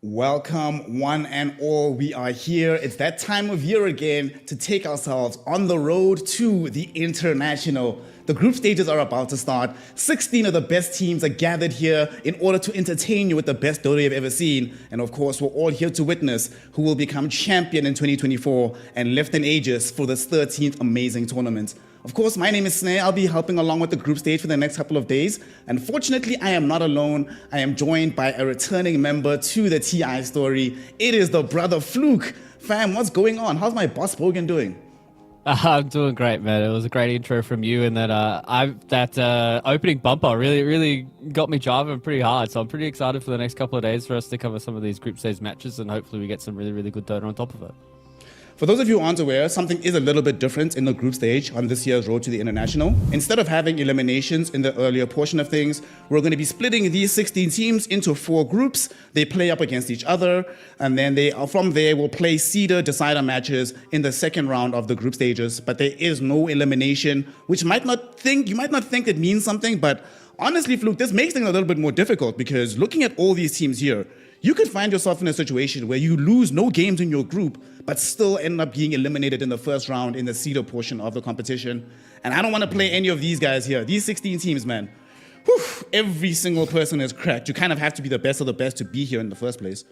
Welcome, one and all. We are here. It's that time of year again to take ourselves on the road to the international. The group stages are about to start. 16 of the best teams are gathered here in order to entertain you with the best Dota you've ever seen. And of course, we're all here to witness who will become champion in 2024 and lift an Aegis for this 13th amazing tournament. Of course, my name is Snare. I'll be helping along with the group stage for the next couple of days. Unfortunately, I am not alone. I am joined by a returning member to the TI story. It is the brother Fluke. Fam, what's going on? How's my boss Bogan doing? I'm doing great, man. It was a great intro from you, and that opening bumper really got me jiving pretty hard. So I'm pretty excited for the next couple of days for us to cover some of these group stage matches, and hopefully we get some really good Dota on top of it. For those of you who aren't aware, something is a little bit different in the group stage on this year's Road to the International. Instead of having eliminations in the earlier portion of things, we're going to be splitting these 16 teams into 4 groups. They play up against each other, and then from there will play seeder decider matches in the second round of the group stages. But there is no elimination, which you might not think it means something, but honestly, Fluke, this makes things a little bit more difficult because looking at all these teams here, you could find yourself in a situation where you lose no games in your group, but still end up being eliminated in the first round in the seeder portion of the competition. And I don't want to play any of these guys here. These 16 teams, man. Whew, every single person is cracked. You kind of have to be the best of the best to be here in the first place.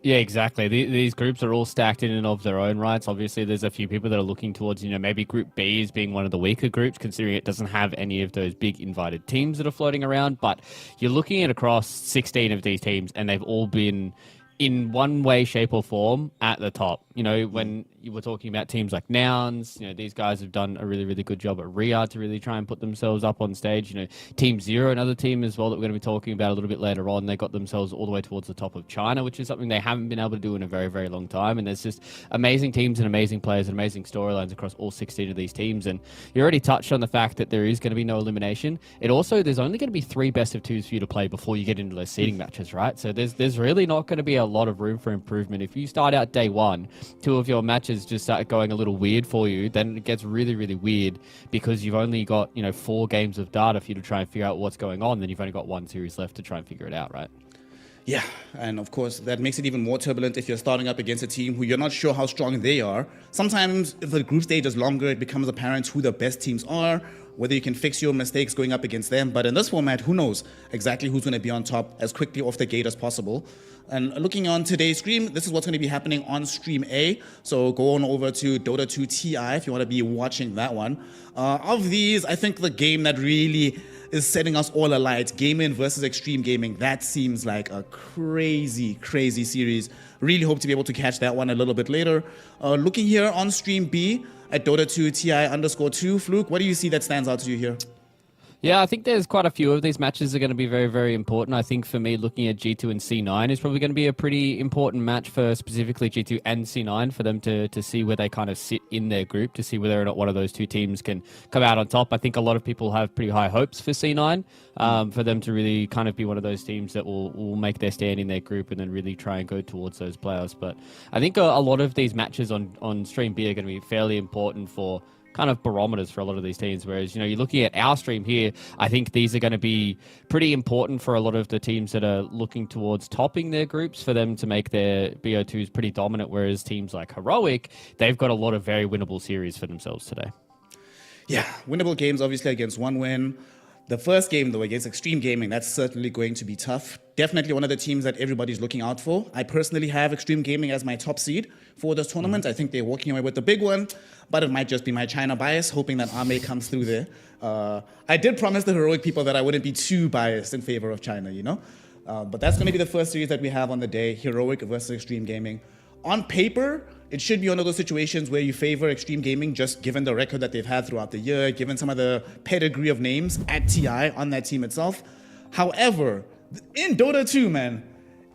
Yeah, exactly. These groups are all stacked in and of their own rights. Obviously, there's a few people that are looking towards, maybe Group B as being one of the weaker groups, considering it doesn't have any of those big invited teams that are floating around. But you're looking at across 16 of these teams, and they've all been in one way, shape, or form at the top. When you were talking about teams like Nouns, these guys have done a really good job at Riyadh to really try and put themselves up on stage. Team Zero, another team as well that we're going to be talking about a little bit later on, they got themselves all the way towards the top of China, which is something they haven't been able to do in a very long time. And there's just amazing teams and amazing players and amazing storylines across all 16 of these teams. And you already touched on the fact that there is going to be no elimination. There's only going to be 3 best of 2s for you to play before you get into those seeding matches, right? So there's really not going to be a lot of room for improvement. If you start out day 1, 2 of your matches just start going a little weird for you, then it gets really weird because you've only got 4 games of data for you to try and figure out what's going on. Then you've only got 1 series left to try and figure it out, right? Yeah, and of course that makes it even more turbulent if you're starting up against a team who you're not sure how strong they are. Sometimes if the group stage is longer, it becomes apparent who the best teams are, whether you can fix your mistakes going up against them. But in this format, who knows exactly who's going to be on top as quickly off the gate as possible. And looking on today's stream, this is what's going to be happening on Stream A. So go on over to Dota 2 TI if you want to be watching that one. Of these, I think the game that really is setting us all alight, Gaming versus Extreme Gaming, that seems like a crazy series. Really hope to be able to catch that one a little bit later. Looking here on Stream B at Dota 2 TI_2, Fluke, what do you see that stands out to you here? Yeah, I think there's quite a few of these matches are going to be very important. I think for me, looking at G2 and C9 is probably going to be a pretty important match for specifically G2 and C9 for them to see where they kind of sit in their group, to see whether or not one of those 2 teams can come out on top. I think a lot of people have pretty high hopes for C9, for them to really kind of be one of those teams that will make their stand in their group and then really try and go towards those playoffs. But I think a lot of these matches on Stream B are going to be fairly important for kind of barometers for a lot of these teams. Whereas, you're looking at our stream here, I think these are going to be pretty important for a lot of the teams that are looking towards topping their groups for them to make their BO2s pretty dominant. Whereas teams like Heroic, they've got a lot of very winnable series for themselves today. Yeah, winnable games obviously against OneWin. The first game, though, against Extreme Gaming, that's certainly going to be tough. Definitely one of the teams that everybody's looking out for. I personally have Extreme Gaming as my top seed for this tournament. I think they're walking away with the big one, but it might just be my China bias, hoping that Ame comes through there. I did promise the Heroic people that I wouldn't be too biased in favor of China, But that's going to be the first series that we have on the day, Heroic versus Extreme Gaming. On paper, it should be one of those situations where you favor Extreme Gaming just given the record that they've had throughout the year, given some of the pedigree of names at TI on that team itself. However, in Dota 2, man,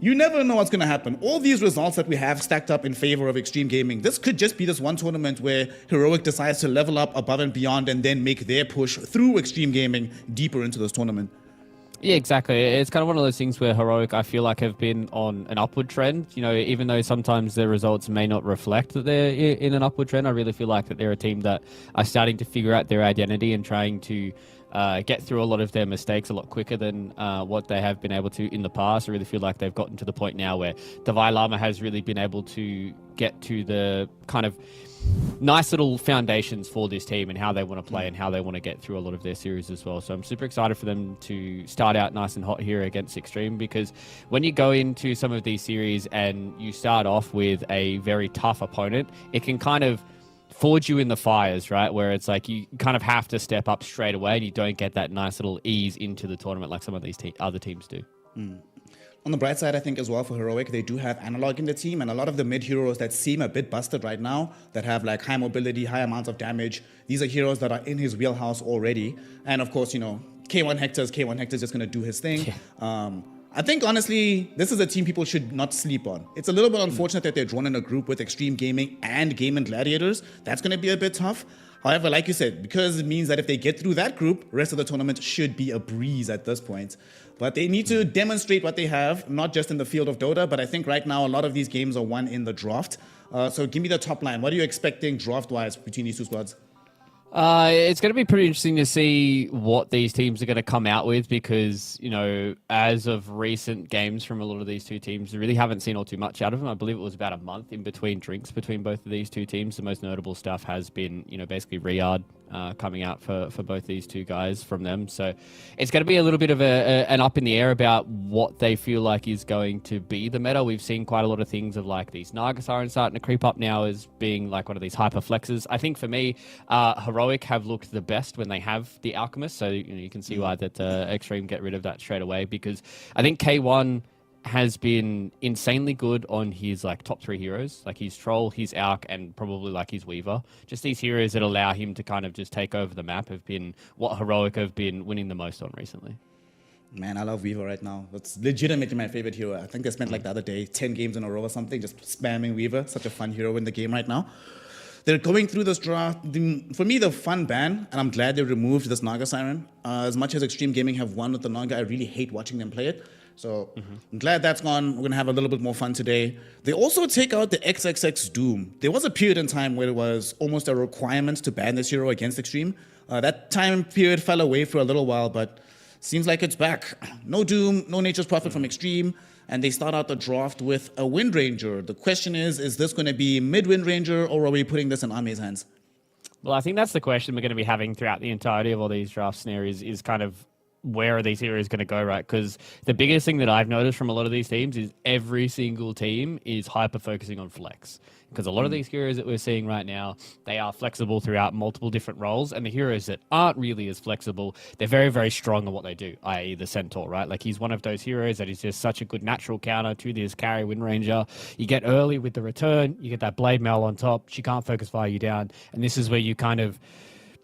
you never know what's going to happen. All these results that we have stacked up in favor of Extreme Gaming, this could just be this one tournament where Heroic decides to level up above and beyond and then make their push through Extreme Gaming deeper into this tournament. Yeah, exactly. It's kind of one of those things where Heroic, I feel like, have been on an upward trend. Even though sometimes their results may not reflect that they're in an upward trend, I really feel like that they're a team that are starting to figure out their identity and trying to get through a lot of their mistakes a lot quicker than what they have been able to in the past. I really feel like they've gotten to the point now where Davai Lama has really been able to get to the kind of nice little foundations for this team and how they want to play and how they want to get through a lot of their series as well. So I'm super excited for them to start out nice and hot here against Extreme, because when you go into some of these series and you start off with a very tough opponent, it can kind of forge you in the fires, right? Where it's like you kind of have to step up straight away and you don't get that nice little ease into the tournament like some of these other teams do. On the bright side, I think as well for Heroic, they do have Analog in the team, and a lot of the mid heroes that seem a bit busted right now, that have like high mobility, high amounts of damage, these are heroes that are in his wheelhouse already. And of course, you know, K1 Hector's just going to do his thing. Yeah. I think, honestly, this is a team people should not sleep on. It's a little bit unfortunate that they're drawn in a group with Extreme Gaming and Game and Gladiators. That's going to be a bit tough. However, like you said, because it means that if they get through that group, rest of the tournament should be a breeze at this point. But they need to demonstrate what they have, not just in the field of Dota, but I think right now a lot of these games are won in the draft. So give me the top line. What are you expecting draft-wise between these two squads? It's going to be pretty interesting to see what these teams are going to come out with, because, you know, as of recent games from a lot of these two teams, we really haven't seen all too much out of them. I believe it was about a month in between drinks between both of these two teams. The most notable stuff has been, you know, basically Riyadh coming out for both these two guys from them. So it's going to be a little bit of an up in the air about what they feel like is going to be the meta. We've seen quite a lot of things of like these Naga Sirens starting to creep up now as being like one of these hyper flexes. I think for me, Heroic have looked the best when they have the Alchemist. So you know, you can see why that Extreme get rid of that straight away, because I think K1 has been insanely good on his like top three heroes, like his Troll, his Alch, and probably like his Weaver. Just these heroes that allow him to kind of just take over the map have been what Heroic have been winning the most on recently. Man, I love Weaver right now. That's legitimately my favorite hero. I think they spent like the other day 10 games in a row or something just spamming Weaver. Such a fun hero in the game right now. They're going through this draft. For me, the fun ban, and I'm glad they removed this Naga Siren. As much as Extreme Gaming have won with the Naga, I really hate watching them play it. So I'm glad that's gone. We're going to have a little bit more fun today. They also take out the XXX Doom. There was a period in time where it was almost a requirement to ban this hero against Extreme. That time period fell away for a little while, but seems like it's back. No Doom, no Nature's Prophet from Extreme, and they start out the draft with a Wind Ranger. The question is this going to be mid-Wind Ranger, or are we putting this in Ame's hands? Well, I think that's the question we're going to be having throughout the entirety of all these draft scenarios is kind of, where are these heroes going to go, right? Because the biggest thing that I've noticed from a lot of these teams is every single team is hyper-focusing on flex. Because a lot of these heroes that we're seeing right now, they are flexible throughout multiple different roles, and the heroes that aren't really as flexible, they're very, very strong at what they do, i.e. the Centaur, right? Like, he's one of those heroes that is just such a good natural counter to this carry Wind Ranger. You get early with the return, you get that Blade Mail on top, she can't focus fire you down, and this is where you kind of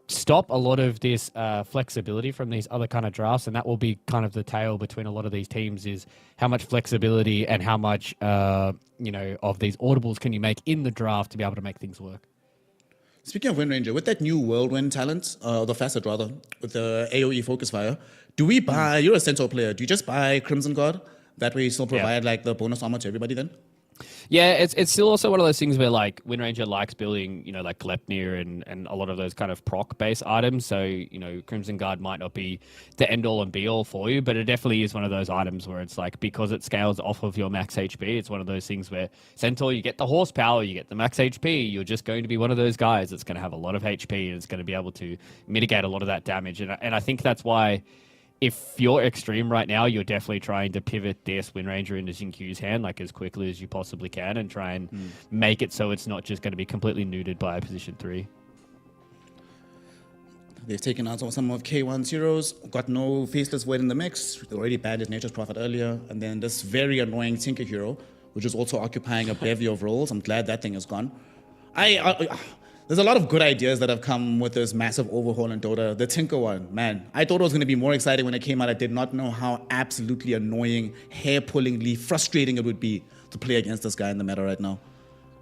stop a lot of this flexibility from these other kind of drafts, and that will be kind of the tale between a lot of these teams is how much flexibility and how much you know, of these audibles can you make in the draft to be able to make things work. Speaking of Wind Ranger, with that new Whirlwind talent, the facet rather, with the AoE focus fire, do we buy, you're a Centaur player, do you just buy Crimson Guard? That way you still provide like the bonus armor to everybody then? Yeah, it's still also one of those things where like Wind Ranger likes building, you know, like Glepnir and a lot of those kind of proc-based items. So, you know, Crimson Guard might not be the end-all and be-all for you, but it definitely is one of those items where it's like, because it scales off of your max HP, it's one of those things where Centaur, you get the horsepower, you get the max HP, you're just going to be one of those guys that's going to have a lot of HP and it's going to be able to mitigate a lot of that damage. And I think that's why, if you're Extreme right now, you're definitely trying to pivot this Wind Ranger into Xinq's hand like as quickly as you possibly can and try and make it so it's not just going to be completely neutered by a position 3. They've taken out some of K1's heroes, got no Faceless Void in the mix. They already banned his Nature's Prophet earlier. And then this very annoying Tinker hero, which is also occupying a bevy of roles. I'm glad that thing is gone. There's a lot of good ideas that have come with this massive overhaul in Dota. The Tinker one, man, I thought it was going to be more exciting when it came out. I did not know how absolutely annoying, hair-pullingly frustrating it would be to play against this guy in the meta right now.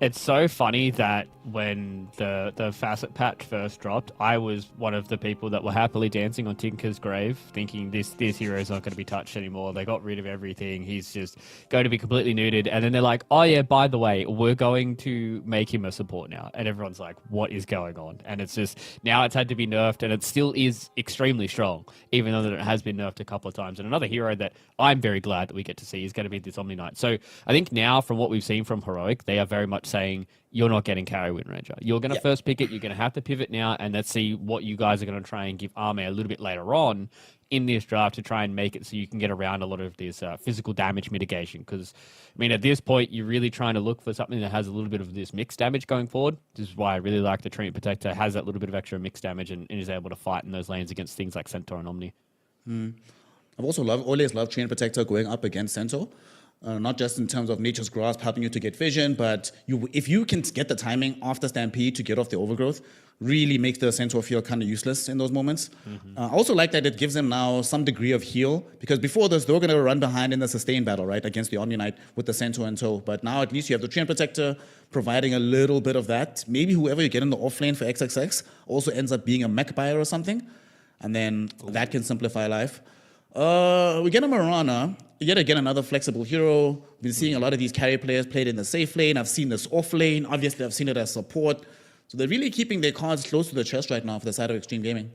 It's so funny that when the facet patch first dropped, I was one of the people that were happily dancing on Tinker's grave, thinking this hero is not going to be touched anymore. They got rid of everything. He's just going to be completely neutered. And then they're like, oh yeah, by the way, we're going to make him a support now. And everyone's like, what is going on? And it's just, now it's had to be nerfed, and it still is extremely strong, even though it has been nerfed a couple of times. And another hero that I'm very glad that we get to see is going to be this Omni Knight. So I think now, from what we've seen from Heroic, they are very much saying, you're not getting carry Wind Ranger. You're going to first pick it. You're going to have to pivot now, and let's see what you guys are going to try and give Ame a little bit later on in this draft to try and make it so you can get around a lot of this physical damage mitigation. Because, I mean, at this point, you're really trying to look for something that has a little bit of this mixed damage going forward. This is why I really like the Treant Protector, has that little bit of extra mixed damage and is able to fight in those lanes against things like Centaur and Omni. I've also always loved Treant Protector going up against Centaur. Not just in terms of Nature's Grasp helping you to get vision, but if you can get the timing after Stampede to get off the overgrowth, really makes the Centaur feel kind of useless in those moments. I also like that it gives them now some degree of heal, because before this, they were going to run behind in the sustain battle, right, against the Omni Knight with the Centaur in tow. But now at least you have the Treant Protector providing a little bit of that. Maybe whoever you get in the off lane for XXX also ends up being a mech buyer or something, and then that can simplify life. We get a Marana, yet again another flexible hero. We've been seeing a lot of these carry players played in the safe lane. I've seen this off lane. Obviously, I've seen it as support. So they're really keeping their cards close to the chest right now for the side of Extreme Gaming.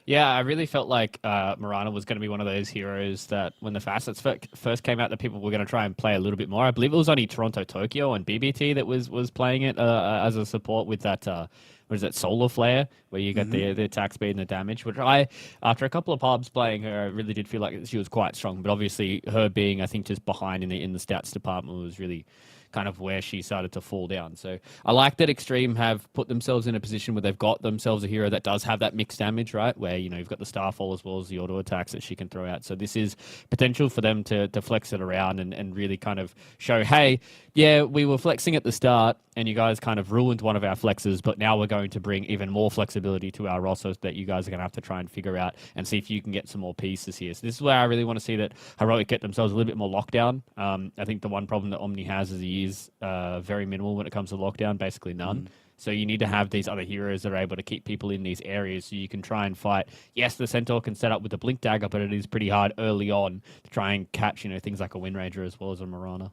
Yeah, I really felt like Marana was going to be one of those heroes that when the facets first came out, that people were going to try and play a little bit more. I believe it was only Toronto Tokyo and BBT that was playing it as a support with that, what is it, Solar Flare, where you get the attack speed and the damage, which after a couple of pubs playing her, I really did feel like she was quite strong. But obviously her being, I think, just behind in the stats department was really kind of where she started to fall down. So I like that Extreme have put themselves in a position where they've got themselves a hero that does have that mixed damage, right? Where, you know, you've got the Starfall as well as the auto attacks that she can throw out. So this is potential for them to flex it around and really kind of show, hey, yeah, we were flexing at the start and you guys kind of ruined one of our flexes, but now we're going to bring even more flexibility to our roster that you guys are going to have to try and figure out and see if you can get some more pieces here. So this is where I really want to see that Heroic get themselves a little bit more lockdown. I think the one problem that Omni has is he is very minimal when it comes to lockdown, basically none. So you need to have these other heroes that are able to keep people in these areas so you can try and fight. Yes, the Centaur can set up with the Blink Dagger, but it is pretty hard early on to try and catch, you know, things like a Wind Ranger as well as a Marana.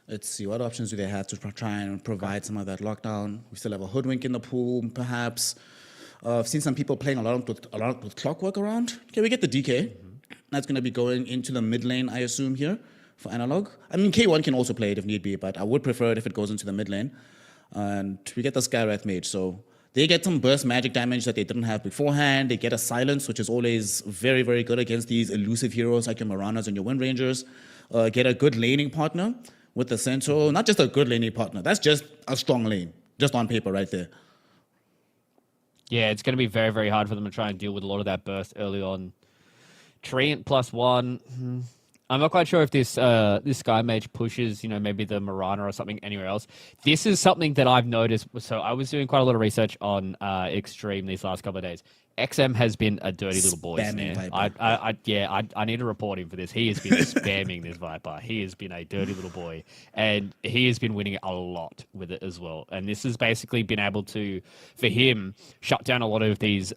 Let's see, what options do they have to try and provide some of that lockdown? We still have a Hoodwink in the pool, perhaps. I've seen some people playing a lot with Clockwork around. Okay, we get the DK. That's going to be going into the mid lane, I assume, here for Analog. I mean, K1 can also play it if need be, but I would prefer it if it goes into the mid lane. And we get the Skywrath Mage, so they get some burst magic damage that they didn't have beforehand. They get a silence, which is always very, very good against these elusive heroes like your Maranas and your Wind Rangers. Get a good laning partner with the Centaur. Not just a good laning partner, that's just a strong lane, just on paper right there. Yeah, it's going to be very, very hard for them to try and deal with a lot of that burst early on. Treant +1. I'm not quite sure if this Sky Mage pushes, you know, maybe the Marana or something anywhere else. This is something that I've noticed. So I was doing quite a lot of research on Extreme these last couple of days. XM has been a dirty little boy. I need to report him for this. He has been spamming this Viper. He has been a dirty little boy, and he has been winning a lot with it as well. And this has basically been able to, for him, shut down a lot of these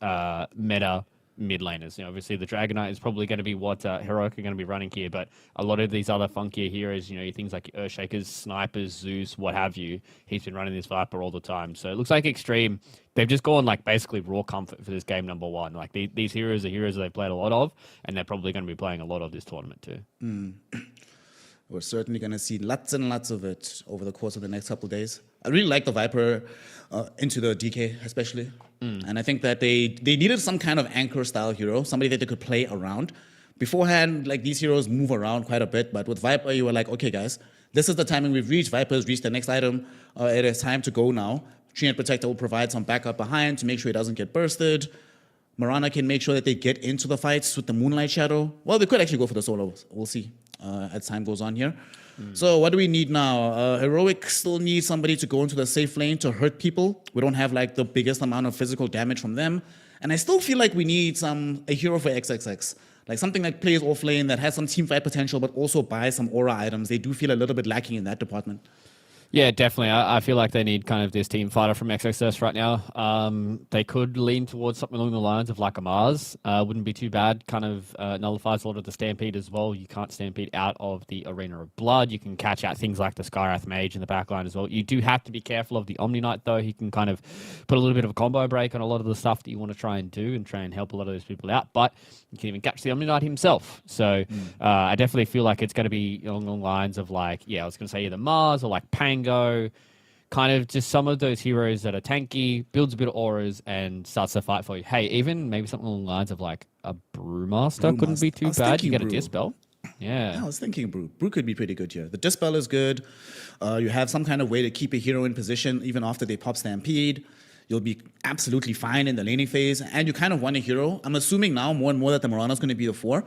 meta mid laners. You know, obviously the Dragonite is probably going to be what Heroic are going to be running here, but a lot of these other funkier heroes, you know, things like Earthshakers, Snipers, Zeus, what have you, he's been running this Viper all the time. So it looks like Extreme, they've just gone like basically raw comfort for this game number one. Like these heroes are heroes that they've played a lot of, and they're probably going to be playing a lot of this tournament too. We're certainly going to see lots and lots of it over the course of the next couple of days. I really like the Viper into the DK especially. And I think that they needed some kind of anchor-style hero, somebody that they could play around. Beforehand, like these heroes move around quite a bit, but with Viper, you were like, okay, guys, this is the timing we've reached. Viper's reached the next item. It is time to go now. Treant Protector will provide some backup behind to make sure it doesn't get bursted. Marana can make sure that they get into the fights with the Moonlight Shadow. Well, they could actually go for the solo. We'll see as time goes on here. So what do we need now? Heroic still needs somebody to go into the safe lane to hurt people. We don't have like the biggest amount of physical damage from them. And I still feel like we need a hero for XXX. Like something that plays off lane, that has some team fight potential, but also buys some aura items. They do feel a little bit lacking in that department. Yeah, definitely. I feel like they need kind of this team fighter from XXS right now. They could lean towards something along the lines of like a Mars. Wouldn't be too bad. Kind of nullifies a lot of the Stampede as well. You can't Stampede out of the Arena of Blood. You can catch out things like the Skywrath Mage in the backline as well. You do have to be careful of the Omni Knight though. He can kind of put a little bit of a combo break on a lot of the stuff that you want to try and do and try and help a lot of those people out. But you can even catch the Omni Knight himself. So I definitely feel like it's going to be along the lines of like, yeah, I was going to say either Mars or like Pango, kind of just some of those heroes that are tanky, builds a bit of auras and starts to fight for you. Hey, even maybe something along the lines of like a Brewmaster couldn't be too bad. You get a Dispel. Yeah. I was thinking Brew. Brew could be pretty good here. The Dispel is good. You have some kind of way to keep a hero in position even after they pop Stampede. You'll be absolutely fine in the laning phase, and you kind of want a hero. I'm assuming now more and more that the Morana's going to be the 4.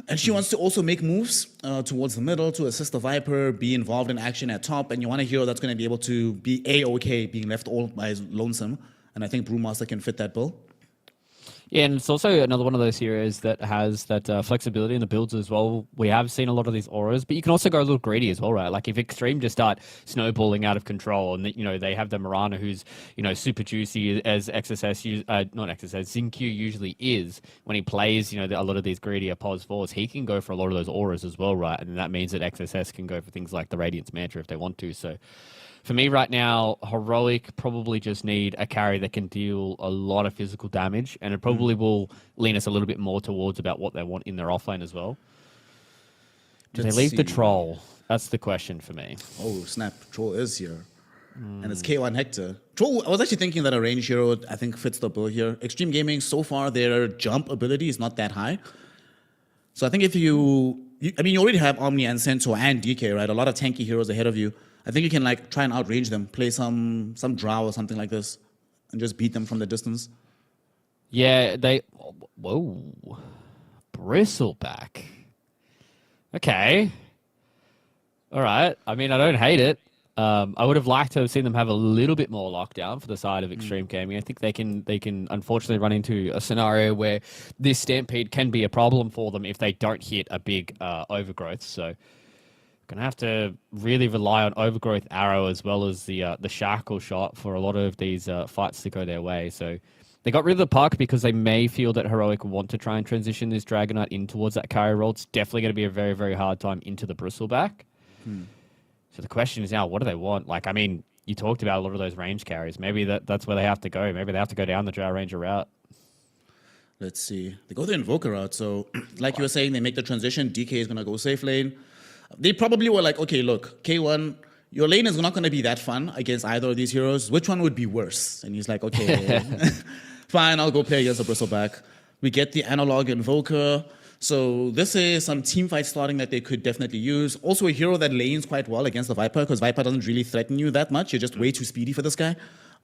And she wants to also make moves towards the middle to assist the Viper, be involved in action at top, and you want a hero that's going to be able to be A-OK, being left all by his lonesome. And I think Brewmaster can fit that bill. Yeah, and it's also another one of those heroes that has that flexibility in the builds as well. We have seen a lot of these auras, but you can also go a little greedy as well, right? Like if Extreme just start snowballing out of control, and they have the Morana who's super juicy as XSS, not XSS, Xingqiu usually is when he plays. A lot of these greedier pos 4s, he can go for a lot of those auras as well, right? And that means that XSS can go for things like the Radiance Mantra if they want to. So for me right now, Heroic probably just need a carry that can deal a lot of physical damage, and it probably will lean us a little bit more towards about what they want in their offlane as well. Do they leave the Troll? That's the question for me. Oh, snap. Troll is here. And it's K1 Hector. Troll, I was actually thinking that a range hero, I think, fits the bill here. Extreme Gaming, so far, their jump ability is not that high. So I think if you already have Omni and Centaur and DK, right? A lot of tanky heroes ahead of you. I think you can try and outrange them, play some drow or something like this, and just beat them from the distance. Yeah, whoa, Bristleback. Okay, all right. I mean, I don't hate it. I would have liked to have seen them have a little bit more lockdown for the side of Extreme Gaming. I think they can unfortunately run into a scenario where this Stampede can be a problem for them if they don't hit a big overgrowth. So gonna have to really rely on Overgrowth Arrow as well as the Shackle Shot for a lot of these fights to go their way. So they got rid of the puck because they may feel that Heroic want to try and transition this Dragonite in towards that carry role. It's definitely going to be a very, very hard time into the Bristleback. So the question is now, what do they want? You talked about a lot of those range carries. Maybe that's where they have to go. Maybe they have to go down the Drow Ranger route. Let's see. They go the Invoker route. So like you were saying, they make the transition. DK is going to go safe lane. They probably were like, okay, look, K1, your lane is not going to be that fun against either of these heroes. Which one would be worse? And he's like, okay, fine, I'll go play against the Bristleback. We get the analog Invoker. So this is some team fight starting that they could definitely use. Also a hero that lanes quite well against the Viper, because Viper doesn't really threaten you that much. You're just way too speedy for this guy.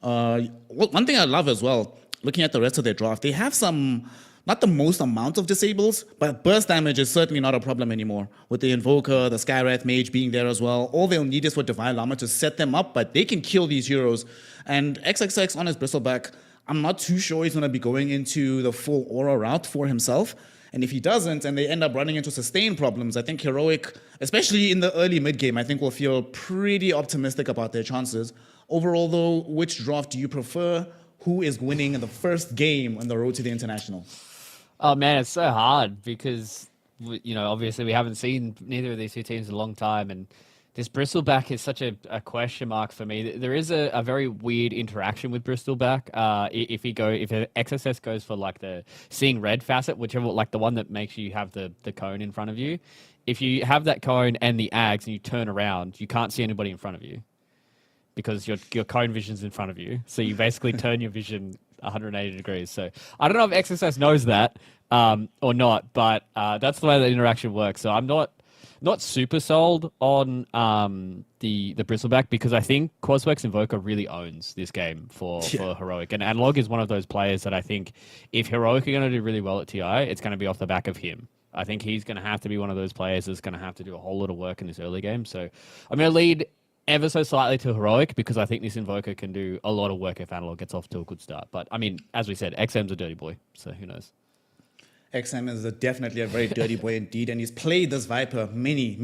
One thing I love as well, looking at the rest of their draft, they have some, not the most amount of disables, but burst damage is certainly not a problem anymore. With the Invoker, the Skywrath Mage being there as well, all they'll need is for Divine Llama to set them up, but they can kill these heroes. And XXX on his Bristleback, I'm not too sure he's going to be going into the full aura route for himself. And if he doesn't, and they end up running into sustain problems, I think Heroic, especially in the early mid-game, I think will feel pretty optimistic about their chances. Overall, though, which draft do you prefer? Who is winning in the first game on the road to the International? Oh, man, it's so hard because, obviously we haven't seen neither of these two teams in a long time, and this Bristleback is such a question mark for me. There is a very weird interaction with Bristleback. If XSS goes for the seeing red facet, whichever, the one that makes you have the cone in front of you, if you have that cone and the Ags and you turn around, you can't see anybody in front of you because your cone vision's in front of you. So you basically turn your vision 180 degrees. So I don't know if XSS knows that or not, but that's the way that interaction works. So I'm not super sold on the Bristleback because I think Quaswex Invoker really owns this game for Heroic. And Analog is one of those players that I think if Heroic are going to do really well at TI, it's going to be off the back of him. I think he's going to have to be one of those players that's going to have to do a whole lot of work in this early game. So I'm going to lead ever so slightly to Heroic because I think this Invoker can do a lot of work if Analog gets off to a good start. But, I mean, as we said, XM's a dirty boy, so who knows? XM is definitely a very dirty boy indeed, and he's played this Viper many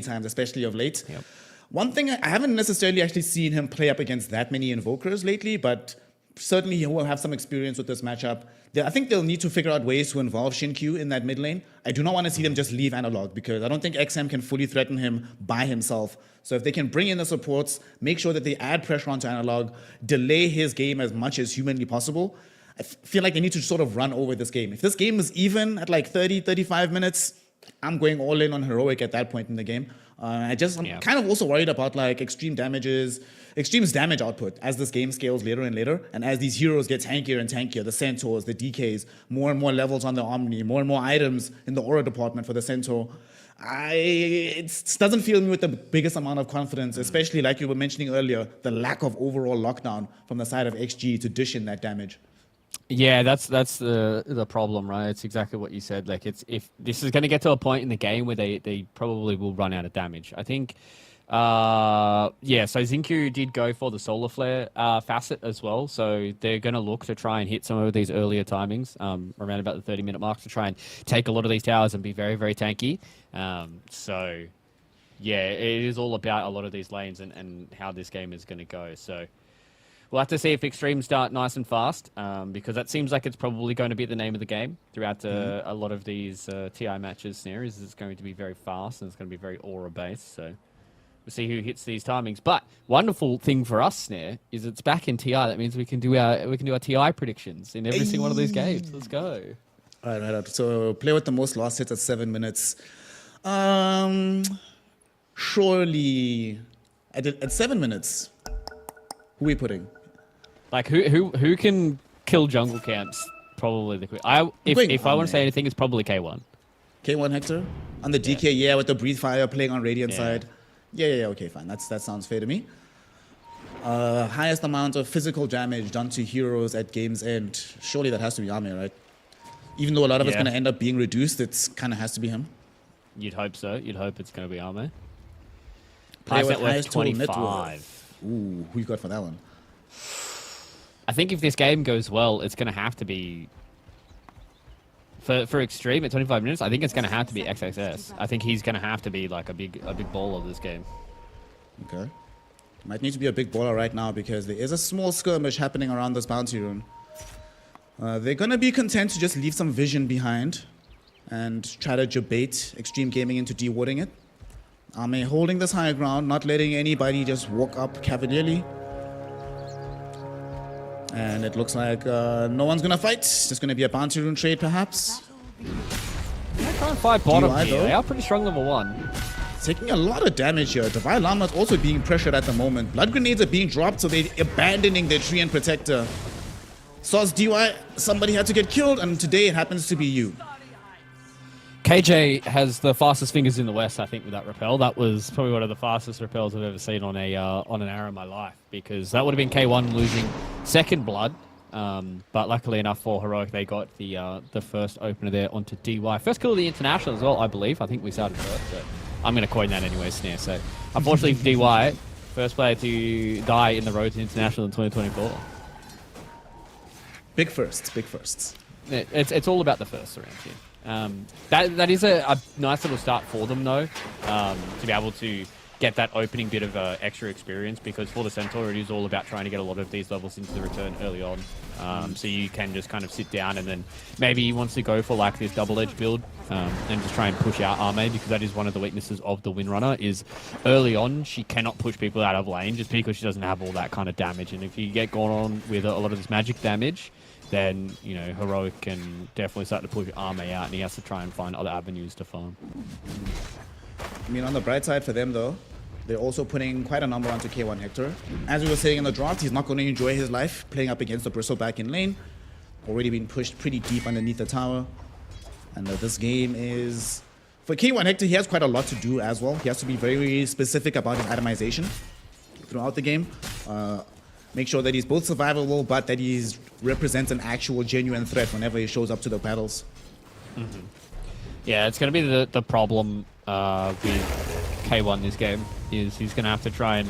times, especially of late. Yep. One thing, I haven't necessarily actually seen him play up against that many Invokers lately, but certainly he will have some experience with this matchup. I think they'll need to figure out ways to involve Shin-Q in that mid lane. I do not want to see them just leave Analog, because I don't think XM can fully threaten him by himself. So if they can bring in the supports, make sure that they add pressure onto Analog, delay his game as much as humanly possible, I feel like they need to sort of run over this game. If this game is even at like 30, 35 minutes, I'm going all in on Heroic at that point in the game. I'm kind of also worried about like Extreme's damage output as this game scales later and later, and as these heroes get tankier and tankier, the Centaurs, the DKs, more and more levels on the Omni, more and more items in the Aura department for the Centaur. It doesn't fill me with the biggest amount of confidence, especially like you were mentioning earlier, the lack of overall lockdown from the side of XG to dish in that damage. Yeah, that's the problem, right? It's exactly what you said. Like, if this is going to get to a point in the game where they probably will run out of damage. I think, so Xingqiu did go for the Solar Flare facet as well, so they're going to look to try and hit some of these earlier timings, around about the 30-minute mark, to try and take a lot of these towers and be very, very tanky. So, yeah, it is all about a lot of these lanes and how this game is going to go. So we'll have to see if Extreme start nice and fast, because that seems like it's probably going to be the name of the game throughout a lot of these TI matches. Scenarios is going to be very fast and it's going to be very aura based. So we'll see who hits these timings. But wonderful thing for us, Snare, is it's back in TI. That means we can do our TI predictions in every single one of these games. Let's go. All right. So play with the most lost hits at 7 minutes. Surely at 7 minutes, who are we putting? Like who can kill jungle camps? Probably the quick. If I want to say anything, it's probably K1. K1 Hector on the DK, with the breathe fire playing on Radiant side. Yeah. Okay, fine. That sounds fair to me. Highest amount of physical damage done to heroes at game's end. Surely that has to be Ame, right? Even though a lot of it's going to end up being reduced, it's kind of has to be him. You'd hope so. You'd hope it's going to be Ame. Player with highest total 25. net worth. Ooh, who you got for that one? I think if this game goes well, it's going to have to be for Extreme at 25 minutes. I think it's going to have to be XXS. I think he's going to have to be like a big baller this game. Okay, might need to be a big baller right now because there is a small skirmish happening around this bounty rune. They're going to be content to just leave some vision behind and try to debate Extreme Gaming into dewarding it. Ame holding this high ground, not letting anybody just walk up cavalierly. And it looks like no one's gonna fight. It's just gonna be a bounty rune trade, perhaps. They're trying to fight bottom DUI, here. though. They are pretty strong level 1. Taking a lot of damage here. Divine Llama's also being pressured at the moment. Blood grenades are being dropped, so they're abandoning their tree and protector. Sauce DUI, somebody had to get killed, and today it happens to be you. KJ has the fastest fingers in the West, I think, with that rappel. That was probably one of the fastest rappels I've ever seen on an arrow in my life, because that would have been K1 losing second blood. But luckily enough for Heroic, they got the first opener there onto DY. First kill of the International as well, I believe. I think we started first, but I'm going to coin that anyway, Snare. So unfortunately for DY, first player to die in the road to International in 2024. Big firsts. It's all about the firsts around here. That is a nice little start for them, though, to be able to get that opening bit of extra experience, because for the Centaur, it is all about trying to get a lot of these levels into the return early on. So you can just kind of sit down, and then maybe he wants to go for like this double-edged build and just try and push out Ame, because that is one of the weaknesses of the Windrunner, is early on she cannot push people out of lane just because she doesn't have all that kind of damage. And if you get going on with a lot of this magic damage, then, you know, Heroic can definitely start to push Ame out, and he has to try and find other avenues to farm. I mean, on the bright side for them, though, they're also putting quite a number onto K1 Hector. As we were saying in the draft, he's not going to enjoy his life playing up against the Bristleback in lane. Already been pushed pretty deep underneath the tower. And this game is... For K1 Hector, he has quite a lot to do as well. He has to be very, very specific about his itemization throughout the game. Make sure that he's both survivable, but that he represents an actual genuine threat whenever he shows up to the battles. Mm-hmm. Yeah, it's going to be the problem with K1 this game, is he's going to have to try and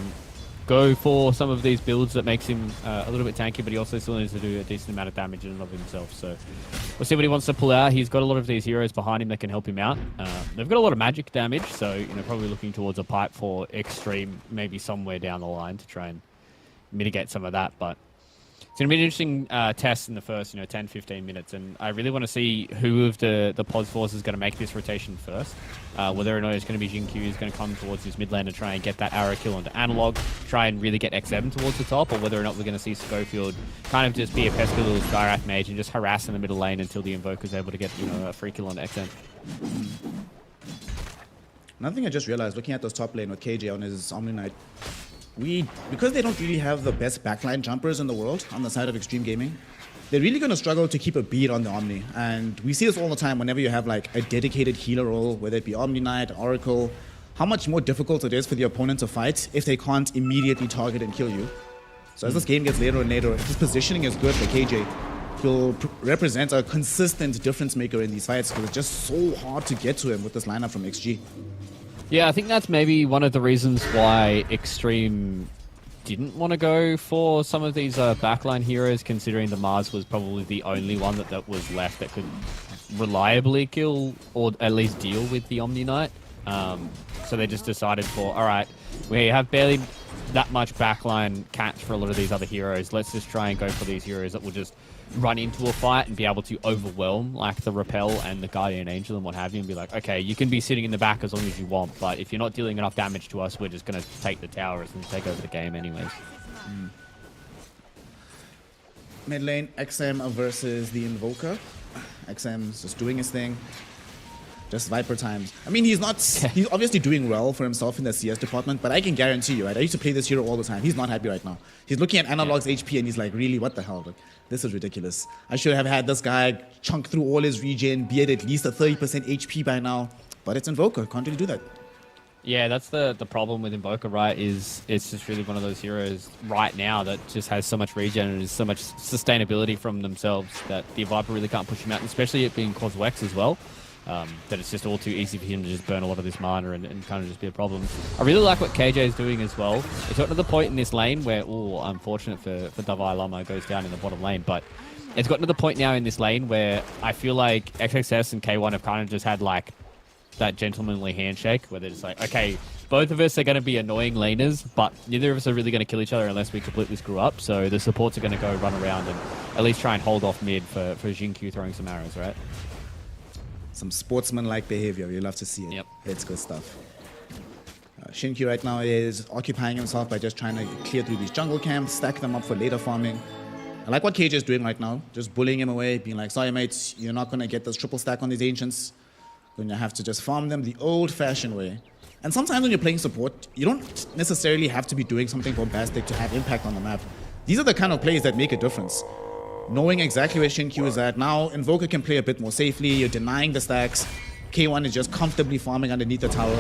go for some of these builds that makes him a little bit tanky, but he also still needs to do a decent amount of damage in and of himself. So we'll see what he wants to pull out. He's got a lot of these heroes behind him that can help him out. They've got a lot of magic damage, so probably looking towards a pipe for extreme, maybe somewhere down the line to try and mitigate some of that. But it's going to be an interesting test in the first 10, 15 minutes, and I really want to see who of the Pods force is going to make this rotation first. Whether or not it's going to be Jin Q who's going to come towards his mid lane and try and get that arrow kill onto Analog, try and really get XM towards the top, or whether or not we're going to see Schofield kind of just be a pesky little Skywrath mage and just harass in the middle lane until the Invoker's able to get a free kill onto XM. Another thing I just realized, looking at this top lane with KJ on his Omni Knight, because they don't really have the best backline jumpers in the world on the side of Extreme Gaming, they're really going to struggle to keep a beat on the Omni. And we see this all the time whenever you have like a dedicated healer role, whether it be Omni Knight, Oracle, how much more difficult it is for the opponent to fight if they can't immediately target and kill you. So as this game gets later and later, if his positioning is good for KJ, he'll represent a consistent difference maker in these fights because it's just so hard to get to him with this lineup from XG. Yeah, I think that's maybe one of the reasons why Extreme didn't want to go for some of these backline heroes, considering the Mars was probably the only one that was left that could reliably kill or at least deal with the Omni Knight. So they just decided all right, we have barely that much backline catch for a lot of these other heroes. Let's just try and go for these heroes that will just run into a fight and be able to overwhelm like the Repel and the Guardian Angel and what have you, and be like, okay, you can be sitting in the back as long as you want, but if you're not dealing enough damage to us, we're just going to take the towers and take over the game anyways. Mid lane, XM versus the Invoker. XM's just doing his thing. Just Viper times. I mean, he's obviously doing well for himself in the CS department, but I can guarantee you, right? I used to play this hero all the time. He's not happy right now. He's looking at Analog's HP and he's like, really, what the hell? Like, this is ridiculous. I should have had this guy chunk through all his regen, be at least a 30% HP by now. But it's Invoker, can't really do that. Yeah, that's the problem with Invoker, right? Is it's just really one of those heroes right now that just has so much regen and so much sustainability from themselves that the Viper really can't push him out, and especially it being Coswex as well. That it's just all too easy for him to just burn a lot of this mana and kind of just be a problem. I really like what KJ is doing as well. It's gotten to the point in this lane where, unfortunate for Davai Lama goes down in the bottom lane, but it's gotten to the point now in this lane where I feel like XXS and K1 have kind of just had like that gentlemanly handshake where they're just like, okay, both of us are going to be annoying laners, but neither of us are really going to kill each other unless we completely screw up. So the supports are going to go run around and at least try and hold off mid for Jin Q throwing some arrows, right? Some sportsman-like behavior. You love to see it. Yep. It's good stuff. Shinkyu right now is occupying himself by just trying to clear through these jungle camps, stack them up for later farming. I like what KJ is doing right now, just bullying him away, being like, sorry mates, you're not going to get this triple stack on these ancients. You're going to have to just farm them the old-fashioned way. And sometimes when you're playing support, you don't necessarily have to be doing something bombastic to have impact on the map. These are the kind of plays that make a difference. Knowing exactly where Shinkyu is at. Now, Invoker can play a bit more safely. You're denying the stacks. K1 is just comfortably farming underneath the tower.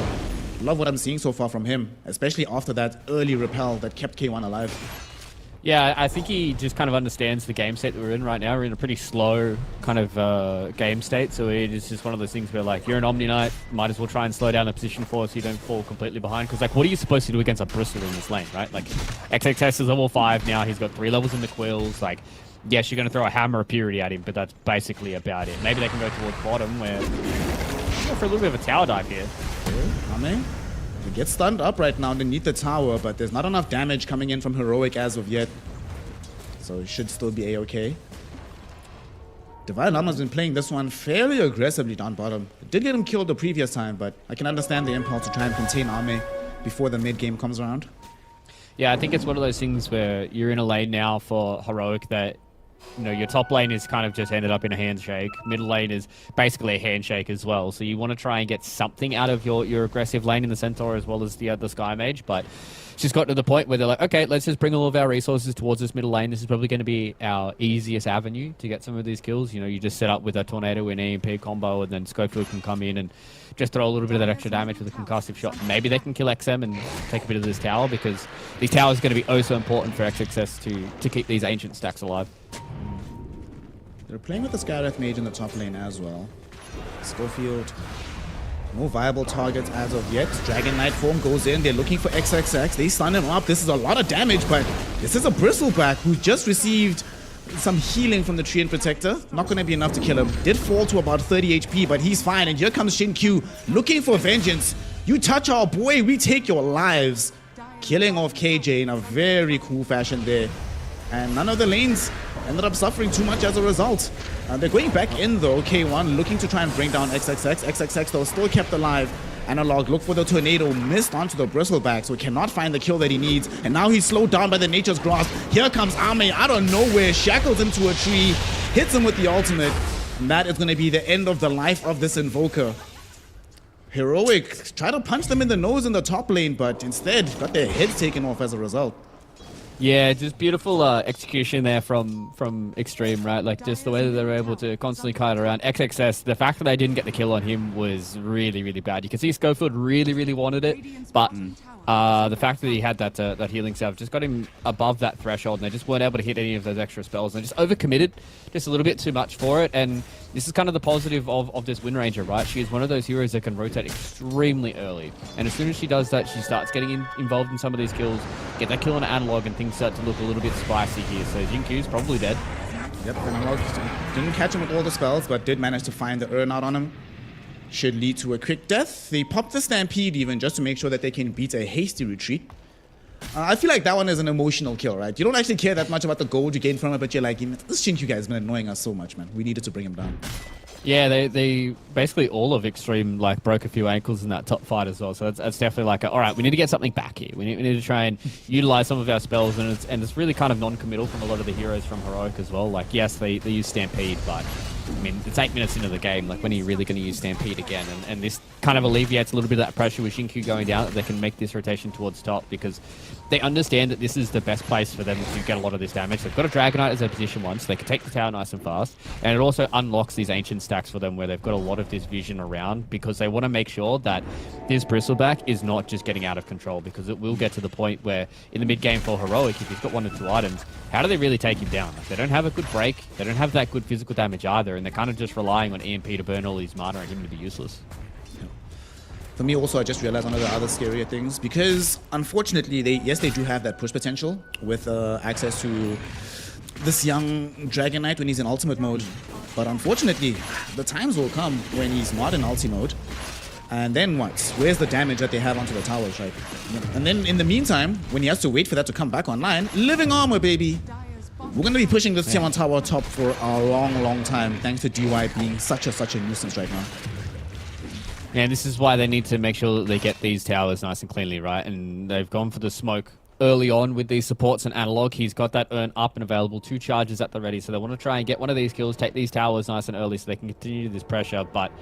Love what I'm seeing so far from him, especially after that early repel that kept K1 alive. Yeah, I think he just kind of understands the game state that we're in right now. We're in a pretty slow kind of game state, so it is just one of those things where, like, you're an Omni Knight, might as well try and slow down the position for us so you don't fall completely behind. Because, like, what are you supposed to do against a Bristol in this lane, right? Like, XXS is level 5 now, he's got 3 levels in the quills, like, yes, you're going to throw a hammer of purity at him, but that's basically about it. Maybe they can go towards bottom where... Go for a little bit of a tower dive here. I mean, he gets stunned up right now underneath the tower, but there's not enough damage coming in from Heroic as of yet. So he should still be A-okay. Divine Lama's been playing this one fairly aggressively down bottom. Did get him killed the previous time, but I can understand the impulse to try and contain Ame before the mid game comes around. Yeah, I think it's one of those things where you're in a lane now for Heroic that, you know, your top lane is kind of just ended up in a handshake. Middle lane is basically a handshake as well. So you want to try and get something out of your aggressive lane in the Centaur as well as the Sky Mage. But it's just got to the point where they're like, okay, let's just bring all of our resources towards this middle lane. This is probably going to be our easiest avenue to get some of these kills. You know, you just set up with a Tornado and EMP combo, and then Schofield can come in and just throw a little bit of that extra damage with a concussive shot. Maybe they can kill XM and take a bit of this tower, because these towers are going to be oh so important for XXS to keep these ancient stacks alive. They're playing with the Skywrath Mage in the top lane as well. Schofield No viable targets as of yet. Dragon Knight form goes in. They're looking for XXX. They stun him up. This is a lot of damage, but this is a Bristleback who just received some healing from the Treant Protector. Not going to be enough to kill him. Did fall to about 30 HP, but he's fine. And here comes Xin-Q looking for vengeance. You touch our boy, we take your lives. Killing off KJ in a very cool fashion there. And none of the lanes ended up suffering too much as a result. They're going back in though, K1 looking to try and bring down XXX. XXX though still kept alive. Analog look for the tornado, missed onto the Bristleback, so cannot find the kill that he needs. And now he's slowed down by the Nature's Grasp. Here comes Ame out of nowhere, shackles into a tree, hits him with the ultimate. And that is going to be the end of the life of this Invoker. Heroic try to punch them in the nose in the top lane, but instead got their heads taken off as a result. Yeah, just beautiful execution there from Extreme, right? Like just the way that they were able to constantly kite around. XXS, the fact that they didn't get the kill on him was really, really bad. You can see Schofield really, really wanted it, but the fact that he had that healing salve just got him above that threshold, and they just weren't able to hit any of those extra spells. And they just overcommitted just a little bit too much for it. And this is kind of the positive of this Wind Ranger, right? She is one of those heroes that can rotate extremely early. And as soon as she does that, she starts getting involved in some of these kills, get that kill on Analog, and things start to look a little bit spicy here. So Jinkyu's probably dead. Yep, Analog didn't catch him with all the spells, but did manage to find the urn out on him. Should lead to a quick death. They popped the Stampede even just to make sure that they can beat a hasty retreat. I feel like that one is an emotional kill, right? You don't actually care that much about the gold you gain from it, but you're like, this Xin-Q guy has been annoying us so much, man. We needed to bring him down. Yeah, they basically all of Extreme like broke a few ankles in that top fight as well. So that's definitely like, all right, we need to get something back here. We need to try and utilize some of our spells, and it's really kind of non-committal from a lot of the heroes from Heroic as well. Like, yes, they use Stampede, but I mean, it's 8 minutes into the game. Like, when are you really going to use Stampede again? And this kind of alleviates a little bit of that pressure with Xin-Q going down, that they can make this rotation towards top, because they understand that this is the best place for them to get a lot of this damage. They've got a Dragonite as their position one, so they can take the tower nice and fast. And it also unlocks these ancient stacks for them where they've got a lot of this vision around, because they want to make sure that this Bristleback is not just getting out of control, because it will get to the point where in the mid game for Heroic, if he's got 1 or 2 items, how do they really take him down? Like, they don't have a good break, they don't have that good physical damage either, and they're kind of just relying on EMP to burn all his mana and him to be useless. For me also, I just realized one of the other scarier things, because unfortunately, they do have that push potential with access to this young Dragon Knight when he's in ultimate mode. But unfortunately, the times will come when he's not in ulti mode. And then what? Where's the damage that they have onto the towers, right? And then in the meantime, when he has to wait for that to come back online, living armor, baby. We're going to be pushing this Tiamat Tower top for a long, long time, thanks to DY being such a nuisance right now. Yeah, this is why they need to make sure that they get these towers nice and cleanly, right? And they've gone for the smoke early on with these supports and Analog. He's got that urn up and available, 2 charges at the ready, so they want to try and get one of these kills, take these towers nice and early so they can continue this pressure. But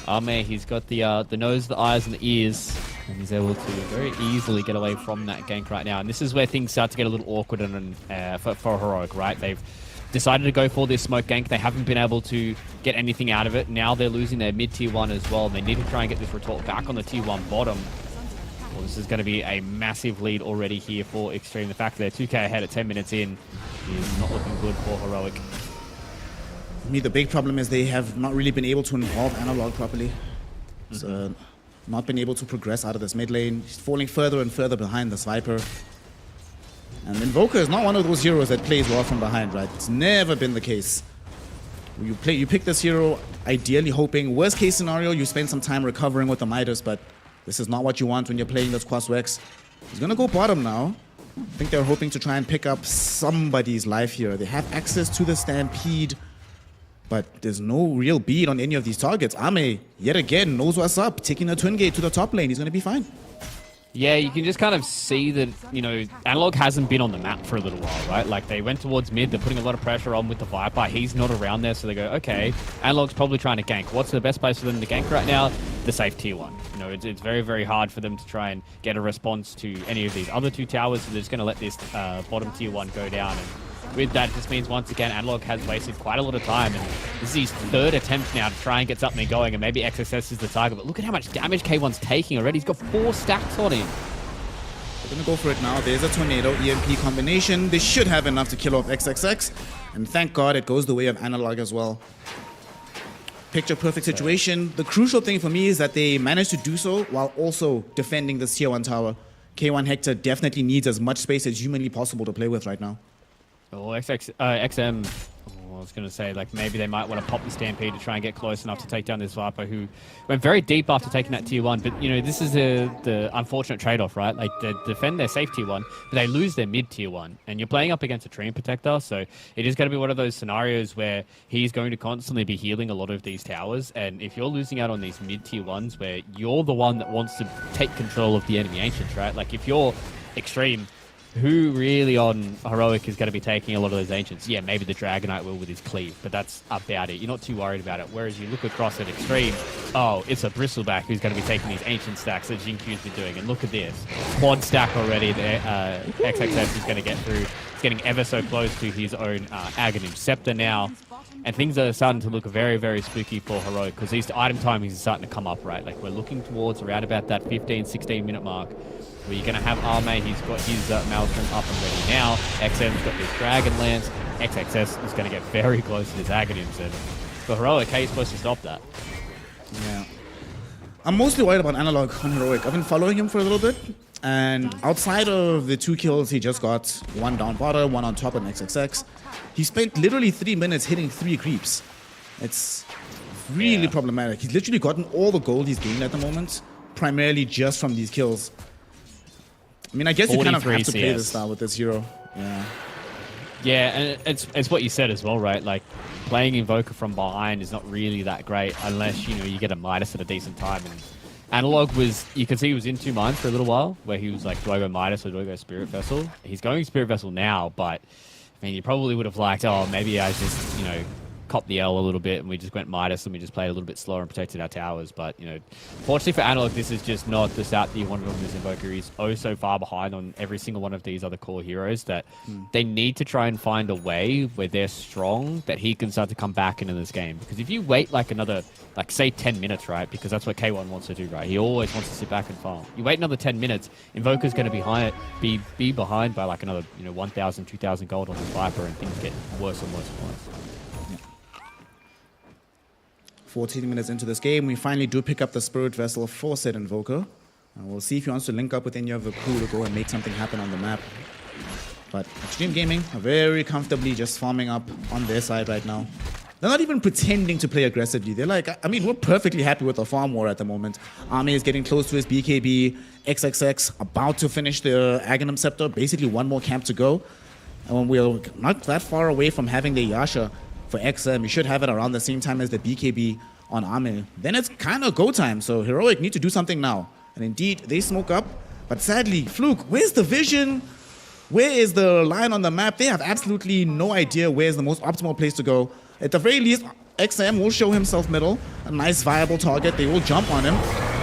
Ame, he's got the nose, the eyes, and the ears, and he's able to very easily get away from that gank right now. And this is where things start to get a little awkward for Heroic, right? They've decided to go for this smoke gank. They haven't been able to get anything out of it. Now they're losing their mid tier 1 as well. They need to try and get this retort back on the tier 1 bottom. Well, this is going to be a massive lead already here for Extreme. The fact that they're 2k ahead at 10 minutes in is not looking good for Heroic. For me, the big problem is they have not really been able to involve Analog properly. So, not been able to progress out of this mid lane. He's falling further and further behind this Viper. And Invoker is not one of those heroes that plays well from behind, right? It's never been the case. You pick this hero ideally hoping, worst case scenario, you spend some time recovering with the Midas, but this is not what you want when you're playing this Quaswex. He's gonna go bottom now. I think they're hoping to try and pick up somebody's life here. They have access to the Stampede, but there's no real beat on any of these targets. Ame, yet again, knows what's up, taking a twin gate to the top lane. He's gonna be fine. Yeah, you can just kind of see that, you know, Analog hasn't been on the map for a little while, right? Like, they went towards mid, they're putting a lot of pressure on with the Viper. He's not around there, so they go, okay, Analog's probably trying to gank. What's the best place for them to gank right now? The safe tier 1. You know, it's very, very hard for them to try and get a response to any of these other 2 towers, so they're just going to let this bottom tier 1 go down. And with that, it just means, once again, Analog has wasted quite a lot of time, and this is his 3rd attempt now to try and get something going, and maybe XSS is the target, but look at how much damage K1's taking already. He's got 4 stacks on him. They're gonna go for it now. There's a tornado EMP combination. They should have enough to kill off XXX, and thank God it goes the way of Analog as well. Picture perfect situation. The crucial thing for me is that they managed to do so while also defending this tier 1 tower. K1 Hector definitely needs as much space as humanly possible to play with right now. Well, XM, I was going to say, like, maybe they might want to pop the Stampede to try and get close enough to take down this Viper, who went very deep after taking that tier 1. But, you know, this is the unfortunate trade-off, right? Like, they defend their safe tier 1, but they lose their mid tier 1. And you're playing up against a Treant Protector, so it is going to be one of those scenarios where he's going to constantly be healing a lot of these towers. And if you're losing out on these mid tier 1s where you're the one that wants to take control of the enemy Ancients, right? Like, if you're Extreme, who really on Heroic is going to be taking a lot of those Ancients? Yeah, maybe the Dragonite will with his cleave, but that's about it. You're not too worried about it. Whereas you look across at Extreme, oh, it's a Bristleback who's going to be taking these Ancient stacks that Jinkyu's been doing. And look at this. Quad stack already there. XXS is going to get through. He's getting ever so close to his own Aghanim Scepter now. And things are starting to look very, very spooky for Heroic because these item timings are starting to come up, right? Like, we're looking towards around about that 15, 16-minute mark, where you're going to have Arme. He's got his Maelstrom up and ready now. XM's got his Dragon Lance. XXS is going to get very close to his Aghanims. And for Heroic, how are you supposed to stop that? Yeah. I'm mostly worried about Analog on Heroic. I've been following him for a little bit. And outside of the 2 kills he just got, 1 down bottom, 1 on top on XXX, he spent literally 3 minutes hitting 3 creeps. It's really problematic. He's literally gotten all the gold he's gained at the moment, primarily just from these kills. I mean, I guess you kind of have to play this style with this hero. Yeah. Yeah, and it's what you said as well, right? Like, playing Invoker from behind is not really that great unless, you know, you get a Midas at a decent time. And Analog was, you can see he was in 2 minds for a little while, where he was like, do I go Midas or do I go Spirit Vessel? He's going Spirit Vessel now, but, I mean, you probably would have liked, oh, maybe I just, you know, copped the L a little bit and we just went Midas and we just played a little bit slower and protected our towers. But, you know, fortunately for Analog, this is just not the start that you wanted on this Invoker. He's oh so far behind on every single one of these other core heroes that they need to try and find a way where they're strong that he can start to come back into this game. Because if you wait like another, like say 10 minutes, right? Because that's what K1 wants to do, right? He always wants to sit back and farm. You wait another 10 minutes, Invoker's going to be behind by like another, you know, 1,000, 2,000 gold on his Viper, and things get worse and worse and worse. 14 minutes into this game, we finally do pick up the Spirit Vessel for said Invoker. We'll see if he wants to link up with any of the crew to go and make something happen on the map. But Extreme Gaming are very comfortably just farming up on their side right now. They're not even pretending to play aggressively. They're like, I mean, we're perfectly happy with the farm war at the moment. Arme is getting close to his BKB. XXX about to finish the Aghanim Scepter. Basically one more camp to go. And when we're not that far away from having the Yasha for XM, you should have it around the same time as the BKB on Arme. Then it's kind of go time. So Heroic need to do something now. And indeed, they smoke up. But sadly, Fluke, where's the vision? Where is the line on the map? They have absolutely no idea where's the most optimal place to go. At the very least, XM will show himself middle. A nice viable target. They will jump on him.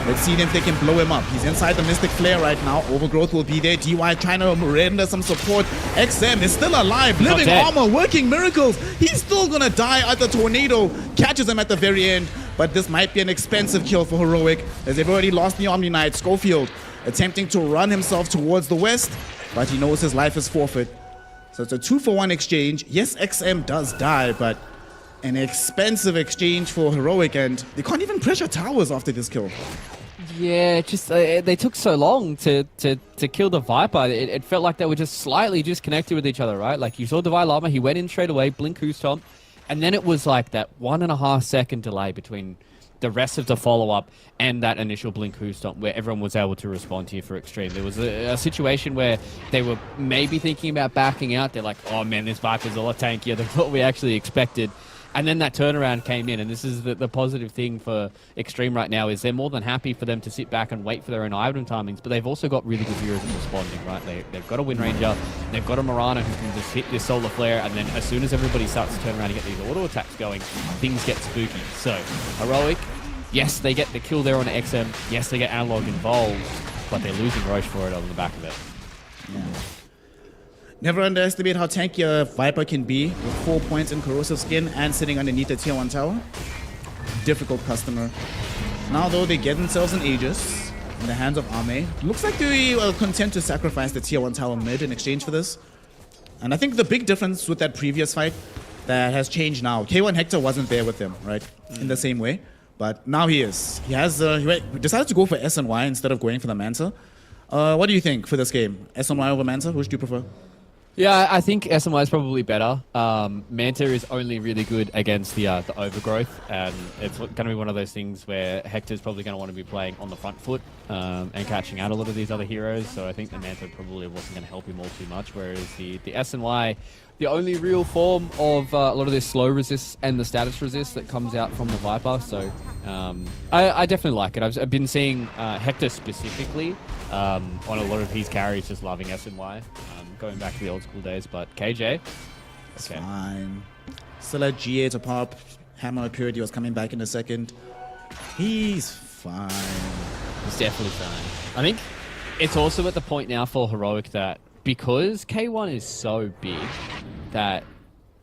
Let's see if they can blow him up. He's inside the Mystic Flare right now. Overgrowth will be there. DY trying to render some support. XM is still alive. Living armor, working miracles. He's still gonna die at the tornado. Catches him at the very end. But this might be an expensive kill for Heroic, as they've already lost the Omni Knight. Schofield attempting to run himself towards the west, but he knows his life is forfeit. So it's a 2-for-1 exchange. Yes, XM does die, but an expensive exchange for Heroic, and they can't even pressure towers after this kill. Yeah, just they took so long to kill the Viper. It felt like they were just slightly disconnected with each other, right? Like, you saw Divine Llama, he went in straight away, blink Who's Tom, and then it was like that 1.5 second delay between the rest of the follow-up and that initial blink Who's Tom, where everyone was able to respond to you for Extreme. There was a situation where they were maybe thinking about backing out. They're like, oh man, this Viper's a lot tankier than what we actually expected. And then that turnaround came in, and this is the positive thing for Extreme right now, is they're more than happy for them to sit back and wait for their own item timings, but they've also got really good heroes at responding, right? They've got a Wind Ranger, they've got a Mirana who can just hit this Solar Flare, and then as soon as everybody starts to turn around and get these auto attacks going, things get spooky. So, Heroic, yes, they get the kill there on XM, yes, they get Analog involved, but they're losing Roche for it on the back of it. Yeah. Never underestimate how tanky a Viper can be with 4 points in corrosive skin and sitting underneath the tier 1 tower. Difficult customer. Now though, they get themselves an Aegis in the hands of Arme. Looks like they are content to sacrifice the tier 1 tower mid in exchange for this. And I think the big difference with that previous fight that has changed now. K1 Hector wasn't there with them, right? In the same way. But now he is. He has he decided to go for SNY instead of going for the Manta. What do you think for this game? SNY over Manta? Which do you prefer? Yeah, I think SMI is probably better. Manta is only really good against the overgrowth, and it's going to be one of those things where Hector's probably going to want to be playing on the front foot and catching out a lot of these other heroes. So I think the Manta probably wasn't going to help him all too much. Whereas the SNY, the only real form of a lot of this slow resist and the status resist that comes out from the Viper. So I definitely like it. I've been seeing Hector specifically on a lot of his carries just loving SNY. Going back to the old school days, but KJ, it's fine. Still had GA to pop. Hammer Purity was coming back in a second. He's fine. He's definitely fine. I think it's also at the point now for Heroic that because K1 is so big that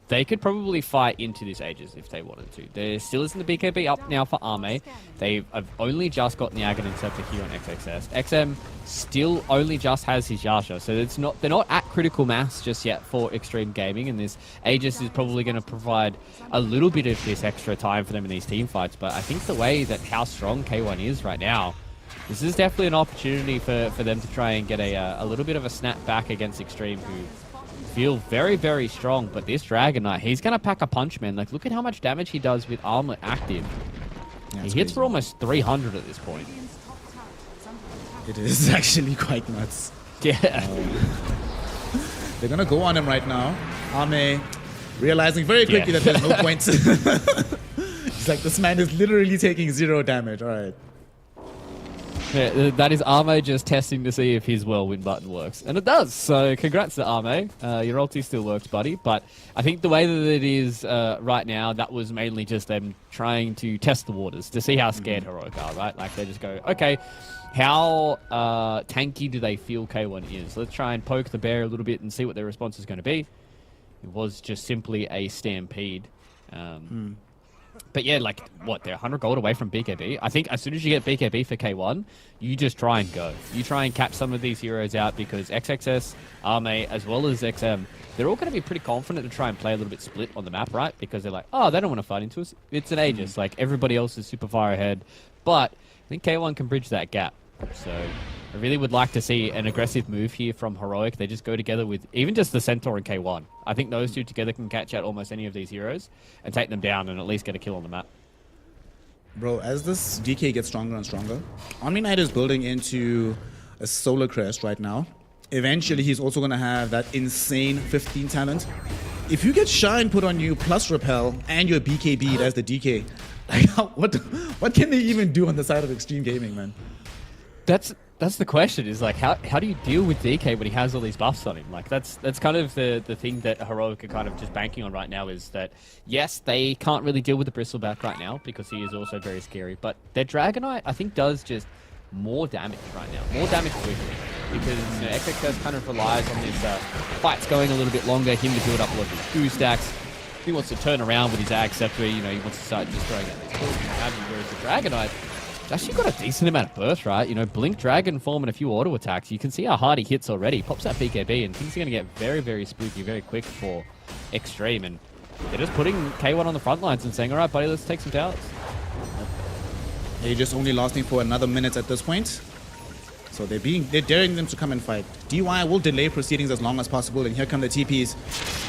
they could probably fight into this Aegis if they wanted to. There still isn't the BKB up now for Arme. They have only just gotten the Aghanim Scepter here on XXS. XM still only just has his Yasha, so they're not at critical mass just yet for Extreme Gaming, and this Aegis is probably going to provide a little bit of this extra time for them in these team fights. But I think the way that how strong K1 is right now, this is definitely an opportunity for them to try and get a little bit of a snap back against Extreme, who feel very, very strong. But this Dragon Knight, he's going to pack a punch, man. Like, look at how much damage he does with Armlet active. Yeah, he hits for almost 300 at this point. It is actually quite nuts. Yeah. They're going to go on him right now. Arme realizing very quickly that there's no point. He's like, this man is literally taking 0 damage. All right. Yeah, that is Arme just testing to see if his whirlwind button works. And it does, so congrats to Arme. Your ulti still works, buddy. But I think the way that it is right now, that was mainly just them trying to test the waters to see how scared Heroic are, right? Like, they just go, okay, how tanky do they feel K1 is? Let's try and poke the bear a little bit and see what their response is going to be. It was just simply a stampede. But yeah, like, what, they're 100 gold away from BKB. I think as soon as you get BKB for K1, you just try and go. You try and catch some of these heroes out because XXS, Arme, as well as XM, they're all going to be pretty confident to try and play a little bit split on the map, right? Because they're like, oh, they don't want to fight into us. It's an Aegis. Like, everybody else is super far ahead. But I think K1 can bridge that gap. So I really would like to see an aggressive move here from Heroic. They just go together with even just the Centaur and K1. I think those two together can catch out almost any of these heroes and take them down and at least get a kill on the map. Bro, as this DK gets stronger and stronger, Omni Knight is building into a Solar Crest right now. Eventually, he's also going to have that insane 15 talent. If you get Shine put on you plus Repel and your BKB as the DK, like, what can they even do on the side of Extreme Gaming, man? That's the question, is like, how do you deal with DK when he has all these buffs on him? Like, that's kind of the thing that Heroic are kind of just banking on right now, is that, yes, they can't really deal with the Bristleback right now because he is also very scary, but their Dragon Knight, I think, does just more damage right now. More damage quickly. Because, you know, XXS kind of relies on this fights going a little bit longer, him to build up a lot of his Q stacks. He wants to turn around with his Ag Scepter, you know, he wants to start just throwing out these tools and what have you, whereas the Dragon Knight, actually got a decent amount of burst, right? You know, Blink, Dragon Form, and a few auto attacks. You can see how hard he hits already. Pops that BKB, and things are going to get very, very spooky very quick for Extreme. And they're just putting K1 on the front lines and saying, all right, buddy, let's take some towers. They're just only lasting for another minute at this point. So they're daring them to come and fight. DY will delay proceedings as long as possible, and here come the TPs.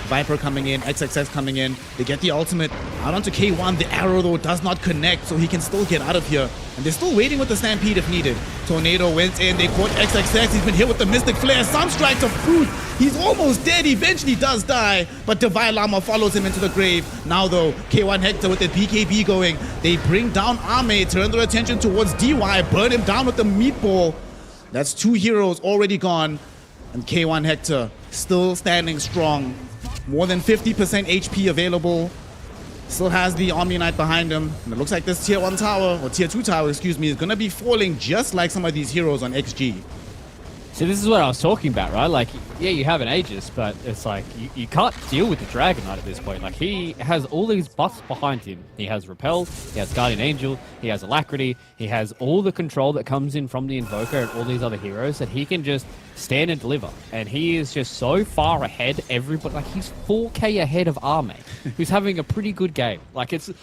Viper coming in, XXX coming in. They get the ultimate out onto K1. The arrow, though, does not connect, so he can still get out of here. And they're still waiting with the Stampede if needed. Tornado went in. They caught XXX. He's been hit with the Mystic Flare. Sunstrike to fruit. He's almost dead. He eventually does die, but Divine Llama follows him into the grave. Now, though, K1 Hector with the BKB going. They bring down Arme, turn their attention towards DY, burn him down with the meatball. That's 2 heroes already gone, and K1 Hector still standing strong. More than 50% HP available. Still has the Omni Knight behind him. And it looks like this tier 1 tower, or tier 2 tower, excuse me, is going to be falling just like some of these heroes on XG. So this is what I was talking about, right? Like, yeah, you have an Aegis, but it's like you can't deal with the Dragon Knight at this point. Like, he has all these buffs behind him. He has Repel, he has Guardian Angel, he has Alacrity, he has all the control that comes in from the Invoker and all these other heroes that he can just stand and deliver. And he is just so far ahead. Everybody, like, he's 4K ahead of Arme, who's having a pretty good game. Like, it's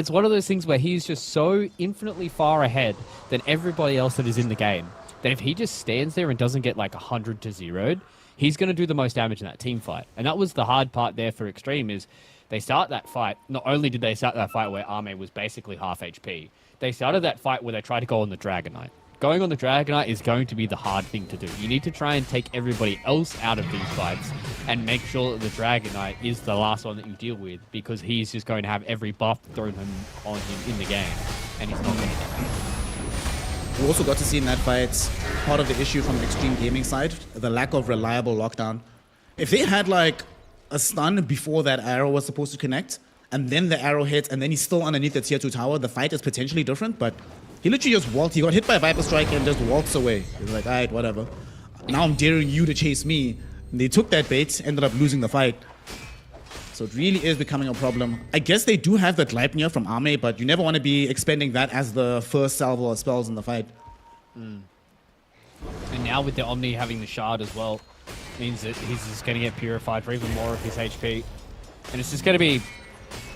one of those things where he's just so infinitely far ahead than everybody else that is in the game, that if he just stands there and doesn't get like 100 to 0'd, he's going to do the most damage in that team fight. And that was the hard part there for Extreme, is they start that fight. Not only did they start that fight where Arme was basically half HP, they started that fight where they tried to go on the Dragon Knight. Going on the Dragon Knight is going to be the hard thing to do. You need to try and take everybody else out of these fights and make sure that the Dragon Knight is the last one that you deal with, because he's just going to have every buff thrown on him in the game, and he's not going to get that. We also got to see in that fight part of the issue from the Extreme Gaming side, the lack of reliable lockdown. If they had like a stun before that arrow was supposed to connect, and then the arrow hits, and then he's still underneath the tier 2 tower, the fight is potentially different, but he literally just walked. He got hit by a Viper Strike and just walks away. He's like, all right, whatever. Now I'm daring you to chase me. And they took that bait, ended up losing the fight. So it really is becoming a problem. I guess they do have the Gleipnir from Arme, but you never want to be expending that as the first salvo of spells in the fight. And now with the Omni having the shard as well, means that he's just going to get purified for even more of his HP. And it's just going to be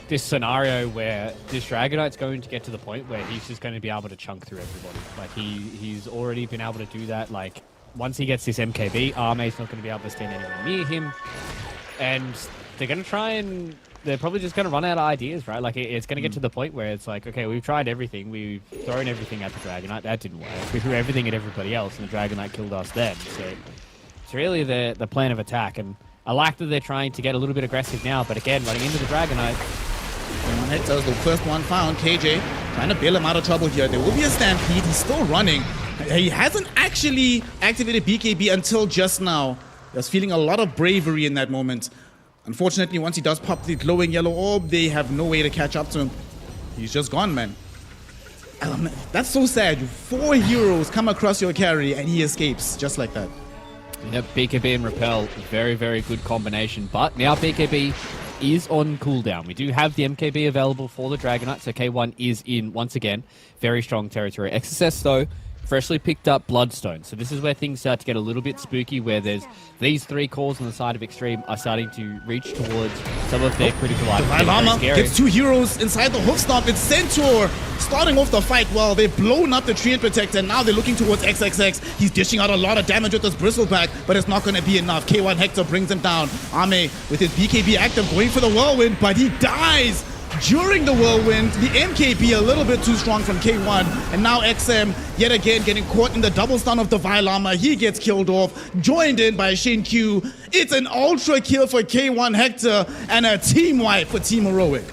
this scenario where this Dragon Knight's going to get to the point where he's just going to be able to chunk through everybody. Like, he's already been able to do that. Like, once he gets this MKB, Arme's not going to be able to stand anywhere near him. And they're going to try and... They're probably just going to run out of ideas, right? Like, it's going to get to the point where it's like, okay, we've tried everything. We've thrown everything at the Dragon Knight. That didn't work. We threw everything at everybody else, and the Dragon Knight killed us then. So it's really the plan of attack. And I like that they're trying to get a little bit aggressive now, but again, running into the Dragon Knight. Hector's the first one found. KJ trying to bail him out of trouble here. There will be a stampede. He's still running. He hasn't actually activated BKB until just now. He was feeling a lot of bravery in that moment. Unfortunately, once he does pop the glowing yellow orb, they have no way to catch up to him. He's just gone, man. That's so sad. 4 heroes come across your carry and he escapes just like that. Yep, BKB and Repel, very, very good combination. But now BKB is on cooldown. We do have the MKB available for the Dragon Knight, so K1 is in, once again, very strong territory. XSS, though, freshly picked up Bloodstone. So this is where things start to get a little bit spooky, where there's these 3 cores on the side of Extreme are starting to reach towards some of their critical items. Llama gets 2 heroes inside the hoof stomp. It's Centaur starting off the fight well. They've blown up the Treant Protector. Now they're looking towards XXX. He's dishing out a lot of damage with this Bristleback, but it's not going to be enough. K1 Hector brings him down. Arme with his BKB active going for the Whirlwind, but he dies during the Whirlwind. The MKB a little bit too strong from K1, and now XM yet again getting caught in the double stun of Divine Llama. He gets killed off, joined in by Shin Q. It's an ultra kill for K1 Hector and a team wipe for Team Heroic.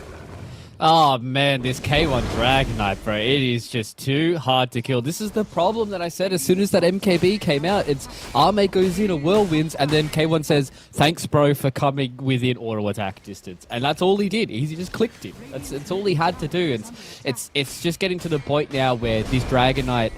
Oh man, this K1 Dragon Knight, bro, it is just too hard to kill. This is the problem that I said as soon as that MKB came out. It's Arme goes in a whirlwinds, and then K1 says, thanks bro for coming within auto attack distance. And that's all he did. He just clicked him. That's all he had to do. It's just getting to the point now where this Dragon Knight,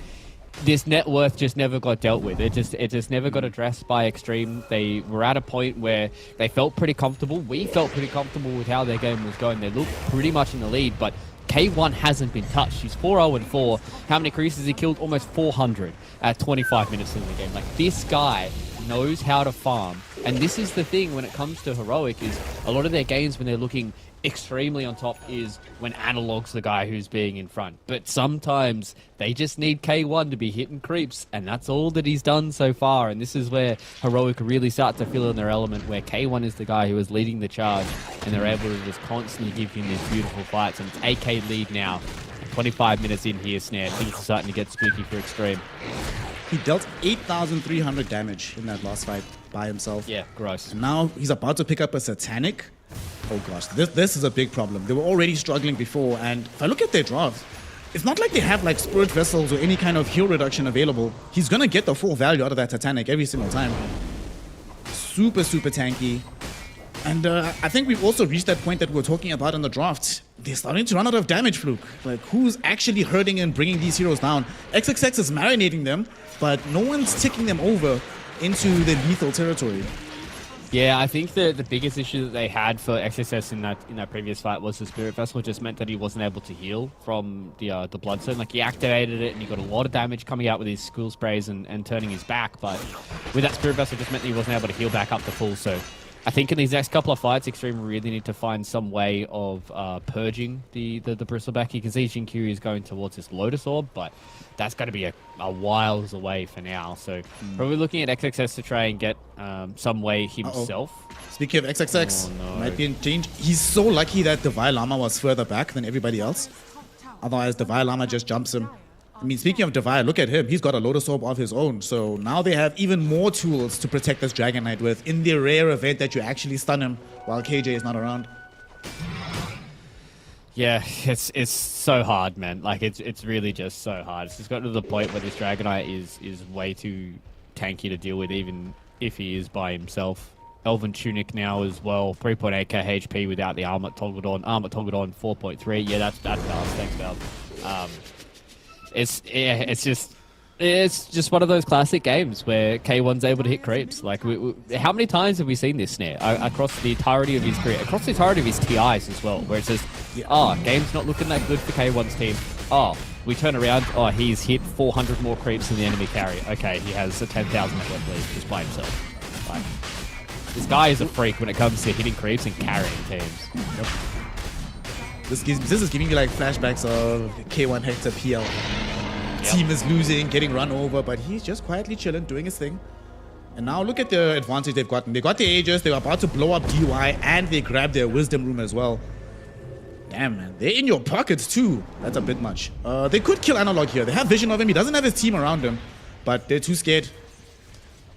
this net worth just never got dealt with. It just never got addressed by Extreme. They were at a point where they felt pretty comfortable. We felt pretty comfortable with how their game was going. They looked pretty much in the lead, but K1 hasn't been touched. He's 4-0-4. How many creases he killed? Almost 400 at 25 minutes in the game. Like, this guy knows how to farm. And this is the thing when it comes to Heroic, is a lot of their games when they're looking extremely on top is when Analog's the guy who's being in front. But sometimes they just need K1 to be hitting creeps, and that's all that he's done so far. And this is where Heroic really start to feel in their element, where K1 is the guy who is leading the charge, and they're able to just constantly give him these beautiful fights. And it's AK lead now. 25 minutes in here, Snare. Things are starting to get spooky for Extreme. He dealt 8,300 damage in that last fight by himself. Yeah, gross. And now he's about to pick up a Satanic. Oh gosh, this is a big problem. They were already struggling before, and if I look at their draft, it's not like they have like Spirit Vessels or any kind of heal reduction available. He's gonna get the full value out of that Titanic every single time. Super, super tanky. And I think we've also reached that point that we were talking about in the draft. They're starting to run out of damage, Fluke. Like, who's actually hurting and bringing these heroes down? XXX is marinating them, but no one's ticking them over into the lethal territory. Yeah, I think the biggest issue that they had for XSS in that previous fight was the Spirit Vessel just meant that he wasn't able to heal from the Bloodstone. Like, he activated it and he got a lot of damage coming out with his school sprays and turning his back, but with that Spirit Vessel just meant that he wasn't able to heal back up to full. So I think in these next couple of fights, Extreme really need to find some way of purging the Bristleback. You can see Jinkyu is going towards this Lotus Orb, but that's going to be a whiles away for now. So probably looking at XXS to try and get some way himself. Speaking of XXX, might be in change. He's so lucky that Divine Llama was further back than everybody else. Otherwise, Divine Llama just jumps him. I mean, speaking of Divine, look at him. He's got a Lotus Orb of his own. So now they have even more tools to protect this Dragon Knight with in the rare event that you actually stun him while KJ is not around. Yeah, it's so hard, man. Like, it's really just so hard. It's just got to the point where this Dragon Knight is way too tanky to deal with, even if he is by himself. Elven Tunic now as well, 3.8k HP without the Armor toggled on. Armor toggled on, 4.3. Yeah, that's Valve. Thanks, Valve. It's just one of those classic games where K1's able to hit creeps. Like, how many times have we seen this snare across the entirety of his career, across the entirety of his TIs as well, where it says, oh, game's not looking that good for K1's team. Oh, we turn around, oh, he's hit 400 more creeps than the enemy carry. Okay, he has a 10,000 net worth lead just by himself. Like, this guy is a freak when it comes to hitting creeps and carrying teams. Yep. This is giving you like flashbacks of K1 Hector PL. Team is losing, getting run over, but he's just quietly chilling, doing his thing. And now look at the advantage they've gotten. They got the Aegis, they were about to blow up DY, and they grabbed their Wisdom Room as well. Damn, man. They're in your pockets too. That's a bit much. They could kill Analog here. They have vision of him. He doesn't have his team around him, but they're too scared.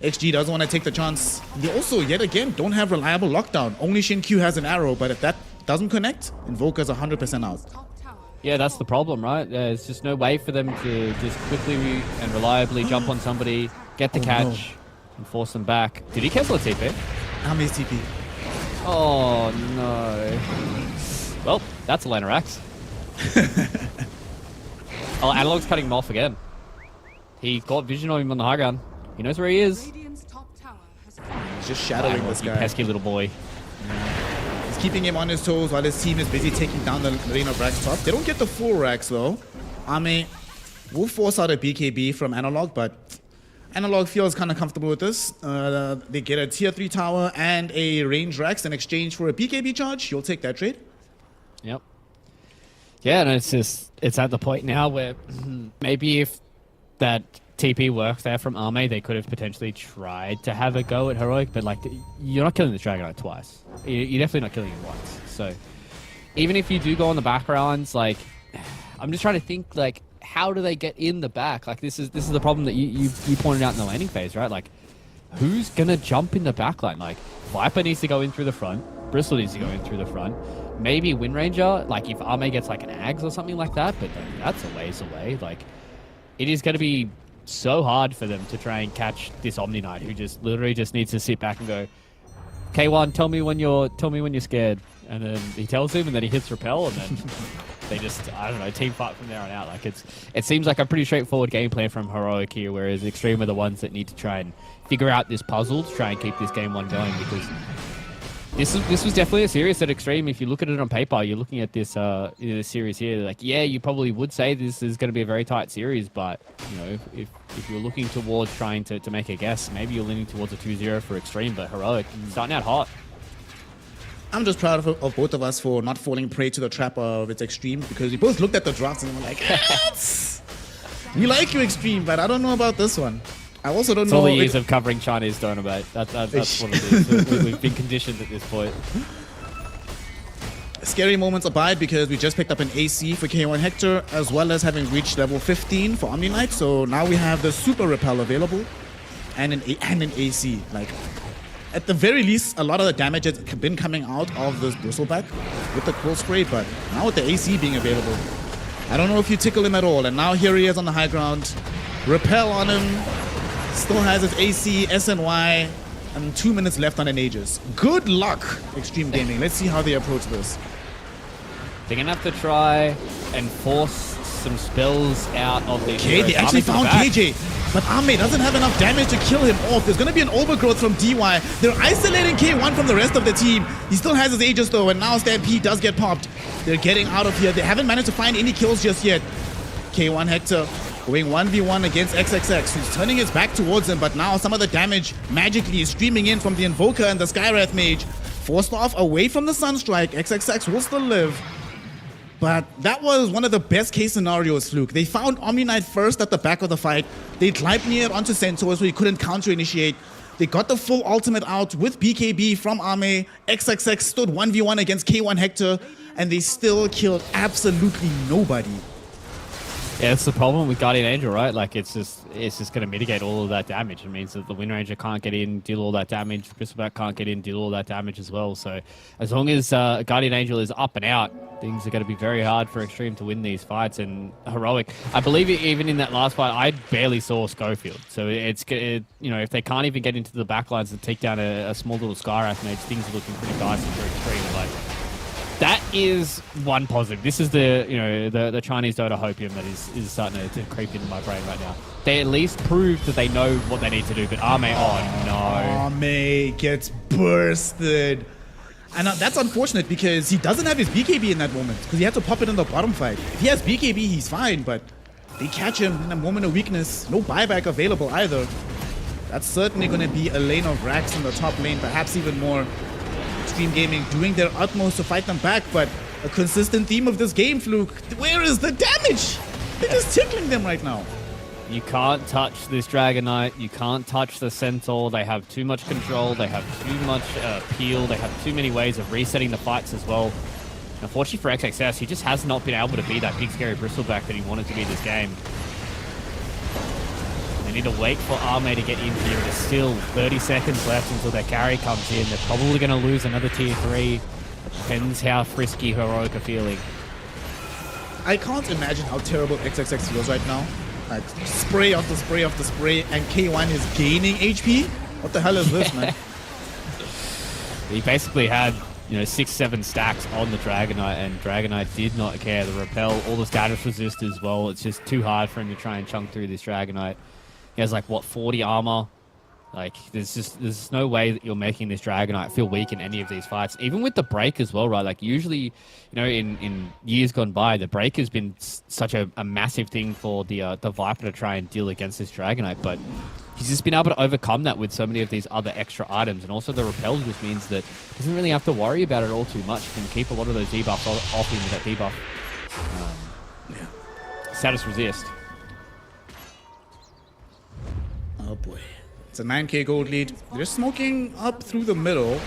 XG doesn't want to take the chance. They also, yet again, don't have reliable lockdown. Only Shin-Q has an arrow, but if that doesn't connect, Invoker's 100% out. Yeah, that's the problem, right? There's just no way for them to just quickly and reliably jump on somebody, get the catch, and force them back. Did he cancel a TP? How many TP? Oh, no. Well, that's a Lana Axe. Oh, Analog's cutting him off again. He got vision of him on the high ground. He knows where he is. He's just shadowing this guy. You pesky little boy. He's keeping him on his toes while his team is busy taking down the lane of Rax top. They don't get the full Rax though. Ame will force out a BKB from Analog, but Analog feels kind of comfortable with this. They get a tier 3 tower and a range Rax in exchange for a BKB charge. He'll take that trade. Yep. Yeah, and it's at the point now where maybe if that TP worked there from Ame, they could have potentially tried to have a go at Heroic, but like, you're not killing the Dragon Knight twice. You're definitely not killing him once. So even if you do go on the backgrounds, like, I'm just trying to think, like, how do they get in the back? Like, this is the problem that you pointed out in the laning phase, right? Like, who's gonna jump in the backline? Like, Viper needs to go in through the front, Bristle needs to go in through the front, maybe Wind Ranger, like if Ame gets like an Ags or something like that, but that's a ways away. Like, it is gonna be so hard for them to try and catch this Omni Knight, who just literally just needs to sit back and go, K1, tell me when you're scared, and then he tells him, and then he hits repel, and then they just, I don't know, team fight from there on out. Like, it seems like a pretty straightforward game plan from Heroic here, whereas Extreme are the ones that need to try and figure out this puzzle to try and keep this game one going, because this was definitely a series at Extreme. If you look at it on paper, you're looking at this series here, like, yeah, you probably would say this is going to be a very tight series, but, you know, if you're looking towards trying to make a guess, maybe you're leaning towards a 2-0 for Extreme, but Heroic starting out hot. I'm just proud of both of us for not falling prey to the trap of it's Extreme, because we both looked at the drafts and were like, we like you, Extreme, but I don't know about this one. I also don't know. All the years of covering Chinese Dota, mate. That's what it is. We've been conditioned at this point. Scary moments abide because we just picked up an AC for K1 Hector, as well as having reached level 15 for Omni Knight. So now we have the Super Repel available and an AC. Like, at the very least, a lot of the damage has been coming out of this Bristleback with the Cold Spray, but now with the AC being available, I don't know if you tickle him at all. And now here he is on the high ground. Repel on him. Still has his AC, SNY. and 2 minutes left on an Aegis. Good luck, Extreme Gaming. Let's see how they approach this. They're going to have to try and force some spells out of these. Okay, they actually found KJ, but Ame doesn't have enough damage to kill him off. There's going to be an overgrowth from DY. They're isolating K1 from the rest of the team. He still has his Aegis though, and now Stampede does get popped. They're getting out of here. They haven't managed to find any kills just yet. K1 Hector going 1v1 against XXX, who's turning his back towards him, but now some of the damage magically is streaming in from the Invoker and the Skywrath Mage. Forced off away from the Sunstrike. XXX will still live. But that was one of the best case scenarios, Fluke. They found Omni Knight first at the back of the fight. They Gleipnir onto Centaur so he couldn't counter initiate. They got the full ultimate out with BKB from Ame. XXX stood 1v1 against K1 Hector, and they still killed absolutely nobody. Yeah, it's the problem with Guardian Angel, right? Like, it's just going to mitigate all of that damage. It means that the Wind Ranger can't get in, deal all that damage. Bristleback can't get in, deal all that damage as well. So as long as Guardian Angel is up and out, things are going to be very hard for Extreme to win these fights. And Heroic, I believe even in that last fight, I barely saw Schofield. So it's, you know, if they can't even get into the backlines and take down a small little Skywrath Mage, things are looking pretty dicey for Extreme. Like, that is one positive. This is the, you know, the Chinese Dota hopium that is starting to creep into my brain right now. They at least proved that they know what they need to do, but Ame, oh no. Ame gets bursted. And that's unfortunate because he doesn't have his BKB in that moment because he had to pop it in the bottom fight. If he has BKB, he's fine, but they catch him in a moment of weakness. No buyback available either. That's certainly going to be a lane of racks in the top lane, perhaps even more. Extreme Gaming doing their utmost to fight them back, but a consistent theme of this game, Fluke, where is the damage? They're just tickling them right now. You can't touch this Dragon Knight. You can't touch the Centaur. They have too much control. They have too much peel. They have too many ways of resetting the fights as well. Unfortunately for XXS, he just has not been able to be that big scary bristleback that he wanted to be this game. They need to wait for Ame to get in here. There's still 30 seconds left until their carry comes in. They're probably going to lose another tier 3. It depends how frisky Heroic are feeling. I can't imagine how terrible XXX feels right now. Like, spray after spray after spray, and K1 is gaining HP? What the hell is this, man? He basically had, you know, 6-7 stacks on the Dragon Knight, and Dragon Knight did not care. The repel, all the status resist as well. It's just too hard for him to try and chunk through this Dragon Knight. He has like, what, 40 armor? Like, there's no way that you're making this Dragon Knight feel weak in any of these fights. Even with the break as well, right? Like, usually, you know, in years gone by, the break has been such a massive thing for the Viper to try and deal against this Dragon Knight, but he's just been able to overcome that with so many of these other extra items. And also the repel just means that he doesn't really have to worry about it all too much. He can keep a lot of those debuffs off him with that debuff. Status resist. Oh boy. It's a 9k gold lead. They're smoking up through the middle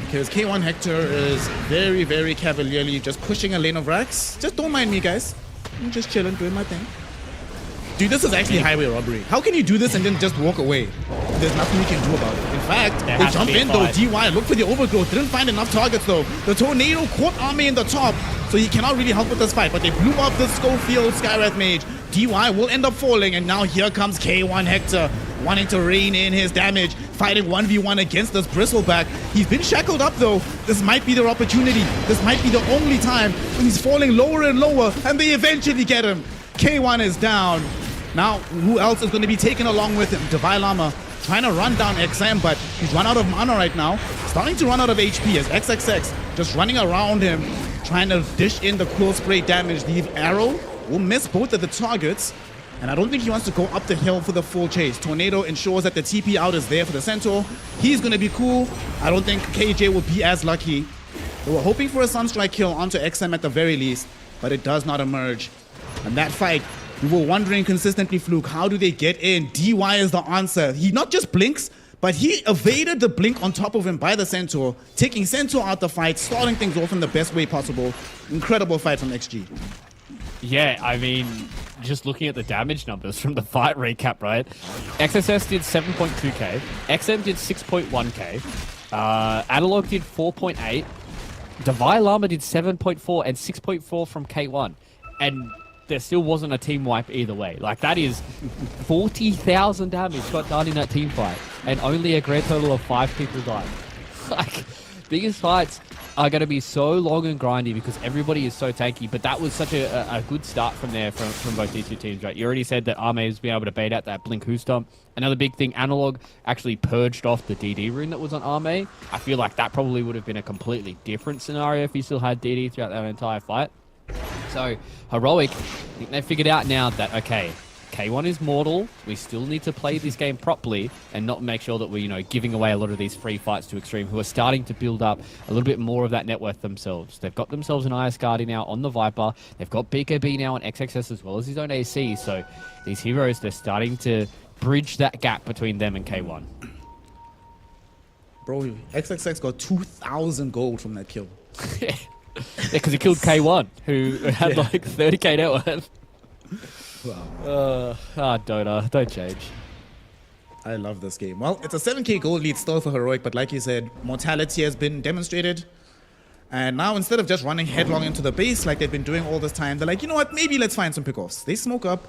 because K1 Hector is very, very cavalierly just pushing a lane of racks. Just don't mind me, guys. I'm just chilling, doing my thing. Dude, this is actually highway robbery. How can you do this and then just walk away? There's nothing you can do about it. In fact, they jump in though. DY, look for the overgrowth. Didn't find enough targets though. The tornado caught Ame in the top, so he cannot really help with this fight. But they blew up the Schofield Skywrath Mage. DY will end up falling, and now here comes K1 Hector, wanting to rein in his damage, fighting 1v1 against this bristleback. He's been shackled up though. This might be their opportunity. This might be the only time when he's falling lower and lower, and they eventually get him. K1 is down. Now, who else is going to be taken along with him? Divine Lama trying to run down XM, but he's run out of mana right now. Starting to run out of HP as XXX just running around him, trying to dish in the Quill Spray damage. The arrow will miss both of the targets, and I don't think he wants to go up the hill for the full chase. Tornado ensures that the TP out is there for the Centaur. He's going to be cool. I don't think KJ will be as lucky. They were hoping for a Sunstrike kill onto XM at the very least, but it does not emerge. And that fight, we were wondering consistently, Fluke, how do they get in? DY is the answer. He not just blinks, but he evaded the blink on top of him by the Centaur, taking Centaur out the fight, starting things off in the best way possible. Incredible fight from XG. Yeah, I mean, just looking at the damage numbers from the fight recap, right? XSS did 7.2k, XM did 6.1k, Analog did 4.8, Divine Llama did 7.4 and 6.4 from K1. And there still wasn't a team wipe either way. Like, that is 40,000 damage got done in that team fight, and only a grand total of 5 people died. Like, biggest fights are going to be so long and grindy because everybody is so tanky, but that was such a good start from there from both these two teams, right? You already said that Arme has been able to bait out that Blink Hooster. Another big thing, Analog actually purged off the DD rune that was on Arme. I feel like that probably would have been a completely different scenario if he still had DD throughout that entire fight. So, Heroic, I think they've figured out now that, okay, K1 is mortal. We still need to play this game properly and not make sure that we're, giving away a lot of these free fights to Extreme, who are starting to build up a little bit more of that net worth themselves. They've got themselves an IS Guardian now on the Viper. They've got BKB now on XXS as well as his own AC. So these heroes, they're starting to bridge that gap between them and K1. Bro, XXX got 2,000 gold from that kill. Yeah, because he killed K1, who had like 30k net worth. Wow. Dota, don't change. I love this game. Well, it's a 7k gold lead still for Heroic, but like you said, mortality has been demonstrated. And now instead of just running headlong into the base like they've been doing all this time, they're like, you know what, maybe let's find some pickoffs. They smoke up,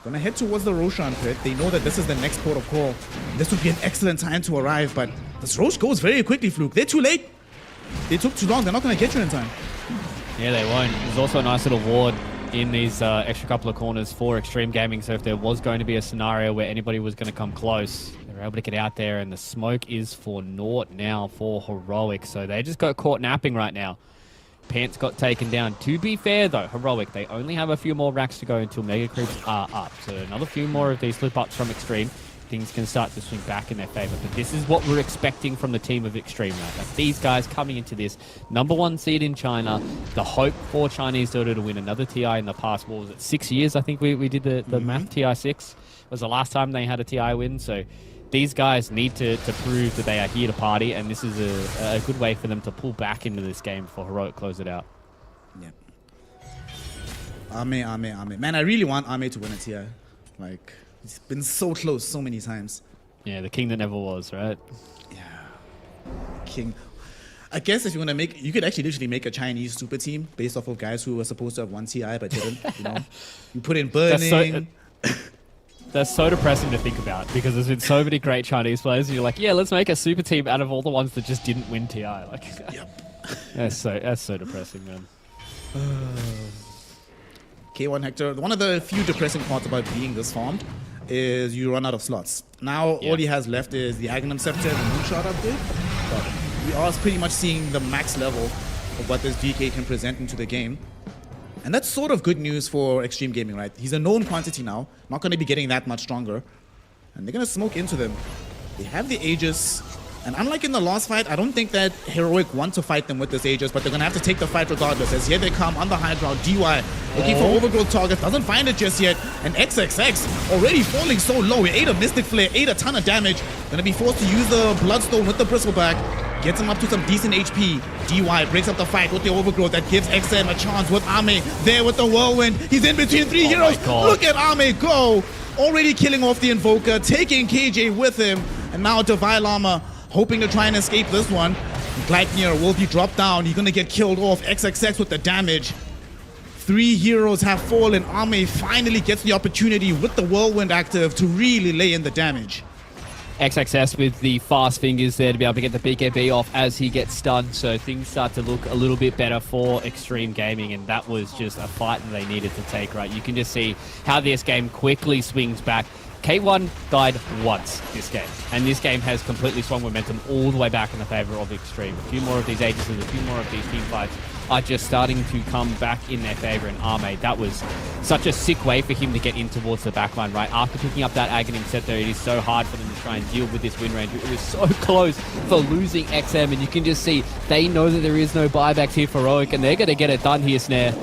gonna head towards the Roshan pit. They know that this is the next port of call. This would be an excellent time to arrive, but this Rosh goes very quickly, Fluke. They're too late. They took too long. They're not gonna get you in time. Yeah, they won't. There's also a nice little ward in these extra couple of corners for Extreme Gaming, so if there was going to be a scenario where anybody was going to come close, they were able to get out there, and the smoke is for naught now for Heroic, so they just got caught napping right now. Pants got taken down. To be fair though, Heroic, they only have a few more racks to go until Mega Creeps are up, so another few more of these slip-ups from Extreme, things can start to swing back in their favor. But this is what we're expecting from the team of Extreme right now. These guys coming into this #1 seed in China, the hope for Chinese Dota to win another TI in the past, what was it, 6 years? I think we did the math. TI 6 was the last time they had a TI win. So these guys need to prove that they are here to party, and this is a good way for them to pull back into this game before Heroic close it out. Yeah. Ame. Man, I really want Ame to win a TI. Like, he's been so close so many times. Yeah, the king that never was, right? Yeah. King. I guess if you want to make, you could actually literally make a Chinese super team based off of guys who were supposed to have won TI but didn't. You put in Burning. That's so depressing to think about, because there's been so many great Chinese players, and you're like, yeah, let's make a super team out of all the ones that just didn't win TI. Like, yep. That's so depressing, man. K1 Hector, one of the few depressing parts about being this farmed is you run out of slots. Now all he has left is the Aghanim Scepter and the Moonshot upgrade. But we are pretty much seeing the max level of what this DK can present into the game. And that's sort of good news for Extreme Gaming, right? He's a known quantity now, not going to be getting that much stronger. And they're going to smoke into them. They have the Aegis. And unlike in the last fight, I don't think that Heroic want to fight them with this Aegis, but they're going to have to take the fight regardless. As here they come on the high ground, DY looking for overgrowth target, doesn't find it just yet. And XXX already falling so low. He ate a Mystic Flare, ate a ton of damage. Going to be forced to use the Bloodstone with the Bristleback. Gets him up to some decent HP. DY breaks up the fight with the overgrowth that gives XM a chance with Ame there with the Whirlwind. He's in between three heroes. Look at Ame go. Already killing off the Invoker, taking KJ with him. And now Devilama hoping to try and escape this one. Gleipnir will be dropped down. He's going to get killed off. XXX with the damage. 3 heroes have fallen. Ame finally gets the opportunity with the Whirlwind active to really lay in the damage. XXS with the fast fingers there to be able to get the BKB off as he gets stunned, so things start to look a little bit better for Extreme Gaming, and that was just a fight that they needed to take, right? You can just see how this game quickly swings back. K1 died once this game, and this game has completely swung momentum all the way back in the favor of Extreme. A few more of these Aegis, a few more of these team fights are just starting to come back in their favor, and Ame, that was such a sick way for him to get in towards the backline, right? After picking up that Aghanim Scepter, it is so hard for them to try and deal with this win range. It was so close for losing XM, and you can just see they know that there is no buybacks here for Heroic, and they're going to get it done here, Snare.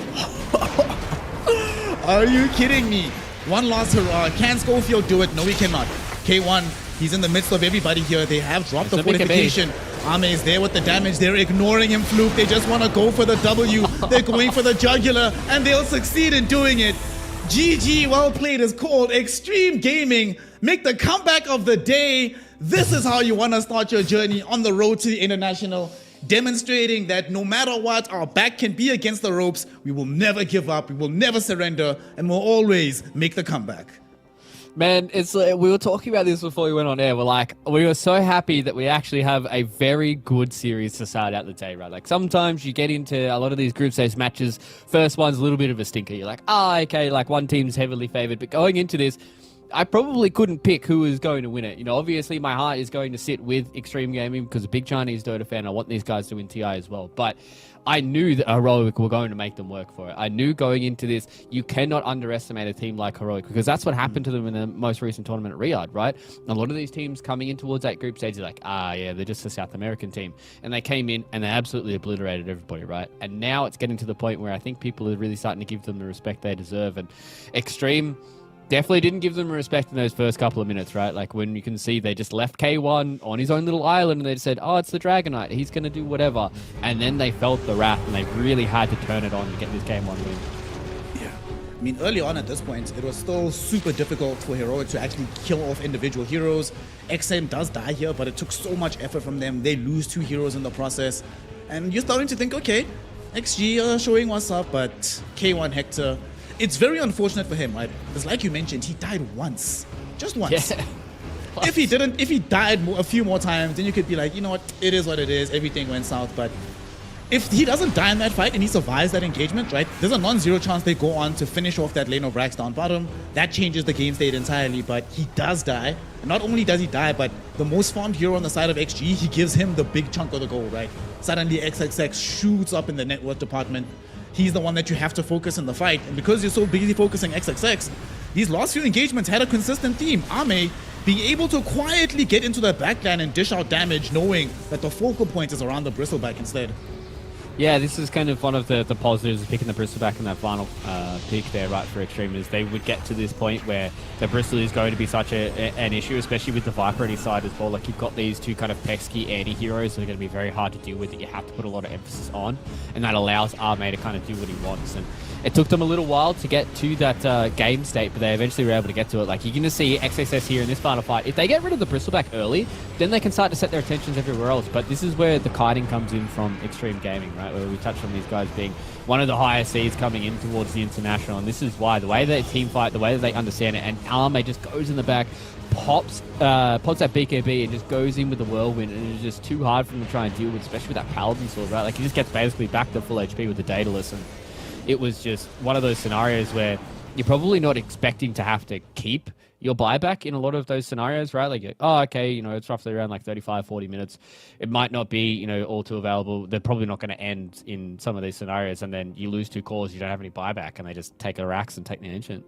Are you kidding me? One last hurrah. Can Schofield do it? No, he cannot. K1, he's in the midst of everybody here. They have dropped the fortification. Ame is there with the damage. They're ignoring him, Fluke. They just want to go for the W. They're going for the jugular, and they'll succeed in doing it. GG, well played is called. Extreme Gaming make the comeback of the day. This is how you want to start your journey on the road to the international. demonstrating that no matter what, our back can be against the ropes. We will never give up. We will never surrender, and we'll always make the comeback. Man, it's we were talking about this before we went on air. We were so happy that we actually have a very good series to start out the day, right? Like sometimes you get into a lot of these group stage matches, first one's a little bit of a stinker. You're like, okay, like one team's heavily favored. But going into this, I probably couldn't pick who was going to win it. You know, obviously my heart is going to sit with Extreme Gaming because a big Chinese Dota fan. I want these guys to win TI as well. But I knew that Heroic were going to make them work for it. I knew going into this, you cannot underestimate a team like Heroic because that's what happened to them in the most recent tournament at Riyadh, right? A lot of these teams coming in towards that group stage are like, yeah, they're just a South American team. And they came in and they absolutely obliterated everybody, right? And now it's getting to the point where I think people are really starting to give them the respect they deserve. And Extreme definitely didn't give them respect in those first couple of minutes, right? Like when you can see they just left K1 on his own little island and they said, it's the Dragonite, he's going to do whatever. And then they felt the wrath and they really had to turn it on to get this game one win. Yeah. I mean, early on at this point, it was still super difficult for Heroic to actually kill off individual heroes. XM does die here, but it took so much effort from them. They lose 2 heroes in the process. And you're starting to think, okay, XG showing what's up, but K1 Hector, it's very unfortunate for him, right? Because like you mentioned, he died once. Just once. Yeah. If he died a few more times, then you could be like, you know what, it is what it is, everything went south. But if he doesn't die in that fight and he survives that engagement, right, there's a non-zero chance they go on to finish off that lane of Rax down bottom. That changes the game state entirely, but he does die. And not only does he die, but the most farmed hero on the side of XG, he gives him the big chunk of the gold, right? Suddenly XXX shoots up in the network department. He's the one that you have to focus in the fight. And because you're so busy focusing XXX, these last few engagements had a consistent theme. Ame being able to quietly get into the backline and dish out damage, knowing that the focal point is around the bristleback instead. Yeah, this is kind of one of the positives of picking the Bristleback in that final pick there, right, for Extreme, is they would get to this point where the Bristol is going to be such an issue, especially with the Viper on his side as well. Like, you've got these two kind of pesky anti-heroes that are going to be very hard to deal with, that you have to put a lot of emphasis on, and that allows Arme to kind of do what he wants. And it took them a little while to get to that game state, but they eventually were able to get to it. Like, you're going to see XSS here in this final fight. If they get rid of the Bristleback early, then they can start to set their attentions everywhere else. But this is where the kiting comes in from Extreme Gaming, right? Where we touched on these guys being one of the higher seeds coming in towards the international. And this is why the way they team fight, the way that they understand it, and Arme just goes in the back, pops that BKB and just goes in with the whirlwind, and it's just too hard for them to try and deal with, especially with that Paladin sword, right? Like, he just gets basically back to full HP with the Daedalus, and it was just one of those scenarios where you're probably not expecting to have to keep your buyback in a lot of those scenarios, right? Like, okay, it's roughly around like 35, 40 minutes. It might not be, all too available. They're probably not going to end in some of these scenarios, and then you lose 2 cores, you don't have any buyback, and they just take a Rax and take the Ancient.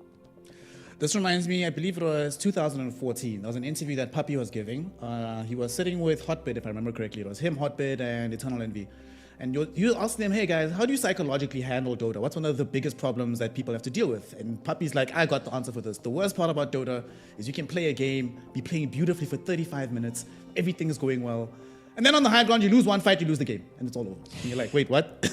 This reminds me, I believe it was 2014. There was an interview that Puppy was giving. He was sitting with Hotbit, if I remember correctly. It was him, Hotbit, and Eternal Envy. And you ask them, hey guys, how do you psychologically handle Dota? What's one of the biggest problems that people have to deal with? And Puppy's like, I got the answer for this. The worst part about Dota is you can play a game, be playing beautifully for 35 minutes, everything is going well. And then on the high ground, you lose one fight, you lose the game, and it's all over. And you're like, wait, what?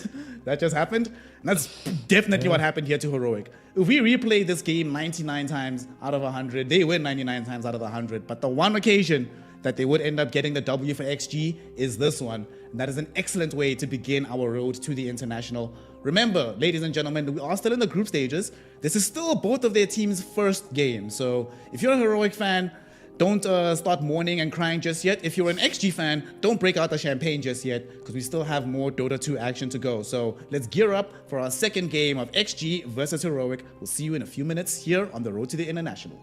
That just happened? And that's definitely what happened here to Heroic. If we replay this game 99 times out of 100, they win 99 times out of 100. But the one occasion that they would end up getting the W for XG is this one. And that is an excellent way to begin our road to the international. Remember, ladies and gentlemen, we are still in the group stages. This is still both of their teams' first game. So if you're a Heroic fan, don't start mourning and crying just yet. If you're an XG fan, don't break out the champagne just yet, because we still have more Dota 2 action to go. So let's gear up for our second game of XG versus Heroic. We'll see you in a few minutes here on the road to the international.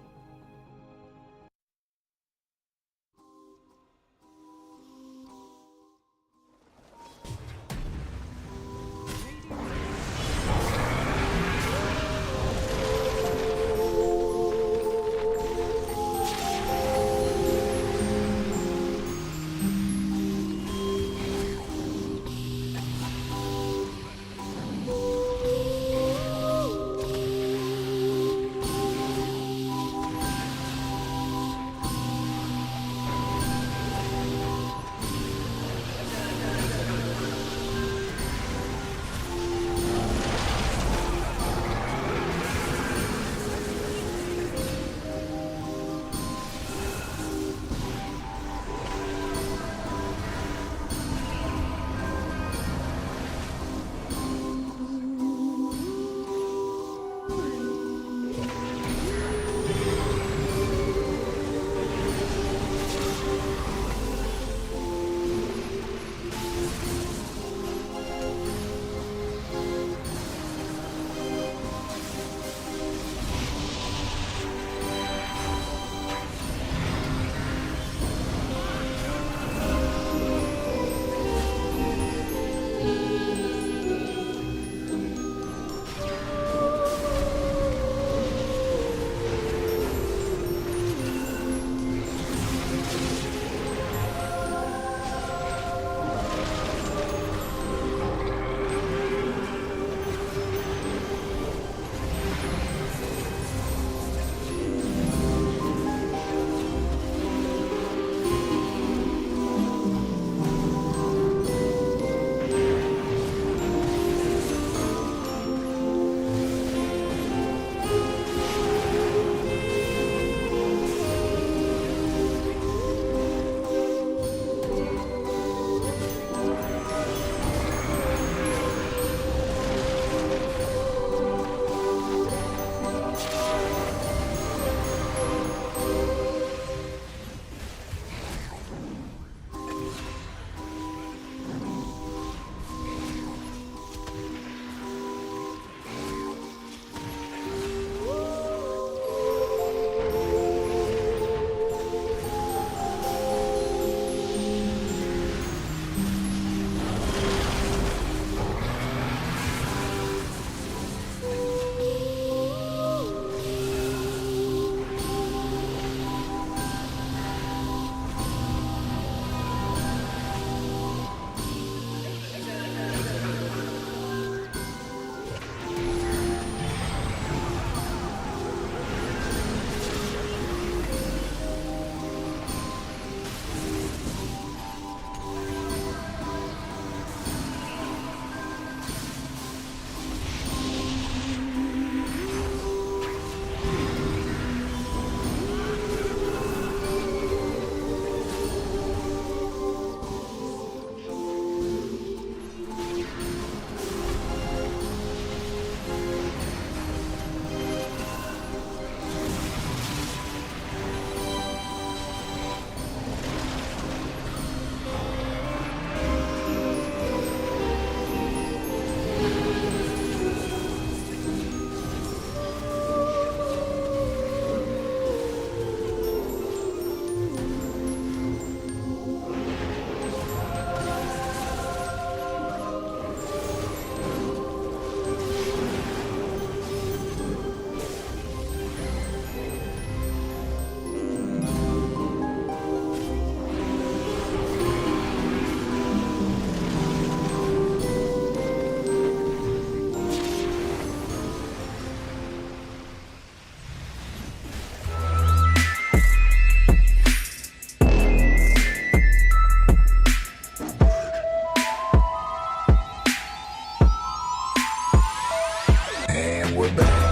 And we're back.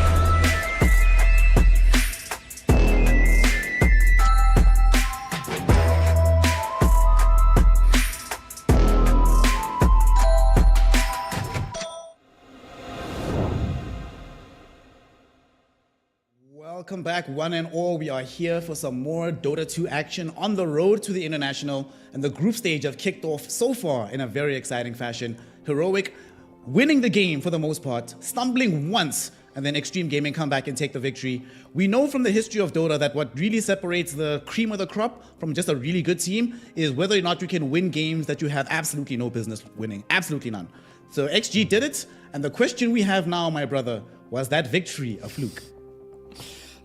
Welcome back, one and all. We are here for some more Dota 2 action on the road to the International, and the group stage have kicked off so far in a very exciting fashion. Heroic winning the game for the most part, stumbling once, and then Extreme Gaming come back and take the victory. We know from the history of Dota that what really separates the cream of the crop from just a really good team is whether or not you can win games that you have absolutely no business winning. Absolutely none. So XG did it, and the question we have now, my brother, was that victory a fluke?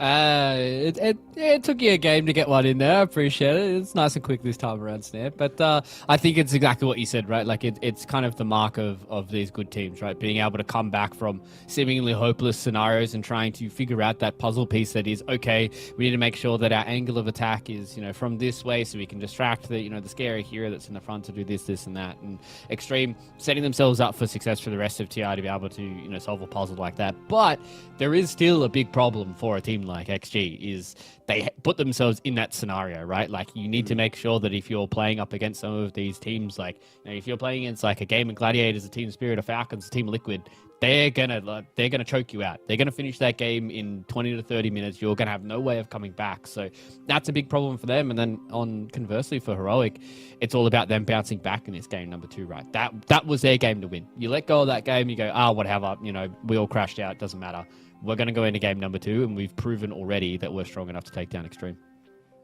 It took you a game to get one in there. I appreciate it. It's nice and quick this time around, Snap. But I think it's exactly what you said, right? Like it's kind of the mark of these good teams, right? Being able to come back from seemingly hopeless scenarios and trying to figure out that puzzle piece that is, okay, we need to make sure that our angle of attack is, from this way so we can distract the scary hero that's in the front to do this and that. And Extreme setting themselves up for success for the rest of TI to be able to, solve a puzzle like that. But there is still a big problem for a team like XG is they put themselves in that scenario, right? Like you need to make sure that if you're playing up against some of these teams, like if you're playing against like a Game of Gladiators, a Team Spirit, a Falcons, a Team Liquid, they're gonna choke you out. They're gonna finish that game in 20 to 30 minutes. You're gonna have no way of coming back. So that's a big problem for them. And then conversely for Heroic, it's all about them bouncing back in this game number 2, right? That was their game to win. You let go of that game, you go, whatever, we all crashed out, doesn't matter. We're going to go into game number 2, and we've proven already that we're strong enough to take down Extreme.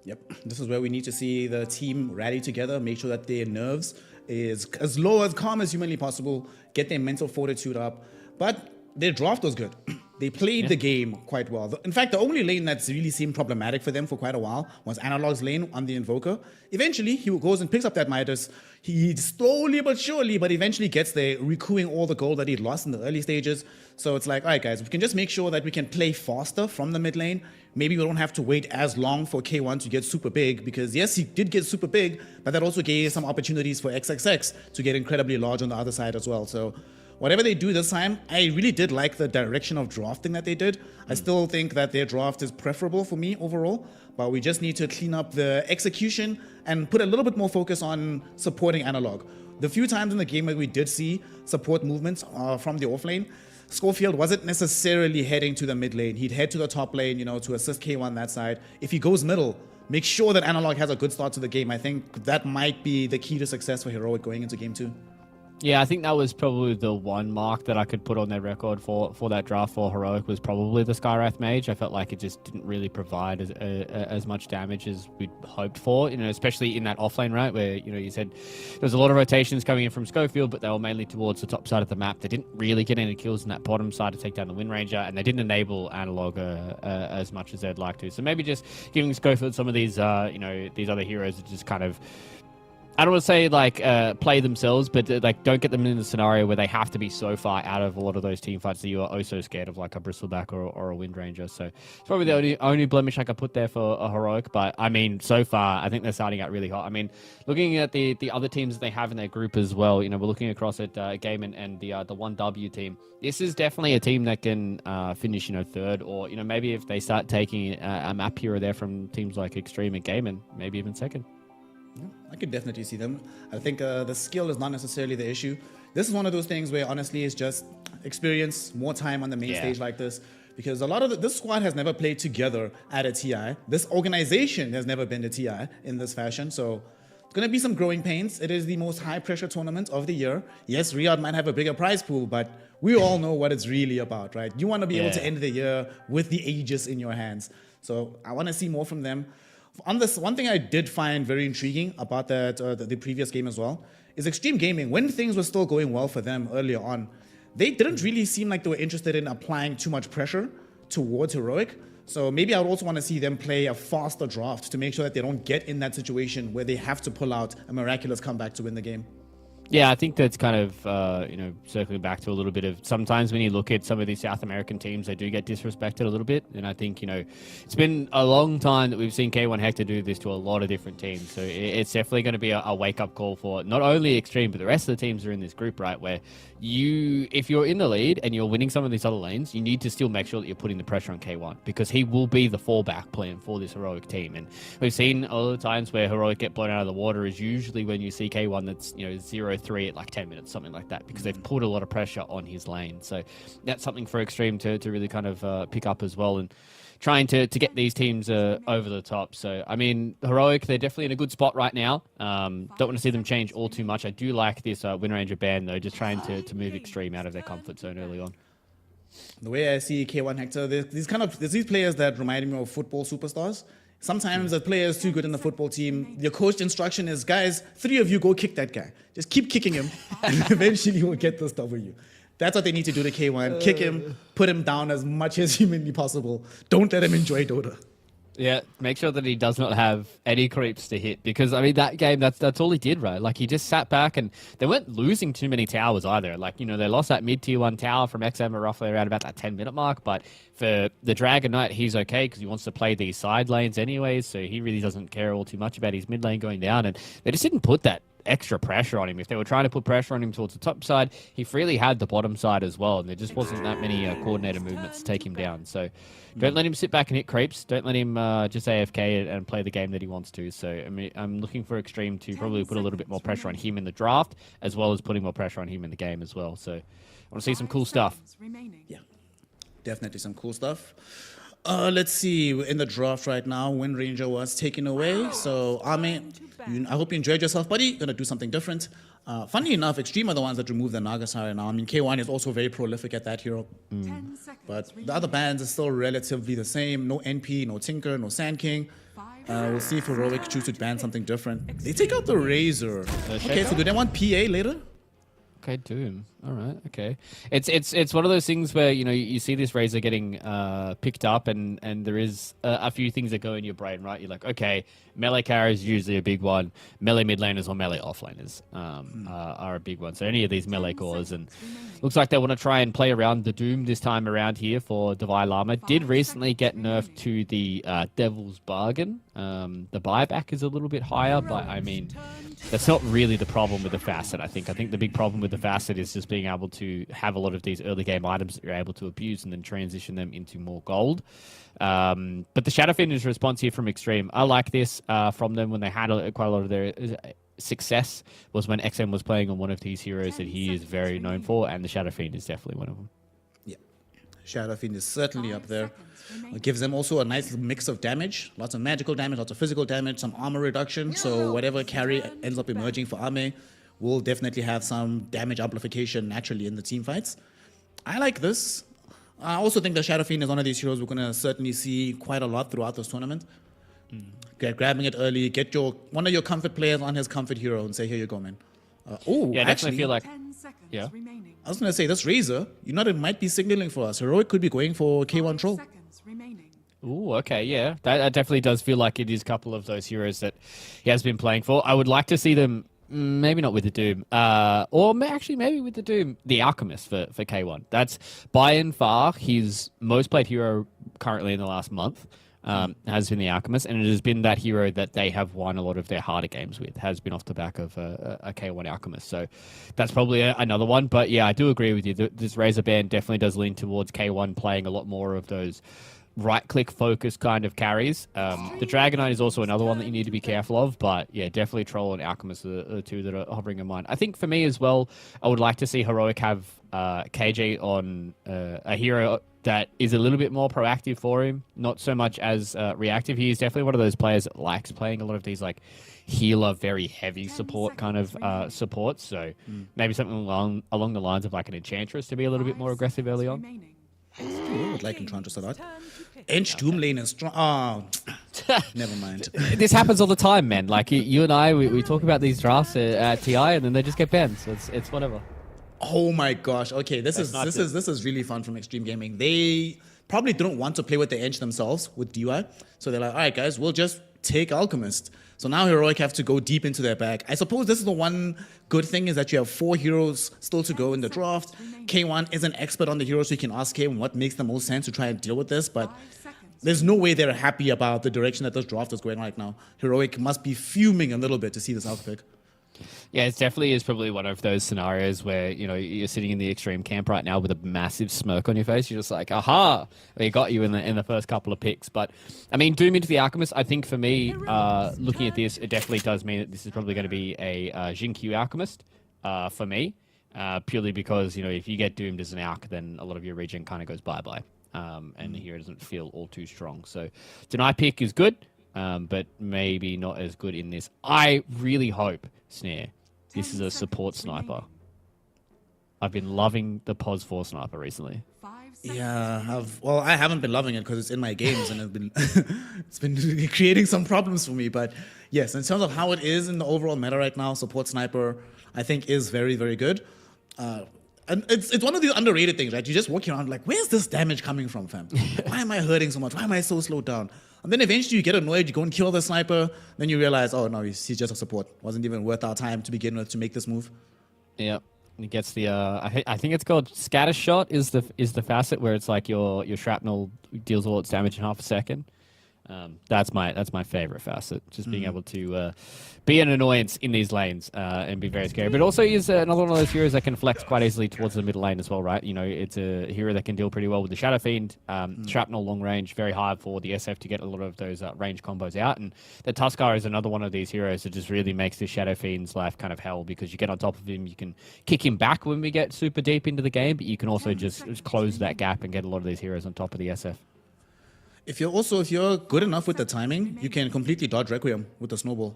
Yep, this is where we need to see the team rally together, make sure that their nerves is as low, as calm as humanly possible, get their mental fortitude up. But their draft was good. They played the game quite well. In fact, the only lane that's really seemed problematic for them for quite a while was Analog's lane on the Invoker. Eventually, he goes and picks up that Midas. He slowly but surely, but eventually gets there, recouping all the gold that he'd lost in the early stages. So it's like, all right, guys, we can just make sure that we can play faster from the mid lane. Maybe we don't have to wait as long for K1 to get super big, because yes, he did get super big, but that also gave some opportunities for XXX to get incredibly large on the other side as well. So whatever they do this time, I really did like the direction of drafting that they did. I still think that their draft is preferable for me overall, but we just need to clean up the execution and put a little bit more focus on supporting Analog. The few times in the game that we did see support movements from the offlane, Schofield wasn't necessarily heading to the mid lane. He'd head to the top lane, to assist K1 that side. If he goes middle, make sure that Analog has a good start to the game. I think that might be the key to success for Heroic going into game 2. Yeah, I think that was probably the one mark that I could put on their record for that draft for Heroic was probably the Skywrath Mage. I felt like it just didn't really provide as much damage as we'd hoped for, especially in that offlane, right, where, you said there was a lot of rotations coming in from Schofield, but they were mainly towards the top side of the map. They didn't really get any kills in that bottom side to take down the Wind Ranger, and they didn't enable Analog as much as they'd like to. So maybe just giving Schofield some of these, these other heroes that just kind of, I don't want to say play themselves, but don't get them in the scenario where they have to be so far out of a lot of those team fights that you are oh so scared of, like a Bristleback or a Wind Ranger. So it's probably the only blemish I could put there for a Heroic. But I mean, so far I think they're starting out really hot. I mean, looking at the other teams that they have in their group as well, we're looking across at Game and the 1W team. This is definitely a team that can finish third, or maybe if they start taking a map here or there from teams like Extreme and Game, and maybe even second. Yeah, I could definitely see them. I think the skill is not necessarily the issue. This is one of those things where honestly it's just experience, more time on the main stage like this. Because a lot of this squad has never played together at a TI. This organization has never been to TI in this fashion. So it's going to be some growing pains. It is the most high pressure tournament of the year. Yes, Riyadh might have a bigger prize pool, but we all know what it's really about, right? You want to be able to end the year with the Aegis in your hands. So I want to see more from them. On this, one thing I did find very intriguing about the previous game as well is Extreme Gaming. When things were still going well for them earlier on, they didn't really seem like they were interested in applying too much pressure towards Heroic. So maybe I would also want to see them play a faster draft to make sure that they don't get in that situation where they have to pull out a miraculous comeback to win the game. Yeah, I think that's kind of, circling back to a little bit of sometimes when you look at some of these South American teams, they do get disrespected a little bit. And I think, it's been a long time that we've seen K1 Hector do this to a lot of different teams. So it's definitely going to be a wake-up call for not only Extreme, but the rest of the teams are in this group, right, where if you're in the lead and you're winning some of these other lanes, you need to still make sure that you're putting the pressure on K1 because he will be the fallback plan for this Heroic team. And we've seen a lot of times where Heroic get blown out of the water is usually when you see K1 that's, 0-3 at like 10 minutes, something like that, because they've put a lot of pressure on his lane. So that's something for Extreme to really kind of pick up as well and trying to get these teams over the top. So, I mean, Heroic, they're definitely in a good spot right now. Don't want to see them change all too much. I do like this Wind Ranger ban, though, just trying to move Extreme out of their comfort zone early on. The way I see K1 Hector, there's these players that remind me of football superstars. Sometimes the player is too good in the football team. Your coach instruction is, guys, 3 of you go kick that guy. Just keep kicking him, and eventually you will get this W. That's what they need to do to K1. Kick him, put him down as much as humanly possible. Don't let him enjoy Dota. Yeah, make sure that he does not have any creeps to hit because, I mean, that game, that's all he did, right? Like, he just sat back and they weren't losing too many towers either. Like, they lost that mid-tier 1 tower from XM roughly around about that 10-minute mark, but for the Dragon Knight, he's okay because he wants to play these side lanes anyways, so he really doesn't care all too much about his mid lane going down, and they just didn't put that extra pressure on him. If they were trying to put pressure on him towards the top side, he freely had the bottom side as well, and there just wasn't that many coordinated movements to take him down. So don't let him sit back and hit creeps. Don't let him just AFK and play the game that he wants to. So I mean, I'm looking for Extreme to probably put a little bit more pressure on him in the draft, as well as putting more pressure on him in the game as well. So I want to see some cool stuff. Yeah, definitely some cool stuff. Let's see, we're in the draft right now. Wind Ranger was taken away. So, Ame, I hope you enjoyed yourself, buddy. Gonna do something different. Funny enough, Extreme are the ones that removed the Nagasara now. I mean, K1 is also very prolific at that hero. But the other bands are still relatively the same. No NP, no Tinker, no Sand King. We'll see if Heroic choose to ban something different. They take out the Razor. Okay, so do they want PA later? Okay, Doom. All right. Okay. It's one of those things where you see this Razor getting picked up, and there is a few things that go in your brain, right? You're like, okay, melee carry is usually a big one. Melee mid laners or melee offlaners are a big one. So any of these melee cores, and looks like they want to try and play around the Doom this time around here for Divine Llama. Did recently get nerfed to the Devil's Bargain. The buyback is a little bit higher, but I mean, that's not really the problem with the Facet. I think the big problem with the Facet is just being able to have a lot of these early game items that you're able to abuse and then transition them into more gold. But the Shadowfinder's response here from Extreme, I like this from them when they had quite a lot of their success was when XM was playing on one of these heroes that he is very known for, and the Shadowfiend is definitely one of them. Yeah, Shadowfiend is certainly up there. It gives them also a nice mix of damage, lots of magical damage, lots of physical damage, some armor reduction, so whatever carry ends up emerging for Ame will definitely have some damage amplification naturally in the team fights. I like this. I also think the Shadowfiend is one of these heroes we're going to certainly see quite a lot throughout this tournament. Grabbing it early, get one of your comfort players on his comfort hero and say, here you go, man. Yeah, I definitely feel like... Yeah. I was going to say, this Razor, it might be signaling for us. Heroic could be going for K1 Troll. Ooh, okay, yeah. That definitely does feel like it is a couple of those heroes that he has been playing for. I would like to see them, maybe not with the Doom, or actually maybe with the Doom, the Alchemist for K1. That's by and far his most played hero currently in the last month. Has been the Alchemist, and it has been that hero that they have won a lot of their harder games with, has been off the back of a K1 Alchemist. So that's probably another one. But yeah, I do agree with you. This Razor band definitely does lean towards K1 playing a lot more of those right-click focus kind of carries. The Dragon Knight is also another one that you need to be careful of, but yeah, definitely Troll and Alchemist are the two that are hovering in mind. I think for me as well, I would like to see Heroic have KJ on a hero that is a little bit more proactive for him, not so much as reactive. He is definitely one of those players that likes playing a lot of these like healer, very heavy support kind of supports. So maybe something along the lines of like an Enchantress to be a little bit more aggressive early on. I would like Enchantress a lot. Ench Doom lane is strong. Oh, never mind. This happens all the time, man. Like you and I, we talk about these drafts at TI, and then they just get banned. So it's whatever. Oh my gosh. Okay, this is really fun from Extreme Gaming. They probably didn't want to play with the Ench themselves with DUI, so they're like, all right, guys, we'll just take Alchemist. So now Heroic have to go deep into their bag. I suppose this is the one good thing is that you have 4 heroes still to go in the draft. K1 is an expert on the heroes, so you can ask him what makes the most sense to try and deal with this, but there's no way they're happy about the direction that this draft is going right now. Heroic must be fuming a little bit to see this alpha pick. Yeah, it definitely is probably one of those scenarios where, you're sitting in the extreme camp right now with a massive smirk on your face. You're just like, aha, we got you in the first couple of picks. But, I mean, Doom into the Alchemist, I think for me, looking at this, it definitely does mean that this is probably going to be a Jin-Q Alchemist for me, purely because, if you get doomed as an Alch, then a lot of your regen kind of goes bye-bye. And the hero doesn't feel all too strong. So, Deny pick is good. But maybe not as good in this. I really hope, Snare, this is a support sniper. I've been loving the Pos 4 sniper recently. Yeah, I haven't been loving it because it's in my games and it's been creating some problems for me. But yes, in terms of how it is in the overall meta right now, support sniper I think is very, very good. And it's one of these underrated things, right? You're just walking around like, where's this damage coming from, fam? Why am I hurting so much? Why am I so slowed down? And then eventually you get annoyed, you go and kill the sniper, then you realize, oh no, he's just a support. Wasn't even worth our time to begin with to make this move. Yeah. He gets the I think it's called scatter shot is the facet where it's like your shrapnel deals all its damage in half a second. That's my favorite facet, just being able to be an annoyance in these lanes and be very scary. But also is another one of those heroes that can flex quite easily towards the middle lane as well, right? It's a hero that can deal pretty well with the Shadow Fiend, shrapnel long range, very hard for the SF to get a lot of those range combos out. And the Tuskar is another one of these heroes that just really makes this Shadow Fiend's life kind of hell, because you get on top of him, you can kick him back when we get super deep into the game, but you can also just close that gap and get a lot of these heroes on top of the SF. If you're good enough with the timing, you can completely dodge Requiem with the snowball.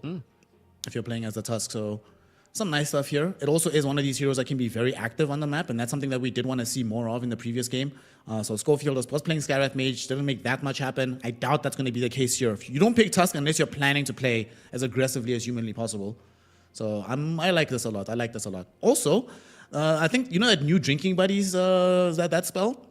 If you're playing as the Tusk. So some nice stuff here. It also is one of these heroes that can be very active on the map, and that's something that we did want to see more of in the previous game. So Schofield was playing Skywrath Mage, didn't make that much happen. I doubt that's going to be the case here. If you don't pick Tusk unless you're planning to play as aggressively as humanly possible. So I like this a lot. Also, I think, that new Drinking Buddies, that spell?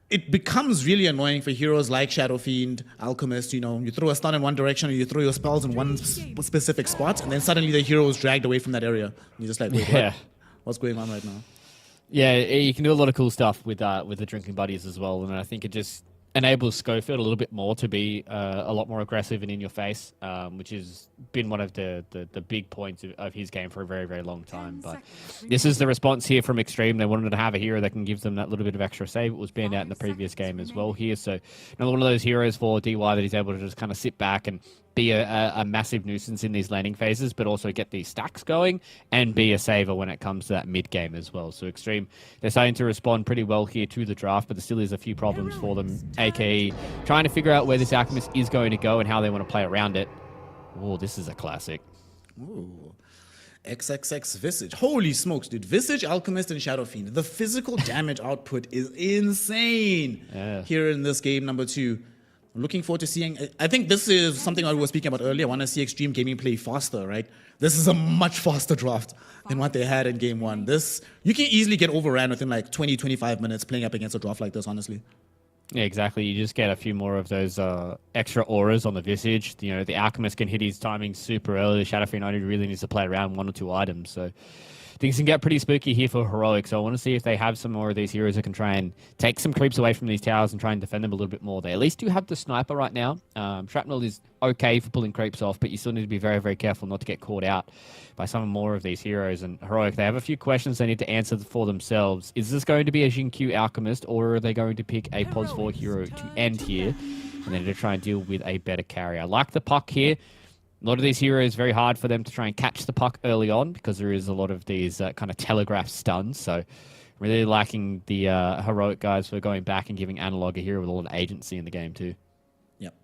It becomes really annoying for heroes like Shadow Fiend, Alchemist. You throw a stun in one direction, or you throw your spells in one specific spot, and then suddenly the hero is dragged away from that area. And you're just like, wait, what's going on right now? Yeah, you can do a lot of cool stuff with the Drinking Buddies as well, and I think it just enables Schofield a little bit more to be a lot more aggressive and in your face, which has been one of the big points of his game for a very, very long time. But this is the response here from Extreme. They wanted to have a hero that can give them that little bit of extra save. It was banned out in the previous game as well here. So another one of those heroes for DY that he's able to just kind of sit back and be a massive nuisance in these landing phases, but also get these stacks going and be a saver when it comes to that mid game as well. So Extreme, they're starting to respond pretty well here to the draft, but there still is a few problems for them, aka trying to figure out where this Alchemist is going to go and how they want to play around it. Oh, this is a classic. Ooh. XXX Visage. Holy smokes, dude. Visage, Alchemist, and Shadow Fiend. The physical damage output is insane here in this game number 2. I'm looking forward to seeing. I think this is something I was speaking about earlier. I want to see Extreme Gaming play faster, right? This is a much faster draft than what they had in game 1. You can easily get overran within like 20-25 minutes playing up against a draft like this, honestly. Yeah, exactly. You just get a few more of those extra auras on the Visage. The Alchemist can hit his timing super early. The Shadow Fiend only really needs to play around 1 or 2 items. So things can get pretty spooky here for Heroic. So I want to see if they have some more of these heroes that can try and take some creeps away from these towers and try and defend them a little bit more. They at least do have the sniper right now. Shrapnel is okay for pulling creeps off, but you still need to be very, very careful not to get caught out by some more of these heroes. And Heroic, they have a few questions they need to answer for themselves. Is this going to be a Jin-Q Alchemist, or are they going to pick a Pos 4 hero to end here and then to try and deal with a better carry? I like the puck here. A lot of these heroes, very hard for them to try and catch the puck early on because there is a lot of these kind of telegraph stuns. So really liking the Heroic guys for going back and giving Analog a hero with a lot of agency in the game too. Yep.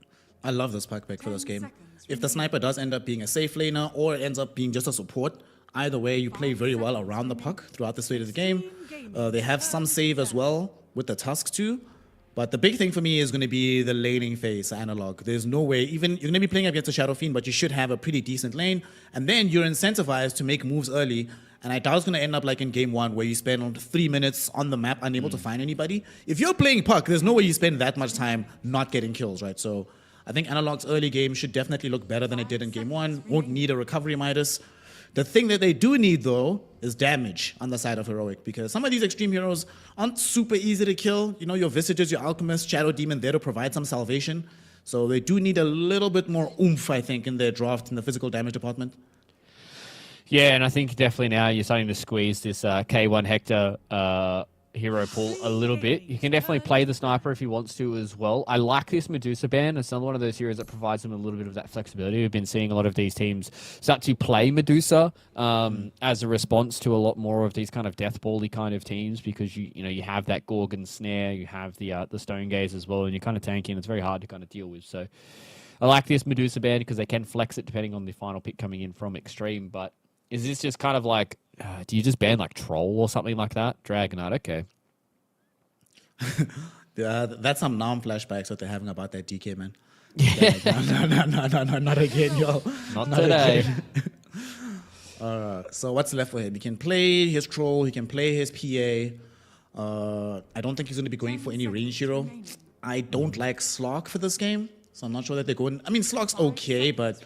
I love this puck pick for this game. If the sniper does end up being a safe laner or ends up being just a support, either way, you play very well around the puck throughout the state of the game. They have some save as well with the Tusk too. But the big thing for me is going to be the laning phase, Analog. There's no way, even you're going to be playing against a Shadow Fiend, but you should have a pretty decent lane. And then you're incentivized to make moves early. And I doubt it's going to end up like in game 1 where you spend 3 minutes on the map unable to find anybody. If you're playing puck, there's no way you spend that much time not getting kills, right? So I think Analog's early game should definitely look better than it did in game 1. Won't need a recovery Midas. The thing that they do need, though, is damage on the side of Heroic, because some of these extreme heroes aren't super easy to kill. You know, your Visages, your Alchemist, Shadow Demon there to provide some salvation. So they do need a little bit more oomph, I think, in their draft in the physical damage department. Yeah, and I think definitely now you're starting to squeeze this K1 Hector hero pool a little bit. You can definitely play the sniper if he wants to as well. I like this Medusa ban. It's another one of those heroes that provides them a little bit of that flexibility. We've been seeing a lot of these teams start to play Medusa as a response to a lot more of these kind of death ball-y kind of teams, because you have that Gorgon snare, you have the Stone Gaze as well, and you're kind of tanking. It's very hard to kind of deal with. So I like this Medusa ban because they can flex it depending on the final pick coming in from Extreme. But is this just kind of like, do you just ban like Troll or something like that? Dragonite, okay. That's some Nam flashbacks that they're having about that DK, man. Yeah. No, not again, yo. Not today. So what's left for him? He can play his Troll, he can play his PA. I don't think he's going to be going for any range hero. I don't like Slog for this game, so I'm not sure that they're going. I mean, Slog's okay, but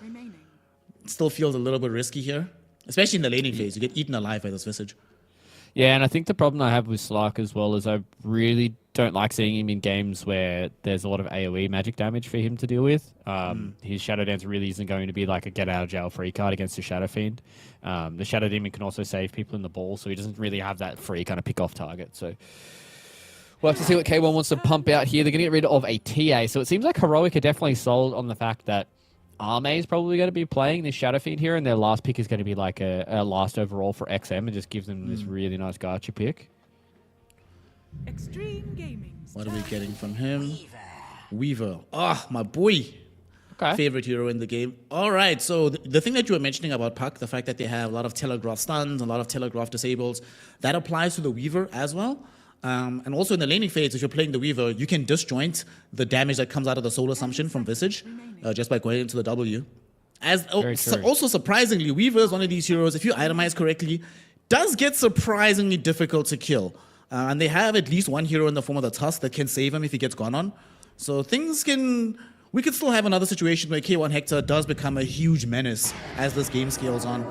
it still feels a little bit risky here. Especially in the laning phase, you get eaten alive by this Visage. Yeah, and I think the problem I have with Slark as well is I really don't like seeing him in games where there's a lot of AoE magic damage for him to deal with. His Shadow Dance really isn't going to be like a get-out-of-jail-free card against the Shadow Fiend. The Shadow Demon can also save people in the ball, so he doesn't really have that free kind of pick-off target. So we'll have to see what K1 wants to pump out here. They're going to get rid of a TA, so it seems like Heroic are definitely sold on the fact that Arme is probably going to be playing this Shadow Fiend here, and their last pick is going to be like a last overall for XM, and just gives them this really nice gacha pick. Extreme Gaming. What are we getting from him? Weaver. Ah, my boy. Okay. Favorite hero in the game. All right, so the thing that you were mentioning about Puck, the fact that they have a lot of telegraph stuns, a lot of telegraph disables, that applies to the Weaver as well. And also in the laning phase, if you're playing the Weaver, you can disjoint the damage that comes out of the Soul Assumption from Visage just by going into the W. Also surprisingly, Weaver is one of these heroes, if you itemize correctly, does get surprisingly difficult to kill. And they have at least one hero in the form of the Tusk that can save him if he gets gone on. So we could still have another situation where K1 Hector does become a huge menace as this game scales on.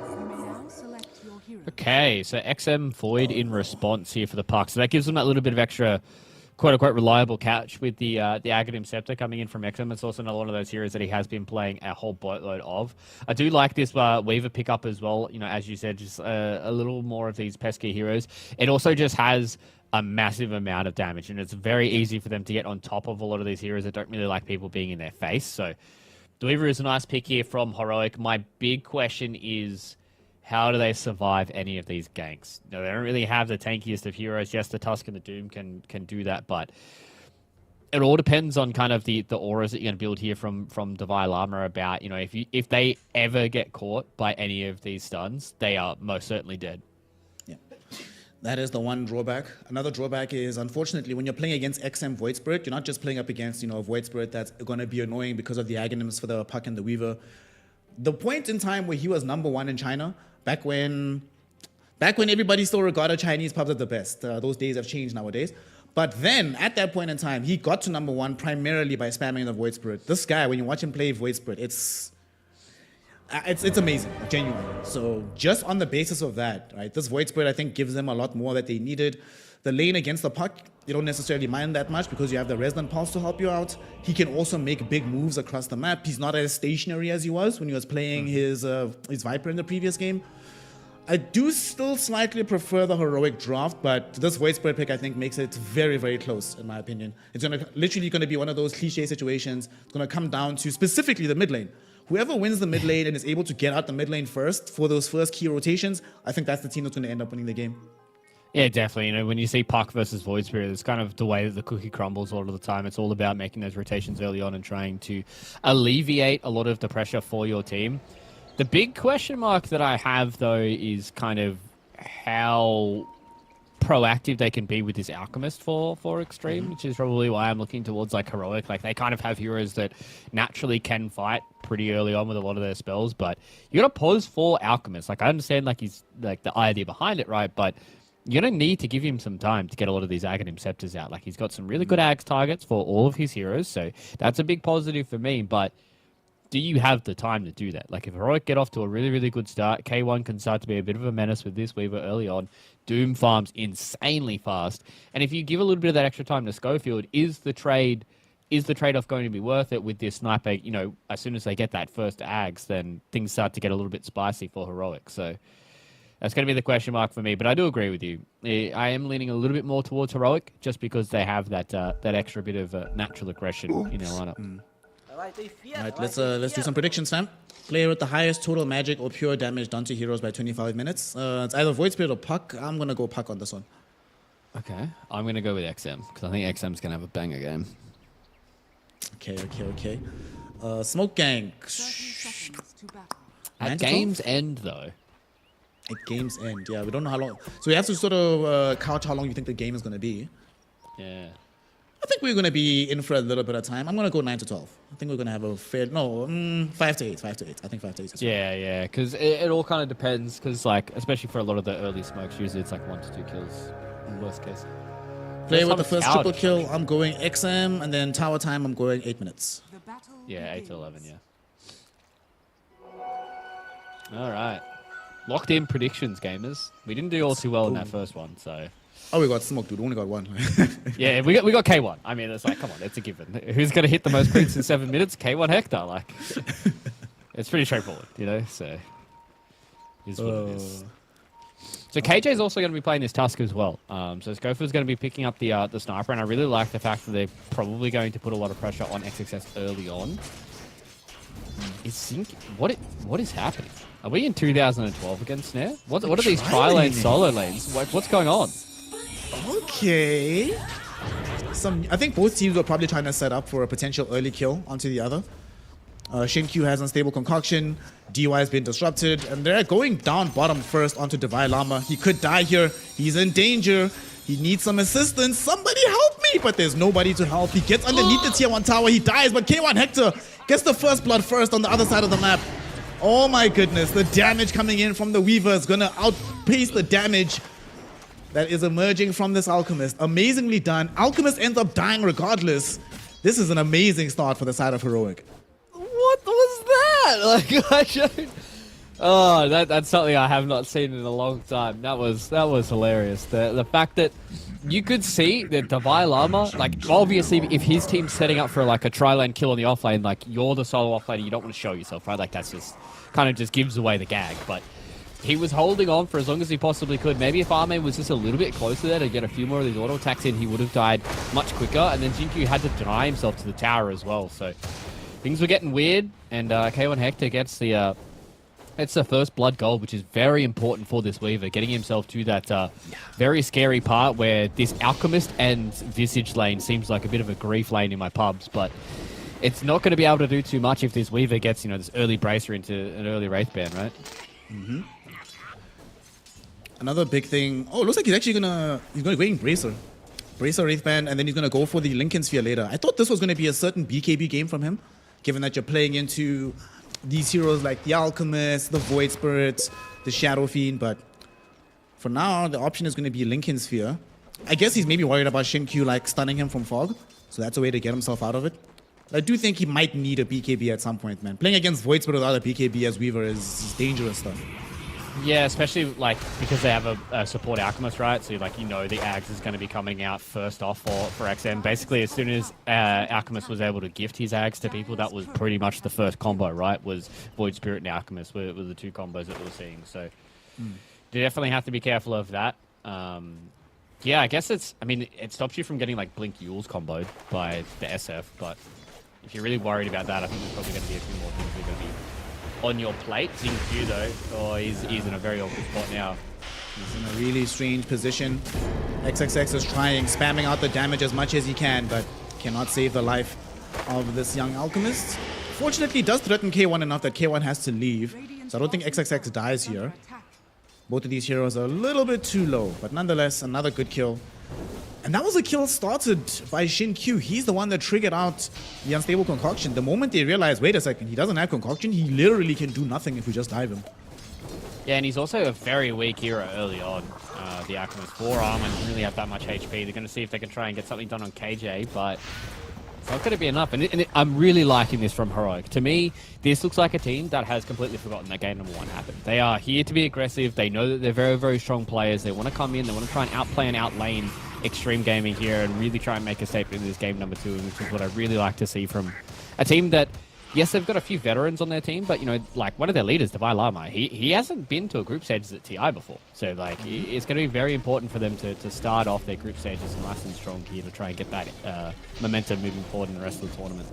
Okay, so XM Void in response here for the Puck. So that gives them that little bit of extra, quote-unquote, reliable catch with the Aghanim Scepter coming in from XM. It's also another one of those heroes that he has been playing a whole boatload of. I do like this Weaver pickup as well. You know, as you said, just a little more of these pesky heroes. It also just has a massive amount of damage, and it's very easy for them to get on top of a lot of these heroes that don't really like people being in their face. So the Weaver is a nice pick here from Heroic. My big question is, how do they survive any of these ganks? No, they don't really have the tankiest of heroes. Yes, the Tusk and the Doom can do that, but it all depends on kind of the auras that you're going to build here from Divine Llama about, you know, if they ever get caught by any of these stuns, they are most certainly dead. Yeah. That is the one drawback. Another drawback is, unfortunately, when you're playing against XM Void Spirit, you're not just playing up against, a Void Spirit that's going to be annoying because of the Aghanims for the Puck and the Weaver. The point in time where he was #1 in China, back when everybody still regarded Chinese pubs as the best. Those days have changed nowadays. But then, at that point in time, he got to #1 primarily by spamming the Void Spirit. This guy, when you watch him play Void Spirit, it's amazing, genuinely. So just on the basis of that, right, this Void Spirit, I think, gives them a lot more that they needed. The lane against the Puck, you don't necessarily mind that much because you have the Resonant Pulse to help you out. He can also make big moves across the map. He's not as stationary as he was when he was playing his Viper in the previous game. I do still slightly prefer the Heroic draft, but this Void Spirit pick, I think, makes it very, very close, in my opinion. It's literally going to be one of those cliche situations. It's going to come down to specifically the mid lane. Whoever wins the mid lane and is able to get out the mid lane first for those first key rotations, I think that's the team that's going to end up winning the game. Yeah, definitely. You know, when you see Puck versus Void Spirit, it's kind of the way that the cookie crumbles all of the time. It's all about making those rotations early on and trying to alleviate a lot of the pressure for your team. The big question mark that I have, though, is kind of how proactive they can be with this Alchemist for Extreme, which is probably why I'm looking towards like Heroic. Like, they kind of have heroes that naturally can fight pretty early on with a lot of their spells, but you got to pause for Alchemist. Like, I understand like he's like the idea behind it, right? But you're going to need to give him some time to get a lot of these Aghanim Scepters out. Like, he's got some really good Ags targets for all of his heroes, so that's a big positive for me, but do you have the time to do that? Like, if Heroic get off to a really, really good start, K1 can start to be a bit of a menace with this Weaver early on. Doom farms insanely fast, and if you give a little bit of that extra time to Schofield, is the trade-off going to be worth it with this sniper? You know, as soon as they get that first Ags, then things start to get a little bit spicy for Heroic, so that's going to be the question mark for me, but I do agree with you. I am leaning a little bit more towards Heroic just because they have that extra bit of natural aggression in their lineup. Alright, let's do some predictions, fam. Player with the highest total magic or pure damage done to heroes by 25 minutes. It's either Void Spirit or Puck. I'm going to go Puck on this one. Okay, I'm going to go with XM because I think XM's going to have a banger game. Okay. Smoke Gang. At game's end, though. At game's end, yeah. We don't know how long. So we have to sort of couch how long you think the game is going to be. Yeah. I think we're going to be in for a little bit of time. I'm going to go 9 to 12. I think we're going to have a fair... No, 5 to 8. 5 to 8. I think 5 to 8. Yeah, because it all kind of depends, because, like, especially for a lot of the early smokes, usually it's like 1 to 2 kills, worst case. Player with the first triple kill, I'm going XM, and then tower time, I'm going 8 minutes. Yeah, 8 to 11, yeah. All right. Locked in predictions, gamers. We didn't do all too well in that first one, so... Oh, we got smoke, dude. We only got one. Yeah, we got K1. I mean, it's like, come on, it's a given. Who's going to hit the most creeps in 7 minutes? K1 Hector. Like, it's pretty straightforward, you know. So, is what it is. So KJ's also going to be playing this Tusk as well. So Schofields going to be picking up the sniper, and I really like the fact that they're probably going to put a lot of pressure on XXS early on. What is happening? Are we in 2012 again, Snare? What are these tri-lane solo lanes? What's going on? Okay. I think both teams were probably trying to set up for a potential early kill onto the other. Shinkyu has unstable concoction. DY has been disrupted, and they're going down bottom first onto Divine Llama. He could die here. He's in danger. He needs some assistance. Somebody help me! But there's nobody to help. He gets underneath the tier 1 tower. He dies, but K1 Hector gets the first blood first on the other side of the map. Oh my goodness, the damage coming in from the Weaver is gonna outpace the damage that is emerging from this Alchemist. Amazingly done. Alchemist ends up dying regardless. This is an amazing start for the side of Heroic. What was that? Like, that's something I have not seen in a long time. That was hilarious. The fact that you could see that Divine Llama, like, obviously if his team's setting up for like a tri-lane kill on the offlane, like, you're the solo offlaner, you don't want to show yourself, right? Like, that's just kind of just gives away the gag. But he was holding on for as long as he possibly could. Maybe if Armin was just a little bit closer there to get a few more of these auto attacks in, he would have died much quicker. And then Jinkyu had to deny himself to the tower as well. So things were getting weird, and K1 Hector gets the first blood gold, which is very important for this Weaver, getting himself to that very scary part where this Alchemist and Visage lane seems like a bit of a grief lane in my pubs, but it's not going to be able to do too much if this Weaver gets, you know, this early Bracer into an early Wraith ban, right? Mm-hmm. Another big thing. Oh, it looks like he's actually gonna go in Bracer Wraith Band, and then he's gonna go for the Lincoln Sphere later. I thought this was gonna be a certain BKB game from him, given that you're playing into these heroes like the Alchemist, the Void Spirit, the Shadow Fiend, but for now the option is gonna be Lincoln Sphere. I guess he's maybe worried about Shinkyu like stunning him from fog, so that's a way to get himself out of it. I do think he might need a BKB at some point, man. Playing against Void Spirit without a BKB as Weaver is dangerous stuff. Yeah, especially like because they have a support Alchemist, right? So like, you know, the Ags is going to be coming out first off for XM. Basically, as soon as Alchemist was able to gift his Ags to people, that was pretty much the first combo, right? Was Void Spirit and Alchemist were the two combos that we were seeing. So you definitely have to be careful of that. Yeah, I guess it stops you from getting like Blink Yules comboed by the SF, but if you're really worried about that, I think there's probably going to be a few more things that are going to be on your plate. Xingqiu though, he's in a very awkward spot now. He's in a really strange position. XXX is trying, spamming out the damage as much as he can, but cannot save the life of this young Alchemist. Fortunately, he does threaten K1 enough that K1 has to leave, so I don't think XXX dies here. Both of these heroes are a little bit too low, but nonetheless, another good kill. And that was a kill started by Shinkyu. He's the one that triggered out the unstable concoction. The moment they realized, wait a second, he doesn't have concoction, he literally can do nothing if we just dive him. Yeah, and he's also a very weak hero early on. The Alchemist 4 armor doesn't really have that much HP. They're going to see if they can try and get something done on KJ, but it's not going to be enough. And I'm really liking this from Heroic. To me, this looks like a team that has completely forgotten that game number 1 happened. They are here to be aggressive. They know that they're very, very strong players. They want to come in. They want to try and outplay and outlane Extreme Gaming here and really try and make a statement in this game number 2, which is what I really like to see from a team that, yes, they've got a few veterans on their team, but, you know, like one of their leaders, Devi Lama, he hasn't been to a group stages at TI before. So, like, it's going to be very important for them to start off their group stages nice and strong here to try and get that momentum moving forward in the rest of the tournament.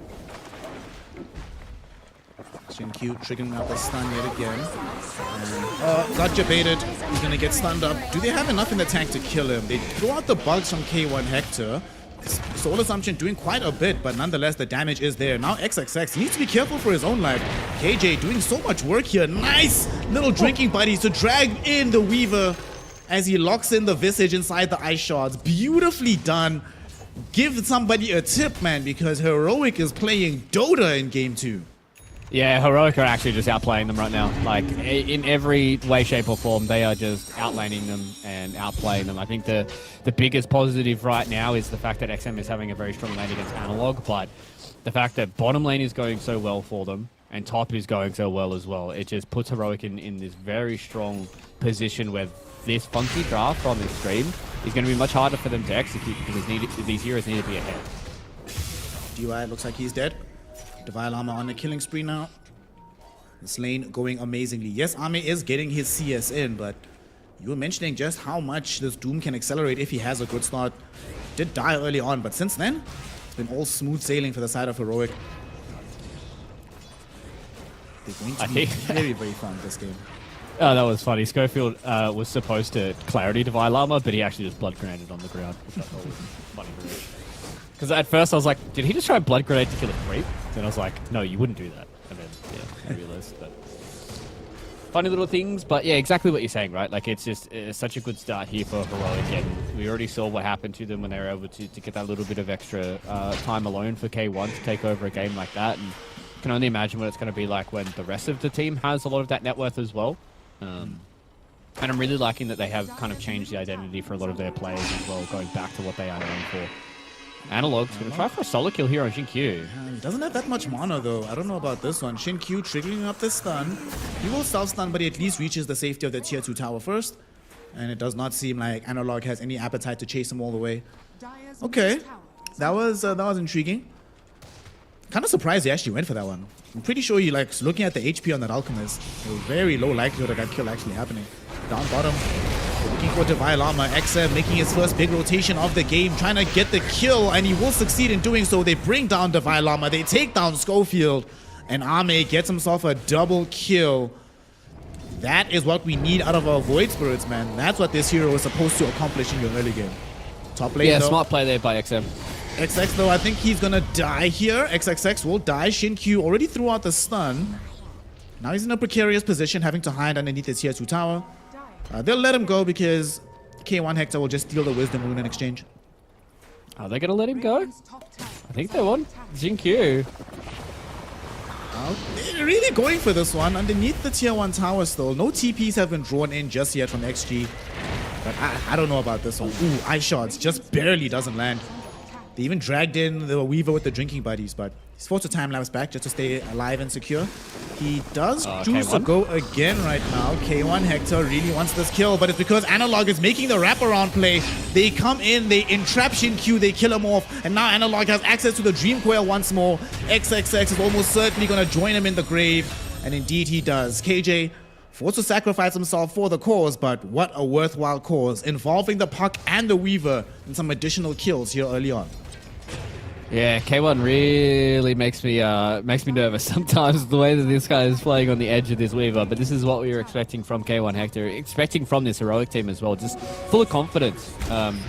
Q triggering out the stun yet again. And, got baited. He's going to get stunned up. Do they have enough in the tank to kill him? They throw out the bugs from K1 Hector. Soul Assumption doing quite a bit, but nonetheless the damage is there. Now XXX needs to be careful for his own life. KJ doing so much work here. Nice little drinking buddies to drag in the Weaver as he locks in the Visage inside the ice shards. Beautifully done. Give somebody a tip, man, because Heroic is playing Dota in game 2. Yeah, Heroic are actually just outplaying them right now. Like, in every way, shape, or form, they are just outlaning them and outplaying them. I think the biggest positive right now is the fact that XM is having a very strong lane against Analog, but the fact that bottom lane is going so well for them and top is going so well as well, it just puts Heroic in this very strong position where this funky draft from Extreme is going to be much harder for them to execute because these heroes need to be ahead. DY looks like he's dead. Devi Lama on the killing spree now. This lane going amazingly. Yes, Ame is getting his CS in, but you were mentioning just how much this Doom can accelerate if he has a good start. Did die early on, but since then, it's been all smooth sailing for the side of Heroic. They're going to be very, very fun this game. Oh, that was funny. Schofield was supposed to clarity Devi Lama, but he actually just blood grenaded on the ground, which I thought was funny. Because at first I was like, did he just try blood grenade to kill a creep? Then I was like, no, you wouldn't do that. And then, yeah, I realized that. Funny little things, but yeah, exactly what you're saying, right? Like, it's just such a good start here for Heroic, and we already saw what happened to them when they were able to get that little bit of extra time alone for K1 to take over a game like that, and you can only imagine what it's going to be like when the rest of the team has a lot of that net worth as well. And I'm really liking that they have kind of changed the identity for a lot of their players as well, going back to what they are known for. Analog's going to try for a solo kill here on Xin-Q. He doesn't have that much mana though. I don't know about this one. Xin-Q triggering up the stun. He will self-stun, but he at least reaches the safety of the tier 2 tower first. And it does not seem like Analog has any appetite to chase him all the way. Okay, that was intriguing. Kind of surprised he actually went for that one. I'm pretty sure he likes looking at the HP on that Alchemist. A very low likelihood of that kill actually happening. Down bottom, looking for Devi Lama. XM making his first big rotation of the game, trying to get the kill, and he will succeed in doing so. They bring down Devi Lama, they take down Schofield, and Ame gets himself a double kill. That is what we need out of our Void Spirits, man. That's what this hero is supposed to accomplish in your early game. Top lane, yeah, though. Smart play there by XM. XX, though, I think he's gonna die here. XXX will die. Xin-Q already threw out the stun. Now he's in a precarious position, having to hide underneath the tier 2 tower. They'll let him go because K1 Hector will just steal the Wisdom Rune in exchange. Are they going to let him go? I think they want Xin-Q. They're really going for this one. Underneath the tier 1 tower still. No TPs have been drawn in just yet from XG. But I don't know about this one. Ooh, ice shots. Just barely doesn't land. They even dragged in the Weaver with the drinking buddies, but he's forced to time-lapse back just to stay alive and secure. He does choose to go again right now. K1 Hector really wants this kill, but it's because Analog is making the wraparound play. They come in, they entrap Xin-Q, they kill him off, and now Analog has access to the Dream Coil once more. XXX is almost certainly going to join him in the grave, and indeed he does. KJ forced to sacrifice himself for the cause, but what a worthwhile cause, involving the Puck and the Weaver in some additional kills here early on. Yeah, K1 really makes me nervous sometimes, the way that this guy is playing on the edge of this Weaver, but this is what we were expecting from K1 Hector, expecting from this Heroic team as well, just full of confidence,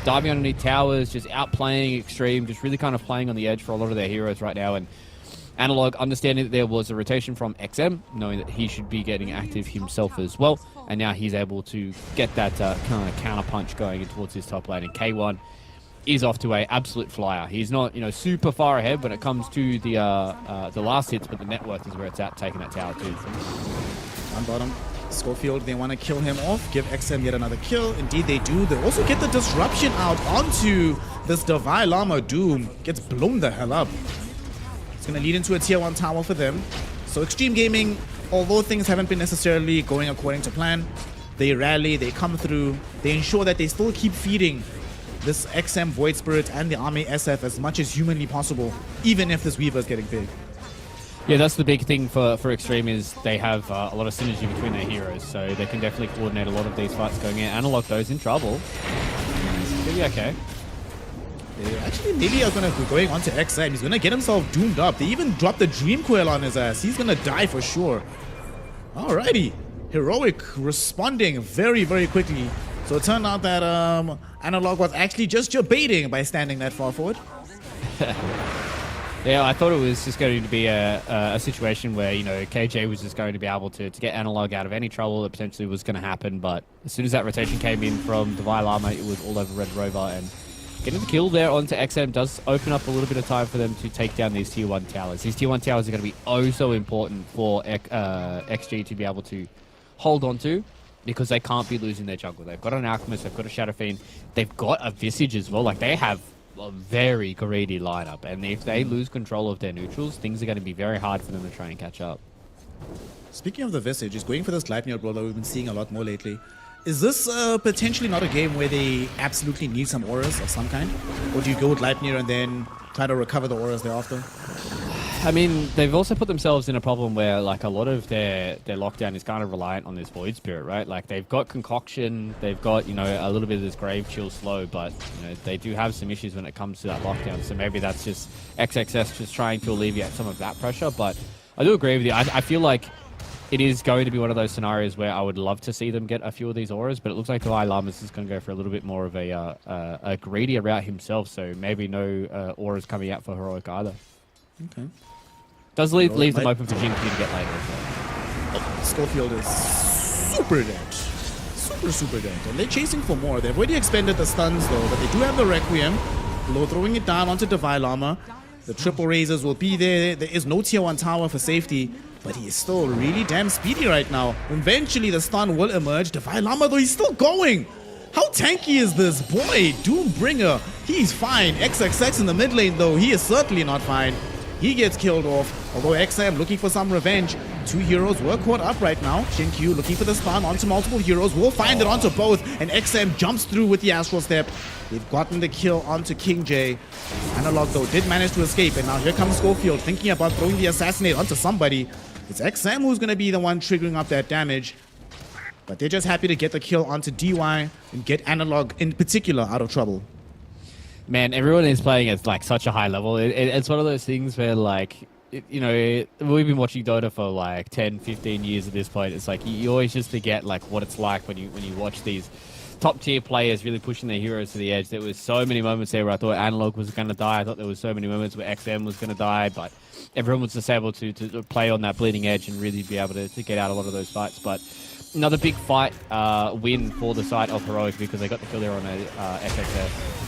diving underneath towers, just outplaying Extreme, just really kind of playing on the edge for a lot of their heroes right now, and Analog understanding that there was a rotation from XM, knowing that he should be getting active himself as well, and now he's able to get that kind of counter punch going in towards his top lane, and K1 is off to a absolute flyer. He's not, super far ahead when it comes to the last hits, but the net worth is where it's at, taking that tower too. On bottom, Schofield, they want to kill him off, give XM yet another kill. Indeed, they do. They also get the disruption out onto this Devi Llama. Doom gets blown the hell up. It's going to lead into a tier 1 tower for them. So Extreme Gaming, although things haven't been necessarily going according to plan, they rally, they come through, they ensure that they still keep feeding this XM Void Spirit and the Army SF as much as humanly possible, even if this Weaver is getting big. Yeah, that's the big thing for Extreme is they have a lot of synergy between their heroes, so they can definitely coordinate a lot of these fights going in. Analog, though, is in trouble. Maybe okay. Actually, maybe I'm gonna going on to XM. He's gonna get himself doomed up. They even dropped the Dream Coil on his ass. He's gonna die for sure. Alrighty. Heroic responding very, very quickly. So it turned out that Analog was actually just baiting by standing that far forward. Yeah, I thought it was just going to be a situation where, you know, KJ was just going to be able to get Analog out of any trouble that potentially was going to happen. But as soon as that rotation came in from Devi Llama, it was all over Red Rover. And getting the kill there onto XM does open up a little bit of time for them to take down these tier 1 towers. These tier 1 towers are going to be oh so important for XG to be able to hold on to, because they can't be losing their jungle. They've got an Alchemist, they've got a Shadow Fiend, they've got a Visage as well. Like, they have a very greedy lineup, and if they lose control of their neutrals, things are going to be very hard for them to try and catch up. Speaking of the Visage, he's going for this Gleipnir build that we've been seeing a lot more lately. Is this potentially not a game where they absolutely need some auras of some kind? Or do you go with Gleipnir and then try to recover the auras thereafter? I mean, they've also put themselves in a problem where, like, a lot of their lockdown is kind of reliant on this Void Spirit, right? Like, they've got Concoction, they've got, you know, a little bit of this Grave Chill slow, but, you know, they do have some issues when it comes to that lockdown. So maybe that's just XXS just trying to alleviate some of that pressure. But I do agree with you. I feel like it is going to be one of those scenarios where I would love to see them get a few of these auras, but it looks like Devi Llamas is going to go for a little bit more of a greedier route himself. So maybe no auras coming out for Heroic either. Okay. Does leave them open for Jinky to get later as well. Oh, Schofield is super dead. Super dead. And they're chasing for more. They've already expended the stuns though, but they do have the Requiem. Low throwing it down onto Devi Llama. The triple razors will be there. There is no tier 1 tower for safety, but he is still really damn speedy right now. Eventually the stun will emerge. Devi Llama though, he's still going. How tanky is this boy? Doombringer, he's fine. XXX in the mid lane though, he is certainly not fine. He gets killed off, although XM looking for some revenge. 2 heroes were caught up right now. Xinkyu looking for the stun onto multiple heroes, will find it onto both, and XM jumps through with the Astral Step. They've gotten the kill onto King J. Analog though did manage to escape, and now here comes Schofield thinking about throwing the Assassinate onto somebody. It's XM who's going to be the one triggering up that damage. But they're just happy to get the kill onto DY and get Analog in particular out of trouble. Man, everyone is playing at like such a high level. It's one of those things where, like, you know, we've been watching Dota for like 10, 15 years at this point. It's like you always just forget like what it's like when you watch these top tier players really pushing their heroes to the edge. There was so many moments there where I thought Analog was going to die. I thought there was so many moments where XM was going to die, but everyone was just able to play on that bleeding edge and really be able to get out a lot of those fights. But another big fight win for the side of Heroic, because they got the kill there on a XXF.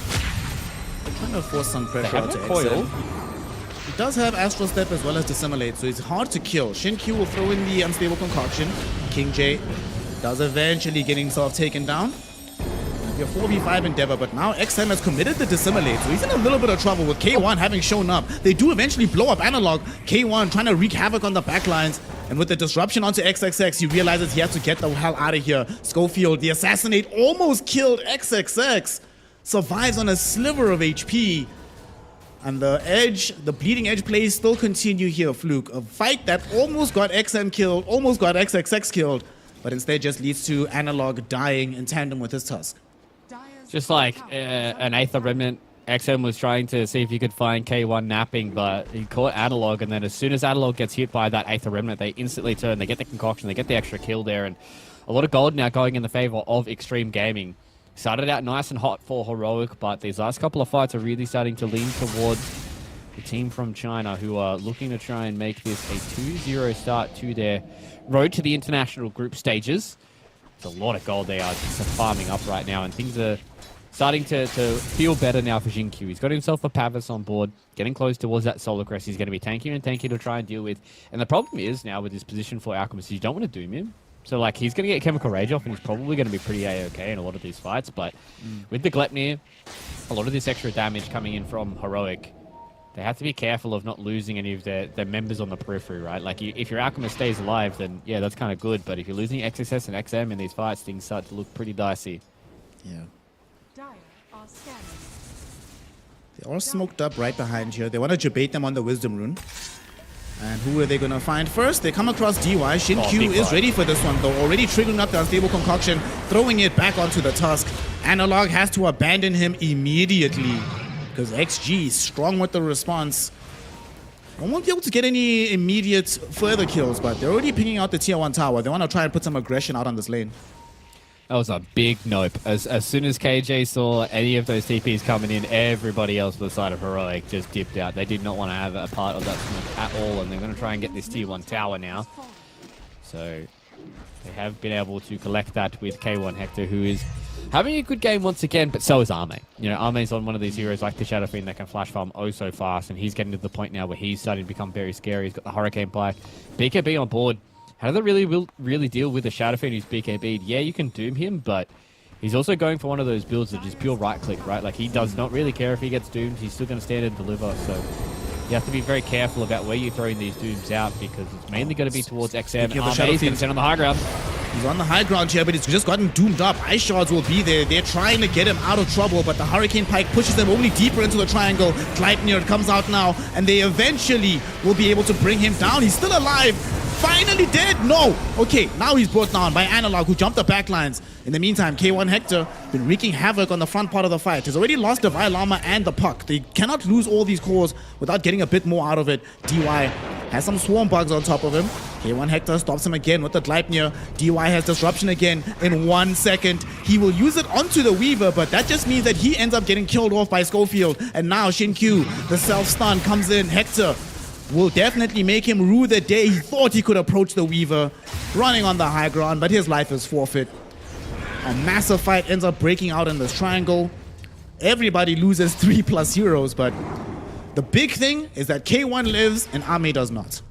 Trying to force some pressure onto coil. XM. He does have Astral Step as well as Dissimulate, so it's hard to kill. Xinkyu will throw in the Unstable Concoction. King J does eventually get himself taken down. Your 4v5 endeavor, but now XM has committed the Dissimulate, so he's in a little bit of trouble with K1 having shown up. They do eventually blow up Analog. K1 trying to wreak havoc on the backlines, and with the disruption onto XXX, he realizes he has to get the hell out of here. Schofield, the Assassinate almost killed XXX. Survives on a sliver of HP. And the bleeding edge plays still continue here, Fluke. A fight that almost got XM killed, almost got XXX killed, but instead just leads to Analog dying in tandem with his Tusk. Just like an Aether Remnant, XM was trying to see if he could find K1 napping, but he caught Analog, and then as soon as Analog gets hit by that Aether Remnant, they instantly turn, they get the Concoction, they get the extra kill there, and a lot of gold now going in the favor of Extreme Gaming. Started out nice and hot for Heroic, but these last couple of fights are really starting to lean towards the team from China, who are looking to try and make this a 2-0 start to their road to the international group stages. There's a lot of gold they are just farming up right now, and things are starting to feel better now for Xinkyu. He's got himself a Pavis on board, getting close towards that Solar Crest. He's going to be tanky and tanky to try and deal with. And the problem is now with his position for Alchemist, you don't want to doom him. So, like, he's going to get Chemical Rage off, and he's probably going to be pretty A-okay in a lot of these fights. But with the Gleipnir, a lot of this extra damage coming in from Heroic, they have to be careful of not losing any of their members on the periphery, right? Like, if your Alchemist stays alive, then, yeah, that's kind of good. But if you're losing XSS and XM in these fights, things start to look pretty dicey. Yeah. Dire are scanning. They're all smoked up right behind here. They want to debate them on the Wisdom Rune. And who are they going to find first? They come across DY. Shin-Q is ready for this one, though. Already triggering up the Unstable Concoction, throwing it back onto the Tusk. Analog has to abandon him immediately because XG is strong with the response. I won't be able to get any immediate further kills, but they're already picking out the tier 1 tower. They want to try and put some aggression out on this lane. That was a big nope. As soon as KJ saw any of those TPs coming in, everybody else on the side of Heroic just dipped out. They did not want to have a part of that smoke at all, and they're going to try and get this tier 1 tower now. So they have been able to collect that with K1 Hector, who is having a good game once again, but so is Arme. You know, Arme's on one of these heroes like the Shadow Fiend that can flash farm oh so fast, and he's getting to the point now where he's starting to become very scary. He's got the Hurricane Pike. BKB on board. How do they really deal with a Shadow Fiend who's BKB'd? Yeah, you can doom him, but he's also going for one of those builds that just pure right-click, right? Like, he does not really care if he gets doomed. He's still going to stand and deliver, so you have to be very careful about where you're throwing these dooms out because it's mainly going to be towards XM. Arme is going to stand on the high ground. He's on the high ground here, but he's just gotten doomed up. Ice Shards will be there. They're trying to get him out of trouble, but the Hurricane Pike pushes them only deeper into the triangle. Gleipnir comes out now, and they eventually will be able to bring him down. He's still alive. Finally dead. No. Okay, now he's brought down by Analog, who jumped the backlines. In the meantime, K1 Hector been wreaking havoc on the front part of the fight. He's already lost the Vile Llama and the Puck. They cannot lose all these cores without getting a bit more out of it. DY has some Swarm Bugs on top of him. K1 Hector stops him again with the Gleipnir. DY has Disruption again in 1 second. He will use it onto the Weaver, but that just means that he ends up getting killed off by Schofield. And now Shin-Q, the self-stun, comes in. Hector will definitely make him rue the day he thought he could approach the Weaver, running on the high ground, but his life is forfeit. A massive fight ends up breaking out in this triangle. Everybody loses 3+ heroes, but the big thing is that K1 lives and Arme does not.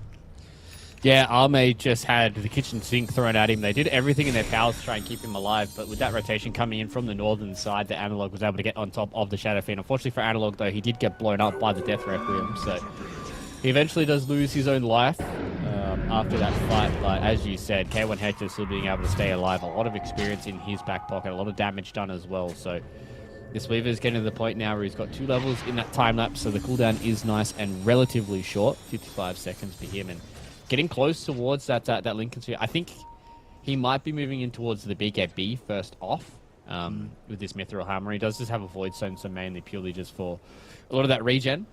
Yeah, Arme just had the kitchen sink thrown at him. They did everything in their power to try and keep him alive, but with that rotation coming in from the northern side, the Analog was able to get on top of the Shadow Fiend. Unfortunately for Analog, though, he did get blown up by the Death Requiem, so he eventually does lose his own life after that fight, but as you said, K1 Hector still being able to stay alive. A lot of experience in his back pocket, a lot of damage done as well, so this Weaver is getting to the point now where he's got 2 levels in that time lapse, so the cooldown is nice and relatively short, 55 seconds for him, and getting close towards that Lincoln sphere. I think he might be moving in towards the BKB first off with this Mithril Hammer. He does just have a Void Stone, so mainly purely just for a lot of that regen.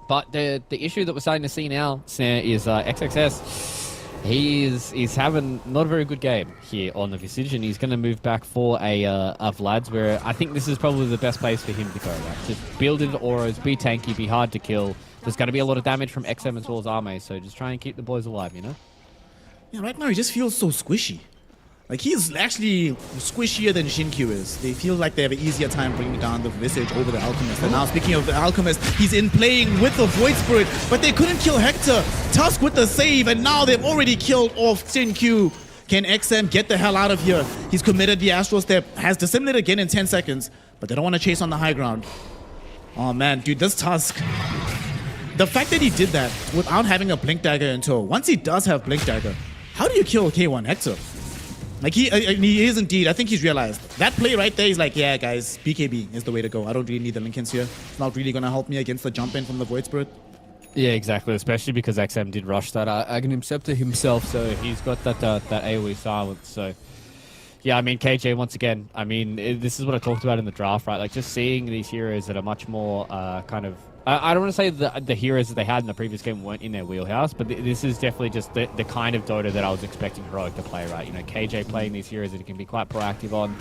But the issue that we're starting to see now, Snare, is XXS. He's having not a very good game here on the Visage, and he's going to move back for a Vlad's, where I think this is probably the best place for him to go. Right? Just build into auras, be tanky, be hard to kill. There's going to be a lot of damage from XM as well as Arme, so just try and keep the boys alive, you know? Yeah, right now he just feels so squishy. Like, he's actually squishier than Shin-Q is. They feel like they have an easier time bringing down the Visage over the Alchemist. And now, speaking of the Alchemist, he's in playing with the Void Spirit, but they couldn't kill Hector. Tusk with the save, and now they've already killed off Shin-Q. Can XM get the hell out of here? He's committed the Astral Step, has Disseminate again in 10 seconds, but they don't want to chase on the high ground. Oh man, dude, this Tusk. The fact that he did that without having a Blink Dagger in tow, once he does have Blink Dagger, how do you kill K1 Hector? Like, he is indeed, I think he's realized. That play right there, he's like, yeah, guys, BKB is the way to go. I don't really need the Lincolns here. It's not really going to help me against the jump in from the Void Spirit. Yeah, exactly, especially because XM did rush that Aghanim Scepter himself, so he's got that AoE silence, so... Yeah, I mean, KJ, once again, I mean, this is what I talked about in the draft, right? Like, just seeing these heroes that are much more kind of... I don't want to say the heroes that they had in the previous game weren't in their wheelhouse, but this is definitely just the kind of Dota that I was expecting Heroic to play, right? You know, KJ playing these heroes that he can be quite proactive on.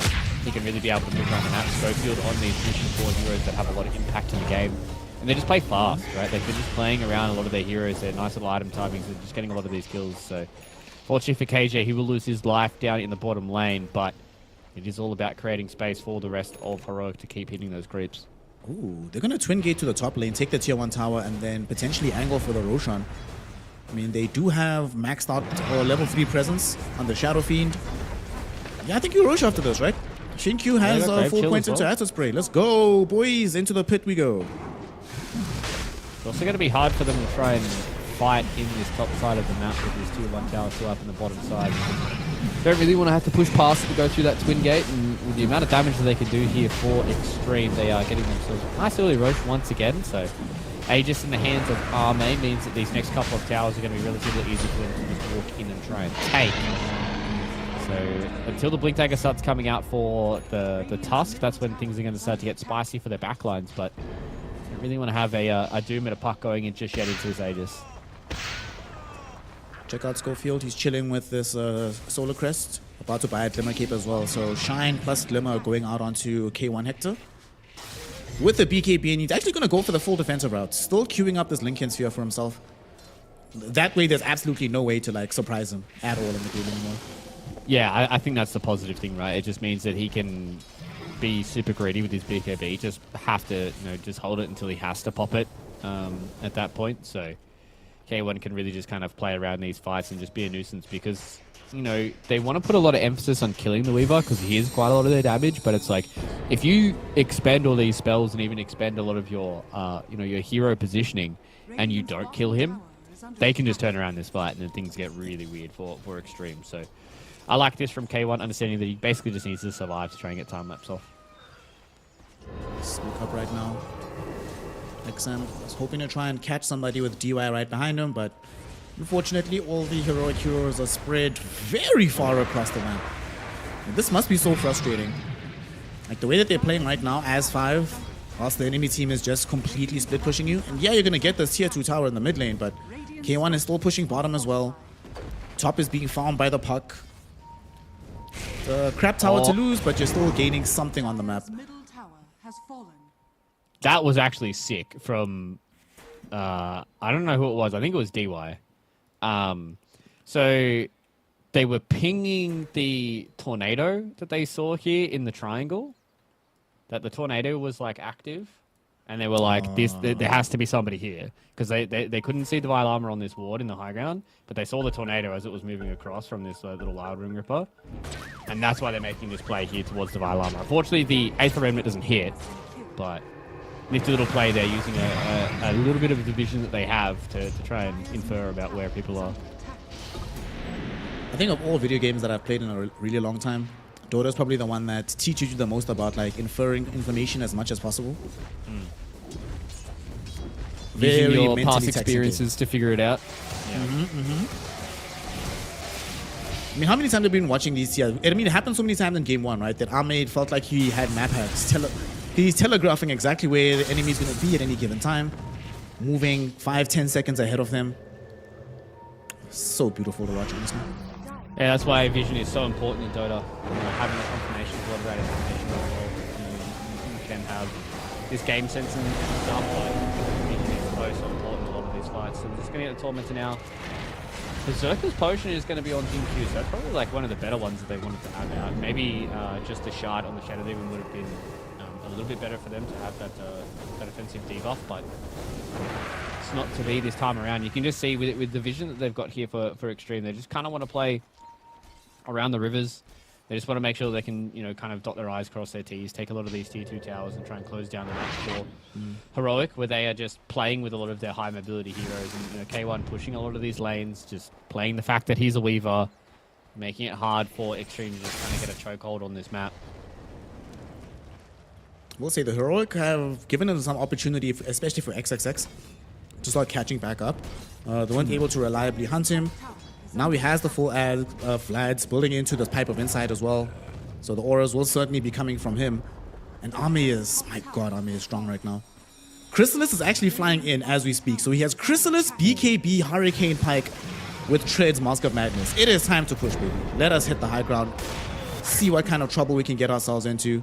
He can really be able to move around the map. Schofield on these mission 4 heroes that have a lot of impact in the game. And they just play fast, right? They're just playing around a lot of their heroes. They're nice little item timings. They're just getting a lot of these kills. So, fortunately for KJ, he will lose his life down in the bottom lane, but it is all about creating space for the rest of Heroic to keep hitting those creeps. Ooh, they're going to twin gate to the top lane, take the tier 1 tower, and then potentially angle for the Roshan. I mean, they do have maxed out level 3 presence on the Shadow Fiend. Yeah, I think you rush after this, right? Shinkyu has got Grave 4 Chill points as into well. Acid Spray. Let's go, boys. Into the pit we go. It's also going to be hard for them to try and fight in this top side of the map with this tier 1 tower still up in the bottom side. Don't really want to have to push past it to go through that twin gate, and with the amount of damage that they can do here for Extreme, they are getting themselves a nice early rush once again. So Aegis in the hands of Arme means that these next couple of towers are going to be relatively easy for them to just walk in and try and take. So until the Blink Dagger starts coming out for the Tusk, that's when things are going to start to get spicy for their backlines. But I don't really want to have a Doom and a Puck going in just yet into this Aegis. Check out Schofield. He's chilling with this Solar Crest. About to buy a Glimmer Cape as well. So Shine plus Glimmer going out onto K1 Hector. With the BKB, and he's actually going to go for the full defensive route. Still queuing up this Lincoln Sphere for himself. That way, there's absolutely no way to like surprise him at all in the game anymore. Yeah, I think that's the positive thing, right? It just means that he can be super greedy with his BKB. Just have to, just hold it until he has to pop it at that point. So K1 can really just kind of play around these fights and just be a nuisance because, they want to put a lot of emphasis on killing the Weaver because he is quite a lot of their damage. But it's like, if you expend all these spells and even expend a lot of your, your hero positioning and you don't kill him, they can just turn around this fight and then things get really weird for Extreme. So I like this from K1, understanding that he basically just needs to survive to try and get time lapse off. Smoke up right now. XM was hoping to try and catch somebody with DY right behind him, but unfortunately all the heroic heroes are spread very far across the map. And this must be so frustrating. Like the way that they're playing right now as 5, whilst the enemy team is just completely split pushing you. And yeah, you're going to get this tier 2 tower in the mid lane, but K1 is still pushing bottom as well. Top is being found by the Puck. The crap tower to lose, but you're still gaining something on the map. Middle tower has fallen. That was actually sick from, I don't know who it was. I think it was DY. So they were pinging the tornado that they saw here in the triangle. That the tornado was like active. And they were like, there has to be somebody here. Because they couldn't see the Vile Armor on this ward in the high ground. But they saw the tornado as it was moving across from this little Wild Ring Ripper. And that's why they're making this play here towards the Vile Armor. Unfortunately, the Aether Remnant doesn't hit. But nifty little play there using a little bit of the vision that they have to try and infer about where people are. I think of all video games that I've played in a really long time, Dota is probably the one that teaches you the most about like inferring information as much as possible. Using your mentally past taxing experiences to figure it out. Yeah. I mean, how many times have we been watching these here? I mean, it happened so many times in game 1, right? That Ahmed felt like he had map hacks. He's telegraphing exactly where the enemy is going to be at any given time, moving 5-10 seconds ahead of them. So beautiful to watch, honestly. Yeah, that's why vision is so important in Dota. Having the confirmation of a lot of that information overall. You can have this game sense and stuff, but vision is so important in a lot of these fights. So we're just going to get the Tormentor now. Berserker's Potion is going to be on Team Q, so that's probably like one of the better ones that they wanted to have out. Maybe just a shard on the Shadow Demon would have been a little bit better for them to have that offensive debuff, but it's not to be this time around. You can just see with the vision that they've got here for Extreme, they just kind of want to play around the rivers. They just want to make sure they can, kind of dot their I's, cross their T's, take a lot of these tier 2 towers and try and close down the match for Heroic, where they are just playing with a lot of their high mobility heroes. And K1 pushing a lot of these lanes, just playing the fact that he's a Weaver, making it hard for Extreme to just kind of get a chokehold on this map. We'll say the Heroic have given them some opportunity, especially for XXX, to start catching back up. They weren't able to reliably hunt him. Now he has the full ad of Vlads building into the Pipe of Insight as well. So the auras will certainly be coming from him. And Army is, my god, Army is strong right now. Chrysalis is actually flying in as we speak. So he has Chrysalis, BKB, Hurricane Pike with Tread's Mask of Madness. It is time to push, baby. Let us hit the high ground. See what kind of trouble we can get ourselves into.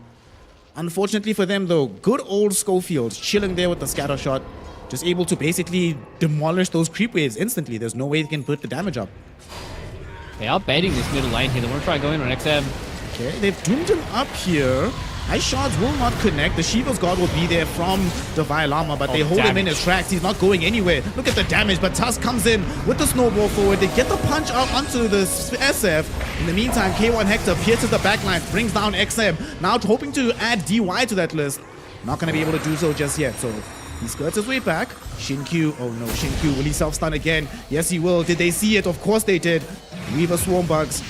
Unfortunately for them though, good old Schofield chilling there with the scatter shot. Just able to basically demolish those creep waves instantly. There's no way they can put the damage up. They are baiting this middle lane here. They want to try going on XM. Okay, they've doomed him up here. Ice shards will not connect. The Shiva's guard will be there from Divine Llama, but they hold him in his tracks. He's not going anywhere. Look at the damage, but Tusk comes in with the snowball forward. They get the punch out onto the SF. In the meantime, K1 Hector pierces the backline, brings down XM. Now hoping to add DY to that list. Not going to be able to do so just yet, so he skirts his way back. Shinkyu, oh no, Shinkyu, will he self-stun again? Yes, he will. Did they see it? Of course they did. Weaver Swarm Bugs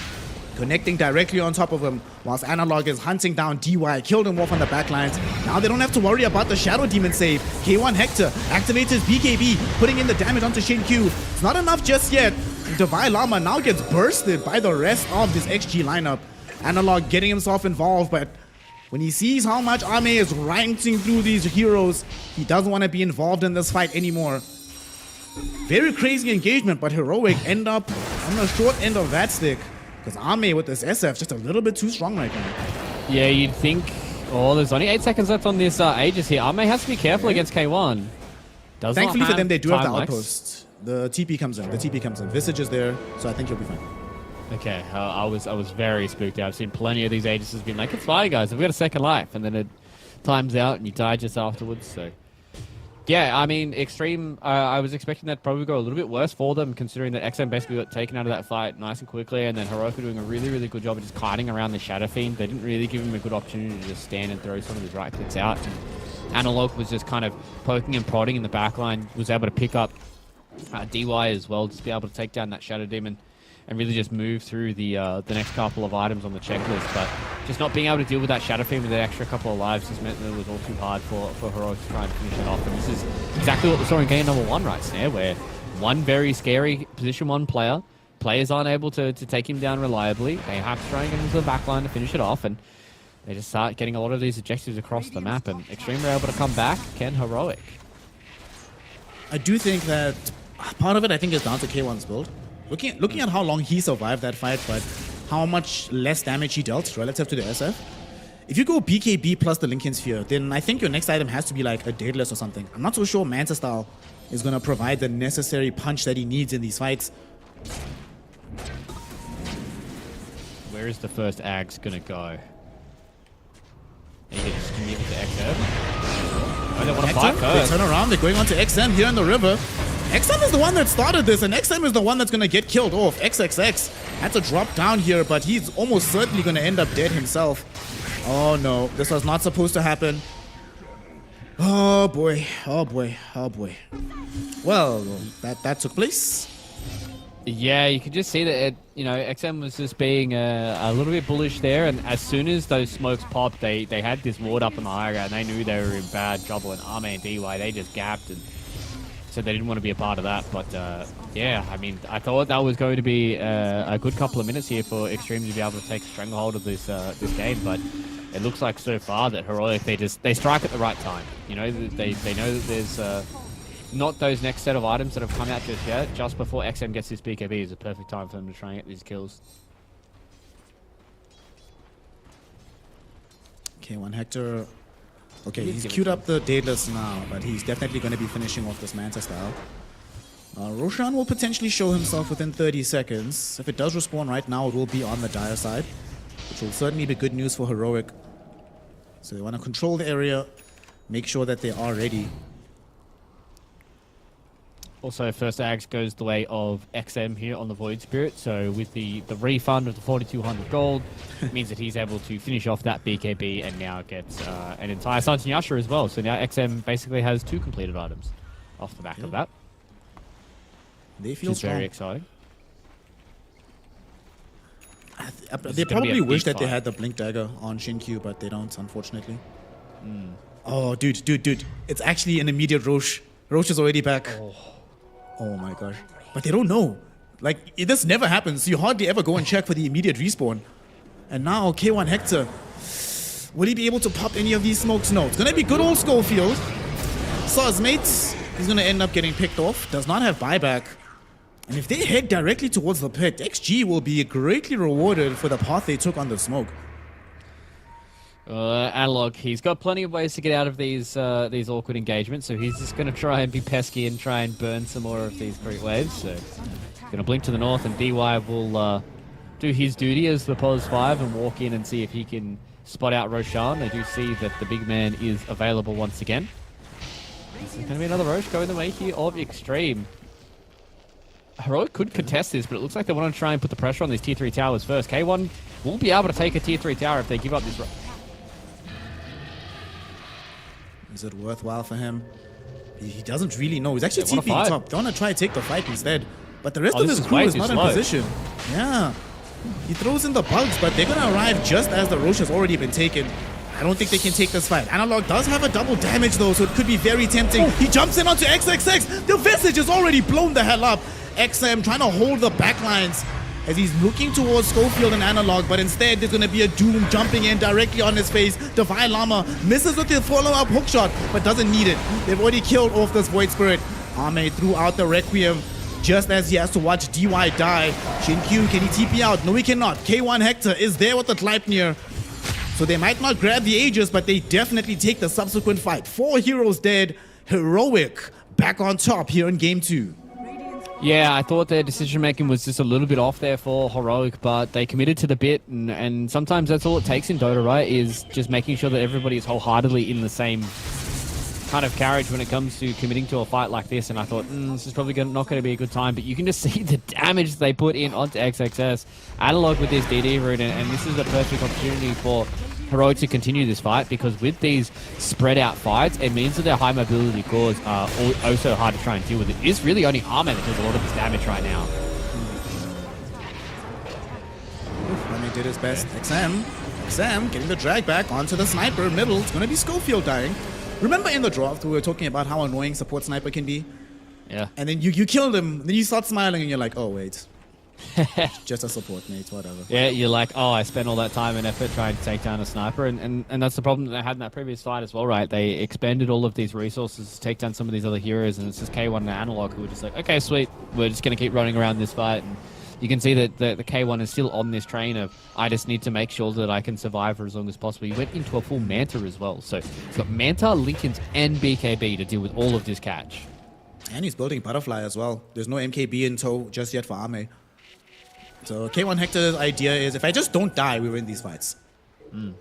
connecting directly on top of him, whilst Analog is hunting down DY, killed him off on the backlines. Now they don't have to worry about the Shadow Demon save. K1 Hector activates his BKB, putting in the damage onto Shinkyu. It's not enough just yet. Divine Llama now gets bursted by the rest of this XG lineup. Analog getting himself involved, but when he sees how much Ame is ranking through these heroes, he doesn't want to be involved in this fight anymore. Very crazy engagement, but Heroic end up on the short end of that stick. Because Ame with this SF just a little bit too strong right now. Yeah, you'd think. Oh, there's only 8 seconds left on this Aegis here. Ame has to be careful against K1. Thankfully for them, they do have the outpost. The TP comes in. The TP comes in. Visage is there, so I think he'll be fine. Okay, I was very spooked out. I've seen plenty of these Aegises being like, it's fine, guys. I've got a second life, and then it times out, and you die just afterwards. So, yeah, I mean, Extreme. I was expecting that to probably go a little bit worse for them, considering that XM basically got taken out of that fight nice and quickly, and then Heroic were doing a really, really good job of just kiting around the Shadow Fiend. They didn't really give him a good opportunity to just stand and throw some of his right clicks out. And Analog was just kind of poking and prodding in the backline. Was able to pick up DY as well, just be able to take down that Shadow Demon and really just move through the next couple of items on the checklist. But just not being able to deal with that Shadow Fiend with that extra couple of lives just meant that it was all too hard for Heroic to try and finish it off. And this is exactly what we saw in game number 1 right there, where one very scary position 1 player, players aren't able to take him down reliably. They have to try and get into the backline to finish it off, and they just start getting a lot of these objectives across the map, and Extreme were able to come back. Can Heroic? I do think that part of it, I think, is down to K1's build. Looking at how long he survived that fight, but how much less damage he dealt relative to the SF. If you go BKB plus the Lincoln Sphere, then I think your next item has to be like a Daedalus or something. I'm not so sure Manta Style is going to provide the necessary punch that he needs in these fights. Where is the first Ags going to go? Are you going to give it to XM? Oh, they want to fight first. They turn around, they're going on to XM here in the river. XM is the one that started this, and XM is the one that's going to get killed off. XXX had to drop down here, but he's almost certainly going to end up dead himself. Oh no, this was not supposed to happen. Oh boy, oh boy, oh boy. Well, that took place. Yeah, you could just see that XM was just being a little bit bullish there, and as soon as those smokes popped, they had this ward up on the high ground, and they knew they were in bad trouble, and Ame and DY, they just gapped and said they didn't want to be a part of that. But yeah, I mean, I thought that was going to be a good couple of minutes here for Extreme to be able to take a stranglehold of this game, but it looks like so far that Heroic, they strike at the right time. You know, they know that there's not those next set of items that have come out just yet. Just before XM gets his BKB is a perfect time for them to try and get these kills. K1 Hector. Okay, he's queued up the Daedalus now, but he's definitely going to be finishing off this Manta Style. Roshan will potentially show himself within 30 seconds. If it does respawn right now, it will be on the Dire side, which will certainly be good news for Heroic. So they want to control the area, make sure that they are ready. Also, first Ags goes the way of XM here on the Void Spirit. So with the refund of the 4,200 gold, it means that he's able to finish off that BKB and now gets an entire Sunken Yasha as well. So now XM basically has 2 completed items off the back of that. They feel which is strong. very exciting. They probably wish that they had the Blink Dagger on Shinkyu, but they don't, unfortunately. Oh, dude. It's actually an immediate Roche. Roche is already back. Oh my gosh. But they don't know. Like, this never happens. You hardly ever go and check for the immediate respawn. And now, K1 Hector. Will he be able to pop any of these smokes? No. It's going to be good old Schofield. Saw his mates. He's going to end up getting picked off. Does not have buyback. And if they head directly towards the pit, XG will be greatly rewarded for the path they took on the smoke. Analog, he's got plenty of ways to get out of these awkward engagements, so he's just going to try and be pesky and try and burn some more of these creep waves. So he's going to blink to the north, and DY will do his duty as the pos 5 and walk in and see if he can spot out Roshan. They do see that the big man is available once again. This is going to be another Roche going the way here of Extreme. Heroic could contest this, but it looks like they want to try and put the pressure on these tier 3 towers first. K1 will be able to take a tier 3 tower if they give up this. Is it worthwhile for him? He doesn't really know. He's actually They wanna TPing fight. top. They want to try to take the fight instead. But the rest of this his is crew way is too not in slow. position. Yeah. He throws in the bugs, but they're going to arrive just as the Roche has already been taken. I don't think they can take this fight. Analog does have a double damage though, so it could be very tempting. He jumps in onto XXX. The Visage is already blown the hell up. XM trying to hold the backlines as he's looking towards Schofield and Analog, but instead there's going to be a Doom jumping in directly on his face. Divine Llama misses with the follow-up hookshot, but doesn't need it. They've already killed off this Void Spirit. Ame threw out the Requiem just as he has to watch DY die. Shin-Q, can he TP out? No, he cannot. K1 Hector is there with the Gleipnir. So they might not grab the Aegis, but they definitely take the subsequent fight. 4 heroes dead. Heroic back on top here in game 2. Yeah, I thought their decision making was just a little bit off there for Heroic, but they committed to the bit, and sometimes that's all it takes in Dota, right? Is just making sure that everybody is wholeheartedly in the same kind of carriage when it comes to committing to a fight like this. And I thought, this is probably not going to be a good time, but you can just see the damage they put in onto XXS. Analog with this DD route, and this is a perfect opportunity for Heroic to continue this fight, because with these spread out fights, it means that their high mobility cores are also hard to try and deal with. It is really only Arme that does a lot of this damage right now. Arme did his best. XM getting the drag back onto the sniper middle. It's going to be Schofield dying. Remember in the draft we were talking about how annoying support sniper can be? Yeah. And then you killed him, then you start smiling and you're like, oh wait. Just a support mate, whatever. Yeah, you're like, oh, I spent all that time and effort trying to take down a sniper, and that's the problem that they had in that previous fight as well, right? They expended all of these resources to take down some of these other heroes, and it's just K1 and Analog who were just like, okay, sweet, we're just going to keep running around this fight. And you can see that the K1 is still on this train of, I just need to make sure that I can survive for as long as possible. He went into a full Manta as well, so he's got Manta, Lincolns, and BKB to deal with all of this catch. And he's building Butterfly as well. There's no MKB in tow just yet for Arme. So K1 Hector's idea is, if I just don't die, we win these fights. I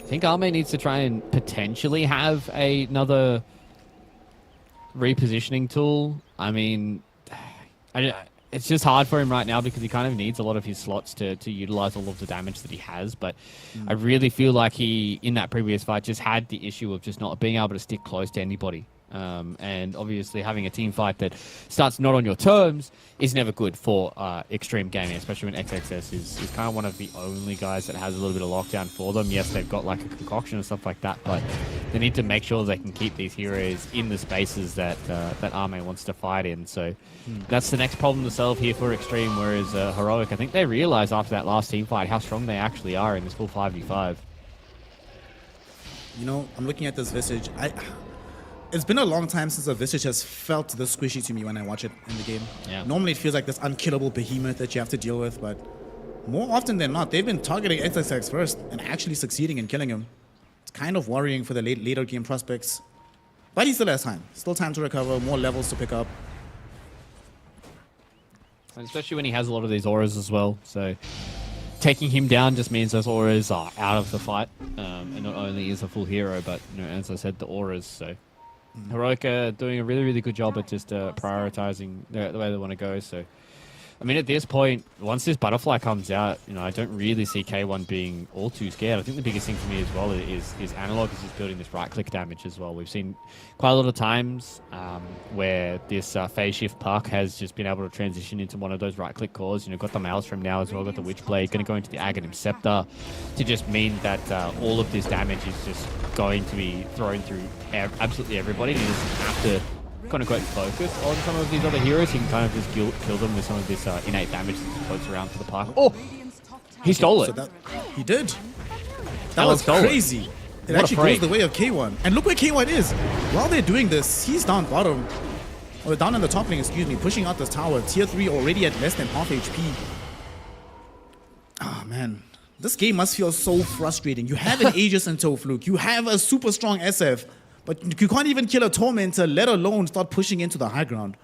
think Arme needs to try and potentially have another repositioning tool. I mean, it's just hard for him right now because he kind of needs a lot of his slots to utilize all of the damage that he has. But I really feel like he, in that previous fight, just had the issue of just not being able to stick close to anybody. And obviously having a team fight that starts not on your terms is never good for extreme gaming, especially when XXS is kind of one of the only guys that has a little bit of lockdown for them. Yes, they've got like a concoction and stuff like that, but they need to make sure they can keep these heroes in the spaces that that Arme wants to fight in. So that's the next problem to solve here for Extreme, whereas Heroic, I think they realized after that last team fight how strong they actually are in this full 5v5. You know, I'm looking at this Visage. It's been a long time since a Visage has felt this squishy to me when I watch it in the game. Yeah. Normally it feels like this unkillable behemoth that you have to deal with, but more often than not, they've been targeting XXX first and actually succeeding in killing him. It's kind of worrying for the later game prospects. But he still has time. Still time to recover, more levels to pick up. And especially when he has a lot of these auras as well. So taking him down just means those auras are out of the fight. And not only is a full hero, but as I said, the auras. So Heroic doing a really, really good job at just prioritizing the way they want to go. So, I mean, at this point, once this Butterfly comes out, I don't really see K1 being all too scared. I think the biggest thing for me as well is Analog is just building this right-click damage as well. We've seen quite a lot of times where this phase shift puck has just been able to transition into one of those right-click cores. Got the Maelstrom now as well, got the Witchblade, going to go into the Aghanim Scepter to just mean that all of this damage is just going to be thrown through absolutely everybody. And you just have to kind of focus on some of these other heroes. You can kind of just kill them with some of this innate damage that floats around to the park. Oh, he stole it. So he did. That was crazy. It actually goes the way of K1. And look where K1 is. While they're doing this, he's down bottom. Or down in the top lane, excuse me, pushing out this tower. Tier 3 already at less than half HP. Oh, man. This game must feel so frustrating. You have an Aegis in tow, Fluke. You have a super strong SF. But you can't even kill a Tormentor, let alone start pushing into the high ground.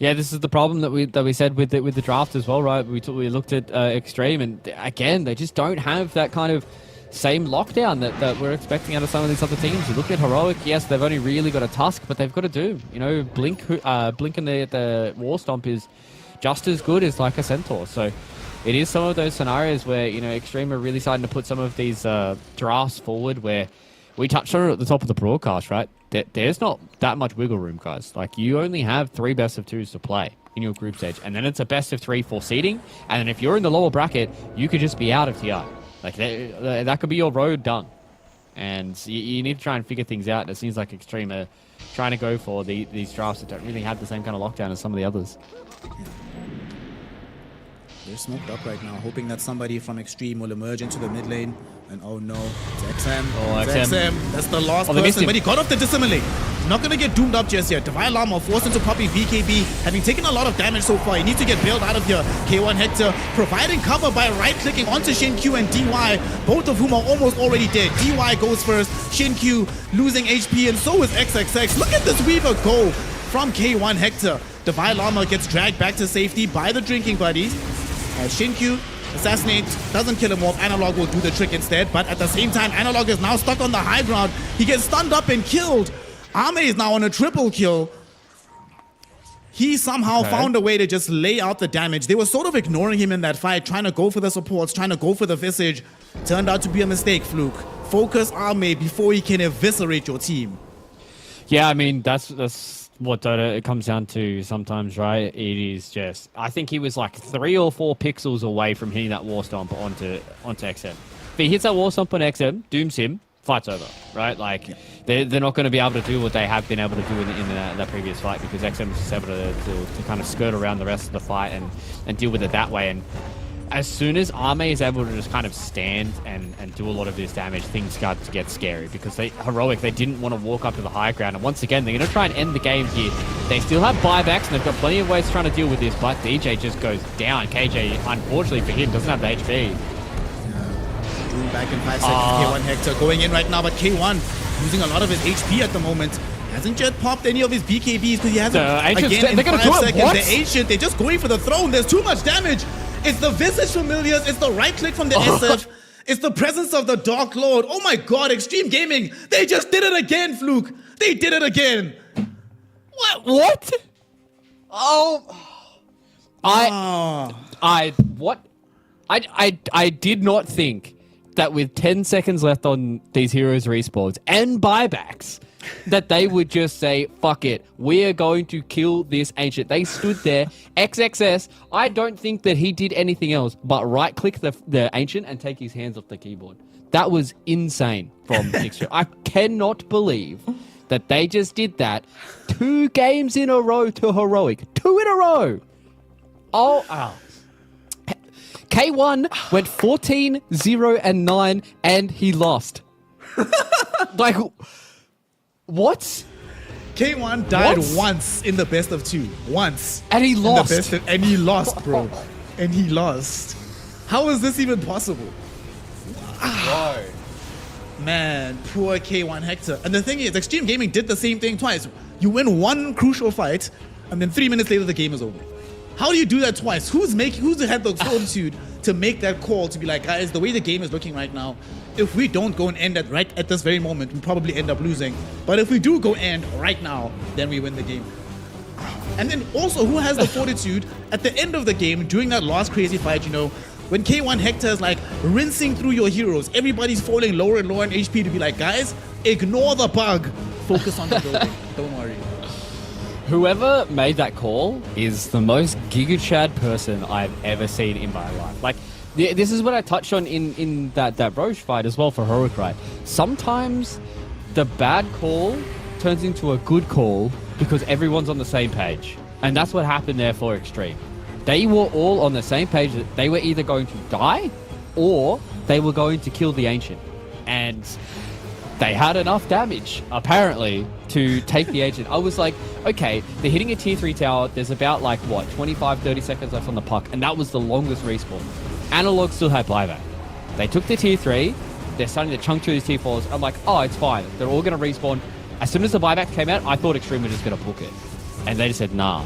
Yeah, this is the problem that we said with the draft as well, right? We looked at Extreme, and again, they just don't have that kind of same lockdown that we're expecting out of some of these other teams. You look at Heroic, yes, they've only really got a Tusk, but they've got a Doom. You know, Blink in the War Stomp is just as good as like a Centaur. So it is some of those scenarios where, you know, Extreme are really starting to put some of these drafts forward where we touched on it at the top of the broadcast, right? There's not that much wiggle room, guys. Like, you only have 3 best of 2s to play in your group stage, and then it's a best of 3 for seeding, and then if you're in the lower bracket, you could just be out of TI. Like, that could be your road done. And you need to try and figure things out, and it seems like Extreme are trying to go for these drafts that don't really have the same kind of lockdown as some of the others. They're smoked up right now, hoping that somebody from Extreme will emerge into the mid lane. And oh no, it's XM. Oh, it's XM. That's the last they missed person, him. but he got off the dissimilate. Not going to get doomed up just yet. Divine Llama forced into popping BKB, having taken a lot of damage so far. He needs to get bailed out of here. K1 Hector providing cover by right-clicking onto Shin-Q and DY, both of whom are almost already dead. DY goes first, Shin-Q losing HP, and so is XXX. Look at this Weaver go from K1 Hector. Divine Llama gets dragged back to safety by the drinking buddies. Shin-Q assassinates, doesn't kill him off. Analog will do the trick instead, but at the same time, Analog is now stuck on the high ground. He gets stunned up and killed. Ame is now on a triple kill. He somehow found a way to just lay out the damage. They were sort of ignoring him in that fight, trying to go for the supports, trying to go for the Visage. Turned out to be a mistake, Fluke. Focus Ame before he can eviscerate your team. Yeah, I mean, that's what Dota it comes down to sometimes, right? It is just, I think he was like 3 or 4 pixels away from hitting that War Stomp onto XM. If he hits that War Stomp on XM, dooms him, fight's over, right? Like, they're not going to be able to do what they have been able to do in that previous fight, because XM is just able to kind of skirt around the rest of the fight and deal with it that way. And as soon as Ame is able to just kind of stand and do a lot of this damage, things start to get scary, because Heroic, they didn't want to walk up to the high ground. And once again, they're going to try and end the game here. They still have buybacks, and they've got plenty of ways trying to deal with this, but DJ just goes down. KJ, unfortunately for him, doesn't have the HP. Doom back in 5 seconds. K1 Hector going in right now, but K1 losing a lot of his HP at the moment. Hasn't yet popped any of his BKBs because he hasn't. Again, in 5 seconds, the Ancient, they're just going for the throne. There's too much damage. It's the Visage Familiars, it's the right click from the SF, it's the presence of the Dark Lord. Oh my god, Extreme Gaming, they just did it again, Fluke. They did it again. What? Oh. I did not think that with 10 seconds left on these heroes respawns and buybacks, that they would just say, fuck it, we are going to kill this Ancient. They stood there. XXS, I don't think that he did anything else but right-click the Ancient and take his hands off the keyboard. That was insane from Extreme. I cannot believe that they just did that 2 games in a row to Heroic. 2 in a row! Oh. K1 went 14, 0, and 9, and he lost. Like... What? K1 died once in the best of 2. Once. And he lost. And he lost, bro. And he lost. How is this even possible? Whoa. Man, poor K1 Hector. And the thing is, Extreme Gaming did the same thing twice. You win one crucial fight, and then 3 minutes later the game is over. How do you do that twice? Who's had the fortitude to make that call to be like, guys, the way the game is looking right now, if we don't go and end it right at this very moment, we probably end up losing. But if we do go end right now, then we win the game. And then also, who has the fortitude at the end of the game, during that last crazy fight, you know, when K1 Hector is like rinsing through your heroes, everybody's falling lower and lower in HP, to be like, guys, ignore the bug, focus on the building, don't worry. Whoever made that call is the most giga-chad person I've ever seen in my life. Like, this is what I touched on in that Roche fight as well for Heroic, right? Sometimes the bad call turns into a good call because everyone's on the same page. And that's what happened there for Extreme. They were all on the same page that they were either going to die or they were going to kill the Ancient. And they had enough damage, apparently, to take the Ancient. I was like, okay, they're hitting a tier 3 tower. There's about, like, what, 25, 30 seconds left on the puck. And that was the longest respawn. Analog still had buyback. They took the tier 3. They're starting to chunk through these tier 4s. I'm like, oh, it's fine. They're all going to respawn. As soon as the buyback came out, I thought Extreme were just going to book it. And they just said, nah.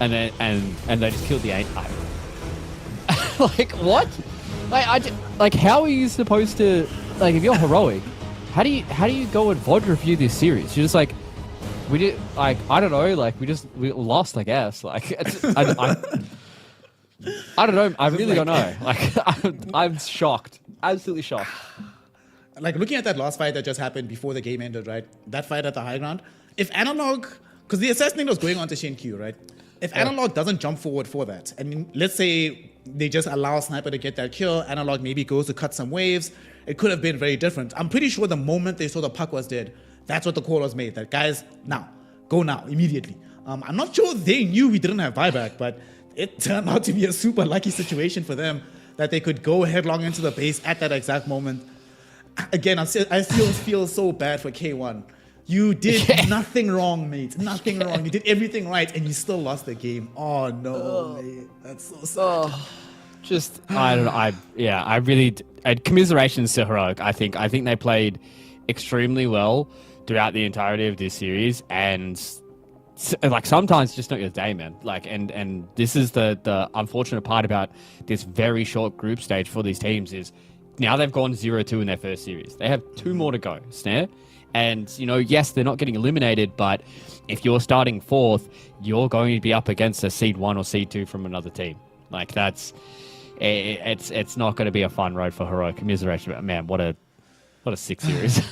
and then and they just killed the 8. Like what? Like how are you supposed to, like, if you're heroic, how do you go and VOD review this series? You're just like, we did, like, I don't know, like we lost, I guess. Like I don't know. I really don't know. Like I'm shocked, absolutely shocked. Like looking at that last fight that just happened before the game ended, right? That fight at the high ground. If Analog, because the assassination was going on to Shen Q, right? If Analog doesn't jump forward for that, and let's say they just allow Sniper to get that kill, Analog maybe goes to cut some waves, it could have been very different. I'm pretty sure the moment they saw the puck was dead, that's what the call was made. That guys, now, go now, immediately. I'm not sure they knew we didn't have buyback, but it turned out to be a super lucky situation for them that they could go headlong into the base at that exact moment. Again, I still feel so bad for K1. You did nothing wrong, mate. Nothing wrong. You did everything right, and you still lost the game. Oh no, mate. That's so sad. Just I don't know. I really commiserations to Heroic. I think they played extremely well throughout the entirety of this series, and like sometimes just not your day, man. Like and this is the unfortunate part about this very short group stage for these teams is now they've gone 0-2 in their first series. They have 2 more to go. Snare. And, you know, yes, they're not getting eliminated, but if you're starting 4th, you're going to be up against a seed 1 or seed 2 from another team. Like, it's not going to be a fun road for Heroic. Commiseration, but man, what a sick series.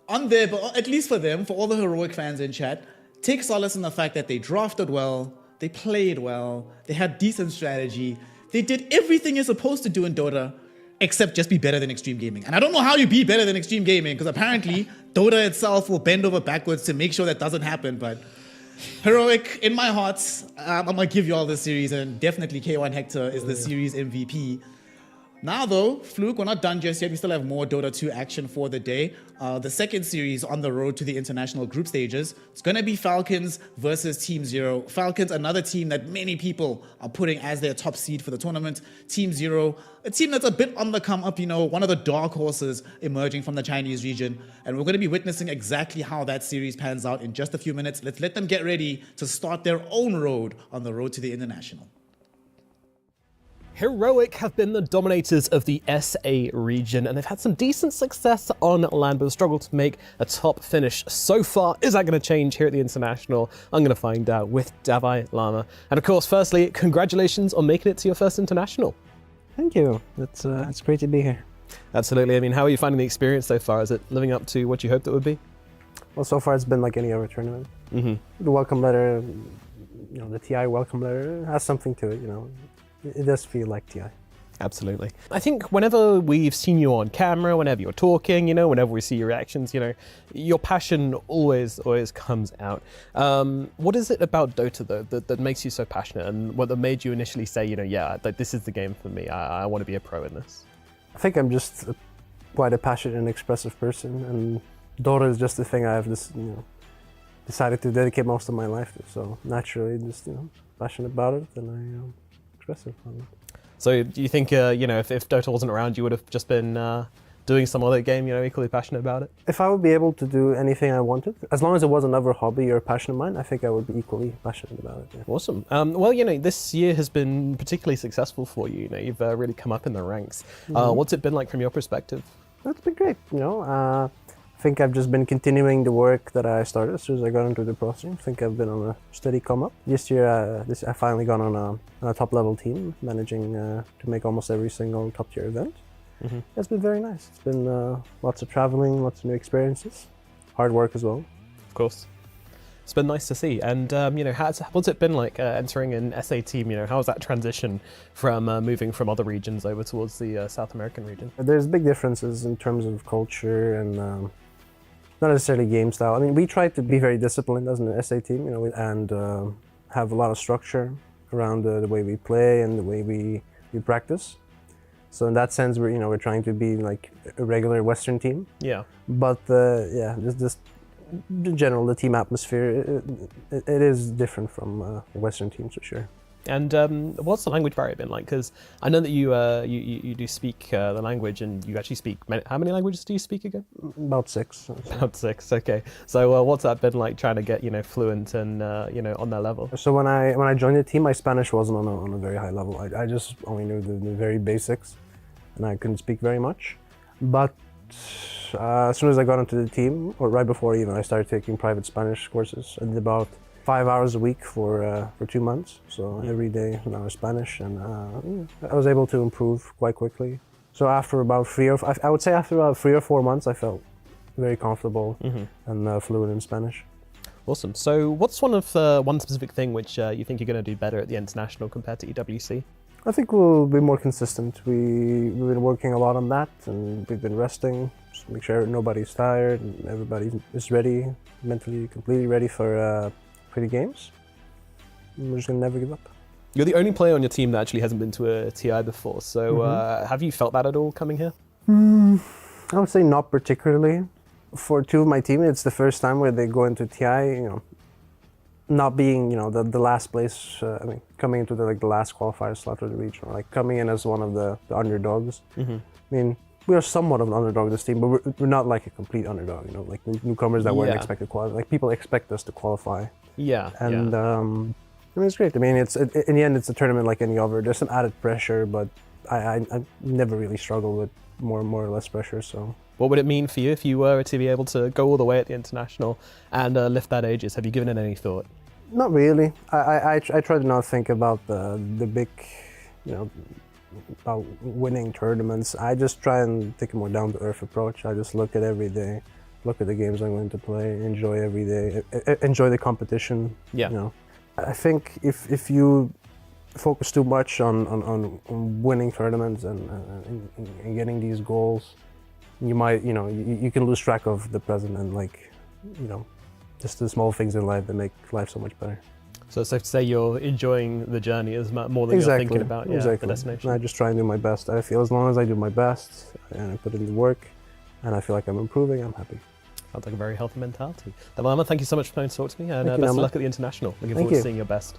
On there, but at least for them, for all the Heroic fans in chat, take solace in the fact that they drafted well, they played well, they had decent strategy, they did everything you're supposed to do in Dota, except just be better than Extreme Gaming. And I don't know how you be better than Extreme Gaming, because apparently Dota itself will bend over backwards to make sure that doesn't happen. But Heroic, in my heart, I'm going to give you all this series, and definitely K1 Hector is the series MVP. Now though, Fluke, we're not done just yet. We still have more Dota 2 action for the day. The second series on the road to the international group stages, it's going to be Falcons versus Team Zero. Falcons, another team that many people are putting as their top seed for the tournament. Team Zero, a team that's a bit on the come up, you know, one of the dark horses emerging from the Chinese region. And we're going to be witnessing exactly how that series pans out in just a few minutes. Let's let them get ready to start their own road on the road to the international. Heroic have been the dominators of the SA region, and they've had some decent success on land, but struggled to make a top finish so far. Is that going to change here at the International? I'm going to find out with Davai Lama. And of course, firstly, congratulations on making it to your first International. Thank you. It's great to be here. Absolutely. I mean, how are you finding the experience so far? Is it living up to what you hoped it would be? Well, so far it's been like any other tournament. Mm-hmm. The welcome letter, you know, the TI welcome letter has something to it, you know. It does feel like TI. Absolutely. I think whenever we've seen you on camera, whenever you're talking, you know, whenever we see your reactions, you know, your passion always comes out. What is it about Dota though that makes you so passionate, and what that made you initially say, you know, yeah, like this is the game for me. I want to be a pro in this. I think I'm just quite a passionate and expressive person, and Dota is just the thing I've decided to dedicate most of my life to. So naturally, just passionate about it, and I expressive on it. So do you think, you know, if Dota wasn't around, you would have just been doing some other game, you know, equally passionate about it? If I would be able to do anything I wanted, as long as it was another hobby or passion of mine, I think I would be equally passionate about it. Yeah. Awesome. Well, you know, this year has been particularly successful for you. You know, you've really come up in the ranks. What's it been like from your perspective? It's been great. You know, I think I've just been continuing the work that I started as soon as I got into the pro scene. I think I've been on a steady come up. This year, I finally got on a top level team, managing to make almost every single top tier event. Mm-hmm. It's been very nice. It's been lots of traveling, lots of new experiences, hard work as well. Of course. It's been nice to see. And, you know, what's it been like entering an SA team? You know, how was that transition from moving from other regions over towards the South American region? There's big differences in terms of culture and not necessarily game style. I mean, we try to be very disciplined as an SA team, you know, and have a lot of structure around the way we play and the way we practice. So in that sense, we're trying to be like a regular Western team. Yeah. But yeah, just in general, the team atmosphere, it is different from Western teams for sure. And what's the language barrier been like? Because I know that you do speak the language, and you actually speak how many languages do you speak again? About 6. About 6. Okay. So what's that been like trying to get fluent and on that level? So when I joined the team, my Spanish wasn't on a very high level. I just only knew the very basics, and I couldn't speak very much. But as soon as I got into the team, or right before even, I started taking private Spanish courses. I did about 5 hours a week for 2 months. So every day now is Spanish, and I was able to improve quite quickly. So after about I would say after about 3 or 4 months, I felt very comfortable and fluent in Spanish. Awesome. So what's one specific thing which you think you're going to do better at the international compared to EWC? I think we'll be more consistent. We've been working a lot on that, and we've been resting, just make sure nobody's tired and everybody is ready, mentally completely ready for the games. And we're just gonna never give up. You're the only player on your team that actually hasn't been to a TI before, so have you felt that at all coming here? I would say not particularly. For 2 of my team, it's the first time where they go into TI, not being, the last place, coming into the last qualifier slot for the region, like coming in as one of the underdogs. I mean, we are somewhat of an underdog, this team, but we're not like a complete underdog, like newcomers that weren't expected to qualify. Like, people expect us to qualify. Yeah. And it's great. I mean, in the end, it's a tournament like any other. There's some added pressure, but I never really struggled with more or less pressure, so. What would it mean for you if you were to be able to go all the way at the international and lift that Aegis? Have you given it any thought? Not really. I try to not think about the big, about winning tournaments. I just try and take a more down-to-earth approach. I just look at every day, look at the games I'm going to play, enjoy every day, enjoy the competition. Yeah. I think if you focus too much on winning tournaments and getting these goals, you might, you can lose track of the present and just the small things in life that make life so much better. So it's safe to say you're enjoying the journey more than you're thinking about the destination. I just try and do my best. I feel as long as I do my best and I put in the work and I feel like I'm improving, I'm happy. Sounds like a very healthy mentality. Dalama, thank you so much for coming to talk to me, and best of luck at the international. Looking forward to seeing your best.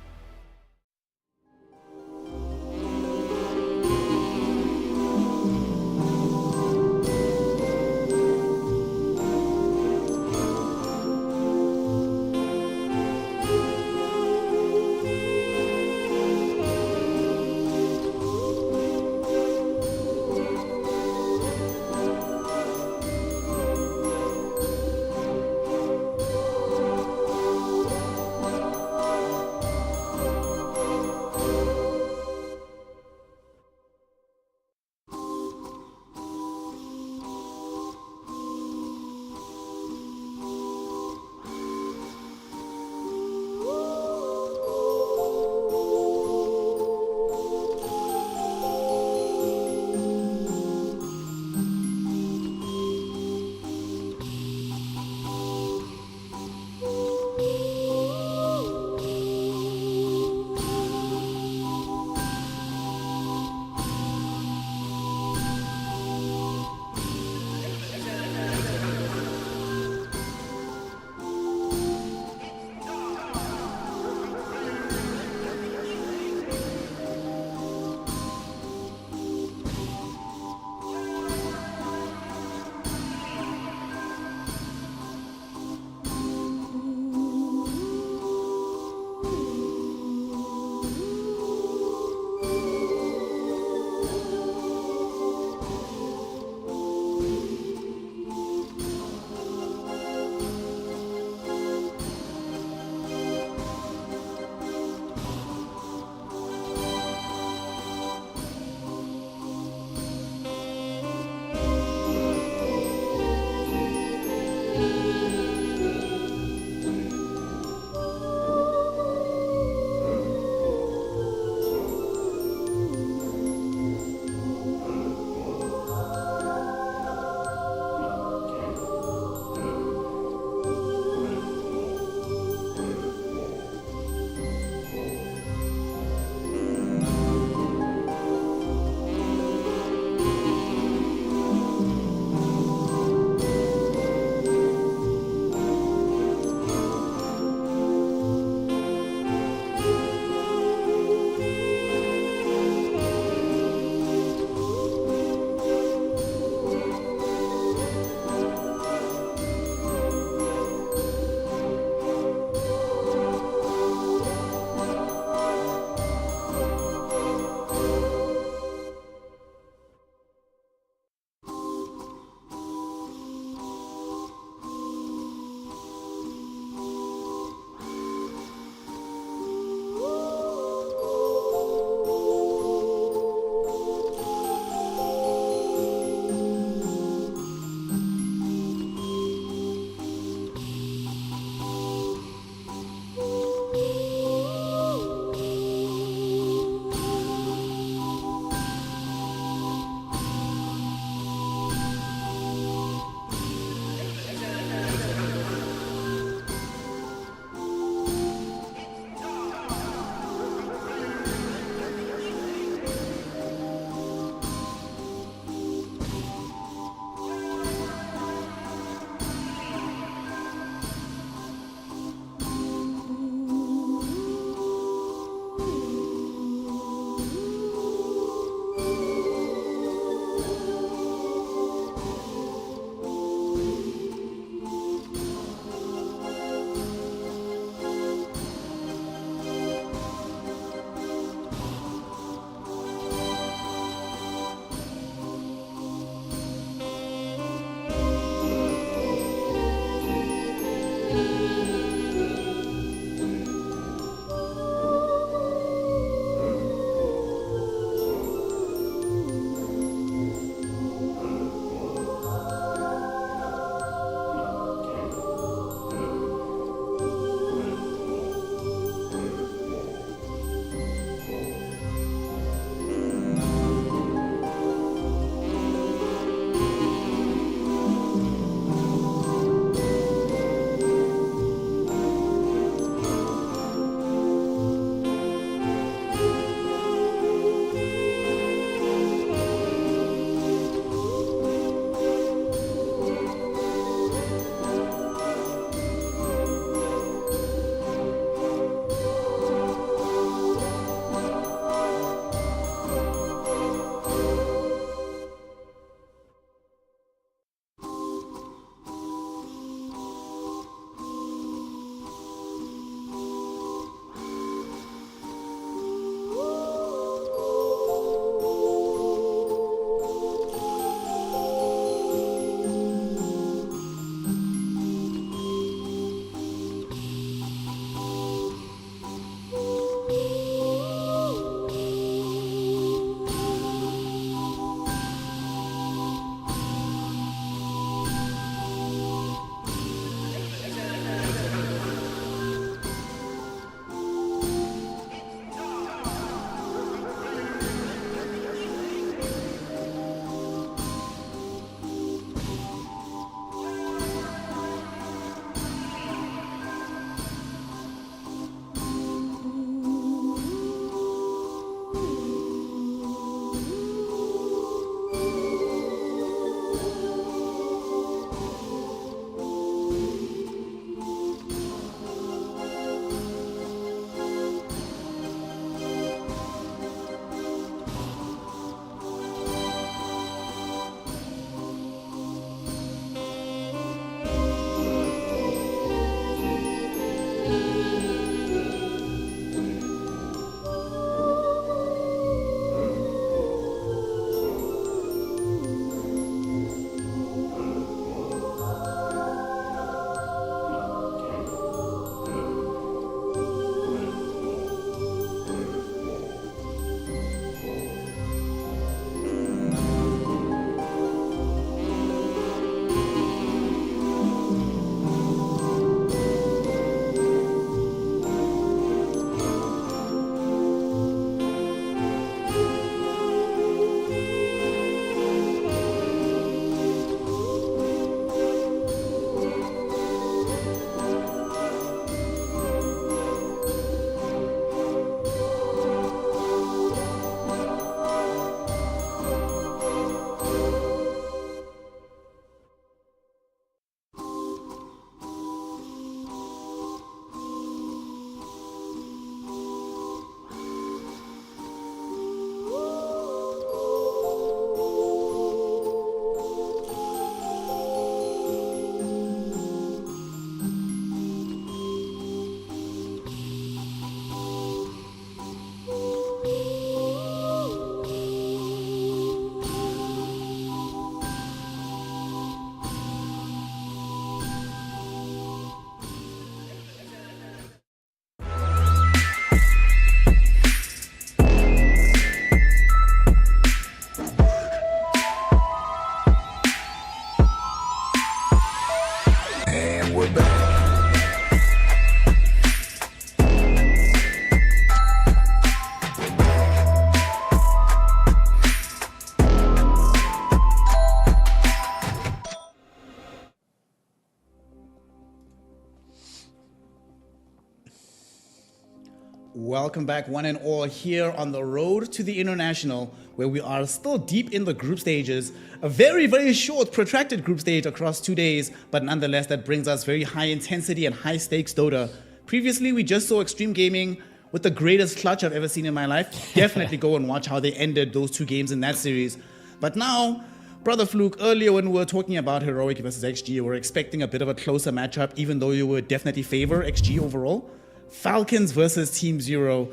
Welcome back, one and all, here on the road to the international, where we are still deep in the group stages. A very, very short, protracted group stage across 2 days, but nonetheless, that brings us very high intensity and high stakes Dota. Previously, we just saw Extreme Gaming with the greatest clutch I've ever seen in my life. Definitely go and watch how they ended those 2 games in that series. But now, Brother Fluke, earlier when we were talking about Heroic versus XG, we were expecting a bit of a closer matchup, even though you would definitely favor XG overall. Falcons versus Team Zero.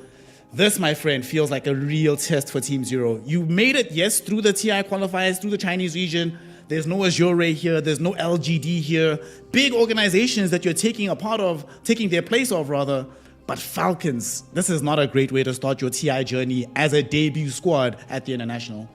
This, my friend, feels like a real test for Team Zero. You made it, yes, through the TI qualifiers, through the Chinese region. There's no Azure here. There's no LGD here. Big organizations that you're taking their place of, rather. But Falcons, this is not a great way to start your TI journey as a debut squad at the International.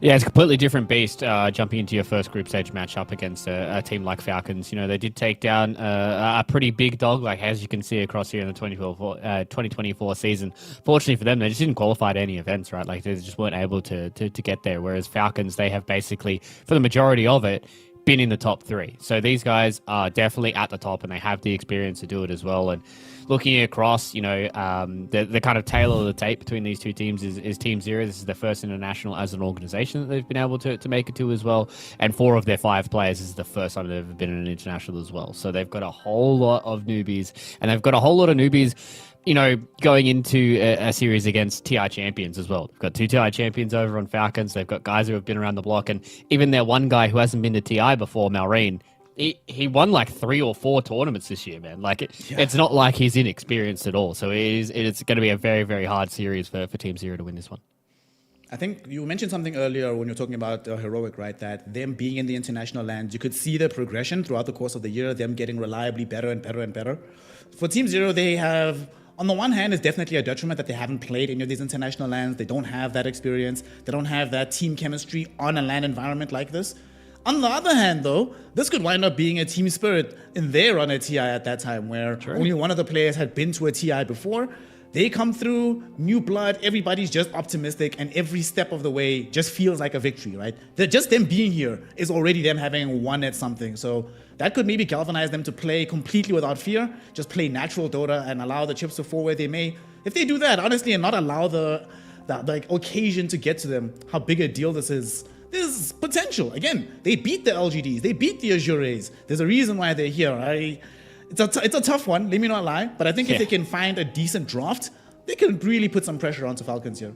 Yeah, it's a completely different beast jumping into your first group stage matchup against a team like Falcons. You know, they did take down a pretty big dog, like as you can see across here in the 2024 season. Fortunately for them, they just didn't qualify to any events, right? Like they just weren't able to get there. Whereas Falcons, they have basically, for the majority of it, been in the top 3. So these guys are definitely at the top and they have the experience to do it as well. And looking across, you know, the kind of tail of the tape between these 2 teams is Team Zero. This is their first international as an organization that they've been able to make it to as well. And 4 of their 5 players is the first time they've ever been in an international as well. So they've got a whole lot of newbies, and they've got a whole lot of newbies, you know, going into a series against TI champions as well. They've got 2 TI champions over on Falcons. They've got guys who have been around the block, and even their one guy who hasn't been to TI before, Malreen, he won like 3 or 4 tournaments this year, man. Like it's not like he's inexperienced at all. So it's going to be a very, very hard series for Team Zero to win this one. I think you mentioned something earlier when you're talking about Heroic, right? That them being in the international lands, you could see the progression throughout the course of the year, them getting reliably better and better and better. For Team Zero, they have, on the one hand, it's definitely a detriment that they haven't played any of these international lands. They don't have that experience. They don't have that team chemistry on a LAN environment like this. On the other hand, though, this could wind up being a team spirit in their run at TI at that time, where only one of the players had been to a TI before. They come through, new blood, everybody's just optimistic, and every step of the way just feels like a victory, right? Just them being here is already them having won at something. So that could maybe galvanize them to play completely without fear, just play natural Dota and allow the chips to fall where they may. If they do that, honestly, and not allow the occasion to get to them, how big a deal this is. There's potential. Again, they beat the LGDs, they beat the Azures. There's a reason why they're here. It's a tough one, let me not lie, but I think if they can find a decent draft, they can really put some pressure onto Falcons here.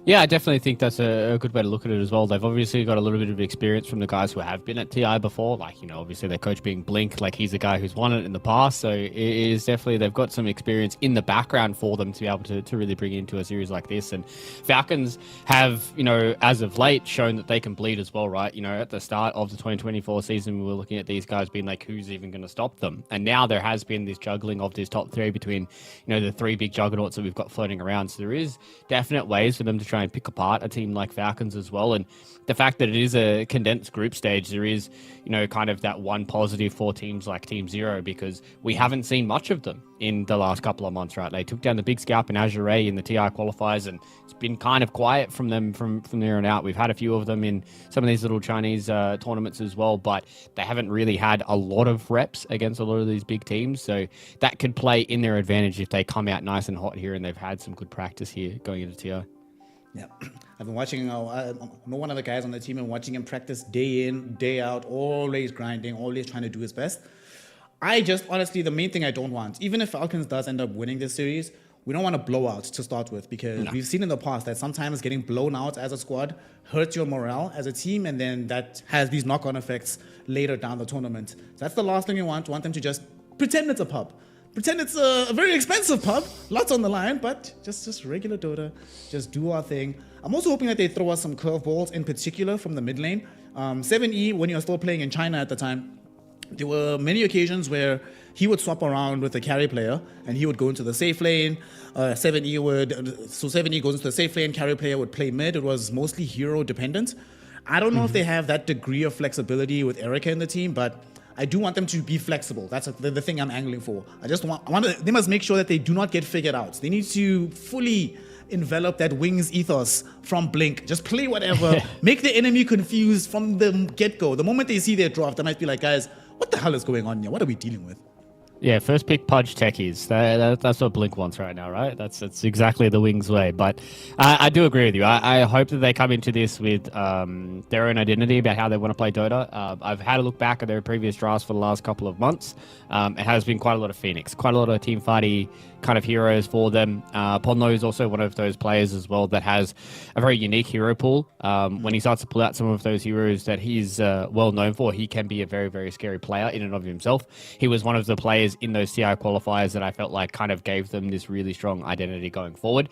Yeah, I definitely think that's a good way to look at it as well. They've obviously got a little bit of experience from the guys who have been at TI before. Like, you know, obviously their coach being Blink, like he's a guy who's won it in the past. So it is definitely, they've got some experience in the background for them to be able to really bring into a series like this. And Falcons have, you know, as of late shown that they can bleed as well, right? You know, at the start of the 2024 season, we were looking at these guys being like, who's even going to stop them? And now there has been this juggling of this top 3 between, you know, the 3 big juggernauts that we've got floating around. So there is definite ways for them to try and pick apart a team like Falcons as well. And the fact that it is a condensed group stage, there is, you know, kind of that one positive for teams like Team Zero, because we haven't seen much of them in the last couple of months, right? They took down the big scalp in Azure in the TI qualifiers, and it's been kind of quiet from them from there on out. We've had a few of them in some of these little Chinese tournaments as well, but they haven't really had a lot of reps against a lot of these big teams. So that could play in their advantage if they come out nice and hot here and they've had some good practice here going into TI. Yeah, I've been watching, I know one of the guys on the team and watching him practice day in, day out, always grinding, always trying to do his best. I just, honestly, the main thing I don't want, even if Falcons does end up winning this series, we don't want a blowout to start with, because we've seen in the past that sometimes getting blown out as a squad hurts your morale as a team, and then that has these knock-on effects later down the tournament. So that's the last thing we want them to just pretend it's a pub. Pretend it's a very expensive pub, lots on the line, but just regular Dota, just do our thing. I'm also hoping that they throw us some curveballs, in particular from the mid lane. 7E, when you're still playing in China at the time, there were many occasions where he would swap around with the carry player, and he would go into the safe lane. 7E goes into the safe lane, carry player would play mid. It was mostly hero dependent. I don't know if they have that degree of flexibility with Erica in the team, but I do want them to be flexible. That's the thing I'm angling for. They must make sure that they do not get figured out. They need to fully envelop that Wings ethos from Blink. Just play whatever, make the enemy confused from the get-go. The moment they see their draft, they might be like, guys, what the hell is going on here? What are we dealing with? Yeah, first pick Pudge Techies. That's what Blink wants right now, right? That's exactly the Wings way. But I do agree with you. I hope that they come into this with their own identity about how they want to play Dota. I've had a look back at their previous drafts for the last couple of months. It has been quite a lot of Phoenix, quite a lot of team fighty kind of heroes for them. Ponlo is also one of those players as well that has a very unique hero pool. When he starts to pull out some of those heroes that he's well known for, he can be a very, very scary player in and of himself. He was one of the players in those TI qualifiers that I felt like kind of gave them this really strong identity going forward.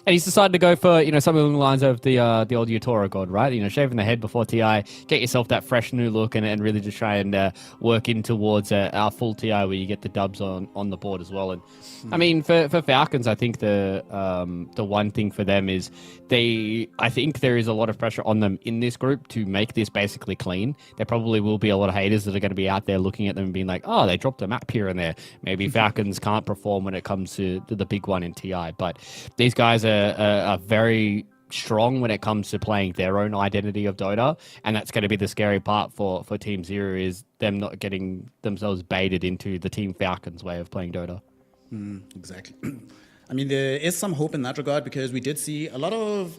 And he's decided to go for, something along the lines of the old Utora god, right? Shaving the head before TI, get yourself that fresh new look and really just try and work in towards our full TI where you get the dubs on the board as well. And I mean, for Falcons, I think the one thing for them is I think there is a lot of pressure on them in this group to make this basically clean. There probably will be a lot of haters that are going to be out there looking at them and being like, oh, they dropped a map here and there. Maybe Falcons can't perform when it comes to the big one in TI. But these guys are very strong when it comes to playing their own identity of Dota, and that's going to be the scary part for Team Zero, is them not getting themselves baited into the Team Falcons way of playing Dota. Exactly. I mean, there is some hope in that regard, because we did see a lot of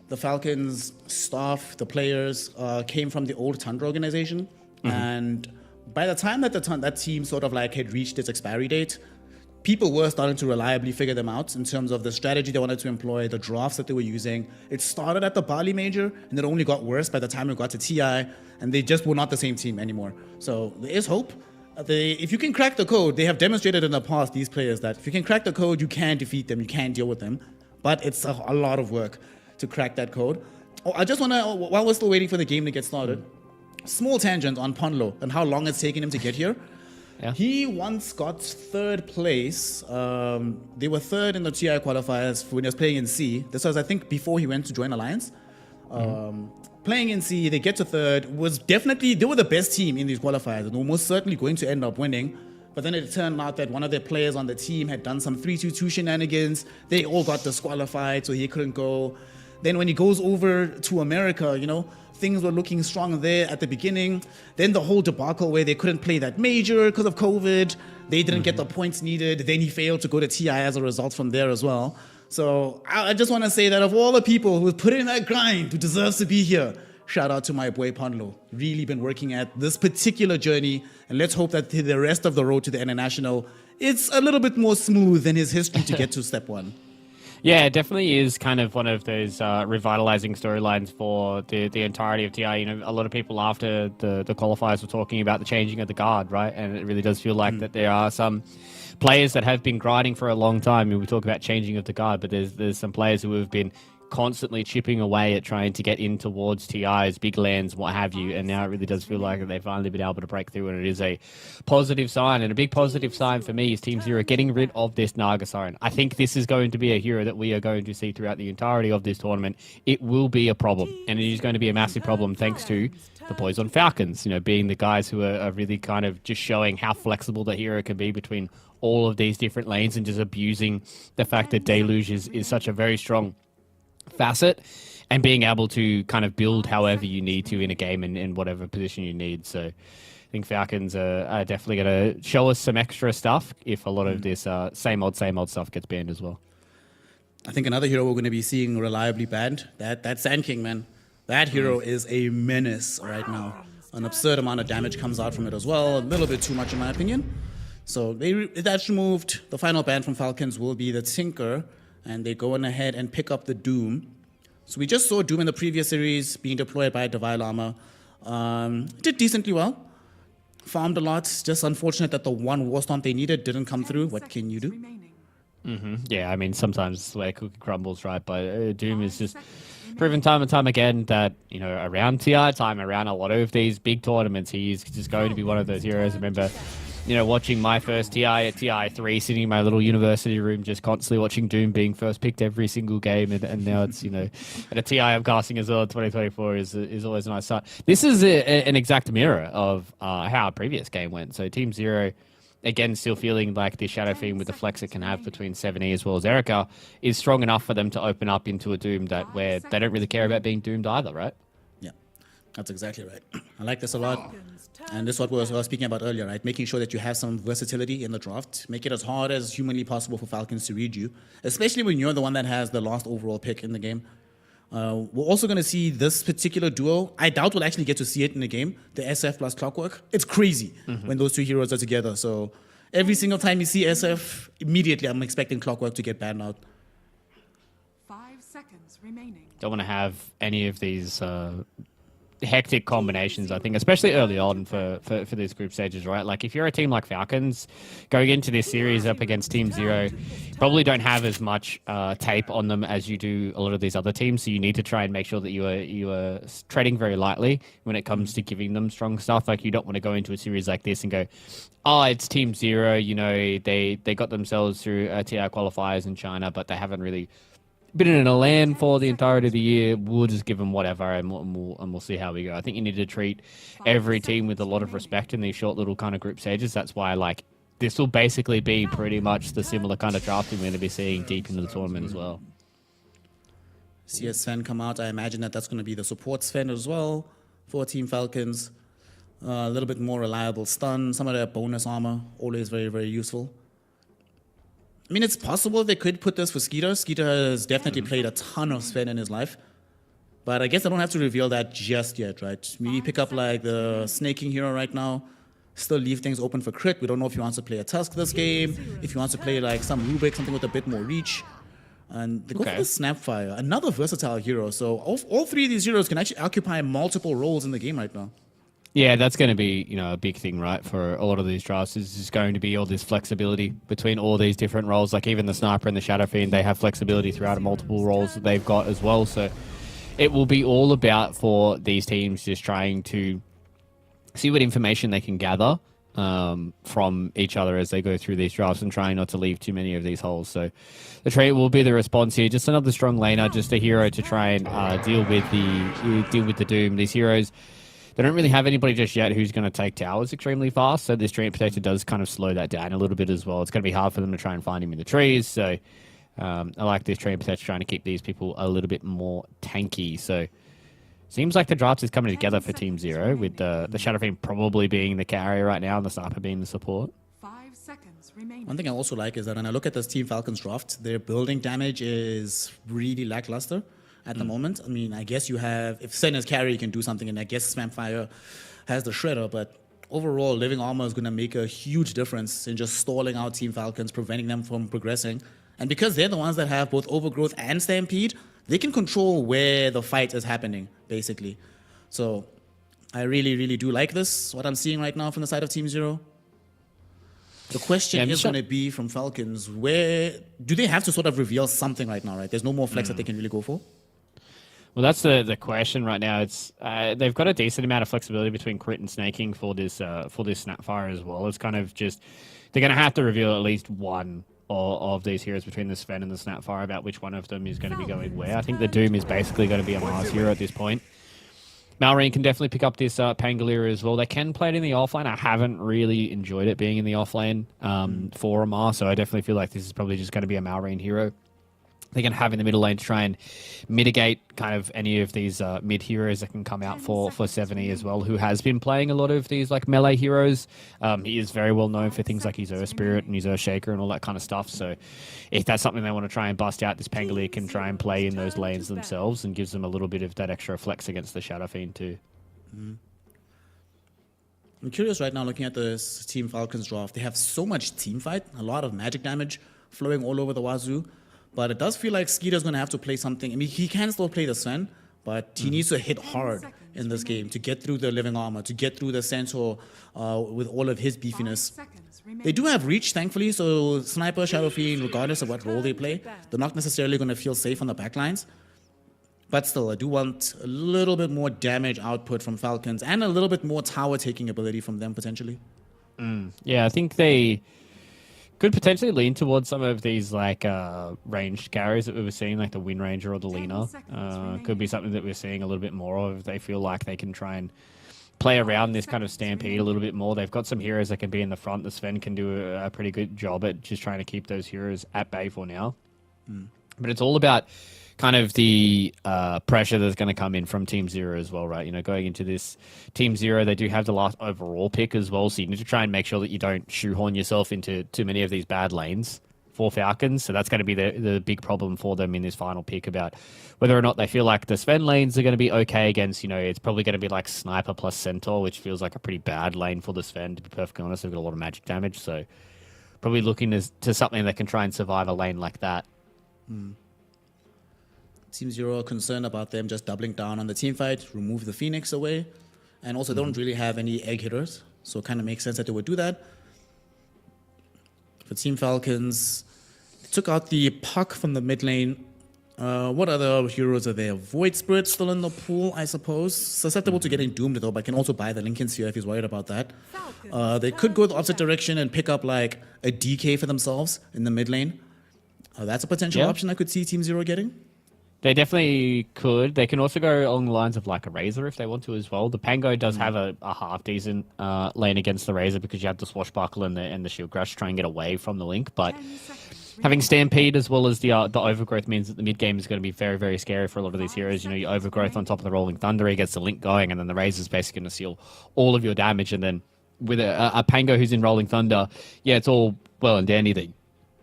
the Falcons staff, the players, came from the old Tundra organization. And by the time that that team sort of like had reached its expiry date, people were starting to reliably figure them out in terms of the strategy they wanted to employ, the drafts that they were using. It started at the Bali Major, and it only got worse by the time it got to TI, and they just were not the same team anymore. So there is hope. If you can crack the code, they have demonstrated in the past, these players, that if you can crack the code, you can defeat them, you can deal with them. But it's a lot of work to crack that code. Oh, I just want to, while we're still waiting for the game to get started, small tangent on Ponlo and how long it's taken him to get here. Yeah. He once got third place. They were third in the TI qualifiers when he was playing in C. This was, I think, before he went to join Alliance. Playing in C, they get to third. They were the best team in these qualifiers and were most certainly going to end up winning. But then it turned out that one of their players on the team had done some 3-2-2 shenanigans. They all got disqualified, so he couldn't go. Then when he goes over to America, things were looking strong there at the beginning. Then the whole debacle where they couldn't play that major because of COVID. They didn't get the points needed. Then he failed to go to TI as a result from there as well. So I just want to say that of all the people who put in that grind, who deserves to be here, shout out to my boy Ponlo. Really been working at this particular journey, and let's hope that the rest of the road to the international, it's a little bit more smooth than his history to get to step one. Yeah, it definitely is kind of one of those revitalizing storylines for the entirety of TI. A lot of people after the qualifiers were talking about the changing of the guard, right? And it really does feel like that there are some players that have been grinding for a long time. We talk about changing of the guard, but there's some players who have been constantly chipping away at trying to get in towards TIs, big lands, what have you, and now it really does feel like they've finally been able to break through, and it is a positive sign. And a big positive sign for me is Team Zero getting rid of this Naga Siren. I think this is going to be a hero that we are going to see throughout the entirety of this tournament. It will be a problem, and it is going to be a massive problem thanks to the boys on Falcons, being the guys who are really kind of just showing how flexible the hero can be between all of these different lanes, and just abusing the fact that Deluge is such a very strong facet, and being able to kind of build however you need to in a game and in whatever position you need. So I think Falcons are definitely going to show us some extra stuff if a lot of this same old stuff gets banned as well. I think another hero we're going to be seeing reliably banned, that's Sand King, man. That hero is a menace right now. An absurd amount of damage comes out from it as well, a little bit too much in my opinion. So that's removed. The final ban from Falcons will be the Tinker, and they go on ahead and pick up the Doom. So we just saw Doom in the previous series being deployed by Devile Armor. Did decently well. Farmed a lot. Just unfortunate that the one War Stomp they needed didn't come through. What can you do? Yeah, I mean, sometimes it's the way cookie crumbles, right? But Doom is just proven time and time again that, around TI time, around a lot of these big tournaments, he's just going to be one of those heroes. I remember watching my first TI at TI3, sitting in my little university room, just constantly watching Doom being first picked every single game, and now it's, at a TI I'm casting as well in 2024 is always a nice start. This is an exact mirror of how our previous game went. So Team Zero, again, still feeling like the Shadow Fiend with the flex it can have between 7E as well as Erica is strong enough for them to open up into a Doom where they don't really care about being doomed either, right? That's exactly right. I like this a lot. And this is what I was speaking about earlier, right? Making sure that you have some versatility in the draft. Make it as hard as humanly possible for Falcons to read you, especially when you're the one that has the last overall pick in the game. We're also going to see this particular duo. I doubt we'll actually get to see it in the game. The SF plus Clockwork. It's crazy when those two heroes are together. So every single time you see SF, immediately I'm expecting Clockwork to get banned out. 5 seconds remaining. Don't want to have any of these hectic combinations, I think, especially early on for these group stages, right? Like if you're a team like Falcons going into this series up against Team Zero, probably don't have as much tape on them as you do a lot of these other teams. So you need to try and make sure that you are treading very lightly when it comes to giving them strong stuff. Like you don't want to go into a series like this and go, oh, it's Team Zero, you know, they got themselves through TI qualifiers in China, but they haven't really been in a LAN for the entirety of the year. We'll just give them whatever, and we'll see how we go. I think you need to treat every team with a lot of respect in these short little kind of group stages. That's why, like, this will basically be pretty much the similar kind of drafting we're going to be seeing deep into the tournament as well. See a Sven come out. I imagine that that's going to be the support Sven as well for Team Falcons. A little bit more reliable stun. Some of their bonus armor, always very, very useful. I mean, it's possible they could put this for Skeeter. Skeeter has definitely played a ton of Sven in his life. But I guess I don't have to reveal that just yet, right? Maybe pick up like the Snaking hero right now. Still leave things open for crit. We don't know if he wants to play a Tusk this game. If he wants to play like some Rubik, something with a bit more reach. And they go for the Snapfire, another versatile hero. So all three of these heroes can actually occupy multiple roles in the game right now. Yeah, that's going to be, you know, a big thing, right, for a lot of these drafts is just going to be all this flexibility between all these different roles. Like even the Sniper and the Shadow Fiend, they have flexibility throughout multiple roles that they've got as well. So it will be all about for these teams just trying to see what information they can gather from each other as they go through these drafts and trying not to leave too many of these holes. So the trade will be the response here. Just another strong laner, just a hero to try and deal with the Doom. These heroes, they don't really have anybody just yet who's going to take towers extremely fast, so this Treant Protector does kind of slow that down a little bit as well. It's going to be hard for them to try and find him in the trees, so I like this Treant Protector trying to keep these people a little bit more tanky. So seems like the draft is coming together for Team Zero, with the Shadow Fiend probably being the carrier right now and the Sniper being the support. 5 seconds remaining. One thing I also like is that when I look at this Team Falcons draft, their building damage is really lackluster at the moment. I mean, I guess you have, if Sen is carry, you can do something, and I guess Spamfire has the Shredder, but overall, Living Armor is going to make a huge difference in just stalling out Team Falcons, preventing them from progressing. And because they're the ones that have both Overgrowth and Stampede, they can control where the fight is happening, basically. So I really, really do like this, what I'm seeing right now from the side of Team Zero. The question is going to be from Falcons, where do they have to sort of reveal something right now, right? There's no more flex that they can really go for. Well, that's the question right now. It's they've got a decent amount of flexibility between crit and snaking for this Snapfire as well. It's kind of just they're going to have to reveal at least one of these heroes between the Sven and the Snapfire about which one of them is going to be going where. I think the Doom is basically going to be a Mars hero at this point. Malrine can definitely pick up this Pangolier as well. They can play it in the offlane. I haven't really enjoyed it being in the offlane for a Mars, so I definitely feel like this is probably just going to be a Malrine hero. They can have in the middle lane to try and mitigate kind of any of these mid heroes that can come out for 70 as well, who has been playing a lot of these like melee heroes. He is very well known for things like his Earth Spirit and his Earth Shaker and all that kind of stuff. So if that's something they want to try and bust out, this Pangolier can try and play in those lanes themselves and gives them a little bit of that extra flex against the Shadow Fiend too. I'm curious right now looking at this Team Falcons draft. They have so much team fight, a lot of magic damage flowing all over the wazoo. But it does feel like Skeeter's going to have to play something. I mean, he can still play the Sven, but he needs to hit hard in this game to get through the Living Armor, to get through the Centaur with all of his beefiness. They do have reach, thankfully, so Sniper, Shadow Fiend, regardless of what role they play, they're not necessarily going to feel safe on the backlines. But still, I do want a little bit more damage output from Falcons and a little bit more tower-taking ability from them, potentially. Yeah, I think they could potentially lean towards some of these like ranged carries that we were seeing, like the Wind Ranger or the Lina. Could be something that we're seeing a little bit more of. They feel like they can try and play around this kind of Stampede a little bit more. They've got some heroes that can be in the front. The Sven can do a pretty good job at just trying to keep those heroes at bay for now. But it's all about kind of the pressure that's going to come in from Team Zero as well, right? You know, going into this Team Zero, they do have the last overall pick as well, so you need to try and make sure that you don't shoehorn yourself into too many of these bad lanes for Falcons. So that's going to be the big problem for them in this final pick about whether or not they feel like the Sven lanes are going to be okay against, you know, it's probably going to be like Sniper plus Centaur, which feels like a pretty bad lane for the Sven, to be perfectly honest. They've got a lot of magic damage, so probably looking to something that can try and survive a lane like that. Team Zero are concerned about them just doubling down on the team fight, remove the Phoenix away, and also they don't really have any egg hitters, so it kind of makes sense that they would do that. For Team Falcons, they took out the Puck from the mid lane. What other heroes are there? Void Spirit still in the pool, I suppose. Susceptible to getting doomed though, but can also buy the Lincoln Sphere if he's worried about that. They could go the opposite direction and pick up like a DK for themselves in the mid lane. That's a potential option I could see Team Zero getting. They definitely could. They can also go along the lines of like a Razor if they want to as well. The Pango does have a half decent lane against the Razor because you have the Swashbuckle and the Shield Crush to try and get away from the Link. But having Stampede as well as the Overgrowth means that the mid game is going to be very, very scary for a lot of these heroes. You know, your Overgrowth on top of the Rolling Thunder, he gets the Link going, and then the Razor's basically going to seal all of your damage. And then with a Pango who's in Rolling Thunder, yeah, it's all well and dandy that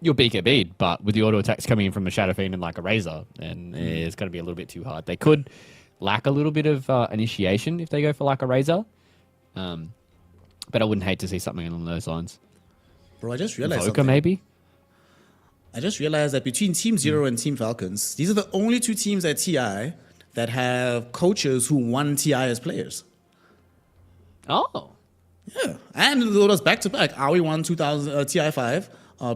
you'll BKB'd, but with the auto attacks coming in from a Shadow Fiend and like a Razor, and it's going to be a little bit too hard. They could lack a little bit of initiation if they go for like a Razor, but I wouldn't hate to see something along those lines. Bro, I just realized Evoker something. maybe? I just realized that between Team Zero and Team Falcons, these are the only two teams at TI that have coaches who won TI as players. Oh. Yeah, and those back to back. Aoi won 2000 TI 5,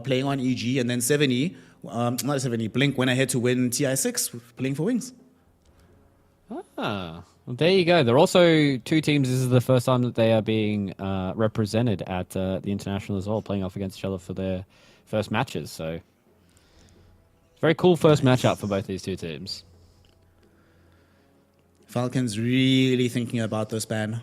playing on EG, and then 70, not 70, Blink went ahead to win TI 6, playing for Wings. Well, there you go. They're also two teams. This is the first time that they are being represented at the International as well, playing off against each other for their first matches. So, very cool first matchup for both these two teams. Falcons really thinking about this ban.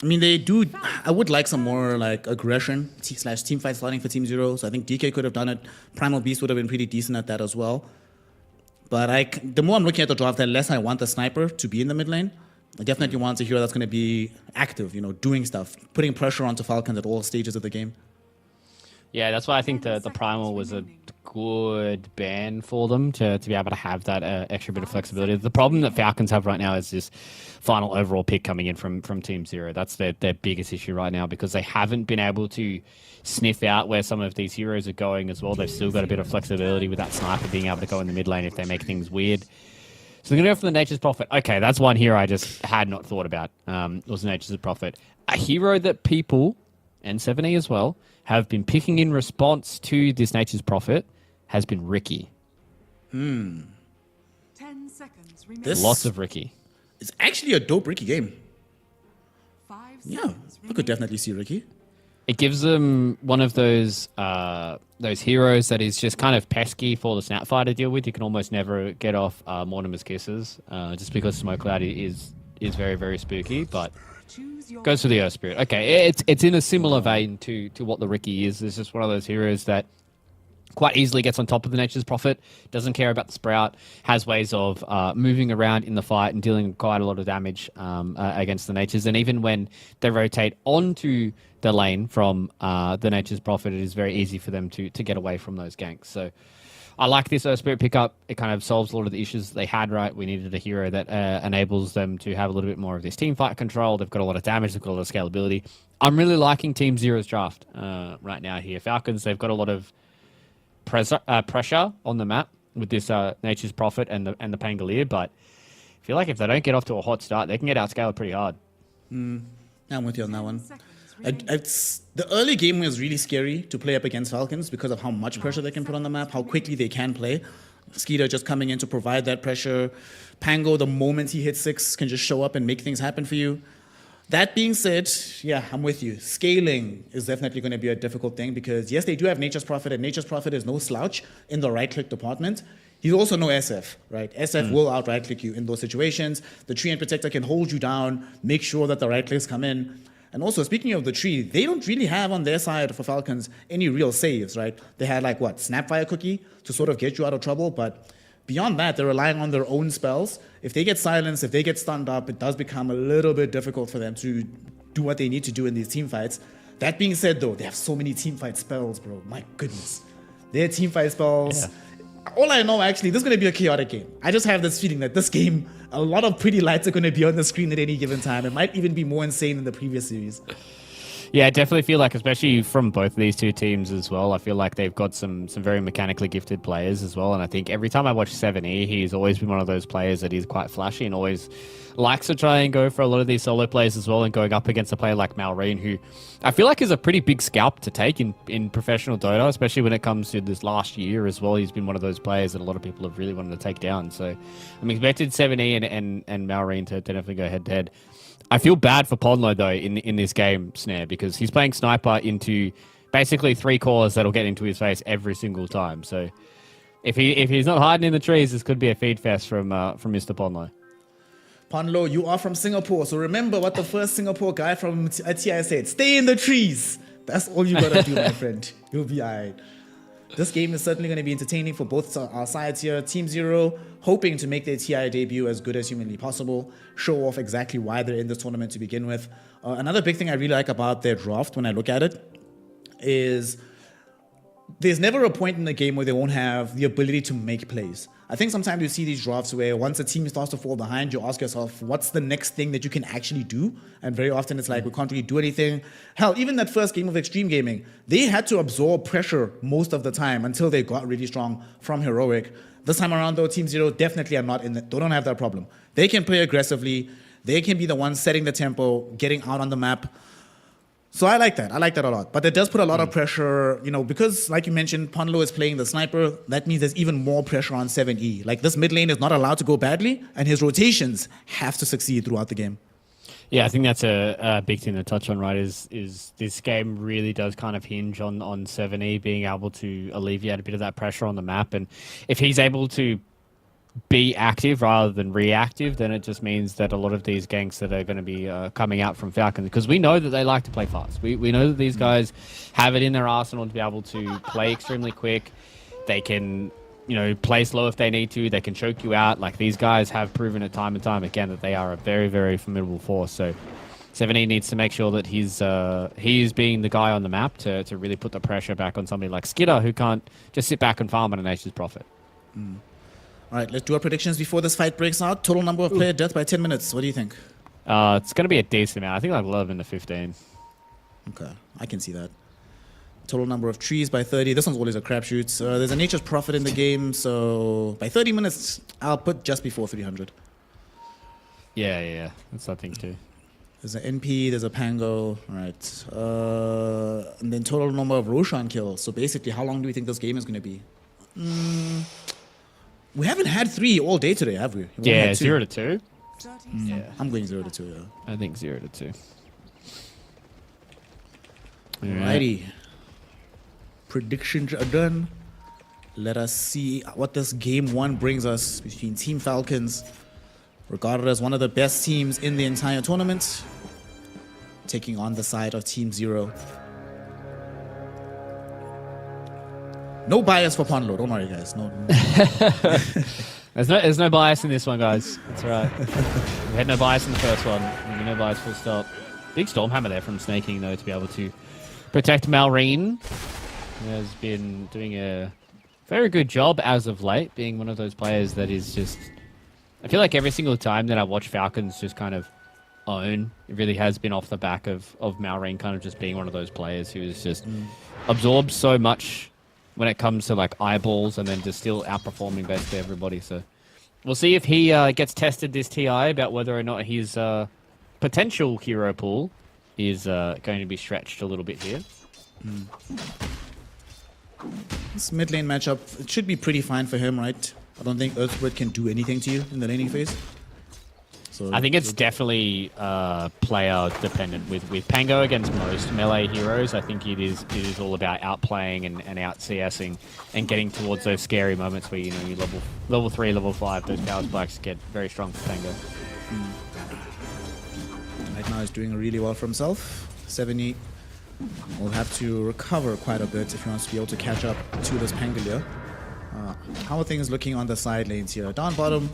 I mean, they do. I would like some more like aggression slash team fight slotting for Team Zero. So I think DK could have done it. Primal Beast would have been pretty decent at that as well. But the more I'm looking at the draft, the less I want the sniper to be in the mid lane. I definitely want a hero that's going to be active, you know, doing stuff, putting pressure onto Falcons at all stages of the game. Yeah, that's why I think the Primal was a good ban for them to be able to have that extra bit of flexibility. The problem that Falcons have right now is this final overall pick coming in from Team Zero. That's their biggest issue right now because they haven't been able to sniff out where some of these heroes are going as well. They've still got a bit of flexibility with that sniper being able to go in the mid lane if they make things weird. So they're going to go for the Nature's Prophet. Okay, that's one hero I just had not thought about. Was Nature's Prophet. A hero that people, and 7E as well, have been picking in response to this Nature's Prophet has been Ricky. 10 seconds remaining. Lots of Ricky. It's actually a dope Ricky game. 5 Yeah, seconds I could definitely see Ricky. It gives them one of those heroes that is just kind of pesky for the Snapfire to deal with. You can almost never get off Mortimer's Kisses, just because Smoke Cloud is very, very spooky, but goes for the Earth Spirit. Okay, it's in a similar vein to what the Ricky is. It's just one of those heroes that quite easily gets on top of the Nature's Prophet, doesn't care about the Sprout, has ways of moving around in the fight and dealing quite a lot of damage against the Natures. And even when they rotate onto the lane from the Nature's Prophet, it is very easy for them to get away from those ganks. So I like this Earth Spirit pickup. It kind of solves a lot of the issues they had, right? We needed a hero that enables them to have a little bit more of this team fight control. They've got a lot of damage. They've got a lot of scalability. I'm really liking Team Zero's draft right now here. Falcons, they've got a lot of pressure on the map with this Nature's Prophet and the Pangolier, but I feel like if they don't get off to a hot start, they can get outscaled pretty hard. I'm with you on that one. The early game was really scary to play up against Falcons because of how much pressure they can put on the map, how quickly they can play. Skeeter just coming in to provide that pressure. Pango, the moment he hits 6, can just show up and make things happen for you. That being said, yeah, I'm with you. Scaling is definitely going to be a difficult thing because, yes, they do have Nature's Prophet, and Nature's Prophet is no slouch in the right-click department. He's also no SF, right? SF will out-right-click you in those situations. The Tree and Protector can hold you down, make sure that the right-clicks come in. And also, speaking of the Tree, they don't really have on their side for Falcons any real saves, right? They had, Snapfire Cookie to sort of get you out of trouble, but Beyond that, they're relying on their own spells. If they get silenced, if they get stunned up, it does become a little bit difficult for them to do what they need to do in these team fights. That being said, though, they have so many team fight spells, bro. My goodness. Their team fight spells. Yeah. All I know, actually, this is going to be a chaotic game. I just have this feeling that this game, a lot of pretty lights are going to be on the screen at any given time. It might even be more insane than the previous series. Yeah, I definitely feel like, especially from both of these two teams as well, I feel like they've got some very mechanically gifted players as well. And I think every time I watch 7E, he's always been one of those players that is quite flashy and always likes to try and go for a lot of these solo plays as well, and going up against a player like Malrine, who I feel like is a pretty big scalp to take in professional Dota, especially when it comes to this last year as well. He's been one of those players that a lot of people have really wanted to take down. So I'm expecting 7E and Malrine to definitely go head-to-head. I feel bad for Ponlo, though, in this game, Snare, because he's playing Sniper into basically 3 cores that'll get into his face every single time. So if he's not hiding in the trees, this could be a feed fest from Mr. Ponlo. Ponlo, you are from Singapore, so remember what the first Singapore guy from TI said. Stay in the trees. That's all you gotta do, my friend. You'll be alright. This game is certainly going to be entertaining for both our sides here. Team Zero hoping to make their TI debut as good as humanly possible, show off exactly why they're in this tournament to begin with. Another big thing I really like about their draft when I look at it is there's never a point in the game where they won't have the ability to make plays. I think sometimes you see these drafts where once a team starts to fall behind, you ask yourself, what's the next thing that you can actually do? And very often it's like, we can't really do anything. Hell, even that first game of Extreme Gaming, they had to absorb pressure most of the time until they got really strong from Heroic. This time around, though, Team Zero definitely are not in that. They don't have that problem. They can play aggressively. They can be the ones setting the tempo, getting out on the map. So I like that. I like that a lot. But it does put a lot of pressure, because, like you mentioned, Ponlo is playing the sniper. That means there's even more pressure on 7E. Like, this mid lane is not allowed to go badly, and his rotations have to succeed throughout the game. Yeah, I think that's a big thing to touch on, right, is this game really does kind of hinge on 7E being able to alleviate a bit of that pressure on the map. And if he's able to be active rather than reactive, then it just means that a lot of these ganks that are going to be coming out from Falcons, because we know that they like to play fast. We know that these guys have it in their arsenal to be able to play extremely quick. They can, play slow if they need to. They can choke you out. Like, these guys have proven it time and time again that they are a very, very formidable force. So 7E needs to make sure that he's being the guy on the map to really put the pressure back on somebody like Skidder, who can't just sit back and farm at a nature's profit. All right, let's do our predictions before this fight breaks out. Total number of player death by 10 minutes. What do you think? It's going to be a decent amount. I think like 11 to 15. Okay, I can see that. Total number of trees by 30. This one's always a crapshoot. There's a nature's prophet in the game, so by 30 minutes, I'll put just before 300. Yeah. That's I think too. There's an NP, there's a Pango. All right. And then total number of Roshan kills. So basically, how long do we think this game is going to be? We haven't had 3 all day today, have we? We've only had 2. 0 to 2. 30 Yeah, I'm going 0 to 2, yeah. I think 0 to 2. Alrighty. Predictions are done. Let us see what this game 1 brings us between Team Falcons, regarded as one of the best teams in the entire tournament, taking on the side of Team Zero. No bias for Ponlo, don't worry, guys. No. There's no bias in this one, guys. That's right. We had no bias in the first one. No bias, full stop. Big Stormhammer there from Snaking, though, to be able to protect Malrine, who has been doing a very good job as of late, being one of those players that is just... I feel like every single time that I watch Falcons just kind of own, it really has been off the back of Malrine kind of just being one of those players who is just absorbed so much when it comes to like eyeballs, and then just still outperforming basically everybody. So we'll see if he gets tested this TI about whether or not his potential hero pool is going to be stretched a little bit here. This mid lane matchup, it should be pretty fine for him, right? I don't think Earthbird can do anything to you in the laning phase. So I think it's definitely player dependent. With Pango against most melee heroes, I think it is all about outplaying and out CSing and getting towards those scary moments where you level 3, level 5, those power spikes get very strong for Pango. Right now he's doing really well for himself. 70 will have to recover quite a bit if he wants to be able to catch up to this Pangolier. How are things looking on the side lanes here? Down bottom,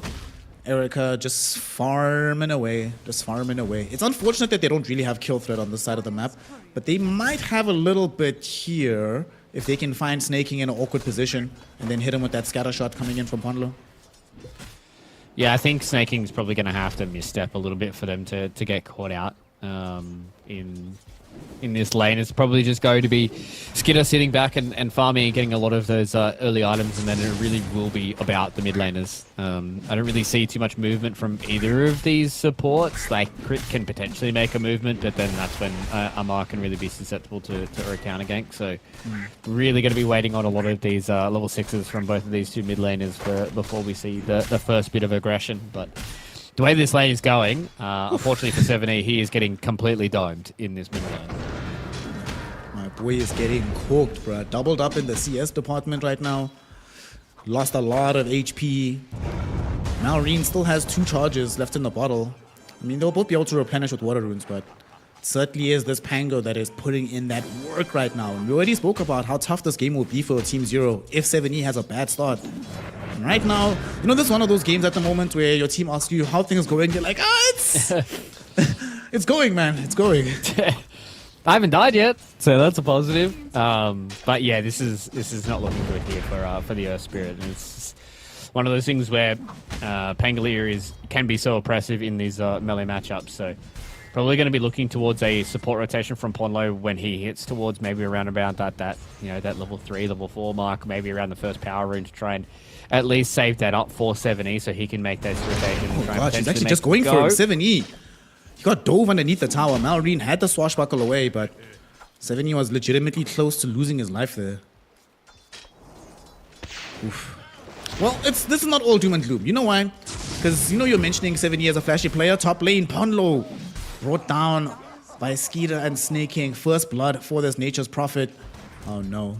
Erica just farming away, It's unfortunate that they don't really have kill threat on this side of the map, but they might have a little bit here if they can find Snaking in an awkward position and then hit him with that scatter shot coming in from Pondlo. Yeah, I think Snaking's probably going to have to misstep a little bit for them to get caught out in this lane. It's probably just going to be Skidder sitting back and farming and getting a lot of those early items, and then it really will be about the mid laners. I don't really see too much movement from either of these supports. Like, Crit can potentially make a movement, but then that's when Amar can really be susceptible to a counter gank. So really going to be waiting on a lot of these level 6s from both of these two mid laners before we see the first bit of aggression. But the way this lane is going, unfortunately for 7E, he is getting completely domed in this mid lane. My boy is getting cooked, bro. Doubled up in the CS department right now. Lost a lot of HP. Malrine still has 2 charges left in the bottle. I mean, they'll both be able to replenish with water runes, but it certainly is this Pango that is putting in that work right now. And we already spoke about how tough this game will be for Team Zero if 7E has a bad start. And right now, you know, this is one of those games at the moment where your team asks you how things going. You're like, it's it's going, man. It's going. I haven't died yet, so that's a positive. But yeah, this is not looking good here for the Earth Spirit. And it's one of those things where Pangolier can be so oppressive in these melee matchups. So probably going to be looking towards a support rotation from Ponlo when he hits towards maybe around about that level 3, level 4 mark, maybe around the first power rune to try and at least save that up for 7E so he can make those rotations. Oh gosh, he's actually just going for it. 7E. He got dove underneath the tower. Malrine had the swashbuckle away, but 7E was legitimately close to losing his life there. Oof. Well, this is not all doom and gloom. You know why? Because, you're mentioning 7E as a flashy player. Top lane, Ponlo, brought down by Skeeter and Snaking. First blood for this Nature's Prophet. Oh no.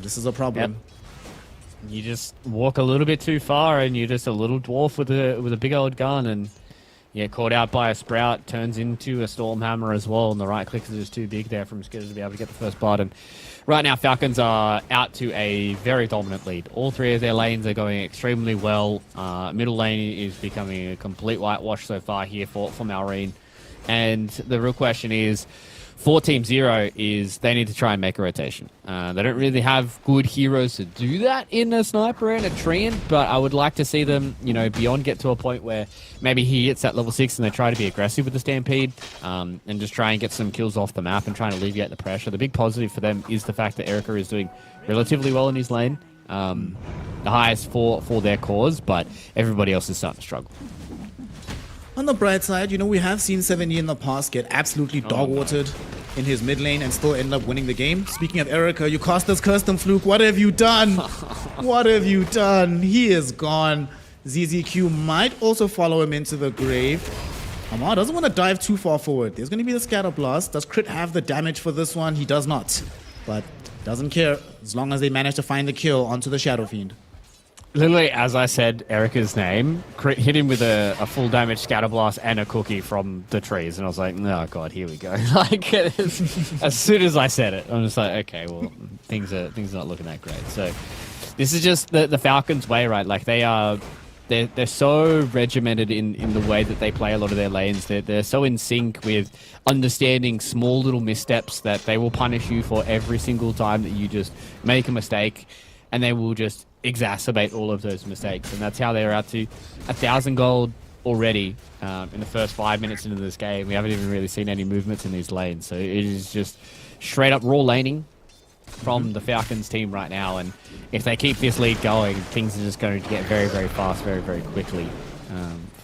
This is a problem. Yep. You just walk a little bit too far and you're just a little dwarf with a big old gun, and caught out by a Sprout, turns into a Stormhammer as well, and the right click is just too big there from Skidder to be able to get the first blood. And right now, Falcons are out to a very dominant lead. All 3 of their lanes are going extremely well. Middle lane is becoming a complete whitewash so far here for Malrine. And the real question is, for Team Zero, is they need to try and make a rotation. They don't really have good heroes to do that in a Sniper and a Treant, but I would like to see them, beyond get to a point where maybe he hits that level 6 and they try to be aggressive with the Stampede, and just try and get some kills off the map and try and alleviate the pressure. The big positive for them is the fact that Erica is doing relatively well in his lane, the highest for their cause, but everybody else is starting to struggle. On the bright side, we have seen 7E in the past get absolutely dog-watered in his mid lane and still end up winning the game. Speaking of Erica, you cost us custom Fluke. What have you done? What have you done? He is gone. ZZQ might also follow him into the grave. Amar doesn't want to dive too far forward. There's going to be the scatter blast. Does Crit have the damage for this one? He does not. But doesn't care as long as they manage to find the kill onto the Shadow Fiend. Literally, as I said Erica's name, Crit hit him with a full damage scatter blast and a cookie from the trees, and I was like, oh god, here we go. Like, as soon as I said it, I'm just like, okay, well, things are not looking that great. So this is just the Falcons' way, right? Like, they're so regimented in the way that they play a lot of their lanes. They're so in sync with understanding small little missteps that they will punish you for every single time that you just make a mistake, and they will just exacerbate all of those mistakes. And that's how they're out to 1,000 gold already in the first 5 minutes into this game. We haven't even really seen any movements in these lanes. So it is just straight up raw laning from the Falcons team right now. And if they keep this lead going, things are just going to get very, very fast, very, very quickly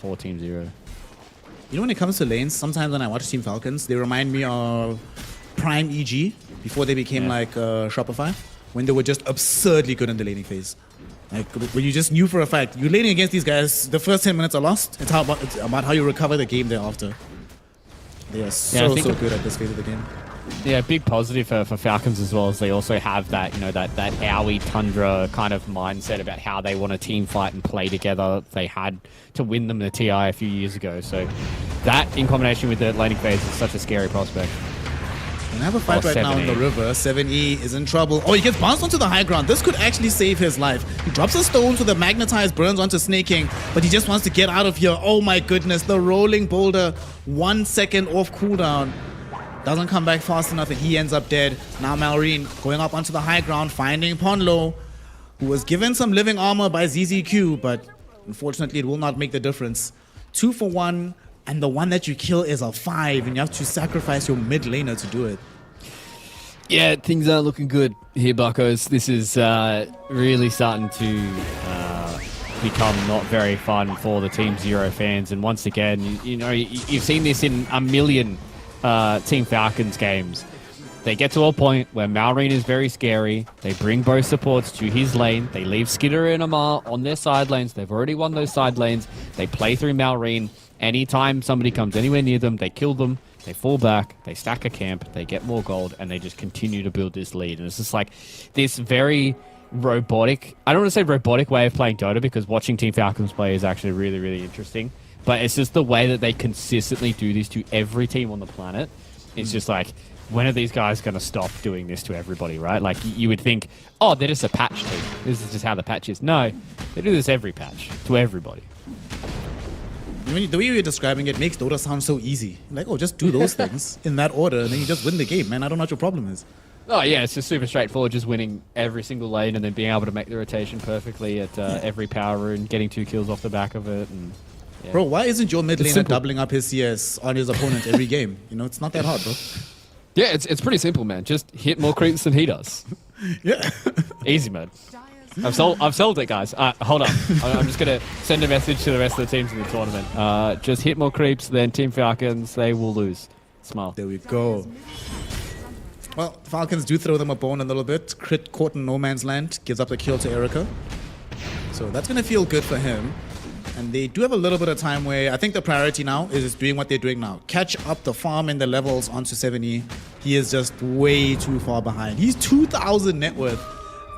for Team Zero. When it comes to lanes, sometimes when I watch Team Falcons, they remind me of Prime EG before they became like Shopify, when they were just absurdly good in the laning phase. Like, when you just knew for a fact, you're laning against these guys, the first 10 minutes are lost. It's about how you recover the game thereafter. They are so good at this phase of the game. Yeah, big positive for Falcons as well, as they also have that, that Owie Tundra kind of mindset about how they want to team fight and play together. They had to win them the TI a few years ago. So that, in combination with the laning phase, is such a scary prospect. We have a fight right now in the river. 7E is in trouble. Oh, he gets bounced onto the high ground. This could actually save his life. He drops a stone, so the magnetized burns onto Snake King, but he just wants to get out of here. Oh my goodness, the rolling boulder, 1 second off cooldown. Doesn't come back fast enough and he ends up dead. Now Malrine going up onto the high ground, finding Ponlo, who was given some living armor by ZZQ, but unfortunately it will not make the difference. 2 for 1. And the one that you kill is a 5, and you have to sacrifice your mid laner to do it. Yeah, things aren't looking good here, Buckos. This is really starting to become not very fun for the Team Zero fans. And once again, you've seen this in a million Team Falcons games. They get to a point where Malrine is very scary. They bring both supports to his lane. They leave Skidder and Amar on their side lanes. They've already won those side lanes. They play through Malrine. Anytime somebody comes anywhere near them, they kill them, they fall back, they stack a camp, they get more gold, and they just continue to build this lead. And it's just like this very robotic, I don't want to say robotic way of playing Dota, because watching Team Falcons play is actually really, really interesting. But it's just the way that they consistently do this to every team on the planet. It's just like, when are these guys going to stop doing this to everybody, right? Like, you would think, oh, they're just a patch team. This is just how the patch is. No, they do this every patch to everybody. The way you're describing it makes Dota sound so easy. Like, oh, just do those things in that order, and then you just win the game, man. I don't know what your problem is. Oh, yeah, it's just super straightforward, just winning every single lane and then being able to make the rotation perfectly at every power rune, getting 2 kills off the back of it. And yeah. Bro, why isn't your mid laner simple. doubling up his CS on his opponent every game? It's not that hard, bro. Yeah, it's pretty simple, man. Just hit more creeps than he does. Yeah. Easy mode. I've sold it, guys. Hold on. I'm just going to send a message to the rest of the teams in the tournament. Just hit more creeps than Team Falcons. They will lose. Smile. There we go. Well, Falcons do throw them a bone a little bit. Crit caught in no man's land. Gives up the kill to Erica. So that's going to feel good for him. And they do have a little bit of time where I think the priority now is doing what they're doing now. Catch up the farm and the levels onto 7E. He is just way too far behind. He's 2,000 net worth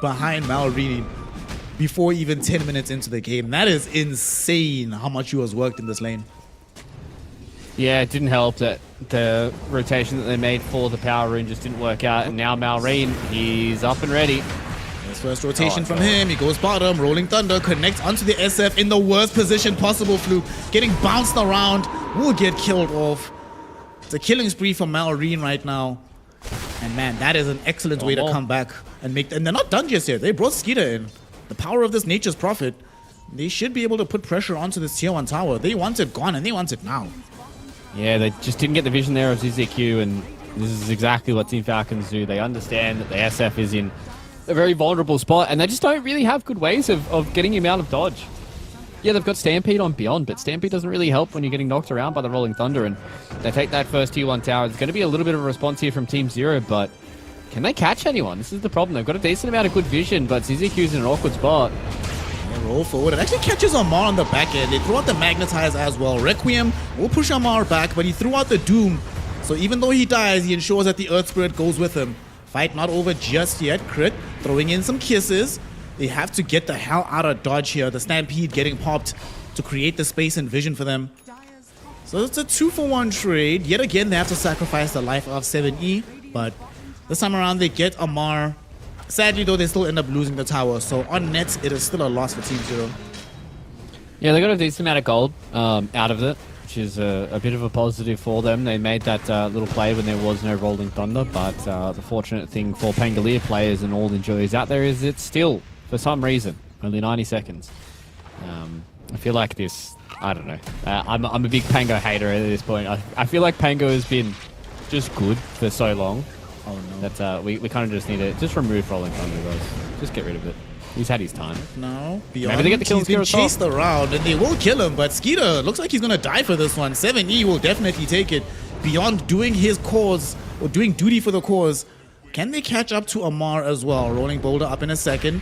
behind Malrine before even 10 minutes into the game. That is insane how much he was worked in this lane. Yeah, it didn't help that the rotation that they made for the power rune just didn't work out. And now Malrine, he's up and ready. His first rotation from him. He goes bottom. Rolling Thunder connects onto the SF in the worst position possible. Fluke getting bounced around. Will get killed off. It's a killing spree for Malrine right now. And man, that is an excellent way to come back and make. And they're not done just yet. They brought Skeeter in. The power of this Nature's Prophet. They should be able to put pressure onto this tier 1 tower. They want it gone and they want it now. Yeah, they just didn't get the vision there of ZZQ, and this is exactly what Team Falcons do. They understand that the SF is in a very vulnerable spot, and they just don't really have good ways of getting him out of dodge. Yeah, they've got Stampede on Beyond, but Stampede doesn't really help when you're getting knocked around by the Rolling Thunder, and they take that first tier 1 tower. It's going to be a little bit of a response here from Team Zero, but can they catch anyone? This is the problem. They've got a decent amount of good vision, but ZZQ's in an awkward spot. They roll forward. It actually catches Amar on the back end. They threw out the Magnetize as well. Requiem will push Amar back, but he threw out the Doom. So even though he dies, he ensures that the Earth Spirit goes with him. Fight not over just yet. Crit throwing in some kisses. They have to get the hell out of dodge here. The Stampede getting popped to create the space and vision for them. So it's a 2-for-1 trade. Yet again, they have to sacrifice the life of 7E. But this time around, they get Amar. Sadly, though, they still end up losing the tower. So on nets, it is still a loss for Team Zero. Yeah, they got a decent amount of gold out of it, which is a bit of a positive for them. They made that little play when there was no Rolling Thunder, but the fortunate thing for Pangolier players and all the enjoyers out there is it's still, for some reason, only 90 seconds. I feel like this, I don't know. I'm a big Pango hater at this point. I feel like Pango has been just good for so long. Oh no. That we kind of just need to just remove Rolling Thunder, guys. Just get rid of it. He's had his time. No, Beyond. Maybe they get the kill He's been chased around, and they will kill him. But Skeeter looks like he's gonna die for this one. 7E will definitely take it. Beyond doing his cause or doing duty for the cause. Can they catch up to Amar as well? Rolling Boulder up in a second.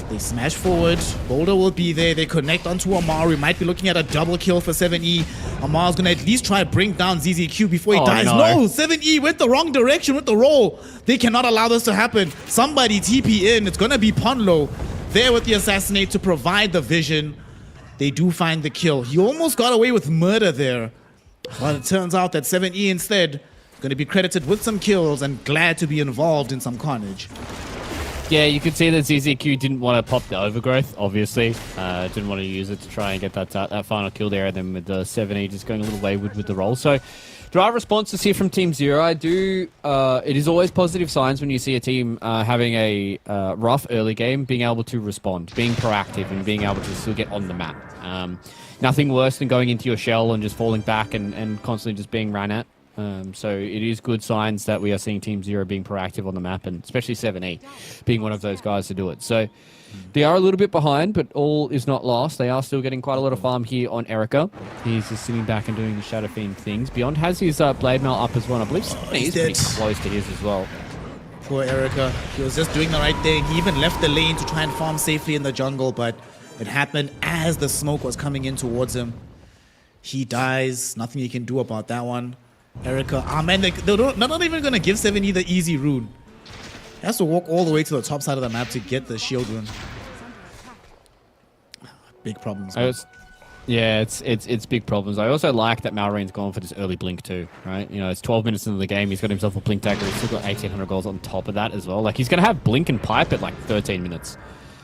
They smash forward. Boulder will be there. They connect onto Amar. We might be looking at a double kill for 7E. Amar's going to at least try to bring down ZZQ before he dies. No, 7E went the wrong direction with the roll. They cannot allow this to happen. Somebody TP in. It's going to be Ponlo there with the assassinate to provide the vision. They do find the kill. He almost got away with murder there. But it turns out that 7E instead going to be credited with some kills and glad to be involved in some carnage. Yeah, you could see that ZZQ didn't want to pop the overgrowth, obviously. Didn't want to use it to try and get that final kill there, and then with the 7E just going a little wayward with the roll. So, there are responses here from Team Zero. It is always positive signs when you see a team having a rough early game, being able to respond, being proactive, and being able to still get on the map. Nothing worse than going into your shell and just falling back and constantly just being ran at. So it is good signs that we are seeing Team Zero being proactive on the map, and especially 7E being one of those guys to do it. So they are a little bit behind, but all is not lost. They are still getting quite a lot of farm here on Erica. He's just sitting back and doing the Shadow Fiend things. Beyond has his Blade Mail up as well. I believe he's pretty close to his as well. Poor Erica. He was just doing the right thing. He even left the lane to try and farm safely in the jungle, but it happened as the smoke was coming in towards him. He dies. Nothing he can do about that one. Erica, man, they're not even going to give 7E the easy rune. He has to walk all the way to the top side of the map to get the shield rune. Big problems. Yeah, it's big problems. I also like that Malrain's gone for this early blink too, right? You know, it's 12 minutes into the game. He's got himself a blink dagger. He's still got 1,800 goals on top of that as well. Like, he's going to have blink and pipe at like 13 minutes.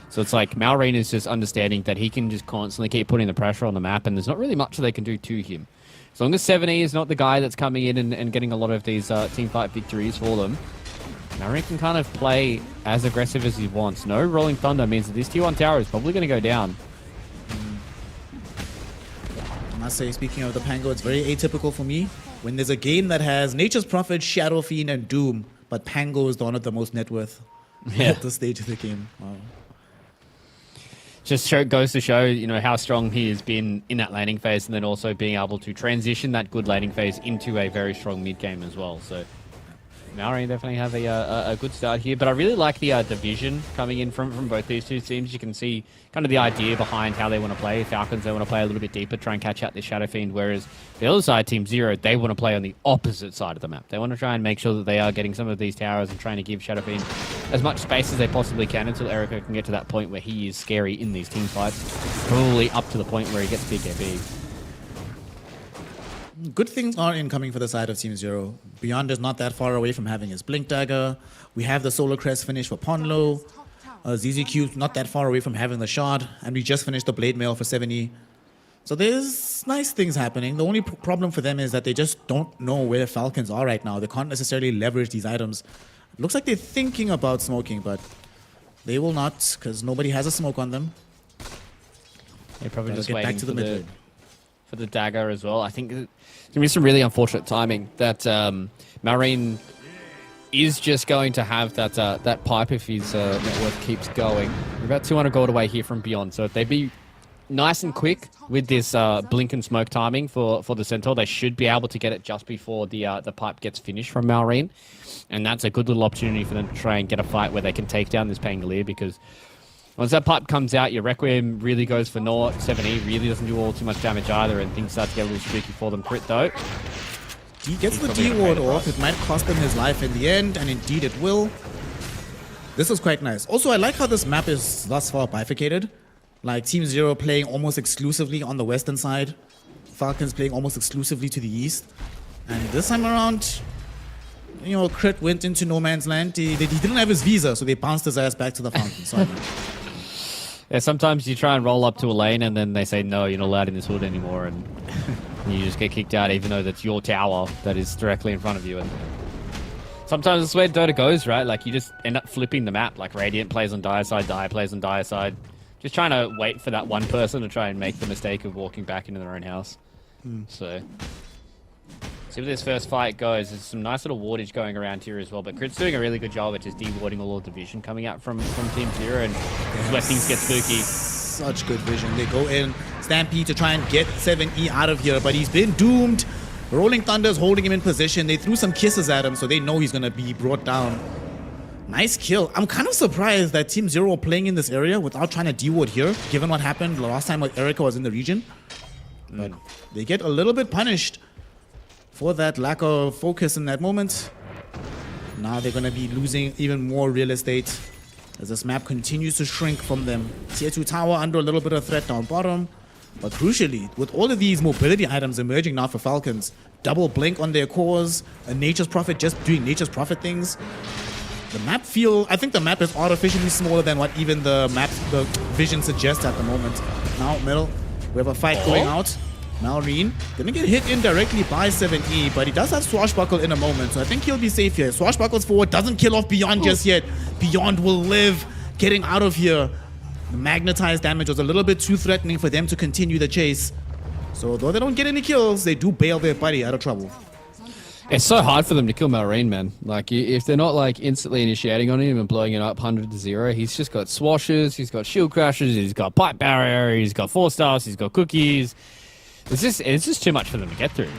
So it's like Malrain is just understanding that he can just constantly keep putting the pressure on the map, and there's not really much they can do to him. As long as 7E is not the guy that's coming in and getting a lot of these team fight victories for them, Malrain can kind of play as aggressive as he wants. No Rolling Thunder means that this T1 tower is probably going to go down. I must say, speaking of the Pango, it's very atypical for me. When there's a game that has Nature's Prophet, Shadow Fiend, and Doom, but Pango is the one of the most net worth at this stage of the game. Wow. Just goes to show, you know, how strong he has been in that laning phase, and then also being able to transition that good laning phase into a very strong mid game as well. So Malrain definitely have a good start here, but I really like the vision coming in from both these two teams. You can see kind of the idea behind how they want to play. Falcons, they want to play a little bit deeper, try and catch out this Shadow Fiend, whereas the other side, Team Zero, they want to play on the opposite side of the map. They want to try and make sure that they are getting some of these towers and trying to give Shadow Fiend as much space as they possibly can until Erica can get to that point where he is scary in these team fights. Probably up to the point where he gets BKB. Good things are incoming for the side of Team Zero. Beyond is not that far away from having his Blink Dagger. We have the Solar Crest finish for Ponlo. ZZQ not that far away from having the Shard. And we just finished the Blade Mail for 7E. So there's nice things happening. The only problem for them is that they just don't know where Falcons are right now. They can't necessarily leverage these items. Looks like they're thinking about smoking, but they will not, because nobody has a smoke on them. They're probably just get waiting back to the mid lane. For the dagger as well. I think it's going to be some really unfortunate timing that Malrain is just going to have that pipe if his net worth keeps going. We're about 200 gold away here from Beyond, so if they be nice and quick with this blink and smoke timing for the Centaur, they should be able to get it just before the pipe gets finished from Malrain, and that's a good little opportunity for them to try and get a fight where they can take down this Pangolier, because once that pipe comes out, your Requiem really goes for naught. 7E really doesn't do all too much damage either, and things start to get a little streaky for them. Crit though. He gets the D-ward off. It might cost him his life in the end, and indeed it will. This is quite nice. Also, I like how this map is thus far bifurcated. Like Team Zero playing almost exclusively on the western side. Falcons playing almost exclusively to the east. And this time around, you know, Crit went into no man's land. He didn't have his visa, so they bounced his ass back to the Falcons. Sorry. Yeah, sometimes you try and roll up to a lane and then they say, no, you're not allowed in this hood anymore, and you just get kicked out even though that's your tower that is directly in front of you. And sometimes that's where Dota goes, right? Like, you just end up flipping the map. Like, Radiant plays on Dire side, Dire plays on Dire side. Just trying to wait for that one person to try and make the mistake of walking back into their own house. So, see where this first fight goes. There's some nice little wardage going around here as well, but Crit's doing a really good job at just de-warding all of the vision coming out from Team Zero, and this is where things get spooky. Such good vision. They go in, Stampede to try and get 7E out of here, but he's been doomed. Rolling Thunder's holding him in position. They threw some kisses at him, so they know he's going to be brought down. Nice kill. I'm kind of surprised that Team Zero are playing in this area without trying to de-ward here, given what happened the last time when Erica was in the region. But they get a little bit punished for that lack of focus in that moment. Now they're going to be losing even more real estate as this map continues to shrink from them. Tier 2 tower under a little bit of threat down bottom. But crucially, with all of these mobility items emerging now for Falcons, double blink on their cores, a Nature's Prophet just doing Nature's Prophet things. I think the map is artificially smaller than what even the vision suggests at the moment. Now, middle, we have a fight going out. Malrine gonna get hit indirectly by 7E, but he does have Swashbuckle in a moment, so I think he'll be safe here. Swashbuckle's forward, doesn't kill off Beyond just yet. Beyond will live, getting out of here. The magnetized damage was a little bit too threatening for them to continue the chase. So though they don't get any kills, they do bail their buddy out of trouble. It's so hard for them to kill Malrine, man. Like, if they're not, like, instantly initiating on him and blowing it up 100-0, he's just got swashes, he's got shield crashes, he's got pipe barrier, he's got 4-stars, he's got cookies. It's just too much for them to get through.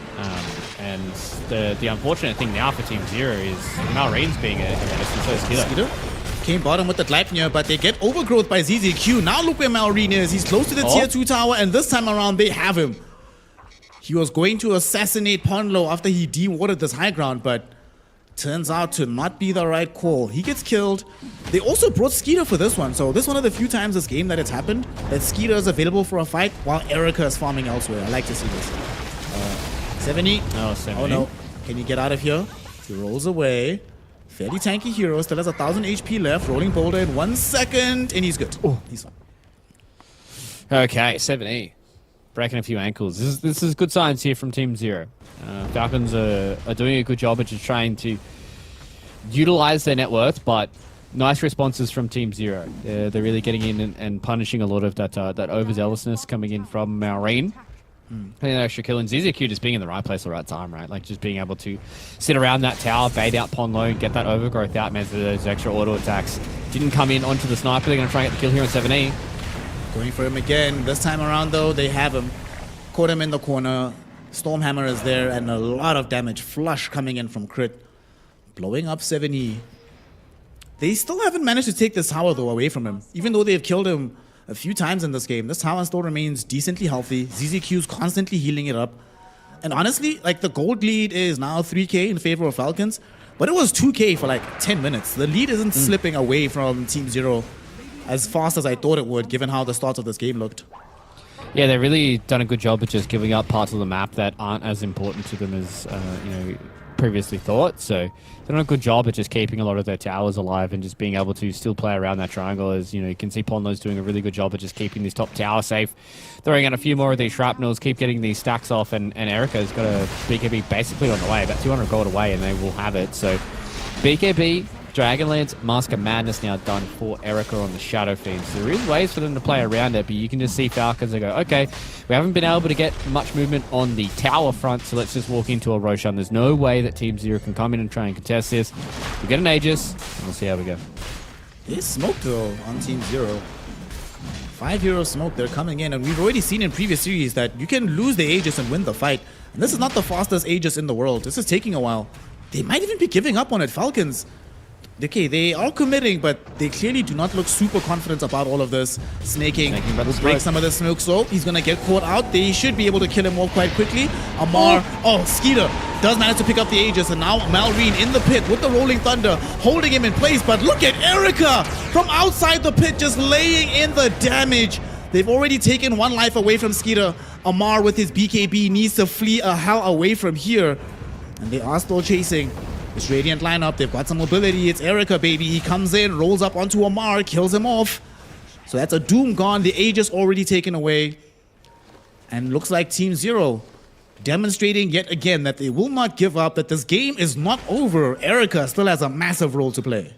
And the unfortunate thing now for Team Zero is Malrine's being a menace, and so is Skiddo. Came bottom with the Gleipnir, but they get overgrowth by ZZQ. Now look where Malrine is. He's close to the tier 2 tower, and this time around they have him. He was going to assassinate Ponlo after he de-watered this high ground, but turns out to not be the right call. He gets killed. They also brought Skeeter for this one, so this is one of the few times this game that it's happened that Skeeter is available for a fight while Erica is farming elsewhere. I like to see this. 70. Oh, 70. Oh no. Can you get out of here? He rolls away. Fairly tanky hero, still has 1,000 HP left. Rolling boulder in 1 second, and he's good. Oh, he's fine. Okay, 7E. Breaking a few ankles. This is good signs here from Team Zero. Falcons are doing a good job of just trying to utilize their net worth, but nice responses from Team Zero. They're really getting in and punishing a lot of that overzealousness coming in from Malrine. And an extra kill, and ZZQ just being in the right place at the right time, right? Like, just being able to sit around that tower, bait out Ponlo, and get that overgrowth out, meant that those extra auto attacks didn't come in onto the sniper. They're going to try and get the kill here on 7E. Going for him again. This time around, though, they have him. Caught him in the corner. Stormhammer is there, and a lot of damage. Flush coming in from crit. Blowing up 7E. They still haven't managed to take this tower, though, away from him. Even though they've killed him a few times in this game, this tower still remains decently healthy. ZZQ's constantly healing it up. And honestly, like, the gold lead is now 3k in favor of Falcons, but it was 2k for like 10 minutes. The lead isn't slipping away from Team Zero as fast as I thought it would, given how the start of this game looked. Yeah, they've really done a good job of just giving up parts of the map that aren't as important to them as previously thought. So they've done a good job of just keeping a lot of their towers alive and just being able to still play around that triangle. As you can see, Ponlo's doing a really good job of just keeping this top tower safe, throwing out a few more of these shrapnels, keep getting these stacks off, and Erica's got a BKB basically on the way, about 200 gold away, and they will have it. So BKB, Dragonlance, Mask of Madness now done for Erica on the Shadow Fiend. So there is ways for them to play around it, but you can just see Falcons and go, okay, we haven't been able to get much movement on the tower front, so let's just walk into a Roshan. There's no way that Team Zero can come in and try and contest this. We get an Aegis, and we'll see how we go. There's smoke, though, on Team Zero. 5 hero smoke, they're coming in, and we've already seen in previous series that you can lose the Aegis and win the fight. And this is not the fastest Aegis in the world. This is taking a while. They might even be giving up on it. Falcons, okay, they are committing, but they clearly do not look super confident about all of this. Snaking will break some of the smoke, so he's going to get caught out. They should be able to kill him off quite quickly. Amar, Skeeter does manage to pick up the Aegis, and now Malrine in the pit with the Rolling Thunder, holding him in place. But look at Erica from outside the pit, just laying in the damage. They've already taken 1 life away from Skeeter. Amar with his BKB needs to flee a hell away from here. And they are still chasing this Radiant lineup. They've got some mobility. It's Erica, baby. He comes in, rolls up onto Amar, kills him off. So that's a Doom gone. The Aegis already taken away. And looks like Team Zero demonstrating yet again that they will not give up, that this game is not over. Erica still has a massive role to play.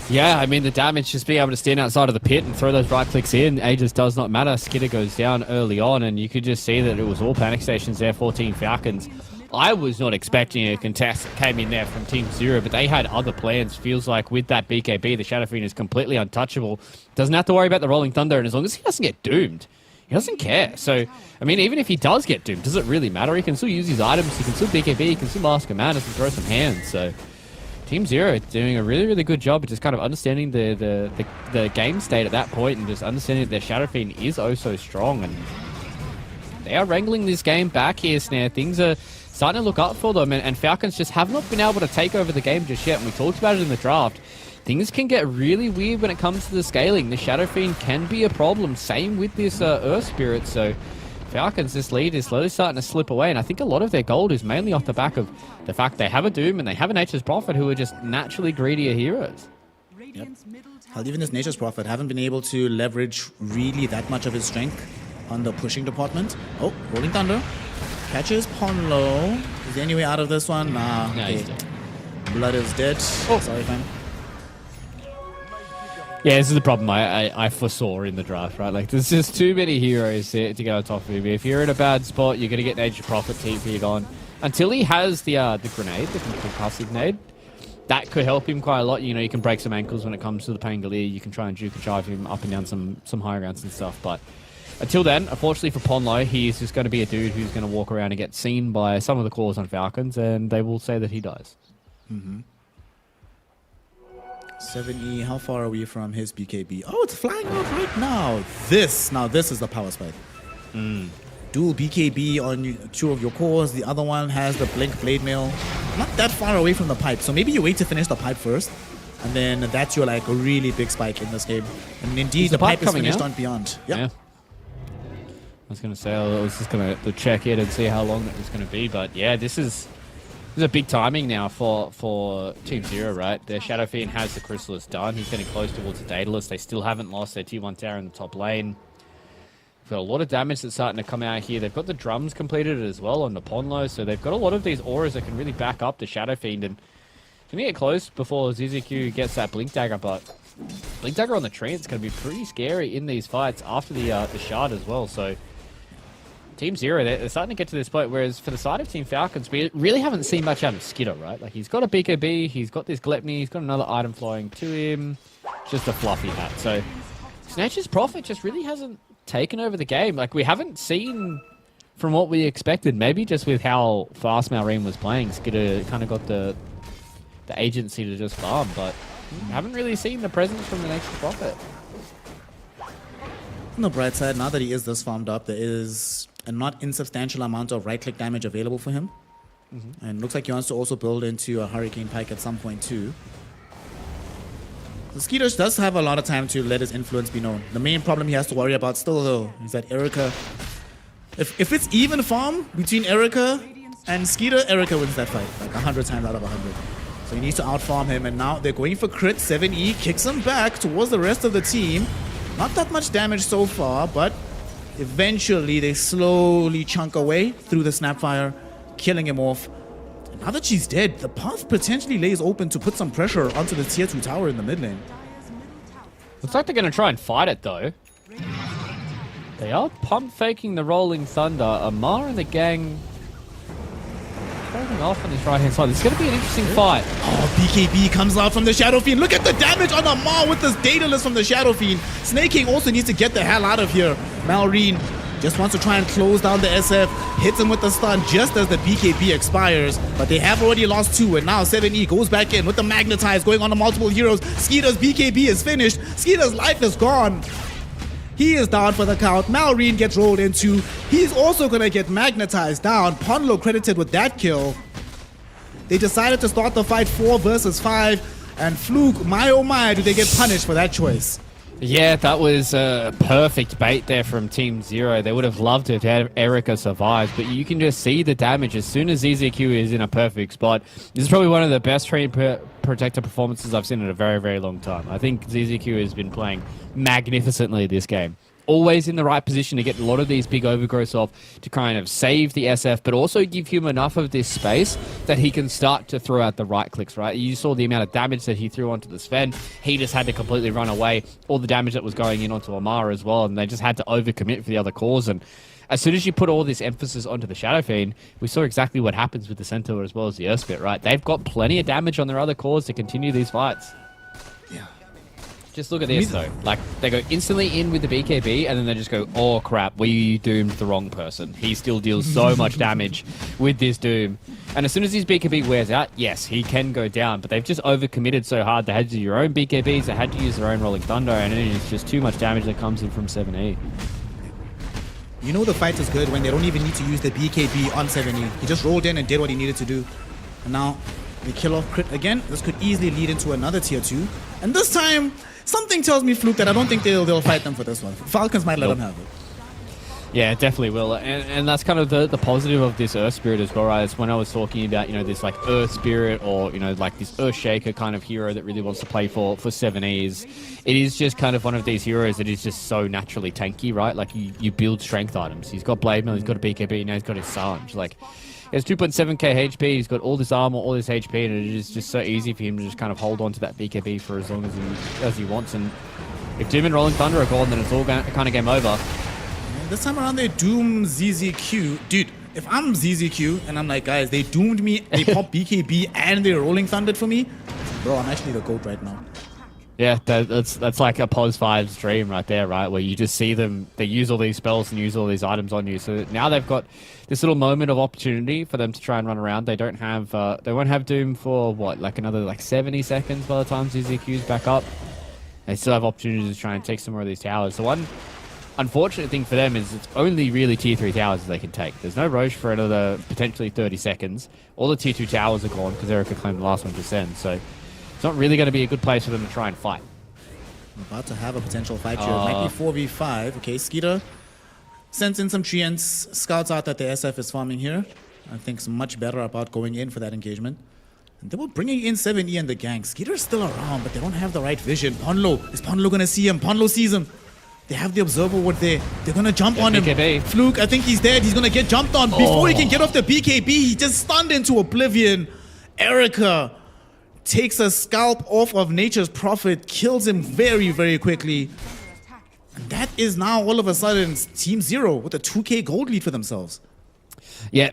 Yeah, I mean, the damage, just being able to stand outside of the pit and throw those right clicks in, Aegis does not matter. Skidder goes down early on, and you could just see that it was all panic stations there for Team Falcons. I was not expecting a contest that came in there from Team Zero, but they had other plans. Feels like with that BKB, the Shadow Fiend is completely untouchable. Doesn't have to worry about the Rolling Thunder, and as long as he doesn't get doomed, he doesn't care. So, I mean, even if he does get doomed, does it really matter? He can still use his items, he can still BKB, he can still Mask of Madness and throw some hands. So, Team Zero doing a really, really good job of just kind of understanding the game state at that point, and just understanding that their Shadow Fiend is oh so strong, and they are wrangling this game back here, Snare. Things are starting to look up for them, and Falcons just have not been able to take over the game just yet. And we talked about it in the draft. things can get really weird when it comes to the scaling. The Shadow Fiend can be a problem. Same with this Earth Spirit. So Falcons, this lead is slowly starting to slip away, and I think a lot of their gold is mainly off the back of the fact they have a Doom and they have a Nature's Prophet who are just naturally greedier heroes. Radiant's middle tower Well, even this Nature's Prophet haven't been able to leverage really that much of his strength on the pushing department. Oh, Rolling Thunder. Catches Ponlo. Is there any way out of this one? Nah. No, Okay. he's dead. Blood is dead. Oh, sorry, fam. Yeah, this is the problem I foresaw in the draft, right? Like, there's just too many heroes to get on top of him. If you're in a bad spot, you're going to get Nature's Prophet TP'd on. Until he has the grenade, the concussive nade, that could help him quite a lot. You know, you can break some ankles when it comes to the Pangolier. You can try and juke and drive him up and down some high grounds and stuff. But until then, unfortunately for Ponlo, he is just going to be a dude who's going to walk around and get seen by some of the cores on Falcons, and they will say that he dies. 7E, how far are we from his BKB? Oh, it's flying out right now. This is the power spike. Dual BKB on two of your cores. The other one has the Blink Blade Mail. Not that far away from the pipe. So maybe you wait to finish the pipe first. And then that's your like a really big spike in this game. And indeed, the the pipe pipe is coming finished out? on Beyond. Yep. Yeah. I was going to say, I was just going to check in and see how long that was going to be. But yeah, this is a big timing now for Team Zero, right? Their Shadow Fiend has the Chrysalis done. He's getting close towards the Daedalus. They still haven't lost their T1 tower in the top lane. Got a lot of damage that's starting to come out here. They've got the drums completed as well on the Ponlo, so they've got a lot of these auras that can really back up the Shadow Fiend. And can get close before ZZQ gets that Blink Dagger, but Blink Dagger on the tree, it's going to be pretty scary in these fights after the Shard as well. So Team Zero, they're starting to get to this point, whereas for the side of Team Falcons, we really haven't seen much out of Skidder, right? Like, he's got a BKB, he's got this Glepney, he's got another item flowing to him, just a fluffy hat. So Nature's Prophet just really hasn't taken over the game. Like, we haven't seen from what we expected. Maybe just with how fast Malrine was playing, Skidder kind of got the agency to just farm, but haven't really seen the presence from the Nature's Prophet. On the bright side, now that he is this farmed up, there is a not insubstantial amount of right-click damage available for him. And looks like he wants to also build into a Hurricane Pike at some point too. The Skeeter does have a lot of time to let his influence be known. The main problem he has to worry about still though is that Erica, if it's even farm between Erica and Skeeter, Erica wins that fight like 100 times out of 100. So he needs to outfarm him, and now they're going for crit. 7E kicks him back towards the rest of the team. Not that much damage so far, but eventually they slowly chunk away through the Snapfire, killing him off. And now that she's dead, the path potentially lays open to put some pressure onto the tier 2 tower in the mid lane. Looks like they're going to try and fight it, though. They are pump faking the Rolling Thunder. Amar and the gang holding off on this right-hand side. This is going to be an interesting fight. Oh, BKB comes out from the Shadow Fiend. Look at the damage on Amar with this Daedalus from the Shadow Fiend. Snake King also needs to get the hell out of here. Malrine just wants to try and close down the SF. Hits him with the stun just as the BKB expires. But they have already lost 2, and now 7E goes back in with the Magnetize going on to multiple heroes. Skeeter's BKB is finished. Skeeter's life is gone. He is down for the count. Malrine gets rolled into. He's also going to get magnetized down. Ponlo credited with that kill. They decided to start the fight 4 versus 5. And Fluke, my oh my, do they get punished for that choice. Yeah, that was a perfect bait there from Team Zero. They would have loved to have had Erica survive, but you can just see the damage as soon as ZZQ is in a perfect spot. This is probably one of the best trained protector performances I've seen in a very, very long time. I think ZZQ has been playing magnificently this game. Always in the right position to get a lot of these big overgrowths off to kind of save the SF, but also give him enough of this space that he can start to throw out the right clicks, right? You saw the amount of damage that he threw onto the Sven. He just had to completely run away. All the damage that was going in onto Amar as well, and they just had to overcommit for the other cores. And as soon as you put all this emphasis onto the Shadow Fiend, we saw exactly what happens with the Centaur as well as the Earthspit, right? They've got plenty of damage on their other cores to continue these fights. Yeah. Just look at this, though. Like, they go instantly in with the BKB, and then they just go, oh, crap, we doomed the wrong person. He still deals so much damage with this Doom. And as soon as his BKB wears out, yes, he can go down, but they've just overcommitted so hard. They had to do their own BKBs, they had to use their own Rolling Thunder, and it's just too much damage that comes in from 7E. You know the fight is good when they don't even need to use the BKB on 7E. He just rolled in and did what he needed to do. And now They kill off crit again. This could easily lead into another tier 2. And this time, something tells me, Fluke, that I don't think they'll fight them for this one. Falcons might let them have it. Yeah, it definitely will. And that's kind of the positive of this Earth Spirit as well, right? It's when I was talking about, this like Earth Spirit or, like this Earth Shaker kind of hero that really wants to play for 7Es. It is just kind of one of these heroes that is just so naturally tanky, right? Like you build strength items. He's got Blade Mail, he's got a BKB, now he's got his Sarge. Like, he has 2.7k HP, he's got all this armor, all this HP, and it is just so easy for him to just kind of hold on to that BKB for as long as he wants. And if Doom and Rolling Thunder are gone, then it's all kind of game over. This time around, they doom ZZQ. Dude, if I'm ZZQ and I'm like, guys, they doomed me, they popped BKB, and they're Rolling Thundered for me, bro, I'm actually the GOAT right now. Yeah, that's like a POS 5's dream right there, right? Where you just see them, they use all these spells and use all these items on you. So now they've got this little moment of opportunity for them to try and run around. They don't have, they won't have Doom for what, like another 70 seconds by the time ZZQ's back up. They still have opportunities to try and take some more of these towers. The one unfortunate thing for them is it's only really tier 3 towers they can take. There's no Roche for another potentially 30 seconds. All the tier 2 towers are gone because Erica claimed the last one to send. So it's not really going to be a good place for them to try and fight. I'm about to have a potential fight here. It might be 4v5. Okay, Skeeter sends in some treants, scouts out that the SF is farming here. I think it's much better about going in for that engagement. And they were bringing in 7E and the gang. Skeeter's still around, but they don't have the right vision. Ponlo, is Ponlo going to see him? Ponlo sees him. They have the Observer Ward there. They're going to jump on him. BKB. Fluke, I think he's dead. He's going to get jumped on. Before he can get off the BKB, he just stunned into oblivion. Erica takes a scalp off of Nature's Prophet, kills him very, very quickly. And that is now all of a sudden Team Zero with a 2k gold lead for themselves. Yeah.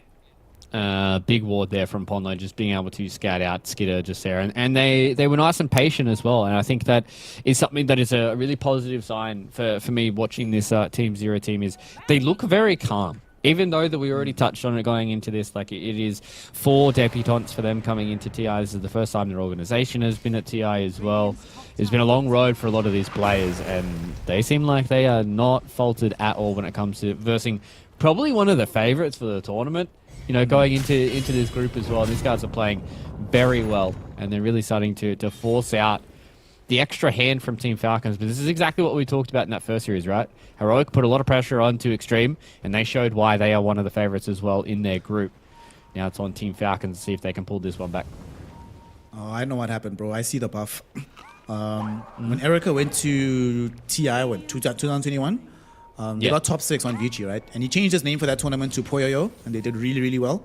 Big ward there from Ponlo, just being able to scout out Skidder just there. And they were nice and patient as well. And I think that is something that is a really positive sign for me watching this Team Zero team is they look very calm. Even though that we already touched on it going into this, like it is 4 debutantes for them coming into TI. This is the first time their organization has been at TI as well. It's been a long road for a lot of these players, and they seem like they are not faltered at all when it comes to versing probably one of the favorites for the tournament. Going into this group as well. These guys are playing very well, and they're really starting to force out the extra hand from Team Falcons. But this is exactly what we talked about in that first series, right? Heroic put a lot of pressure onto Extreme, and they showed why they are one of the favorites as well in their group. Now it's on Team Falcons to see if they can pull this one back. Oh, I know what happened, bro. I see the buff. When Erica went to TI, 2021, they got top 6 on Vici, right? And he changed his name for that tournament to Poyoyo, and they did really, really well.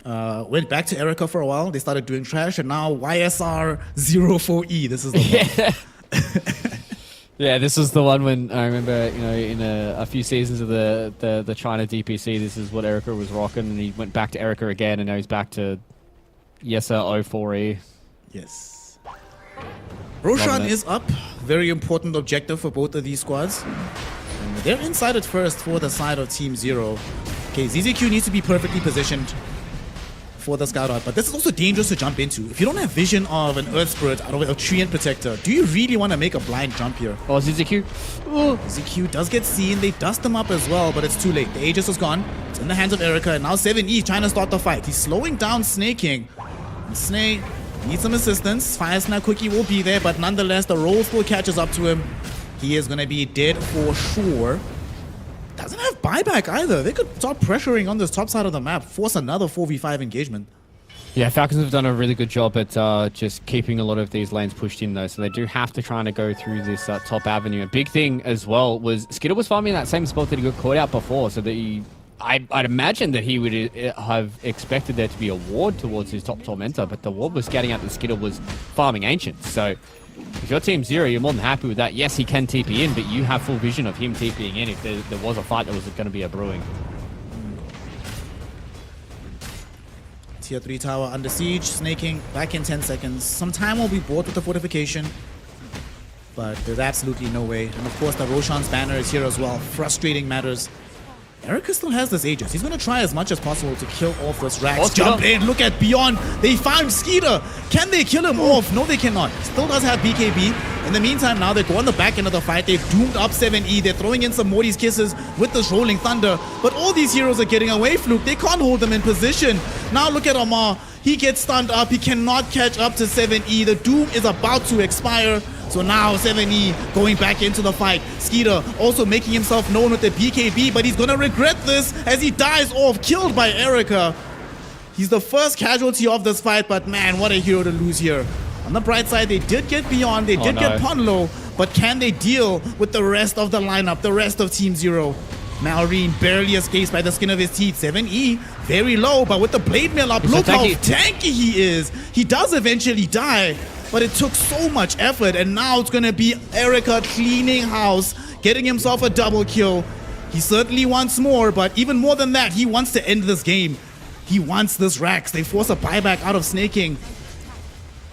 Went back to Erica for a while. They started doing trash, and now YSR 04E. This is the one. Yeah, this is the one when I remember, in a few seasons of the China DPC, this is what Erica was rocking, and he went back to Erica again, and now he's back to YSR 04E. Yes. Roshan is up. Very important objective for both of these squads. And they're inside at first for the side of Team Zero. Okay, ZZQ needs to be perfectly positioned for the scout out, but this is also dangerous to jump into. If you don't have vision of an Earth Spirit out of a Treant Protector, do you really want to make a blind jump here? Oh, ZZQ. ZZQ does get seen. They dust them up as well, but it's too late. The Aegis is gone. It's in the hands of Erica, and now 7E trying to start the fight. He's slowing down Snake King. And Snake needs some assistance. Fire Snap Quickie will be there, but nonetheless, the roll still catches up to him. He is going to be dead for sure. Doesn't have buyback either. They could start pressuring on this top side of the map, force another 4v5 engagement. Yeah, Falcons have done a really good job at just keeping a lot of these lanes pushed in, though, so they do have to try to go through this top avenue. A big thing as well was Skidder was farming in that same spot that he got caught out before, so that I'd imagine that he would have expected there to be a ward towards his top Tormentor, but the ward was scouting out that Skidder was farming Ancients, so if you're Team Zero, you're more than happy with that. Yes, he can TP in, but you have full vision of him TPing in if there was a fight that was going to be a brewing. Tier 3 tower under siege, snaking back in 10 seconds. Some time will be bought with the fortification, but there's absolutely no way. And of course, the Roshan's banner is here as well. Frustrating matters. Erica still has this Aegis. He's going to try as much as possible to kill off this Rax. Jump in, look at Beyond. They found Skeeter. Can they kill him off? No, they cannot. Still does have BKB. In the meantime, now they go on the back end of the fight. They've doomed up 7E. They're throwing in some Morty's Kisses with this Rolling Thunder. But all these heroes are getting away, Fluke. They can't hold them in position. Now look at Amar. He gets stunned up. He cannot catch up to 7E. The Doom is about to expire. So now 7E going back into the fight. Skeeter also making himself known with the BKB, but he's going to regret this as he dies off, killed by Erica. He's the first casualty of this fight, but man, what a hero to lose here. On the bright side, they did get Beyond, they did get Ponlo, but can they deal with the rest of the lineup, the rest of Team Zero? Malrine barely escapes by the skin of his teeth. 7E, very low, but with the blade mail up, look how tanky he is. He does eventually die, but it took so much effort, and now it's gonna be Erica cleaning house, getting himself a double kill. He certainly wants more, but even more than that, he wants to end this game. He wants this Rax. They force a buyback out of snaking.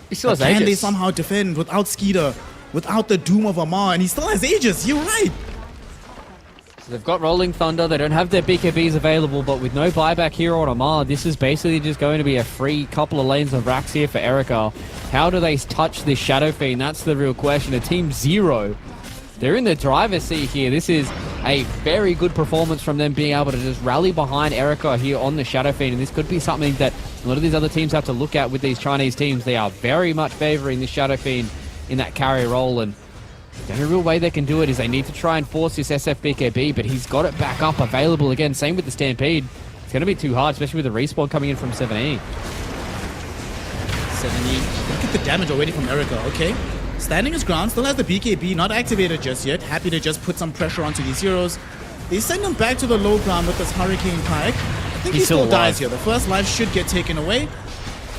He still has Can Aegis. they somehow defend without Skeeter, without the Doom of Amar? And he still has Aegis, you're right. So they've got Rolling Thunder, they don't have their BKBs available, but with no buyback here on Amar, this is basically just going to be a free couple of lanes of racks here for Erica. How do they touch this Shadow Fiend? That's the real question. A Team Zero, they're in the driver's seat here. This is a very good performance from them being able to just rally behind Erica here on the Shadow Fiend, and this could be something that a lot of these other teams have to look at with these Chinese teams. They are very much favoring the Shadow Fiend in that carry role, and the only real way they can do it is they need to try and force this SF BKB, but he's got it back up available again. Same with the Stampede. It's going to be too hard, especially with the respawn coming in from 7E. 7E, look at the damage already from Erica, okay. Standing his ground, still has the BKB, not activated just yet. Happy to just put some pressure onto these heroes. They send him back to the low ground with this Hurricane Pike. I think he still dies here. The first life should get taken away.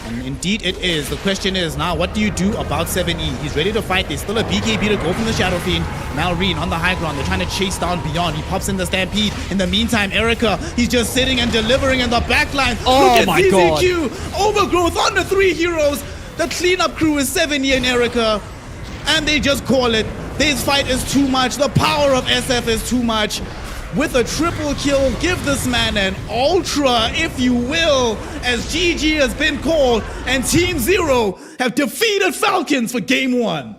And indeed it is. The question is now, what do you do about 7E? He's ready to fight. There's still a BKB to go from the Shadow Fiend. Malrine on the high ground. They're trying to chase down Beyond. He pops in the Stampede. In the meantime, Erica, he's just sitting and delivering in the backline. Oh, look at my ZZQ. Overgrowth on the 3 heroes. The cleanup crew is 7E and Erica. And they just call it. This fight is too much. The power of SF is too much. With a triple kill, give this man an ultra, if you will, as GG has been called, and Team Zero have defeated Falcons for Game 1.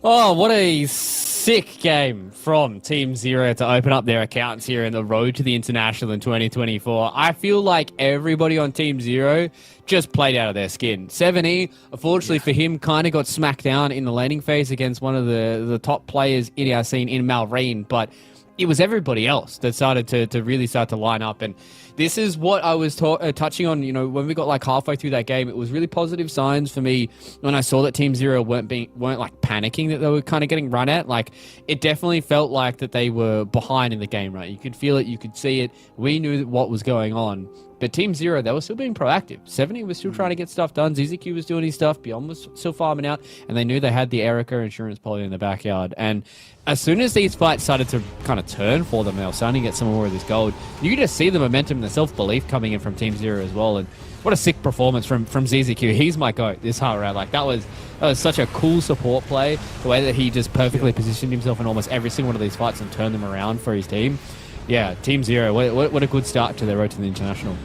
Oh, what a sick game from Team Zero to open up their accounts here in the road to the International in 2024. I feel like everybody on Team Zero just played out of their skin. 7E, unfortunately for him, kind of got smacked down in the laning phase against one of the top players in our scene in Malrine, but it was everybody else that started to really start to line up. And this is what I was touching on, you know, when we got like halfway through that game. It was really positive signs for me when I saw that Team Zero weren't like panicking, that they were kind of getting run at. Like, it definitely felt like that they were behind in the game, right? You could feel it, you could see it. We knew what was going on. But Team Zero, they were still being proactive. 70 was still trying to get stuff done. ZZQ was doing his stuff. Beyond was still farming out. And they knew they had the Erica insurance poly in the backyard. And as soon as these fights started to kind of turn for them, they were starting to get some more of this gold. You could just see the momentum and the self-belief coming in from Team Zero as well. And what a sick performance from ZZQ. He's my GOAT this whole round. Like, that was such a cool support play. The way that he just perfectly positioned himself in almost every single one of these fights and turned them around for his team. Yeah, Team Zero, what a good start to their road to the International.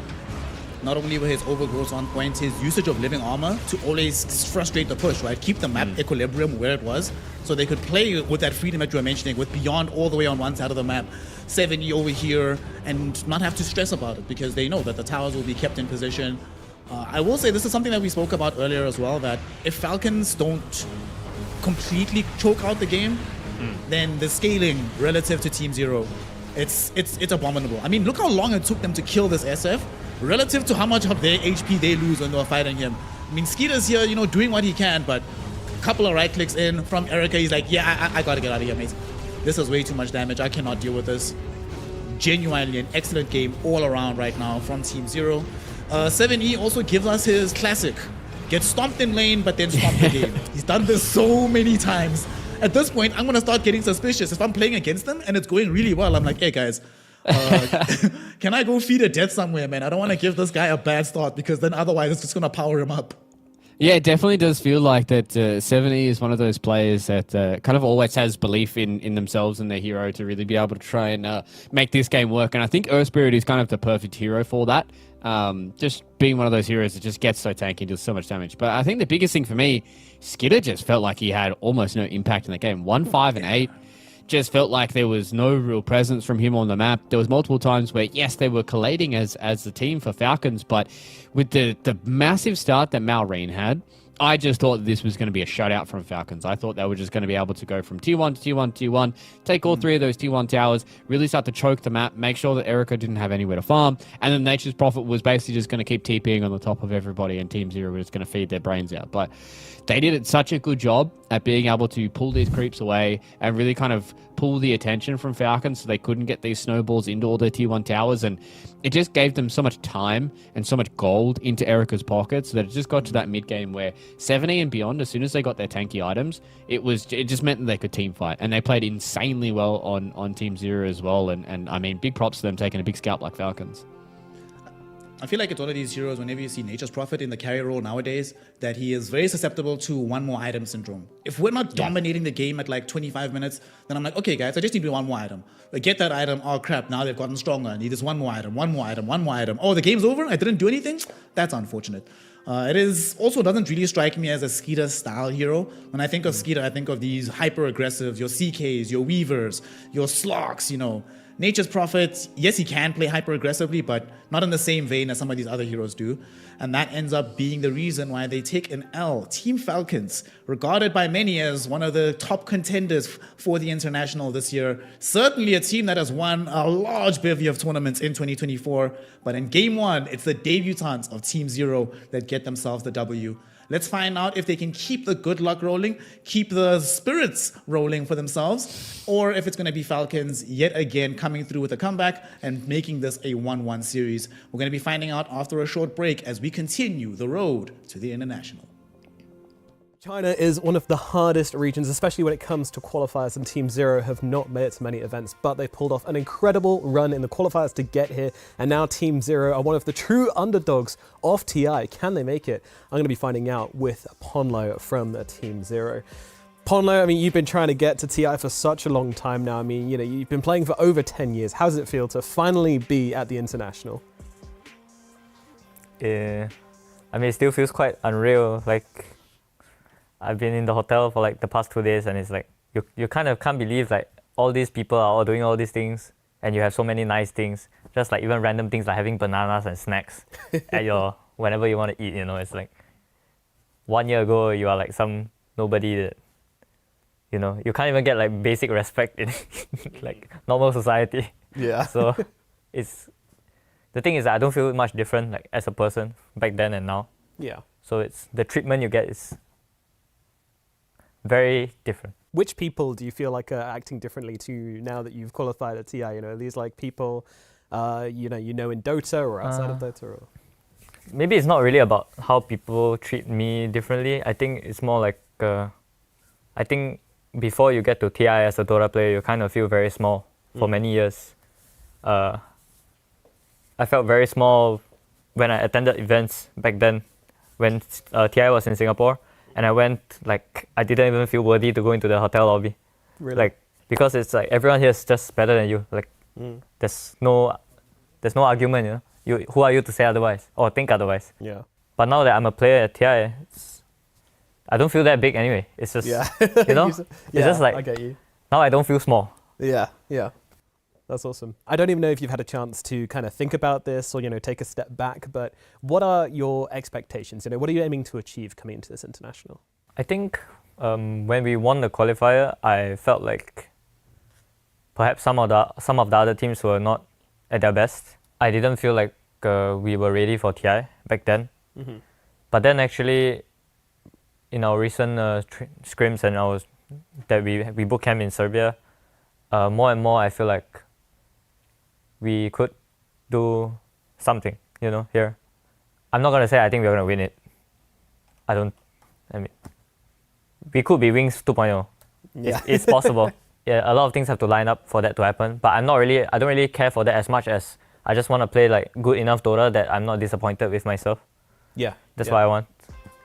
Not only were his overgrowths on point, his usage of living armor to always frustrate the push, right? Keep the map equilibrium where it was, so they could play with that freedom that you were mentioning, with Beyond all the way on one side of the map, 7E over here, and not have to stress about it because they know that the towers will be kept in position. I will say this is something that we spoke about earlier as well, that if Falcons don't completely choke out the game, then the scaling relative to Team Zero, it's abominable. I mean, look how long it took them to kill this SF relative to how much of their HP they lose when they're fighting him. I mean, Skeeter's here, you know, doing what he can, but a couple of right clicks in from Erica, he's like, yeah, I gotta get out of here, mate. This is way too much damage. I cannot deal with this. Genuinely an excellent game all around right now from Team Zero. 7E also gives us his classic. Get stomped in lane, but then stop the game. He's done this so many times. At this point, I'm gonna start getting suspicious. If I'm playing against them and it's going really well, I'm like, hey guys, can I go feed a death somewhere, man? I don't want to give this guy a bad start because then otherwise it's just going to power him up. Yeah, it definitely does feel like that 70 is one of those players that kind of always has belief in themselves and their hero to really be able to try and make this game work. And I think Earth Spirit is kind of the perfect hero for that. Just being one of those heroes that just gets so tanky and does so much damage. But I think the biggest thing for me, Skitter just felt like he had almost no impact in the game. 1, 5, and 8. just felt like there was no real presence from him on the map. There was multiple times where, yes, they were collating as the team for Falcons, but with the massive start that Malrine had, I just thought that this was going to be a shutout from Falcons. I thought they were just going to be able to go from tier 1 to tier 1 to tier 1, take all three of those tier 1 towers, really start to choke the map, make sure that Erica didn't have anywhere to farm, and then Nature's Prophet was basically just going to keep TPing on the top of everybody, and Team Zero was going to feed their brains out. But they did such a good job at being able to pull these creeps away and really kind of pull the attention from Falcons so they couldn't get these snowballs into all their tier 1 towers, and it just gave them so much time and so much gold into Erica's pockets that it just got to that mid game where 70 and beyond, as soon as they got their tanky items, it just meant that they could team fight, and they played insanely well on Team Zero as well, and I mean, big props to them taking a big scalp like Falcons. I feel like it's one of these heroes, whenever you see Nature's Prophet in the carry role nowadays, that he is very susceptible to one more item syndrome. If we're not dominating the game at like 25 minutes, then I'm like, okay guys, I just need one more item. I get that item, oh crap, now they've gotten stronger. I need this one more item, one more item, one more item. Oh, the game's over? I didn't do anything? That's unfortunate. It is also doesn't really strike me as a Skeeter style hero. When I think of Skeeter, I think of these hyper aggressive, your CKs, your Weavers, your Slocks, you know. Nature's Prophet, yes, he can play hyper aggressively, but not in the same vein as some of these other heroes do. And that ends up being the reason why they take an L. Team Falcons, regarded by many as one of the top contenders for the international this year. Certainly a team that has won a large bevy of tournaments in 2024. But in game one, it's the debutants of Team Zero that get themselves the W. Let's find out if they can keep the good luck rolling, keep the spirits rolling for themselves, or if it's going to be Falcons yet again coming through with a comeback and making this a 1-1 series. We're going to be finding out after a short break as we continue the road to the international. China is one of the hardest regions, especially when it comes to qualifiers, and Team Zero have not made it to many events, but they pulled off an incredible run in the qualifiers to get here, and now Team Zero are one of the true underdogs of TI. Can they make it? I'm going to be finding out with Ponlo from Team Zero. Ponlo, I mean, you've been trying to get to TI for such a long time now. I mean, you know, you've been playing for over 10 years. How does it feel to finally be at the international? Yeah, I mean, it still feels quite unreal. Like, I've been in the hotel for like the past 2 days, and it's like you kind of can't believe like all these people are all doing all these things, and you have so many nice things. Just like even random things like having bananas and snacks at your whenever you want to eat. You know, it's like 1 year ago you are like some nobody that, you know, you can't even get like basic respect in like normal society. Yeah. So it's the thing is that I don't feel much different like as a person back then and now. Yeah. So it's the treatment you get is very different. Which people do you feel like are acting differently to now that you've qualified at TI? You know, are these like people, you know in DOTA or outside of DOTA? Or? Maybe it's not really about how people treat me differently. I think it's more like, I think before you get to TI as a DOTA player, you kind of feel very small for many years. I felt very small when I attended events back then when TI was in Singapore. And I went, like, I didn't even feel worthy to go into the hotel lobby. Really? Like, because it's like everyone here is just better than you. Like, there's no argument, you know. Who are you to say otherwise or think otherwise? Yeah. But now that I'm a player at TI, I don't feel that big anyway. It's just, you know, it's just like, I get you. Now I don't feel small. Yeah, yeah. That's awesome. I don't even know if you've had a chance to kind of think about this or, you know, take a step back, but what are your expectations? You know, what are you aiming to achieve coming into this international? I think when we won the qualifier, I felt like perhaps some of the other teams were not at their best. I didn't feel like we were ready for TI back then. Mm-hmm. But then actually, in our recent scrims and that we boot camp in Serbia, more and more I feel like we could do something, you know, here. I'm not going to say I think we're going to win it. I mean, we could be Wings 2.0. Yeah. It's possible. Yeah, a lot of things have to line up for that to happen. But I don't really care for that as much as I just want to play like good enough Dota that I'm not disappointed with myself. Yeah. That's what I want.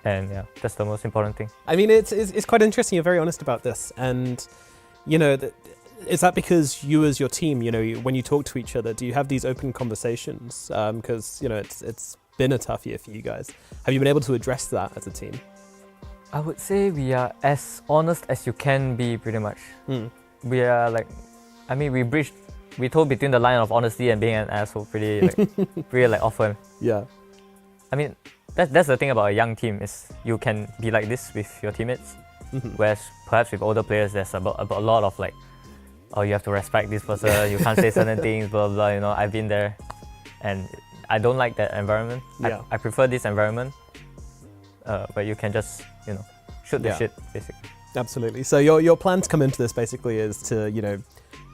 And yeah, that's the most important thing. I mean, it's quite interesting. You're very honest about this. And, you know, is that because you as your team, you know, when you talk to each other, do you have these open conversations? Because, you know, it's been a tough year for you guys. Have you been able to address that as a team? I would say we are as honest as you can be, pretty much. we are like, I mean, we told between the line of honesty and being an asshole pretty like often. Yeah. I mean, that's the thing about a young team is you can be like this with your teammates, whereas perhaps with older players there's a lot of like, oh, you have to respect this person, you can't say certain things, blah blah. You know, I've been there, and I don't like that environment. Yeah. I prefer this environment where you can just shoot the shit basically. Absolutely. So your plan to come into this basically is to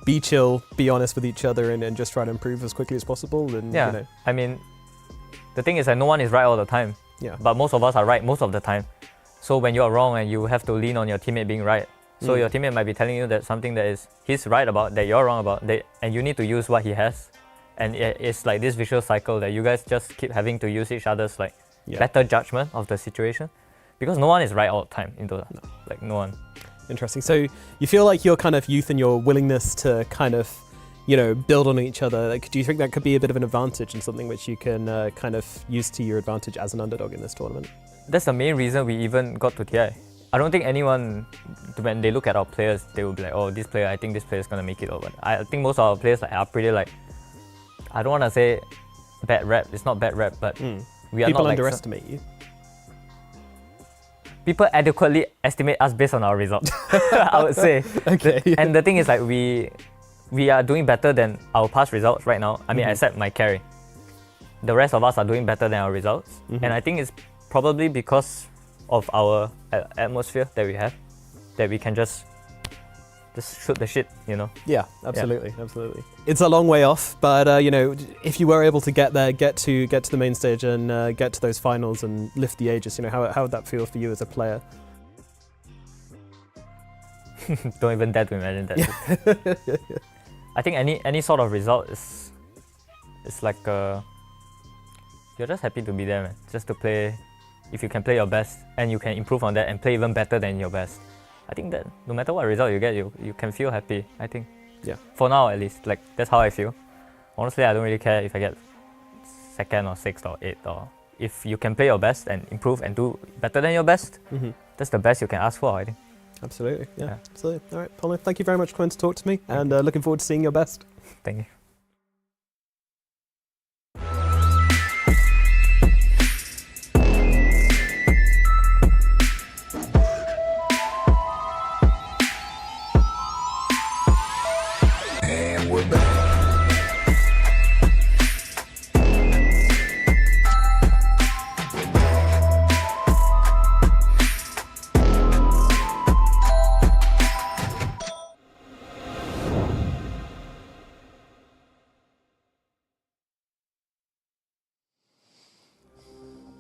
be chill, be honest with each other, and just try to improve as quickly as possible. And yeah, I mean, the thing is that no one is right all the time. Yeah. But most of us are right most of the time. So when you're wrong and you have to lean on your teammate being right, so your teammate might be telling you that something that is he's right about, that you're wrong about, and you need to use what he has. And it's like this vicious cycle that you guys just keep having to use each other's like better judgment of the situation, because no one is right all the time in DOTA. Like no one. Interesting. So you feel like your kind of youth and your willingness to kind of build on each other, like, do you think that could be a bit of an advantage and something which you can kind of use to your advantage as an underdog in this tournament? That's the main reason we even got to TI. I don't think anyone, when they look at our players, they will be like, oh, this player, I think this player is going to make it over. I think most of our players are pretty like, I don't want to say bad rep, it's not bad rep, but we are People not underestimate you. People adequately estimate us based on our results, I would say. Okay. And the thing is like, we are doing better than our past results right now. I mean, except my carry. The rest of us are doing better than our results. And I think it's probably because of our atmosphere that we have, that we can just shoot the shit, Yeah, absolutely, absolutely. It's a long way off, but if you were able to get there, get to the main stage and get to those finals and lift the Aegis, how would that feel for you as a player? Don't even dare to imagine that. I think any sort of result is like you're just happy to be there, man. Just to play. If you can play your best and you can improve on that and play even better than your best, I think that no matter what result you get, you can feel happy. I think. Yeah. For now, at least, like that's how I feel. Honestly, I don't really care if I get 2nd or 6th or 8th, or if you can play your best and improve and do better than your best, that's the best you can ask for, I think. Absolutely, yeah. Absolutely. All right, Paulo, thank you very much for coming to talk to me, and looking forward to seeing your best. Thank you. And we're back.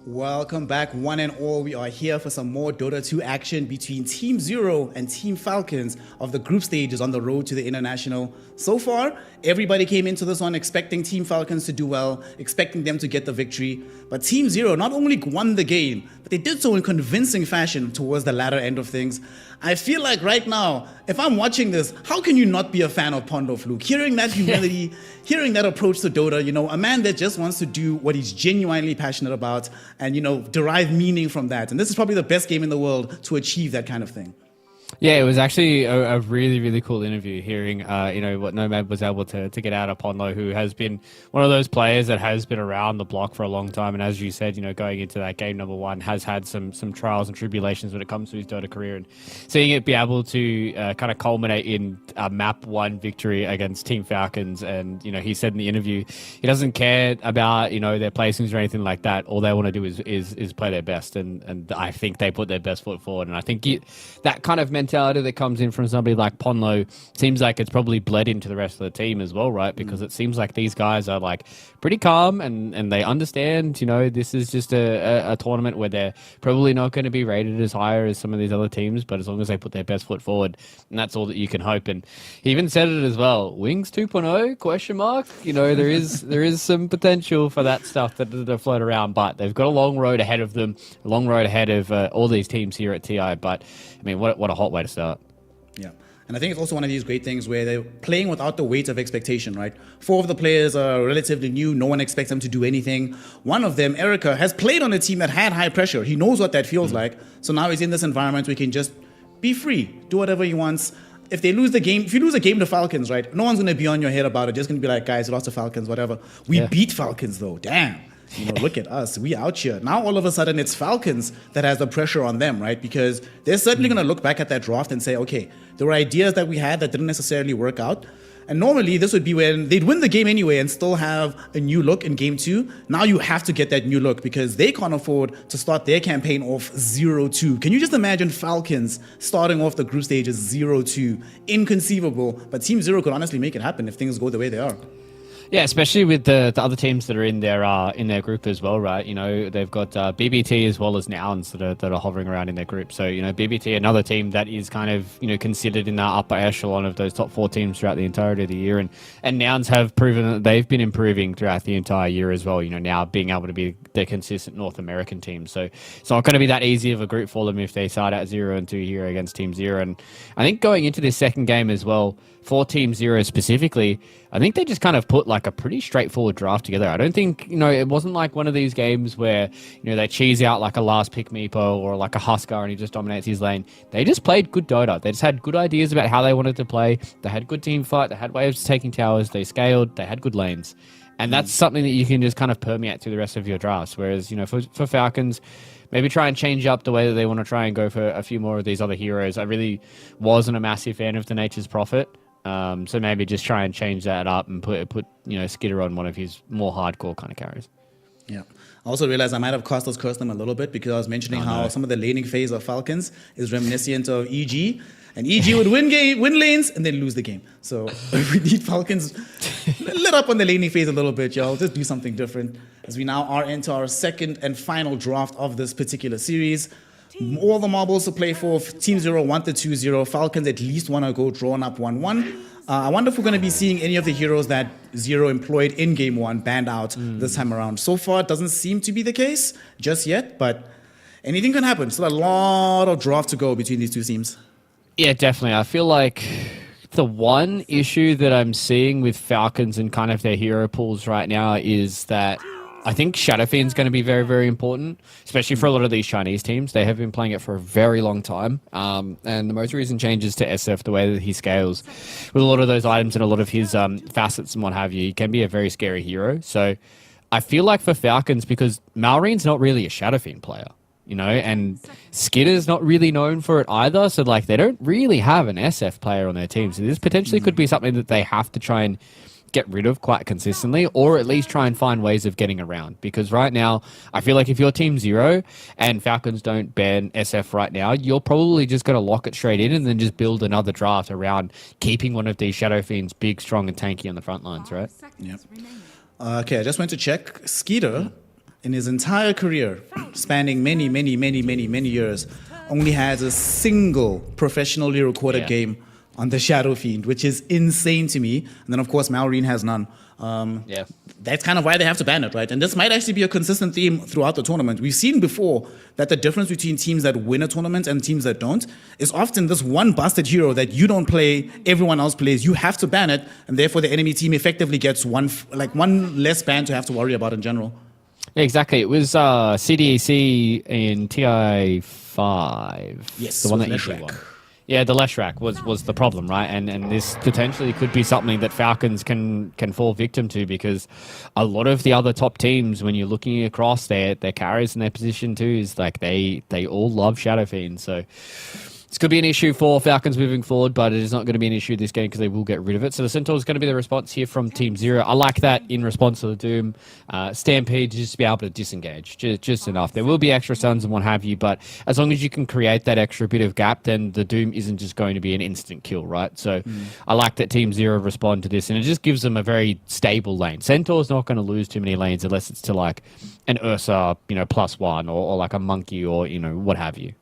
Welcome back, one and all. We are here for some more Dota 2 action between Team Zero and Team Falcons of the group stages on the road to the international. So far, everybody came into this one expecting Team Falcons to do well, expecting them to get the victory. But Team Zero not only won the game, but they did so in convincing fashion towards the latter end of things. I feel like right now, if I'm watching this, how can you not be a fan of Pondo Fluke? Hearing that humility, hearing that approach to Dota, a man that just wants to do what he's genuinely passionate about and, derive meaning from that. And this is probably the best game in the world to achieve that kind of thing. Yeah, it was actually a really, really cool interview hearing, what Nomad was able to get out of Ponlo, who has been one of those players that has been around the block for a long time. And as you said, going into that game number 1, has had some trials and tribulations when it comes to his Dota career, and seeing it be able to kind of culminate in a map 1 victory against Team Falcons. And, he said in the interview, he doesn't care about, their placings or anything like that. All they want to do is play their best. And I think they put their best foot forward. And I think that kind of mentality that comes in from somebody like Ponlo seems like it's probably bled into the rest of the team as well, right? Because it seems like these guys are like pretty calm and they understand, this is just a tournament where they're probably not going to be rated as higher as some of these other teams, but as long as they put their best foot forward, and that's all that you can hope. And he even said it as well, Wings 2.0 question mark, there is some potential for that stuff to float around, but they've got a long road ahead of them, a long road ahead of all these teams here at TI. But I mean, what a hot way to start. Yeah. And I think it's also one of these great things where they're playing without the weight of expectation, right? 4 of the players are relatively new. No one expects them to do anything. One of them, Erica, has played on a team that had high pressure. He knows what that feels like. So now he's in this environment where he can just be free, do whatever he wants. if they lose the game, if you lose a game to Falcons, right, no one's going to be on your head about it. Just going to be like, guys, you lost to Falcons, whatever. We beat Falcons, though. Damn. Look at us. We out here. Now, all of a sudden, it's Falcons that has the pressure on them, right? Because they're certainly going to look back at that draft and say, okay, there were ideas that we had that didn't necessarily work out. And normally, this would be when they'd win the game anyway and still have a new look in game 2. Now you have to get that new look because they can't afford to start their campaign off 0-2. Can you just imagine Falcons starting off the group stages 0-2? Inconceivable. But Team Zero could honestly make it happen if things go the way they are. Yeah, especially with the other teams that are in their group as well, right? They've got BBT as well as Nouns that are hovering around in their group. So, BBT, another team that is kind of, considered in that upper echelon of those top 4 teams throughout the entirety of the year. And Nouns have proven that they've been improving throughout the entire year as well, now being able to be the consistent North American team. So it's not going to be that easy of a group for them if they start at 0-2 here against Team Zero. And I think going into this second game as well, for Team Zero specifically, I think they just kind of put like a pretty straightforward draft together. I don't think, it wasn't like one of these games where, they cheese out like a last pick Meepo or like a Husker and he just dominates his lane. They just played good Dota. They just had good ideas about how they wanted to play. They had good team fight. They had ways of taking towers. They scaled. They had good lanes. And that's something that you can just kind of permeate through the rest of your drafts. Whereas, for Falcons, maybe try and change up the way that they want to try and go for a few more of these other heroes. I really wasn't a massive fan of the Nature's Prophet. So maybe just try and change that up and put Skitter on one of his more hardcore kind of carries. Yeah. I also realized I might have cursed them a little bit because I was mentioning how some of the laning phase of Falcons is reminiscent of EG. And EG would win lanes and then lose the game. So we need Falcons lit up on the laning phase a little bit, y'all. Just do something different. As we now are into our second and final draft of this particular series. All the marbles to play for. Team Zero 1-2-0. Falcons at least want to go drawn up 1-1. I wonder if we're going to be seeing any of the heroes that Zero employed in Game 1 banned out this time around. So far, it doesn't seem to be the case just yet, but anything can happen. Still a lot of draft to go between these two teams. Yeah, definitely. I feel like the one issue that I'm seeing with Falcons and kind of their hero pools right now is that I think Shadow Fiend's going to be very, very important, especially for a lot of these Chinese teams. They have been playing it for a very long time. And the most recent changes to SF, the way that he scales with a lot of those items and a lot of his facets and what have you, he can be a very scary hero. So I feel like for Falcons, because Malreen's not really a Shadow Fiend player, and Skitter's not really known for it either. So like they don't really have an SF player on their team. So this potentially could be something that they have to try and get rid of quite consistently, or at least try and find ways of getting around. Because right now, I feel like if you're Team Zero and Falcons don't ban SF right now, you're probably just going to lock it straight in and then just build another draft around keeping one of these Shadow Fiends big, strong, and tanky on the front lines, right? Yep. Okay, I just went to check. Skeeter, in his entire career, spanning many years, only has a single professionally recorded game on the Shadow Fiend, which is insane to me. And then, of course, Malreen has none. That's kind of why they have to ban it, right? And this might actually be a consistent theme throughout the tournament. We've seen before that the difference between teams that win a tournament and teams that don't is often this one busted hero that you don't play, everyone else plays. You have to ban it, and therefore the enemy team effectively gets one less ban to have to worry about in general. Yeah, exactly. It was CDEC in TI5. Yes, the one that Leshrac. usually won. Yeah, the Leshrac was the problem, right? And this potentially could be something that Falcons can fall victim to, because a lot of the other top teams, when you're looking across their carries and their position too, is like they all love Shadow Fiend. So this could be an issue for Falcons moving forward, but it is not going to be an issue this game because they will get rid of it. So the Centaur is going to be the response here from Team Zero. I like that in response to the Doom. Stampede, just to be able to disengage, just enough. There will be extra stuns and what have you, but as long as you can create that extra bit of gap, then the Doom isn't just going to be an instant kill, right? So I like that Team Zero respond to this, and it just gives them a very stable lane. Centaur's not going to lose too many lanes unless it's to like an Ursa, +1 or like a Monkey or, what have you.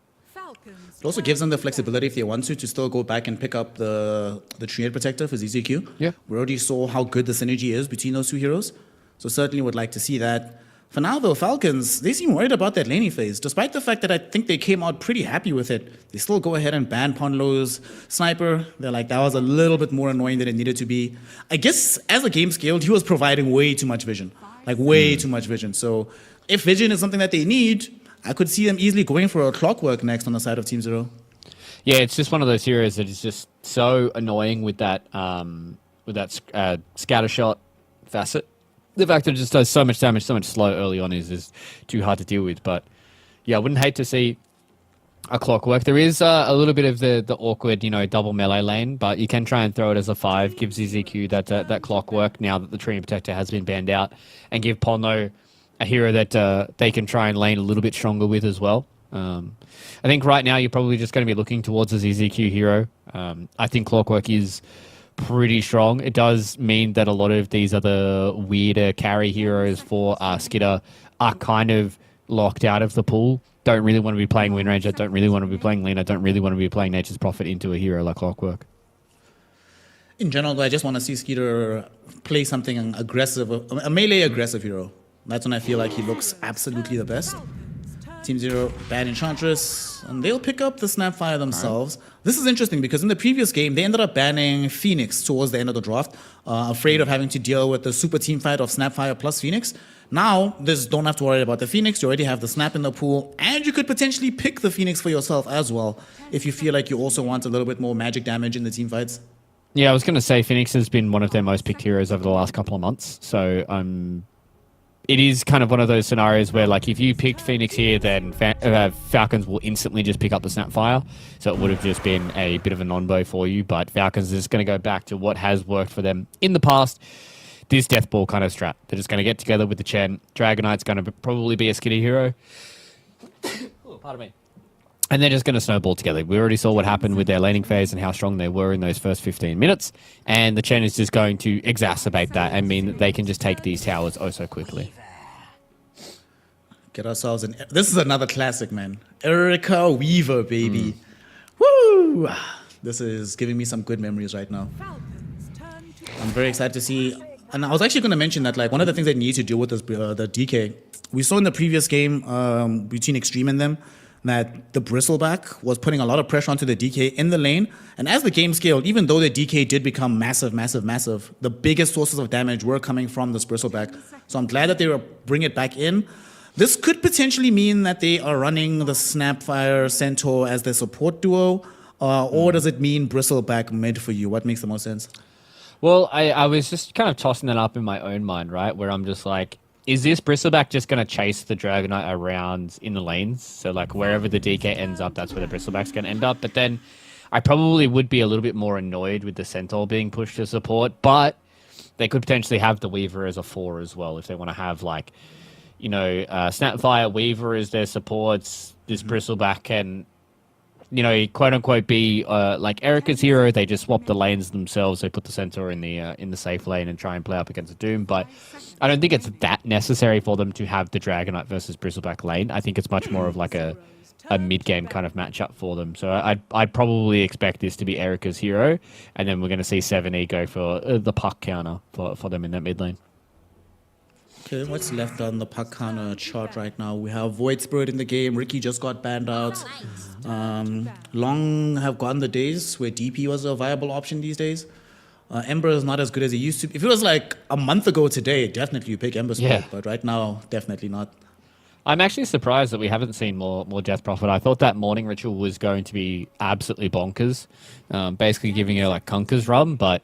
It also gives them the flexibility if they want to still go back and pick up the Triad Protector for ZZQ. Yeah. We already saw how good the synergy is between those two heroes. So certainly would like to see that. For now, though, Falcons, they seem worried about that laning phase. Despite the fact that I think they came out pretty happy with it, they still go ahead and ban Ponlo's Sniper. They're like, that was a little bit more annoying than it needed to be. I guess as the game scaled, he was providing way too much vision. Like, way too much vision. So if vision is something that they need, I could see them easily going for a Clockwork next on the side of Team Zero. Yeah, it's just one of those heroes that is just so annoying with that scatter shot facet. The fact that it just does so much damage, so much slow early on is too hard to deal with. But yeah, I wouldn't hate to see a clockwork. There is a little bit of the awkward, double melee lane, but you can try and throw it as a 5, give ZZQ that clockwork now that the Trini Protector has been banned out, and give Polno a hero that they can try and lane a little bit stronger with as well. I think right now you're probably just going to be looking towards a ZZQ hero. I think clockwork is pretty strong. It does mean that a lot of these other weirder carry heroes for Skitter are kind of locked out of the pool. Don't really want to be playing Wind Ranger, don't really want to be playing Lina, don't really want to be playing Nature's Prophet into a hero like Clockwork. In general, though, I just want to see Skeeter play something aggressive, a melee aggressive hero. That's when I feel like he looks absolutely the best. Team Zero, bad Enchantress, and they'll pick up the Snapfire themselves. This is interesting because in the previous game, they ended up banning Phoenix towards the end of the draft, afraid of having to deal with the super team fight of Snapfire plus Phoenix. Now, don't have to worry about the Phoenix. You already have the Snap in the pool, and you could potentially pick the Phoenix for yourself as well if you feel like you also want a little bit more magic damage in the team fights. Yeah, I was going to say Phoenix has been one of their most picked heroes over the last couple of months, so it is kind of one of those scenarios where, like, if you picked Phoenix here, then Falcons will instantly just pick up the Snapfire. So it would have just been a bit of a non-bow for you, but Falcons is going to go back to what has worked for them in the past. This Death Ball kind of strat. They're just going to get together with the Chen. Dragonite's going to probably be a Skitty hero. Oh, pardon me. And they're just going to snowball together. We already saw what happened with their laning phase and how strong they were in those first 15 minutes. And the Chen is just going to exacerbate that and mean that they can just take these towers oh so quickly. Get ourselves in. This is another classic, man. Erica Weaver, baby. Woo! This is giving me some good memories right now. I'm very excited to see. And I was actually going to mention that, like, one of the things they need to deal with is the DK. We saw in the previous game between Extreme and them that the Bristleback was putting a lot of pressure onto the DK in the lane. And as the game scaled, even though the DK did become massive, the biggest sources of damage were coming from this Bristleback. So I'm glad that they will bring it back in. This could potentially mean that they are running the Snapfire Centaur as their support duo, or does it mean Bristleback mid for you? What makes the most sense? Well, I was just kind of tossing that up in my own mind, right? Where I'm just like, is this Bristleback just going to chase the Dragonite around in the lanes? So, like, wherever the DK ends up, that's where the Bristleback's going to end up. But then I probably would be a little bit more annoyed with the Centaur being pushed to support. But they could potentially have the Weaver as a 4 as well if they want to have, like, Snapfire, Weaver as their supports. This Bristleback can, quote unquote, be like Erica's hero. They just swap the lanes themselves. They put the Centaur in the safe lane and try and play up against a Doom. But I don't think it's that necessary for them to have the Dragonite versus Bristleback lane. I think it's much more of like a mid-game kind of matchup for them. So I'd probably expect this to be Erica's hero, and then we're going to see 7E go for the puck counter for them in that mid lane. Okay, what's left on the puck counter chart right now? We have Void Spirit in the game. Ricky just got banned out. Long have gone the days where DP was a viable option these days. Ember is not as good as he used to. If it was like a month ago today, definitely you pick Ember Spirit. Yeah. But right now, definitely not. I'm actually surprised that we haven't seen more Death Prophet. I thought that morning ritual was going to be absolutely bonkers, basically giving it like Conker's run, but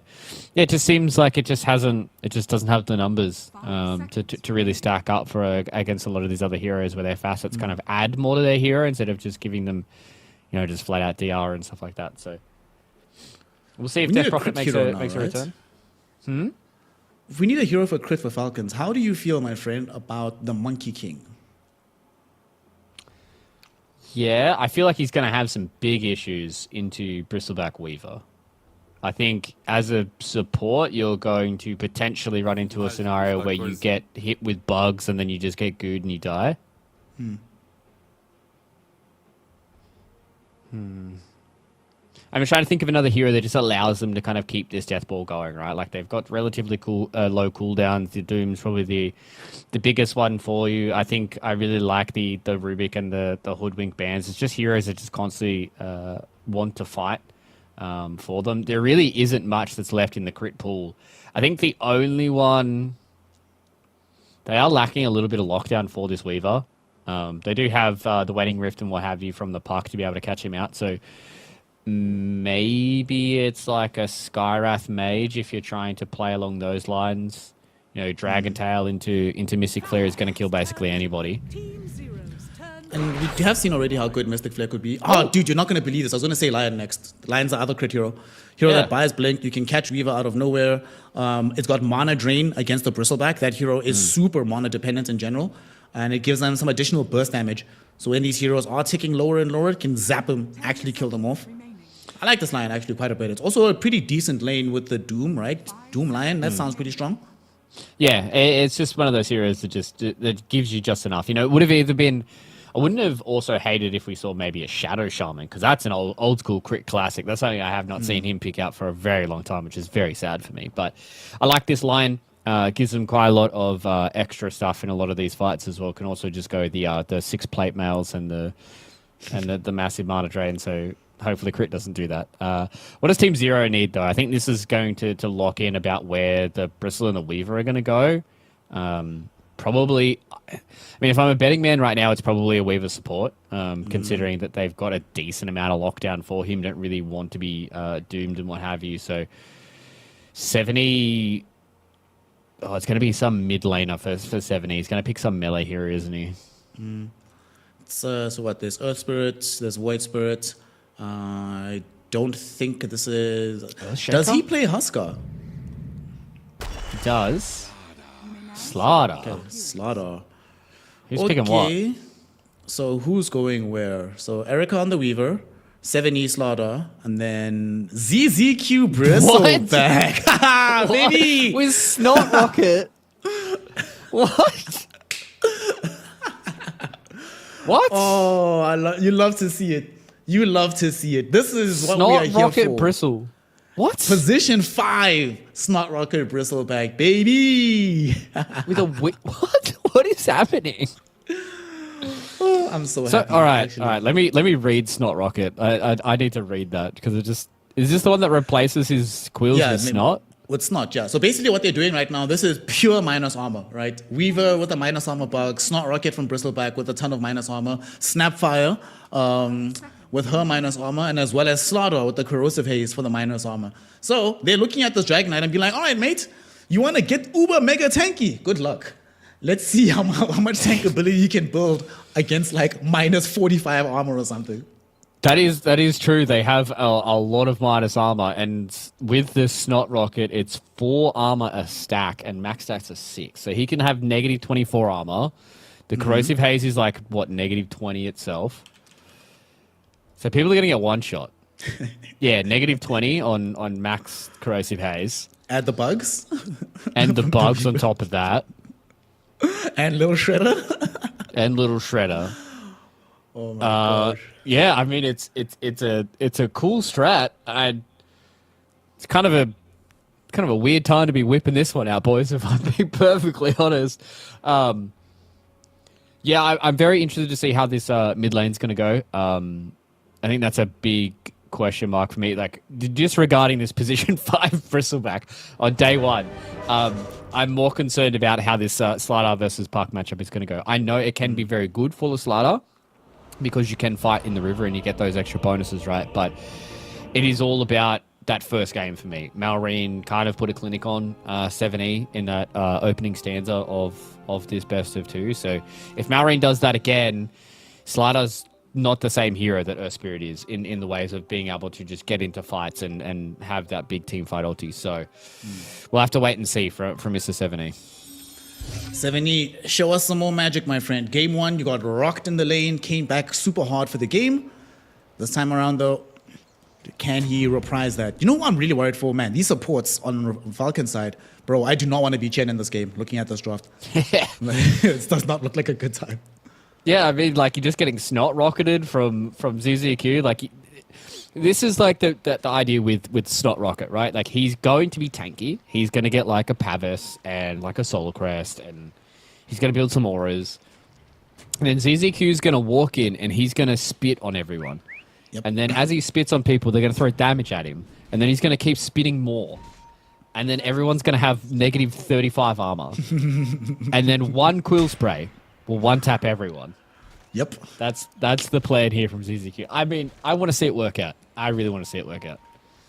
yeah, it just seems like it just doesn't have the numbers to really stack up for against a lot of these other heroes where their facets kind of add more to their hero instead of just giving them, just flat out DR and stuff like that. So we'll see if Death Prophet makes a return. If we need a hero for crit for Falcons, how do you feel, my friend, about the Monkey King? Yeah, I feel like he's going to have some big issues into Bristleback Weaver. I think as a support, you're going to potentially run into a scenario where you get hit with bugs and then you just get gooed and you die. I'm trying to think of another hero that just allows them to kind of keep this death ball going, right? Like they've got relatively low cooldowns. The Doom's probably the biggest one for you. I think I really like the Rubik and the Hoodwink bands. It's just heroes that just constantly want to fight for them. There really isn't much that's left in the crit pool. I think the only one... They are lacking a little bit of lockdown for this Weaver. They do have the Wedding Rift and what have you from the puck to be able to catch him out, so... maybe it's like a Skywrath Mage if you're trying to play along those lines. You know, Dragon Tail into Mystic Flare is going to kill basically anybody. Team Zero's turn. And we have seen already how good Mystic Flare could be. Oh, dude, you're not going to believe this. I was going to say Lion next. Lion's the other crit hero. Hero Yeah. that buys Blink. You can catch Weaver out of nowhere. It's got mana drain against the Bristleback. That hero is super mana dependent in general. And it gives them some additional burst damage. So when these heroes are ticking lower and lower, it can zap them, actually kill them off. I like this Lion actually quite a bit. It's also a pretty decent lane with the Doom, right? Doom Lion, that sounds pretty strong. Yeah, it's just one of those heroes that gives you just enough. You know, it would have either been. I wouldn't have also hated if we saw maybe a Shadow Shaman, because that's an old school crit classic. That's something I have not seen him pick out for a very long time, which is very sad for me. But I like this Lion. Gives them quite a lot of extra stuff in a lot of these fights as well. Can also just go the 6 plate mails and the massive mana drain. So hopefully crit doesn't do that. What does Team Zero need though? I think this is going to lock in about where the Bristle and the Weaver are going to go. Probably, I mean, if I'm a betting man right now, it's probably a Weaver support, considering that they've got a decent amount of lockdown for him. Don't really want to be doomed and what have you. So 70. Oh, it's going to be some mid laner for 70. He's going to pick some melee hero, isn't he? So what? There's Earth Spirit, there's Void Spirit. I don't think this is. Does he play Huskar? He does. Slaughter. Okay, Slaughter. Who's picking what? So who's going where? So Erica on the Weaver, 70 Slaughter, and then ZZQ Bristleback. Baby! With Snot Rocket. What? What? Oh, you love to see it. You love to see it. This is what we are Snot here Rocket for. Bristle. What? Position 5, Snot Rocket Bristleback, baby. With a what? What is happening? I'm so happy. All right. actually. Let me read Snot Rocket. I need to read that because it just is this the one that replaces his quills with Snot? With Snot, yeah. So basically what they're doing right now, this is pure minus armor, right? Weaver with a minus armor bug, Snot Rocket from Bristleback with a ton of minus armor, Snapfire with her minus armor, and as well as Slaughter with the Corrosive Haze for the minus armor. So they're looking at this Dragon Knight and be like, all right, mate, you want to get uber mega tanky? Good luck. Let's see how much tank ability you can build against like minus 45 armor or something. That is true. They have a lot of minus armor, and with this Snot Rocket, it's 4 armor a stack, and max stacks are 6. So he can have negative 24 armor. The Corrosive Haze is like, what, negative 20 itself. So people are going to get one shot. Yeah, negative 20 on max Corrosive Haze. Add the bugs. And the bugs on top of that. And Little Shredder. And Little Shredder. Oh my gosh. Yeah, I mean it's a cool strat, and it's kind of a weird time to be whipping this one out, boys. If I'm being perfectly honest, yeah, I'm very interested to see how this mid lane's going to go. I think that's a big question mark for me. Like just regarding this position 5 Bristleback on day 1, I'm more concerned about how this Slaughter versus Park matchup is going to go. I know it can be very good for the Slaughter, because you can fight in the river and you get those extra bonuses, right? But it is all about that first game for me. Malrine kind of put a clinic on 7E in that opening stanza of this best of 2. So if Malrine does that again, Slaughter's not the same hero that Earth Spirit is in the ways of being able to just get into fights and have that big team fight ulti. So we'll have to wait and see from Mr. 7E. 7E, show us some more magic, my friend. Game 1, you got rocked in the lane, came back super hard for the game. This time around, though, can he reprise that? You know what I'm really worried for, man? These supports on Falcon side, bro, I do not want to be Chen in this game, looking at this draft. It does not look like a good time. Yeah, I mean, like, you're just getting Snot Rocketed from ZZQ. Like, this is like the idea with Snot Rocket, right? Like, he's going to be tanky. He's going to get like a Pavis and like a Solar Crest, and he's going to build some auras. And then ZZQ is going to walk in and he's going to spit on everyone. Yep. And then as he spits on people, they're going to throw damage at him. And then he's going to keep spitting more. And then everyone's going to have negative 35 armor. And then one Quill Spray will one-tap everyone. Yep. That's the plan here from ZZQ. I mean, I want to see it work out. I really want to see it work out.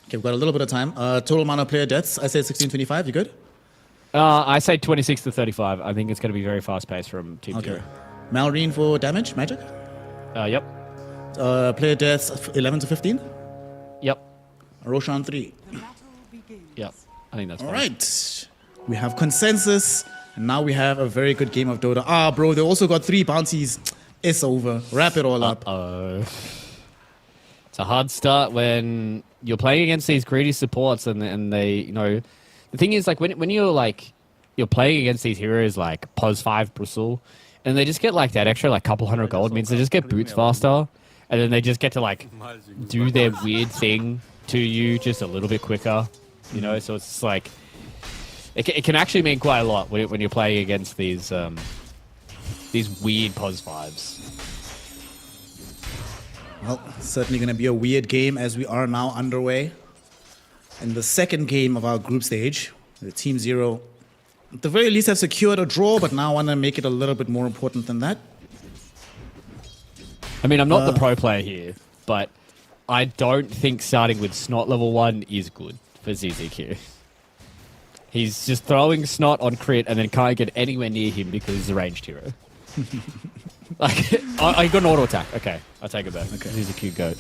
Okay, we've got a little bit of time. Total amount of player deaths. I say 16-25. You good? I say 26 to 35. I think it's going to be very fast paced from Team Okay. Zero. Malrine for damage, magic. Yep. Player deaths 11 to 15. Yep. Roshan 3. The battle begins. Yep. I think that's All fine. right. We have consensus. And now we have a very good game of Dota. Ah, bro, they also got 3 bounties. It's over. Wrap it all up. It's a hard start when you're playing against these greedy supports and they, you know, the thing is like when you're playing against these heroes like Pos 5 Bristle and they just get like that extra like couple hundred gold means they just get boots faster and then they just get to like do their weird thing to you just a little bit quicker, you know, so it's just like it can actually mean quite a lot when you're playing against these weird Pos 5s. Well, certainly going to be a weird game as we are now underway. In the second game of our group stage, the Team Zero, at the very least, have secured a draw, but now want to make it a little bit more important than that. I mean, I'm not the pro player here, but I don't think starting with Snot level 1 is good for ZZQ. He's just throwing Snot on crit and then can't get anywhere near him because he's a ranged hero. Like, I got an auto attack. Okay, I'll take it back. Okay, he's a cute goat.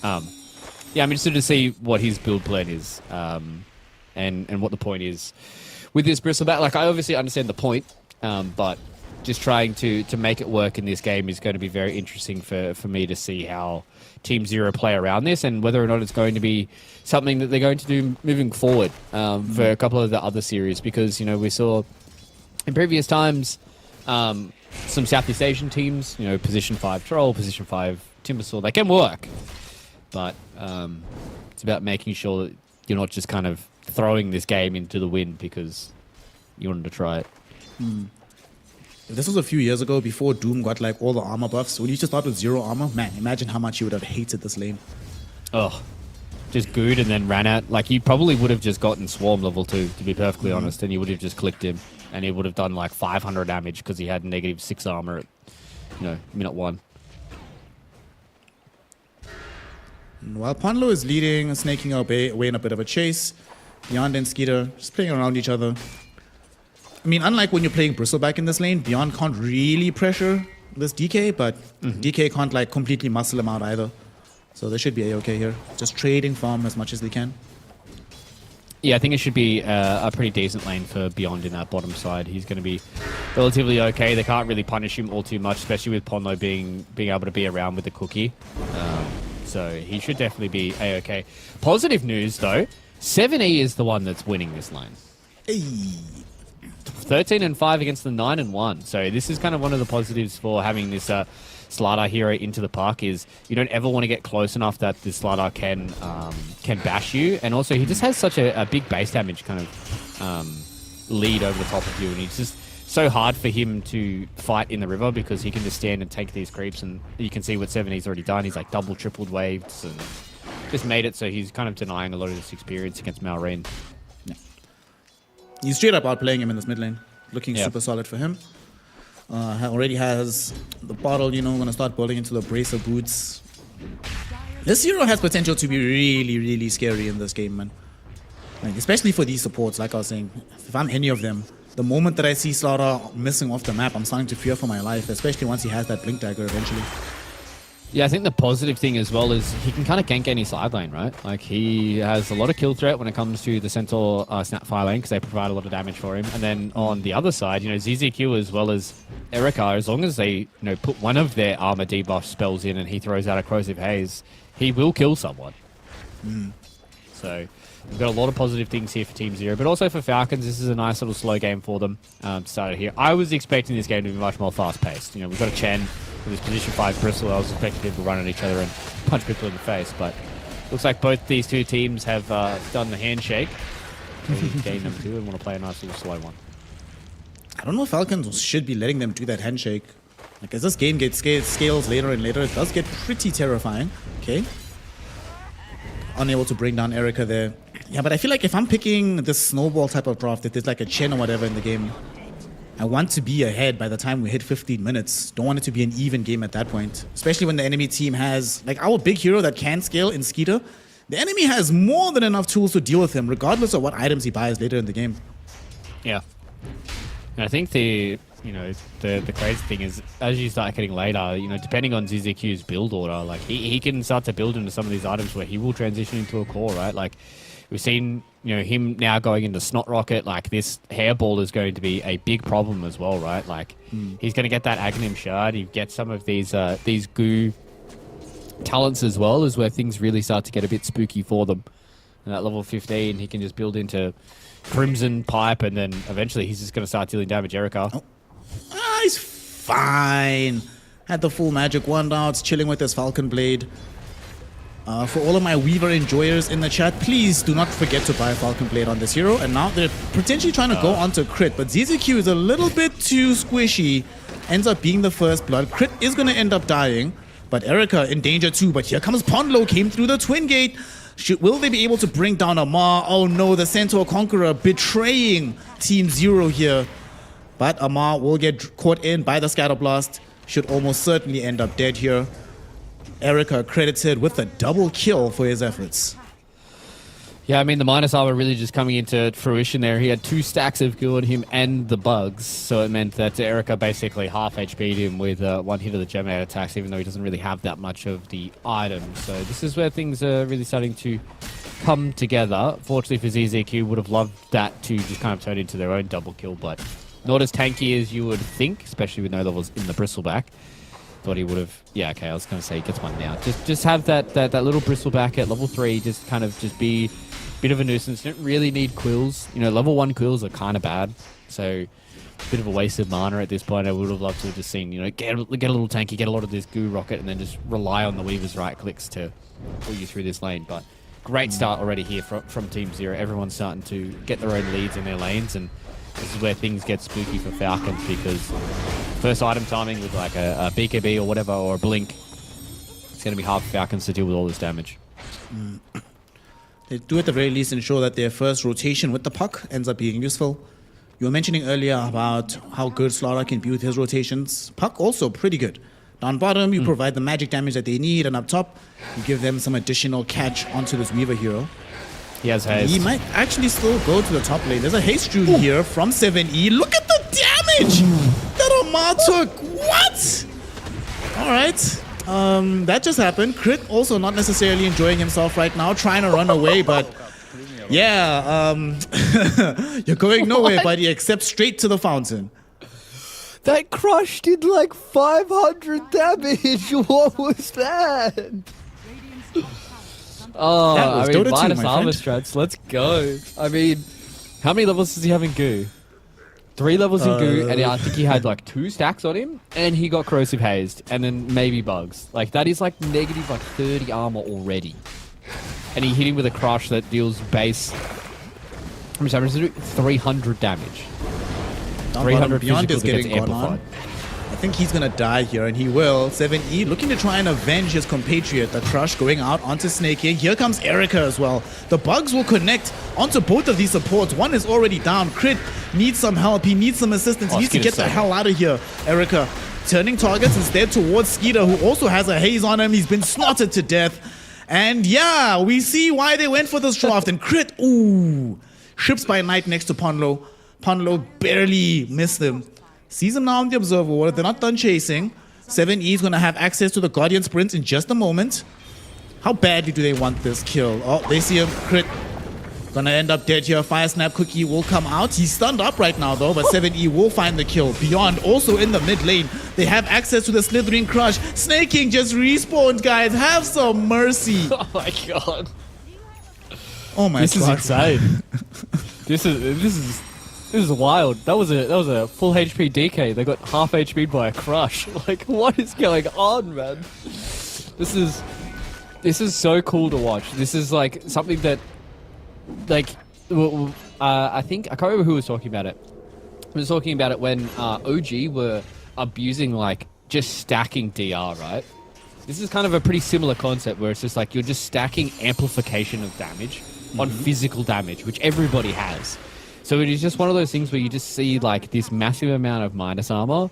Yeah, I'm interested to see what his build plan is, and what the point is with this bristleback. Like, I obviously understand the point, but just trying to make it work in this game is going to be very interesting for me to see how Team Zero play around this and whether or not it's going to be something that they're going to do moving forward for a couple of the other series. Because, you know, we saw in previous times some Southeast Asian teams, you know, position 5 Troll, position 5 Timbersaw, they can work. But it's about making sure that you're not just kind of throwing this game into the wind because you wanted to try it. If this was a few years ago, before Doom got like all the armor buffs, when you used to start with 0 armor, man, imagine how much you would have hated this lane. Oh, just gooed and then ran out. Like, you probably would have just gotten Swarm level 2, to be perfectly honest, and you would have just clicked him, and he would have done like 500 damage because he had -6 armor at, you know, minute 1. And while Ponlo is leading, snaking away in a bit of a chase, Beyond and Skeeter just playing around each other. I mean, unlike when you're playing Bristleback in this lane, Beyond can't really pressure this DK, but DK can't like completely muscle him out either. So they should be A-okay here. Just trading farm as much as they can. Yeah, I think it should be a pretty decent lane for Beyond in that bottom side. He's going to be relatively okay. They can't really punish him all too much, especially with Ponlo being able to be around with the cookie. So he should definitely be A-okay. Positive news, though. 7E is the one that's winning this lane. Hey. 13-5 against the 9-1. So this is kind of one of the positives for having this Slardar hero into the park is you don't ever want to get close enough that this Slardar can bash you. And also he just has such a big base damage kind of lead over the top of you. And it's just so hard for him to fight in the river because he can just stand and take these creeps. And you can see what 7E's already done. He's like double, tripled waves and just made it so he's kind of denying a lot of this experience against Malrine. He's straight up outplaying him in this mid lane. Looking super solid for him. Already has the bottle, you know, going to start building into the bracer boots. This hero has potential to be really, really scary in this game, man. Like, especially for these supports, like I was saying. If I'm any of them, the moment that I see Slaughter missing off the map, I'm starting to fear for my life, especially once he has that Blink Dagger eventually. Yeah, I think the positive thing as well is he can kind of gank any side lane, right? Like, he has a lot of kill threat when it comes to the Centaur Snapfire lane because they provide a lot of damage for him. And then on the other side, you know, ZZQ as well as Erica, as long as they, you know, put one of their armor debuff spells in and he throws out a Corrosive Haze, he will kill someone. So we've got a lot of positive things here for Team Zero, but also for Falcons, this is a nice little slow game for them started here. I was expecting this game to be much more fast-paced. You know, we've got a Chen with his position 5 Bristle. I was expecting people to run at each other and punch people in the face, but looks like both these two teams have done the handshake. Game number 2 and want to play a nice little slow one. I don't know if Falcons should be letting them do that handshake. Like, as this game gets scales later and later, it does get pretty terrifying. Okay. Unable to bring down Erica there. Yeah, but I feel like if I'm picking this snowball type of draft, if there's like a Chen or whatever in the game, I want to be ahead by the time we hit 15 minutes. Don't want it to be an even game at that point. Especially when the enemy team has, like our big hero that can scale in Skeeter, the enemy has more than enough tools to deal with him, regardless of what items he buys later in the game. Yeah. And I think the crazy thing is, as you start getting later, depending on ZZQ's build order, like he can start to build into some of these items where he will transition into a core, right? Like we've seen, him now going into Snot Rocket. Like this hairball is going to be a big problem as well, right? Like he's going to get that Aghanim Shard. He gets some of these goo talents as well, is where things really start to get a bit spooky for them. And at level 15, he can just build into Crimson Pipe, and then eventually he's just going to start dealing damage. Erica. He's fine. Had the full magic wand out, chilling with his Falcon Blade. For all of my Weaver enjoyers in the chat, please do not forget to buy a Falcon Blade on this hero. And now they're potentially trying to go onto crit, but ZZQ is a little bit too squishy. Ends up being the first blood. Crit is going to end up dying, but Erica in danger too. But here comes Ponlo, came through the Twin Gate. Will they be able to bring down Amar? Oh no, the Centaur Conqueror betraying Team Zero here. But Amar will get caught in by the Scatterblast. Should almost certainly end up dead here. Erica credited with a double kill for his efforts. Yeah, I mean, the minus armor really just coming into fruition there. He had 2 stacks of goo on him and the bugs, so it meant that Erica basically half HP'd him with 1 hit of the Germinator attacks, even though he doesn't really have that much of the items. So this is where things are really starting to come together. Fortunately for ZZQ, would have loved that to just kind of turn into their own double kill, but not as tanky as you would think, especially with no levels in the Bristleback. Thought he would have... Yeah, okay, I was going to say he gets one now. Just have that little Bristleback at level 3, just kind of just be a bit of a nuisance. Don't really need quills. Level 1 quills are kind of bad, so a bit of a waste of mana at this point. I would have loved to have just seen, get a little tanky, get a lot of this goo rocket, and then just rely on the Weaver's right clicks to pull you through this lane. But great start already here from Team Zero. Everyone's starting to get their own leads in their lanes, and this is where things get spooky for Falcons, because first item timing with like a BKB or whatever, or a blink, it's going to be hard for Falcons to deal with all this damage. They do at the very least ensure that their first rotation with the puck ends up being useful. You were mentioning earlier about how good Slara can be with his rotations. Puck also pretty good. Down bottom, you provide the magic damage that they need, and up top, you give them some additional catch onto this Weaver hero. He has haste. He might actually still go to the top lane. There's a haste rune here from 7E. Look at the damage that Amar took. What? All right. That just happened. Crit also not necessarily enjoying himself right now, trying to run away, but yeah, you're going nowhere, buddy, except straight to the fountain. That crush did like 500 damage. What was that? Oh, That was I mean, Dota 2, minus my armor friend. strats. Let's go. I mean, how many levels does he have in goo? 3 levels in goo, and I think he had like 2 stacks on him, and he got corrosive hazed, and then maybe bugs. Like that is like negative like 30 armor already, and he hit him with a crush that deals base. How much damage does it do? 300 damage. Down 300 bottom, Beyond physical is that getting gets gone on. amplified. I think he's gonna die here, and he will. 7E looking to try and avenge his compatriot. The crush going out onto Snake here. Here comes Erica as well. The bugs will connect onto both of these supports. One is already down. Crit needs some help. He needs some assistance. He needs to get the hell out of here. Erica turning targets instead towards Skeeter, who also has a haze on him. He's been snotted to death. And yeah, we see why they went for this draft. And Crit, ooh, ships by night next to Ponlo. Ponlo barely missed him. Sees him now on the Observer Ward. They're not done chasing. 7E is going to have access to the Guardian Sprint in just a moment. How badly do they want this kill? Oh, they see him. Crit. Gonna end up dead here. Fire Snap Cookie will come out. He's stunned up right now though, but 7E will find the kill. Beyond also in the mid lane. They have access to the Slithering Crush. Snake King just respawned, guys. Have some mercy. Oh my god. Oh my This god. is insane. This is wild. That was a full HP DK. They got half HP'd by a crush. Like, what is going on, man? This is so cool to watch. This is like something that, like, I think I can't remember who was talking about it. I was talking about it when OG were abusing like just stacking DR, right? This is kind of a pretty similar concept where it's just like you're just stacking amplification of damage on physical damage, which everybody has. So it is just one of those things where you just see like this massive amount of minus armor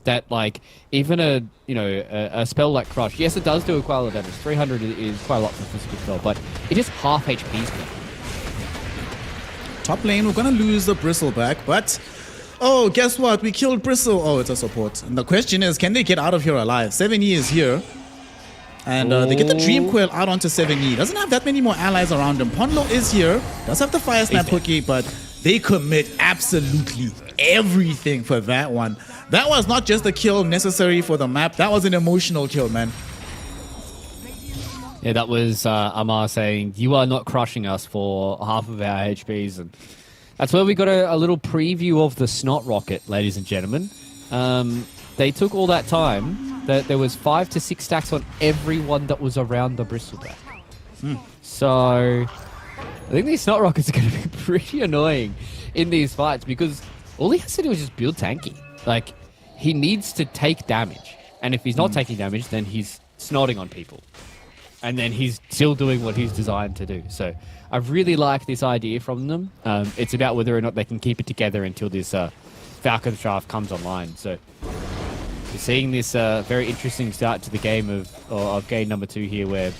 that like even a spell like Crush, yes, it does do quite a lot of damage. 300 is quite a lot for a physical spell, but it is half HP's people. Top lane, we're gonna lose the Bristleback, but oh, guess what? We killed Bristle. Oh, it's a support. And the question is, can they get out of here alive? 7E is here. And they get the Dream Coil out onto 7E. Doesn't have that many more allies around him. Ponlo is here. Does have the Fire Snap cookie, but they commit absolutely everything for that one. That was not just a kill necessary for the map. That was an emotional kill, man. Yeah, that was Amar saying, you are not crushing us for half of our HPs. And that's where we got a little preview of the Snot Rocket, ladies and gentlemen. They took all that time. There was 5 to 6 stacks on everyone that was around the Bristleback. So I think these Snot Rockets are going to be pretty annoying in these fights because all he has to do is just build tanky. Like, he needs to take damage. And if he's not taking damage, then he's snotting on people. And then he's still doing what he's designed to do. So I really like this idea from them. It's about whether or not they can keep it together until this Falcon Shaft comes online. So you're seeing this very interesting start to the game of game number 2 here where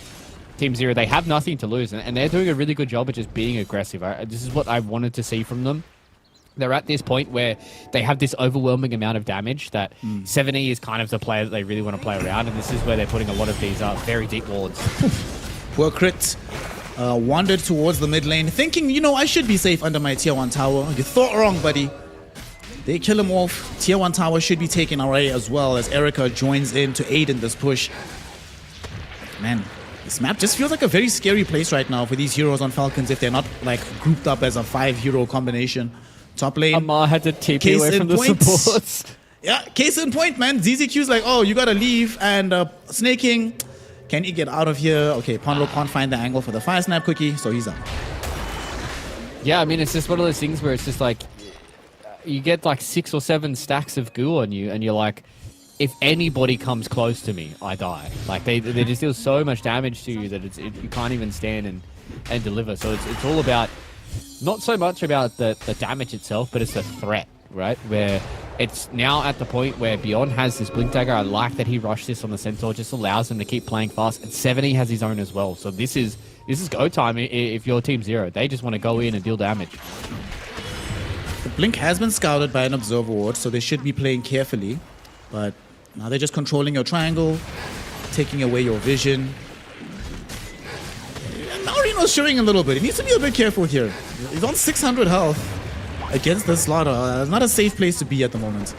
Team Zero, they have nothing to lose. And they're doing a really good job of just being aggressive. This is what I wanted to see from them. They're at this point where they have this overwhelming amount of damage that 7E is kind of the player that they really want to play around, and this is where they're putting a lot of these very deep wards. Poor Crit wandered towards the mid lane, thinking, you know, I should be safe under my tier 1 tower. You thought wrong, buddy. They kill him off. Tier 1 tower should be taken away as well as Erica joins in to aid in this push. Man, this map just feels like a very scary place right now for these heroes on Falcons if they're not like grouped up as a 5-hero combination. Top lane. Amar had to TP away from the supports. Yeah, case in point, man. ZZQ's like, oh, you gotta leave. And Snaking, can he get out of here? Okay, Ponlo can't find the angle for the Fire Snap cookie, so he's out. Yeah, I mean, it's just one of those things where it's just like, you get like 6 or 7 stacks of goo on you, and you're like, if anybody comes close to me, I die. Like, they just deal so much damage to you that you can't even stand and deliver. So it's all about, not so much about the damage itself, but it's the threat, right? Where it's now at the point where Beyond has this Blink Dagger. I like that he rushed this on the Centaur, just allows him to keep playing fast. And 70 has his own as well. So this is go time if you're Team Zero. They just want to go in and deal damage. The Blink has been scouted by an Observer Ward, so they should be playing carefully. But now they're just controlling your triangle, taking away your vision. Marino's showing a little bit. He needs to be a bit careful here. He's on 600 health against the Slaughter. It's not a safe place to be at the moment.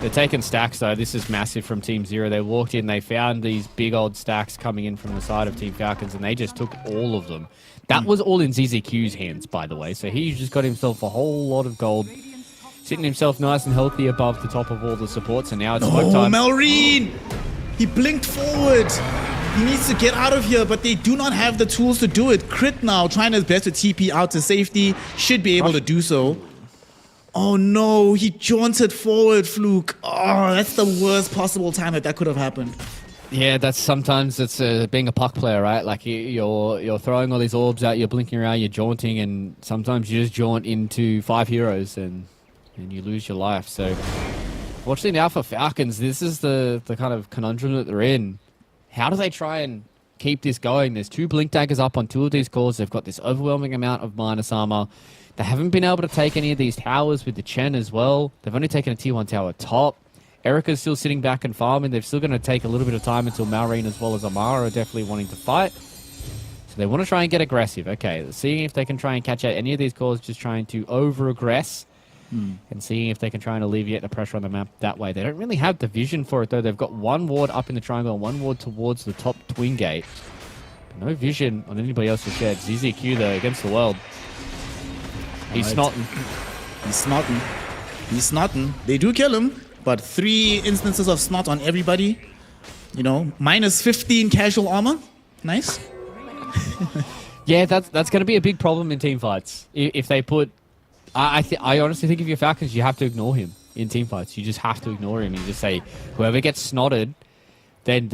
They're taking stacks, though. This is massive from Team Zero. They walked in, they found these big old stacks coming in from the side of Team Falcons, and they just took all of them. That was all in ZZQ's hands, by the way. So he just got himself a whole lot of gold, sitting himself nice and healthy above the top of all the supports, and now it's smoke time. Melreen! He blinked forward. He needs to get out of here, but they do not have the tools to do it. Crit now, trying his best to TP out to safety. Should be able to do so. Oh no, he jaunted forward, Fluke. Oh, that's the worst possible time that could have happened. Yeah, that's sometimes it's being a puck player, right? Like you're throwing all these orbs out, you're blinking around, you're jaunting, and sometimes you just jaunt into 5 heroes and you lose your life. So, fortunately now for Falcons, this is the kind of conundrum that they're in. How do they try and keep this going? There's 2 Blink Daggers up on 2 of these cores. They've got this overwhelming amount of minus armor. They haven't been able to take any of these towers with the Chen as well. They've only taken a tier 1 tower top. Erica's still sitting back and farming. They're still going to take a little bit of time until Malrine as well as Amara are definitely wanting to fight. So they want to try and get aggressive. Okay, seeing if they can try and catch out any of these cores, just trying to over-aggress. And seeing if they can try and alleviate the pressure on the map that way. They don't really have the vision for it, though. They've got 1 ward up in the triangle and 1 ward towards the top twin gate. But no vision on anybody else's shed. ZZQ, though, against the world. He's snotting. He's snotting. He's snotting. They do kill him, but 3 instances of snot on everybody. You know, minus 15 casual armor. Nice. Yeah, that's going to be a big problem in team fights. If they put... I honestly think if you're Falcons, you have to ignore him in team fights. You just have to ignore him. You just say, whoever gets snotted, then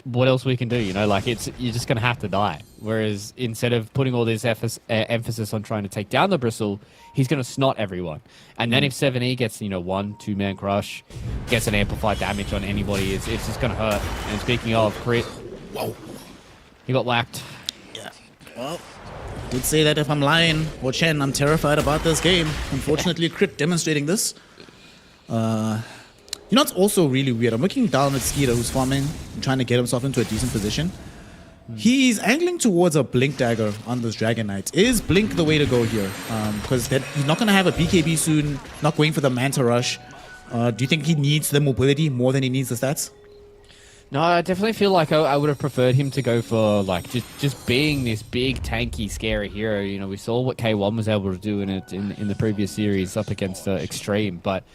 what else we can do? You know, like you're just gonna have to die. Whereas instead of putting all this emphasis on trying to take down the Bristle, he's gonna snot everyone. And then if 7E gets 1-2 man crush, gets an amplified damage on anybody, it's just gonna hurt. And speaking of crit, Whoa. he got whacked. Yeah. Well, I would say that if I'm lying or Chen, I'm terrified about this game. Unfortunately, Crit demonstrating this. It's also really weird. I'm looking down at Skeeter, who's farming and trying to get himself into a decent position. He's angling towards a Blink Dagger on this Dragon Knight. Is Blink the way to go here? Because he's not going to have a BKB soon, not going for the Manta Rush. Do you think he needs the mobility more than he needs the stats? No, I definitely feel like I would have preferred him to go for like just being this big, tanky, scary hero. You know, we saw what K1 was able to do in the previous series up against Extreme, but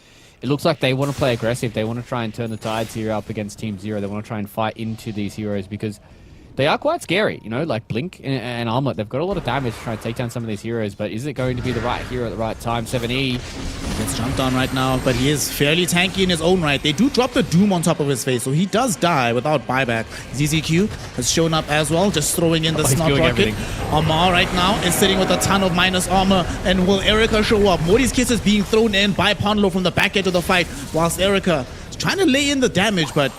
it looks like they want to play aggressive. They want to try and turn the tides here up against Team Zero. They want to try and fight into these heroes because they are quite scary. You know, like Blink and Armlet, they've got a lot of damage to try and take down some of these heroes, but is it going to be the right hero at the right time? 7E gets jumped on right now, but he is fairly tanky in his own right. They do drop the Doom on top of his face, so he does die without buyback. ZZQ has shown up as well, just throwing in the Snot Rocket. Everything. Amar right now is sitting with a ton of minus armor, and will Erica show up? Morty's Kiss is being thrown in by Ponlo from the back edge of the fight, whilst Erica is trying to lay in the damage, but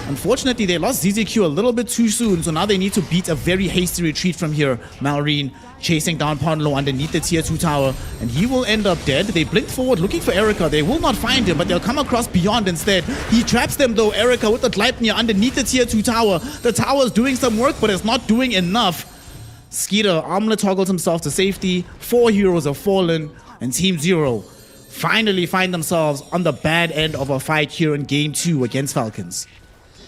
unfortunately, they lost ZZQ a little bit too soon, so now they need to beat a very hasty retreat from here. Malrine chasing down Ponlo underneath the tier 2 tower, and he will end up dead. They blink forward looking for Erica. They will not find him, but they'll come across Beyond instead. He traps them though, Erica with the Gleipnir underneath the tier 2 tower. The tower is doing some work, but it's not doing enough. Skeeter, Armlet toggles himself to safety. 4 heroes have fallen, and Team Zero finally find themselves on the bad end of a fight here in Game 2 against Falcons.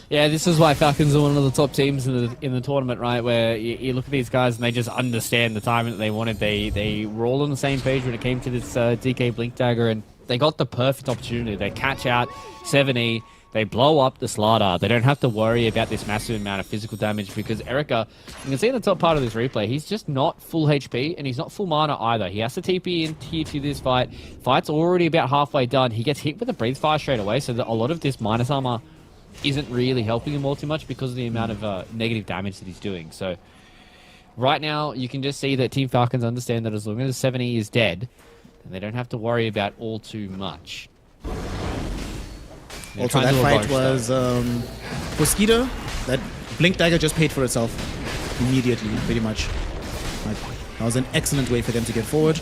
Yeah, this is why Falcons are one of the top teams in the tournament, right? Where you look at these guys and they just understand the timing that they wanted. They were all on the same page when it came to this DK Blink Dagger, and they got the perfect opportunity. They catch out 7E, they blow up the Slardar. They don't have to worry about this massive amount of physical damage because Erica, you can see in the top part of this replay, he's just not full HP and he's not full mana either. He has to TP in tier 2 this fight. Fight's already about halfway done. He gets hit with a Breathe Fire straight away, so that a lot of this minus armor isn't really helping him all too much because of the amount of negative damage that he's doing. So right now, you can just see that Team Falcons understand that as long as 7E is dead, then they don't have to worry about all too much. They're Also, trying that to fight avoid was for Skeeter. That Blink Dagger just paid for itself immediately, pretty much. Like, that was an excellent way for them to get forward.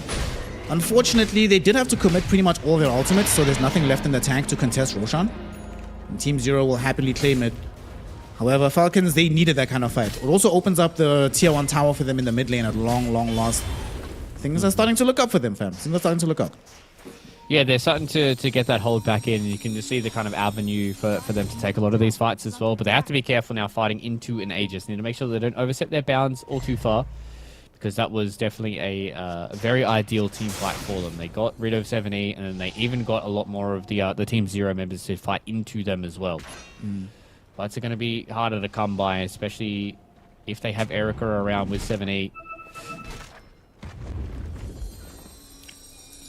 Unfortunately, they did have to commit pretty much all their ultimates, so there's nothing left in the tank to contest Roshan. And Team Zero will happily claim it. However, Falcons, they needed that kind of fight. It also opens up the tier 1 tower for them in the mid lane at long, long last. Things are starting to look up for them, fam. Things are starting to look up. Yeah, they're starting to get that hold back in. You can just see the kind of avenue for them to take a lot of these fights as well. But they have to be careful now fighting into an Aegis. They need to make sure they don't overstep their bounds all too far, because that was definitely a very ideal team fight for them. They got rid of 7E, and then they even got a lot more of the Team Zero members to fight into them as well. Fights are going to be harder to come by, especially if they have Erica around with 7E.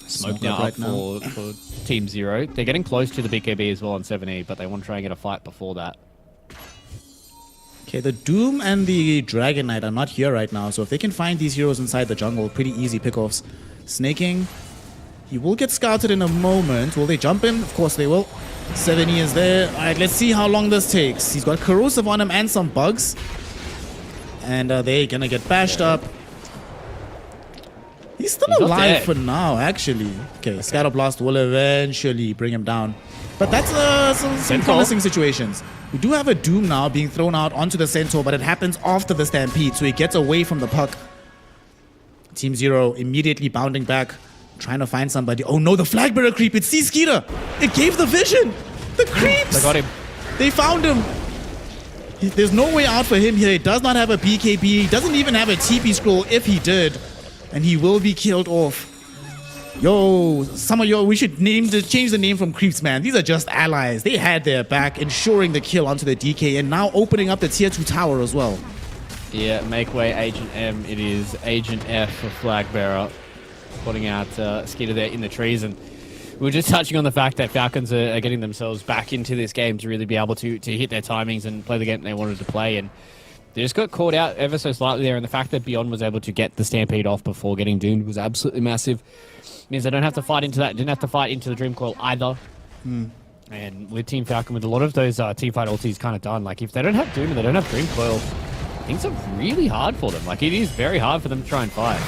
Smoke now up for Team Zero. They're getting close to the BKB as well on 7E, but they want to try and get a fight before that. Okay, the Doom and the Dragon Knight are not here right now, so if they can find these heroes inside the jungle, pretty easy pickoffs. Snaking, he will get scouted in a moment. Will they jump him? Of course they will. 7E is there. Alright, let's see how long this takes. He's got corrosive on him and some bugs. And they're gonna get bashed up. He's still alive for now, actually. Okay, Scatterblast will eventually bring him down. But that's some promising situations. We do have a Doom now being thrown out onto the Centaur, but it happens after the Stampede, so he gets away from the puck. Team Zero immediately bounding back, trying to find somebody. Oh no, the flag bearer creep, it's Skeeter! It gave the vision! The creeps! They got him. They found him! There's no way out for him here. He does not have a BKB. He doesn't even have a TP scroll if he did. And he will be killed off. Yo, some of we should change the name from creeps, man. These are just allies. They had their back, ensuring the kill onto the DK, and now opening up the tier 2 tower as well. Yeah, make way, Agent M. It is Agent F for Flag Bearer. Putting out Skeeter there in the trees, and we were just touching on the fact that Falcons are getting themselves back into this game to really be able to hit their timings and play the game they wanted to play. And they just got caught out ever so slightly there. And the fact that Beyond was able to get the Stampede off before getting doomed was absolutely massive. Means they don't have to fight into that. Didn't have to fight into the Dream Coil either. And with Team Falcon, with a lot of those teamfight ultis kind of done, like if they don't have Doom and they don't have Dream Coil, things are really hard for them. Like it is very hard for them to try and fight.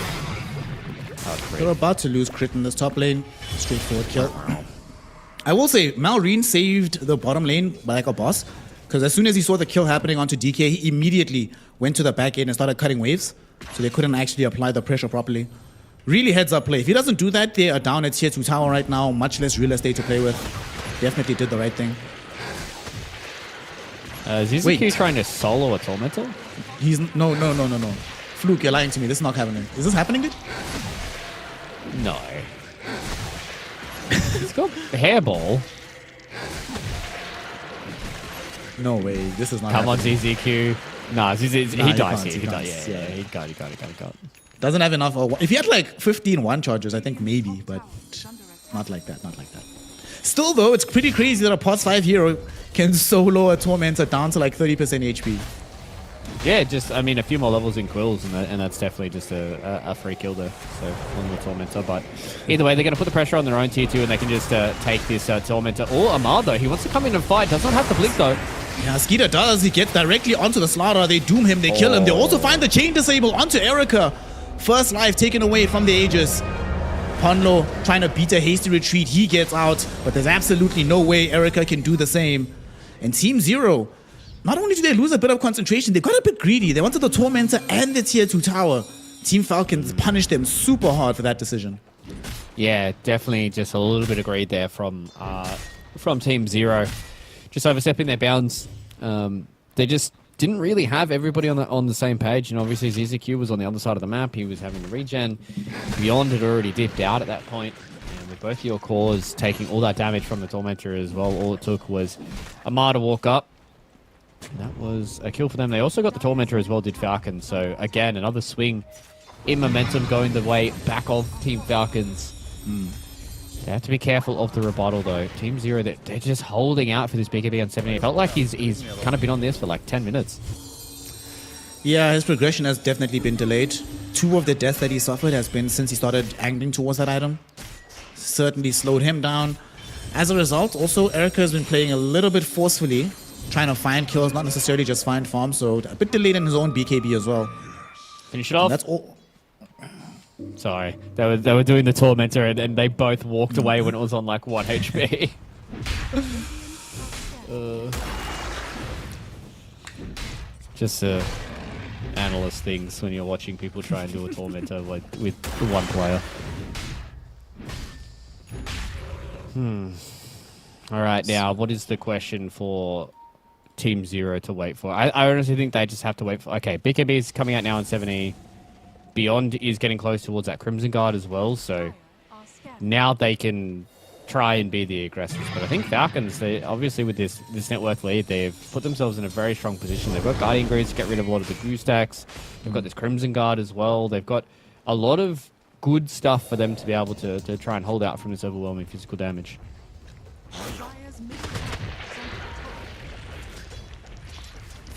They're about to lose crit in this top lane. Straightforward kill. I will say, Malrine saved the bottom lane like a boss. Because as soon as he saw the kill happening onto DK, he immediately went to the back end and started cutting waves. So they couldn't actually apply the pressure properly. Really heads up play. If he doesn't do that, they are down at tier 2 tower right now. Much less real estate to play with. Definitely did the right thing. Is Zizuku trying to solo a Tormentor? He's... No. Fluke, you're lying to me. This is not happening. Is this happening, dude? No. He's got hairball. No way. This is not Come on, happening. ZZQ. Nah, he dies here. He He can't. dies. Yeah, he got. Doesn't have enough. If he had like 15 one charges, I think maybe, but not like that. Still, though, it's pretty crazy that a POTS 5 hero can solo a Tormentor down to like 30% HP. Yeah, just, I mean, a few more levels in Quills, and that's definitely just a free kill there. So, on the Tormentor. But either way, they're going to put the pressure on their own tier 2, and they can just take this Tormentor. Or Amar, though. He wants to come in and fight. Does not have the blink, though. Yeah, Skeeter does. He gets directly onto the Slaughter. They doom him. They kill him. They also find the chain disable onto Erica. First life taken away from the Aegis. Ponlo trying to beat a hasty retreat. He gets out, but there's absolutely no way Erica can do the same. And Team Zero, not only do they lose a bit of concentration, they got a bit greedy. They wanted the Tormentor and the tier 2 tower. Team Falcons punished them super hard for that decision. Yeah, definitely just a little bit of greed there from Team Zero. Just overstepping their bounds. They just didn't really have everybody on the same page, and obviously ZZQ was on the other side of the map. He was having the regen. Beyond had already dipped out at that point, and with both your cores taking all that damage from the Tormentor as well, all it took was Amar to walk up. And that was a kill for them. They also got the Tormentor as well, did Falcon. So again, another swing in momentum going the way back of Team Falcons. They have to be careful of the rebuttal, though. Team Zero, they're just holding out for this BKB on 70. It felt like he's kind of been on this for like 10 minutes. Yeah, his progression has definitely been delayed. 2 of the deaths that he suffered has been since he started angling towards that item. Certainly slowed him down. As a result, also, Erica has been playing a little bit forcefully, trying to find kills, not necessarily just find farms, so a bit delayed in his own BKB as well. Finish it off. And that's all. Sorry, they were doing the Tormentor, and they both walked away when it was on like 1 HP. Just analyst things when you're watching people try and do a Tormentor with one player. All right, now what is the question for Team Zero to wait for? I honestly think they just have to wait for. Okay, BKB is coming out now in 7E. Beyond is getting close towards that Crimson Guard as well, so now they can try and be the aggressors. But I think Falcons, they obviously with this network lead, they've put themselves in a very strong position. They've got Guardian Greaves to get rid of a lot of the glue stacks. They've got this Crimson Guard as well. They've got a lot of good stuff for them to be able to try and hold out from this overwhelming physical damage.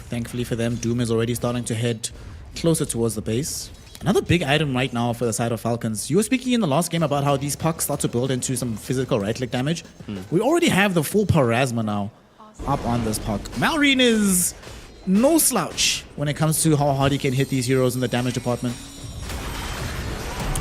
Thankfully for them, Doom is already starting to head closer towards the base. Another big item right now for the side of Falcons. You were speaking in the last game about how these pucks start to build into some physical right-click damage. We already have the full Parasma now up on this puck. Malrine is no slouch when it comes to how hard he can hit these heroes in the damage department.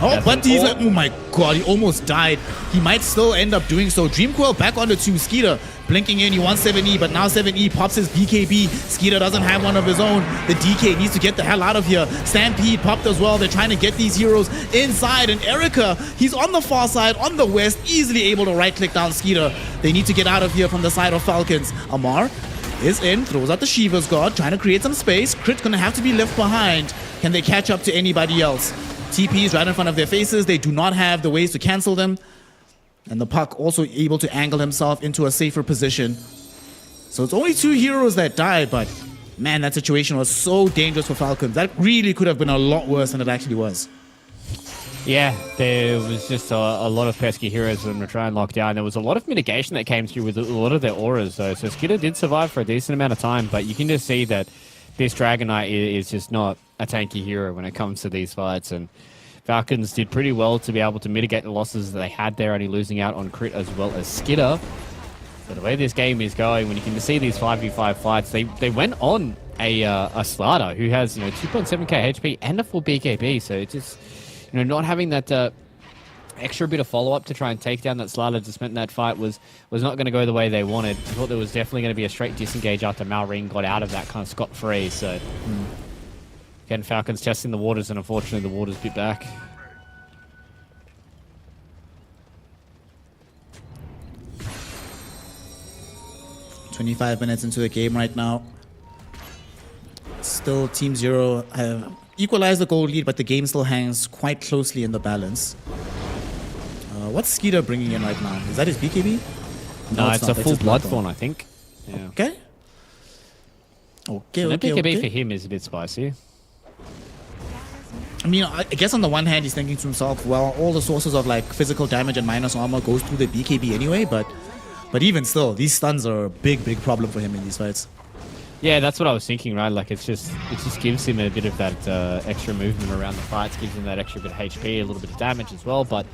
Oh, but he's oh my god, he almost died. He might still end up doing so. Dream Coil back onto 2. Skeeter blinking in. He wants 7E, but now 7E pops his BKB. Skeeter doesn't have one of his own. The DK needs to get the hell out of here. Stampede popped as well. They're trying to get these heroes inside. And Erica, he's on the far side, on the west, easily able to right-click down Skeeter. They need to get out of here from the side of Falcons. Amar is in, throws out the Shiva's Guard, trying to create some space. Crit gonna have to be left behind. Can they catch up to anybody else? TPs right in front of their faces. They do not have the ways to cancel them. And the puck also able to angle himself into a safer position. So it's only 2 heroes that died, but man, that situation was so dangerous for Falcons. That really could have been a lot worse than it actually was. Yeah, there was just a lot of pesky heroes when we try and lock down. There was a lot of mitigation that came through with a lot of their auras, though. So Skidder did survive for a decent amount of time, but you can just see that this Dragon Knight is just not a tanky hero when it comes to these fights. And Falcons did pretty well to be able to mitigate the losses that they had there, only losing out on crit as well as Skidder. So the way this game is going, when you can see these 5v5 fights, they went on a Slider who has 2.7k HP and a full BKB. So it's just not having that extra bit of follow-up to try and take down that Slider just meant that fight was not going to go the way they wanted. I thought there was definitely going to be a straight disengage after Malrine got out of that kind of scot-free. So again, Falcons testing the waters, and unfortunately the waters bit back. "25 minutes into the game right now. Still, Team Zero have equalized the goal lead, but the game still hangs quite closely in the balance. What's Skeeter bringing in right now? Is that his BKB? No, it's not. a That's full his Bloodthorn, I think. Yeah. Okay. So the BKB for him is a bit spicy. I mean, I guess on the one hand, he's thinking to himself, well, all the sources of like physical damage and minus armor goes through the BKB anyway, but even still, these stuns are a big problem for him in these fights. Yeah, that's what I was thinking, right? Like, it just gives him a bit of that extra movement around the fights, gives him that extra bit of HP, a little bit of damage as well, but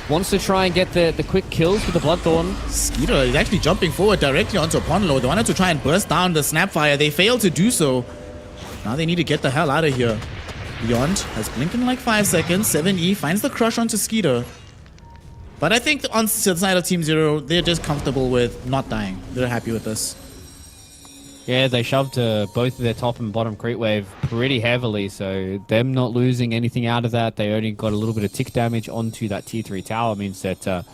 wants to try and get the quick kills with the Bloodthorn. Skeeter is actually jumping forward directly onto Ponlo. They wanted to try and burst down the Snapfire. They failed to do so. Now they need to get the hell out of here. Beyond has blinked in like 5 seconds. 7E finds the crush onto Skeeter. But I think on the side of Team Zero, they're just comfortable with not dying. They're happy with this. Yeah, they shoved both of their top and bottom crit wave pretty heavily, so them not losing anything out of that, they only got a little bit of tick damage onto that tier 3 tower, means that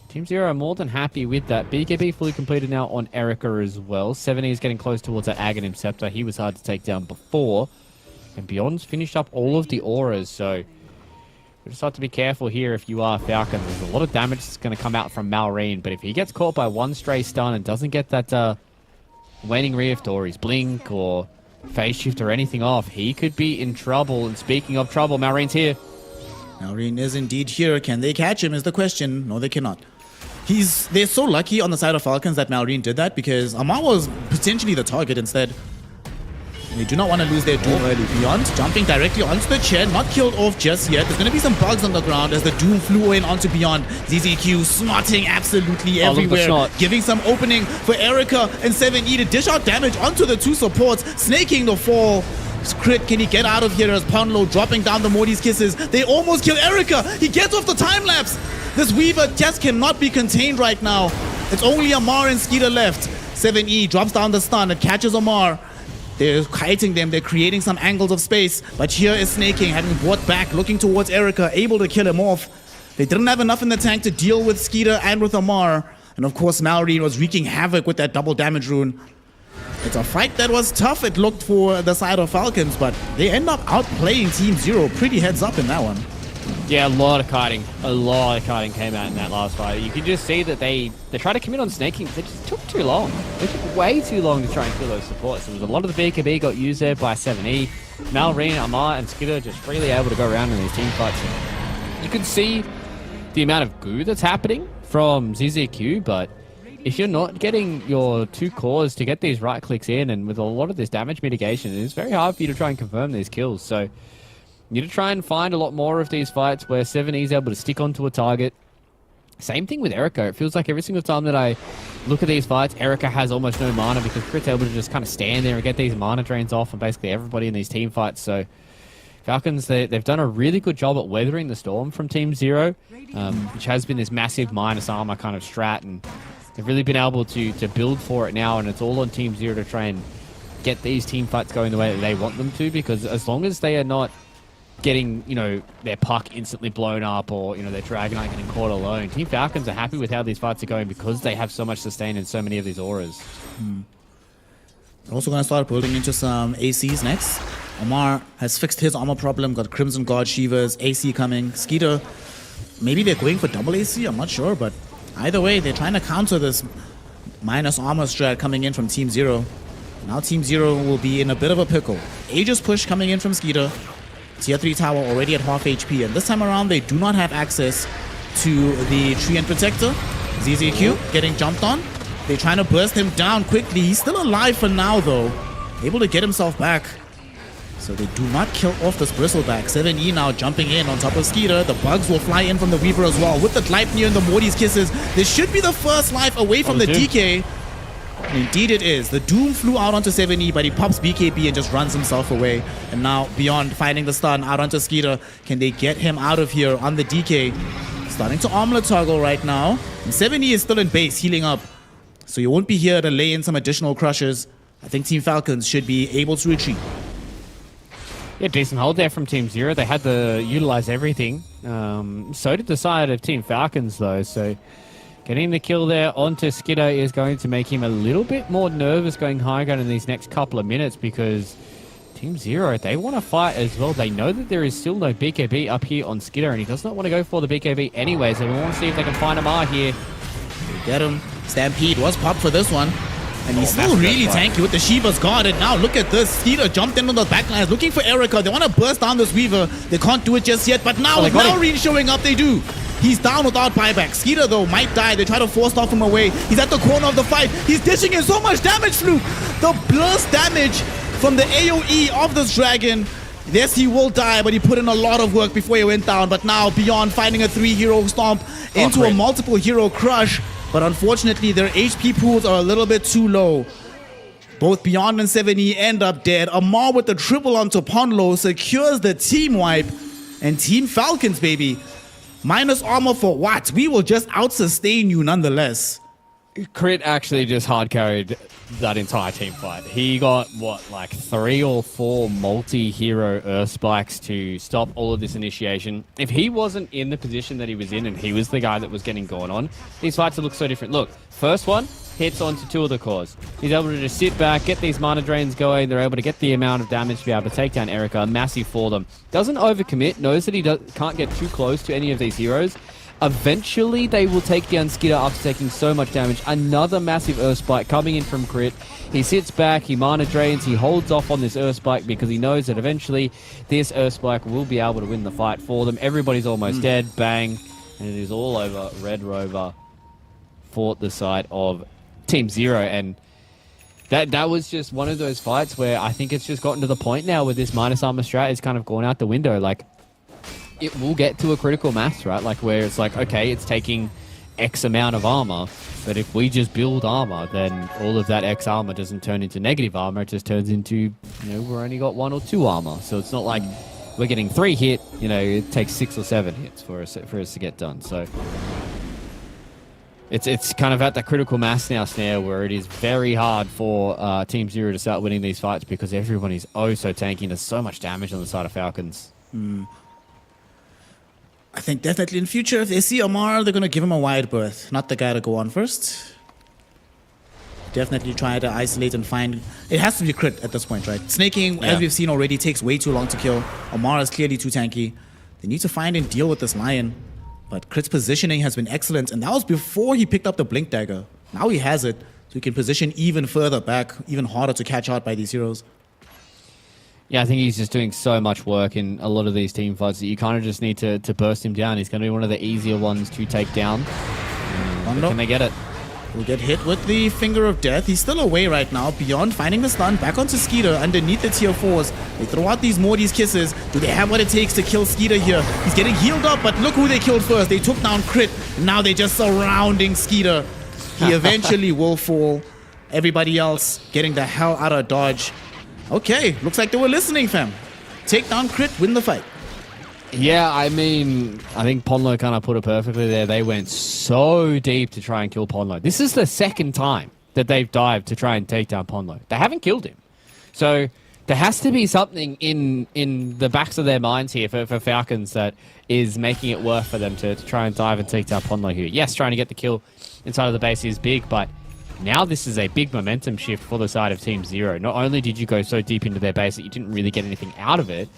Team Zero are more than happy with that. BKB fully completed now on Erica as well. 70 is getting close towards that Aghanim Scepter. He was hard to take down before. And Beyond's finished up all of the auras, so we just have to be careful here if you are Falcon. There's a lot of damage that's going to come out from Malrine, but if he gets caught by one stray stun and doesn't get that Waning Rift or his blink or phase shift or anything off, he could be in trouble. And speaking of trouble, Malrine's here. Malrine is indeed here. Can they catch him is the question. No, they cannot. They're so lucky on the side of Falcons that Malrine did that, because Amar was potentially the target instead. They do not want to lose their Doom early. Beyond jumping directly onto the chair, not killed off just yet. There's going to be some bugs on the ground as the Doom flew in onto Beyond. ZZQ snotting absolutely everywhere, giving some opening for Erica and 7E to dish out damage onto the two supports, snaking the fall. Crit, can he get out of here as Ponlo dropping down the Morty's kisses? They almost kill Erica. He gets off the time lapse. This Weaver just cannot be contained right now. It's only Amar and Skeeter left. 7E drops down the stun. It catches Amar. They're kiting them, they're creating some angles of space, but here is Snaking having brought back, looking towards Erica, able to kill him off. They didn't have enough in the tank to deal with Skeeter and with Amar, and of course Malrine was wreaking havoc with that double damage rune. It's a fight that was tough, it looked, for the side of Falcons, but they end up outplaying Team Zero pretty heads up in that one. Yeah, a lot of kiting came out in that last fight. You can just see that they tried to commit on snaking. They just took too long. They took way too long to try and kill those supports. There was a lot of the BKB got used there by 7E. Malrine, Amar, and Skidder just freely able to go around in these team fights. You can see the amount of goo that's happening from ZZQ, but if you're not getting your two cores to get these right clicks in, and with a lot of this damage mitigation, it's very hard for you to try and confirm these kills. So you need to try and find a lot more of these fights where 7E is able to stick onto a target. Same thing with Erica. It feels like every single time that I look at these fights, Erica has almost no mana because Crit's able to just kind of stand there and get these mana drains off on basically everybody in these team fights. So Falcons, they've done a really good job at weathering the storm from Team Zero, which has been this massive minus armor kind of strat, and they've really been able to build for it now, and it's all on Team Zero to try and get these team fights going the way that they want them to, because as long as they are not getting, their puck instantly blown up or, their Dragonite getting caught alone, Team Falcons are happy with how these fights are going because they have so much sustain and so many of these auras. We're also going to start building into some ACs next. Amar has fixed his armor problem, got Crimson Guard Shivas, AC coming. Skeeter, maybe they're going for double AC, I'm not sure, but either way, they're trying to counter this minus armor strat coming in from Team 0. Now Team 0 will be in a bit of a pickle. Aegis push coming in from Skeeter. Tier 3 tower already at half HP, and this time around they do not have access to the tree and protector. ZZQ getting jumped on. They're trying to burst him down quickly. He's still alive for now though. Able to get himself back. So they do not kill off this Bristleback. 7E now jumping in on top of Skeeter. The bugs will fly in from the Weaver as well. With the Gleipnir and the Morty's Kisses, this should be the first life away from the DK. Indeed it is. The Doom flew out onto 7E, but he pops BKB and just runs himself away. And now Beyond finding the stun out onto Skeeter. Can they get him out of here on the DK? Starting to armlet toggle right now. And 7E is still in base, healing up. So you won't be here to lay in some additional crushes. I think Team Falcons should be able to retreat. Yeah, decent hold there from Team Zero. They had to utilize everything. So did the side of Team Falcons, though. So getting the kill there onto Skidder is going to make him a little bit more nervous going high ground in these next couple of minutes, because Team Zero, they want to fight as well. They know that there is still no BKB up here on Skidder, and he does not want to go for the BKB anyway. So we want to see if they can find him out here. Get him. Stampede was popped for this one. And he's still really tanky with the Shiva's Guard. And now look at this. Skeeter jumped in on the backlines looking for Erica. They want to burst down this Weaver. They can't do it just yet. But now with Malrine showing up, they do. He's down without buyback. Skeeter, though, might die. They try to force off him away. He's at the corner of the fight. He's dishing in so much damage, Fluke. The burst damage from the AoE of this dragon. Yes, he will die, but he put in a lot of work before he went down. But now, Beyond finding a 3-hero stomp into a multiple hero crush. But unfortunately, their HP pools are a little bit too low. Both Beyond and 7E end up dead. Amar with the triple onto Ponlo secures the team wipe. And Team Falcons, baby. Minus armor for what? We will just out-sustain you nonetheless. Crit actually just hard carried that entire team fight. He got, what, like 3 or 4 multi-hero Earth Spikes to stop all of this initiation. If he wasn't in the position that he was in and he was the guy that was getting gone on, these fights would look so different. Look, first one hits onto 2 of the cores. He's able to just sit back, get these mana drains going. They're able to get the amount of damage to be able to take down Erica. Massive for them. Doesn't overcommit, knows that he can't get too close to any of these heroes. Eventually, they will take down Skidder after taking so much damage. Another massive Earth Spike coming in from Crit. He sits back, he mana drains, he holds off on this Earth Spike because he knows that eventually this Earth Spike will be able to win the fight for them. Everybody's almost dead. Bang. And it is all over. Red Rover fought the side of Team Zero. And that was just one of those fights where I think it's just gotten to the point now where this minus armor strat is kind of gone out the window. Like, it will get to a critical mass, right? Like where it's like, okay, it's taking X amount of armor, but if we just build armor, then all of that X armor doesn't turn into negative armor. It just turns into, you know, we're only got 1 or 2 armor. So it's not like we're getting 3 hit, you know, it takes 6 or 7 hits for us to get done. So it's kind of at that critical mass now, Snare, where it is very hard for Team Zero to start winning these fights because everybody's oh so tanky. There's so much damage on the side of Falcons. I think definitely in future, if they see Amar, they're going to give him a wide berth. Not the guy to go on first. Definitely try to isolate and find... It has to be Crit at this point, right? Snaking, as we've seen already, takes way too long to kill. Amar is clearly too tanky. They need to find and deal with this Lion. But Crit's positioning has been excellent, and that was before he picked up the Blink Dagger. Now he has it, so he can position even further back, even harder to catch out by these heroes. Yeah, I think he's just doing so much work in a lot of these team fights that you kind of just need to burst him down. He's going to be one of the easier ones to take down. Can they get it? Will get hit with the Finger of Death. He's still away right now. Beyond finding the stun. Back onto Skeeter underneath the tier 4s. They throw out these Morty's Kisses. Do they have what it takes to kill Skeeter here? He's getting healed up, but look who they killed first. They took down Crit. Now they're just surrounding Skeeter. He eventually will fall. Everybody else getting the hell out of dodge. Okay, looks like they were listening, fam. Take down Crit, win the fight. Yeah, I mean, I think Ponlo kind of put it perfectly there. They went so deep to try and kill Ponlo. This is the second time that they've dived to try and take down Ponlo. They haven't killed him. So there has to be something in the backs of their minds here for Falcons that is making it worth for them to try and dive and take down Ponlo here. Yes, trying to get the kill inside of the base is big, but now this is a big momentum shift for the side of Team Zero. Not only did you go so deep into their base that you didn't really get anything out of it,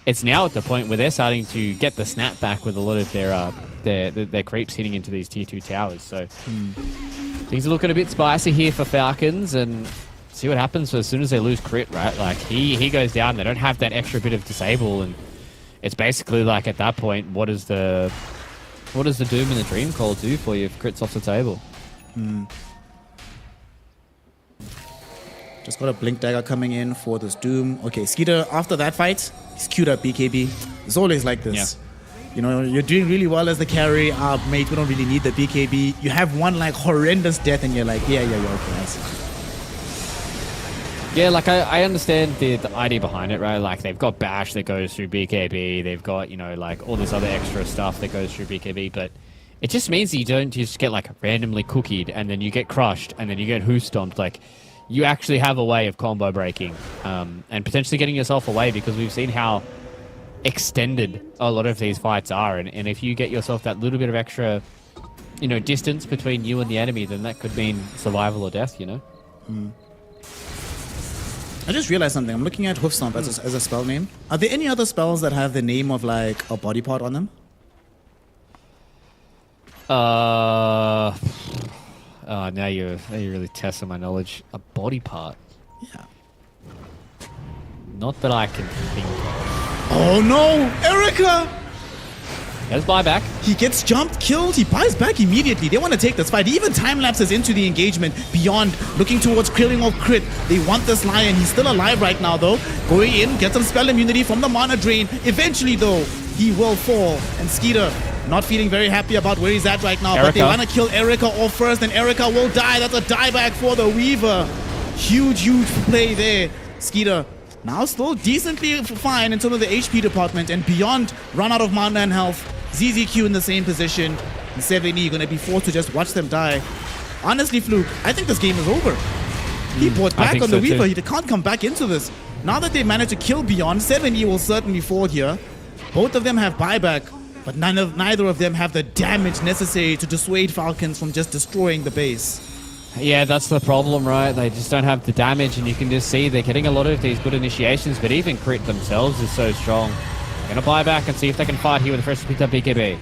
it's now at the point where they're starting to get the snap back with a lot of their creeps hitting into these tier 2 towers. So things are looking a bit spicy here for Falcons, and see what happens as soon as they lose Crit, right? Like he goes down, they don't have that extra bit of disable, and it's basically like at that point, what does the Doom and the Dream Call do for you if Crit's off the table? Just got a Blink Dagger coming in for this Doom. Okay, Skeeter, after that fight, he's queued up BKB. It's always like this. Yeah. You know, you're doing really well as the carry. Mate, we don't really need the BKB. You have one like horrendous death and you're like, yeah, okay, I see. Yeah, like I understand the idea behind it, right? Like they've got Bash that goes through BKB, they've got, you know, like all this other extra stuff that goes through BKB, but it just means that you don't just get like randomly cookied and then you get crushed and then you get who stomped. Like you actually have a way of combo breaking and potentially getting yourself away, because we've seen how extended a lot of these fights are, and if you get yourself that little bit of extra, you know, distance between you and the enemy, then that could mean survival or death, you know? I just realized something. I'm looking at Hoof Stomp as a spell name. Are there any other spells that have the name of like a body part on them? Now you're really testing my knowledge. A body part? Yeah. Not that I can think of. Oh no! Erica! There's buyback. He gets jumped, killed, he buys back immediately. They want to take this fight. He even time-lapses into the engagement beyond, looking towards killing off Crit. They want this Lion. He's still alive right now, though. Going in, gets some spell immunity from the mana drain. Eventually, though, he will fall. And Skeeter not feeling very happy about where he's at right now. Erica. But they want to kill Erica off first, and Erica will die. That's a dieback for the Weaver. Huge play there. Skeeter now still decently fine in terms of the HP department, and beyond run out of mana and health. ZZQ in the same position, and 7E going to be forced to just watch them die. Honestly, Fluke, I think this game is over. He bought back on the Weaver. He can't come back into this. Now that they managed to kill Beyond, 7E will certainly fall here. Both of them have buyback, but neither of them have the damage necessary to dissuade Falcons from just destroying the base. Yeah, that's the problem, right? They just don't have the damage, and you can just see they're getting a lot of these good initiations, but even Crit themselves is so strong. Gonna buy back and see if they can fight here with the first picked up BKB.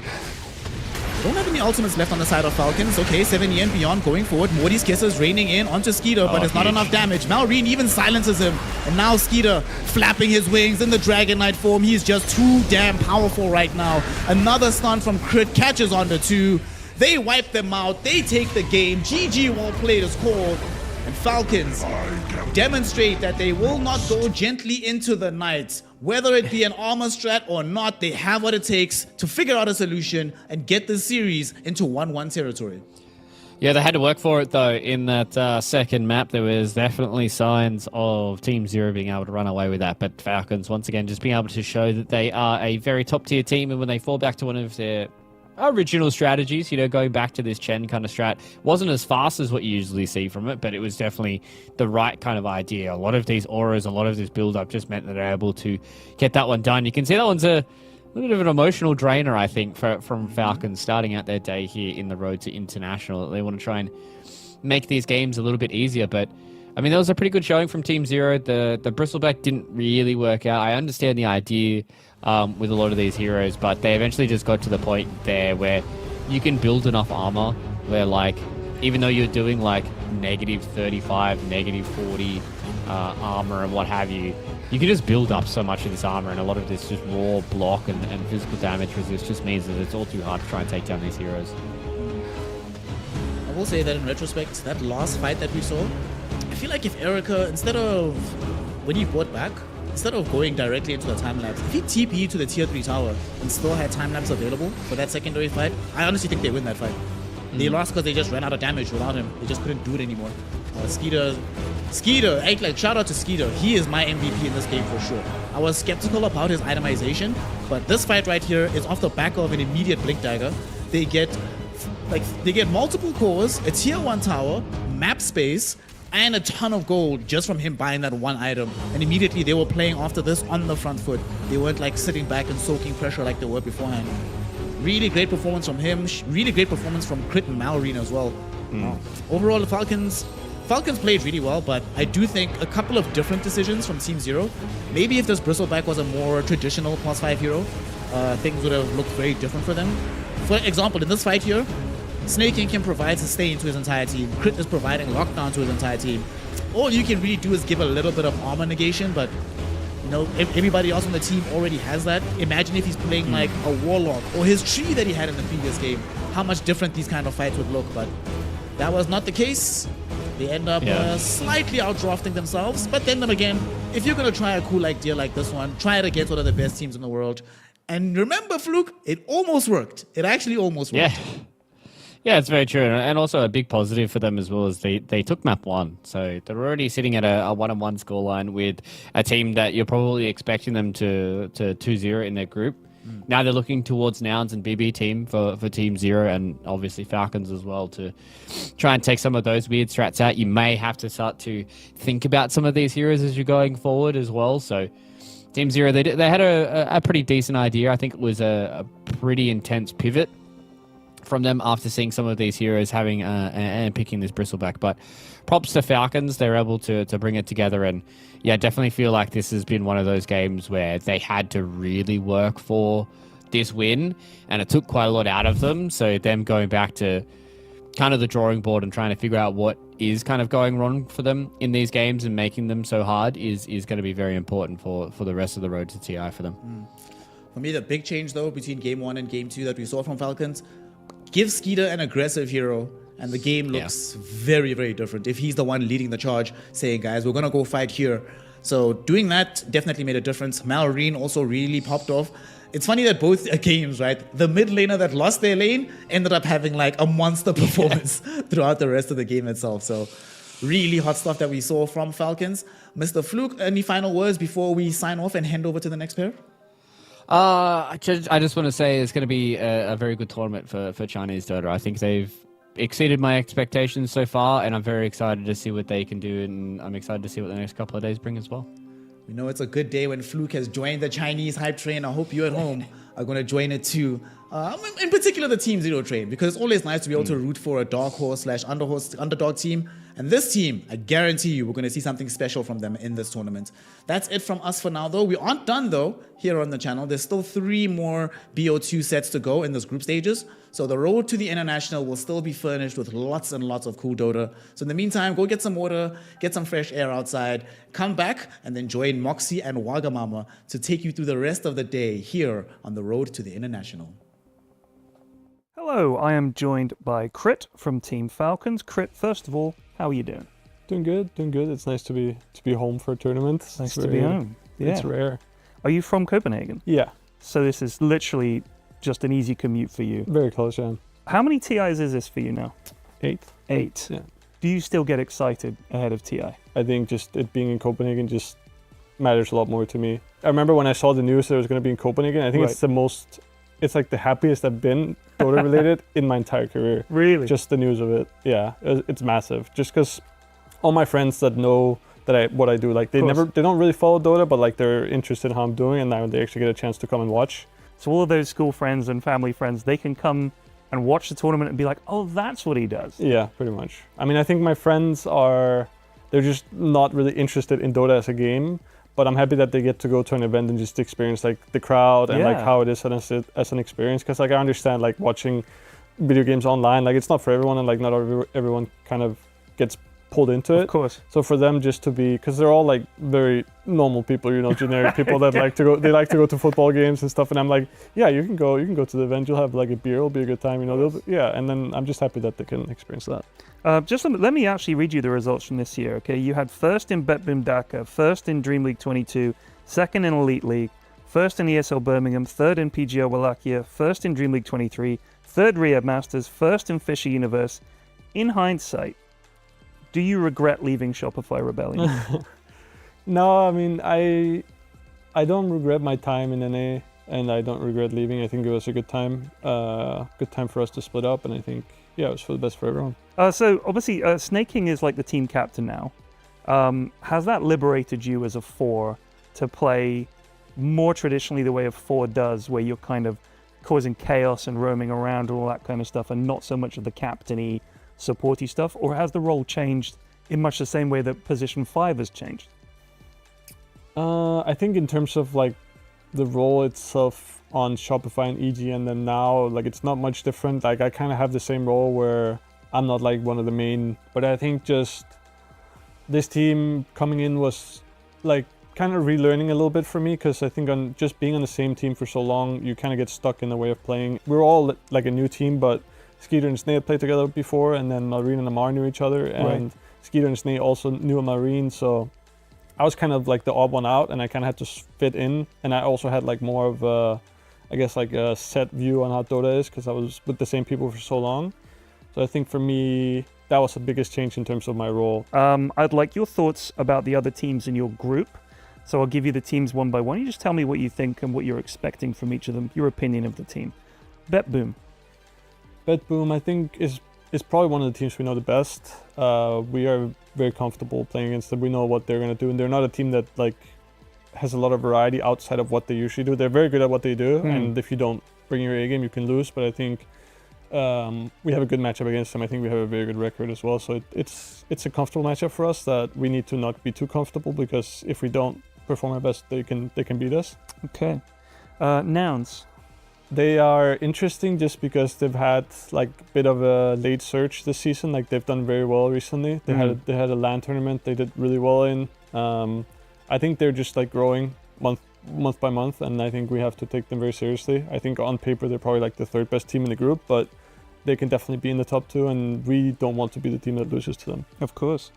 Don't have any ultimates left on the side of Falcons. Okay, 7E and Beyond going forward. Morty's kisses raining in onto Skeeter, but it's not enough damage. Malrine even silences him. And now Skeeter flapping his wings in the Dragon Knight form. He's just too damn powerful right now. Another stun from Crit catches on the 2. They wipe them out. They take the game. GG, well played is called. And Falcons demonstrate that they will not go gently into the night. Whether it be an armor strat or not, they have what it takes to figure out a solution and get this series into 1-1 territory. Yeah, they had to work for it, though. In that second map, there was definitely signs of Team Zero being able to run away with that. But Falcons, once again, just being able to show that they are a very top-tier team. And when they fall back to one of their original strategies, you know, going back to this Chen kind of strat, wasn't as fast as what you usually see from it, but it was definitely the right kind of idea. A lot of these auras, a lot of this build-up just meant that they're able to get that one done. You can see that one's a little bit of an emotional drainer, I think, from Falcons starting out their day here in the road to international. They want to try and make these games a little bit easier, but I mean, that was a pretty good showing from Team Zero. The Bristleback didn't really work out. I understand the idea with a lot of these heroes, but they eventually just got to the point there where you can build enough armor where, like, even though you're doing like -35, -40 armor and what have you, you can just build up so much of this armor, and a lot of this just raw block and physical damage resist just means that it's all too hard to try and take down these heroes. I will say that in retrospect, that last fight that we saw, I feel like if Erica, instead of, when he bought back, instead of going directly into the time-lapse, if he TP'd to the tier 3 tower and still had time-lapse available for that secondary fight, I honestly think they win that fight. They lost because they just ran out of damage without him. They just couldn't do it anymore. Skeeter, like, shout out to Skeeter. He is my MVP in this game for sure. I was skeptical about his itemization, but this fight right here is off the back of an immediate Blink Dagger. They get multiple cores, a tier 1 tower, map space, and a ton of gold just from him buying that one item. And immediately they were playing after this on the front foot. They weren't like sitting back and soaking pressure like they were beforehand. Really great performance from him. Really great performance from Crit and Malrine as well. Overall, the Falcons played really well, but I do think a couple of different decisions from Team Zero. Maybe if this Bristleback was a more traditional +5 hero, things would have looked very different for them. For example, in this fight here, Snake King can provide sustain to his entire team. Crit is providing lockdown to his entire team. All you can really do is give a little bit of armor negation, but You know, everybody else on the team already has that. Imagine if he's playing like a warlock or his tree that he had in the previous game. How much different these kind of fights would look. But that was not the case. They end up slightly outdrafting themselves. But then again, if you're going to try a cool idea like this one, try it against one of the best teams in the world. And remember, Fluke, it almost worked. It actually almost worked. Yeah, it's very true. And also a big positive for them as well is they took map 1. So they're already sitting at a 1-1 scoreline with a team that you're probably expecting them to 2-0 in their group. Now they're looking towards Nouns and BB team for Team 0 and obviously Falcons as well to try and take some of those weird strats out. You may have to start to think about some of these heroes as you're going forward as well. So Team 0, they had a pretty decent idea. I think it was a pretty intense pivot from them after seeing some of these heroes having and picking this bristleback. But props to Falcons, they're able to bring it together. And yeah, definitely feel like this has been one of those games where they had to really work for this win, and it took quite a lot out of them. So them going back to kind of the drawing board and trying to figure out what is kind of going wrong for them in these games and making them so hard is going to be very important for the rest of the road to TI for them. For me, the big change though between game 1 and game 2 that we saw from Falcons, give Skeeter an aggressive hero, and the game looks very, very different. If he's the one leading the charge, saying, guys, we're going to go fight here. So doing that definitely made a difference. Malreen also really popped off. It's funny that both games, right, the mid laner that lost their lane ended up having like a monster performance throughout the rest of the game itself. So really hot stuff that we saw from Falcons. Mr. Fluke, any final words before we sign off and hand over to the next pair? I just want to say it's going to be a very good tournament for Chinese Dota. I think they've exceeded my expectations so far, and I'm very excited to see what they can do, and I'm excited to see what the next couple of days bring as well. We know it's a good day when Fluke has joined the Chinese hype train. I hope you at home are going to join it too. In particular, the Team 0 train, because it's always nice to be able to root for a dark horse / underdog team. And this team, I guarantee you, we're going to see something special from them in this tournament. That's it from us for now, though. We aren't done, though, here on the channel. There's still 3 more BO2 sets to go in this group stages. So the road to the international will still be furnished with lots and lots of cool Dota. So in the meantime, go get some water, get some fresh air outside, come back, and then join Moxie and Wagamama to take you through the rest of the day here on the road to the international. Hello, I am joined by Crit from Team Falcons. Crit, first of all, how are you doing? Doing good. It's nice to be home for a tournament. Nice to be home. Yeah. It's rare. Are you from Copenhagen? Yeah. So this is literally just an easy commute for you. Very close, yeah. How many TIs is this for you now? 8. 8. Yeah. Do you still get excited ahead of TI? I think just it being in Copenhagen just matters a lot more to me. I remember when I saw the news that it was going to be in Copenhagen, I think it's like the happiest I've been Dota related in my entire career. Really? Just the news of it. Yeah, it's massive. Just because all my friends that know that what I do, like they don't really follow Dota, but like they're interested in how I'm doing, and now they actually get a chance to come and watch. So all of those school friends and family friends, they can come and watch the tournament and be like, oh, that's what he does. Yeah, pretty much. I mean, I think my friends they're just not really interested in Dota as a game, but I'm happy that they get to go to an event and just experience like the crowd and like how it is as an experience. Because like I understand like watching video games online, like it's not for everyone, and like not everyone kind of gets pulled into it. Of course. So for them just to be, because they're all like very normal people, you know, generic people that like to go to football games and stuff. And I'm like, yeah, you can go to the event. You'll have like a beer. It'll be a good time, you know. And then I'm just happy that they can experience that. Just let me actually read you the results from this year, okay? You had first in Betbim Dhaka, first in Dream League 22, second in Elite League, first in ESL Birmingham, third in PGL Wallachia, first in Dream League 23, third Riyadh Masters, first in Fisher Universe. In hindsight, do you regret leaving Shopify Rebellion? No, I mean, I don't regret my time in NA, and I don't regret leaving. I think it was a good time for us to split up, and I think, yeah, it was for the best for everyone. So obviously, Snake King is like the team captain now. Has that liberated you as a 4 to play more traditionally the way a 4 does, where you're kind of causing chaos and roaming around and all that kind of stuff, and not so much of the captainy, supporty stuff? Or has the role changed in much the same way that position 5 has changed? I think in terms of like the role itself on Shopify and EG, and then now, like it's not much different. Like I kind of have the same role where I'm not like one of the main, but I think just this team coming in was like kind of relearning a little bit for me, because I think on just being on the same team for so long, you kind of get stuck in the way of playing. We were all like a new team, but Skeeter and Sneh had played together before, and then Marine and Amar knew each other, and Skeeter and Sneh also knew Marine, so I was kind of like the odd one out, and I kind of had to fit in, and I also had like more of a, I guess, like a set view on how Dota is, because I was with the same people for so long. So I think for me, that was the biggest change in terms of my role. I'd like your thoughts about the other teams in your group. So I'll give you the teams one by one. You just tell me what you think and what you're expecting from each of them, your opinion of the team. Bet Boom. Bet Boom, I think, is probably one of the teams we know the best. We are very comfortable playing against them. We know what they're going to do, and they're not a team that like has a lot of variety outside of what they usually do. They're very good at what they do, and if you don't bring your A game, you can lose. But I think we have a good matchup against them. I think we have a very good record as well. So it's a comfortable matchup for us that we need to not be too comfortable, because if we don't perform our best, they can beat us. Okay. Nouns. They are interesting just because they've had like a bit of a late surge this season. Like they've done very well recently. They had a LAN tournament they did really well in. I think they're just like growing month by month, and I think we have to take them very seriously. I think on paper they're probably like the third best team in the group, but they can definitely be in the top 2, and we don't want to be the team that loses to them. Of course.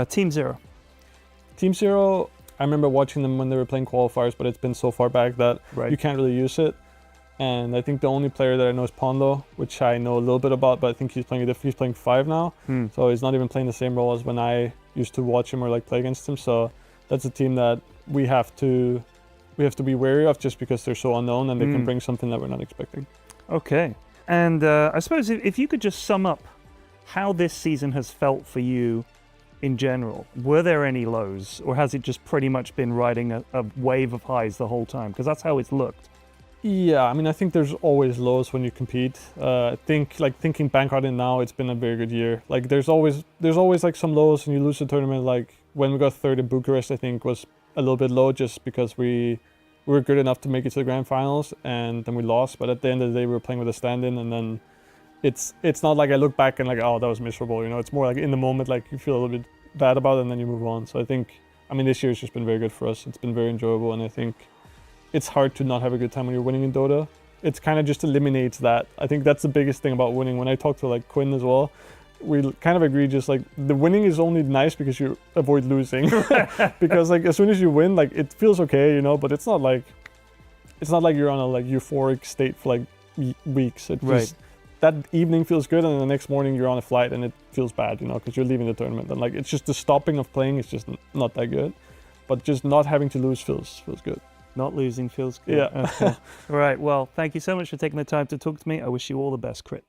Team Zero. Team Zero, I remember watching them when they were playing qualifiers, but it's been so far back that you can't really use it. And I think the only player that I know is Pondo, which I know a little bit about, but I think he's playing 5 now. So he's not even playing the same role as when I used to watch him or like play against him. So that's a team that we have to be wary of, just because they're so unknown and they can bring something that we're not expecting. Okay. And I suppose if you could just sum up how this season has felt for you in general, were there any lows, or has it just pretty much been riding a wave of highs the whole time? Because that's how it's looked. Yeah, I mean, I think there's always lows when you compete. I think, like, thinking back on it now, it's been a very good year. Like, there's always like some lows when you lose a tournament. Like when we got third in Bucharest, I think was a little bit low, just because we were good enough to make it to the grand finals, and then we lost. But at the end of the day, we were playing with a stand-in, and then it's not like I look back and like, oh, that was miserable. You know, it's more like in the moment, like you feel a little bit bad about it, and then you move on. So I think, I mean, this year has just been very good for us. It's been very enjoyable, and I think it's hard to not have a good time when you're winning in Dota. It's kind of just eliminates that. I think that's the biggest thing about winning. When I talk to like Quinn as well, we kind of agree, just like the winning is only nice because you avoid losing. Because like as soon as you win, like it feels okay, you know, but it's not like you're on a like euphoric state for like weeks. It just, that evening feels good, and the next morning you're on a flight and it feels bad, you know, because you're leaving the tournament. And like it's just the stopping of playing is just not that good. But just not having to lose feels good. Not losing feels good. Yeah. Okay. All right. Well, thank you so much for taking the time to talk to me. I wish you all the best, Crit.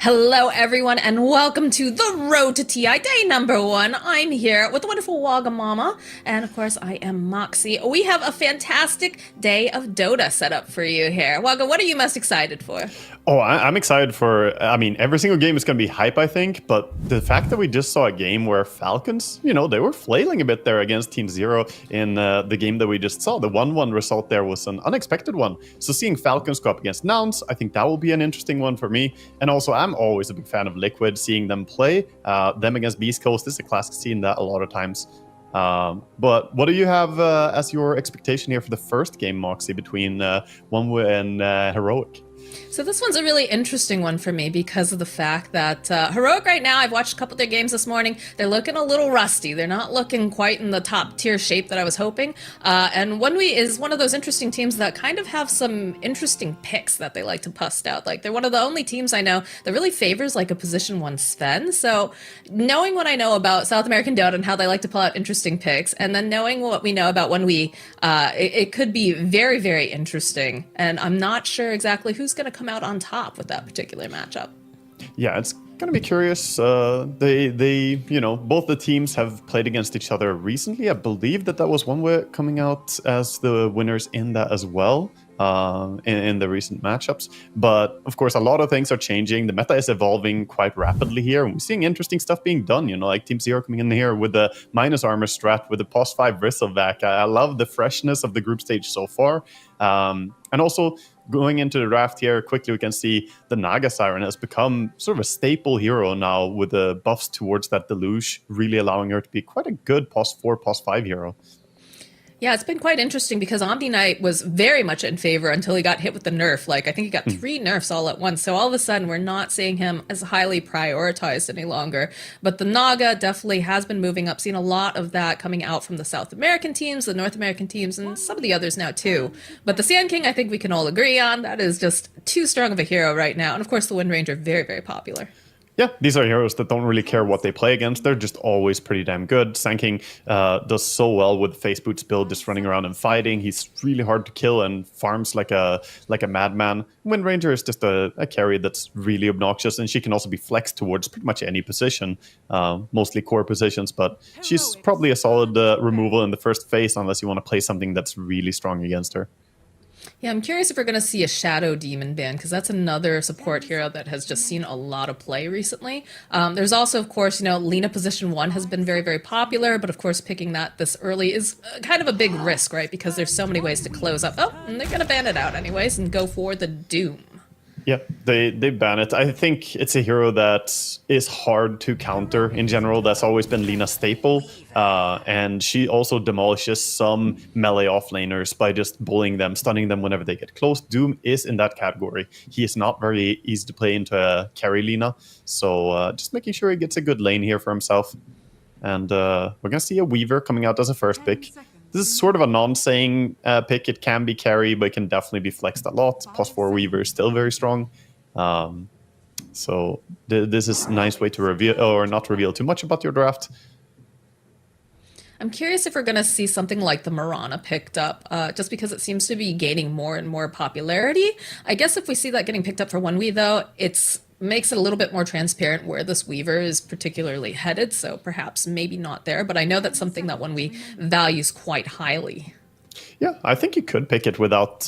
Hello, everyone, and welcome to the Road to TI Day #1. I'm here with the wonderful Wagamama, and of course, I am Moxie. We have a fantastic day of Dota set up for you here. Waga, what are you most excited for? Oh, I'm excited for, I mean, every single game is going to be hype, I think, but the fact that we just saw a game where Falcons, you know, they were flailing a bit there against Team Zero in the game that we just saw. The 1-1 result there was an unexpected one. So seeing Falcons go up against Nouns, I think that will be an interesting one for me. And also, I'm always a big fan of Liquid, seeing them play. Them against Beast Coast is a classic, seeing that a lot of times. But what do you have as your expectation here for the first game, Moxie, between OneWay and Heroic? So this one's a really interesting one for me because of the fact that Heroic right now, I've watched a couple of their games this morning. They're looking a little rusty. They're not looking quite in the top tier shape that I was hoping. And OneWe is one of those interesting teams that kind of have some interesting picks that they like to bust out. Like, they're one of the only teams I know that really favors like a position 1 Sven. So knowing what I know about South American Dota and how they like to pull out interesting picks, and then knowing what we know about OneWe, it could be very, very interesting. And I'm not sure exactly who's going to come out on top with that particular matchup. Yeah, it's gonna be curious. They, you know, both the teams have played against each other recently. I believe that was OneWay coming out as the winners in that as well. In the recent matchups. But of course, a lot of things are changing. The meta is evolving quite rapidly here, and we're seeing interesting stuff being done. You know, like Team Zero coming in here with the minus armor strat with the +5 Bristleback. I love the freshness of the group stage so far. And also, going into the draft here, quickly we can see the Naga Siren has become sort of a staple hero now with the buffs towards that Deluge, really allowing her to be quite a good +4, +5 hero. Yeah, it's been quite interesting because Omni Knight was very much in favor until he got hit with the nerf. Like, I think he got 3 nerfs all at once. So all of a sudden, we're not seeing him as highly prioritized any longer. But the Naga definitely has been moving up. Seen a lot of that coming out from the South American teams, the North American teams, and some of the others now too. But the Sand King, I think we can all agree on. That is just too strong of a hero right now. And of course, the Wind Ranger, very, very popular. Yeah, these are heroes that don't really care what they play against. They're just always pretty damn good. Sand King does so well with Face Boots build, just running around and fighting. He's really hard to kill and farms like a madman. Wind Ranger is just a carry that's really obnoxious, and she can also be flexed towards pretty much any position, mostly core positions, but she's probably a solid removal in the first phase unless you want to play something that's really strong against her. Yeah, I'm curious if we're going to see a Shadow Demon ban, because that's another support hero that has just seen a lot of play recently. There's also, of course, you know, Lina position 1 has been very, very popular, but of course picking that this early is kind of a big risk, right? Because there's so many ways to close up. Oh, and they're going to ban it out anyways and go for the Doom. Yeah, they ban it. I think it's a hero that is hard to counter in general. That's always been Lina's staple. And she also demolishes some melee offlaners by just bullying them, stunning them whenever they get close. Doom is in that category. He is not very easy to play into a carry Lina. So just making sure he gets a good lane here for himself. And we're going to see a Weaver coming out as a first pick. This is sort of a non-saying pick. It can be carry, but it can definitely be flexed a lot. +4 Weaver is still very strong. So this is a nice way to reveal, or not reveal too much about your draft. I'm curious if we're going to see something like the Mirana picked up, just because it seems to be gaining more and more popularity. I guess if we see that getting picked up for OneWe, though, it's makes it a little bit more transparent where this Weaver is particularly headed, so perhaps maybe not there, but I know that's something that OneWe values quite highly. Yeah, I think you could pick it without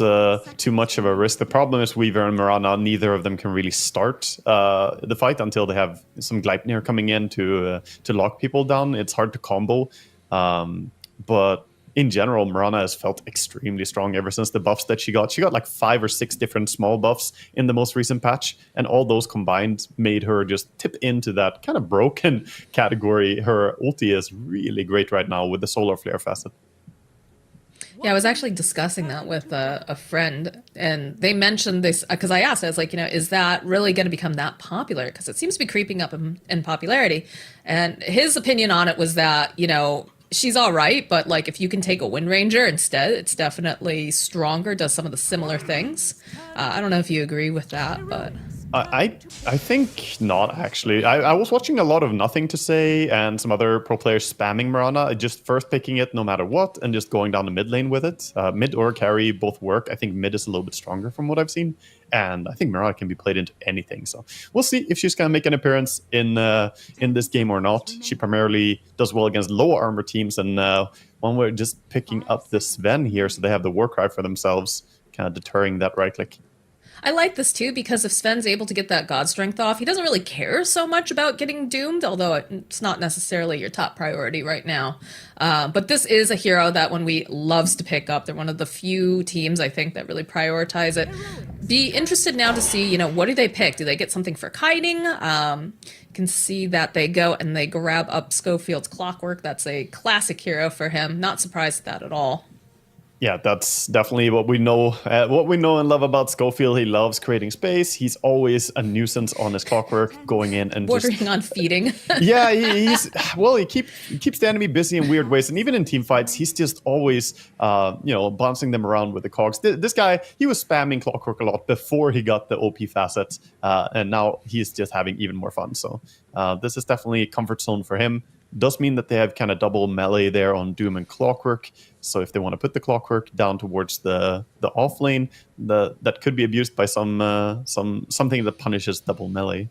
too much of a risk. The problem is Weaver and Mirana, neither of them can really start the fight until they have some Gleipnir coming in to lock people down. It's hard to combo, but in general, Mirana has felt extremely strong ever since the buffs that she got. She got like 5 or 6 different small buffs in the most recent patch, and all those combined made her just tip into that kind of broken category. Her ulti is really great right now with the Solar Flare facet. Yeah, I was actually discussing that with a friend, and they mentioned this because I asked, I was like, you know, is that really going to become that popular? Because it seems to be creeping up in popularity. And his opinion on it was that, you know, she's all right, but like if you can take a Wind Ranger instead, it's definitely stronger, does some of the similar things. I don't know if you agree with that, but I think not, actually. I was watching a lot of Nothing to Say and some other pro players spamming Mirana, just first picking it no matter what and just going down the mid lane with it. Mid or carry both work. I think mid is a little bit stronger from what I've seen. And I think Mirana can be played into anything. So we'll see if she's going to make an appearance in this game or not. She primarily does well against low armor teams. And when we're just picking up the Sven here, so they have the Warcry for themselves, kind of deterring that right click. I like this too because if Sven's able to get that God Strength off, he doesn't really care so much about getting doomed, although it's not necessarily your top priority right now. But this is a hero that when we loves to pick up. They're one of the few teams, I think, that really prioritize it. Be interested now to see, you know, what do they pick? Do they get something for kiting? You can see that they go and they grab up Schofield's Clockwork. That's a classic hero for him. Not surprised at that at all. Yeah, that's definitely what we know. What we know and love about Schofield. He loves creating space. He's always a nuisance on his Clockwork, going in and bordering on feeding. Yeah, he keeps the enemy busy in weird ways, and even in team fights, he's just always bouncing them around with the cogs. This guy, he was spamming Clockwork a lot before he got the OP facets, and now he's just having even more fun. So this is definitely a comfort zone for him. Does mean that they have kind of double melee there on Doom and Clockwork. So if they want to put the Clockwork down towards the off lane, that could be abused by something that punishes double melee.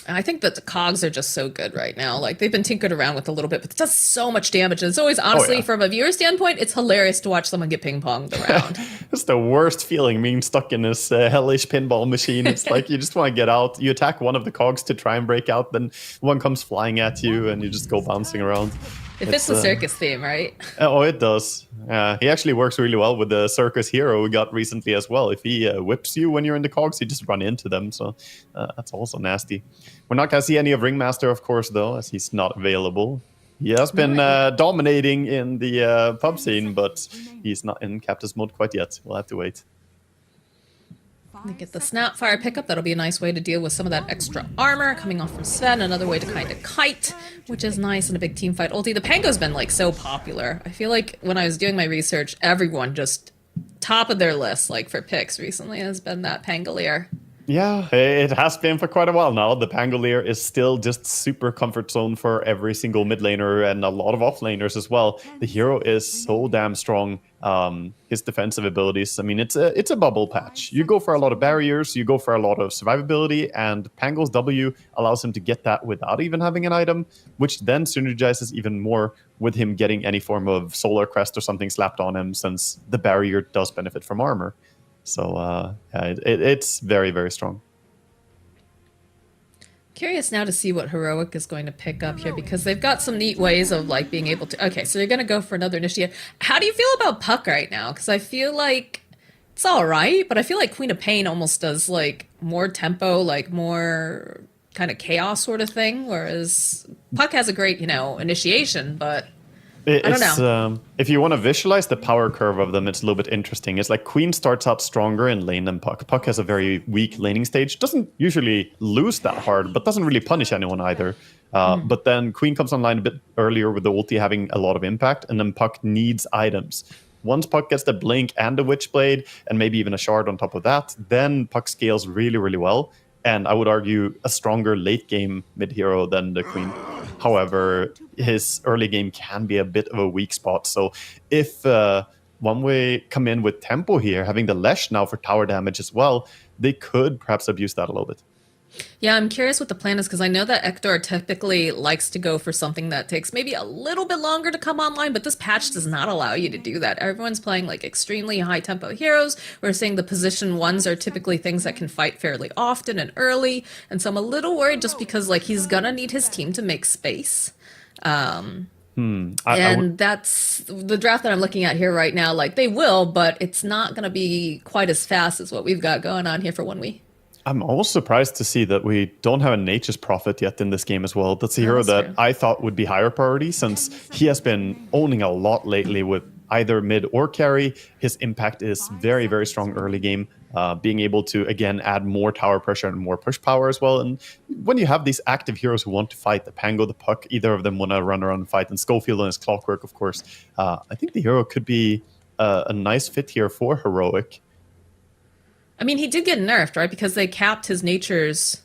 I think that the cogs are just so good right now. Like, they've been tinkered around with a little bit, but it does so much damage. And it's always, honestly, from a viewer standpoint, it's hilarious to watch someone get ping-ponged around. It's the worst feeling, being stuck in this hellish pinball machine. It's like you just want to get out. You attack one of the cogs to try and break out, then one comes flying at you, and you just go bouncing around. It fits the circus theme, right? Oh, it does. He actually works really well with the circus hero we got recently as well. If he whips you when you're in the cogs, you just run into them. So that's also nasty. We're not going to see any of Ringmaster, of course, though, as he's not available. He has been dominating in the pub scene, but he's not in Captain's mode quite yet. We'll have to wait. They get the Snapfire pickup. That'll be a nice way to deal with some of that extra armor coming off from Sven. Another way to kind of kite, which is nice in a big team fight. Ulti, the Pango's been like so popular. I feel like when I was doing my research, everyone just top of their list, like for picks recently, has been that Pangolier. Yeah, it has been for quite a while now. The Pangolier is still just super comfort zone for every single mid laner and a lot of off laners as well. The hero is so damn strong. His defensive abilities, I mean, it's a bubble patch. You go for a lot of barriers, you go for a lot of survivability, and Pango's W allows him to get that without even having an item, which then synergizes even more with him getting any form of Solar Crest or something slapped on him, since the barrier does benefit from armor. So it's very, very strong. Curious now to see what Heroic is going to pick up here, because they've got some neat ways of like being able to... Okay, so you're going to go for another initiate. How do you feel about Puck right now? Because I feel like it's all right, but I feel like Queen of Pain almost does like more tempo, like more kind of chaos sort of thing, whereas Puck has a great, initiation, but... I don't know. If you want to visualize the power curve of them, it's a little bit interesting. It's like Queen starts out stronger in lane than Puck. Puck has a very weak laning stage. Doesn't usually lose that hard, but doesn't really punish anyone either. But then Queen comes online a bit earlier with the ulti having a lot of impact, and then Puck needs items. Once Puck gets the Blink and the Witchblade, and maybe even a Shard on top of that, then Puck scales really, really well. And I would argue a stronger late game mid hero than the Queen. However, his early game can be a bit of a weak spot. So if One Way come in with tempo here, having the Lesh now for tower damage as well, they could perhaps abuse that a little bit. Yeah, I'm curious what the plan is, because I know that Ektor typically likes to go for something that takes maybe a little bit longer to come online, but this patch does not allow you to do that. Everyone's playing like extremely high tempo heroes. We're seeing the position ones are typically things that can fight fairly often and early, and so I'm a little worried just because like he's gonna need his team to make space. That's the draft that I'm looking at here right now. Like, they will, but it's not gonna be quite as fast as what we've got going on here for 1 week. I'm almost surprised to see that we don't have a Nature's Prophet yet in this game as well. That's a hero that I thought would be higher priority, since he has been owning a lot lately with either mid or carry. His impact is very, very strong early game, being able to, again, add more tower pressure and more push power as well. And when you have these active heroes who want to fight, the Pango, the Puck, either of them want to run around and fight, and Schofield and his Clockwork, of course, I think the hero could be a nice fit here for Heroic. I mean, he did get nerfed, right? Because they capped his nature's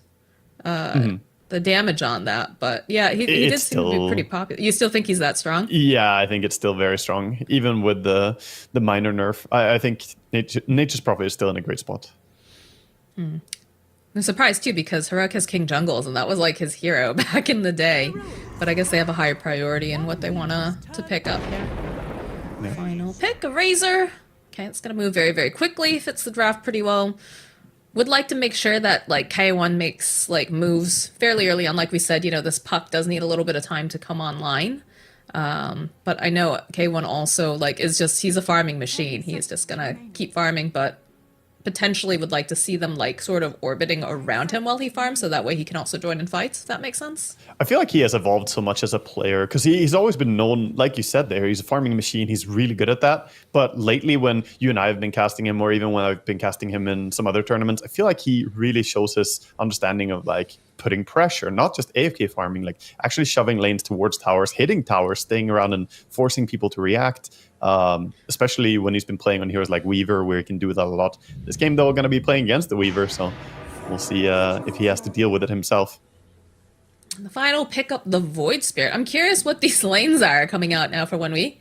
the damage on that. But yeah, he did seem to be pretty popular. You still think he's that strong? Yeah, I think it's still very strong, even with the minor nerf. I think Nature's Prophet is still in a great spot. I'm surprised too because Heroic has King Jungles and that was like his hero back in the day. But I guess they have a higher priority in what they want to pick up here. Yeah. Final pick, a Razor. Okay, it's gonna move very, very quickly. Fits the draft pretty well. Would like to make sure that like K1 makes like moves fairly early on. Like we said, this puck does need a little bit of time to come online. But I know K1 also like he's a farming machine. He is just gonna keep farming, but potentially would like to see them like sort of orbiting around him while he farms, so that way he can also join in fights. If that makes sense. I feel like he has evolved so much as a player because he's always been known, like you said there, he's a farming machine. He's really good at that. But lately, when you and I have been casting him, or even when I've been casting him in some other tournaments, I feel like he really shows his understanding of like putting pressure, not just AFK farming, like actually shoving lanes towards towers, hitting towers, staying around and forcing people to react. Especially when he's been playing on heroes like Weaver, where he can do that a lot. This game, though, we're going to be playing against the Weaver, so we'll see if he has to deal with it himself. The final pick up the Void Spirit. I'm curious what these lanes are coming out now for 1 week,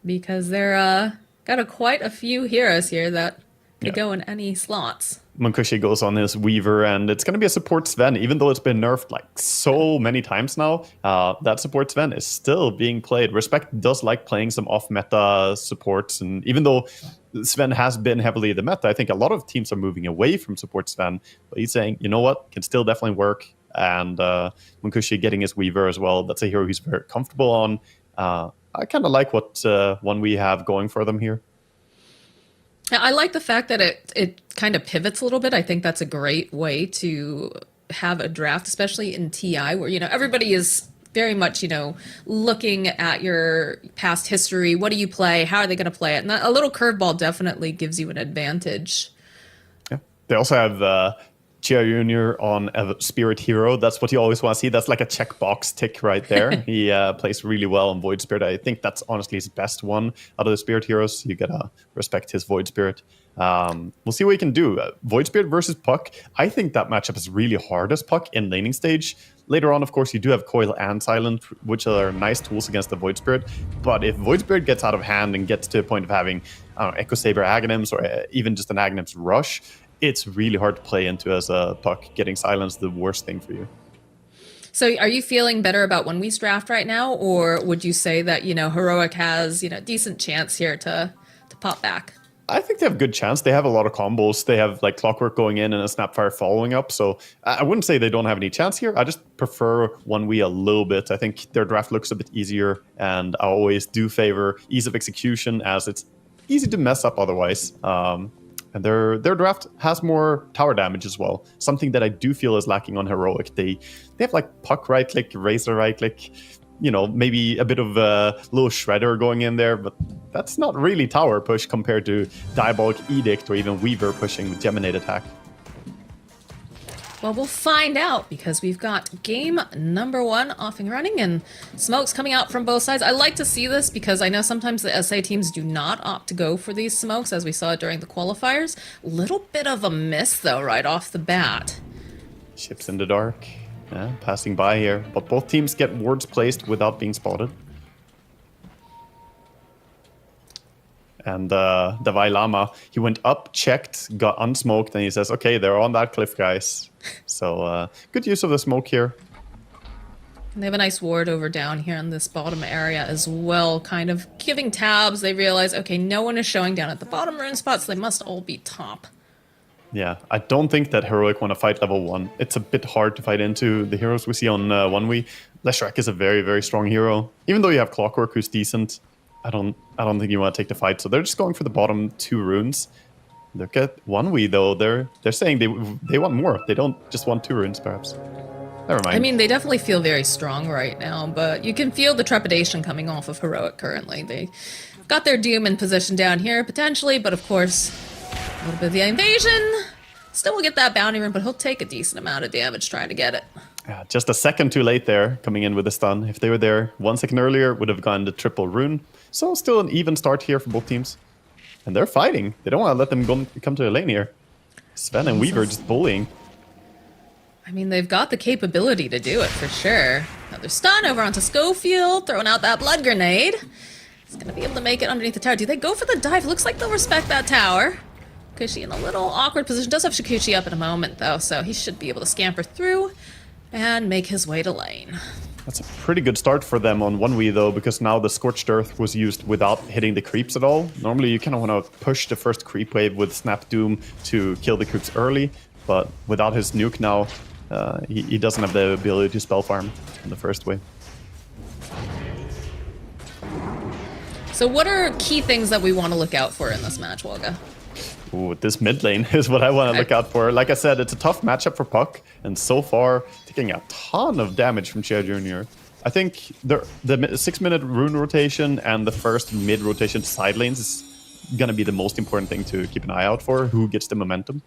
because they're got quite a few heroes here that could go in any slots. Munkushi goes on his Weaver, and it's going to be a support Sven, even though it's been nerfed like so many times now. That support Sven is still being played. Respect does like playing some off-meta supports, and even though Sven has been heavily in the meta, I think a lot of teams are moving away from support Sven. But he's saying, you know what, can still definitely work. And Munkushi getting his Weaver as well. That's a hero he's very comfortable on. I kind of like what one we have going for them here. I like the fact that it kind of pivots a little bit. I think that's a great way to have a draft, especially in TI, where everybody is very much looking at your past history. What do you play? How are they going to play it? And a little curveball definitely gives you an advantage. Yeah, they also have Chia Junior on a Spirit Hero. That's what you always want to see. That's like a checkbox tick right there. He plays really well on Void Spirit. I think that's honestly his best one out of the Spirit Heroes. You gotta respect his Void Spirit. We'll see what he can do. Void Spirit versus Puck. I think that matchup is really hard as Puck in laning stage. Later on, of course, you do have Coil and Silent, which are nice tools against the Void Spirit. But if Void Spirit gets out of hand and gets to a point of having Echo Saber Aghanims, or even just an Aghanims Rush, it's really hard to play into as a Puck. Getting silenced the worst thing for you. So are you feeling better about 1 week's draft right now, or would you say that Heroic has decent chance here to pop back? I think they have a good chance. They have a lot of combos. They have like Clockwork going in and a Snapfire following up. So I wouldn't say they don't have any chance here. I just prefer 1v a little bit. I think their draft looks a bit easier, and I always do favor ease of execution, as it's easy to mess up otherwise. And their draft has more tower damage as well. Something that I do feel is lacking on Heroic. They have like Puck right click, Razor right click, maybe a bit of a little Shredder going in there, but that's not really tower push compared to Diabolic Edict or even Weaver pushing with Geminate attack. Well, we'll find out, because we've got game number 1 off and running, and smokes coming out from both sides. I like to see this because I know sometimes the SA teams do not opt to go for these smokes, as we saw during the qualifiers. Little bit of a miss, though, right off the bat. Ships in the dark, passing by here. But both teams get wards placed without being spotted. And Davai Lama, he went up, checked, got unsmoked, and he says, okay, they're on that cliff, guys. So good use of the smoke here. And they have a nice ward over down here in this bottom area as well, kind of giving tabs. They realize, okay, no one is showing down at the bottom rune spots, so they must all be top. Yeah, I don't think that Heroic want to fight level 1. It's a bit hard to fight into the heroes we see on 1v. Leshrac is a very, very strong hero. Even though you have Clockwork, who's decent, I don't think you want to take the fight. So they're just going for the bottom 2 runes. Look at 1v though. They're saying they want more. They don't just want 2 runes, perhaps. Never mind. I mean, they definitely feel very strong right now, but you can feel the trepidation coming off of Heroic currently. They got their Doom in position down here, potentially, but of course, a little bit of the invasion. Still will get that bounty rune, but he'll take a decent amount of damage trying to get it. Yeah, just a second too late there, coming in with the stun. If they were there 1 second earlier, would have gone the triple rune. So still an even start here for both teams. And they're fighting. They don't want to let them come to the lane here. Sven and Weaver just bullying. I mean, they've got the capability to do it for sure. Another stun over onto Schofield, throwing out that blood grenade. He's gonna be able to make it underneath the tower. Do they go for the dive? Looks like they'll respect that tower. Kushi in a little awkward position. Does have Shikuchi up in a moment though, so he should be able to scamper through and make his way to lane. That's a pretty good start for them on 1v though, because now the Scorched Earth was used without hitting the creeps at all. Normally you kind of want to push the first creep wave with Snap Doom to kill the creeps early, but without his nuke now, he doesn't have the ability to spell farm in the first wave. So what are key things that we want to look out for in this match, Wolga? Ooh, this mid lane is what I want to look out for. Like I said, it's a tough matchup for Puck, and so far, taking a ton of damage from Cher Jr. I think the 6-minute rune rotation and the first mid rotation side lanes is going to be the most important thing to keep an eye out for, who gets the momentum.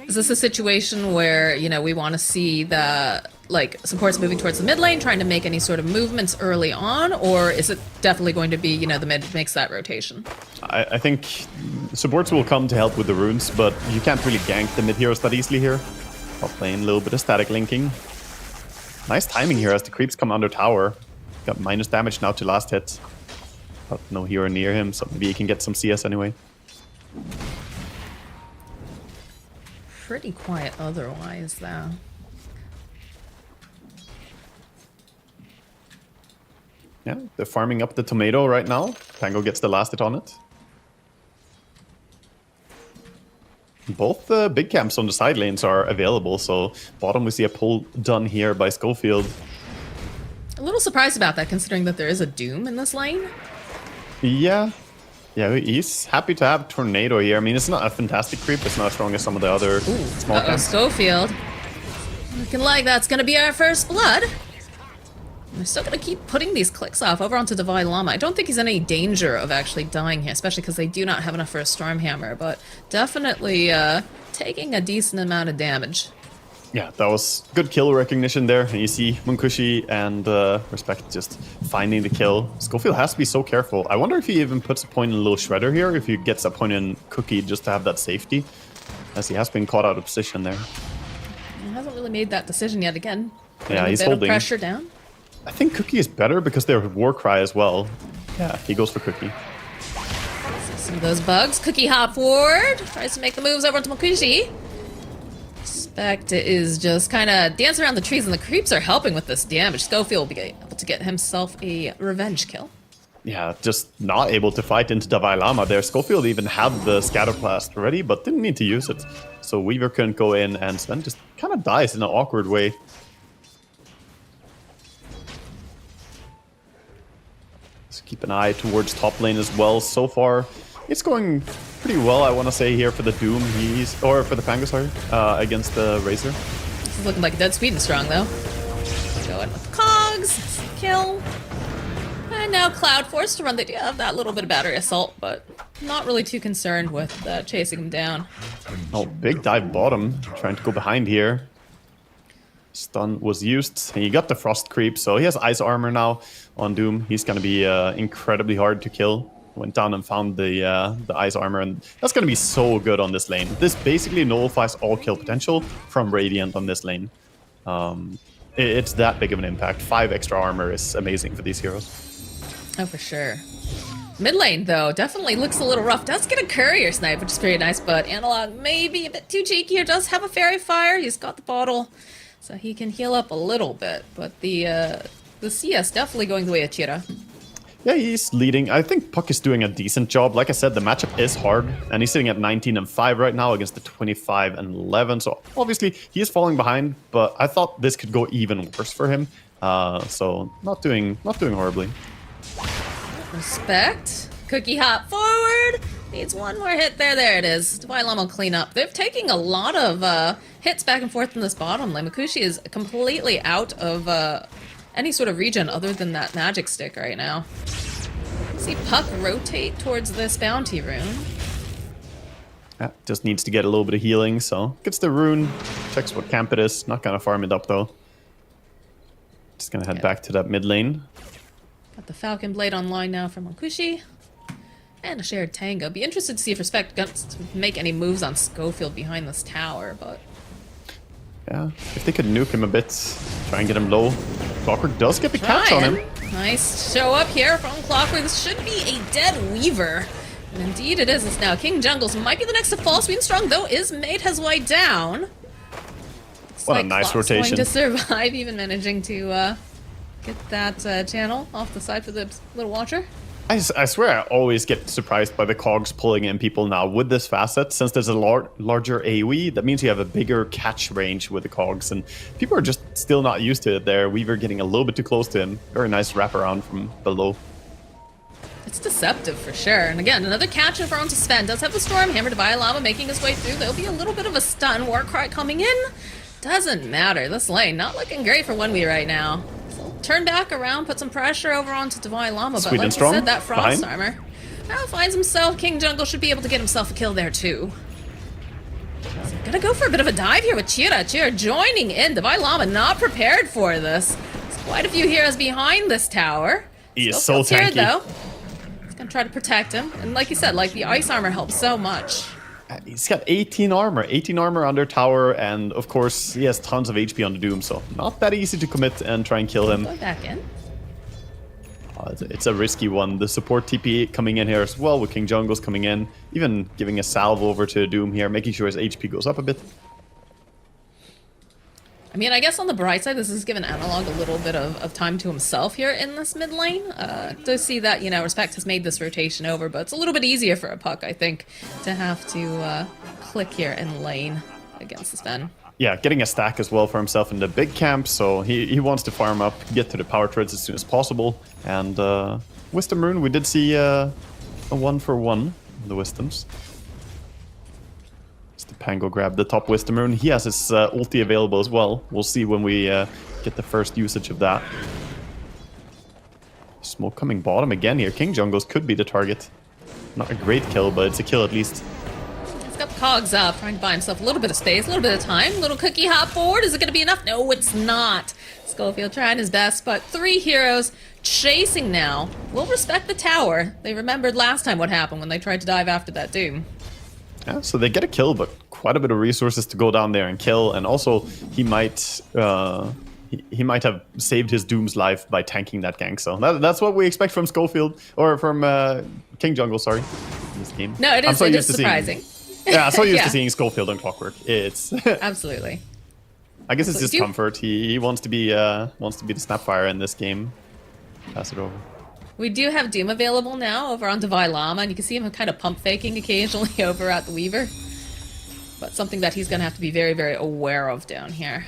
Is this a situation where, you know, we want to see the, like, supports moving towards the mid lane, trying to make any sort of movements early on, or is it definitely going to be, you know, the mid makes that rotation? I think supports will come to help with the runes, but you can't really gank the mid heroes that easily here. Top lane, a little bit of static linking. Nice timing here as the creeps come under tower. Got minus damage now to last hit. But no hero near him, so maybe he can get some CS anyway. Pretty quiet otherwise, though. Yeah, they're farming up the tomato right now. Tango gets the last hit on it. Both big camps on the side lanes are available, so bottom we see a pull done here by Schofield. A little surprised about that, considering that there is a Doom in this lane. Yeah, he's happy to have Tornado here. I mean, it's not a fantastic creep. It's not as strong as some of the other small camps. Schofield. Looking like that's going to be our first blood. They're still going to keep putting these clicks off over onto Divine Llama. I don't think he's in any danger of actually dying here, especially because they do not have enough for a Stormhammer, but definitely taking a decent amount of damage. Yeah, that was good kill recognition there. And you see Munkushi and Respect just finding the kill. Schofield has to be so careful. I wonder if he even puts a point in a little Shredder here, if he gets a point in Cookie just to have that safety, as he has been caught out of position there. He hasn't really made that decision yet again. Yeah, he's a bit holding. of pressure down. I think Cookie is better because they're Warcry as well. Yeah, he goes for Cookie. Some of those bugs. Cookie hop forward. Tries to make the moves over to Munkushi. Respect is just kind of dancing around the trees, and the creeps are helping with this damage. Schofield will be able to get himself a revenge kill. Yeah, just not able to fight into Davai Lama there. Schofield even had the Scatterblast ready, but didn't need to use it. So Weaver couldn't go in, and Sven just kind of dies in an awkward way. Let's keep an eye towards top lane as well. So far, it's going pretty well, I want to say, here for the Doom. Or for the Pango, sorry, against the Razor. This is looking like a dead Sweden strong, though. Going with Cogs. Kill. And now Cloud forced to run the idea of that little bit of battery assault, but not really too concerned with chasing him down. Oh, big dive bottom. Trying to go behind here. Stun was used. He got the Frost Creep, so he has Ice Armor now on Doom. He's going to be incredibly hard to kill. Went down and found the Ice Armor, and that's going to be so good on this lane. This basically nullifies all kill potential from Radiant on this lane. It's that big of an impact. 5 extra armor is amazing for these heroes. Oh, for sure. Mid lane, though, definitely looks a little rough. Does get a courier snipe, which is pretty nice, but Analog may be a bit too cheeky here. Does have a Fairy Fire. He's got the bottle, so he can heal up a little bit. But the CS definitely going the way of Chira. Yeah, he's leading. I think Puck is doing a decent job. Like I said, the matchup is hard, and he's sitting at 19-5 right now against the 25-11. So obviously he is falling behind, but I thought this could go even worse for him. So not doing horribly. Respect. Cookie hop forward. Needs one more hit there. There it is. Divine Llama will clean up. They're taking a lot of hits back and forth in this bottom lane. Makushi is completely out of any sort of regen other than that magic stick right now. See Puck rotate towards this bounty rune. Yeah, just needs to get a little bit of healing, so gets the rune, checks what camp it is. Not gonna farm it up though. Just gonna head back to that mid lane. Got the Falcon Blade online now from Makushi. And a shared tango. Be interested to see if Respect gets to make any moves on Schofield behind this tower, but... Yeah, if they could nuke him a bit, try and get him low. Clockwork does get the catch on him. Nice show up here from Clockwork. This should be a dead Weaver. And indeed it is. It's now King Jungles might be the next to fall. Sweet and Strong, though, is made his way down. Looks What a like nice Clock's rotation. going to survive, even managing to get that channel off the side for the little watcher. I swear I always get surprised by the cogs pulling in people now with this facet. Since there's a larger AoE, that means you have a bigger catch range with the cogs, and people are just still not used to it there. Weaver getting a little bit too close to him. Very nice wraparound from below. It's deceptive for sure. And again, another catch over onto Sven. Does have the Stormhammer. Divine Llama making his way through. There'll be a little bit of a stun. Warcry coming in. Doesn't matter. This lane not looking great for 1v right now. Turn back around, put some pressure over onto Divine Llama, but like you said, that Frost armor now finds himself. King Jungle should be able to get himself a kill there too. So gonna go for a bit of a dive here with Chira. Chira joining in. Divine Llama not prepared for this. There's quite a few heroes behind this tower. He is so tanky. Here, though. He's gonna try to protect him, and like you said, like the ice armor helps so much. He's got 18 armor under tower, and of course he has tons of HP on the Doom, so not that easy to commit and try and kill him. Going back in. It's a risky one. The support TP coming in here as well, with King Jungles coming in, even giving a salve over to Doom here, making sure his HP goes up a bit. I mean, I guess on the bright side, this has given Analog a little bit of time to himself here in this mid lane. To see that, you know, Respect has made this rotation over, but it's a little bit easier for a Puck, I think, to have to click here in lane against the Sven. Yeah, getting a stack as well for himself in the big camp, so he wants to farm up, get to the power treads as soon as possible. And Wisdom Rune, we did see a 1-for-1 in the Wisdoms. Pango grab the top Wisdom Rune. He has his ulti available as well. We'll see when we get the first usage of that. Smoke coming bottom again here. King Jungles could be the target. Not a great kill, but it's a kill at least. He's got the cogs up, trying to buy himself a little bit of space, a little bit of time. Little cookie hop forward. Is it going to be enough? No, it's not. Schofield trying his best, but 3 heroes chasing now. Will Respect the tower. They remembered last time what happened when they tried to dive after that Doom. Yeah, so they get a kill, but quite a bit of resources to go down there and kill. And also, he might have saved his Doom's life by tanking that gank. So that's what we expect from Schofield, or from King Jungle, sorry, in this game. No, it is, it is surprising. Yeah, I'm so used to seeing Schofield on Clockwork. It's absolutely. I guess it's just comfort. He wants to be the Snapfire in this game. Pass it over. We do have Doom available now over on Divine Llama, and you can see him kind of pump faking occasionally over at the Weaver. But something that he's going to have to be very, very aware of down here.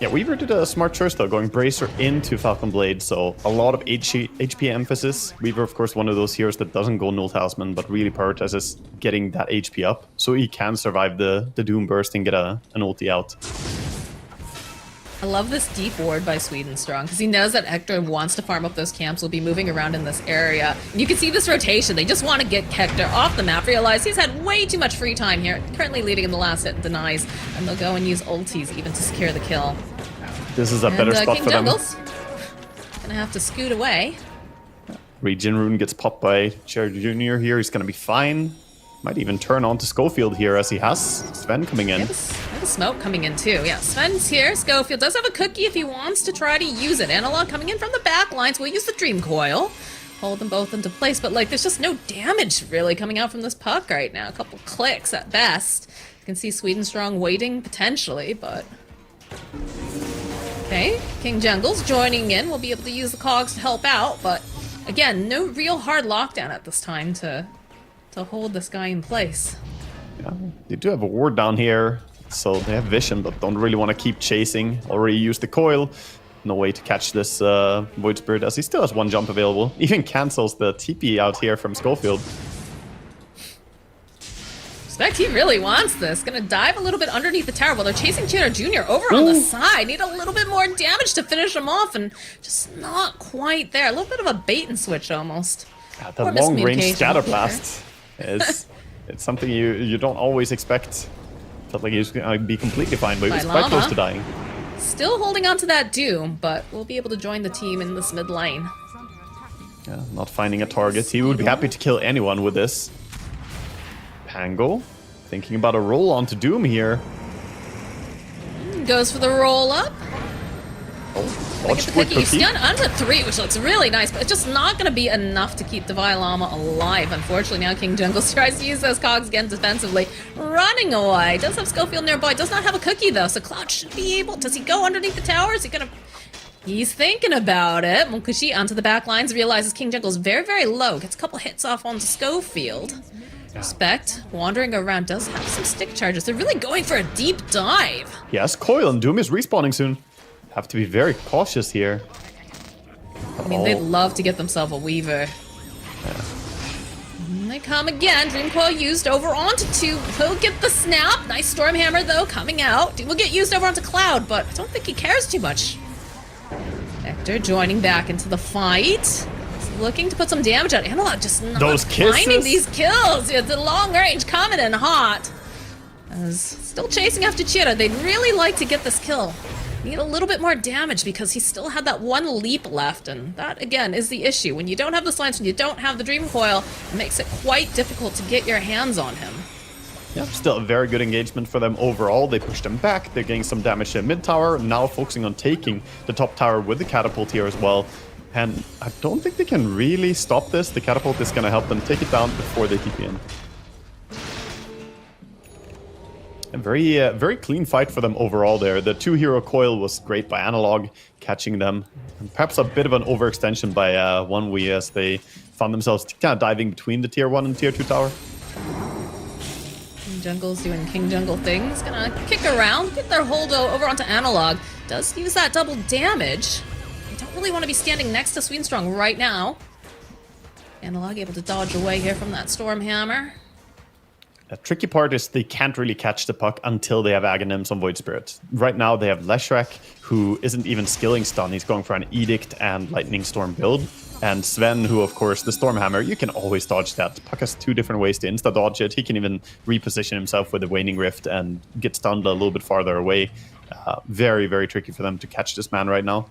Yeah, Weaver did a smart choice though, going Bracer into Falcon Blade, so a lot of HP emphasis. Weaver, of course, one of those heroes that doesn't go Null Talisman, but really prioritizes getting that HP up, so he can survive the Doom Burst and get an ulti out. I love this deep ward by Sweden Strong, because he knows that Hector wants to farm up those camps, will be moving around in this area. And you can see this rotation. They just want to get Hector off the map, realize he's had way too much free time here, currently leading in the last hit and denies, and they'll go and use ultis even to secure the kill. This is a better spot King for Jungles gonna have to scoot away. Regen Rune gets popped by Cherry Jr. here. He's gonna be fine. Might even turn on to Schofield here as he has Sven coming in. They have a smoke coming in too. Yeah, Sven's here. Schofield does have a cookie if he wants to try to use it. Analog coming in from the back lines. We'll use the Dream Coil. Hold them both into place, but like there's just no damage really coming out from this Puck right now. A couple clicks at best. You can see Sweden Strong waiting potentially, but... Okay, King Jungles joining in. We'll be able to use the cogs to help out, but again, no real hard lockdown at this time to hold this guy in place. Yeah, they do have a ward down here, so they have vision, but don't really want to keep chasing. Already used the coil. No way to catch this Void Spirit, as he still has 1 jump available. Even cancels the TP out here from Schofield. Respect, he really wants this. Gonna dive a little bit underneath the tower while they're chasing Cheddar Jr. over on the side. Need a little bit more damage to finish him off, and just not quite there. A little bit of a bait and switch almost. Yeah, that long-range scatter blast is it's something you don't always expect. Felt like he was going to be completely fine, but he was quite close to dying. Still holding on to that Doom, but we'll be able to join the team in this mid lane. Yeah, not finding a target. He would be happy to kill anyone with this. Pango thinking about a roll on to Doom here. Goes for the roll up. Get Dodge the with cookie. cookie. Stun under 3, which looks really nice, but it's just not going to be enough to keep Divine Llama alive. Unfortunately, now King Jungle tries to use those cogs again defensively. Running away. Does have Schofield nearby. Does not have a cookie, though, so Cloud should be able... Does he go underneath the tower? Is he going to... He's thinking about it. Monkushi onto the back lines, realizes King Jungle is very, very low. Gets a couple hits off onto Schofield. Respect, wandering around, does have some stick charges. They're really going for a deep dive. Yes, Coil and Doom is respawning soon. Have to be very cautious here. I mean, they'd love to get themselves a Weaver. And they come again. Dream Coil used over onto 2. He'll get the snap. Nice Stormhammer, though, coming out. Will get used over onto Cloud, but I don't think he cares too much. Vector joining back into the fight. He's looking to put some damage out. Analog just not Those kisses. finding these kills. It's a long range coming in hot. Still chasing after Chira. They'd really like to get this kill. Need a little bit more damage because he still had that one leap left, and that again is the issue. When you don't have the slimes, when you don't have the Dream Coil, it makes it quite difficult to get your hands on him. Yeah, still a very good engagement for them overall. They pushed them back. They're getting some damage to mid tower. Now focusing on taking the top tower with the catapult here as well. And I don't think they can really stop this. The catapult is going to help them take it down before they TP in. A very clean fight for them overall there. The 2-hero coil was great by Analog, catching them. And perhaps a bit of an overextension by 1W as they found themselves kind of diving between the tier 1 and tier 2 tower. King Jungle's doing King Jungle things. Gonna kick around, get their hold over onto Analog. Does use that double damage. They don't really want to be standing next to Sweenstrong right now. Analog able to dodge away here from that Stormhammer. The tricky part is they can't really catch the puck until they have Aghanims on Void Spirit. Right now they have Leshrac, who isn't even skilling stun. He's going for an Edict and Lightning Storm build. And Sven, who of course, the Stormhammer, you can always dodge that. The puck has 2 different ways to insta-dodge it. He can even reposition himself with the Waning Rift and get stunned a little bit farther away. Very, very tricky for them to catch this man right now.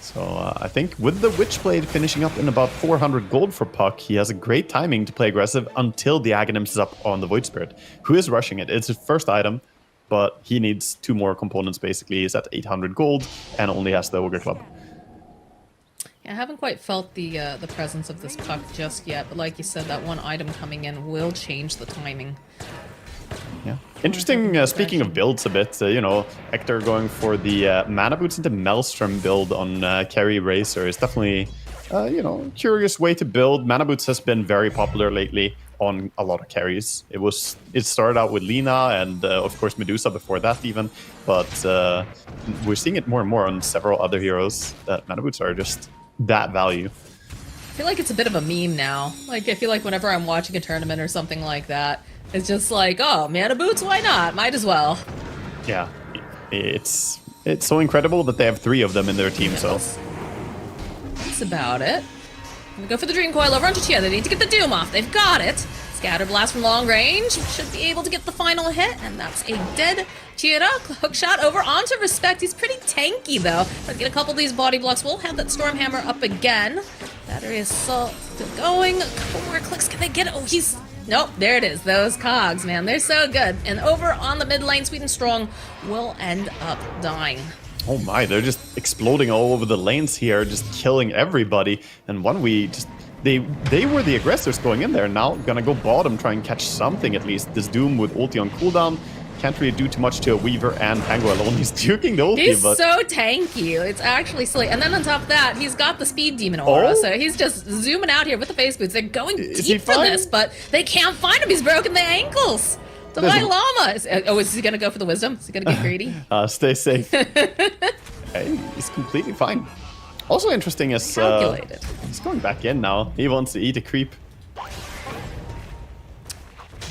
So I think with the Witchblade finishing up in about 400 gold for Puck, he has a great timing to play aggressive until the Aghanims is up on the Void Spirit, who is rushing it. It's his first item, but he needs 2 more components basically. He's at 800 gold and only has the Ogre Club. Yeah, I haven't quite felt the presence of this Puck just yet, but like you said, that one item coming in will change the timing. Yeah. Interesting, speaking of builds a bit, you know, Hector going for the Mana Boots into Maelstrom build on Carry Racer is definitely, you know, curious way to build. Mana Boots has been very popular lately on a lot of carries. It started out with Lina and, of course, Medusa before that even, but we're seeing it more and more on several other heroes that Mana Boots are just that value. I feel like it's a bit of a meme now. Like, I feel like whenever I'm watching a tournament or something like that, it's just like, oh, Mana Boots, why not? Might as well. Yeah, it's so incredible that they have 3 of them in their team, so. That's about it. We go for the Dream Coil over onto Chia. They need to get the Doom off. They've got it. Scatter Blast from long range. Should be able to get the final hit, and that's a dead Chia. Hook shot over onto Respect. He's pretty tanky, though. Let's get a couple of these body blocks. We'll have that Stormhammer up again. Battery Assault still going. A couple more clicks. Can they get it? Oh, he's... Nope, there it is. Those cogs, man. They're so good. And over on the mid lane, Sweet and Strong will end up dying. Oh my, they're just exploding all over the lanes here, just killing everybody. And one just... They were the aggressors going in there. Now gonna go bottom, try and catch something at least. This Doom with ulti on cooldown. Can't really do too much to a Weaver and Pango alone. He's juking the ulti, He's but... so tanky. It's actually silly. And then on top of that, he's got the Speed Demon aura. So he's just zooming out here with the face boots. They're going deep for this, but they can't find him. He's broken the ankles. Divine Llama. Is he going to go for the Wisdom? Is he going to get greedy? Stay safe. Hey, he's completely fine. Also interesting is... Calculated. He's going back in now. He wants to eat a creep.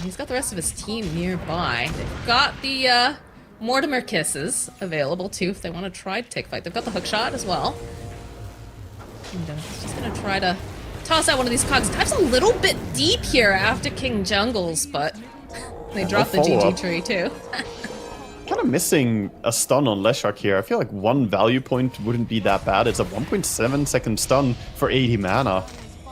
He's got the rest of his team nearby. They've got the Mortimer Kisses available too if they want to try to take fight. They've got the hook shot as well. And he's just going to try to toss out one of these cogs. Dives a little bit deep here after King Jungles, but they dropped the GG tree too. kind of missing a stun on Leshak here. I feel like one value point wouldn't be that bad. It's a 1.7 second stun for 80 mana.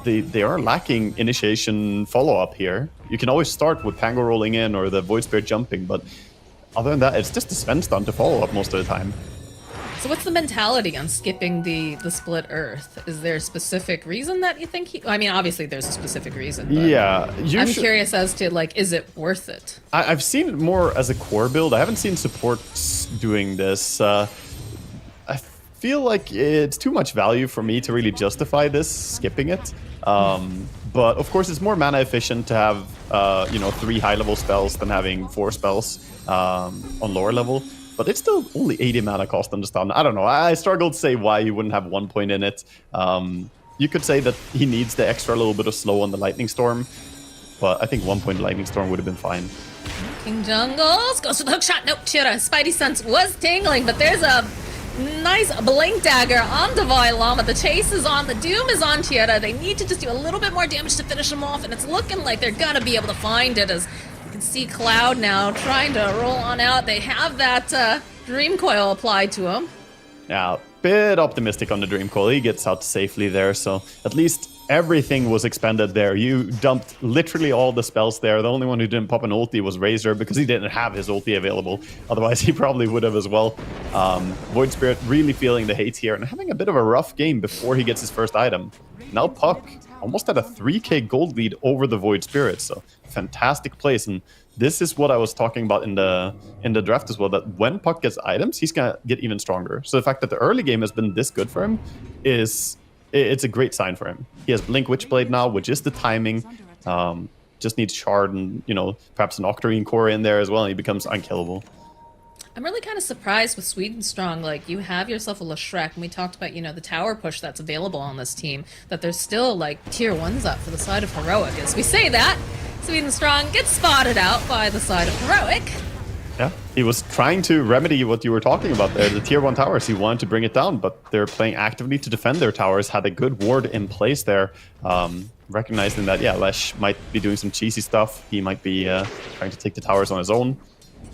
They are lacking initiation follow-up here. You can always start with Pango rolling in or the Void Spirit jumping, but other than that, it's just the Sven stun to follow up most of the time. So what's the mentality on skipping the split Earth? Is there a specific reason that you think I mean, obviously there's a specific reason. But Yeah. I'm curious as to, like, is it worth it? I've seen it more as a core build. I haven't seen supports doing this. I feel like it's too much value for me to really justify this, skipping it. But of course, it's more mana efficient to have 3 high-level spells than having 4 spells on lower level. But it's still only 80 mana cost on the stun. I don't know. I struggle to say why you wouldn't have 1 point in it. You could say that he needs the extra little bit of slow on the Lightning Storm. But I think 1 point Lightning Storm would have been fine. King Jungles goes for the hookshot. Nope, Chira. Spidey sense was tingling, but there's a nice blink dagger on Divine Llama. The chase is on. The doom is on Chira. They need to just do a little bit more damage to finish him off, and it's looking like they're gonna be able to find it, as you can see Cloud now trying to roll on out. They have that Dream Coil applied to him. Yeah, bit optimistic on the Dream Coil. He gets out safely there, so at least everything was expended there. You dumped literally all the spells there. The only one who didn't pop an ulti was Razor because he didn't have his ulti available. Otherwise, he probably would have as well. Void Spirit really feeling the hate here and having a bit of a rough game before he gets his first item. Now Puck almost had a 3k gold lead over the Void Spirit, so fantastic place. And this is what I was talking about in the draft as well, that when Puck gets items, he's gonna get even stronger. So the fact that the early game has been this good for him it's a great sign for him. He has Blink Witchblade now, which is the timing. Just needs Shard and, perhaps an Octarine Core in there as well, and he becomes unkillable. I'm really kind of surprised with Sweden Strong. Like, you have yourself a Leshrac, and we talked about, the tower push that's available on this team, that there's still, like, tier 1s up for the side of Heroic. As we say that, Sweden Strong gets spotted out by the side of Heroic. Yeah, he was trying to remedy what you were talking about there, the tier 1 towers. He wanted to bring it down, but they're playing actively to defend their towers, had a good ward in place there, recognizing that, Lesh might be doing some cheesy stuff. He might be trying to take the towers on his own.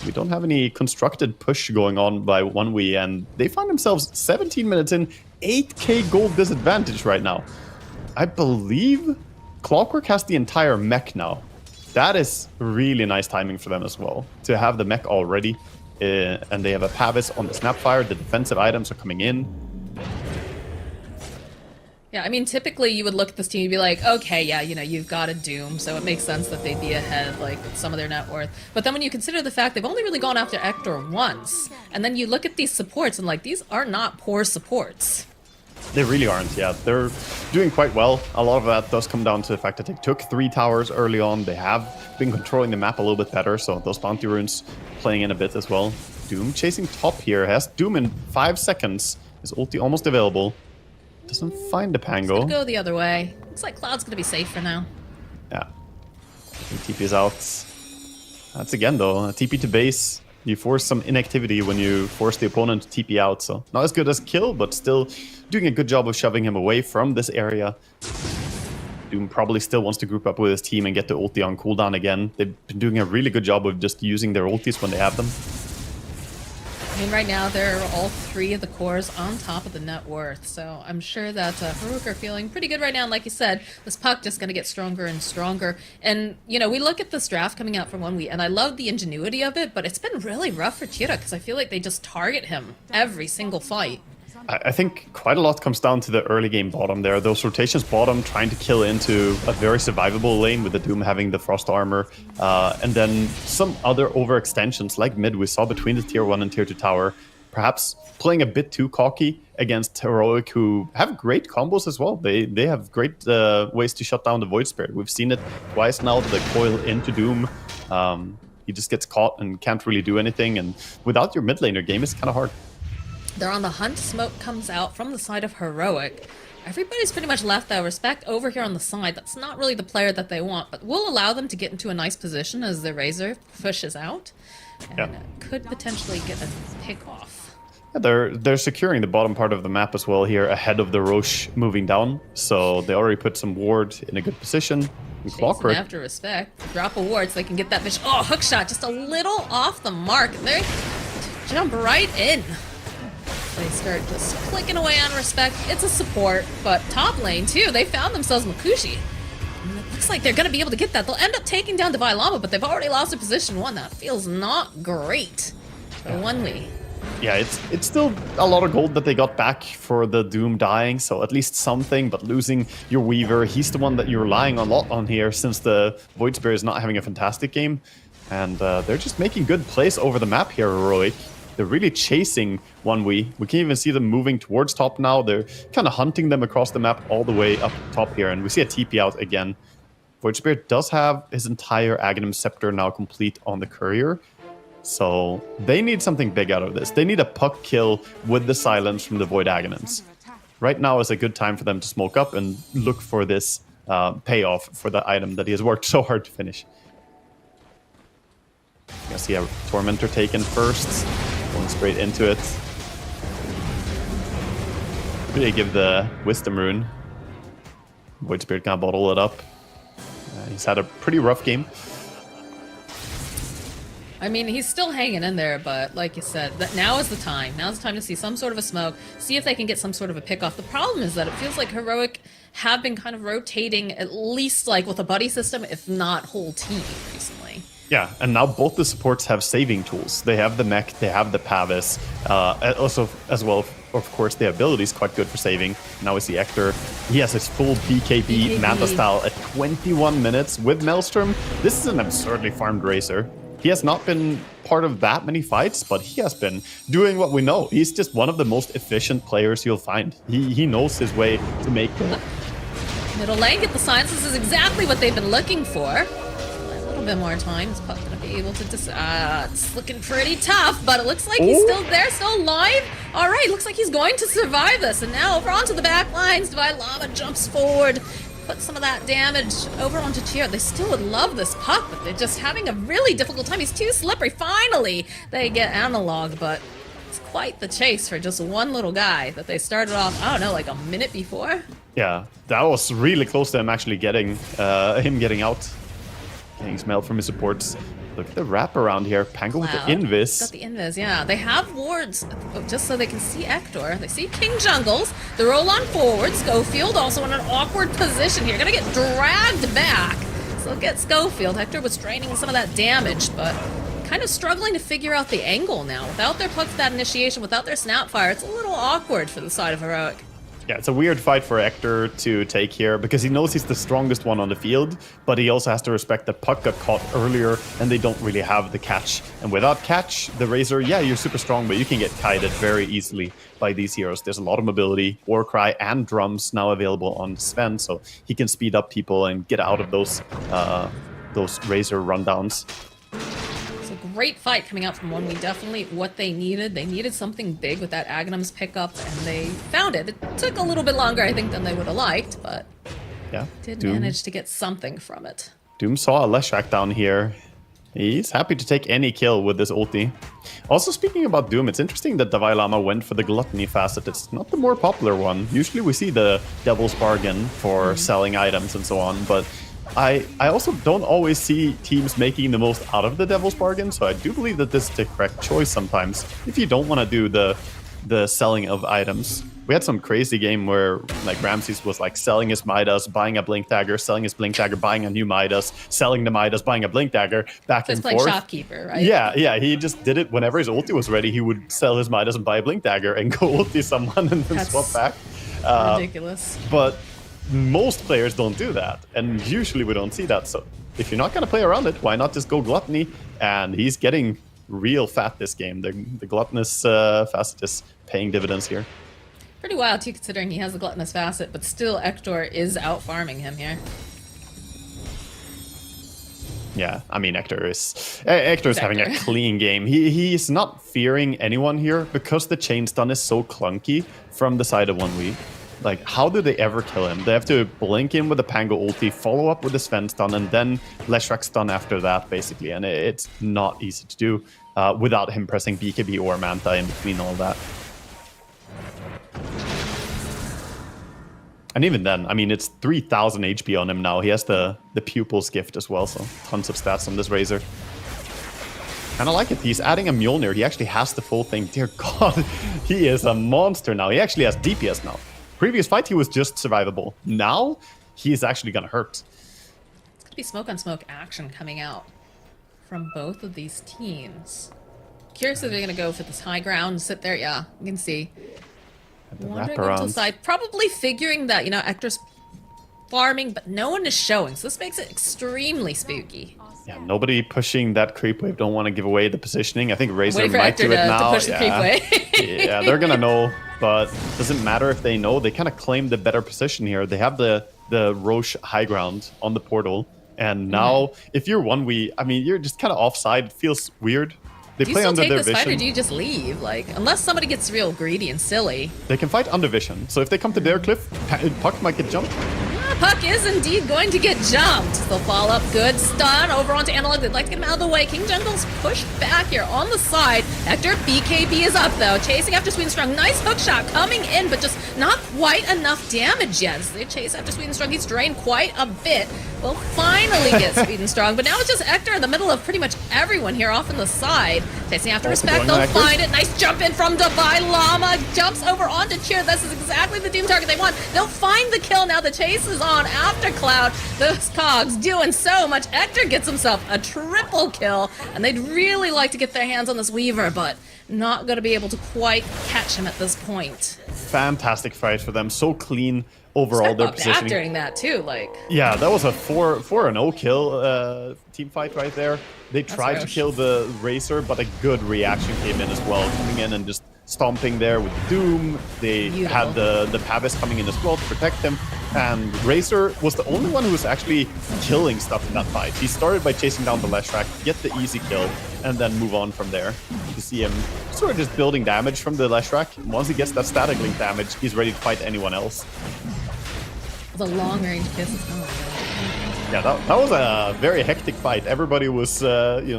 We don't have any constructed push going on by 1v, and they find themselves 17 minutes in, 8k gold disadvantage right now. I believe Clockwork has the entire mech now. That is really nice timing for them as well, to have the mech already, and they have a Pavis on the Snapfire. The defensive items are coming in. Yeah, I mean, typically you would look at this team and be like, okay, yeah, you've got a Doom, so it makes sense that they'd be ahead, like, some of their net worth. But then when you consider the fact they've only really gone after Ector once, and then you look at these supports and, like, these are not poor supports. They really aren't, yeah. They're doing quite well. A lot of that does come down to the fact that they took 3 towers early on. They have been controlling the map a little bit better, so those bounty runes playing in a bit as well. Doom chasing top here. Has Doom in 5 seconds. His ulti almost available. Doesn't find the Pango. It's gonna go the other way. Looks like Cloud's gonna be safe for now. Yeah. TP is out. That's again, though, a TP to base. You force some inactivity when you force the opponent to TP out, so not as good as kill, but still doing a good job of shoving him away from this area. Doom probably still wants to group up with his team and get the ulti on cooldown again. They've been doing a really good job of just using their ultis when they have them. I mean, right now, they're all 3 of the cores on top of the net worth, so I'm sure that Heroic are feeling pretty good right now, and like you said, this Puck just gonna get stronger and stronger. And, we look at this draft coming out from 1 week, and I love the ingenuity of it, but it's been really rough for Chira, because I feel like they just target him every single fight. I think quite a lot comes down to the early game bottom there. Those rotations bottom trying to kill into a very survivable lane with the Doom having the Frost Armor. And then some other overextensions like mid we saw between the tier 1 and tier 2 tower. Perhaps playing a bit too cocky against Heroic, who have great combos as well. They have great ways to shut down the Void Spirit. We've seen it twice now, the coil into Doom. He just gets caught and can't really do anything. And without your mid laner, game is kind of hard. They're on the hunt. Smoke comes out from the side of Heroic. Everybody's pretty much left, though. Respect over here on the side. That's not really the player that they want, but will allow them to get into a nice position as the Razor pushes out. And could potentially get a pick off. Yeah, they're securing the bottom part of the map as well here ahead of the Roche moving down. So they already put some ward in a good position. And Clockwork. After respect. Drop a ward so they can get that vision. Oh, hookshot. Just a little off the mark. They're jump right in. They start just clicking away on respect. It's a support, but top lane too. They found themselves Makushi. And it looks like they're going to be able to get that. They'll end up taking down Divine Llama, but they've already lost their position 1. That feels not great for 1-Lee. Yeah, it's still a lot of gold that they got back for the Doom dying, so at least something, but losing your Weaver, he's the one that you're relying a lot on here since the Void Spear is not having a fantastic game. And they're just making good plays over the map here, Heroic. They're really chasing 1-Wee. We can even see them moving towards top now. They're kind of hunting them across the map all the way up top here, and we see a TP out again. Void Spirit does have his entire Aghanim Scepter now complete on the Courier, so they need something big out of this. They need a puck kill with the silence from the Void Aghanims. Right now is a good time for them to smoke up and look for this payoff for the item that he has worked so hard to finish. You can see a Tormentor taken first. Going straight into it. Really give the Wisdom Rune. Void Spirit can bottle it up. He's had a pretty rough game. I mean, he's still hanging in there, but like you said, that now is the time. Now is the time to see some sort of a smoke, see if they can get some sort of a pick off. The problem is that it feels like Heroic have been kind of rotating at least like with a buddy system, if not whole team recently. Yeah, and now both the supports have saving tools. They have the mech, they have the Pavis, also as well, of course, the ability is quite good for saving. Now we see Hector. He has his full BKB Manta style at 21 minutes with Maelstrom. This is an absurdly farmed racer. He has not been part of that many fights, but he has been doing what we know. He's just one of the most efficient players you'll find. He knows his way to make goal. Middle lane, get the signs. This is exactly what they've been looking for. A little bit more time. Is Puck gonna be able to it's looking pretty tough, but it looks like he's still there, still alive. All right, looks like he's going to survive this. And now over onto the back lines, Divine Llama jumps forward, puts some of that damage over onto Tier. They still would love this Puck, but they're just having a really difficult time. He's too slippery. Finally, they get Analog, but it's quite the chase for just one little guy that they started off, I don't know, like a minute before. Yeah, that was really close to him actually getting out. Getting smelled from his supports. Look at the wraparound here. Pango with the Invis. Got the Invis, yeah. They have wards just so they can see Hector. They see King Jungles. They roll on forward. Schofield also in an awkward position here. Gonna get dragged back. So get Schofield. Hector was draining some of that damage, but kind of struggling to figure out the angle now. Without their Puck that initiation, without their Snapfire, it's a little awkward for the side of Heroic. Yeah, it's a weird fight for Hector to take here because he knows he's the strongest one on the field, but he also has to respect that Puck got caught earlier and they don't really have the catch. And without catch, the Razor, yeah, you're super strong, but you can get kited very easily by these heroes. There's a lot of mobility, Warcry and Drums now available on Sven, so he can speed up people and get out of those Razor rundowns. Great fight coming out from 1-Wee. Definitely what they needed. They needed something big with that Aghanim's pickup, and they found it. It took a little bit longer, I think, than they would have liked, but yeah, did manage to get something from it. Doom saw a Leshrac down here. He's happy to take any kill with this ulti. Also, speaking about Doom, it's interesting that Divine Llama went for the Gluttony facet. It's not the more popular one. Usually we see the Devil's Bargain for selling items and so on, but I also don't always see teams making the most out of the Devil's Bargain, so I do believe that this is the correct choice sometimes if you don't want to do the selling of items. We had some crazy game where like Ramses was like selling his Midas, buying a Blink Dagger, selling his Blink Dagger, buying a new Midas, selling the Midas, buying a Blink Dagger, back and forth. He's playing shopkeeper, right? Yeah, he just did it whenever his ulti was ready. He would sell his Midas and buy a Blink Dagger and go ulti someone and then swap back. Ridiculous. But most players don't do that, and usually we don't see that. So if you're not going to play around it, why not just go Gluttony? And he's getting real fat this game. The Gluttonous facet is paying dividends here. Pretty wild too, considering he has the Gluttonous facet, but still Hector is out farming him here. Yeah, I mean, Hector is having a clean game. He's not fearing anyone here because the chain stun is so clunky from the side of 1-Wee. Like, how do they ever kill him? They have to blink in with the Pango ulti, follow up with the Sven stun, and then Leshrac stun after that, basically. And it's not easy to do without him pressing BKB or Manta in between all that. And even then, I mean, it's 3,000 HP on him now. He has the Pupil's Gift as well, so tons of stats on this Razor. kind of like it. He's adding a Mjolnir. He actually has the full thing. Dear God, he is a monster now. He actually has DPS now. Previous fight, he was just survivable. Now, he is actually going to hurt. Could be smoke on smoke action coming out from both of these teams. Curious if they're going to go for this high ground, sit there. Yeah, you can see. The Wandering over to the wraparound. side, probably figuring that, you know, Ector's farming, but no one is showing, so this makes it extremely spooky. Yeah, nobody pushing that creep wave. Don't want to give away the positioning. I think Razor Wait for might Ector do it to now. push the creep wave. Yeah, they're gonna know, but doesn't matter if they know. They kind of claim the better position here. They have the Roche high ground on the portal, and now if you're 1v, I mean, you're just kind of offside. It feels weird. They Do you play still under take their this fight, or vision. do you just leave? Like, unless somebody gets real greedy and silly. They can fight under vision. So if they come to their cliff, Puck might get jumped. Puck is indeed going to get jumped. They'll follow up. Good stun over onto Analog. They'd like to get him out of the way. King Jungle's pushed back here on the side. Ector, BKB is up though. Chasing after Sweet and Strong. Nice hook shot coming in, but just not quite enough damage yet. As they chase after Sweet and Strong, he's drained quite a bit. Will finally get Sweet and Strong, but now it's just Ector in the middle of pretty much everyone here off on the side. Chasing after Respect, going they'll on Ector. find it. Nice jump in from Divine Llama. Jumps over onto Cheer. This is exactly the Doom target they want. They'll find the kill now. The chase is on after Cloud. Those cogs doing so much. Ector gets himself a triple kill, and they'd really like to get their hands on this Weaver, but not going to be able to quite catch him at this point. Fantastic fight for them. So clean overall. Their Back positioning. during that too, like. Yeah, that was a 4-0 kill team fight right there. They tried to Roche. kill the Racer, but a good reaction came in as well. Coming in and just stomping there with Doom. They had the Pavis coming in as well to protect him. And Racer was the only one who was actually killing stuff in that fight. He started by chasing down the Leshrac, get the easy kill, and then move on from there. You can see him sort of just building damage from the Leshrac. Once he gets that static link damage, he's ready to fight anyone else. The long range kisses. Oh, Yeah, that was a very hectic fight. Everybody was,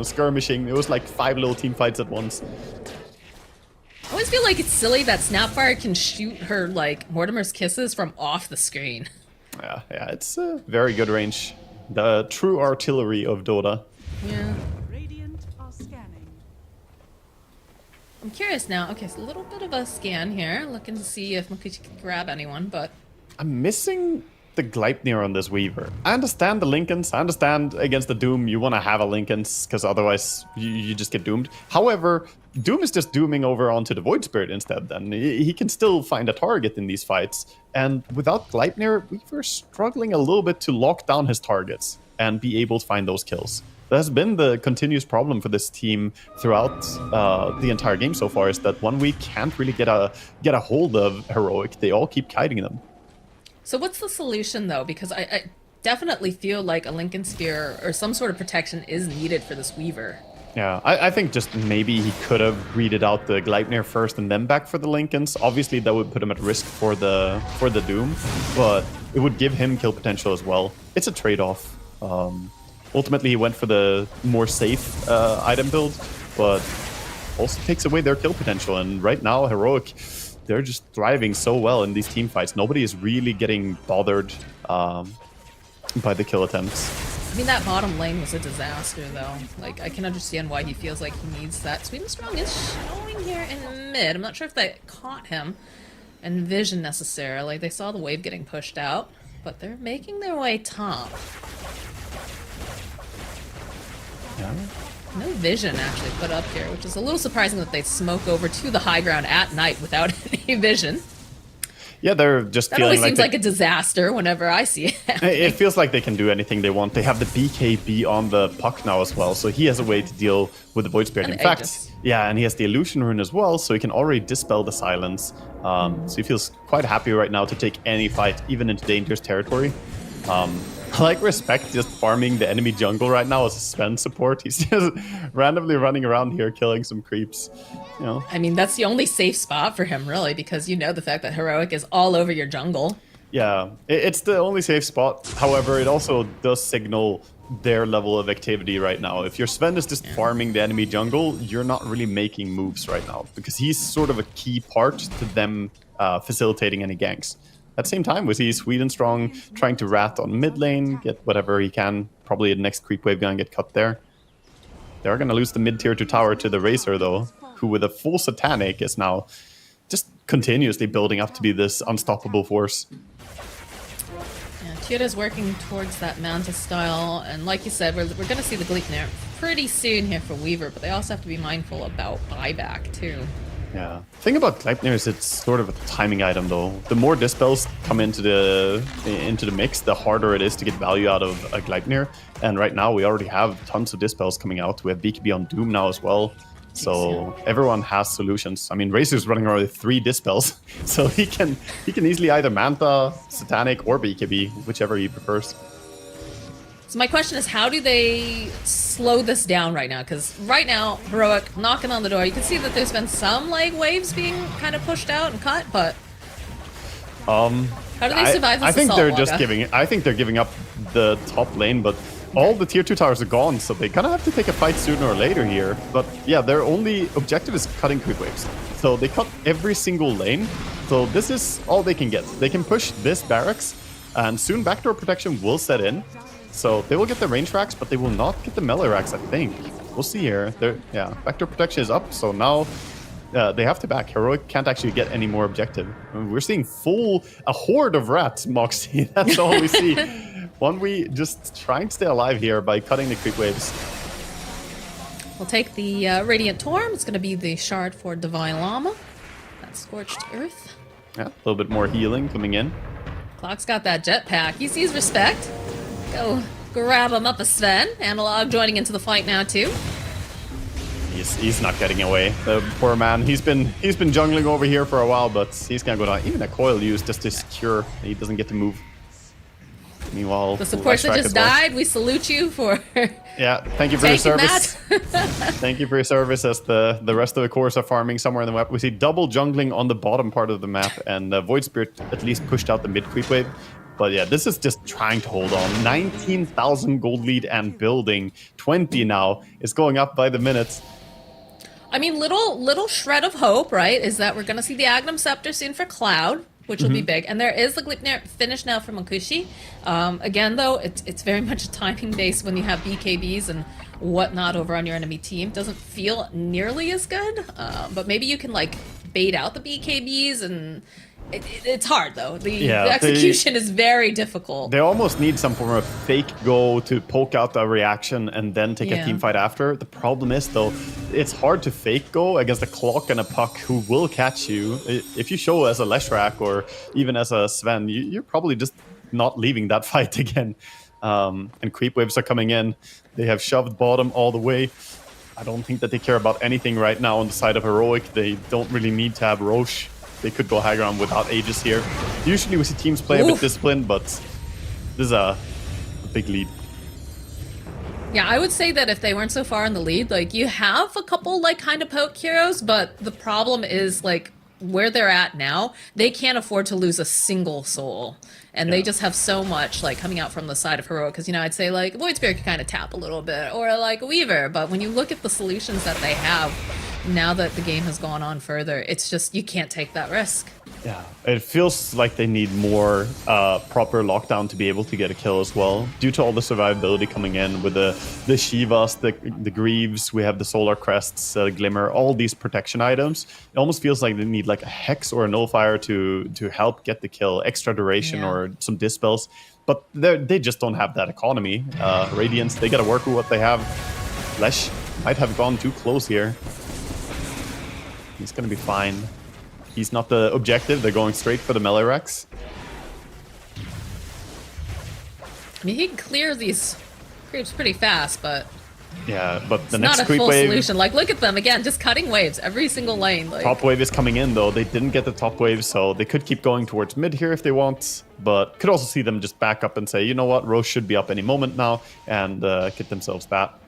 skirmishing. It was like 5 little team fights at once. I always feel like it's silly that Snapfire can shoot her, like, Mortimer's kisses from off the screen. Yeah, it's a very good range. The true artillery of Dota. Yeah. Radiant are scanning. I'm curious now. Okay, so a little bit of a scan here. Looking to see if Makuchi can grab anyone, but... I'm missing the Gleipnir on this Weaver. I understand the Lincolns. I understand against the Doom you want to have a Lincolns because otherwise you just get doomed. However, Doom is just dooming over onto the Void Spirit instead then. He can still find a target in these fights. And without Gleipnir, we were struggling a little bit to lock down his targets and be able to find those kills. That has been the continuous problem for this team throughout the entire game so far, is that when we can't really get a hold of Heroic, they all keep kiting them. So what's the solution, though? Because I definitely feel like a Lincoln Sphere or some sort of protection is needed for this Weaver. Yeah, I think just maybe he could have readed out the Gleipnir first and then back for the Lincolns. Obviously, that would put him at risk for the Doom, but it would give him kill potential as well. It's a trade-off. Ultimately, he went for the more safe item build, but also takes away their kill potential. And right now, Heroic, they're just thriving so well in these team fights. Nobody is really getting bothered by the kill attempts. I mean, that bottom lane was a disaster, though. Like, I can understand why he feels like he needs that. Sweet and Strong is showing here in mid. I'm not sure if they caught him in vision necessarily. They saw the wave getting pushed out, but they're making their way top. Yeah. No vision actually put up here, which is a little surprising that they smoke over to the high ground at night without any vision. Yeah, they're just That feeling always like seems like a disaster whenever I see it. It feels like they can do anything they want. They have the BKB on the Puck now as well, so he has a way to deal with the Void Spirit. And In the fact, Aegis. yeah, and he has the Illusion Rune as well, so he can already dispel the silence. So he feels quite happy right now to take any fight, even into dangerous territory. I like Respect just farming the enemy jungle right now as a Sven support. He's just randomly running around here killing some creeps. You know. I mean, that's the only safe spot for him, really, because you know the fact that Heroic is all over your jungle. Yeah, it's the only safe spot. However, it also does signal their level of activity right now. If your Sven is just farming the enemy jungle, you're not really making moves right now, because he's sort of a key part to them facilitating any ganks. At the same time, we see Sweet and Strong trying to rat on mid lane, get whatever he can. Probably the next creep wave gonna get cut there. They're going to lose the mid-tier 2 tower to the Razor, though, who with a full Satanic is now just continuously building up to be this unstoppable force. Yeah, Tuta's working towards that Manta style, and like you said, we're going to see the Gleipnir pretty soon here for Weaver, but they also have to be mindful about buyback, too. Yeah. The thing about Gleipnir is it's sort of a timing item, though. The more dispels come into the mix, the harder it is to get value out of a Gleipnir. And right now, we already have tons of dispels coming out. We have BKB on Doom now as well. So everyone has solutions. I mean, Razor's running around with 3 dispels, so he can easily either Manta, Satanic, or BKB, whichever he prefers. So my question is, how do they slow this down right now? Because right now, Heroic knocking on the door. You can see that there's been some like waves being kind of pushed out and cut, but how do they survive this I think assault, they're Wagga? just giving up the top lane, but all the tier 2 towers are gone, so they kind of have to take a fight sooner or later here. But yeah, their only objective is cutting creep waves. So they cut every single lane. So this is all they can get. They can push this barracks, and soon backdoor protection will set in. So they will get the range racks, but they will not get the melee racks, I think. We'll see here. Backdoor protection is up, so now they have to back. Heroic can't actually get any more objective. I mean, we're seeing a horde of rats, Moxie. That's all we see. One, we just trying to stay alive here by cutting the creep waves. We'll take the Radiant Torm. It's going to be the shard for Divine Llama. That's Scorched Earth. Yeah, a little bit more healing coming in. Clock's got that jetpack. He sees respect. Go grab him up a Sven. Analog joining into the fight now too. He's not getting away. The poor man. He's been jungling over here for a while, but he's gonna go down. Even a coil used just to secure. He doesn't get to move. Meanwhile, The support that just died. We salute you for. Yeah, thank you for your taking service. Thank you for your service. As the rest of the cores are farming somewhere in the map, we see double jungling on the bottom part of the map, and Void Spirit at least pushed out the mid creep wave. But yeah, this is just trying to hold on. 19,000 gold lead and building. 20 now. It's going up by the minute. I mean, little shred of hope, right? Is that we're gonna see the Agnum Scepter soon for Cloud, which will be big, and there is the Gleipnir finish now from Akushi. Again, though, it's very much a timing base when you have BKBs and whatnot over on your enemy team. Doesn't feel nearly as good, but maybe you can like bait out the BKBs and. It's hard though. The execution is very difficult. They almost need some form of fake go to poke out a reaction and then take a team fight after. The problem is though, it's hard to fake go against a Clock and a Puck who will catch you. If you show as a Leshrac or even as a Sven, you're probably just not leaving that fight again. And creep waves are coming in. They have shoved bottom all the way. I don't think that they care about anything right now on the side of Heroic. They don't really need to have Roche. They could go high ground without Aegis here. Usually we see teams play a bit disciplined, but this is a big lead. Yeah, I would say that if they weren't so far in the lead, like you have a couple like kind of poke heroes, but the problem is like where they're at now, they can't afford to lose a single soul. And they just have so much like coming out from the side of Heroic, because I'd say like Void Spirit can kind of tap a little bit, or like Weaver, but when you look at the solutions that they have, now that the game has gone on further, it's just, you can't take that risk. Yeah, it feels like they need more proper lockdown to be able to get a kill as well, due to all the survivability coming in with the Shivas, the Greaves, we have the Solar Crests, Glimmer, all these protection items. It almost feels like they need like a Hex or a Nullifier to help get the kill, extra duration or some Dispels, but they just don't have that economy. Radiance, they gotta work with what they have. Lesh might have gone too close here. He's gonna be fine. He's not the objective. They're going straight for the melee Rex. I mean, he can clear these creeps pretty fast, but yeah, but the it's next not a creep full wave. solution. Like, look at them again, just cutting waves every single lane. Like, Top wave is coming in though. They didn't get the top wave, so they could keep going towards mid here if they want. But could also see them just back up and say, you know what, Roche should be up any moment now, and get themselves that.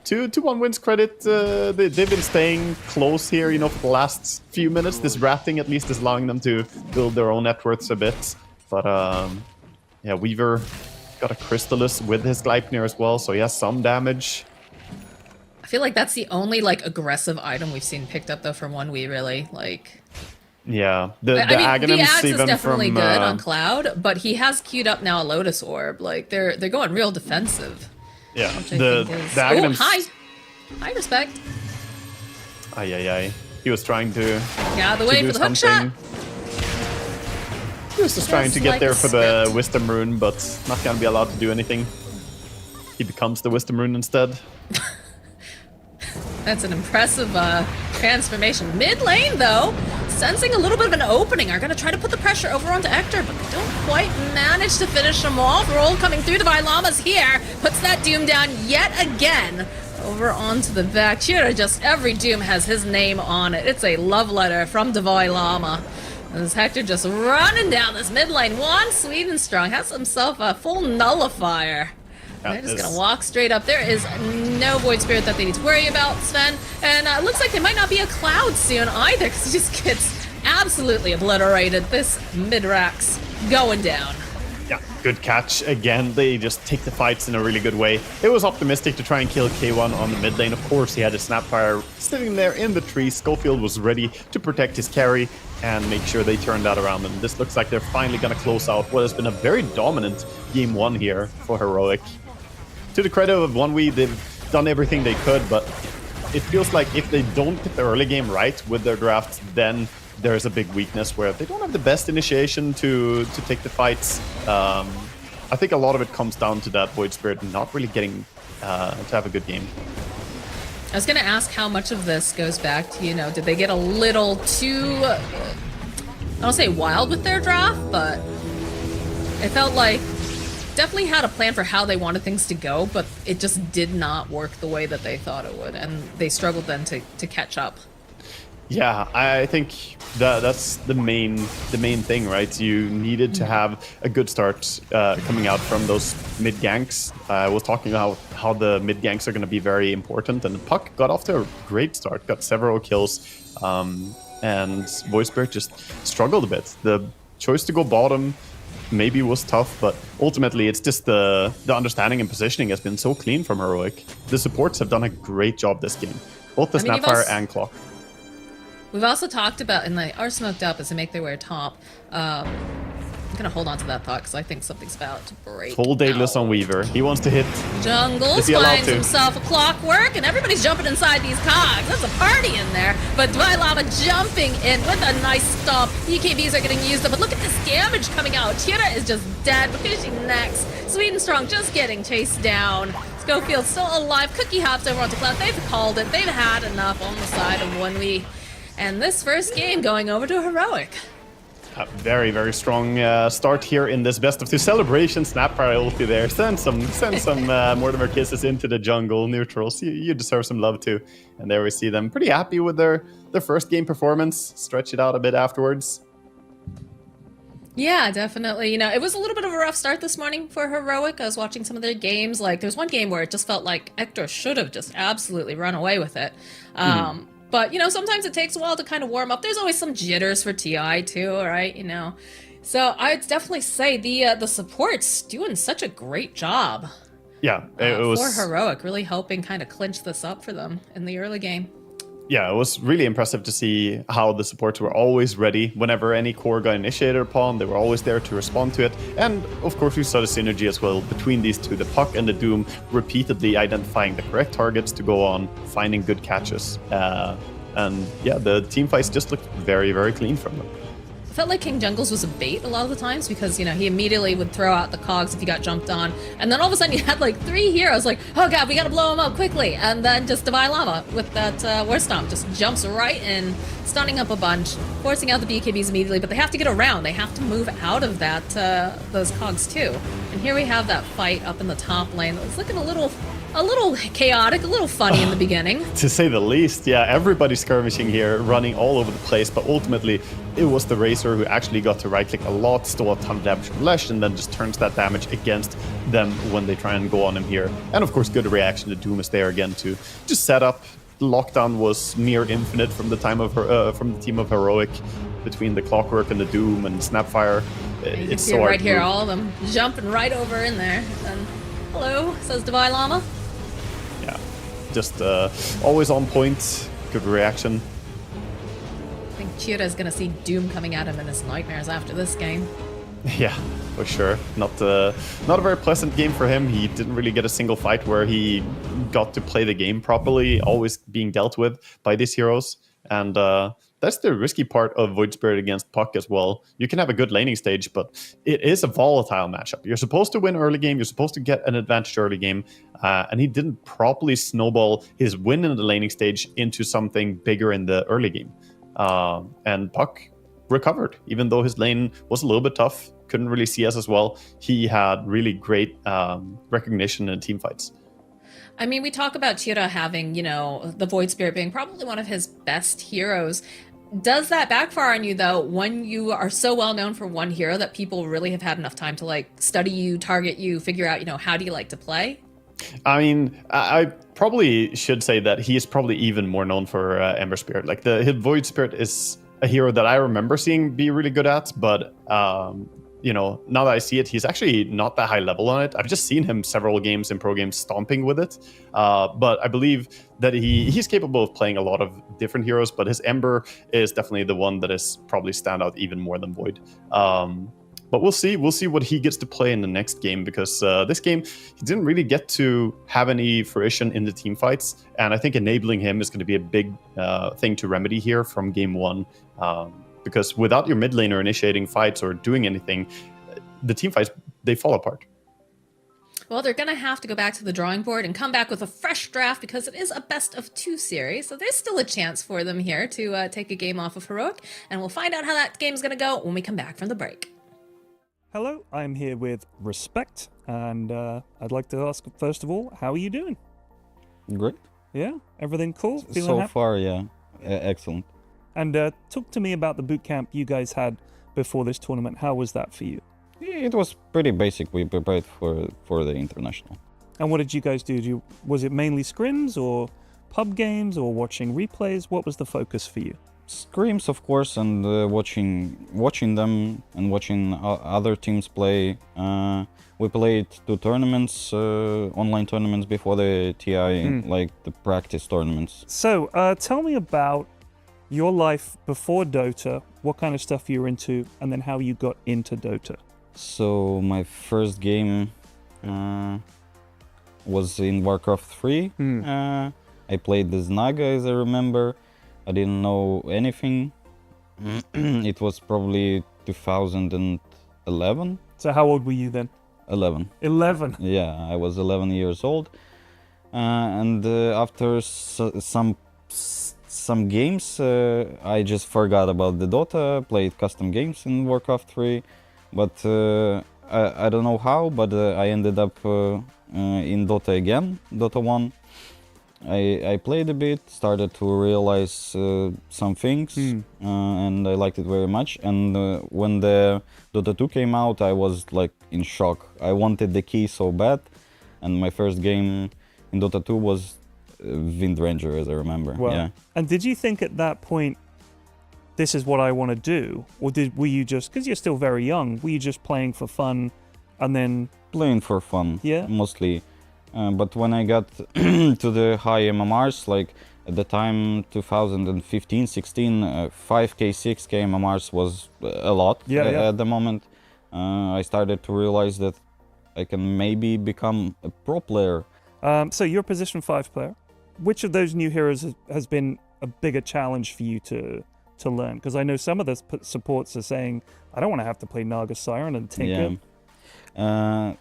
To 1win's credit, they've been staying close here, for the last few minutes. This ratting at least is allowing them to build their own net worths a bit. But yeah, Weaver got a Crystallis with his Gleipnir as well, so he has some damage. I feel like that's the only like aggressive item we've seen picked up though from 1W really. Like, yeah, the the Axe is definitely from, good on Cloud, but he has queued up now a Lotus Orb. Like they're going real defensive. Yeah, which I the think is... Aghanims, Oh, hi! I respect. Ay. He was trying to Yeah, the way do for the hook shot. He was just trying to Just get like there a for the script. Wisdom Rune, but not gonna be allowed to do anything. He becomes the Wisdom Rune instead. That's an impressive transformation. Mid lane, though, sensing a little bit of an opening, are going to try to put the pressure over onto Ector, but they don't quite manage to finish him off. Roll coming through. Divine Llama's here, puts that Doom down yet again. Over onto the back. Here, just every Doom has his name on it. It's a love letter from Divine Llama. As Hector just running down this mid lane. One Sweden strong has himself a full nullifier. They're just gonna walk straight up. There is no Void Spirit that they need to worry about, Sven. And it looks like there might not be a Cloud soon either, because he just gets absolutely obliterated. This mid-rack's going down. Yeah, good catch. Again, they just take the fights in a really good way. It was optimistic to try and kill K1 on the mid lane. Of course, he had his Snapfire sitting there in the tree. Schofield was ready to protect his carry and make sure they turned that around. And this looks like they're finally gonna close out what has been a very dominant game one here for Heroic. To the credit of 1v, they've done everything they could, but it feels like if they don't get the early game right with their drafts, then there's a big weakness where they don't have the best initiation to take the fights. I think a lot of it comes down to that Void Spirit not really getting to have a good game. I was gonna ask how much of this goes back to, did they get a little too, I don't say wild with their draft, but it felt like definitely had a plan for how they wanted things to go, but it just did not work the way that they thought it would, and they struggled then to catch up. Yeah, I think that's the main thing, right? You needed to have a good start coming out from those mid ganks. I was talking about how the mid ganks are going to be very important, and Puck got off to a great start, got several kills, and Void Spirit just struggled a bit. The choice to go bottom maybe was tough, but ultimately it's just the understanding and positioning has been so clean from Heroic. The supports have done a great job this game, both the Snapfire and Clock. We've also talked about, and they are smoked up as they make their way top. I'm gonna hold on to that thought because I think something's about to break. Full Daedalus on Weaver. He wants to hit. Jungles finds himself a clockwork, and everybody's jumping inside these cogs. There's a party in there. But Dwylava jumping in with a nice stomp. EKBs are getting used up, but look at this damage coming out. Tira is just dead, but finishing next. Sweden Strong just getting chased down. Schofield still alive. Cookie hops over onto Cloud. They've called it. They've had enough on the side of 1v. And this first game going over to Heroic. A very, very strong start here in this best of two celebration. Snapfire ulti there. Send some Mortimer kisses into the jungle. Neutrals, you deserve some love too. And there we see them pretty happy with their first game performance. Stretch it out a bit afterwards. Yeah, definitely. It was a little bit of a rough start this morning for Heroic. I was watching some of their games. Like, there's one game where it just felt like Ector should have just absolutely run away with it. But, sometimes it takes a while to kind of warm up. There's always some jitters for TI too, right? So I'd definitely say the support's doing such a great job. Yeah, it was... For Heroic, really helping kind of clinch this up for them in the early game. Yeah, it was really impressive to see how the supports were always ready. Whenever any core got initiated upon, they were always there to respond to it. And of course, we saw the synergy as well between these two, the Puck and the Doom, repeatedly identifying the correct targets to go on, finding good catches. And yeah, the team fights just looked very, very clean from them. I felt like King Jungles was a bait a lot of the times because, he immediately would throw out the cogs if he got jumped on. And then all of a sudden you had like 3 heroes like, oh god, we gotta blow him up quickly. And then just Divine Llama with that War Stomp just jumps right in, stunning up a bunch, forcing out the BKBs immediately. But they have to get around. They have to move out of that those cogs too. And here we have that fight up in the top lane. It's looking a little chaotic, a little funny in the beginning. To say the least, yeah, everybody skirmishing here, running all over the place, but ultimately it was the Razor who actually got to right-click a lot, stole a ton of damage from Lesh, and then just turns that damage against them when they try and go on him here. And of course, good reaction to Doom is there again to just set up. The lockdown was near infinite from the team of Heroic, between the Clockwork and the Doom and Snapfire. You can see it right here, all of them jumping right over in there. And hello, says Divine Llama. Yeah, just always on point, good reaction. I think Chira's gonna see Doom coming at him in his nightmares after this game. Yeah, for sure. Not a very pleasant game for him. He didn't really get a single fight where he got to play the game properly, always being dealt with by these heroes. And that's the risky part of Void Spirit against Puck as well. You can have a good laning stage, but it is a volatile matchup. You're supposed to win early game. You're supposed to get an advantage early game. And he didn't properly snowball his win in the laning stage into something bigger in the early game. And Puck recovered, even though his lane was a little bit tough, couldn't really see us as well. He had really great recognition in team fights. I mean, we talk about Tira having, the Void Spirit being probably one of his best heroes. Does that backfire on you, though, when you are so well known for one hero that people really have had enough time to, study you, target you, figure out, how do you like to play? I mean, I probably should say that he is probably even more known for Ember Spirit. His Void Spirit is a hero that I remember seeing be really good at, but now that I see it, he's actually not that high level on it. I've just seen him several games in pro games stomping with it, but I believe that he's capable of playing a lot of different heroes, but his Ember is definitely the one that is probably stand out even more than Void. But we'll see what he gets to play in the next game, because this game, he didn't really get to have any fruition in the team fights, and I think enabling him is going to be a big thing to remedy here from game one, because without your mid laner initiating fights or doing anything, the team fights, they fall apart. Well, they're going to have to go back to the drawing board and come back with a fresh draft, because it is a best of 2 series. So there's still a chance for them here to take a game off of Heroic, and we'll find out how that game's going to go when we come back from the break. Hello, I'm here with Respect, and I'd like to ask, first of all, how are you doing? Great. Yeah? Everything cool? Feeling So happy? far, yeah. Excellent. And talk to me about the boot camp you guys had before this tournament. How was that for you? It was pretty basic. We prepared for the international. And what did you guys do? Was it mainly scrims or pub games or watching replays? What was the focus for you? Scrims, of course, and watching them and watching other teams play. We played 2 tournaments, online tournaments before the TI, like the practice tournaments. So, tell me about your life before Dota, what kind of stuff you were into, and then how you got into Dota. So my first game was in Warcraft 3. I played as Naga, as I remember. I didn't know anything. It was probably 2011. So how old were you then? 11. 11? Yeah, I was 11 years old. And after some games, I just forgot about the Dota, played custom games in Warcraft 3. But I don't know how, but I ended up in Dota again, Dota 1. I played a bit, started to realize some things, and I liked it very much. And when the Dota 2 came out, I was in shock. I wanted the key so bad, and my first game in Dota 2 was Wind Ranger, as I remember. Wow. Yeah. And did you think at that point, this is what I want to do? Or were you just, because you're still very young, were you just playing for fun and then... Playing for fun, yeah, mostly. But when I got to the high MMRs, at the time 2015, 16, 5k, 6k MMRs was a lot at the moment. I started to realize that I can maybe become a pro player. So you're a position 5 player. Which of those new heroes has been a bigger challenge for you to learn? Because I know some of the supports are saying, I don't want to have to play Naga Siren and Tinker. Yeah.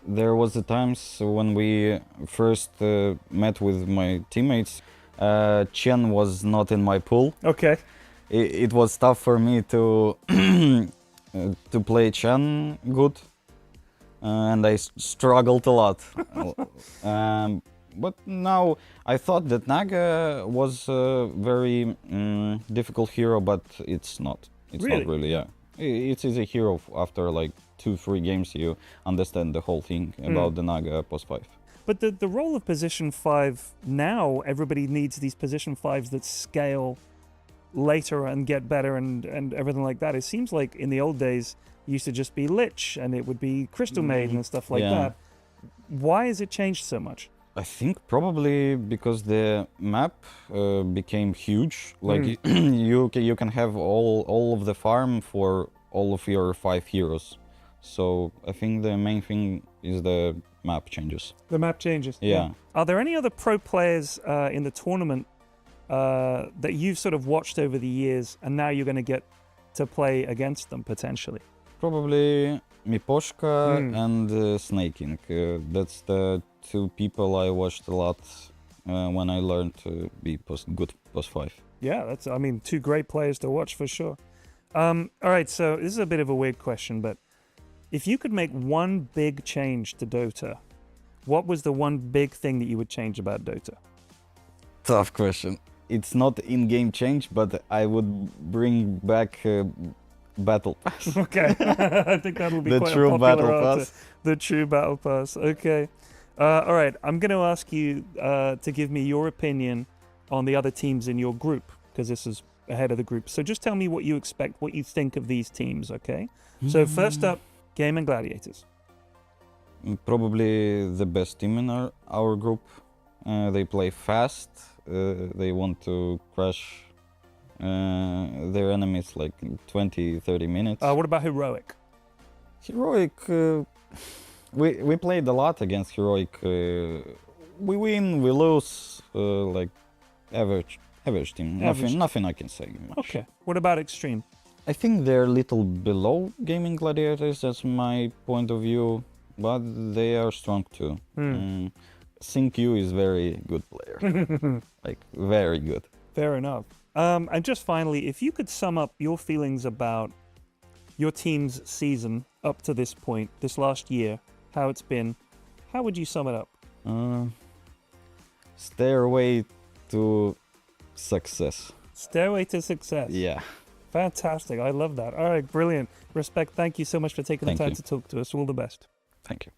There was the times when we first met with my teammates. Chen was not in my pool. Okay. It was tough for me to to play Chen good, and I struggled a lot. But now I thought that Naga was a very difficult hero, but it's not. It's really? Not really, yeah. It's a hero after 2-3 games you understand the whole thing about the Naga post 5. But the role of position 5 now, everybody needs these position 5s that scale later and get better and everything like that. It seems like in the old days, it used to just be Lich and it would be Crystal Maiden and stuff like that. Why has it changed so much? I think probably because the map became huge. You can have all of the farm for all of your 5 heroes. So I think the main thing is the map changes. The map changes. Yeah. Are there any other pro players in the tournament that you've sort of watched over the years, and now you're going to get to play against them potentially? Probably Miposhka and Snaking. That's the two people I watched a lot when I learned to be good post 5. Yeah, that's, I mean, two great players to watch for sure. All right, so this is a bit of a weird question, but if you could make one big change to Dota, what was the one big thing that you would change about Dota? Tough question. It's not in-game change, but I would bring back Battle Pass. Okay, I think that'll be The quite true a popular Battle answer. Pass. The true Battle Pass. Okay. All right, I'm going to ask you to give me your opinion on the other teams in your group, because this is ahead of the group. So just tell me what you expect, what you think of these teams, okay? So first up, Game and Gladiators. Probably the best team in our group. They play fast. They want to crush their enemies like 20-30 minutes. What about Heroic? Heroic, we played a lot against Heroic. We win, we lose, like average team. Nothing I can say much. Okay. What about Extreme? I think they're a little below Gaming Gladiators, that's my point of view, but they are strong too. SyncU is very good player, like very good. Fair enough. And just finally, if you could sum up your feelings about your team's season up to this point, this last year, how it's been, how would you sum it up? Stairway to success. Stairway to success. Yeah. Fantastic. I love that. All right, brilliant. Respect. Thank you so much for taking the time to talk to us. All the best. Thank you.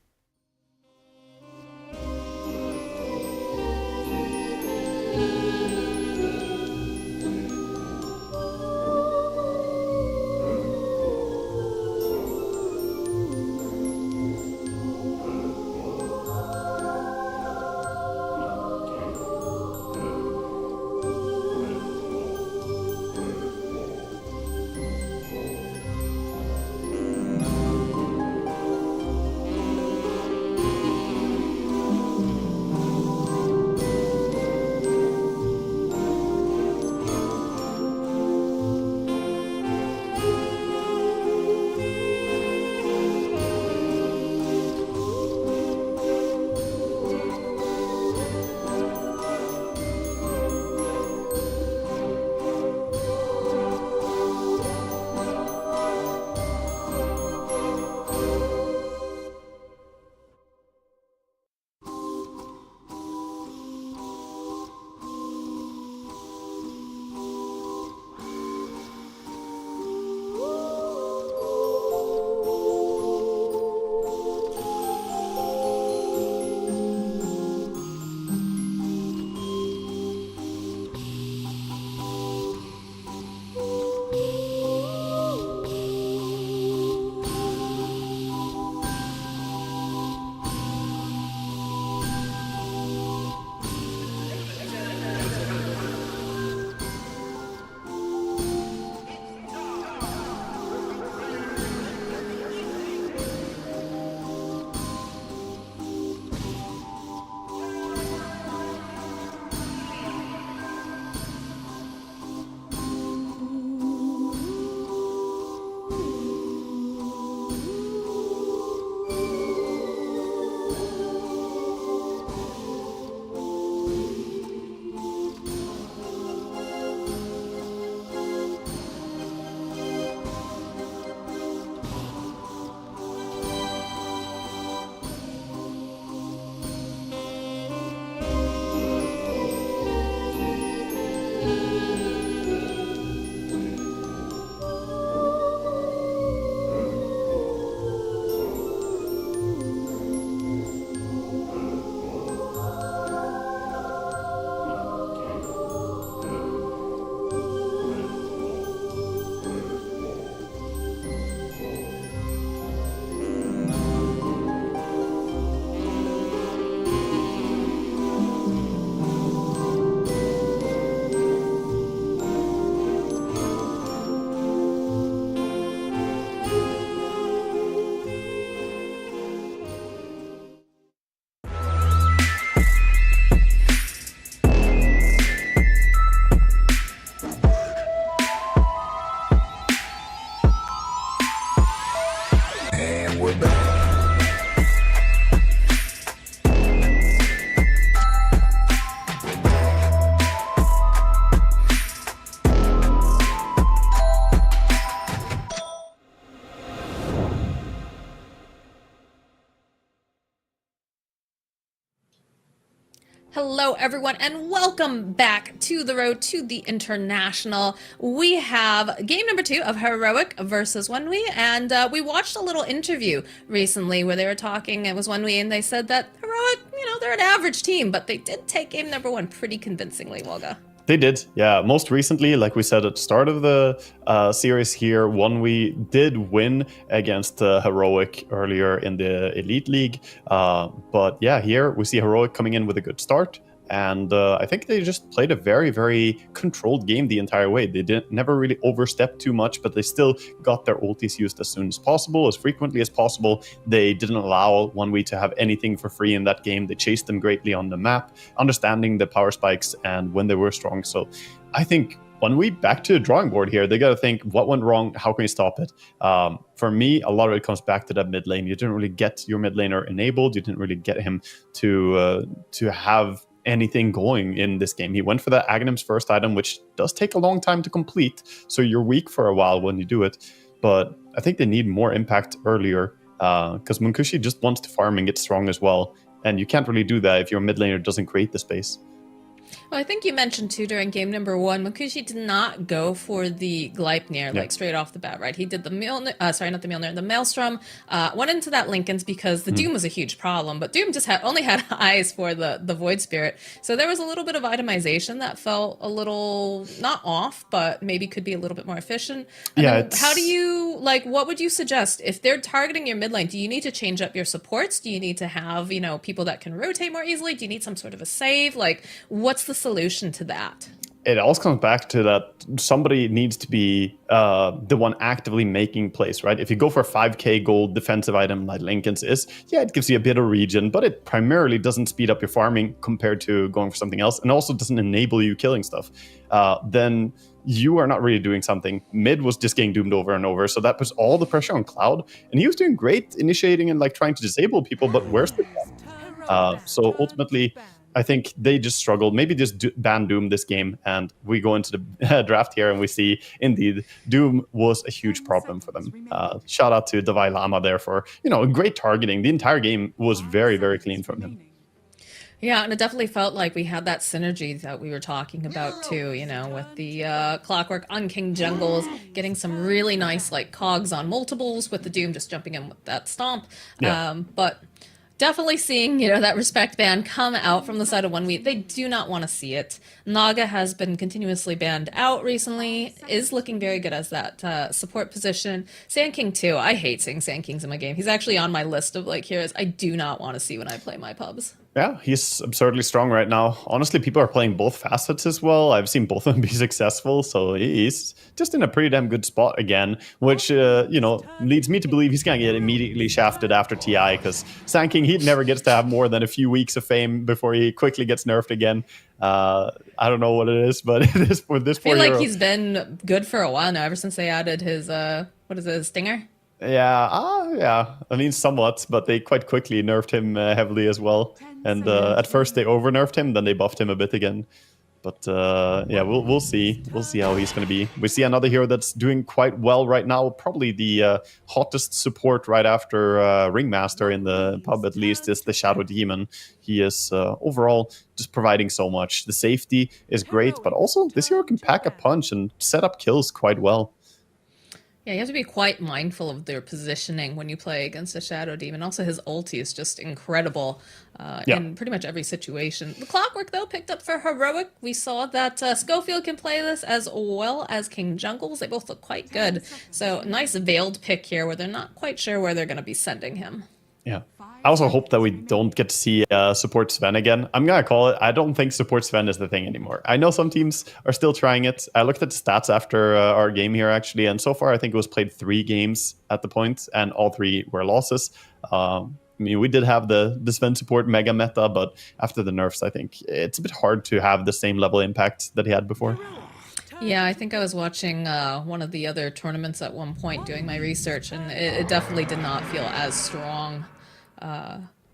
Hello, everyone, and welcome back to the road to the International. We have game number 2 of Heroic versus Wenwee, and we watched a little interview recently where they were talking. It was Wenwee, and they said that Heroic, they're an average team, but they did take game number 1 pretty convincingly, Wolga. They did, yeah. Most recently, like we said at the start of the series here, we did win against Heroic earlier in the Elite League. But yeah, here we see Heroic coming in with a good start. And I think they just played a very, very controlled game the entire way. They never really overstepped too much, but they still got their ultis used as soon as possible, as frequently as possible. They didn't allow Wenwee to have anything for free in that game. They chased them greatly on the map, understanding the power spikes and when they were strong. So I think Wenwee back to the drawing board here. They got to think, what went wrong? How can we stop it? For me, a lot of it comes back to that mid lane. You didn't really get your mid laner enabled. You didn't really get him to have anything going in this game. He went for that Aghanim's first item, which does take a long time to complete, so you're weak for a while when you do it. But I think they need more impact earlier, because Munkushi just wants to farm and get strong as well, and you can't really do that if your mid laner doesn't create the space. Well, I think you mentioned too during game number 1, Munkushi did not go for the Gleipnir like straight off the bat, right? He did the the Maelstrom, went into that Linken's because the Doom was a huge problem, but Doom just only had eyes for the Void Spirit. So there was a little bit of itemization that felt a little, not off, but maybe could be a little bit more efficient. And how do you, what would you suggest? If they're targeting your mid lane, do you need to change up your supports? Do you need to have, people that can rotate more easily? Do you need some sort of a save? What's the solution to that? It all comes back to that somebody needs to be the one actively making plays, right? If you go for a 5k gold defensive item like Lincoln's is, it gives you a bit of regen, but it primarily doesn't speed up your farming compared to going for something else, and also doesn't enable you killing stuff. Then you are not really doing something. Mid was just getting doomed over and over, so that puts all the pressure on Cloud, and he was doing great initiating and trying to disable people, but where's the so ultimately I think they just struggled. Maybe just ban Doom this game, and we go into the draft here, and we see, indeed, Doom was a huge problem for them. Shout out to Davai Lama there for, great targeting. The entire game was very, very clean from him. Yeah, and it definitely felt like we had that synergy that we were talking about too, with the Clockwork on King Jungles, getting some really nice cogs on multiples, with the Doom just jumping in with that stomp. But definitely seeing, that respect ban come out from the side of Wenwee. They do not want to see it. Naga has been continuously banned out recently, is looking very good as that support position. Sand King too. I hate seeing Sand Kings in my game. He's actually on my list of heroes I do not want to see when I play my pubs. Yeah, he's absurdly strong right now. Honestly, people are playing both facets as well. I've seen both of them be successful, so he's just in a pretty damn good spot again, which, leads me to believe he's going to get immediately shafted after TI, because Sand King, he never gets to have more than a few weeks of fame before he quickly gets nerfed again. I don't know what it is, but it is for this poor hero. I feel like he's been good for a while now, ever since they added his, his Stinger? Yeah. I mean, somewhat, but they quite quickly nerfed him heavily as well. And at first they over-nerfed him, then they buffed him a bit again. But we'll see. We'll see how he's going to be. We see another hero that's doing quite well right now. Probably the hottest support right after Ringmaster in the pub, at least, is the Shadow Demon. He is overall just providing so much. The safety is great, but also this hero can pack a punch and set up kills quite well. Yeah, you have to be quite mindful of their positioning when you play against a Shadow Demon. Also, his ulti is just incredible in pretty much every situation. The Clockwork, though, picked up for Heroic. We saw that Schofield can play this as well as King Jungles. They both look quite good. So, nice veiled pick here where they're not quite sure where they're going to be sending him. Yeah. I also hope that we don't get to see support Sven again. I'm going to call it. I don't think support Sven is the thing anymore. I know some teams are still trying it. I looked at the stats after our game here, actually, and so far I think it was played 3 games at the point, and all 3 were losses. We did have the Sven support mega meta, but after the nerfs, I think it's a bit hard to have the same level impact that he had before. Yeah, I think I was watching one of the other tournaments at one point doing my research, and it definitely did not feel as strong.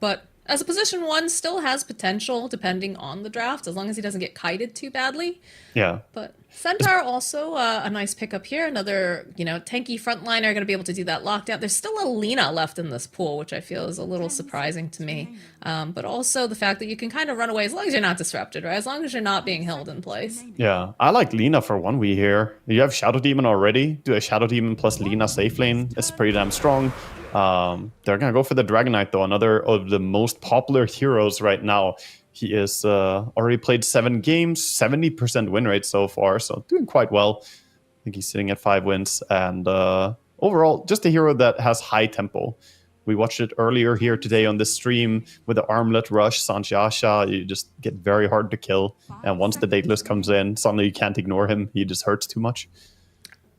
But as a position one, still has potential depending on the draft, as long as he doesn't get kited too badly. Yeah. But Centaur also a nice pickup here. Another, tanky frontliner going to be able to do that lockdown. There's still a Lina left in this pool, which I feel is a little surprising to me. But also the fact that you can kind of run away as long as you're not disrupted, right? As long as you're not being held in place. Yeah, I like Lina for 1v here. You have Shadow Demon already. Do a Shadow Demon plus Lina safe lane. It's pretty damn strong. They're gonna go for the Dragon Knight though, another of the most popular heroes right now. He is already played 7 games, 70% win rate so far, so doing quite well. I think he's sitting at 5 wins, and overall, just a hero that has high tempo. We watched it earlier here today on this stream with the Armlet Rush, Sanjiasha. You just get very hard to kill, and once the Dateless comes in, suddenly you can't ignore him. He just hurts too much.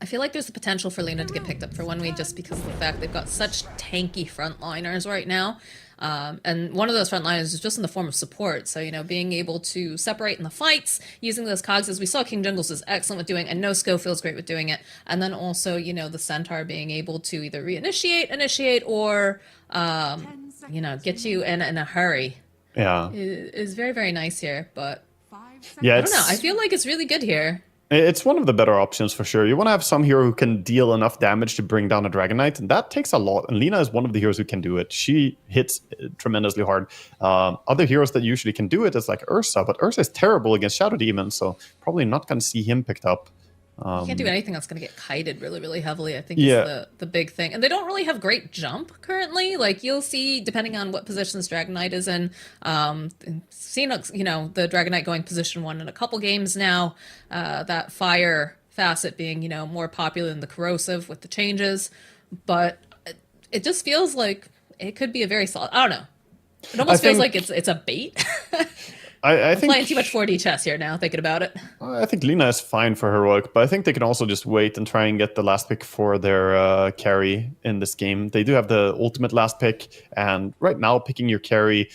I feel like there's the potential for Lina to get picked up for 1v just because of the fact they've got such tanky frontliners right now. And one of those frontliners is just in the form of support. So, being able to separate in the fights, using those cogs, as we saw King Jungles is excellent with doing, and No feels great with doing it. And then also, the Centaur being able to either reinitiate, initiate, or, get you in a hurry. Yeah. Is very, very nice here. But yeah, I don't know. I feel like it's really good here. It's one of the better options for sure. You want to have some hero who can deal enough damage to bring down a Dragon Knight, and that takes a lot. And Lina is one of the heroes who can do it. She hits tremendously hard. Other heroes that usually can do it is like Ursa, but Ursa is terrible against Shadow Demon, so probably not going to see him picked up. You can't do anything that's going to get kited really, really heavily, I think is the big thing. And they don't really have great jump currently. Like, you'll see, depending on what positions Dragon Knight is in, seen, the Dragon Knight going position 1 in a couple games now, that fire facet being, more popular than the corrosive with the changes. But it just feels like it could be a very solid, I don't know. It almost feels like it's a bait. I think playing too much 4D chess here now, thinking about it. I think Lina is fine for Heroic, but I think they can also just wait and try and get the last pick for their carry in this game. They do have the ultimate last pick, and right now picking your carry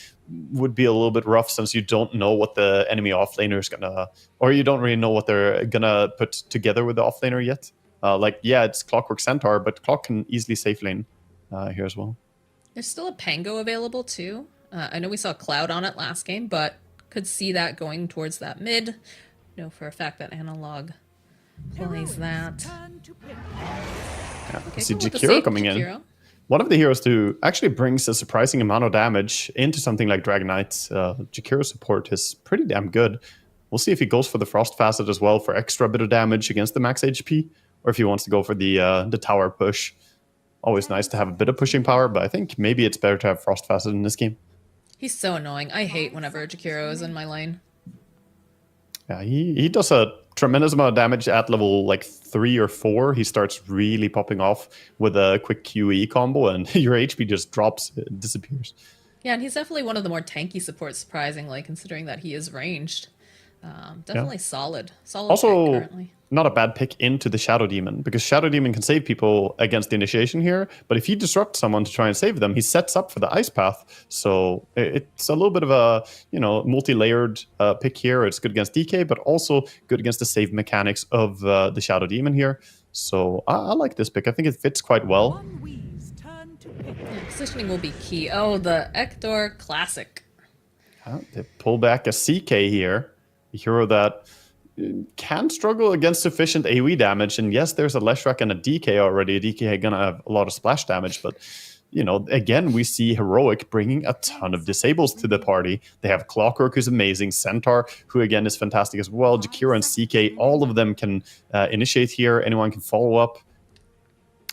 would be a little bit rough since you don't know what the enemy offlaner is gonna, or you don't really know what they're gonna put together with the offlaner yet. It's Clockwork Centaur, but Clock can easily safe lane here as well. There's still a Pango available too. I know we saw Cloud on it last game, but could see that going towards that mid. Know for a fact that Analog plays that. I see Jakiro coming in. One of the heroes who actually brings a surprising amount of damage into something like Dragon Knight. Jakiro's support is pretty damn good. We'll see if he goes for the Frost Facet as well for extra bit of damage against the max HP, or if he wants to go for the tower push. Always nice to have a bit of pushing power, but I think maybe it's better to have Frost Facet in this game. He's so annoying. I hate whenever Jakiro is in my lane. Yeah, he does a tremendous amount of damage at level 3 or 4. He starts really popping off with a quick QE combo, and your HP just drops, it disappears. Yeah, and he's definitely one of the more tanky supports, surprisingly, considering that he is ranged. Definitely solid. Solid also, pick currently. Not a bad pick into the Shadow Demon, because Shadow Demon can save people against the initiation here, but if you disrupt someone to try and save them, he sets up for the Ice Path. So it's a little bit of a multi-layered pick here. It's good against DK, but also good against the save mechanics of the Shadow Demon here. So I like this pick. I think it fits quite well. Yeah, positioning will be key. Oh, the Ektor Classic. They pull back a CK here, a hero that can struggle against sufficient AoE damage. And yes, there's a Leshrac and a DK already. A DK gonna have a lot of splash damage, but again, we see Heroic bringing a ton of disables to the party. They have Clockwork, who's amazing, Centaur, who again is fantastic as well, Jakiro and CK, all of them can initiate here. Anyone can follow up.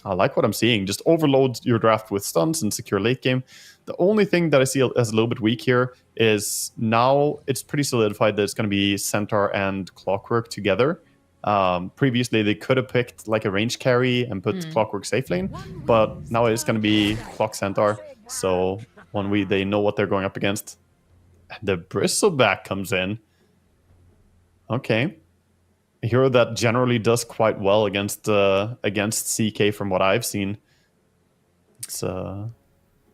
I like what I'm seeing. Just overload your draft with stuns and secure late game. The only thing that I see as a little bit weak here is now it's pretty solidified that it's going to be Centaur and Clockwork together. Previously, they could have picked like a range carry and put Clockwork safe lane, but now it's going to be Clock Centaur. So they know what they're going up against. The Bristleback comes in. Okay. A hero that generally does quite well against CK from what I've seen. It's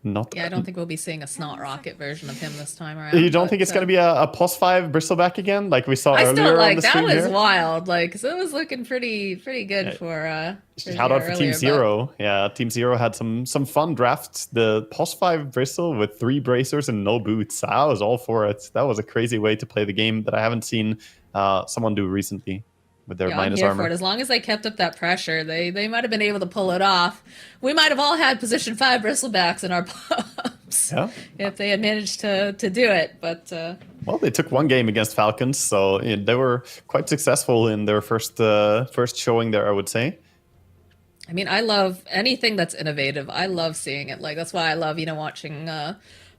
Not. Yeah, I don't think we'll be seeing a Snot Rocket version of him this time around. You don't think it's going to be a plus 5 Bristleback again, like we saw I earlier still on like the that stream was here? wild. Like, so it was looking pretty good for Shout out for Team earlier, Zero. Yeah, Team Zero had some fun drafts. The plus 5 Bristle with 3 bracers and no boots. I was all for it. That was a crazy way to play the game that I haven't seen someone do recently with their I'm minus here armor. for it. As long as they kept up that pressure, they might have been able to pull it off. We might have all had position 5 Bristlebacks in our pubs if they had managed to do it. But well, they took one game against Falcons, so they were quite successful in their first showing there, I would say. I mean, I love anything that's innovative. I love seeing it. Like, that's why I love, watching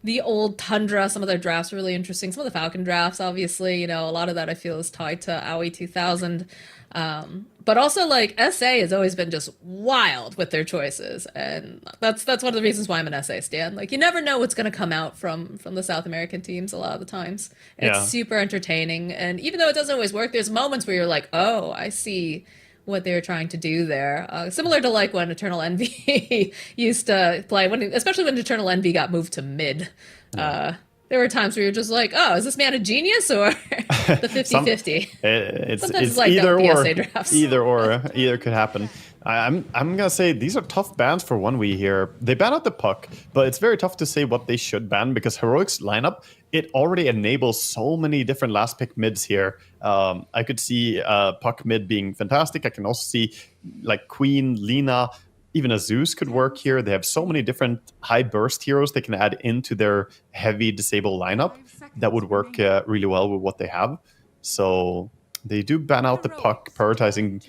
the old Tundra. Some of their drafts are really interesting. Some of the Falcon drafts, obviously, a lot of that I feel is tied to Owie 2000. But also, like, SA has always been just wild with their choices. And that's one of the reasons why I'm an SA stan. Like, you never know what's going to come out from the South American teams a lot of the times. And It's super entertaining. And even though it doesn't always work, there's moments where you're like, oh, I see what they were trying to do there. Similar to like when Eternal Envy used to play, especially when Eternal Envy got moved to mid. There were times where you're just like, oh, is this man a genius or the 50-50? It's like either the or. PSA drafts. Either could happen. I'm gonna say these are tough bans for 1v here. They ban out the puck, but it's very tough to say what they should ban because Heroic's lineup, it already enables so many different last pick mids here. I could see puck mid being fantastic. I can also see like Queen, Lina, even a Zeus could work here. They have so many different high burst heroes they can add into their heavy disable lineup that would work really well with what they have. So they do ban out the puck, prioritizing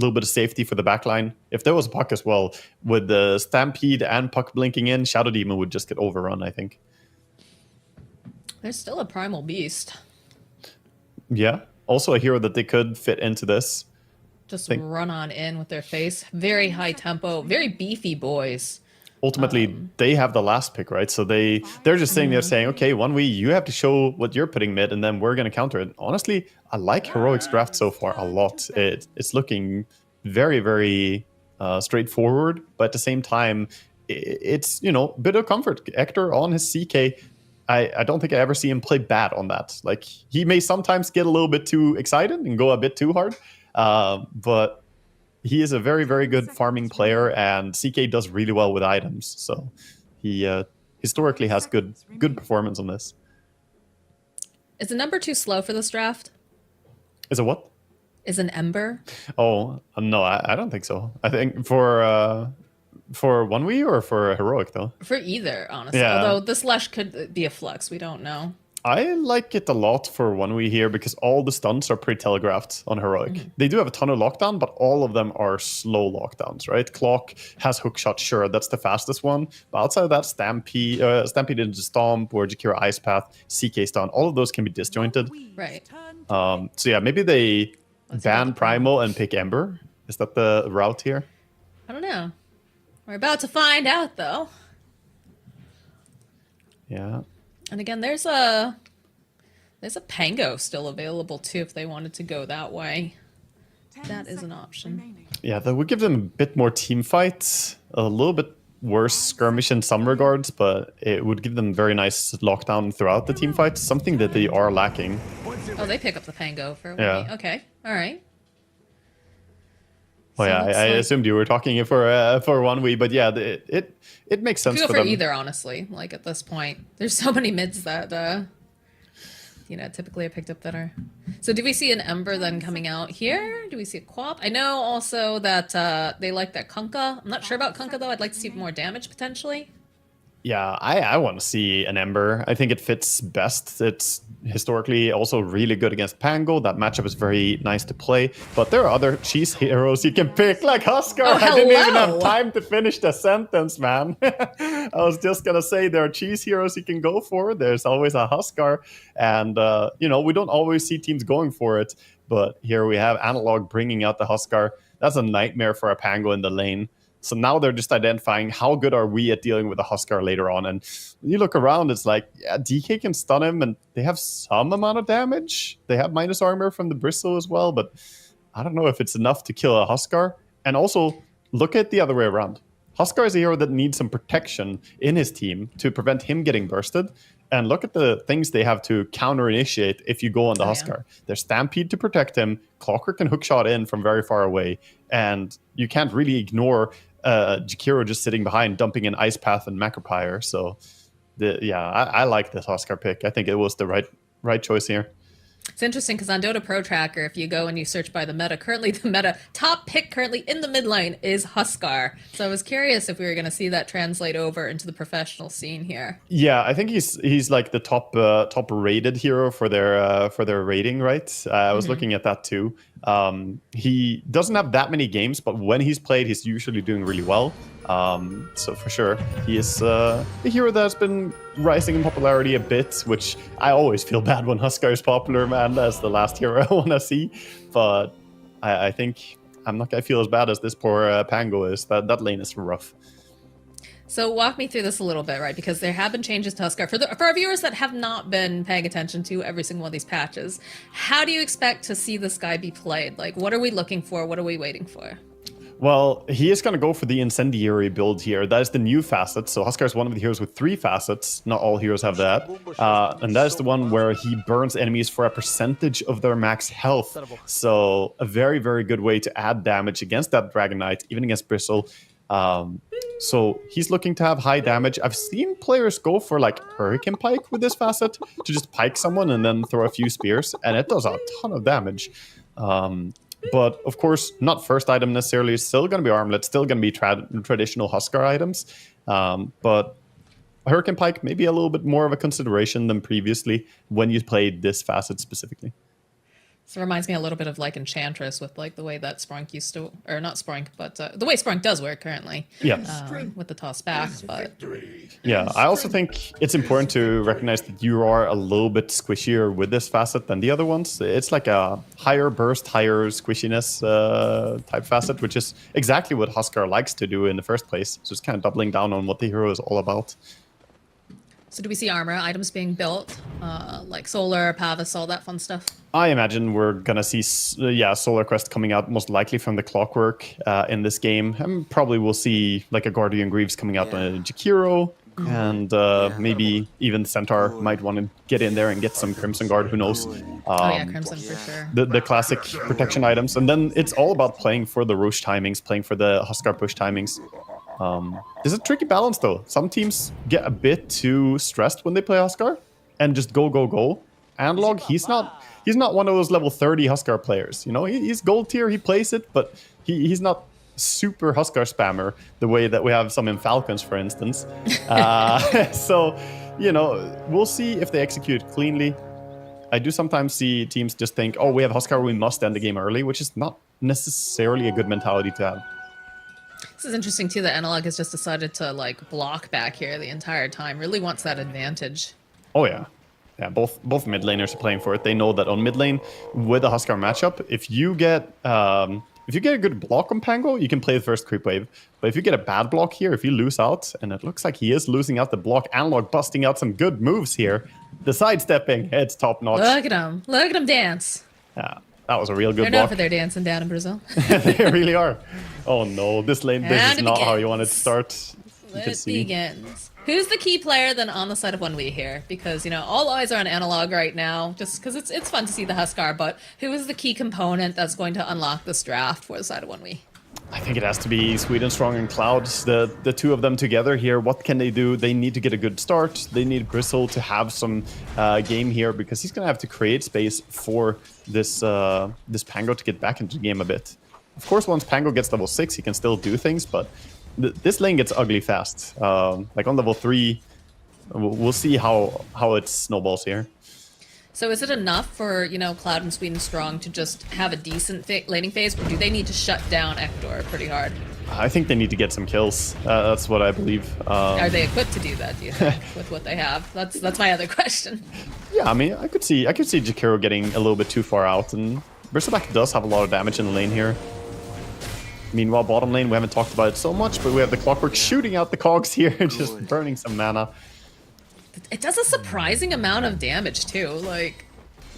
little bit of safety for the backline. If there was a puck as well, with the Stampede and puck blinking in, Shadow Demon would just get overrun, I think. There's still a Primal Beast. Yeah. Also a hero that they could fit into this. Just run on in with their face. Very high tempo, very beefy boys. Ultimately, they have the last pick, right? So they're just sitting there saying, okay, 1v, you have to show what you're putting mid, and then we're going to counter it. Honestly, I like Heroic's draft so far a lot. It's looking very, very straightforward, but at the same time, it's, a bit of comfort. Hector on his CK, I don't think I ever see him play bad on that. Like, he may sometimes get a little bit too excited and go a bit too hard, but he is a very, very good farming player, and CK does really well with items. So he historically has good performance on this. Is a number too slow for this draft? Is it what? Is an Ember? Oh, no, I don't think so. I think for 1v or for Heroic, though? For either, honestly. Yeah. Although this Lush could be a flex. We don't know. I like it a lot for 1v here because all the stunts are pre-telegraphed on Heroic. They do have a ton of lockdown, but all of them are slow lockdowns, right? Clock has hookshot, sure, that's the fastest one. But outside of that, Stampede into Stomp or Jakira Ice Path, CK Stun, all of those can be disjointed. Right. So yeah, maybe they ban Primal and pick Ember. Is that the route here? I don't know. We're about to find out, though. Yeah. And again, there's a Pango still available too if they wanted to go that way. That is an option. Yeah, that would give them a bit more team fights, a little bit worse skirmish in some regards, but it would give them very nice lockdown throughout the team fights, something that they are lacking. Oh, they pick up the Pango for Yeah. Okay, all right. Oh yeah, I assumed you were talking for 1v, but yeah, it makes sense Go for for them. either, honestly. Like at this point, there's so many mids that typically are picked up that are. So do we see an Ember then coming out here? Do we see a Quap? I know also that they like that Kunkka. I'm not sure about Kunkka though. I'd like to see more damage potentially. Yeah, I want to see an Ember. I think it fits best. It's historically also really good against Pango. That matchup is very nice to play. But there are other cheese heroes you can pick, like Huskar. Oh, I didn't even have hello. time to finish the sentence, man. I was just going to say there are cheese heroes you can go for. There's always a Huskar. And, we don't always see teams going for it. But here we have Analog bringing out the Huskar. That's a nightmare for a Pango in the lane. So now they're just identifying how good are we at dealing with a Huskar later on. And when you look around, it's like, yeah, DK can stun him, and they have some amount of damage. They have minus armor from the Bristle as well, but I don't know if it's enough to kill a Huskar. And also, look at the other way around. Huskar is a hero that needs some protection in his team to prevent him getting bursted. And look at the things they have to counter-initiate if you go on the Huskar. There's Stampede to protect him, Clockwork can hookshot in from very far away, and you can't really ignore Jakiro just sitting behind, dumping in Ice Path and Macropyre. So, I like this Huskar pick. I think it was the right choice here. It's interesting because on Dota Pro Tracker, if you go and you search by the meta, currently the meta top pick currently in the mid lane is Huskar. So I was curious if we were going to see that translate over into the professional scene here. Yeah, I think he's like the top rated hero for their rating, right? I was looking at that too. He doesn't have that many games, but when he's played, he's usually doing really well. So for sure, he is a hero that's been rising in popularity a bit, which I always feel bad when Huskar is popular, man. That's the last hero I want to see. But I think I'm not going to feel as bad as this poor Pango is. That lane is rough. So walk me through this a little bit, right? Because there have been changes to Huskar. For our viewers that have not been paying attention to every single one of these patches, how do you expect to see this guy be played? Like, what are we looking for? What are we waiting for? Well, he is going to go for the Incendiary build here. That is the new facet. So Huskar is one of the heroes with 3 facets. Not all heroes have that. And that is the one where he burns enemies for a percentage of their max health. So a very, very good way to add damage against that Dragon Knight, even against Bristle. So he's looking to have high damage. I've seen players go for like Hurricane Pike with this facet to just pike someone and then throw a few spears, and it does a ton of damage. But of course, not first item necessarily. It's still going to be armlet, still going to be traditional Huskar items. But Hurricane Pike may be a little bit more of a consideration than previously when you played this facet specifically. So it reminds me a little bit of like Enchantress with like the way that Sprunk used to, or not Sprunk, but the way Sprunk does work currently. Yeah. With the toss back, but yeah, I also think it's important to recognize that you are a little bit squishier with this facet than the other ones. It's like a higher burst, higher squishiness type facet, which is exactly what Huskar likes to do in the first place. So it's kind of doubling down on what the hero is all about. So do we see armor items being built, like Solar, Pavis, all that fun stuff? I imagine we're gonna see, Solar Crest coming out most likely from the Clockwork in this game. And probably we'll see like a Guardian Greaves coming out on a Jakiro. And maybe even Centaur might want to get in there and get some Crimson Guard, who knows. Crimson for sure. The classic protection items. And then it's all about playing for the Roche timings, playing for the Huskar push timings. There's a tricky balance though. Some teams get a bit too stressed when they play Huskar and just go. Analog, he's not one of those level 30 Huskar players. You know, he's gold tier, he plays it, but he's not super Huskar spammer the way that we have some in Falcons, for instance. So, you know, we'll see if they execute cleanly. I do sometimes see teams just think, oh, we have Huskar, we must end the game early, which is not necessarily a good mentality to have. This is interesting too that Analog has just decided to like block back here the entire time. Really wants that advantage. Oh yeah. Yeah, both mid laners are playing for it. They know that on mid lane with a Huskar matchup, if you get a good block on Pango, you can play the first creep wave. But if you get a bad block here, if you lose out, and it looks like he is losing out the block, Analog busting out some good moves here. The sidestepping, it's top notch. Look at him dance. Yeah, that was a real good They're block. known for their dancing down in Brazil. They really are. Oh no, this lane, this And is it not how begins. you want it to start. You can It see. begins. Who's the key player then on the side of 1v here? Because, you know, all eyes are on Analog right now, just because it's fun to see the Huskar, but who is the key component that's going to unlock this draft for the side of 1v? I think it has to be Sweden Strong and Clouds, the two of them together here. What can they do? They need to get a good start. They need Bristle to have some game here because he's going to have to create space for this Pango to get back into the game a bit. Of course, once Pango gets level 6, he can still do things, but this lane gets ugly fast. Like on level 3, we'll see how it snowballs here. So is it enough for, you know, Cloud and Sweden Strong to just have a decent laning phase, or do they need to shut down Ektor pretty hard? I think they need to get some kills. That's what I believe. Are they equipped to do that, do you think, with what they have? That's my other question. Yeah, I mean, I could see Jakiro getting a little bit too far out, and Bristleback does have a lot of damage in the lane here. Meanwhile, bottom lane, we haven't talked about it so much, but we have the Clockwork shooting out the cogs here, just burning some mana. It does a surprising amount of damage too. Like,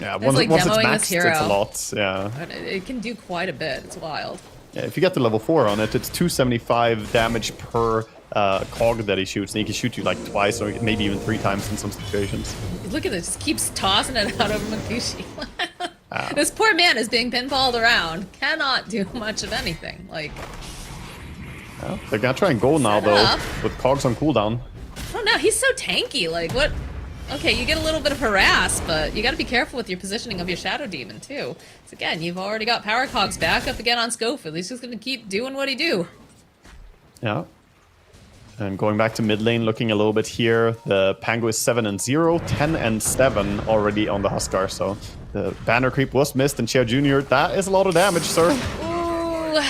Yeah, it's once like it's demoing maxed, this hero. it's a lot. Yeah. It can do quite a bit. It's wild. Yeah, if you get to level 4 on it, it's 275 damage per cog that he shoots, and he can shoot you like twice or maybe even 3 times in some situations. Look at this, just keeps tossing it out over Makushi. This poor man is being pinballed around. Cannot do much of anything. Like, Yeah, they're gonna try and go now though, up. with cogs on cooldown. I don't know, he's so tanky. Like, what? Okay, you get a little bit of harass, but you gotta be careful with your positioning of your Shadow Demon, too. So again, you've already got Power Cogs back up again on Schofield. He's just gonna keep doing what he do. Yeah. And going back to mid lane, looking a little bit here, the Pango is 7-0, 10-7 already on the Huskar, so the banner creep was missed, and Cher Jr., that is a lot of damage, sir. Ooh.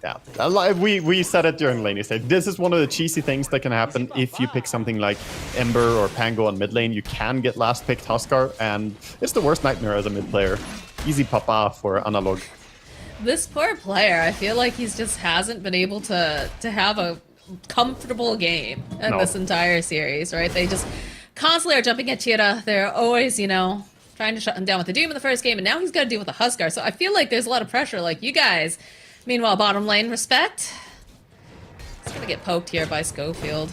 Yeah, we said it during laning stage. This is one of the cheesy things that can happen if you pick something like Ember or Pango on mid lane. You can get last picked Huskar, and it's the worst nightmare as a mid player. Easy papa for Analog. This poor player, I feel like he's just hasn't been able to have a comfortable game in this entire series, right? They just constantly are jumping at Tira. They're always, you know, trying to shut him down with the Doom in the first game, and now he's got to deal with the Huskar. So I feel like there's a lot of pressure. Like, you guys, meanwhile, bottom lane, respect. He's gonna get poked here by Schofield.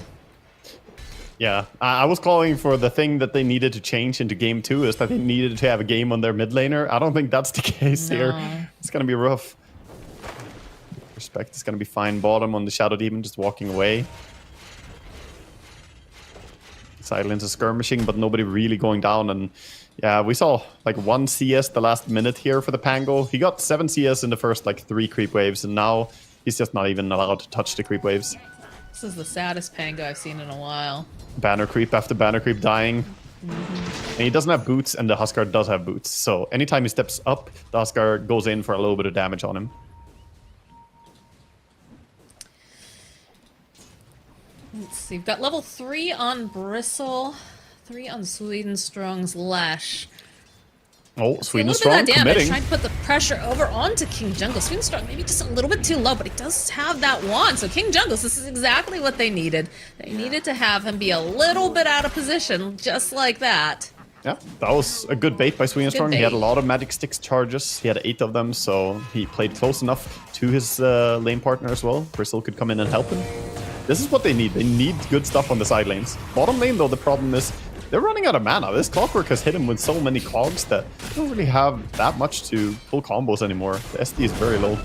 Yeah, I was calling for the thing that they needed to change into game 2 is that they needed to have a game on their mid laner. I don't think that's the case here. It's gonna be rough. Respect is gonna be fine bottom on the Shadow Demon, just walking away. Silence is skirmishing, but nobody really going down. And yeah, we saw like 1 CS the last minute here for the Pango. He got 7 CS in the first like 3 creep waves, and now he's just not even allowed to touch the creep waves. This is the saddest Pango I've seen in a while. Banner creep after banner creep dying. And he doesn't have boots, and the Huskar does have boots. So anytime he steps up, the Huskar goes in for a little bit of damage on him. Let's see, we've got level 3 on Bristle, 3 on Sweden Strong's Lash. Oh, Sweden Strong Strong committing. Trying to put the pressure over onto King Jungle. Sweden Strong maybe just a little bit too low, but he does have that wand. So King Jungles, this is exactly what they needed. They needed to have him be a little bit out of position, just like that. Yeah, that was a good bait by Sweden Strong. He had a lot of Magic Sticks charges. He had 8 of them, so he played close enough to his lane partner as well. Bristle could come in and help him. This is what they need. They need good stuff on the side lanes. Bottom lane, though, the problem is they're running out of mana. This Clockwork has hit him with so many cogs that they don't really have that much to pull combos anymore. The SD is very low.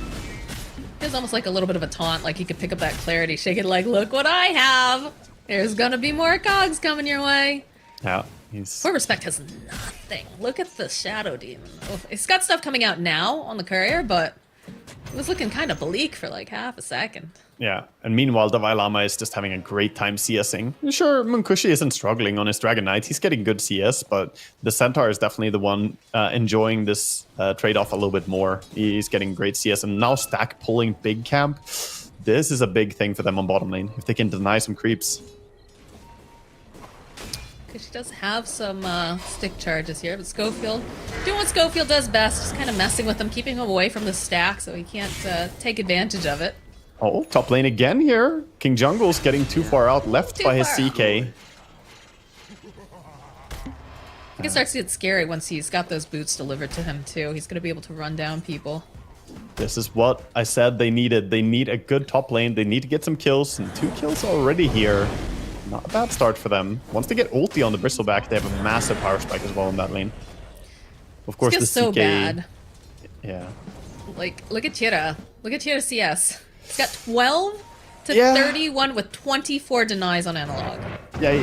It's almost like a little bit of a taunt, like he could pick up that clarity, shake it like, look what I have! There's gonna be more cogs coming your way. Yeah, he's... Poor Respect has nothing. Look at the Shadow Demon. Oh, it's got stuff coming out now on the courier, but it was looking kind of bleak for like half a second. Yeah, and meanwhile, Davai Lama is just having a great time CSing. Sure, Munkushi isn't struggling on his Dragon Knight. He's getting good CS, but the Centaur is definitely the one enjoying this trade-off a little bit more. He's getting great CS, and now Stack pulling big camp. This is a big thing for them on bottom lane, if they can deny some creeps. Because she does have some stick charges here, but Schofield doing what Schofield does best, just kind of messing with him, keeping him away from the stack so he can't take advantage of it. Oh, top lane again here. King Jungle's getting too far out, left by his CK. I think it starts to get scary once he's got those boots delivered to him, too. He's going to be able to run down people. This is what I said they needed. They need a good top lane. They need to get some kills, and 2 kills already here. Not a bad start for them. Once they get ulti on the Bristleback, they have a massive power spike as well in that lane. Of course, the CK... so bad. Yeah. Like, look at Tira. Look at Tira CS. He's got 12 to 31 with 24 denies on Analog. Yeah,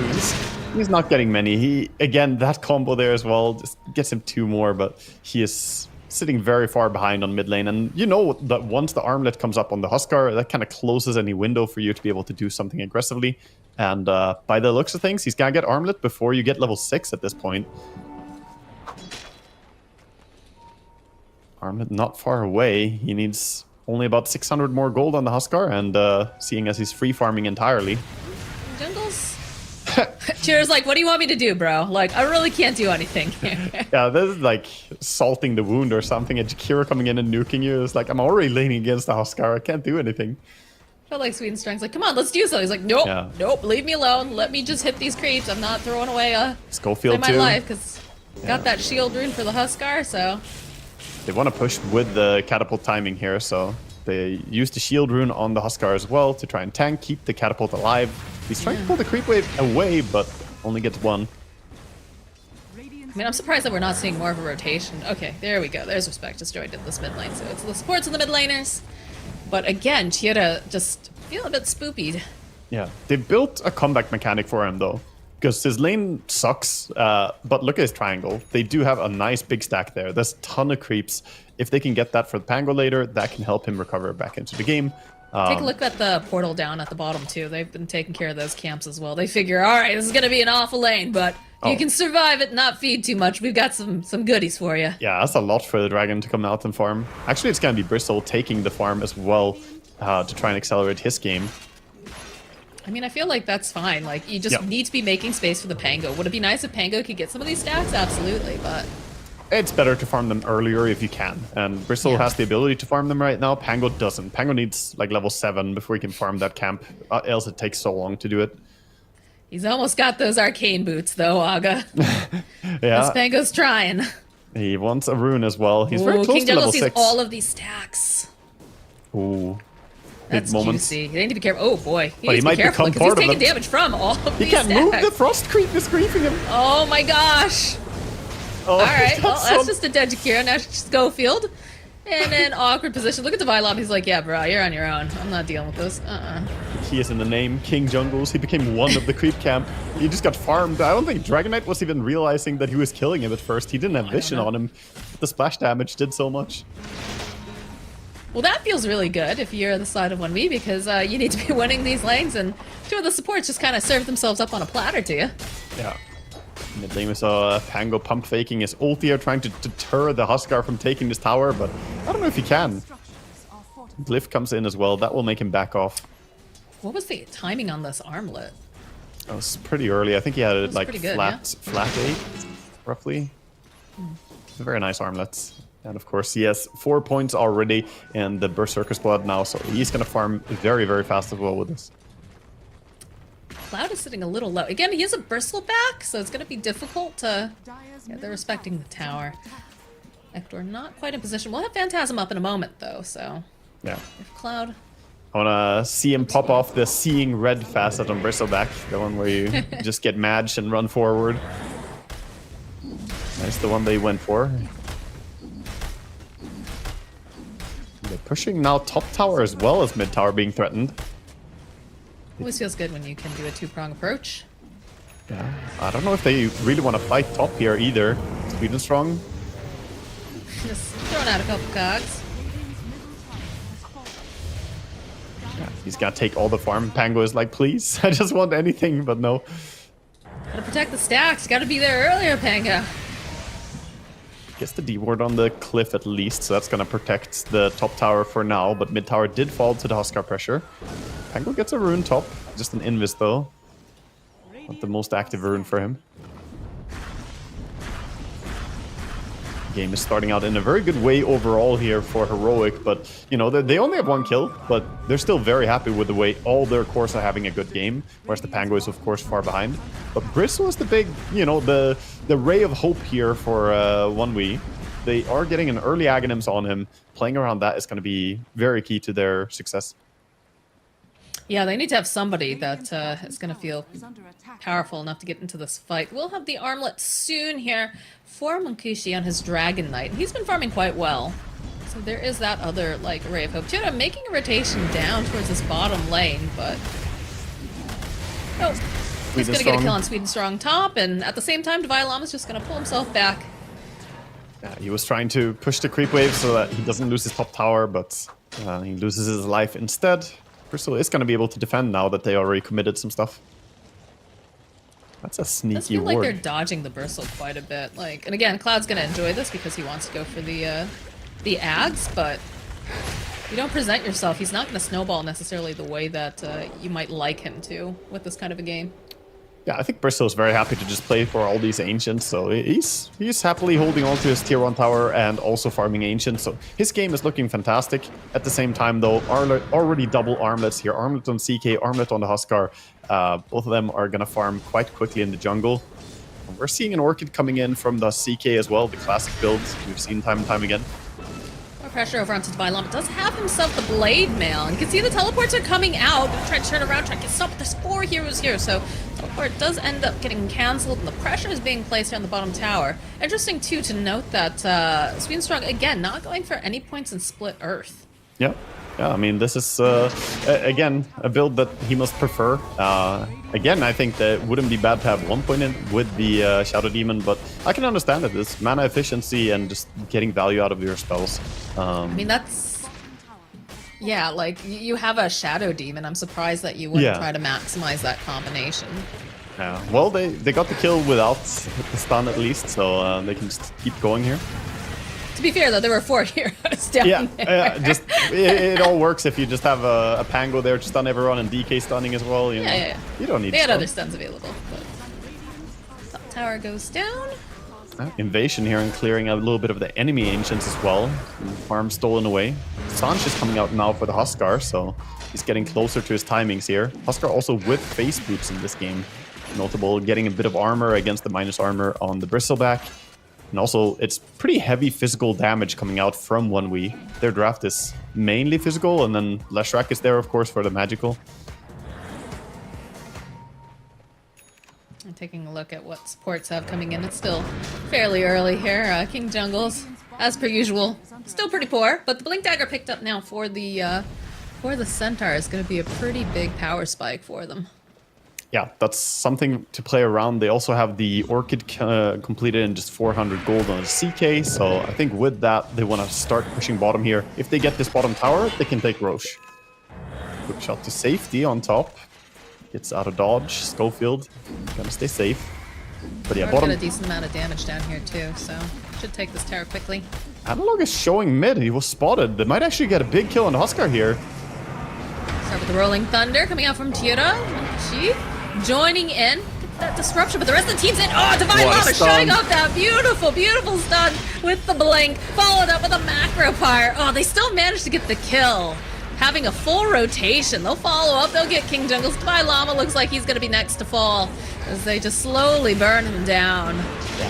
he's not getting many. Again, that combo there as well just gets him 2 more, but he is sitting very far behind on mid lane. And you know that once the armlet comes up on the Huskar, that kind of closes any window for you to be able to do something aggressively. And by the looks of things, he's gonna get armlet before you get level 6 at this point. Armlet not far away. He needs only about 600 more gold on the Huskar, and seeing as he's free farming entirely. Jungles? Cheers, like, what do you want me to do, bro? Like, I really can't do anything here. Yeah, this is like salting the wound or something, and Jakira coming in and nuking you. It's like, I'm already laning against the Huskar. I can't do anything. I felt like Sweden Strong's like, come on, let's do something. He's like, nope, nope, leave me alone. Let me just hit these creeps. I'm not throwing away Schofield my too. life, because got that shield rune for the Huskar, so... They want to push with the catapult timing here, so they use the shield rune on the Huskar as well to try and tank, keep the catapult alive. He's trying to pull the creep wave away, but only gets one. I mean, I'm surprised that we're not seeing more of a rotation. Okay, there we go. There's respect just joined in this mid lane. So it's the supports and the mid laners. But again, Chieta just feel a bit spoopied. Yeah, they built a comeback mechanic for him though, because his lane sucks, but look at his triangle. They do have a nice big stack there. There's a ton of creeps. If they can get that for the Pango later, that can help him recover back into the game. Take a look at the portal down at the bottom too. They've been taking care of those camps as well. They figure, all right, this is going to be an awful lane, but if you can survive it, not feed too much, we've got some goodies for you. Yeah, that's a lot for the dragon to come out and farm. Actually, it's going to be Bristle taking the farm as well to try and accelerate his game. I mean, I feel like that's fine. Like, you just need to be making space for the Pango. Would it be nice if Pango could get some of these stacks? Absolutely, but... It's better to farm them earlier if you can. And Bristle has the ability to farm them right now. Pango doesn't. Pango needs like level 7 before he can farm that camp. Else it takes so long to do it. He's almost got those arcane boots, though, Aga. Yeah. This Pango's trying. He wants a rune as well. He's very close King to level Jungle 6. sees all of these stacks. Ooh. That's moments. juicy. They need to be careful. Oh, boy. He But needs he to be might careful become because he's part of taking them. damage from all of He these can't stacks. move. The frost creep is griefing him. Oh, my gosh. Oh, All right, well, that's so- just a dead Jakira. Now she's Schofield in an awkward position. Look at the Vylop. He's like, yeah, bro, you're on your own. I'm not dealing with this. He is in the name, King Jungles. He became one of the creep camp. He just got farmed. I don't think Dragon Knight was even realizing that he was killing him at first. He didn't have vision on him. The splash damage did so much. Well, that feels really good if you're the side of 1v because you need to be winning these lanes, and two of the supports just kind of serve themselves up on a platter to you. Yeah. Mid lane we saw Pango pump faking his ult here, trying to deter the Huskar from taking this tower, but I don't know if he can. Glyph comes in as well. That will make him back off. What was the timing on this armlet? That was pretty early. I think he had it like pretty good, flat 8, roughly. Very nice armlets. And of course, he has 4 points already in the Berserker squad now, so he's going to farm very, very fast as well with this. Cloud is sitting a little low. Again, he has a Bristle back, so it's going to be difficult to... Yeah, they're respecting the tower. Ector not quite in position. We'll have Phantasm up in a moment, though, so... Yeah. If Cloud... I want to see him pop off the Seeing Red facet on Bristleback, the one where you just get Madge and run forward. That's the one they went for. They're pushing now top tower as well as mid tower being threatened. Always feels good when you can do a two-prong approach. Yeah, I don't know if they really want to fight top here either. Sweden strong. Just throwing out a couple cogs. Yeah, he's gonna take all the farm. Pango is like, please, I just want anything, but no. Gotta protect the stacks. Gotta be there earlier, Pango. Gets the D-ward on the cliff at least, so that's gonna protect the top tower for now, but mid tower did fall to the Huskar pressure. Pango gets a rune top, just an invis though. Not the most active rune for him. Game is starting out in a very good way overall here for Heroic, but you know, they only have 1 kill, but they're still very happy with the way all their cores are having a good game, whereas the Pango is of course far behind. But Bristle is the big, you know, the ray of hope here for 1v. They are getting an early Aghanims on him. Playing around that is going to be very key to their success. Yeah, they need to have somebody that is going to feel powerful enough to get into this fight. We'll have the armlet soon here for Munkushi on his Dragon Knight. He's been farming quite well. So there is that other, like, ray of hope. Chieta making a rotation down towards this bottom lane, but... Oh, he's going to get a kill on Sweden Strong top, and at the same time, Devilam is just going to pull himself back. Yeah, he was trying to push the creep wave so that he doesn't lose his top tower, but he loses his life instead. Bristle is going to be able to defend now that they already committed some stuff. That's a sneaky It does feel ward. like they're dodging the Bristle quite a bit. Like, and again, Cloud's going to enjoy this because he wants to go for the ads, but you don't present yourself. He's not going to snowball necessarily the way that you might like him to with this kind of a game. Yeah, I think Bristol is very happy to just play for all these Ancients, so he's happily holding on to his tier 1 tower and also farming Ancients, so his game is looking fantastic. At the same time, though, already double armlets here. Armlet on CK, armlet on the Huskar. Both of them are going to farm quite quickly in the jungle. And we're seeing an Orchid coming in from the CK as well, the classic build we've seen time and time again. More pressure over onto Dvilon, but does have himself the Blade Mail. And you can see the teleports are coming out. Gonna try to turn around, try to get stopped. There's 4 heroes here, so teleport does end up getting cancelled, and the pressure is being placed here on the bottom tower. Interesting, too, to note that Swedenstrong, again, not going for any points in Split Earth. Yeah. Yeah, I mean, this is, again, a build that he must prefer. Again, I think that it wouldn't be bad to have 1 point in with the Shadow Demon, but I can understand it. It's mana efficiency and just getting value out of your spells. I mean, that's... Yeah, like, you have a Shadow Demon. I'm surprised that you wouldn't try to maximize that combination. Yeah, well, they got the kill without the stun at least, so they can just keep going here. To be fair, though, there were 4 heroes down there. Just it all works if you just have a Pango there to stun everyone and DK stunning as well. You know, you don't need. They had other stuns available. But top tower goes down. Invasion here and clearing a little bit of the enemy ancients as well. Farm stolen away. Sanch is coming out now for the Huskar, so he's getting closer to his timings here. Huskar also with face boots in this game. Notable, getting a bit of armor against the minus armor on the Bristleback. And also, it's pretty heavy physical damage coming out from 1v. Their draft is mainly physical, and then Leshrac is there, of course, for the magical. I'm taking a look at what supports have coming in. It's still fairly early here. King Jungles, as per usual, still pretty poor, but the Blink Dagger picked up now for the Centaur is going to be a pretty big power spike for them. Yeah, that's something to play around. They also have the Orchid completed in just 400 gold on a CK, so I think with that, they want to start pushing bottom here. If they get this bottom tower, they can take Roche. Quick shot to safety on top. Gets out of dodge. Schofield, gonna stay safe. But yeah, bottom... got a decent amount of damage down here too, so should take this tower quickly. Analog is showing mid. He was spotted. They might actually get a big kill on Huskar here. Start with the Rolling Thunder coming out from Tira. She joining in. That disruption, but the rest of the team's in. Oh, Divine Lava showing off that beautiful, beautiful stun with the blink, followed up with a macro pyre. Oh, they still managed to get the kill. Having a full rotation. They'll follow up. They'll get King Jungles. Divine Llama looks like he's going to be next to fall as they just slowly burn him down.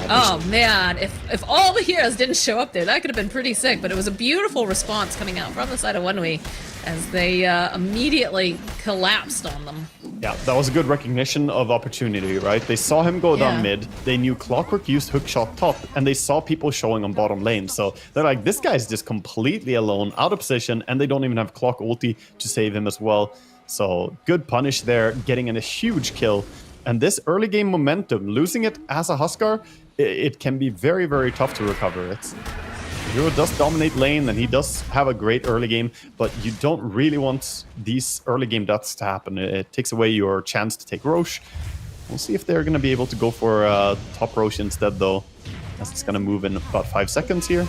Oh, man. If all the heroes didn't show up there, that could have been pretty sick, but it was a beautiful response coming out from the side of 1v as they immediately collapsed on them. Yeah, that was a good recognition of opportunity, right? They saw him go down mid, they knew Clockwork used hookshot top, and they saw people showing on bottom lane. So they're like, this guy's just completely alone, out of position, and they don't even have Clock ulti to save him as well. So good punish there, getting in a huge kill. And this early game momentum, losing it as a Huskar, it can be very, very tough to recover. Hero does dominate lane, and he does have a great early game, but you don't really want these early game deaths to happen. It takes away your chance to take Roche. We'll see if they're going to be able to go for top Roche instead, though, as it's going to move in about 5 seconds here.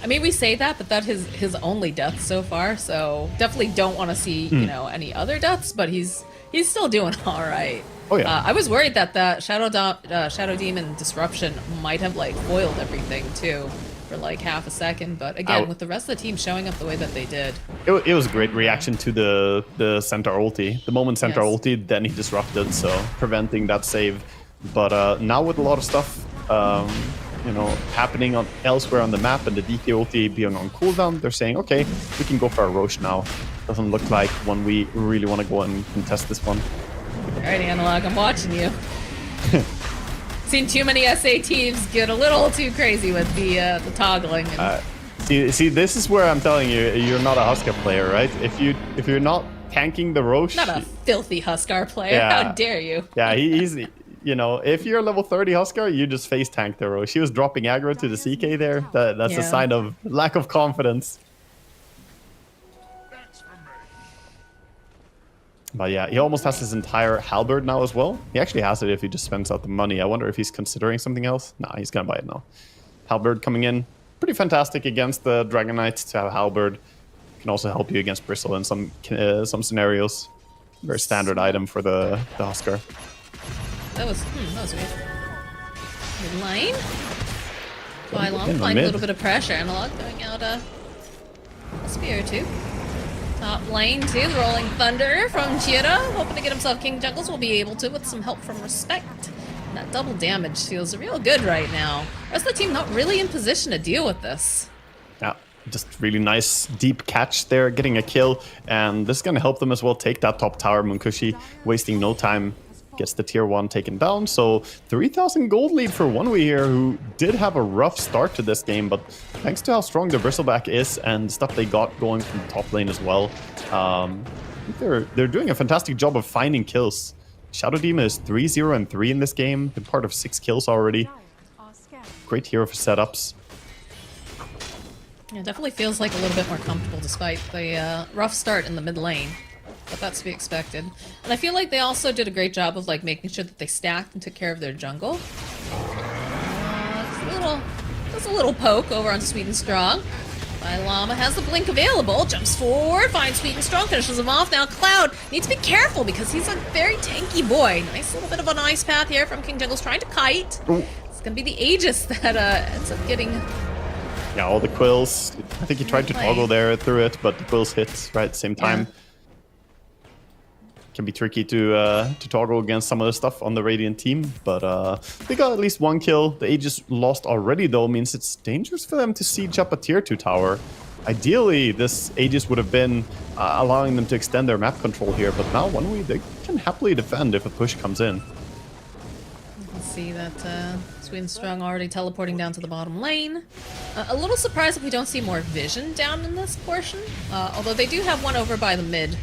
I mean, we say that, but that is his only death so far, so definitely don't want to see, you know, any other deaths, but he's still doing all right. Oh, yeah. I was worried that the Shadow Demon disruption might have, like, foiled everything, too, for, like, half a second. But, again, with the rest of the team showing up the way that they did. It was a great reaction to the Centaur ulti. The moment Centaur ulti, then he disrupted, so preventing that save. But now with a lot of stuff, you know, happening elsewhere on the map and the DK ulti being on cooldown, they're saying, okay, we can go for a Roche now. Doesn't look like one we really want to go and contest this one. Alright, Analog, I'm watching you. Seen too many SA teams get a little too crazy with the toggling. And... See, this is where I'm telling you, you're not a Huskar player, right? If you're not tanking the Roche, not a filthy Huskar player. How dare you? Yeah, he's. You know, if you're level 30 Huskar, you just face tank the Roche. She was dropping aggro to the CK there. That's a sign of lack of confidence. But yeah, he almost has his entire halberd now as well. He actually has it if he just spends out the money. I wonder if he's considering something else. Nah, he's gonna buy it now. Halberd coming in. Pretty fantastic against the Dragon Knight to have halberd. Can also help you against Bristle in some scenarios. Very standard item for the Huskar. That was weird. Good line. Bylon applying a little bit of pressure. Analog throwing out a spear or two. Top lane too, the Rolling Thunder from Tira, hoping to get himself King Jungles. Will be able to with some help from Respect. And that double damage feels real good right now. The rest of the team not really in position to deal with this. Yeah, just really nice deep catch there, getting a kill, and this is gonna help them as well take that top tower. Munkushi wasting no time, gets the tier 1 taken down. So 3,000 gold lead for OneWe here, who did have a rough start to this game, but thanks to how strong the Bristleback is and stuff they got going from the top lane as well, I think they're doing a fantastic job of finding kills. Shadow Demon is 3-0-3 in this game, been part of 6 kills already. Great hero for setups. Yeah, it definitely feels like a little bit more comfortable despite the rough start in the mid lane. But that's to be expected. And I feel like they also did a great job of like making sure that they stacked and took care of their jungle. Just a little poke over on Sweet and Strong. Llama has the blink available, jumps forward, finds Sweet and Strong, finishes him off. Now Cloud needs to be careful because he's a very tanky boy. Nice little bit of an ice path here from King Jungle's trying to kite. Ooh. It's gonna be the Aegis that ends up getting... Yeah, all the quills. I think he tried to toggle there through it, but the quills hit right at the same time. Yeah. Can be tricky to toggle against some of the stuff on the Radiant team, but they got at least 1 kill. The Aegis lost already, though, means it's dangerous for them to siege up a tier 2 tower. Ideally, this Aegis would have been allowing them to extend their map control here, but now OneWe, they can happily defend if a push comes in. You can see that Sweet and Strong already teleporting down to the bottom lane. A little surprised if we don't see more vision down in this portion, although they do have one over by the mid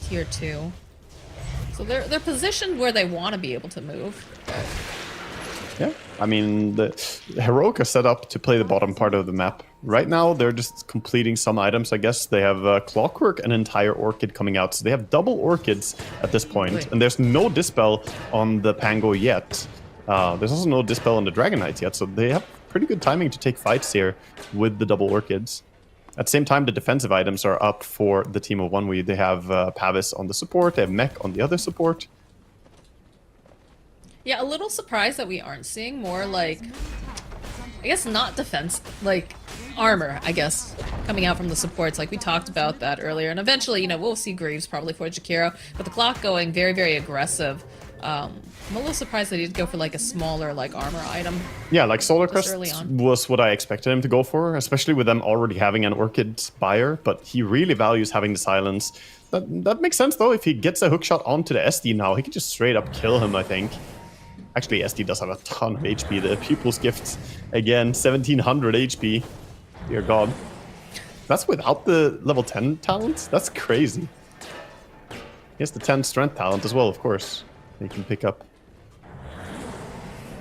tier 2. So they're positioned where they want to be able to move. Yeah, I mean, the Heroic are set up to play the bottom part of the map. Right now, they're just completing some items, I guess. They have Clockwork and Entire Orchid coming out, so they have double Orchids at this point. And there's no Dispel on the Pango yet. There's also no Dispel on the Dragon Knight yet, so they have pretty good timing to take fights here with the double Orchids. At the same time, the defensive items are up for the team of OneWe. They have Pavis on the support, they have Mech on the other support. Yeah, a little surprised that we aren't seeing more, like, I guess not defense, like, armor, I guess, coming out from the supports. Like, we talked about that earlier. And eventually, you know, we'll see Greaves probably for Jakiro. But the clock going very, very aggressive. I'm a little surprised that he'd go for, like, a smaller, like, armor item. Yeah, like Solar Crest was what I expected him to go for, especially with them already having an Orchid buyer. But he really values having the silence. That makes sense, though. If he gets a hookshot onto the SD now, he can just straight up kill him, I think. Actually, SD does have a ton of HP. The Pupil's Gift, again, 1700 HP. Dear God. That's without the level 10 talent? That's crazy. He has the 10 strength talent as well, of course. He can pick up.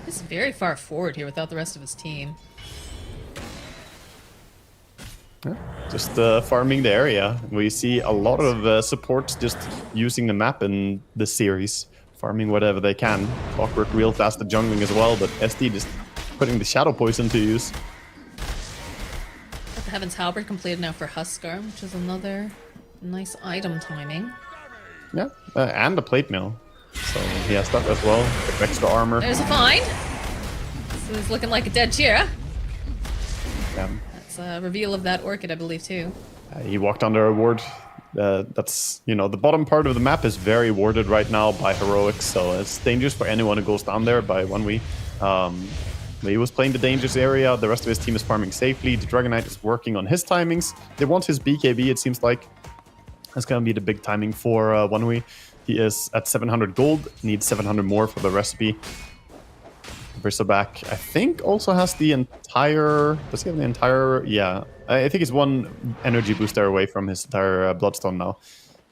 He's very far forward here without the rest of his team. Yeah, just farming the area. We see a lot of supports just using the map in this series. Farming whatever they can. Clockwork real fast at jungling as well, but SD just putting the Shadow Poison to use. Got the Heaven's Halberd completed now for Huskar, which is another nice item timing. Yeah, and the Plate Mill. So he has that as well. Extra armor. There's a find. So he's looking like a dead Chira. Yeah. That's a reveal of that Orchid, I believe, too. He walked under a ward. That's, you know, the bottom part of the map is very warded right now by Heroics, so it's dangerous for anyone who goes down there by OneWe. He was playing the dangerous area, the rest of his team is farming safely, the Dragon Knight is working on his timings. They want his BKB, it seems like. That's gonna be the big timing for OneWe. He is at 700 gold, needs 700 more for the recipe. Bristleback, I think, also has the entire... Does he have the entire... Yeah, I think he's one energy booster away from his entire Bloodstone now.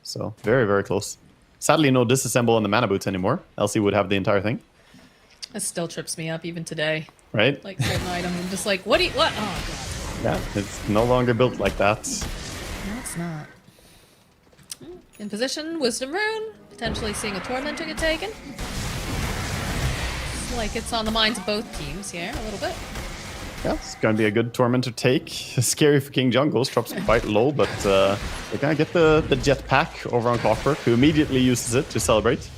So, very, very close. Sadly, no disassemble on the mana boots anymore, else he would have the entire thing. It still trips me up even today. Right? Like certain item, I'm just like, what? Oh, God. Yeah, it's no longer built like that. No, it's not. In position, Wisdom Rune. Potentially seeing a Tormentor get taken. It's like it's on the minds of both teams here, a little bit. Yeah, it's going to be a good Tormentor take. Scary for King Jungles, drops quite low, but they're going to get the jetpack over on Clockwork, who immediately uses it to celebrate.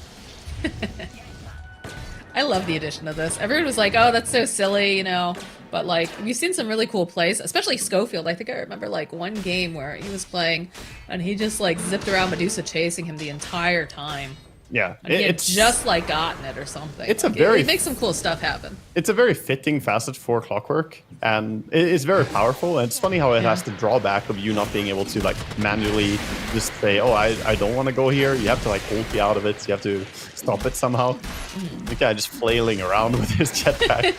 I love the addition of this. Everyone was like, oh, that's so silly, you know. But, like, we've seen some really cool plays, especially Schofield. I think I remember, like, one game where he was playing and he just, like, zipped around Medusa chasing him the entire time. Yeah, And he had just like gotten it or something. It's like, a very it makes some cool stuff happen. It's a very fitting facet for Clockwork, and it's very powerful. And it's funny how it has the drawback of you not being able to like manually just say, "Oh, I don't want to go here." You have to like ulti out of it. You have to stop it somehow. The guy just flailing around with his jetpack.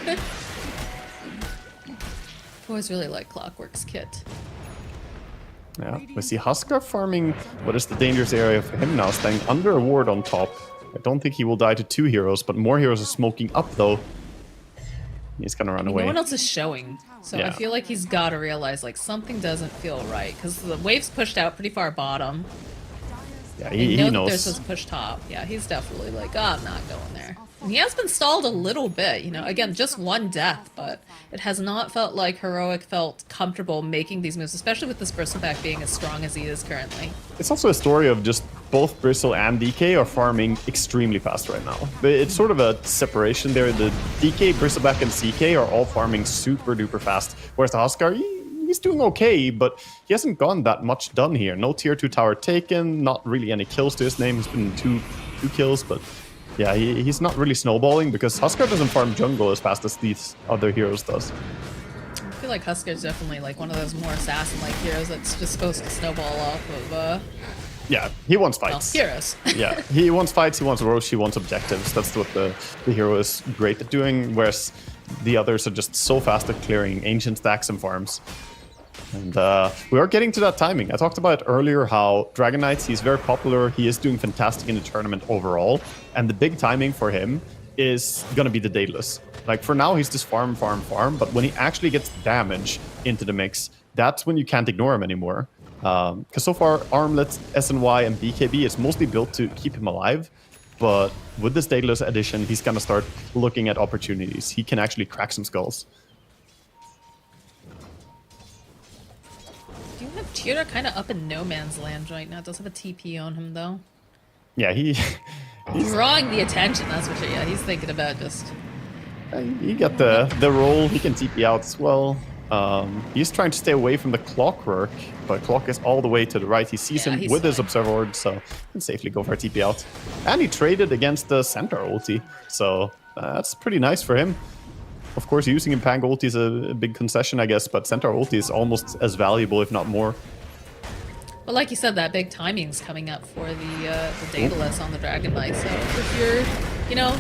I've always really liked Clockwork's kit. Yeah, we see Huskar farming what is the dangerous area for him now, staying under a ward on top. I don't think he will die to 2 heroes, but more heroes are smoking up though. He's gonna run away. No one else is showing, so Yeah. I feel like he's got to realize like something doesn't feel right because the wave's pushed out pretty far bottom. Yeah, You he know that knows. they're supposed to push top. Yeah, he's definitely like, oh, I'm not going there. And he has been stalled a little bit, you know. Again, just one death, but it has not felt like Heroic felt comfortable making these moves, especially with this Bristleback being as strong as he is currently. It's also a story of just both Bristle and DK are farming extremely fast right now. It's sort of a separation there. The DK, Bristleback, and CK are all farming super duper fast, whereas the Huskar, he's doing okay, but he hasn't gotten that much done here. No tier 2 tower taken, not really any kills to his name. He's been two kills, but yeah, he's not really snowballing because Huskar doesn't farm jungle as fast as these other heroes does. I feel like Huskar's definitely like one of those more assassin-like heroes that's just supposed to snowball off of, Yeah, he wants fights. well, heroes. Yeah, he wants fights, he wants Roche, he wants objectives. That's what the hero is great at doing, whereas the others are just so fast at clearing ancient stacks and farms. And we are getting to that timing. I talked about earlier how Dragon Knights, he's very popular. He is doing fantastic in the tournament overall. And the big timing for him is going to be the Daedalus. Like for now, he's just farm. But when he actually gets damage into the mix, that's when you can't ignore him anymore. Because so far, Armlet, SNY, and BKB is mostly built to keep him alive. But with this Daedalus addition, he's going to start looking at opportunities. He can actually crack some skulls. Do you have Tira kind of up in no man's land right now? Does have a TP on him though. Yeah, he's Drawing the attention, that's what yeah, he's thinking about just. He got the roll. He can TP out as well. He's trying to stay away from the Clockwork, but Clock is all the way to the right. He sees him with his Observer Ward, so he can safely go for a TP out. And he traded against the Centaur ulti, so that's pretty nice for him. Of course, using Impang ulti is a big concession, I guess, but Centaur ulti is almost as valuable, if not more. But like you said, that big timing's coming up for the Daedalus on the Dragon Knight. So if you're, you know,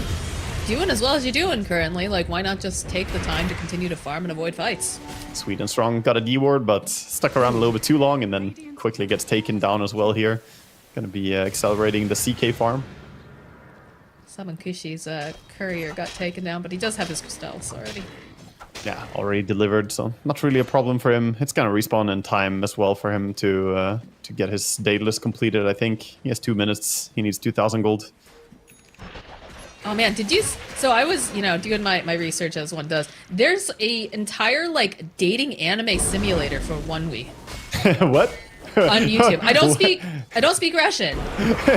doing as well as you're doing currently, like why not just take the time to continue to farm and avoid fights? Sweet and Strong got a D ward, but stuck around a little bit too long and then quickly gets taken down as well here. Gonna be accelerating the CK farm. Summon Kushi's courier got taken down, but he does have his crystals already. Yeah, already delivered, so not really a problem for him. It's gonna respawn in time as well for him to get his Daedalus completed. I think he has 2 minutes. He needs 2,000 gold. Oh man, did you? So I was, you know, doing my research as one does. There's a entire like dating anime simulator for 1W What? on YouTube. I don't speak Russian,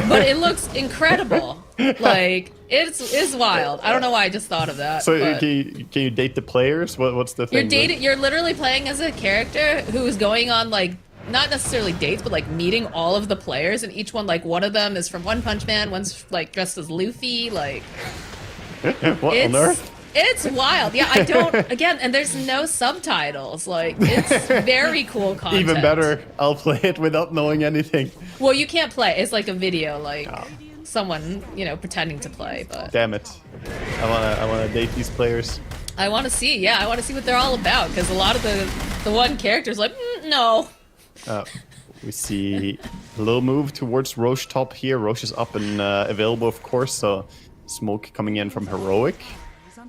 but it looks incredible. Like it's wild. I don't know why I just thought of that. So but can you date the players? What's the thing? You're literally playing as a character who is going on like not necessarily dates, but like meeting all of the players, and each one like one of them is from One Punch Man, one's like dressed as Luffy, like what on earth? It's wild. Yeah, I don't again, and there's no subtitles. Like it's very cool content. Even better, I'll play it without knowing anything. Well, you can't play. It's like a video, like someone, you know, pretending to play, but Damn it. I wanna date these players. I want to see. Yeah, I want to see what they're all about because a lot of the one character's like, no. We see a little move towards Roche top here. Roche is up and available, of course, so smoke coming in from Heroic.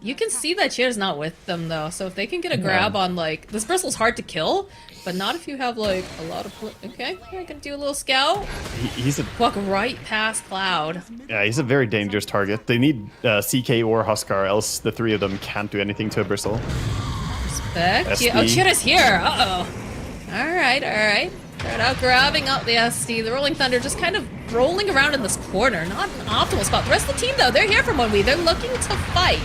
You can see that Cheer's not with them though, so if they can get a grab on like this bristle's hard to kill, but not if you have like a lot of okay. I can do a little scout. He's a Walk right past Cloud. yeah, he's a very dangerous target. They need CK or Huskar, else the three of them can't do anything to a bristle. Respect. SD. Yeah, oh, Cheer is here. Uh oh. All right. They're out grabbing up the SD. The Rolling Thunder just kind of rolling around in this corner. Not an optimal spot. The rest of the team though, they're here from 1W. They're looking to fight.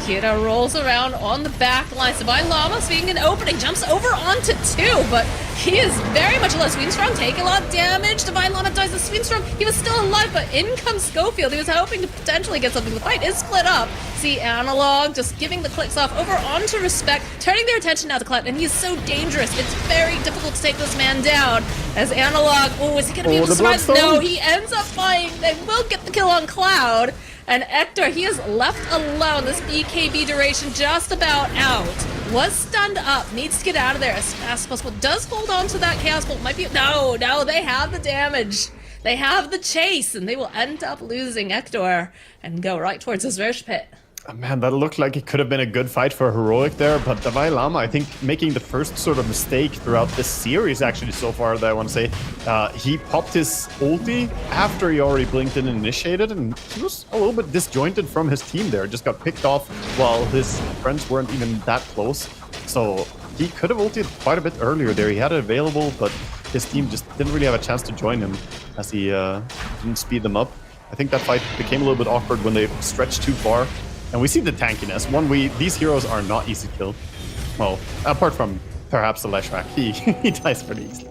Kira rolls around on the back line. Divine Llama seeing an opening, jumps over onto 2, but he is very much less. Sweenstrong taking a lot of damage. Divine Llama dies to Sweenstrong. He was still alive, but in comes Schofield. He was hoping to potentially get something. The fight is split up. See Analog just giving the clicks off over onto Respect, turning their attention now to Cloud, and he's so dangerous. It's very difficult to take this man down. As Analog, is he gonna be able to survive? No, he ends up dying. They will get the kill on Cloud. And Hector, he is left alone. This BKB duration just about out. Was stunned up, needs to get out of there as fast as possible. Does hold on to that Chaos Bolt. Might be, no, they have the damage. They have the chase, and they will end up losing Hector and go right towards his Roche Pit. Man, that looked like it could have been a good fight for Heroic there, but Davai Lama, I think, making the first sort of mistake throughout this series, actually, so far, that I want to say. He popped his ulti after he already blinked in and initiated, and he was a little bit disjointed from his team there. Just got picked off while his friends weren't even that close. So he could have ulted quite a bit earlier there. He had it available, but his team just didn't really have a chance to join him as he didn't speed them up. I think that fight became a little bit awkward when they stretched too far. And we see the tankiness. These heroes are not easy to kill. Well, apart from perhaps the Leshrac, he dies pretty easily.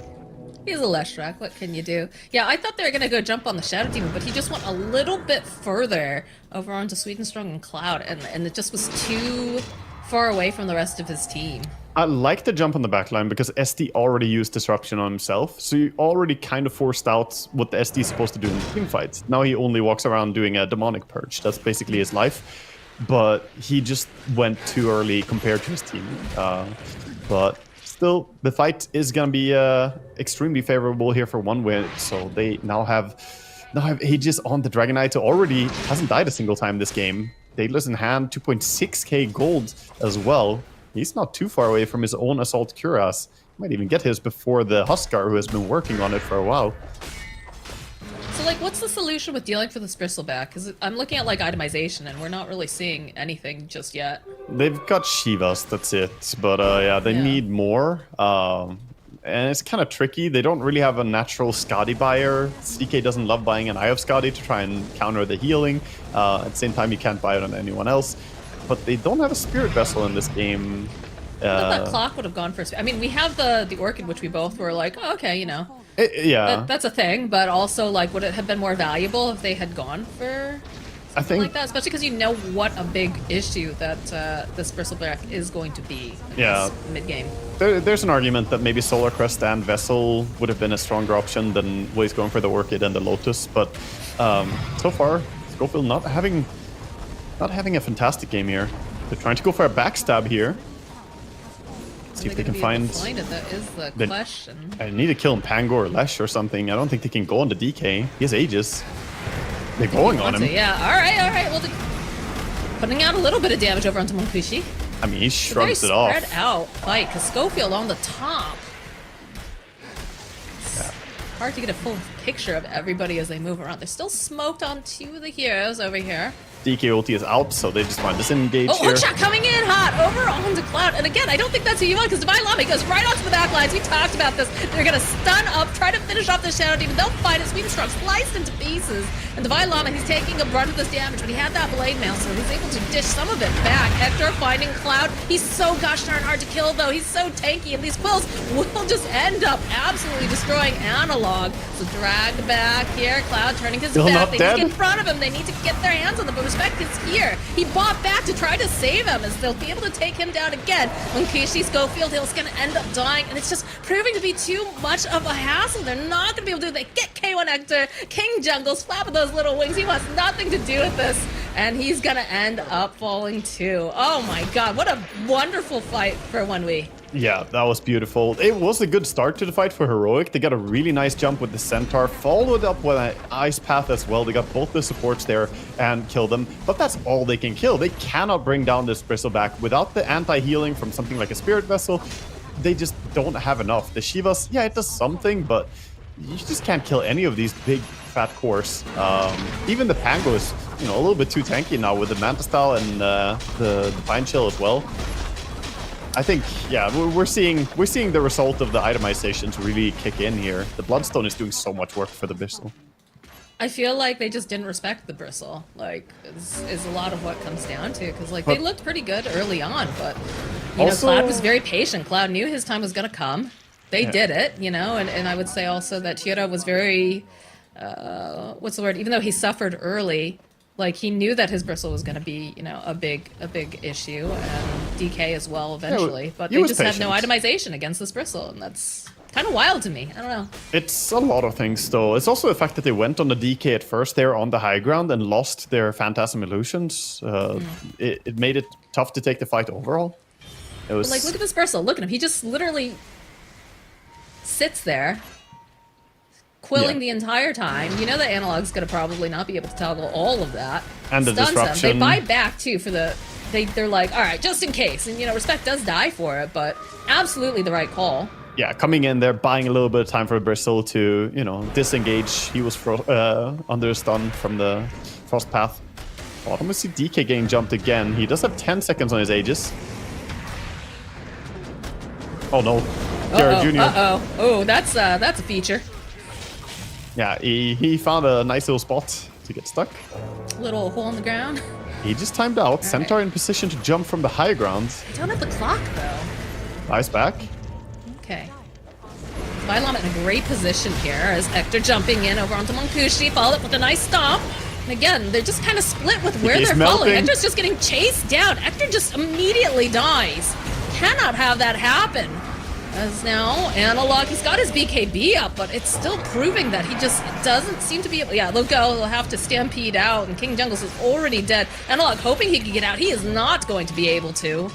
He's a Leshrac, what can you do? Yeah, I thought they were gonna go jump on the Shadow Demon, but he just went a little bit further over onto Swedenstrong and Cloud, and it just was too far away from the rest of his team. I like the jump on the backline because SD already used Disruption on himself, so he already kind of forced out what the SD is supposed to do in the team fights. Now he only walks around doing a Demonic Purge. That's basically his life. But he just went too early compared to his team. But still, the fight is going to be extremely favorable here for one win. So they now have Aegis on the Dragon Knight, who already hasn't died a single time this game. Daedalus in hand, 2.6k gold as well. He's not too far away from his own Assault Cuirass. Might even get his before the Huskar, who has been working on it for a while. So, like, what's the solution with dealing for this bristleback? Because I'm looking at, like, itemization, and we're not really seeing anything just yet. They've got Shivas, that's it. But, yeah, they need more. And it's kind of tricky. They don't really have a natural Skadi buyer. CK doesn't love buying an Eye of Skadi to try and counter the healing. At the same time, you can't buy it on anyone else. But they don't have a Spirit Vessel in this game. I thought that clock would have gone first. I mean, we have the Orchid, which we both were like, oh, okay, you know. Yeah. That's a thing, but also, like, would it have been more valuable if they had gone for something like that? Especially because you know what a big issue that this bristleback is going to be in this mid-game. There's an argument that maybe Solar Crest and Vessel would have been a stronger option than what he's going for the Orchid and the Lotus, but so far, Schofield not having a fantastic game here. They're trying to go for a backstab here. See if they can find it. That is the question. I need to kill Pango or Lesh or something. I don't think they can go on the DK. He has Aegis. They're going on him. Yeah, alright. Well, putting out a little bit of damage over onto Monkushi. I mean, he shrugs it off. Spread out fight, because Schofield on the top. Yeah. Hard to get a full picture of everybody as they move around. They're still smoked on 2 of the heroes over here. DK ulti is out, so they just want to disengage here. Hookshot coming in hot over onto Cloud. And again, I don't think that's who you want, because Divine Lama goes right onto the back lines. We talked about this. They're going to stun up, try to finish off the Shadow Demon. They'll fight it. Swedenstrong sliced into pieces. And Divine Lama, he's taking a brunt of this damage, but he had that Blade Mail, so he's able to dish some of it back. Hector finding Cloud. He's so gosh darn hard to kill, though. He's so tanky, and these quills will just end up absolutely destroying Analog. So dragged back here. Cloud turning his back. They need to get in front of him. They need to get their hands on them, but Respect is here. He bought back to try to save him, as they'll be able to take him down again. When Kishi Schofield Hill's going to end up dying, and it's just proving to be too much of a hassle. They're not going to be able to do it. They get K1 Hector, King Jungles, flapping those little wings. He wants nothing to do with this, and he's going to end up falling too. Oh my god, what a wonderful fight for Wenwei. Yeah, that was beautiful. It was a good start to the fight for Heroic. They got a really nice jump with the Centaur, followed up with an Ice Path as well. They got both the supports there and killed them, but that's all they can kill. They cannot bring down this Bristleback without the anti-healing from something like a Spirit Vessel. They just don't have enough. The Shivas, yeah, it does something, but you just can't kill any of these big fat cores. Even the Pango is, a little bit too tanky now with the Manta Style and the Pine Chill as well. I think, yeah, we're seeing the result of the itemizations really kick in here. The Bloodstone is doing so much work for the Bissell. I feel like they just didn't respect the bristle. Like, is a lot of what comes down to, because like they looked pretty good early on, but you know, Cloud was very patient. Cloud knew his time was gonna come. They did it, you know, and I would say also that Tira was very, what's the word? Even though he suffered early, like he knew that his bristle was gonna be, you know, a big issue, and DK as well eventually. But they just had no itemization against this bristle, and that's kind of wild to me. I don't know. It's a lot of things, though. It's also the fact that they went on the DK at first. They were on the high ground and lost their Phantasm Illusions. It made it tough to take the fight overall. It was But like, look at this bristle. Look at him. He just literally sits there, quilling the entire time. You know that Analog's gonna probably not be able to toggle all of that. And the Stuns disruption. Them. They buy back too for the. They're like, all right, just in case, and you know, Respect does die for it, but absolutely the right call. Yeah, coming in there, buying a little bit of time for Bristle to, you know, disengage. He was under stun from the Frost Path. Bottom, we see DK getting jumped again. He does have 10 seconds on his Aegis. Oh no, Jared Jr. Oh, that's a feature. Yeah, he found a nice little spot to get stuck. Little hole in the ground. He just timed out. Centaur in position to jump from the high ground. Don't have the clock though. Nice back. Okay. Bylom in a great position here as Hector jumping in over onto Monkushi, followed with a nice stomp. And again, they're just kind of split with where He's they're melting. following. Hector's just getting chased down. Hector just immediately dies. Cannot have that happen. As now, Analog, he's got his BKB up, but it's still proving that he just doesn't seem to be able. Yeah, look, they'll have to stampede out, and King Jungles is already dead. Analog hoping he could get out. He is not going to be able to.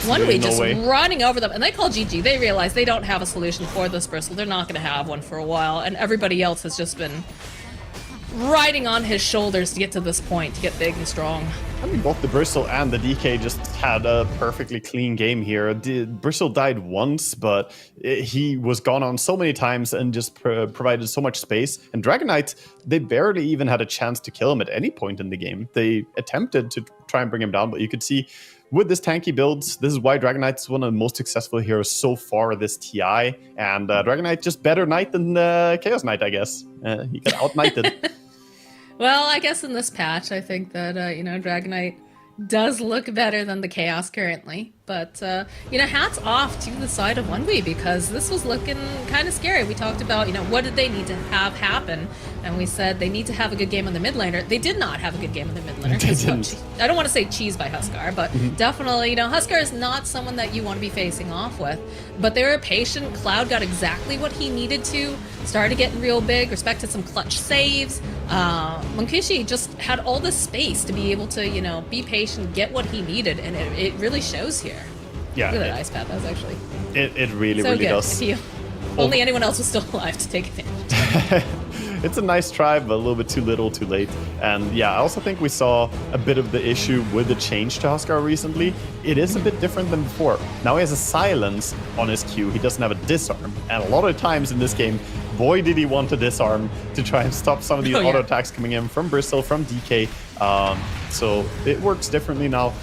One way just running over them, and they call GG. They realize they don't have a solution for this bristle. They're not going to have one for a while, and everybody else has just been riding on his shoulders to get to this point, to get big and strong. I mean, both the Bristle and the DK just had a perfectly clean game here. Bristle died once, but he was gone on so many times and just provided so much space. And Dragon Knight, they barely even had a chance to kill him at any point in the game. They attempted to try and bring him down, but you could see with this tanky build, this is why Dragon Knight is one of the most successful heroes so far this TI. And Dragon Knight just better Knight than Chaos Knight, I guess. He got out-knighted. Well, I guess in this patch, I think that, you know, Dragon Knight does look better than the Chaos currently. But, you know, hats off to the side of 1v because this was looking kind of scary. We talked about, you know, what did they need to have happen? And we said they need to have a good game on the mid laner. They did not have a good game on the mid laner. I don't want to say cheese by Huskar, but definitely, you know, Huskar is not someone that you want to be facing off with. But they were patient. Cloud got exactly what he needed to. Started getting real big. Respected some clutch saves. Monkishi just had all this space to be able to, you know, be patient, get what he needed, and it really shows here. Yeah, look at that ice path. That was actually it really so really good. does. If only anyone else was still alive to take advantage. It's a nice try, but a little bit too little, too late. And yeah, I also think we saw a bit of the issue with the change to Huskar recently. It is a bit different than before. Now he has a silence on his Q. He doesn't have a disarm. And a lot of times in this game, boy, did he want to disarm to try and stop some of these auto attacks coming in from Bristle, from DK. So it works differently now.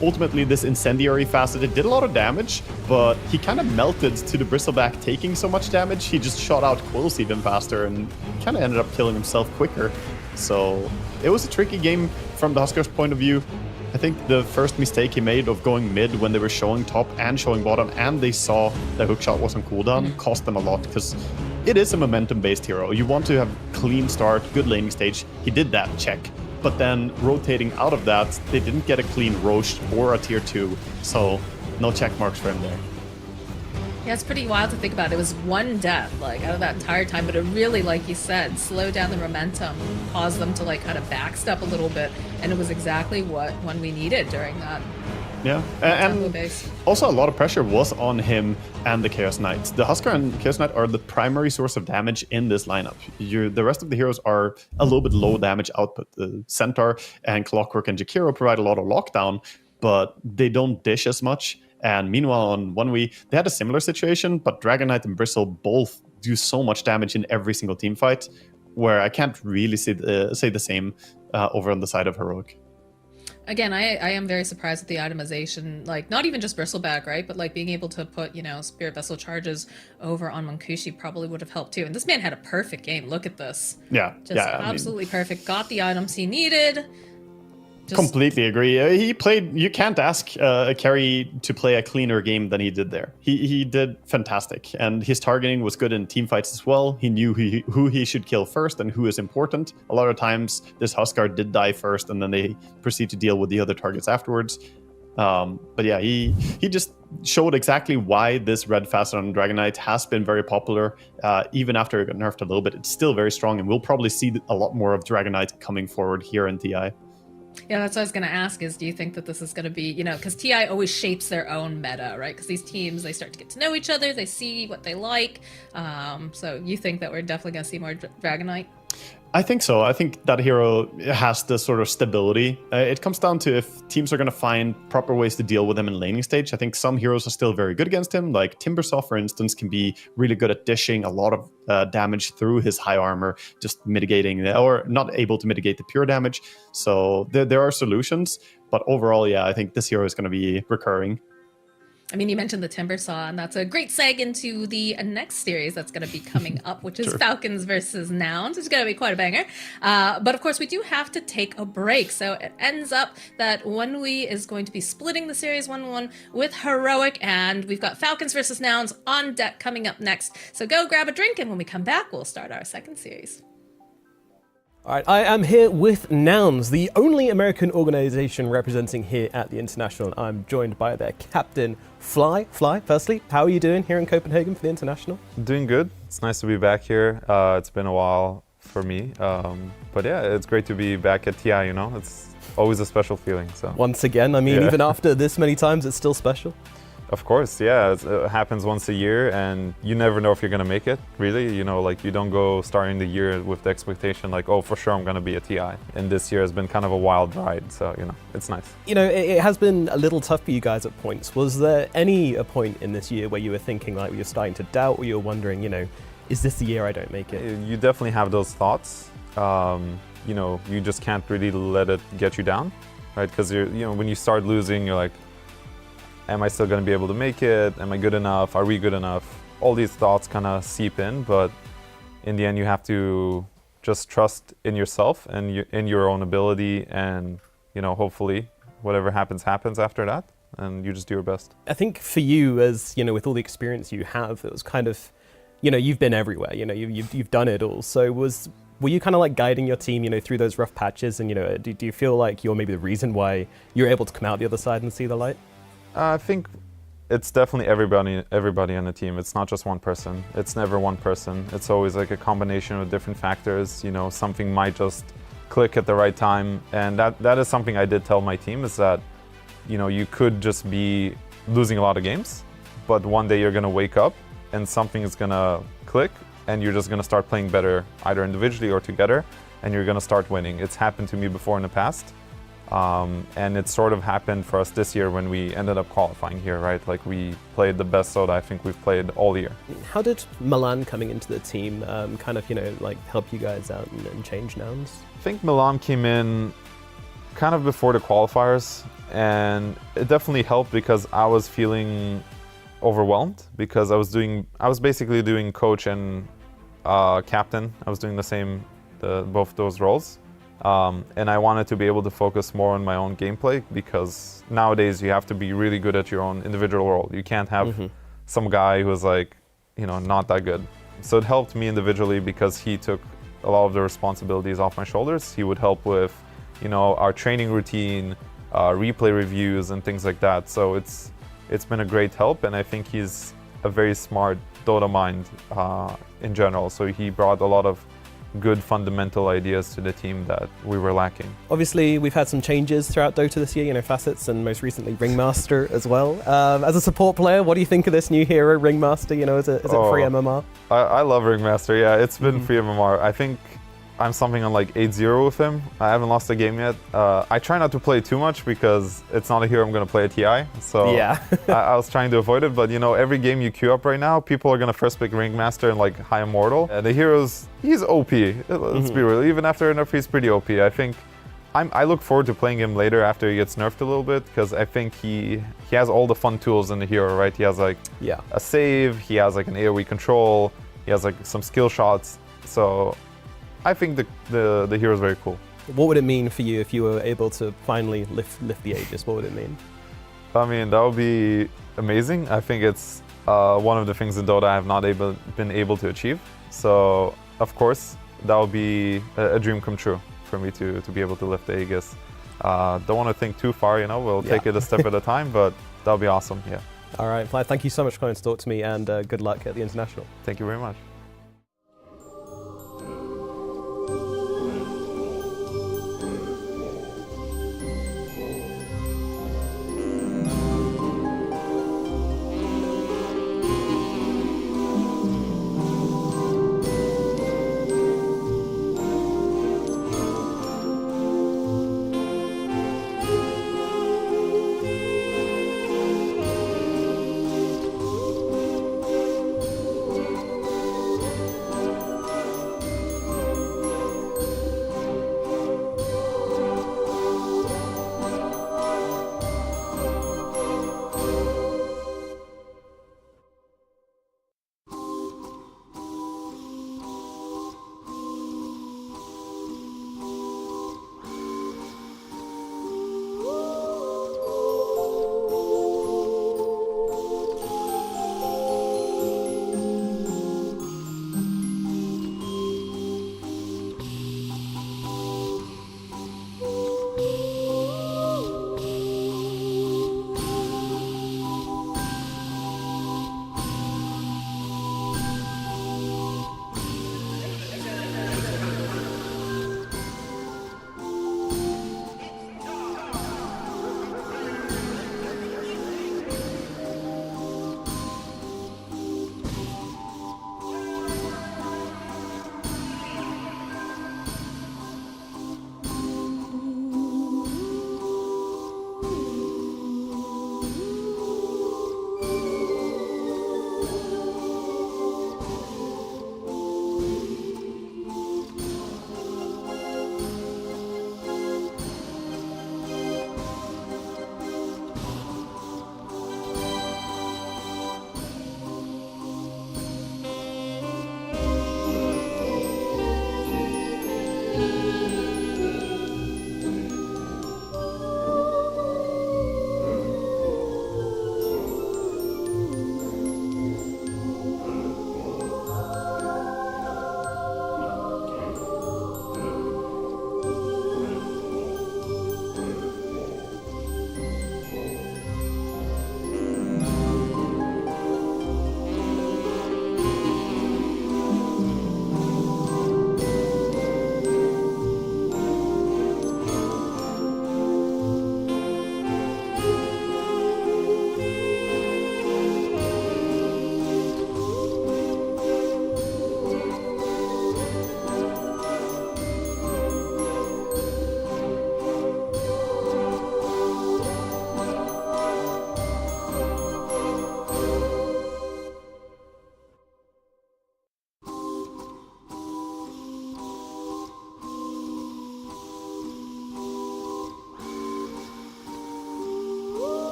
Ultimately, this incendiary facet, it did a lot of damage, but he kind of melted to the Bristleback taking so much damage. He just shot out quills even faster and kind of ended up killing himself quicker. So it was a tricky game from the Huskar's point of view. I think the first mistake he made of going mid when they were showing top and showing bottom and they saw the hookshot was on cooldown cost them a lot because it is a momentum-based hero. You want to have clean start, good laning stage. He did that, check. But then rotating out of that, they didn't get a clean Roche or a tier 2, so no check marks for him there. Yeah, it's pretty wild to think about. It was one death, like, out of that entire time, but it really, like you said, slowed down the momentum, caused them to, like, kind of backstep a little bit, and it was exactly what we needed during that. Yeah, and also a lot of pressure was on him and the Chaos Knight. The Huskar and Chaos Knight are the primary source of damage in this lineup. The rest of the heroes are a little bit low damage output. The Centaur and Clockwork and Jakiro provide a lot of lockdown, but they don't dish as much. And meanwhile, on 1v, they had a similar situation, but Dragon Knight and Bristle both do so much damage in every single team fight, where I can't really say the same over on the side of Heroic. Again, I am very surprised at the itemization, like not even just Bristleback, right? But like being able to put, Spirit Vessel charges over on Monkushi probably would have helped too. And this man had a perfect game. Look at this. Yeah, Just absolutely perfect. Got the items he needed. Completely agree. He played. You can't ask a carry to play a cleaner game than he did there. He did fantastic, and his targeting was good in team fights as well. He knew who he should kill first and who is important. A lot of times, this Huskar did die first, and then they proceed to deal with the other targets afterwards. But yeah, he just showed exactly why this red facet on Dragon Knight has been very popular. Even after it got nerfed a little bit, it's still very strong, and we'll probably see a lot more of Dragon Knight coming forward here in TI. Yeah, that's what I was going to ask is, do you think that this is going to be, because TI always shapes their own meta, right? Because these teams, they start to get to know each other, they see what they like. So you think that we're definitely going to see more Dragon Knight? I think so. I think that hero has this sort of stability. It comes down to if teams are going to find proper ways to deal with him in laning stage. I think some heroes are still very good against him, like Timbersaw, for instance, can be really good at dishing a lot of damage through his high armor, just mitigating or not able to mitigate the pure damage. So there are solutions, but overall, yeah, I think this hero is going to be recurring. I mean, you mentioned the Timbersaw, and that's a great seg into the next series that's going to be coming up, which is Falcons versus Nouns. It's going to be quite a banger. But of course, we do have to take a break. So it ends up that Wenwee is going to be splitting the series 1-1 with Heroic, and we've got Falcons versus Nouns on deck coming up next. So go grab a drink, and when we come back, we'll start our second series. All right, I am here with Nouns, the only American organization representing here at the International. I'm joined by their captain, Fly. Fly, firstly, how are you doing here in Copenhagen for the International? Doing good. It's nice to be back here. It's been a while for me. But yeah, it's great to be back at TI, It's always a special feeling. So once again, I mean, even after this many times, it's still special? Of course, yeah. It happens once a year, and you never know if you're going to make it, really. You don't go starting the year with the expectation like, oh, for sure I'm going to be a TI. And this year has been kind of a wild ride, so, it's nice. It has been a little tough for you guys at points. Was there a point in this year where you were thinking, like, you're starting to doubt, or you're wondering, is this the year I don't make it? You definitely have those thoughts. You just can't really let it get you down, right? Because, when you start losing, you're like, am I still going to be able to make it? Am I good enough? Are we good enough? All these thoughts kind of seep in, but in the end you have to just trust in yourself and in your own ability, and hopefully whatever happens after that, and you just do your best. I think for you, as with all the experience you have, it was kind of, you've been everywhere, you've done it all. So were you kind of like guiding your team, through those rough patches, and do you feel like you're maybe the reason why you're able to come out the other side and see the light? I think it's definitely everybody on the team. It's not just one person. It's never one person. It's always like a combination of different factors. Something might just click at the right time. And that is something I did tell my team, is that, you could just be losing a lot of games, but one day you're going to wake up and something is going to click, and you're just going to start playing better, either individually or together, and you're going to start winning. It's happened to me before in the past. And it sort of happened for us this year when we ended up qualifying here, right? Like, we played the best DOTA I think we've played all year. How did Milan coming into the team help you guys out and change Nouns? I think Milan came in kind of before the qualifiers, and it definitely helped because I was feeling overwhelmed, because I was basically doing coach and captain. I was doing both those roles. And I wanted to be able to focus more on my own gameplay, because nowadays you have to be really good at your own individual role. You can't have some guy who's like, not that good. So it helped me individually because he took a lot of the responsibilities off my shoulders. He would help with, our training routine, replay reviews and things like that. So it's been a great help, and I think he's a very smart DOTA mind in general. So he brought a lot of good fundamental ideas to the team that we were lacking. Obviously, we've had some changes throughout DOTA this year, facets, and most recently Ringmaster as well. As a support player, what do you think of this new hero, Ringmaster? Is it free MMR? I love Ringmaster, yeah. It's been free MMR. I think I'm something on like 8-0 with him. I haven't lost a game yet. I try not to play too much because it's not a hero I'm going to play at TI. So yeah. I was trying to avoid it, but every game you queue up right now, people are going to first pick Ringmaster and like High Immortal. The hero's, he's OP. Let's be real. Even after nerf, he's pretty OP. I I look forward to playing him later after he gets nerfed a little bit, because I think he has all the fun tools in the hero, right? He has like a save, he has like an AoE control, he has like some skill shots. So I think the hero is very cool. What would it mean for you if you were able to finally lift the Aegis? What would it mean? I mean, that would be amazing. I think it's one of the things in Dota I have not been able to achieve. So of course, that would be a dream come true for me to be able to lift the Aegis. Don't want to think too far, we'll take it a step at a time, but that would be awesome, yeah. All right, Vlad, thank you so much for coming to talk to me, and good luck at the International. Thank you very much.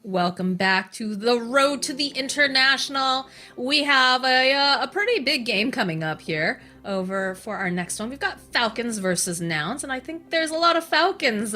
Welcome back to the road to the international. We have a pretty big game coming up here over for our next one. We've got Falcons versus Nouns, and I think there's a lot of Falcons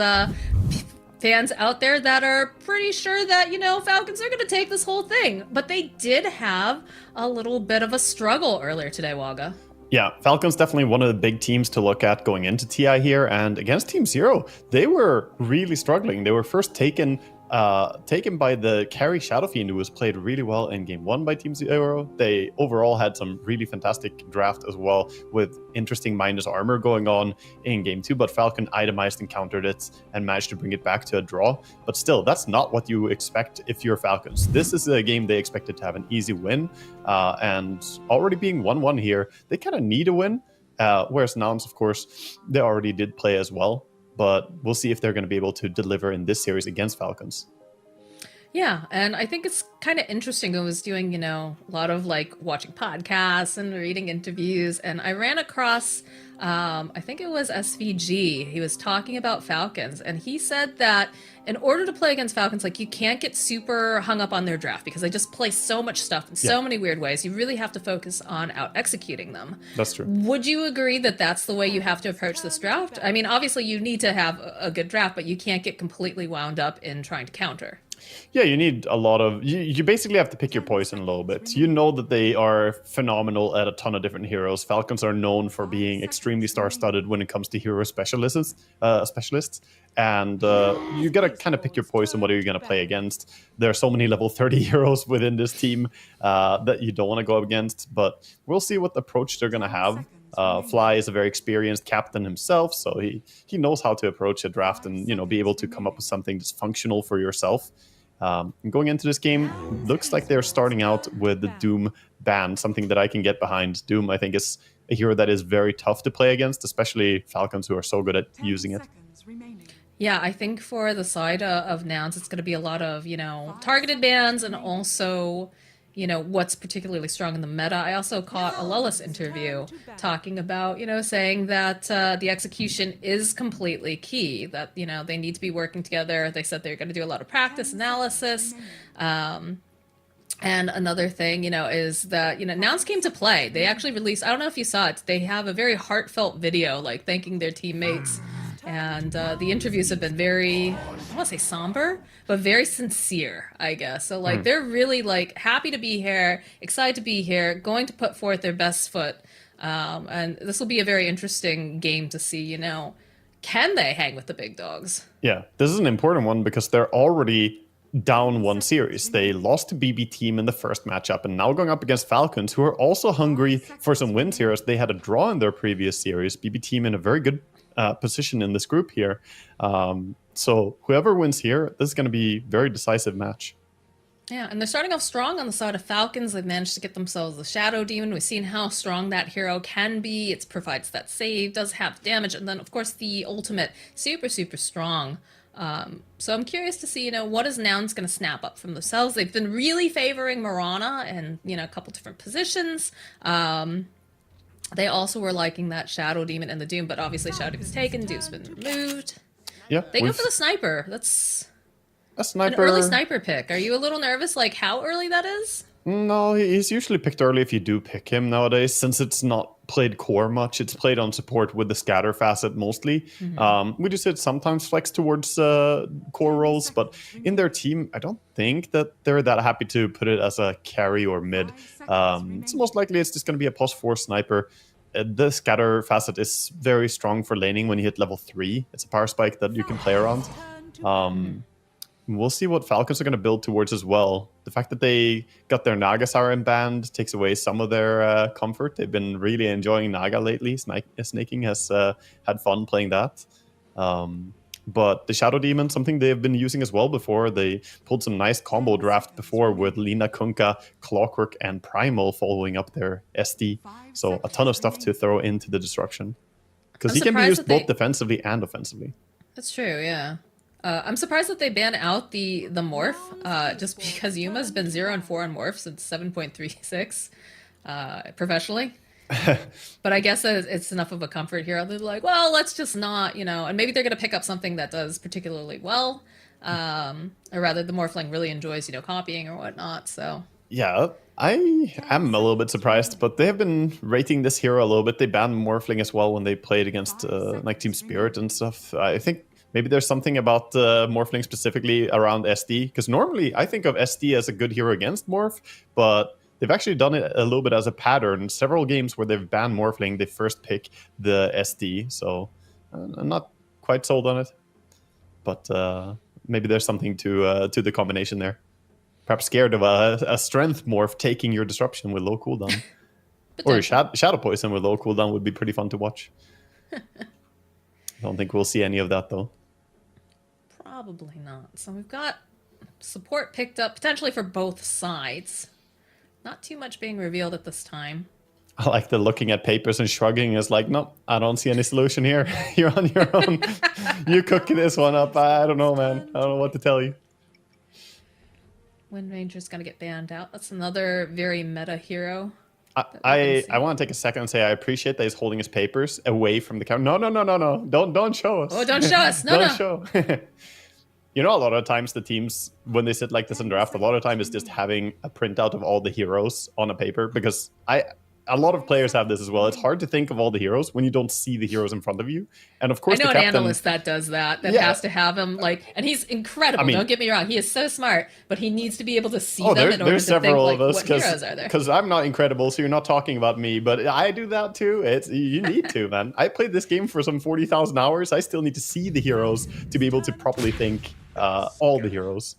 fans out there that are pretty sure that, Falcons are going to take this whole thing. But they did have a little bit of a struggle earlier today, Waga. Yeah, Falcons definitely one of the big teams to look at going into TI here, and against Team Zero, they were really struggling. They were first taken by the carry Shadow Fiend, who was played really well in Game 1 by Team Zero. They overall had some really fantastic draft as well, with interesting minus armor going on in Game 2, but Falcon itemized and countered it and managed to bring it back to a draw. But still, that's not what you expect if you're Falcons. This is a game they expected to have an easy win, and already being 1-1 here, they kind of need a win, whereas Nouns, of course, they already did play as well. But we'll see if they're going to be able to deliver in this series against Falcons. Yeah, and I think it's kind of interesting. I was doing, a lot of watching podcasts and reading interviews, and I ran across, I think it was SVG. He was talking about Falcons, and he said that in order to play against Falcons, you can't get super hung up on their draft because they just play so much stuff in so many weird ways. You really have to focus on out-executing them. That's true. Would you agree that that's the way you have to approach this draft? I mean, obviously you need to have a good draft, but you can't get completely wound up in trying to counter. Yeah, you need a lot of... You basically have to pick your poison a little bit. You know that they are phenomenal at a ton of different heroes. Falcons are known for being extremely star-studded when it comes to hero specialists. And you got to kind of pick your poison. What are you going to play against? There are so many level 30 heroes within this team that you don't want to go up against. But we'll see what approach they're going to have. Fly is a very experienced captain himself, so he knows how to approach a draft and be able to come up with something that's functional for yourself. Going into this game, looks like they're starting out with the Doom ban, something that I can get behind. Doom, I think, is a hero that is very tough to play against, especially Falcons who are so good at using it. Yeah, I think for the side of Nouns, it's going to be a lot of, targeted bans and also, what's particularly strong in the meta. I also caught a Lullis interview talking about, saying that the execution is completely key, that, they need to be working together. They said they're going to do a lot of practice analysis. And another thing, is that, Nouns came to play. They actually released, I don't know if you saw it, they have a very heartfelt video, thanking their teammates. And the interviews have been very, I want to say somber, but very sincere, I guess. So, they're really, happy to be here, excited to be here, going to put forth their best foot. And this will be a very interesting game to see, can they hang with the big dogs? Yeah, this is an important one because they're already down one series. They lost to BB Team in the first matchup, and now going up against Falcons, who are also hungry for some wins here, as they had a draw in their previous series. BB Team in a very good position in this group here. So whoever wins here, this is going to be a very decisive match. Yeah, and they're starting off strong on the side of Falcons. They've managed to get themselves the Shadow Demon. We've seen how strong that hero can be. It provides that save, does have damage, and then, of course, the ultimate, super, super strong. So I'm curious to see, what is Nouns going to snap up from themselves? They've been really favoring Mirana and, a couple different positions. They also were liking that Shadow Demon and the Doom, but obviously Shadow Demon's taken, Doom's been removed. Yeah, they go for the Sniper. That's a sniper. An early Sniper pick. Are you a little nervous, how early that is? No, he's usually picked early if you do pick him nowadays, since it's not played core much. It's played on support with the scatter facet mostly. Mm-hmm. We just said sometimes flex towards core roles, but in their team, I don't think that they're that happy to put it as a carry or mid. It's most likely it's just going to be a +4 sniper. The scatter facet is very strong for laning when you hit level 3. It's a power spike that you can play around. We'll see what Falcons are going to build towards as well. The fact that they got their Naga Siren banned takes away some of their comfort. They've been really enjoying Naga lately. Snaking has had fun playing that. But the Shadow Demon, something they've been using as well before. They pulled some nice combo draft before with Lina Kunkka, Clockwork, and Primal following up their SD. So a ton of stuff to throw into the Disruption. Because he can be used both defensively and offensively. That's true, yeah. I'm surprised that they ban out the morph, just because Yuma's been 0 and 4 on morph since 7.36 professionally. But I guess it's enough of a comfort here. They're like, well, let's just not, and maybe they're going to pick up something that does particularly well. Or rather, the Morphling really enjoys, copying or whatnot. So Yeah, I am a little bit surprised, but they have been rating this hero a little bit. They banned Morphling as well when they played against like Team Spirit and stuff. I think maybe there's something about Morphling specifically around SD, because normally I think of SD as a good hero against Morph, but they've actually done it a little bit as a pattern. Several games where they've banned Morphling, they first pick the SD, so I'm not quite sold on it. But maybe there's something to the combination there. Perhaps scared of a strength morph taking your disruption with low cooldown. Or your shadow poison with low cooldown would be pretty fun to watch. I don't think we'll see any of that though. probably not. So we've got support picked up potentially for both sides. Not too much being revealed at this time. I like the looking at papers and shrugging is like, no, I don't see any solution here. You're on your own. You cook this one up. I don't know, man. I don't know what to tell you. Wind Ranger's gonna get banned out. That's another very meta hero. I want to take a second and say I appreciate that he's holding his papers away from the camera. No. Don't show us. Oh, don't show us. No, don't show. You know, a lot of times the teams, when they sit like this in draft, a lot of time is just having a printout of all the heroes on a paper, because a lot of players have this as well. It's hard to think of all the heroes when you don't see the heroes in front of you. And of course, I know the an captain, analyst that does that. That has to have him and he's incredible. I mean, don't get me wrong. He is so smart, but he needs to be able to see them in order there's to think several of us, what heroes are there. Because I'm not incredible, so you're not talking about me. But I do that too. You need to, man. I played this game for some 40,000 hours. I still need to see the heroes to be able to properly think all the heroes.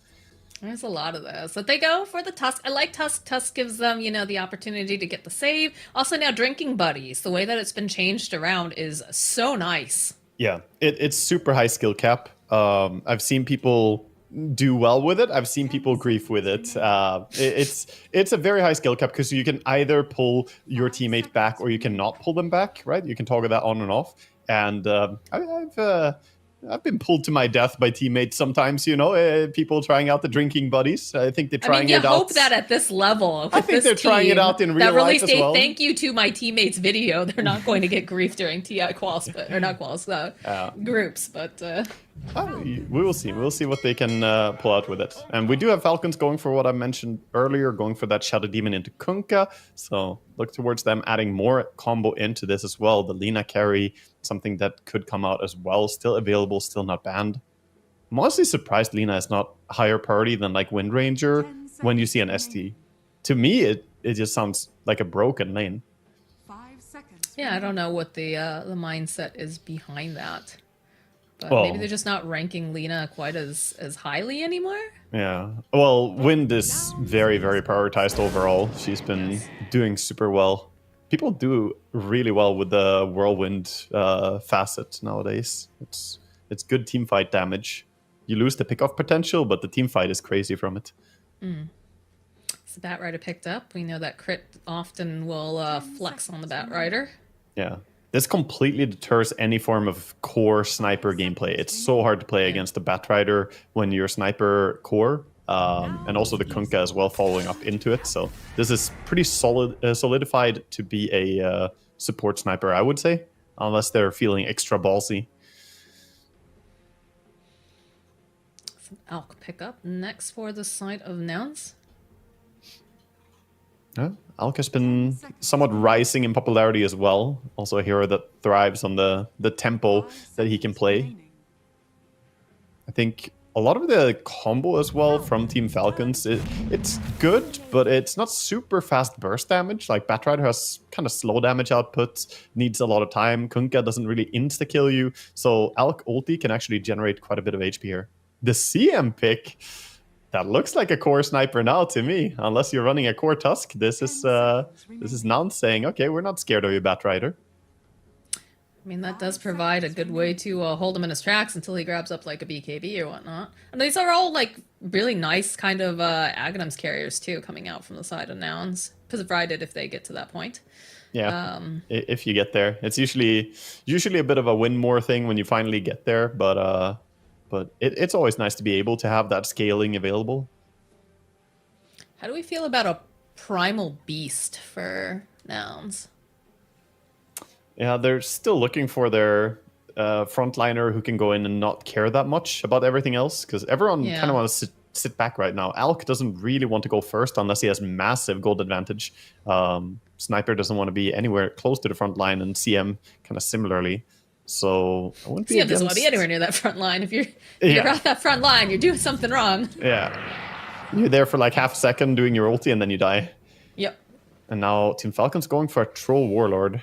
There's a lot of those. But they go for the Tusk. I like Tusk. Tusk gives them, the opportunity to get the save. Also now drinking buddies. The way that it's been changed around is so nice. Yeah, it's super high skill cap. I've seen people do well with it. I've seen people grief with it. It's a very high skill cap because you can either pull your teammate back or you cannot pull them back, right? You can toggle that on and off. And I've been pulled to my death by teammates sometimes, people trying out the drinking buddies. I think they're trying it out. You hope that at this level, I think they're trying it out in real life as well. Thank you to my teammates video. They're not going to get grief during TI quals, or not quals, groups, but... we will see. We'll see what they can pull out with it. And we do have Falcons going for what I mentioned earlier, going for that Shadow Demon into Kunkka. So look towards them adding more combo into this as well. The Lina carry, something that could come out as well. Still available, still not banned. I'm honestly surprised Lina is not higher priority than like Wind Ranger when you see an ST. To me, it just sounds like a broken lane. 5 seconds. Yeah, I don't know what the mindset is behind that. But Well, maybe they're just not ranking Lina quite as highly anymore? Yeah. Well, Wind is very, very prioritized overall. She's been doing super well. People do really well with the Whirlwind facet nowadays. It's good team fight damage. You lose the pick-off potential, but the team fight is crazy from it. So Batrider picked up. We know that crit often will flex on the Batrider. Yeah. This completely deters any form of core sniper gameplay. It's so hard to play against the Batrider when you're sniper core, and also the Kunkka as well following up into it. So this is pretty solidified to be a support sniper, I would say, unless they're feeling extra ballsy. So Alk pick up next for the side of Nouns. Yeah, Alk has been somewhat rising in popularity as well. Also a hero that thrives on the tempo that he can play. I think a lot of the combo as well from Team Falcons, it's good, but it's not super fast burst damage. Like Batrider has kind of slow damage output, needs a lot of time. Kunkka doesn't really insta-kill you. So Alk ulti can actually generate quite a bit of HP here. The CM pick... That looks like a core sniper now to me. Unless you're running a core Tusk, this is Nouns saying, okay, we're not scared of you, Batrider. I mean, that does provide a good way to hold him in his tracks until he grabs up like a BKB or whatnot. And these are all like really nice kind of Aghanims carriers too, coming out from the side of Nouns, provided if they get to that point. Yeah, if you get there, it's usually a bit of a win more thing when you finally get there, but it's always nice to be able to have that scaling available. How do we feel about a Primal Beast for Nouns? Yeah, they're still looking for their frontliner who can go in and not care that much about everything else, because everyone Yeah. kind of wants to sit back right now. Alk doesn't really want to go first unless he has massive gold advantage. Sniper doesn't want to be anywhere close to the front line, and CM kind of similarly. So I wouldn't be CM doesn't want to be against- anywhere near that front line. If you're at that front line, you're doing something wrong. Yeah. You're there for like half a second doing your ulti and then you die. Yep. And now Team Falcon's going for a Troll Warlord.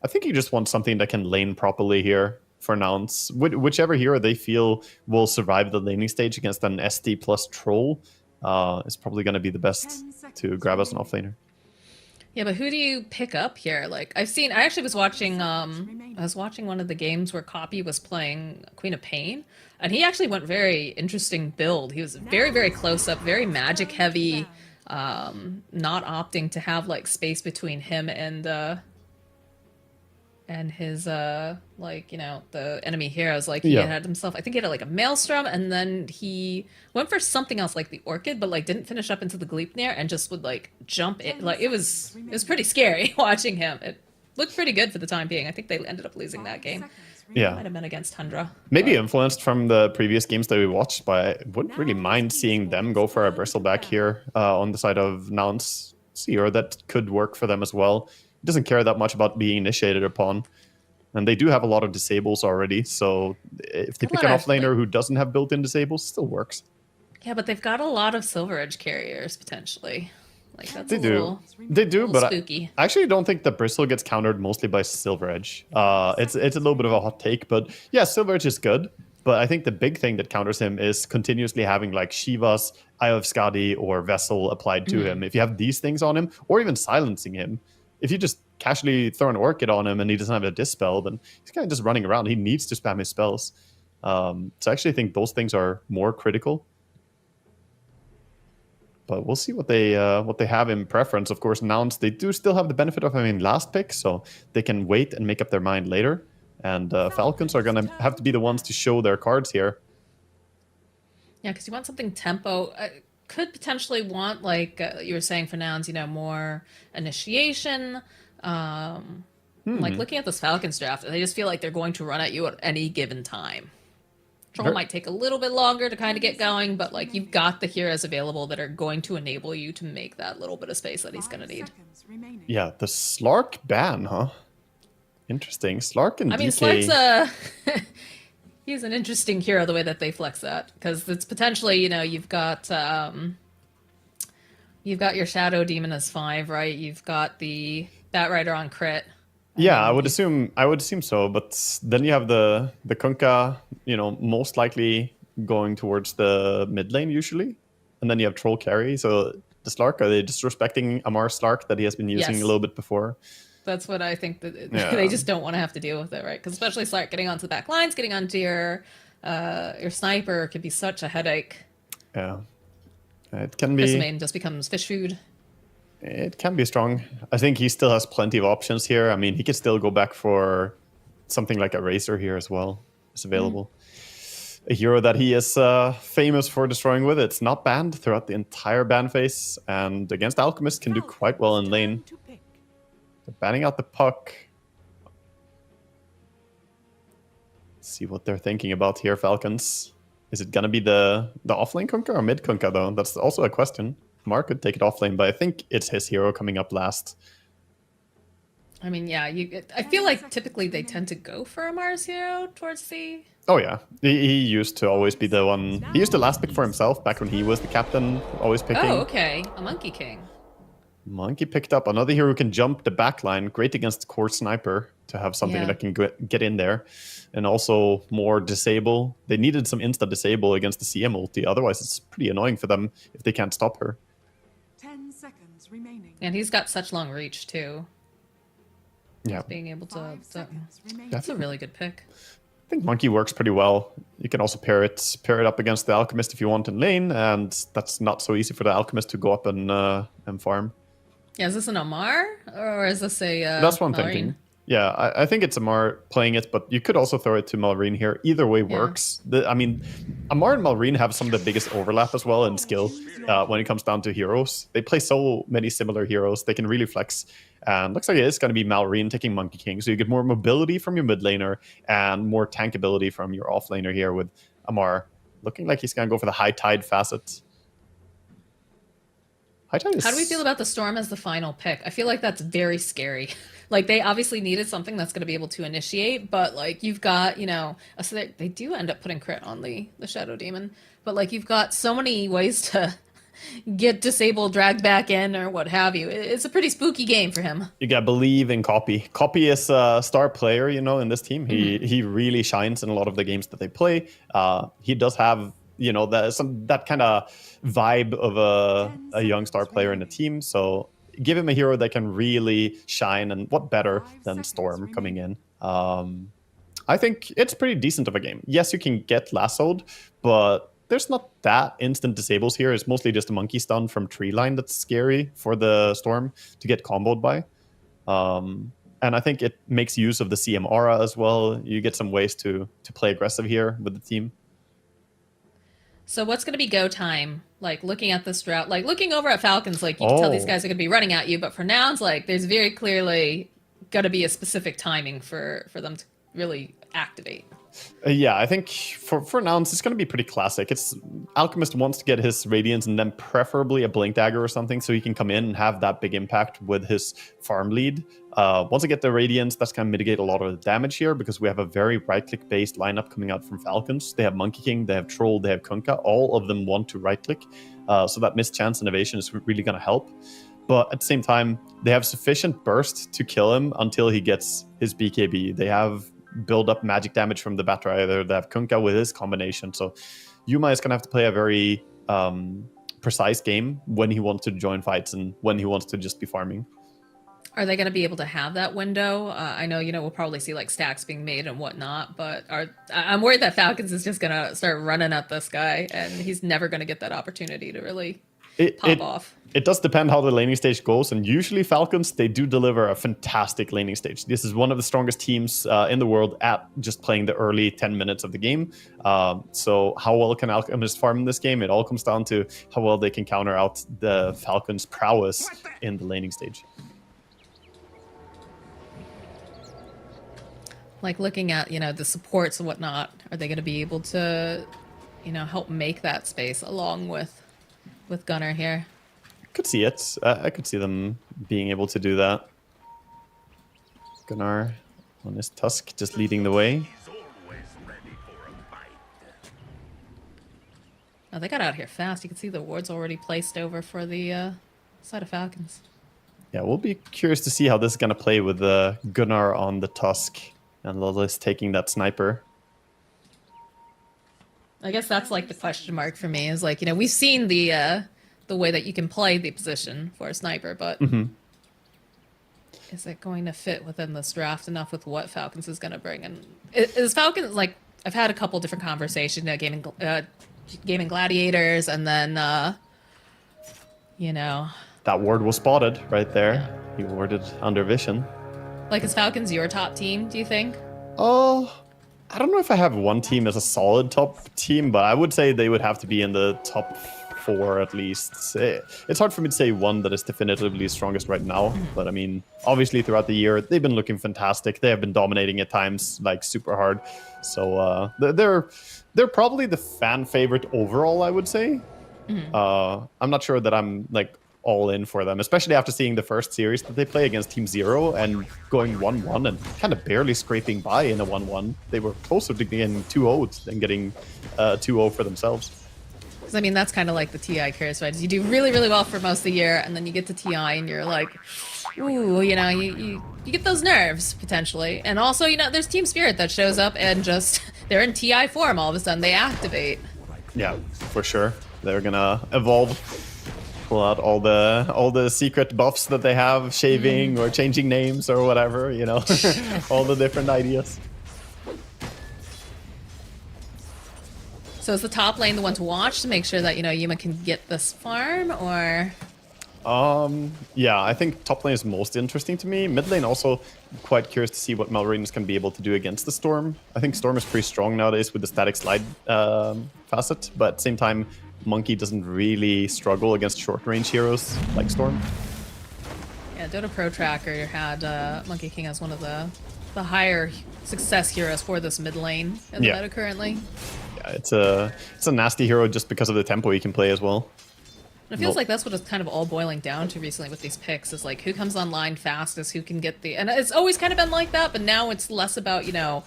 I think you just want something that can lane properly here for Nouns. Whichever hero they feel will survive the laning stage against an SD plus Troll is probably going to be the best to grab as an offlaner. Yeah, but who do you pick up here? Like I actually was watching one of the games where Copy was playing Queen of Pain, and he actually went very interesting build. He was very, very close up, very magic heavy, not opting to have like space between him and his like, you know, the enemy heroes. Like he had himself, I think he had like a Maelstrom, and then he went for something else like the Orchid, but like didn't finish up into the Gleipnir and just would like jump in. Like it was pretty scary watching him. It looked pretty good for the time being. I think they ended up losing that game. Yeah. Might have been against Tundra. Maybe influenced from the previous games that we watched, but I wouldn't really mind seeing them go for a bristleback here on the side of Nouns. Or that could work for them as well. He doesn't care that much about being initiated upon. And they do have a lot of disables already, so if they pick an offlaner who doesn't have built-in disables, it still works. Yeah, but they've got a lot of Silver Edge carriers, potentially. Like, that's They do. They do, but spooky. I actually don't think the Bristle gets countered mostly by Silver Edge. It's a little bit of a hot take, but yeah, Silver Edge is good. But I think the big thing that counters him is continuously having like Shivas, Eye of Skadi, or Vessel applied to him. If you have these things on him, or even silencing him, if you just casually throw an Orchid on him and he doesn't have a Dispel, then he's kind of just running around. He needs to spam his spells. So I actually think those things are more critical. But we'll see what they have in preference. Of course, Nouns, they do still have the benefit of having last pick, so they can wait and make up their mind later. And Falcons are going to have to be the ones to show their cards here. Yeah, because you want something tempo. Could potentially want, like you were saying for Nouns, you know, more initiation. Like looking at this Falcons draft, they just feel like they're going to run at you at any given time. Troll might take a little bit longer to kind of get going, but like you've got the heroes available that are going to enable you to make that little bit of space that he's going to need. Yeah, the Slark ban, huh? Interesting. Slark and DK. I mean, Slark's he's an interesting hero the way that they flex that, because it's potentially, you know, you've got your Shadow Demon as 5, right? You've got the Batrider on crit. Yeah, I would assume so, but then you have the Kunkka, you know, most likely going towards the mid lane usually, and then you have Troll carry. So the Slark, are they disrespecting Amar Slark that he has been using a little bit before? That's what I think, that they just don't want to have to deal with it, right? Because especially Slark getting onto the back lines, getting onto your sniper could be such a headache. Yeah, it can be. Chrismain just becomes fish food. It can be strong. I think he still has plenty of options here. I mean, he could still go back for something like a Razor here as well. It's available. A hero that he is famous for destroying with. It's not banned throughout the entire ban phase, and against Alchemist can do quite well in lane. They're banning out the puck. Let's see what they're thinking about here, Falcons. Is it gonna be the offlane Kunkka or mid Kunkka though? That's also a question. Mark could take it offlane, but I think it's his hero coming up last. I mean, yeah, I feel like typically they tend to go for a Mars hero towards the... Oh yeah, he used to always be the one. He used to last pick for himself back when he was the captain, always picking. Oh, okay, a Monkey King. Monkey picked up another hero who can jump the backline. Great against core sniper to have something that can get in there. And also more disable. They needed some insta disable against the CM ulti. Otherwise, it's pretty annoying for them if they can't stop her. 10 seconds remaining. And he's got such long reach too. Yeah. Just being able to that's a really good pick. I think Monkey works pretty well. You can also pair it up against the Alchemist if you want in lane, and that's not so easy for the Alchemist to go up and farm. Yeah, is this an Amar or is this a? That's what I'm Marine? thinking. Yeah, I think it's Amar playing it, but you could also throw it to Malrine here. Either way works. I mean, Amar and Malrine have some of the biggest overlap as well in skill when it comes down to heroes. They play so many similar heroes. They can really flex. And looks like it is going to be Malrine taking Monkey King. So you get more mobility from your mid laner and more tankability from your off laner here with Amar. Looking like he's going to go for the High Tide facet. High Tide is... How do we feel about the Storm as the final pick? I feel like that's very scary. Like, they obviously needed something that's going to be able to initiate, but, like, you've got, you know... So they do end up putting crit on the Shadow Demon. But, like, you've got so many ways to get disabled, dragged back in, or what have you. It's a pretty spooky game for him. You gotta believe in Copy. Copy is a star player, you know, in this team. He really shines in a lot of the games that they play. He does have, you know, that kind of vibe of a young star player in the team. So give him a hero that can really shine, and what better than Storm coming in? I think it's pretty decent of a game. Yes, you can get lassoed, but there's not that instant disables here. It's mostly just a monkey stun from tree line that's scary for the Storm to get comboed by. And I think it makes use of the CM aura as well. You get some ways to play aggressive here with the team. So what's going to be go time? Like, looking at this route, like, looking over at Falcons, like, you can tell these guys are going to be running at you. But for now, it's like, there's very clearly got to be a specific timing for them to really activate. Yeah, I think for Nouns, it's going to be pretty classic. It's Alchemist wants to get his Radiance and then preferably a Blink Dagger or something so he can come in and have that big impact with his farm lead. Once I get the Radiance, that's going to mitigate a lot of the damage here because we have a very right-click based lineup coming out from Falcons. They have Monkey King, they have Troll, they have Kunkka. All of them want to right-click. So that missed chance innovation is really going to help. But at the same time, they have sufficient burst to kill him until he gets his BKB. They have build up magic damage from the Batrider. They have Kunkka with his combination. So Yuma is going to have to play a very precise game when he wants to join fights and when he wants to just be farming. Are they going to be able to have that window? I know, you know, we'll probably see like stacks being made and whatnot, but I'm worried that Falcons is just going to start running at this guy and he's never going to get that opportunity to really pop off. It does depend how the laning stage goes, and usually Falcons, they do deliver a fantastic laning stage. This is one of the strongest teams in the world at just playing the early 10 minutes of the game. So how well can Alchemist farm in this game? It all comes down to how well they can counter out the Falcons' prowess in the laning stage. Like, looking at, you know, the supports and whatnot, are they going to be able to, you know, help make that space along with Gunnar here? Could see it. I could see them being able to do that. Gunnar on his Tusk just leading the way. Oh, they got out here fast. You can see the wards already placed over for the side of Falcons. Yeah, we'll be curious to see how this is going to play with Gunnar on the Tusk and Lilith taking that sniper. I guess that's like the question mark for me, is like, you know, we've seen the way that you can play the position for a sniper, but is it going to fit within this draft enough with what Falcons is going to bring? And is Falcons, like, I've had a couple different conversations, gaming gladiators, and then, you know. That ward was spotted right there. Yeah. He warded under vision. Like, is Falcons your top team, do you think? Oh, I don't know if I have one team as a solid top team, but I would say they would have to be in the top 4 at least. It's hard for me to say one that is definitively strongest right now, but I mean, obviously throughout the year, they've been looking fantastic. They have been dominating at times, like, super hard. So they're probably the fan favorite overall, I would say. I'm not sure that I'm, like, all in for them, especially after seeing the first series that they play against Team Zero and going 1-1 and kind of barely scraping by in a 1-1. They were closer to getting 2-0 than getting 2-0 for themselves. Because, I mean, that's kind of like the TI curse, right? You do really, really well for most of the year, and then you get to TI and you're like, ooh, you know, you get those nerves, potentially. And also, you know, there's Team Spirit that shows up and just, they're in TI form all of a sudden. They activate. Yeah, for sure. They're gonna evolve. Pull out all the secret buffs that they have, shaving or changing names or whatever, you know, all the different ideas. So is the top lane the one to watch to make sure that, you know, Yuma can get this farm, or? Yeah, I think top lane is most interesting to me. Mid lane also quite curious to see what Malrine is going to be able to do against the Storm. I think Storm is pretty strong nowadays with the static slide facet, but at the same time, Monkey doesn't really struggle against short range heroes like Storm. Yeah, Dota Pro Tracker had Monkey King as one of the higher success heroes for this mid lane in the meta currently. Yeah, it's a nasty hero just because of the tempo he can play as well. And it feels like that's what it's kind of all boiling down to recently with these picks, is like who comes online fastest, who can get the... And it's always kind of been like that, but now it's less about, you know,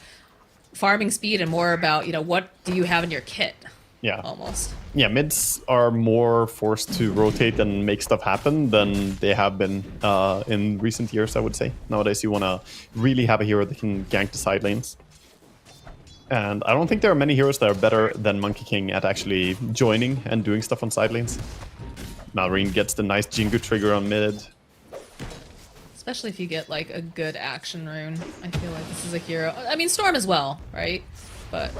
farming speed and more about, you know, what do you have in your kit? Yeah. Almost. Yeah, mids are more forced to rotate and make stuff happen than they have been in recent years, I would say. Nowadays, you want to really have a hero that can gank the side lanes. And I don't think there are many heroes that are better than Monkey King at actually joining and doing stuff on side lanes. Malrine gets the nice Jingu trigger on mid. Especially if you get like a good action rune. I feel like this is a hero. I mean, Storm as well, right? But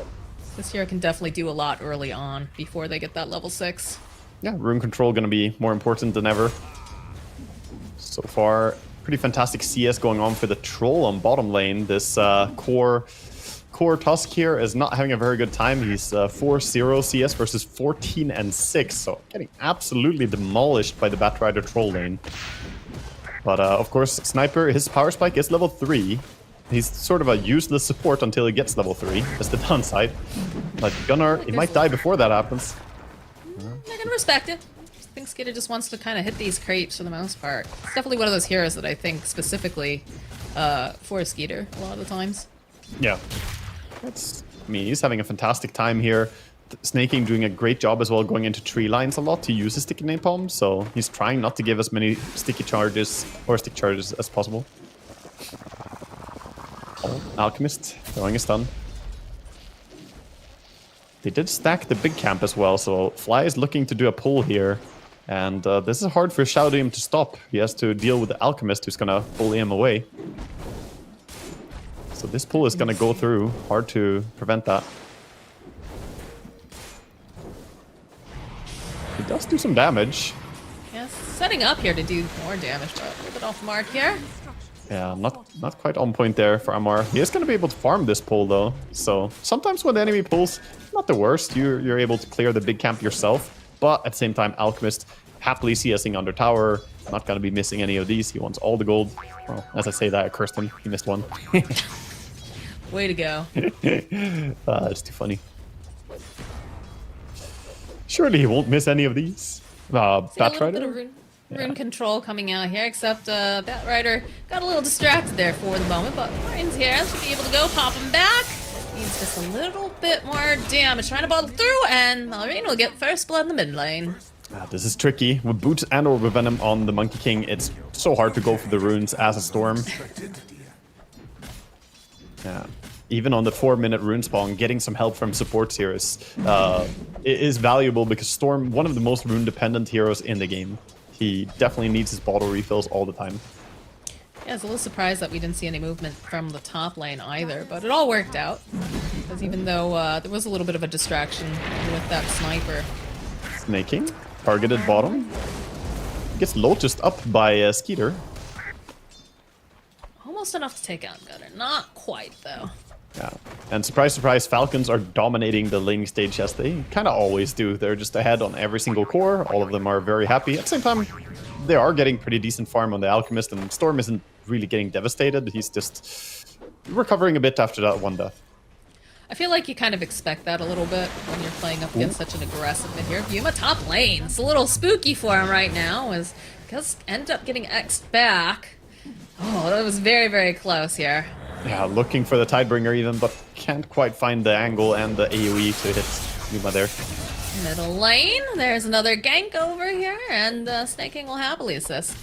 this hero can definitely do a lot early on before they get that level 6. Yeah, rune control going to be more important than ever. So far, pretty fantastic CS going on for the Troll on bottom lane. This core Tusk here is not having a very good time. He's 4-0 CS versus 14 and 6, so getting absolutely demolished by the Batrider Troll lane. But of course, Sniper, his power spike is level 3. He's sort of a useless support until he gets level 3. That's the downside. But Gunnar, he might die before that happens. They're gonna respect it. I think Skitter just wants to kind of hit these creeps for the most part. It's definitely one of those heroes that I think specifically for Skeeter a lot of the times. Yeah. I mean, he's having a fantastic time here. Snaking doing a great job as well, going into tree lines a lot to use his sticky napalm, so he's trying not to give as many sticky charges or stick charges as possible. Oh, Alchemist throwing a stun. They did stack the big camp as well, so Fly is looking to do a pull here. And this is hard for Shadowim to stop. He has to deal with the Alchemist who's gonna bully him away. So this pull is gonna go through. Hard to prevent that. He does do some damage. Yeah, setting up here to do more damage, but a little bit off mark here. Yeah, not quite on point there for Amar. He is going to be able to farm this pull though. So sometimes when the enemy pulls, not the worst. You're able to clear the big camp yourself. But at the same time, Alchemist happily CSing under tower. Not going to be missing any of these. He wants all the gold. Well, as I say that, I cursed him. He missed one. Way to go. It's too funny. Surely he won't miss any of these. Batrider? Rune control coming out here, except Batrider got a little distracted there for the moment, but Martin's here, should be able to go pop him back. Needs just a little bit more damage, trying to bottle through, and Malrine will get first blood in the mid lane. This is tricky. With Boots and or with Venom on the Monkey King, it's so hard to go for the runes as a Storm. Yeah. Even on the 4-minute rune spawn, getting some help from supports here is valuable because Storm, one of the most rune-dependent heroes in the game. He definitely needs his bottle refills all the time. Yeah, I was a little surprised that we didn't see any movement from the top lane either, but it all worked out. Because even though there was a little bit of a distraction with that sniper. Snaking, targeted bottom. Gets lotused up by Skeeter. Almost enough to take out Gunner. Not quite, though. Yeah, and surprise, surprise, Falcons are dominating the laning stage as they kind of always do. They're just ahead on every single core. All of them are very happy. At the same time, they are getting pretty decent farm on the Alchemist, and Storm isn't really getting devastated. He's just recovering a bit after that one death. I feel like you kind of expect that a little bit when you're playing up against such an aggressive mid here. Yuma top lane. It's a little spooky for him right now, as because ended up getting X'd back. Oh, that was very, very close here. Yeah, looking for the Tidebringer even, but can't quite find the angle and the AoE to hit Yuma there. Middle lane, there's another gank over here, and Snaking will happily assist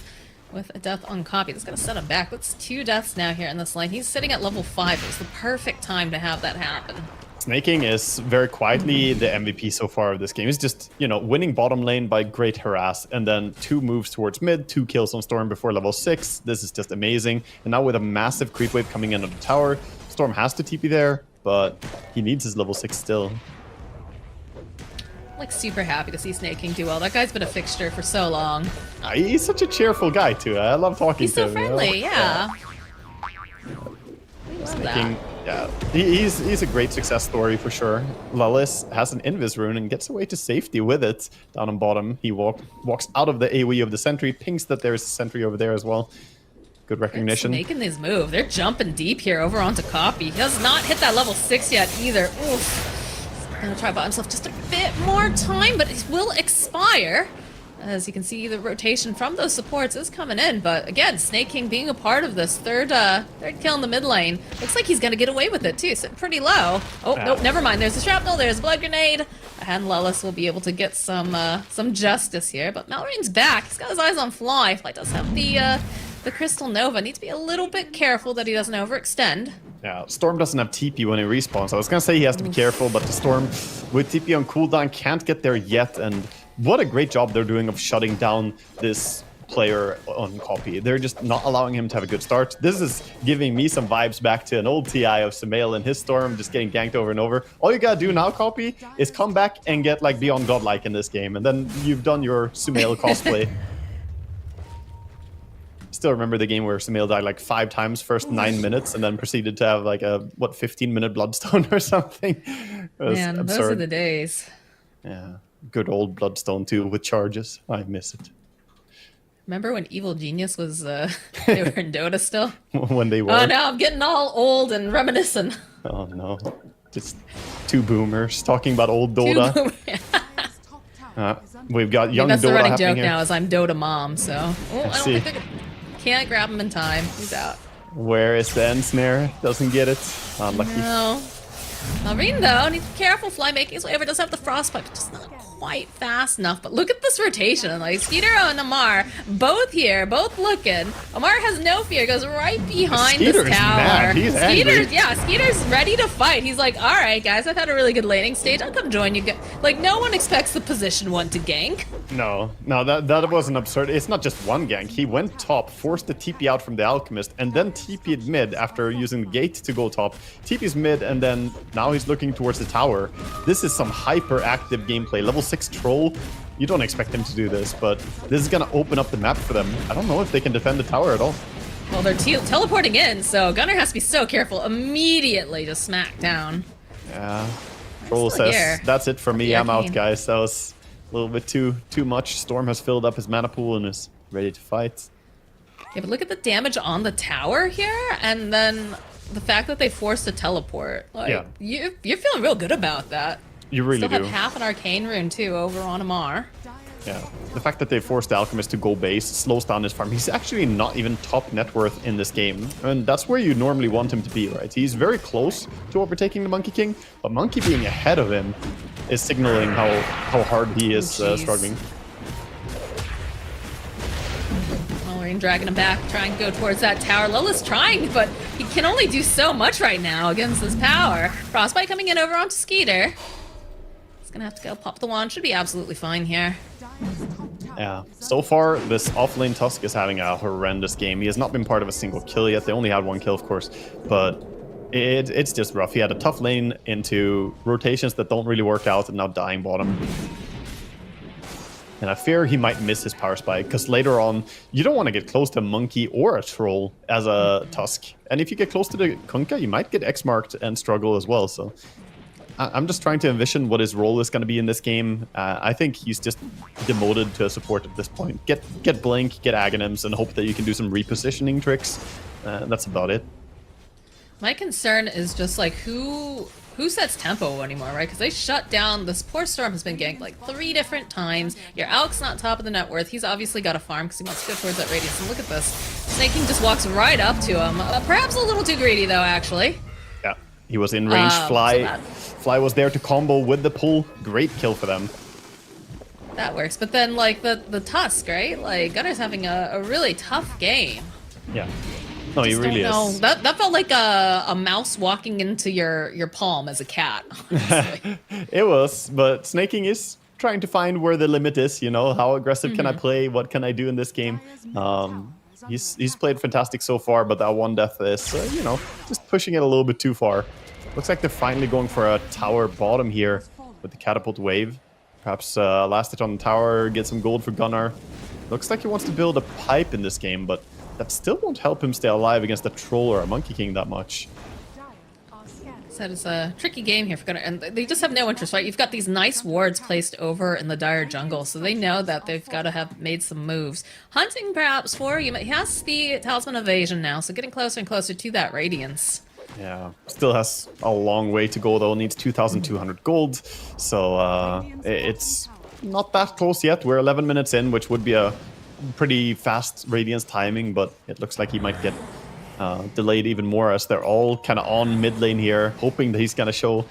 with a death on copy. That's going to set him back. That's 2 deaths now here in this lane. He's sitting at level 5. It's the perfect time to have that happen. Snaking is very quietly the MVP so far of this game. He's just, you know, winning bottom lane by great harass, and then 2 moves towards mid, 2 kills on Storm before level 6. This is just amazing. And now with a massive creep wave coming in on the tower, Storm has to TP there, but he needs his level 6 still. like super happy to see Snake King do well. That guy's been a fixture for so long. He's such a cheerful guy too. I love talking He's to so him. friendly, yeah. Love Snake that. King, yeah, he's a great success story for sure. Lilith has an Invis rune and gets away to safety with it down on bottom. He walks out of the AoE of the sentry, pings that there's a sentry over there as well. Good recognition. Making these moves. They're jumping deep here over onto Copy. He has not hit that level 6 yet either. Oof. Gonna try to buy himself just a bit more time, but it will expire. As you can see, the rotation from those supports is coming in, but again, Snake King being a part of this third kill in the mid lane. Looks like he's gonna get away with it too, sitting pretty low. Oh, nope, never mind. There's a shrapnel, there's a blood grenade, and Lelis will be able to get some justice here, but Mallory's back. He's got his eyes on Fly. Fly does have the Crystal Nova. Needs to be a little bit careful that he doesn't overextend. Yeah, Storm doesn't have TP when he respawns. I was gonna say he has to be careful, but the Storm with TP on cooldown can't get there yet, and what a great job they're doing of shutting down this player on Copy. They're just not allowing him to have a good start. This is giving me some vibes back to an old TI of Sumail and his Storm just getting ganked over and over. All you gotta do now, Copy, is come back and get like beyond godlike in this game, and then you've done your Sumail cosplay. Still remember the game where Sumail died like 5 times first 9 minutes and then proceeded to have like a 15-minute bloodstone or something. It was Man, absurd. those are the days. Yeah, good old bloodstone too with charges. I miss it. Remember when Evil Genius was they were in Dota still? When they were. Oh, now I'm getting all old and reminiscent. Oh no, just 2 boomers talking about old Dota. We've got young that's Dota the running happening joke here. now is I'm Dota mom, so I don't see. think can't grab him in time. He's out. Where is the end snare? Doesn't get it. Unlucky. No. Marine though, needs to be careful. Fly making his way over, does have the frostbite, but just not quite fast enough. But look at this rotation. Like Skeeter and Amar, both here, both looking. Amar has no fear, goes right behind Skeeter's this tower. mad. He's angry. Skeeter's ready to fight. He's like, all right, guys, I've had a really good laning stage. I'll come join you. Like, no one expects the position 1 to gank. No, that was an absurd. It's not just one gank. He went top, forced the TP out from the Alchemist, and then TP'd mid after using the gate to go top. TP's mid, and then now he's looking towards the tower. This is some hyper-active gameplay. Level 6 troll. You don't expect him to do this, but this is gonna open up the map for them. I don't know if they can defend the tower at all. Well, they're teleporting in, so Gunner has to be so careful. Immediately just smack down. Yeah. Troll still says, here. that's it for me. The I'm out, arcane. guys. That was a little bit too much. Storm has filled up his mana pool and is ready to fight. Yeah, but look at the damage on the tower here, and then the fact that they forced a teleport. Like, Yeah. you're feeling real good about that. You really Still do. have half an arcane rune too over on Amar. Yeah. The fact that they forced the Alchemist to go base slows down his farm. He's actually not even top net worth in this game. And that's where you normally want him to be, right? He's very close to overtaking the Monkey King, but Monkey being ahead of him is signaling how hard he is struggling. Mallory dragging him back, trying to go towards that tower. Lola's trying, but he can only do so much right now against this power. Frostbite coming in over onto Skeeter. He's gonna have to go pop the wand. Should be absolutely fine here. Yeah. So far, this offlane Tusk is having a horrendous game. He has not been part of a single kill yet. They only had 1 kill, of course, but it's just rough. He had a tough lane into rotations that don't really work out and now dying bottom. And I fear he might miss his power spike, because later on, you don't want to get close to a monkey or a troll as a Tusk. And if you get close to the Kunkka, you might get X-marked and struggle as well. So I'm just trying to envision what his role is going to be in this game. I think he's just demoted to a support at this point. Get Blink, get Aghanims, and hope that you can do some repositioning tricks. That's about it. My concern is just like who sets tempo anymore, right? Because they shut down. This poor Storm has been ganked like 3 different times. Your Alex not top of the net worth. He's obviously got a farm because he wants to go towards that radius. And look at this. Snake King just walks right up to him. Perhaps a little too greedy though, actually. Yeah, he was in range. Fly. So Fly was there to combo with the pull. Great kill for them. that works. But then like the Tusk, right? Like Gunner's having a really tough game. Yeah. No, he Just really don't know. is. That felt like a mouse walking into your palm as a cat. Honestly. It was, but Snaking is trying to find where the limit is, you know, how aggressive can I play, what can I do in this game. He's played fantastic so far, but that 1 death is, you know, just pushing it a little bit too far. Looks like they're finally going for a tower bottom here with the catapult wave. Perhaps last hit on the tower, get some gold for Gunnar. Looks like he wants to build a pipe in this game, but that still won't help him stay alive against a troll or a Monkey King that much. Said it's a tricky game here for Gunnar, and they just have no interest, right? You've got these nice wards placed over in the Dire jungle, so they know that they've got to have made some moves. Hunting perhaps for you, he has the Talisman of Evasion now, so getting closer and closer to that Radiance. Yeah, still has a long way to go though, needs 2,200 gold, so it's not that close yet. We're 11 minutes in, which would be a pretty fast Radiance timing, but it looks like he might get delayed even more as they're all kind of on mid lane here, hoping that he's gonna show.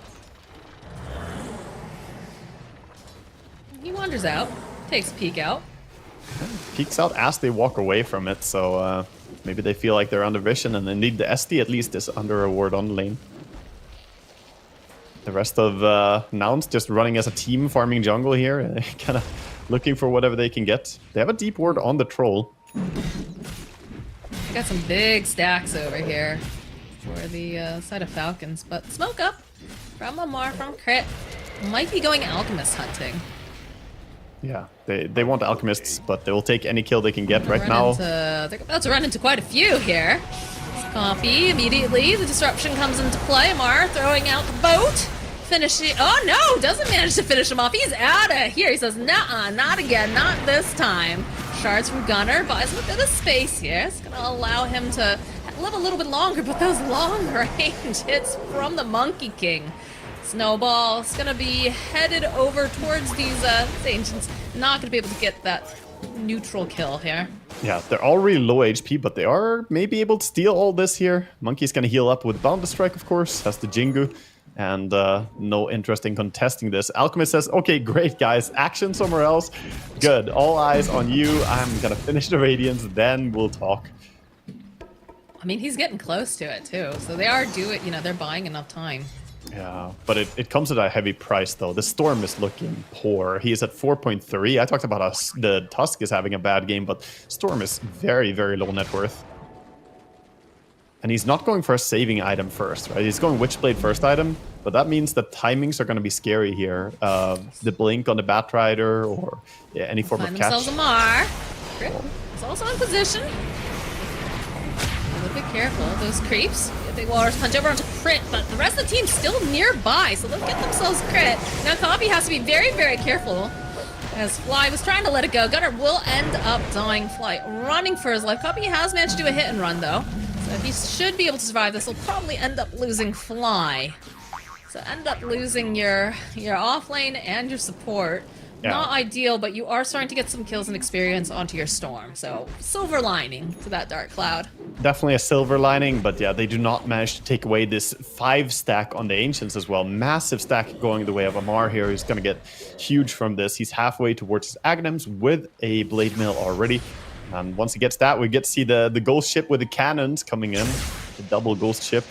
He wanders out, takes a peek out. Peeks out as they walk away from it, so maybe they feel like they're under vision and they need the SD at least is under a ward on the lane. The rest of Nouns just running as a team, farming jungle here, kind of looking for whatever they can get. They have a deep ward on the troll. Got some big stacks over here for the side of Falcons, but smoke up from Amar, from Crit. Might be going Alchemist hunting. Yeah, they want Alchemists, but they will take any kill they can get right now. They're about to run into quite a few here. Copy immediately. The disruption comes into play. Amar throwing out the boat. Finishing. Oh no! Doesn't manage to finish him off. He's out of here. He says, "Nuh-uh, not again, not this time." Shards from Gunnar buys him a bit of space here. It's gonna allow him to live a little bit longer, but those long range hits from the Monkey King. Snowball's gonna be headed over towards these ancients. Not gonna be able to get that neutral kill here. Yeah, they're all really low HP, but they are maybe able to steal all this here. Monkey's gonna heal up with Boundless Strike, of course, has the Jingu, and no interest in contesting this. Alchemist says, okay, great, guys, action somewhere else. Good, all eyes on you. I'm gonna finish the Radiance, then we'll talk. I mean, he's getting close to it, too, so they are they're buying enough time. Yeah, but it comes at a heavy price, though. The Storm is looking poor. He is at 4.3. I talked about the Tusk is having a bad game, but Storm is very, very low net worth. And he's not going for a saving item first, right? He's going Witchblade first item, but that means that timings are going to be scary here. The blink on the Batrider or any form of catch. Themselves Amar. Crit is also in position. A little bit careful. Those creeps. They waters punch over onto Crit, but the rest of the team's still nearby, so they'll get themselves Crit. Now Copy has to be very, very careful. As Fly was trying to let it go. Gunnar will end up dying. Fly running for his life. Copy has managed to do a hit and run, though. So he should be able to survive this. He'll probably end up losing Fly. So end up losing your off lane and your support. Yeah. Not ideal, but you are starting to get some kills and experience onto your Storm. So silver lining to that Dark Cloud. Definitely a silver lining, but yeah, they do not manage to take away this 5 stack on the Ancients as well. Massive stack going the way of Amar here. He's going to get huge from this. He's halfway towards his Aghanims with a Blade Mill already. And once he gets that, we get to see the ghost ship with the cannons coming in. The double ghost ship.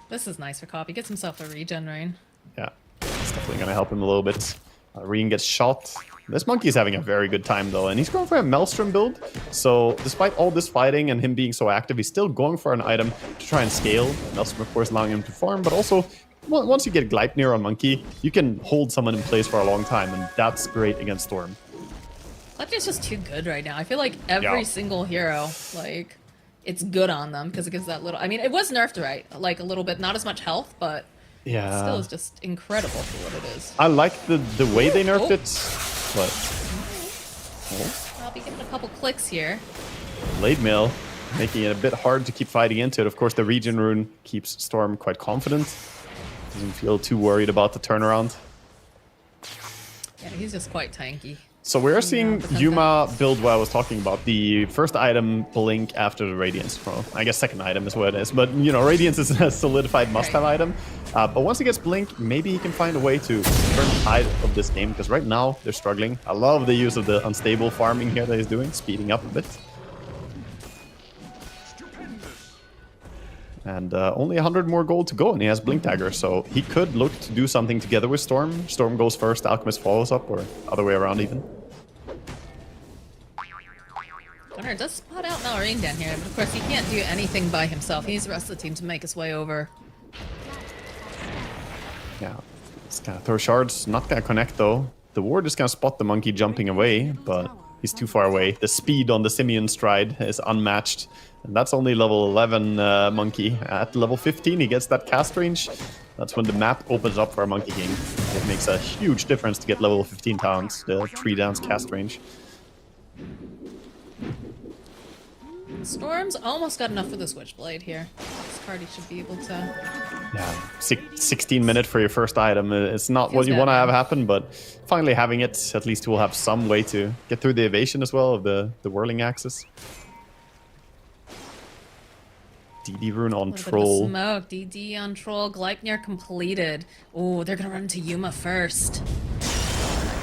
This is nice for Copy. Gets himself a regen rain. Yeah, it's definitely going to help him a little bit. Reen gets shot. This Monkey's having a very good time, though, and he's going for a Maelstrom build. So despite all this fighting and him being so active, he's still going for an item to try and scale. Maelstrom, of course, allowing him to farm, but also once you get Gleipnir on Monkey, you can hold someone in place for a long time, and that's great against Storm. Gleipnir's just too good right now. I feel like every single hero, like, it's good on them because it gives that little... I mean, it was nerfed, right? Like, a little bit, not as much health, but... Yeah. It still is just incredible for what it is. I like the way they nerfed it, but... I'll be getting a couple clicks here. Blade Mill, making it a bit hard to keep fighting into it. Of course, the Regen Rune keeps Storm quite confident. Doesn't feel too worried about the turnaround. Yeah, he's just quite tanky. So we're seeing Yuma build what I was talking about. The first item, Blink, after the Radiance. Well, I guess second item is what it is. But, you know, Radiance is a solidified must-have item. But once he gets Blink, maybe he can find a way to turn the tide of this game. Because right now, they're struggling. I love the use of the unstable farming here that he's doing. Speeding up a bit. And only 100 more gold to go, and he has Blink Dagger. So he could look to do something together with Storm. Storm goes first, Alchemist follows up, or other way around even. Gunnar does spot out Malrine down here, but of course he can't do anything by himself. He needs the rest of the team to make his way over. Yeah. Just gonna throw shards, not gonna connect though. The ward is gonna spot the monkey jumping away, but he's too far away. The speed on the Simian stride is unmatched. And that's only level 11 monkey. At level 15 he gets that cast range. That's when the map opens up for a Monkey King. It makes a huge difference to get level 15 towns, the 3 downs cast range. Storm's almost got enough for the Switchblade here. This party should be able to... Yeah, 16 minutes for your first item. It's not what you bad, want to man. have happen, but finally having it, at least we'll have some way to get through the evasion as well of the whirling axis. DD rune on A little bit of a troll. smoke. DD on troll. Gleipnir completed. Oh, they're gonna run into Yuma first.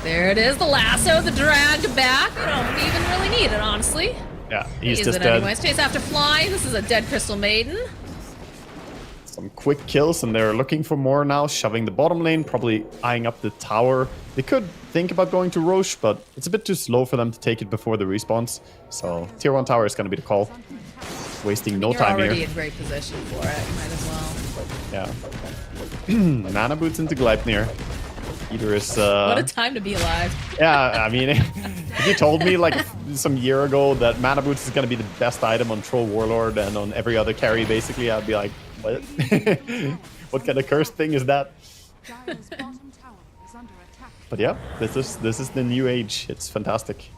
There it is. The lasso, the drag back. You don't even really need it, honestly. Yeah, he's Use just it dead. anyways. Chase after flying. This is a dead Crystal Maiden. Some quick kills, and they're looking for more now, shoving the bottom lane, probably eyeing up the tower. They could think about going to Roche, but it's a bit too slow for them to take it before the respawns. So tier 1 tower is going to be the call. Wasting no You're time already here. in great position for it. Might as well. Yeah. Mana boots into Gleipnir. Either is... What a time to be alive. Yeah, I mean, if you told me like some year ago that Mana Boots is going to be the best item on Troll Warlord and on every other carry, basically, I'd be like, what? What kind of cursed thing is that? Dire's bottom tower is under attack. But yeah, this is the new age. It's fantastic.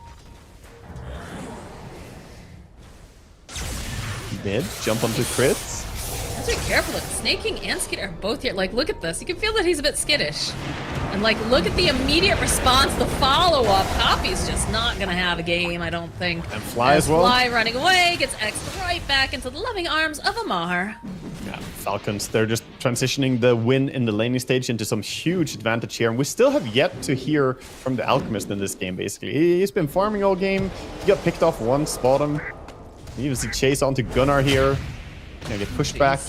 Mid, jump onto crits. Have to be careful. Like, Snaking and Skid are both here. Like, look at this. You can feel that he's a bit skittish. And like, look at the immediate response, the follow-up. Poppy's just not gonna have a game, I don't think. And Fly as well. Fly running away, gets X right back into the loving arms of Amar. Yeah, Falcons, they're just transitioning the win in the laning stage into some huge advantage here. And we still have yet to hear from the Alchemist in this game, basically. He's been farming all game. He got picked off once, bottom. He needs to chase onto Gunnar here. Gonna get pushed back.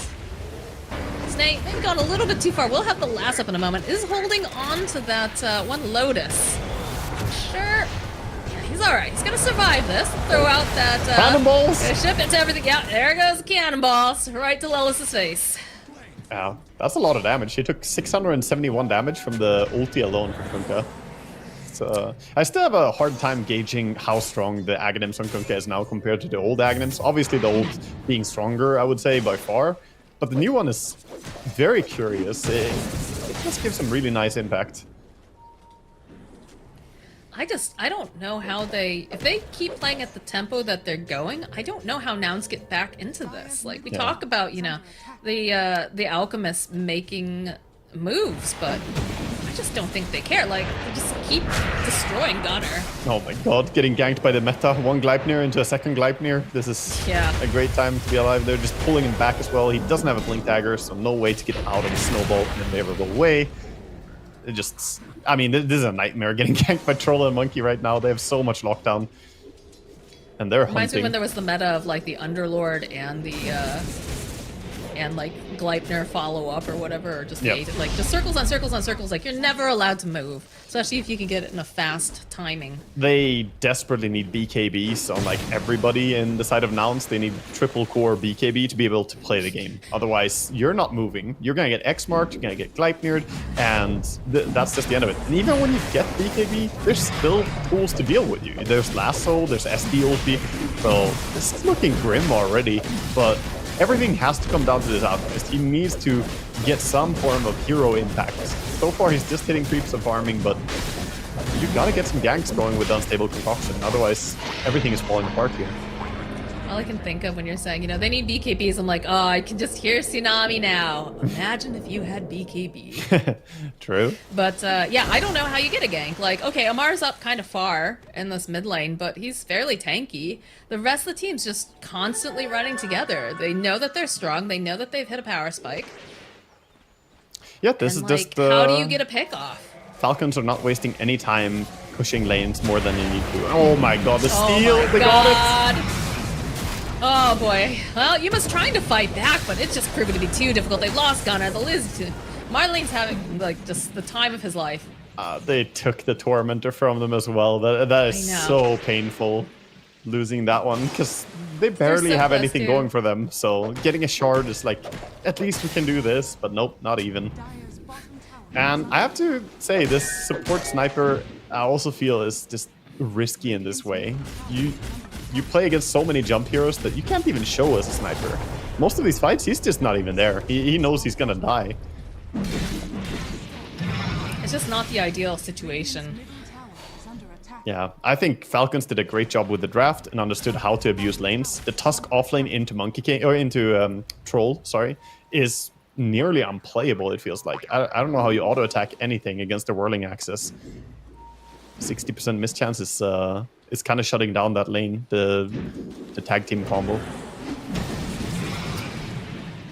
Snake, maybe gone a little bit too far. We'll have the last up in a moment. Is holding on to that one Lotus. Sure. Yeah, he's alright. He's gonna survive this. Throw out that cannonballs. Ship into everything. Yeah, there goes the cannonballs. Right to Lelis's face. Yeah, that's a lot of damage. He took 671 damage from the ulti alone from Kunkka. So, I still have a hard time gauging how strong the Aghanims on Kunkka is now compared to the old Aghanims. Obviously the old being stronger, I would say, by far. But the new one is very curious. It just gives some really nice impact. I don't know how if they keep playing at the tempo that they're going, I don't know how Nouns get back into this. Like, we talk about, you know, the Alchemists making moves, but I just don't think they care. Like, they just keep destroying Gunnar. Oh my god, getting ganked by the meta. One Gleipnir into a second Gleipnir. This is a great time to be alive. They're just pulling him back as well. He doesn't have a blink dagger, so no way to get out of the snowball in a favorable way. It just... I mean, this is a nightmare getting ganked by Troll and Monkey right now. They have so much lockdown. And they're Reminds me hunting. when there was the meta of, like, the Underlord and the, and, like, Gleipnir follow-up or whatever, or just bait it. Like, just circles on circles on circles. Like, you're never allowed to move. Especially if you can get it in a fast timing. They desperately need BKBs on, like, everybody in the side of Nouns. They need triple core BKB to be able to play the game. Otherwise, you're not moving. You're gonna get X-marked, you're gonna get Gleipnired, and that's just the end of it. And even when you get BKB, there's still tools to deal with you. There's Lasso, there's SD ulti. So, this is looking grim already, but everything has to come down to this Alchemist. He needs to get some form of hero impact. So far, he's just hitting creeps and farming, but you gotta get some ganks going with Unstable Concoction. Otherwise, everything is falling apart here. All I can think of when you're saying, you know, they need BKBs, I'm like, oh, I can just hear Tsunami now. Imagine if you had BKB. True. But, yeah, I don't know how you get a gank. Like, okay, Amar's up kind of far in this mid lane, but he's fairly tanky. The rest of the team's just constantly running together. They know that they're strong. They know that they've hit a power spike. Yeah, this is like, just... how do you get a pick off? Falcons are not wasting any time pushing lanes more than they need to. Oh my god, the Oh steal! my They got God. Oh boy. Well, Yuma's trying to fight back, but it's just proven to be too difficult. They've lost Gunnar. The Liz... Marlene's having, like, just the time of his life. it. They took the Tormentor from them as well. That is I know. so painful, losing that one, because they barely so have close, anything too. going for them. So getting a shard is like, at least we can do this, but nope, not even. Dire's bottom tower And I have to say, this support sniper, I also feel is just risky in this way. You play against so many jump heroes that you can't even show as a sniper. Most of these fights, he's just not even there. He knows he's gonna die. It's just not the ideal situation. Yeah, I think Falcons did a great job with the draft and understood how to abuse lanes. The Tusk offlane into Monkey King, or into Troll, sorry, is nearly unplayable, it feels like. I don't know how you auto-attack anything against the whirling axis. 60% miss chance is kind of shutting down that lane, the tag team combo.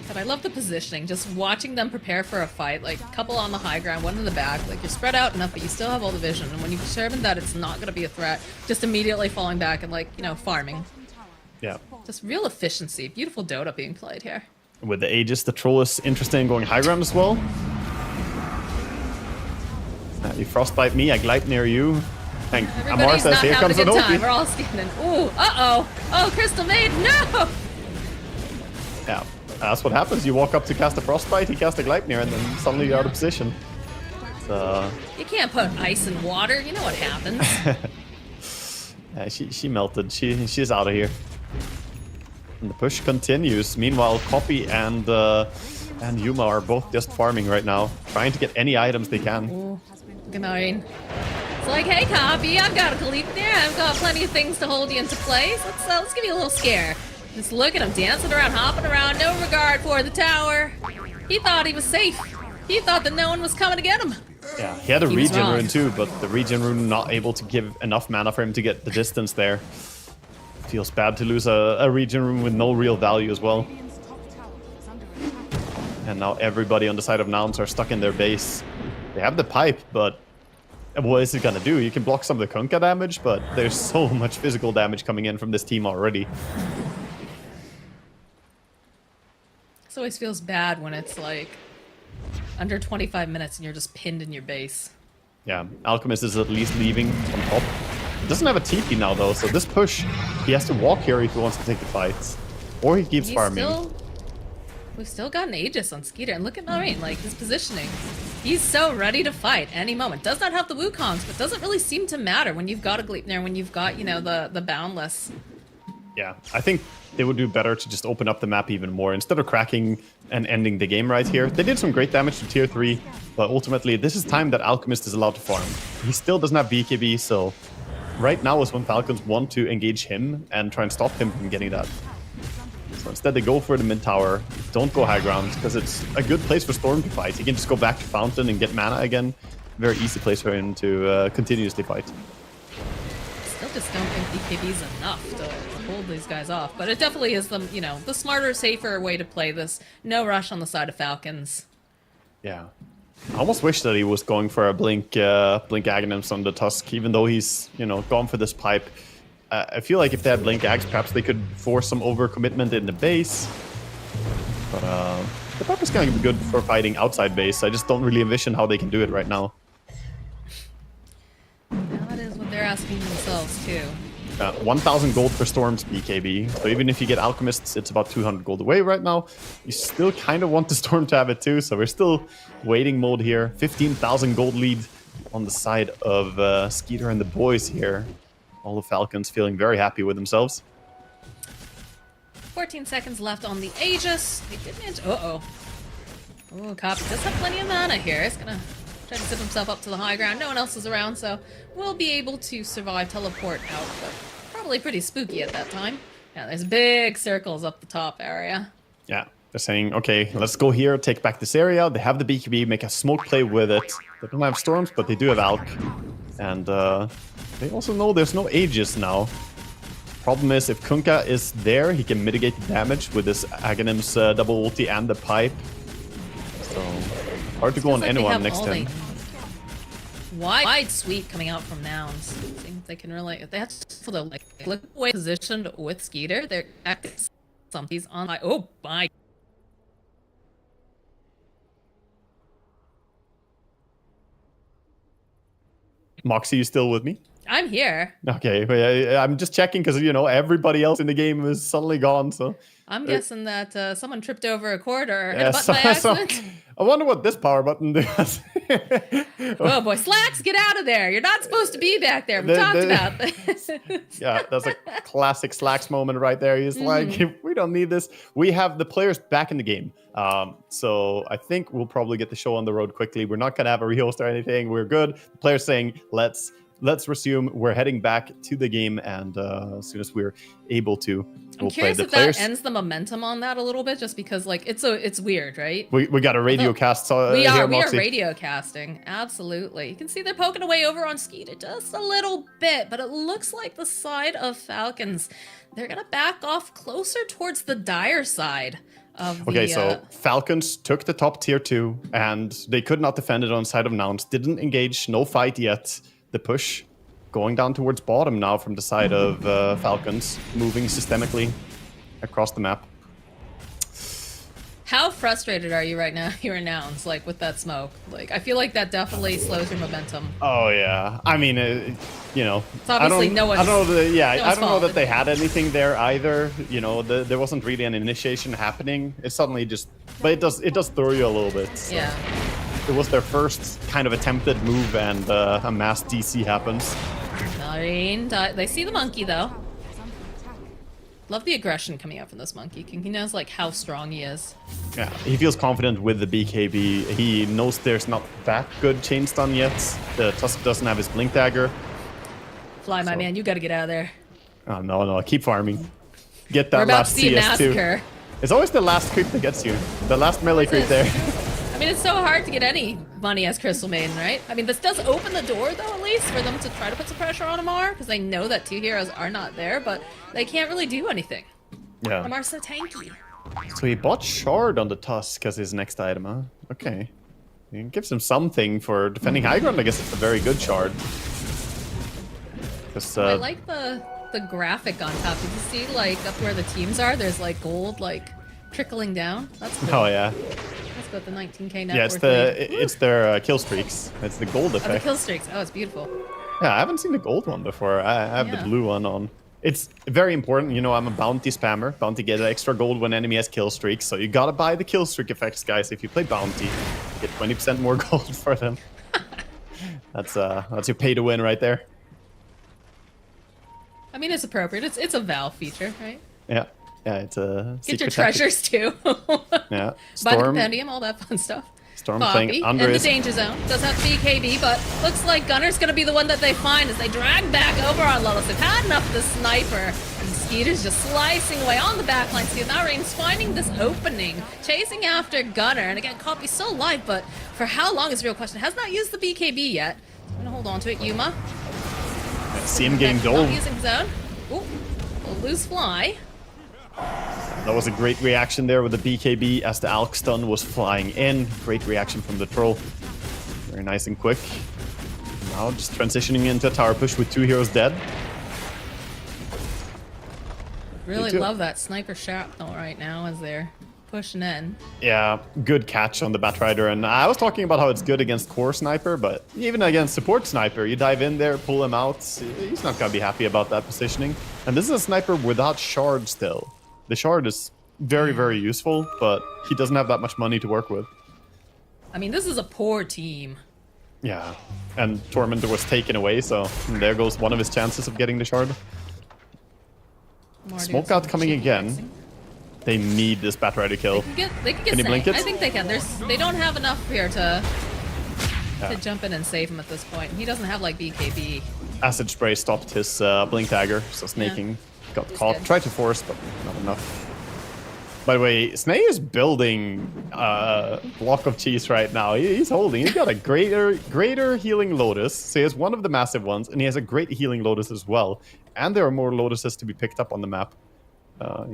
But I love the positioning, just watching them prepare for a fight, like a couple on the high ground, one in the back, like you're spread out enough, but you still have all the vision, and when you've determined that it's not going to be a threat, just immediately falling back and, like, you know, farming. Yeah. Just real efficiency. Beautiful Dota being played here. With the Aegis, the Troll is interested in going high ground as well. You frostbite me, I glide near you. And Amar Everybody's says, not here having comes a an good OP. time. We're all scanning. Ooh, uh-oh. Oh, Crystal Maid, no! Yeah, that's what happens. You walk up to cast a frostbite, he casts a Gleipnir, and then suddenly you're out of position. You can't put ice in water. You know what happens. Yeah, she melted. She's out of here. And the push continues. Meanwhile, Copy and Yuma are both just farming right now, trying to get any items they can. Ooh, Gnarin. It's like, hey, Copy, I've got a Gleipnir. I've got plenty of things to hold you into place. Let's give you a little scare. Just look at him dancing around, hopping around, no regard for the tower. He thought he was safe. He thought that no one was coming to get him. Yeah, he had a He was regen wrong. rune too, but the regen rune not able to give enough mana for him to get the distance there. Feels bad to lose a regen rune with no real value as well. And now everybody on the side of Nouns are stuck in their base. They have the pipe, but what is it gonna do? You can block some of the Kunkka damage, but there's so much physical damage coming in from this team already. This always feels bad when it's like under 25 minutes and you're just pinned in your base. Yeah, Alchemist is at least leaving on top. He doesn't have a TP now though, so this push, he has to walk here if he wants to take the fights. Or he keeps farming. We've still got an Aegis on Skeeter, and look at Marine, like his positioning. He's so ready to fight any moment. Does not have the Wukongs, but doesn't really seem to matter when you've got a Gleipnir, when you've got, you know, the Boundless. Yeah, I think they would do better to just open up the map even more instead of cracking and ending the game right here. They did some great damage to tier 3, but ultimately this is time that Alchemist is allowed to farm. He still doesn't have BKB, so right now is when Falcons want to engage him and try and stop him from getting that. So instead they go for the mid tower, don't go high ground, because it's a good place for Storm to fight. He can just go back to Fountain and get mana again. Very easy place for him to continuously fight. Still just don't think BKB's enough to hold these guys off, but it definitely is the, you know, the smarter, safer way to play this. No rush on the side of Falcons. Yeah. I almost wish that he was going for a Blink Aghanims on the Tusk, even though he's, you know, gone for this pipe. I feel like if they had Blink Ags, perhaps they could force some overcommitment in the base. But the pipe is going to be good for fighting outside base. I just don't really envision how they can do it right now. Now that is what they're asking themselves, too. 1,000 gold for Storm's BKB. So even if you get Alchemists, it's about 200 gold away right now. You still kind of want the Storm to have it too, so we're still waiting mode here. 15,000 gold lead on the side of Skeeter and the boys here. All the Falcons feeling very happy with themselves. 14 seconds left on the Aegis. They did manage. Uh-oh. Oh, Copy does have plenty of mana here. He's gonna try to zip himself up to the high ground. No one else is around, so we'll be able to survive teleport out, but probably pretty spooky at that time. Yeah, there's big circles up the top area. Yeah, they're saying, okay, let's go here, take back this area. They have the BKB, make a smoke play with it. They don't have Storms, but they do have Alk. And they also know there's no Aegis now. Problem is, if Kunkka is there, he can mitigate the damage with his Aghanim's double ulti and the pipe. So, hard to go on Feels like they anyone have next all to him. Wide sweep coming out from Nouns. Seems they can really. They have to like look away positioned with Skeeter. They're acting something's on. Oh my. Moxie, you still with me? I I'm here. Okay, well, I'm just checking because, you know, everybody else in the game is suddenly gone, so... I'm guessing that someone tripped over a cord or hit Yeah, a button by accident. I wonder what this power button does. Oh boy, Slacks, get out of there. You're not supposed to be back there. We talked about this. Yeah, that's a classic Slacks moment right there. He's like, we don't need this. We have the players back in the game. So I think we'll probably get the show on the road quickly. We're not going to have a rehost or anything. We're good. The players saying, let's resume. We're heading back to the game, and as soon as we're able to, we'll play the if players. that ends the momentum on that a little bit, just because like it's weird, right? We got a radio cast. We here, are Moxie. radio casting, absolutely. You can see they're poking away over on Skeeter just a little bit, but it looks like the side of Falcons, they're gonna back off closer towards the dire side. Okay, so Falcons took the top tier 2, and they could not defend it on the side of Nouns. Didn't engage, no fight yet. The push going down towards bottom now from the side of Falcons, moving systemically across the map. How frustrated are you right now here in Nouns, like with that smoke? Like, I feel like that definitely slows your momentum. Oh yeah, I mean, you know, it's obviously no one's. I don't know. I don't know that fault. they had anything there either. You know, there wasn't really an initiation happening. It suddenly just, but it does throw you a little bit. So. Yeah. It was their first kind of attempted move, and a mass DC happens. Marine, they see the monkey though. Love the aggression coming out from this monkey. He knows like how strong he is. Yeah, he feels confident with the BKB. He knows there's not that good chain stun yet. The Tusk doesn't have his blink dagger. Fly, my man, you gotta get out of there. Oh no, keep farming. Get that We're about last to see a CS2. massacre. It's always the last creep that gets you. The last melee creep there. I mean, it's so hard to get any money as Crystal Maiden, right? I mean, this does open the door, though, at least, for them to try to put some pressure on Amar, because they know that 2 heroes are not there, but they can't really do anything. Yeah. Amar's so tanky. So he bought Shard on the Tusk as his next item, huh? Okay. It gives him something for defending high ground. I guess it's a very good Shard. I like the graphic on top. Did you see, like, up where the teams are, there's, like, gold, like, trickling down? That's cool. Oh, yeah. That's got the 19k net Yeah, worth. it's their kill streaks. It's the gold effect. Oh, the kill streaks. Oh, it's beautiful. Yeah, I haven't seen the gold one before. I have the blue one on. It's very important. You know, I'm a bounty spammer. Bounty gets extra gold when enemy has kill streaks. So you gotta buy the kill streak effects, guys. If you play bounty, you get 20% more gold for them. That's your pay to win right there. I mean, it's appropriate. It's a Valve feature, right? Yeah. Yeah, it's a Get your secret treasures too. Yeah. Buy the Storm. compendium, all that fun stuff. Storm Poppy playing in under the his... danger zone. Does have BKB, but looks like Gunner's gonna be the one that they find as they drag back over on Lotus. They've had enough of the sniper, and Skeeter's just slicing away on the backline. See, now Rain's finding this opening, chasing after Gunner, and again, Copy's still alive, but for how long is the real question? Has not used the BKB yet. I'm gonna hold on to it, Yuma. See him getting gold. Not using his own. Ooh, a loose fly. That was a great reaction there with the BKB as the Alk stun was flying in. Great reaction from the troll. Very nice and quick. Now just transitioning into a tower push with 2 heroes dead. Really love that sniper shrapnel right now as they're pushing in. Yeah, good catch on the Batrider. And I was talking about how it's good against core sniper, but even against support sniper, you dive in there, pull him out. He's not going to be happy about that positioning. And this is a sniper without shard still. The shard is very, very useful, but he doesn't have that much money to work with. I mean, this is a poor team. Yeah, and Tormentor was taken away, so there goes one of his chances of getting the shard. Smoke out coming again. They need this Batrider kill. They can get Can you blink saved. it? I think they can. They don't have enough here to jump in and save him at this point. He doesn't have like BKB. Acid spray stopped his blink dagger, so snaking got caught. good. Tried to force, but not enough. By the way, Snay is building a block of cheese right now. He's holding. He's got a greater healing Lotus. So he has one of the massive ones, and he has a great healing Lotus as well. And there are more Lotuses to be picked up on the map.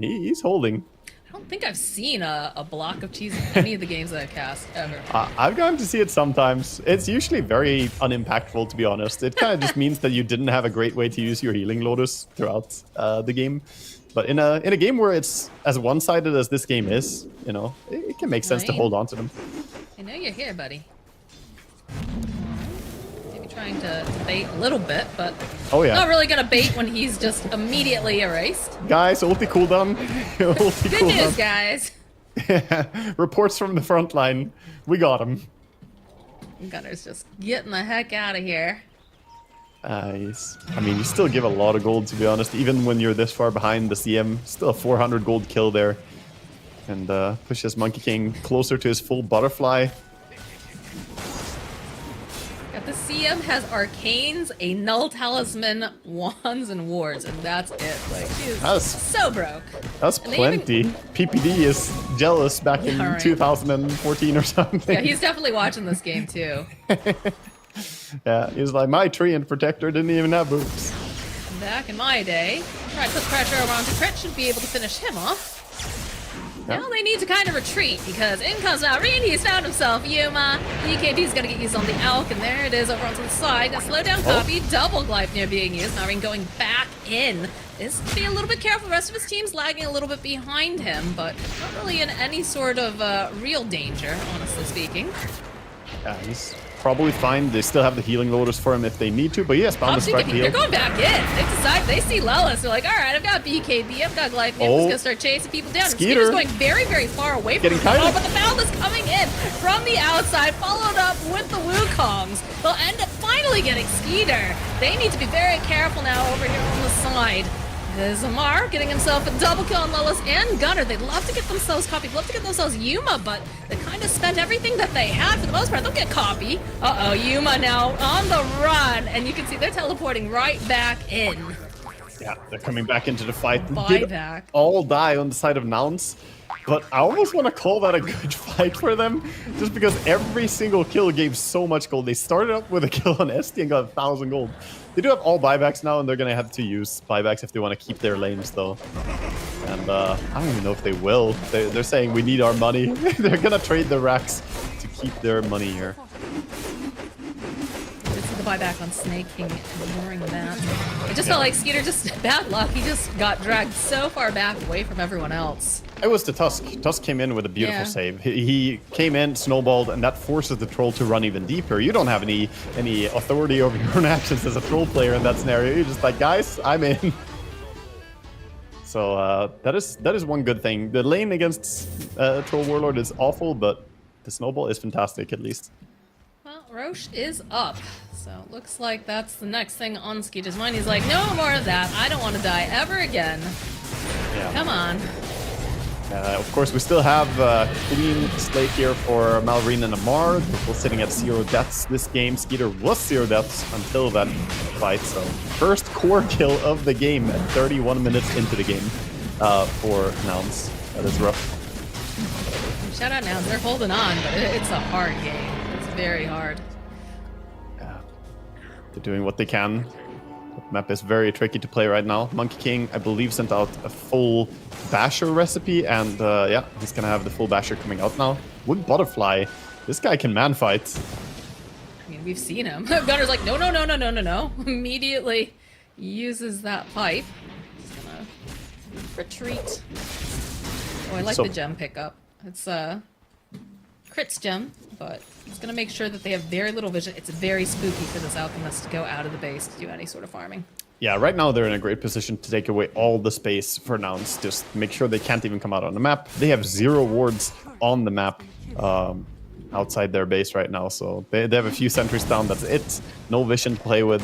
He's holding. I don't think I've seen a block of cheese in any of the games that I've cast ever. I've gotten to see it sometimes. It's usually very unimpactful, to be honest. It kind of just means that you didn't have a great way to use your healing Lotus throughout the game. But in a game where it's as one-sided as this game is, you know, it can make sense to hold on to them. I know you're here, buddy. Maybe try trying to bait a little bit, but Oh yeah. not really gonna bait when he's just immediately erased. Guys, ulti cooldown. Ulti Good news, guys. Reports from the front line. We got him. Gunner's just getting the heck out of here. Nice. I mean, you still give a lot of gold, to be honest. Even when you're this far behind the CM, still a 400 gold kill there. And pushes Monkey King closer to his full butterfly. Yeah, the CM has arcanes, a null talisman, wands, and wards, and that's it. Like, she is so broke. That's plenty. PPD is jealous back in right. 2014 or something. Yeah, he's definitely watching this game too. Yeah, he was like, my tree and protector didn't even have boots. Back in my day, tried to put pressure over onto Crit, should be able to finish him off. Yeah. Now they need to kind of retreat because in comes Malrine. He's found himself Yuma. BKB's gonna get used on the Elk, and there it is over onto the side. Now slow down copy, double Gleipnir being used. Malrine going back in. This be a little bit careful. The rest of his team's lagging a little bit behind him, but not really in any sort of real danger, honestly speaking. Yeah, he's probably fine. They still have the healing loaders for him if they need to, but yes, bound to strike heal. They're going back in. They decide, they see Lelis. They're like, all right, I've got BKB, I've got Gleipnir. I'm just gonna start chasing people down. Skeeter's going very, very far away from him. Oh, but the foul is coming in from the outside, followed up with the Wukongs. They'll end up finally getting Skeeter. They need to be very careful now over here on the side. There's Amar getting himself a double kill on Lelis and Gunner. They'd love to get themselves Copy, love to get themselves Yuma, but they kind of spend everything that they had for the most part. They'll get Copy. Uh-oh, Yuma now on the run, and you can see they're teleporting right back in. Yeah, they're coming back into the fight. Buyback. All die on the side of Nouns, but I almost want to call that a good fight for them, just because every single kill gave so much gold. They started up with a kill on Esti and got 1,000 gold. They do have all buybacks now, and they're going to have to use buybacks if they want to keep their lanes, though. And I don't even know if they will. They're saying we need our money. They're going to trade the racks to keep their money here. This is the buyback on Snake King, ignoring that. It just felt like Skeeter just bad luck. He just got dragged so far back away from everyone else. It was the Tusk. Tusk came in with a beautiful save. He came in, snowballed, and that forces the troll to run even deeper. You don't have any authority over your own actions as a troll player in that scenario. You're just like, guys, I'm in. So that is one good thing. The lane against Troll Warlord is awful, but the snowball is fantastic at least. Well, Roche is up. So it looks like that's the next thing on Skeeter's mind. He's like, no more of that. I don't want to die ever again. Yeah. Come on. Of course, we still have clean slate here for Malrine and Amar. They're both sitting at 0 deaths this game. Skeeter was 0 deaths until that fight. So first core kill of the game at 31 minutes into the game for Nouns. That is rough. Shout out Nouns. They're holding on, but it's a hard game. It's very hard. Yeah. They're doing what they can. The map is very tricky to play right now. Monkey King, I believe, sent out a full Basher recipe, and yeah, he's gonna have the full Basher coming out now. With Butterfly, this guy can man fight. I mean, we've seen him. Gunner's like, no, no, no, no, no, no, no. Immediately uses that pipe. Just gonna retreat. Oh, I like the gem pickup. It's Crit's gem, but it's gonna make sure that they have very little vision. It's very spooky for this alchemist to go out of the base to do any sort of farming. Yeah, right now they're in a great position to take away all the space for Nouns. Just make sure they can't even come out on the map. They have 0 wards on the map outside their base right now, so they have a few sentries down. That's it. No vision to play with.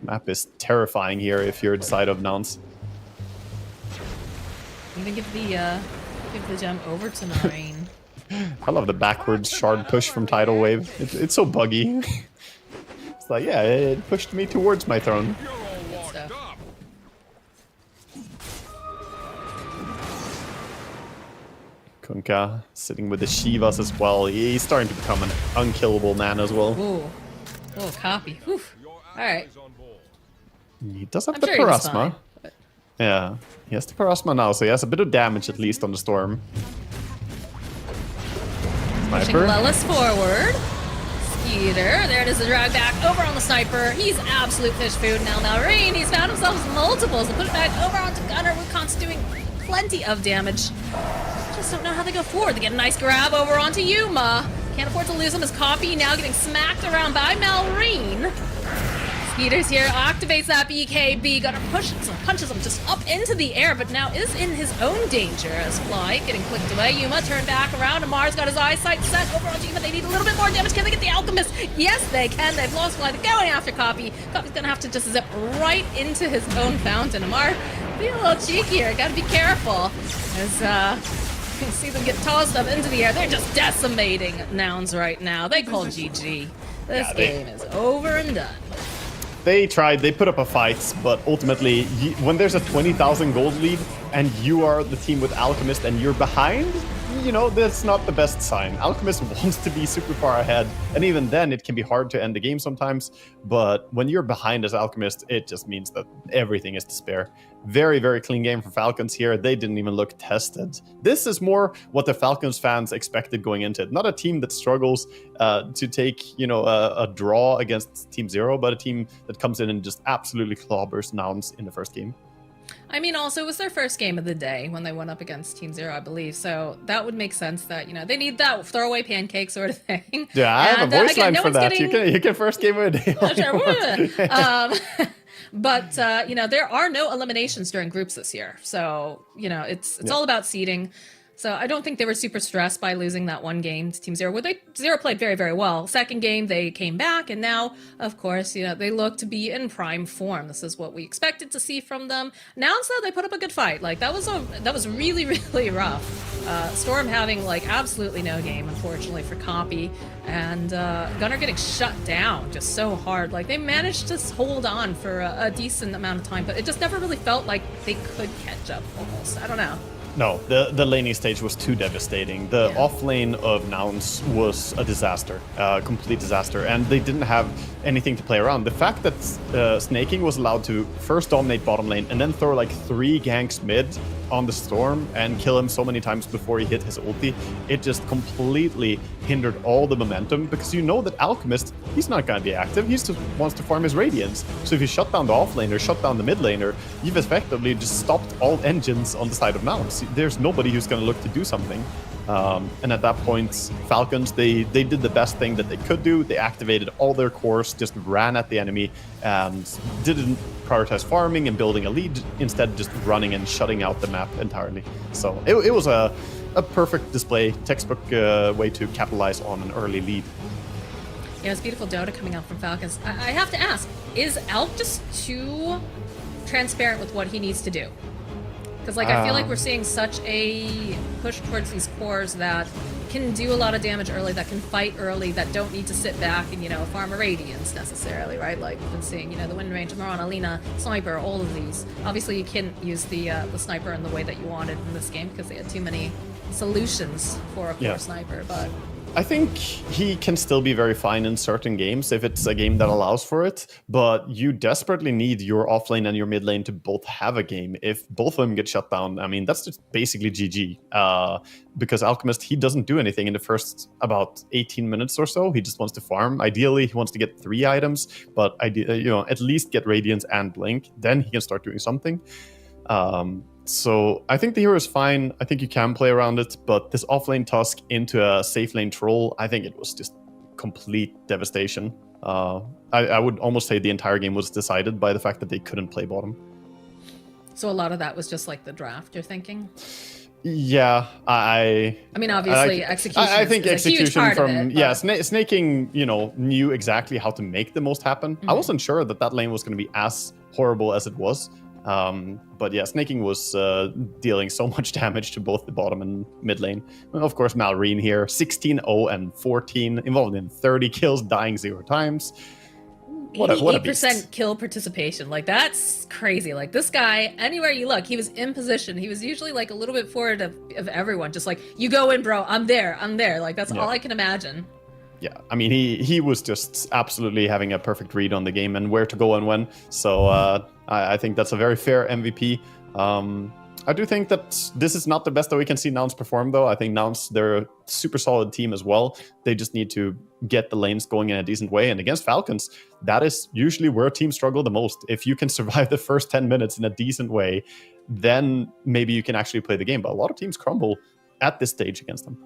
Map is terrifying here if you're the side of Nouns. Even give the gem over to Marine. I love the backwards shard push from Tidal Wave. It's so buggy. It's like, yeah, it pushed me towards my throne. Good stuff. Kunkka sitting with the Shivas as well. He's starting to become an unkillable man as well. Ooh. Oh, copy. Whew. Alright. He does have the Parasma. Yeah, he has the Parasma now, so he has a bit of damage at least on the Storm. Pushing Lelis forward. Skeeter. There it is, the drag back over on the Sniper. He's absolute fish food now. Marine, he's found himself multiples and put it back over onto Gunner. Wukon's doing plenty of damage. Just don't know how they go forward. They get a nice grab over onto Yuma. Can't afford to lose him. His copy now getting smacked around by Malrine. Skeeters here activates that BKB, gonna push some punches him just up into the air, but now is in his own danger as Fly getting clicked away. Yuma turned back around, and Mars got his eyesight set over on Yuma. They need a little bit more damage. Can they get the Alchemist? Yes, they can. They've lost Fly. They're going after Copy. Copy's gonna have to just zip right into his own fountain. Amar, be a little cheekier. Gotta be careful. As you can see them get tossed up into the air. They're just decimating Nouns right now. They call GG. This game is over and done. They tried, they put up a fight, but ultimately, when there's a 20,000 gold lead and you are the team with Alchemist and you're behind, you know, that's not the best sign. Alchemist wants to be super far ahead, and even then it can be hard to end the game sometimes, but when you're behind as Alchemist, it just means that everything is to spare. Very, very clean game for Falcons here. They didn't even look tested. This is more what the Falcons fans expected going into it. Not a team that struggles to take, you know, a draw against Team Zero, but a team that comes in and just absolutely clobbers Nouns in the first game. I mean, also, it was their first game of the day when they went up against Team Zero, I believe. So that would make sense that, you know, they need that throwaway pancake sort of thing. Yeah, I have a voice again, line for that. You can first game of the day. Oh, sure. But, you know, there are no eliminations during groups this year. So, you know, it's all about seeding. So I don't think they were super stressed by losing that one game to Team Zero. Well, Zero played very, very well. Second game, they came back, and now, of course, you know, they look to be in prime form. This is what we expected to see from them. Now instead, they put up a good fight. Like, that was really, really rough. Storm having, like, absolutely no game, unfortunately, for Copy, and Gunnar getting shut down just so hard. Like, they managed to hold on for a decent amount of time, but it just never really felt like they could catch up, almost. I don't know. No, the laning stage was too devastating. The off lane of Nouns was a disaster, complete disaster, and they didn't have anything to play around. The fact that Snaking was allowed to first dominate bottom lane and then throw like 3 ganks mid on the Storm and kill him so many times before he hit his ulti, it just completely hindered all the momentum, because you know that Alchemist, he's not going to be active, he just wants to farm his Radiance. So if you shut down the off laner, shut down the mid laner, you've effectively just stopped all engines on the side of Nouns. There's nobody who's going to look to do something. And at that point, Falcons, they did the best thing that they could do. They activated all their cores, just ran at the enemy, and didn't prioritize farming and building a lead, instead just running and shutting out the map entirely. So it was a perfect display, textbook way to capitalize on an early lead. Yeah, it's beautiful Dota coming out from Falcons. I have to ask, is Alk just too transparent with what he needs to do? Because, like, I feel like we're seeing such a push towards these cores that can do a lot of damage early, that can fight early, that don't need to sit back and, you know, farm a Radiance necessarily, right? Like, we've been seeing, you know, the Wind Range, Marana, Alina, Sniper, all of these. Obviously, you couldn't use the Sniper in the way that you wanted in this game because they had too many solutions for a core Sniper, but... I think he can still be very fine in certain games if it's a game that allows for it, but you desperately need your offlane and your mid lane to both have a game. If both of them get shut down, I mean, that's just basically GG. Because Alchemist, he doesn't do anything in the first about 18 minutes or so. He just wants to farm. Ideally, he wants to get 3 items, but you know, at least get Radiance and Blink. Then he can start doing something. So I think the hero is fine. I think you can play around it, but this offlane Tusk into a safe lane Troll, I think it was just complete devastation. I would almost say the entire game was decided by the fact that they couldn't play bottom. So a lot of that was just like the draft, you're thinking? Yeah, I mean, obviously, execution. I think is execution a huge part from of it, Snaking, you know, knew exactly how to make the most happen. I wasn't sure that lane was going to be as horrible as it was. But yeah, Snaking was dealing so much damage to both the bottom and mid lane. And of course, Malrine here, 16-0 and 14, involved in 30 kills, dying 0 times. What a beast. 88% kill participation. Like, that's crazy. Like, this guy, anywhere you look, he was in position. He was usually, like, a little bit forward of everyone. Just like, you go in, bro. I'm there. Like, that's all I can imagine. Yeah, I mean, he was just absolutely having a perfect read on the game and where to go and when. So I think that's a very fair MVP. I do think that this is not the best that we can see Nouns perform, though. I think Nouns, they're a super solid team as well. They just need to get the lanes going in a decent way. And against Falcons, that is usually where teams struggle the most. If you can survive the first 10 minutes in a decent way, then maybe you can actually play the game. But a lot of teams crumble at this stage against them.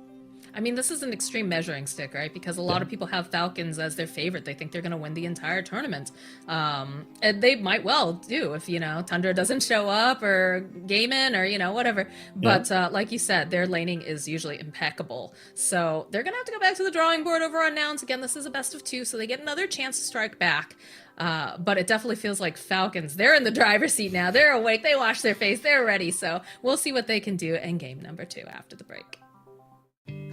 I mean, this is an extreme measuring stick, right? Because a lot of people have Falcons as their favorite. They think they're going to win the entire tournament. And they might well do if, Tundra doesn't show up or Gaiman or, whatever. But like you said, their laning is usually impeccable. So they're going to have to go back to the drawing board over on Nouns. Again, this is a best of 2, so they get another chance to strike back. But it definitely feels like Falcons, they're in the driver's seat now. They're awake. They wash their face. They're ready. So we'll see what they can do in game number 2 after the break.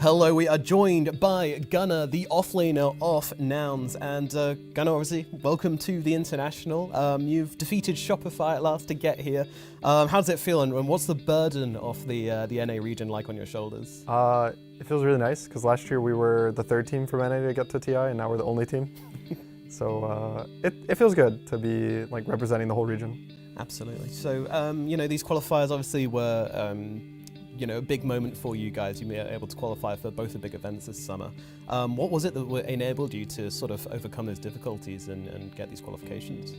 Hello, we are joined by Gunnar, the offlaner of Nouns. And Gunnar, obviously, welcome to the International. You've defeated Shopify at last to get here. How does it feel, and what's the burden of the NA region like on your shoulders? It feels really nice, because last year we were the 3rd team from NA to get to TI, and now we're the only team. So it feels good to be representing the whole region. Absolutely. So, these qualifiers obviously were... a big moment for you guys. You were able to qualify for both the big events this summer. What was it that enabled you to sort of overcome those difficulties and get these qualifications?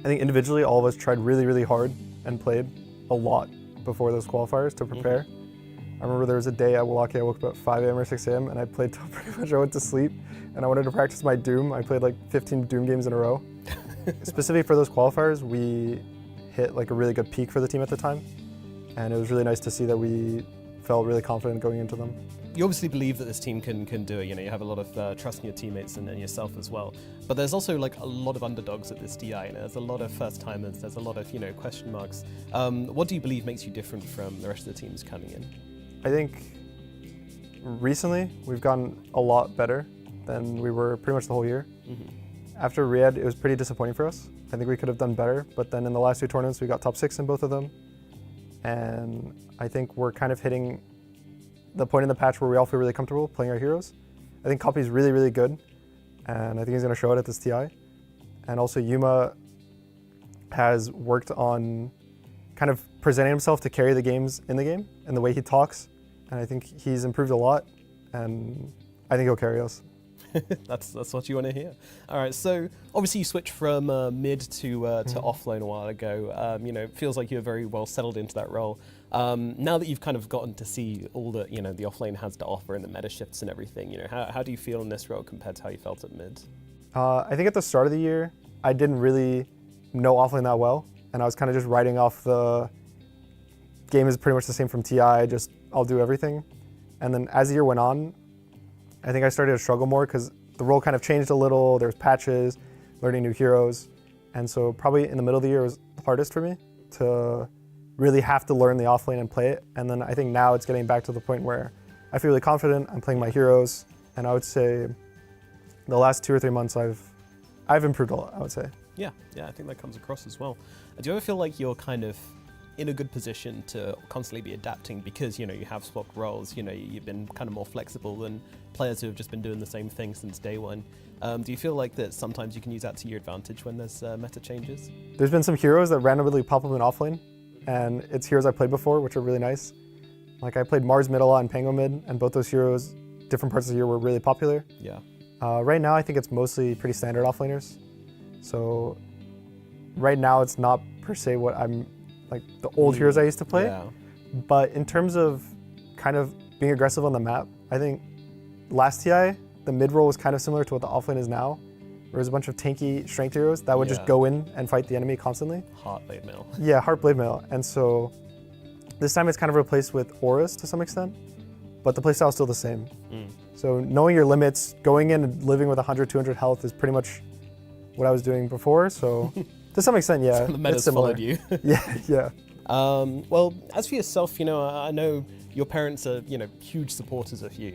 I think individually all of us tried really, really hard and played a lot before those qualifiers to prepare. I remember there was a day at Wallachia, I woke up at 5 a.m. or 6 a.m. and I played till pretty much I went to sleep, and I wanted to practice my Doom. I played 15 Doom games in a row. Specifically for those qualifiers, we hit a really good peak for the team at the time. And it was really nice to see that we felt really confident going into them. You obviously believe that this team can do it. You have a lot of trust in your teammates and yourself as well. But there's also a lot of underdogs at this DI. There's a lot of first timers. There's a lot of question marks. What do you believe makes you different from the rest of the teams coming in? I think recently we've gotten a lot better than we were pretty much the whole year. After Riyadh, it was pretty disappointing for us. I think we could have done better. But then in the last 2 tournaments, we got top 6 in both of them. And I think we're kind of hitting the point in the patch where we all feel really comfortable playing our heroes. I think Copy's really, really good, and I think he's going to show it at this TI. And also Yuma has worked on kind of presenting himself to carry the games in the game and the way he talks, and I think he's improved a lot, and I think he'll carry us. That's what you want to hear. All right, so obviously you switched from mid to offlane a while ago. It feels like you're very well settled into that role. Now that you've kind of gotten to see all that the offlane has to offer and the meta shifts and everything, how do you feel in this role compared to how you felt at mid? I think at the start of the year, I didn't really know offlane that well, and I was kind of just writing off the game is pretty much the same from TI, just I'll do everything. And then as the year went on, I think I started to struggle more because the role kind of changed a little. There was patches, learning new heroes. And so probably in the middle of the year was the hardest for me to really have to learn the offlane and play it. And then I think now it's getting back to the point where I feel really confident. I'm playing my heroes. And I would say the last 2 or 3 months I've improved a lot, I would say. Yeah, I think that comes across as well. Do you ever feel like you're kind of in a good position to constantly be adapting because you have swapped roles, you've been kind of more flexible than players who have just been doing the same thing since day one? Do you feel like that sometimes you can use that to your advantage when there's meta changes? There's been some heroes that randomly pop up in offlane, and it's heroes I played before, which are really nice. I played Mars mid a lot and Pango mid, and both those heroes, different parts of the year, were really popular. Yeah. Right now I think it's mostly pretty standard offlaners. So right now it's not per se what I'm the old heroes I used to play. Yeah. But in terms of kind of being aggressive on the map, I think last TI, the mid role was kind of similar to what the offlane is now. There was a bunch of tanky strength heroes that would just go in and fight the enemy constantly. Heart blade mail. Yeah, heart blade mail. And so this time it's kind of replaced with auras to some extent, but the playstyle is still the same. So knowing your limits, going in and living with 100, 200 health is pretty much what I was doing before. So to some extent, yeah, the meta's it's similar. followed you. Yeah. Well, as for yourself, I know your parents are, huge supporters of you.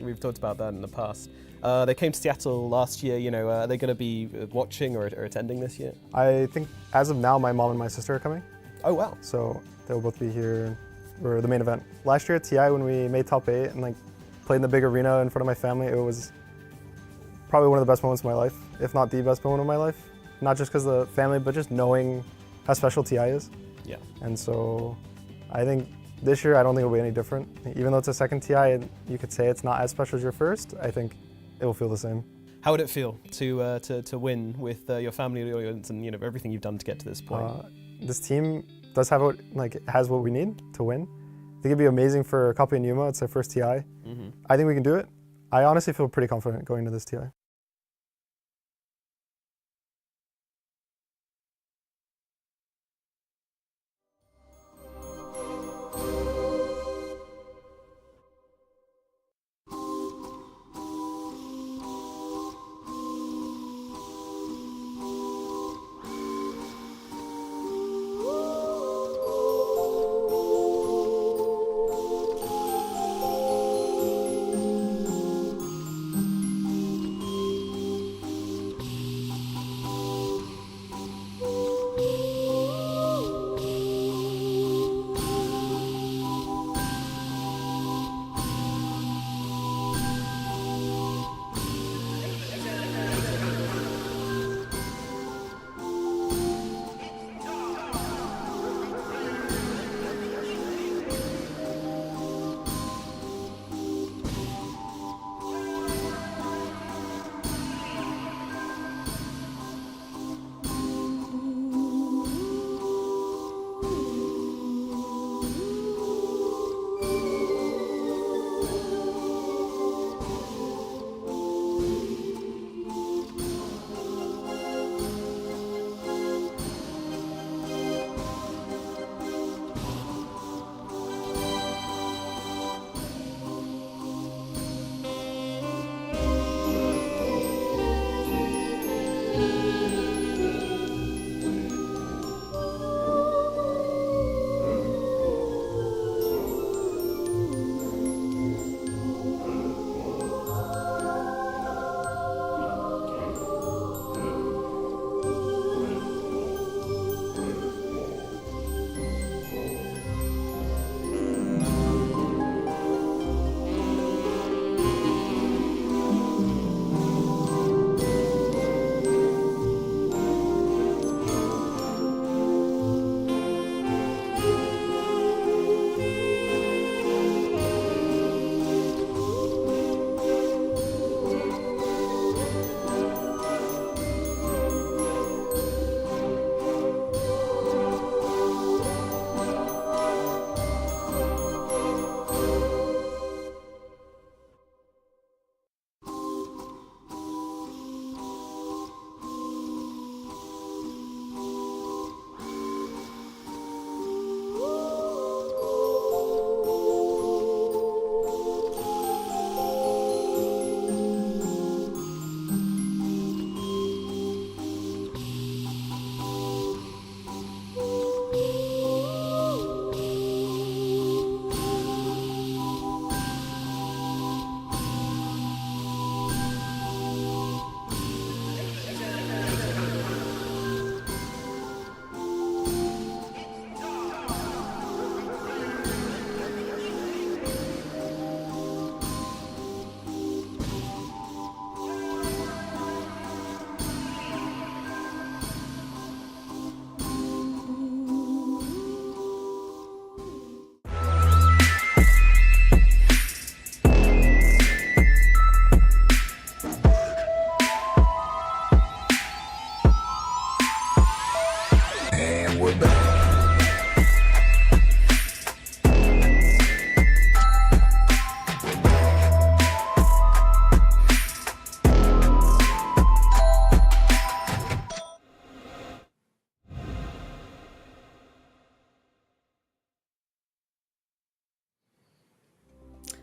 We've talked about that in the past. They came to Seattle last year. Are they going to be watching or attending this year? I think as of now, my mom and my sister are coming. Oh wow! So they'll both be here for the main event. Last year at TI, when we made top 8 and played in the big arena in front of my family, it was probably one of the best moments of my life, if not the best moment of my life. Not just because of the family, but just knowing how special TI is. Yeah. And so I think this year, I don't think it'll be any different. Even though it's a second TI and you could say it's not as special as your first, I think it will feel the same. How would it feel to win with your family audience and everything you've done to get to this point? This team does have has what we need to win. think it'd be amazing for Copy and Yuma. It's their first TI. I think we can do it. I honestly feel pretty confident going into this TI.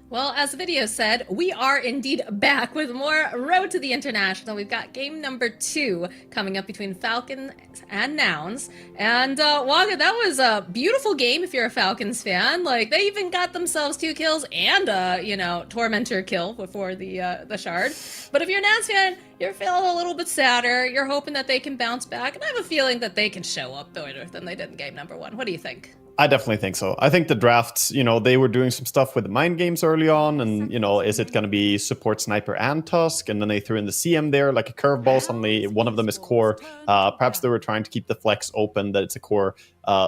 Well, as the video said, we are indeed back with more Road to the International. We've got game number 2 coming up between Falcons and Nouns. And Wagga, that was a beautiful game if you're a Falcons fan. Like, they even got themselves 2 kills and a, Tormentor kill before the Shard. But if you're a Nouns fan, you're feeling a little bit sadder. You're hoping that they can bounce back. And I have a feeling that they can show up better than they did in game number 1. What do you think? I definitely think so. I think the drafts, they were doing some stuff with the mind games early on, and is it going to be support sniper and Tusk, and then they threw in the CM there, like a curveball. Suddenly, one of them is core. Perhaps they were trying to keep the flex open, that it's a core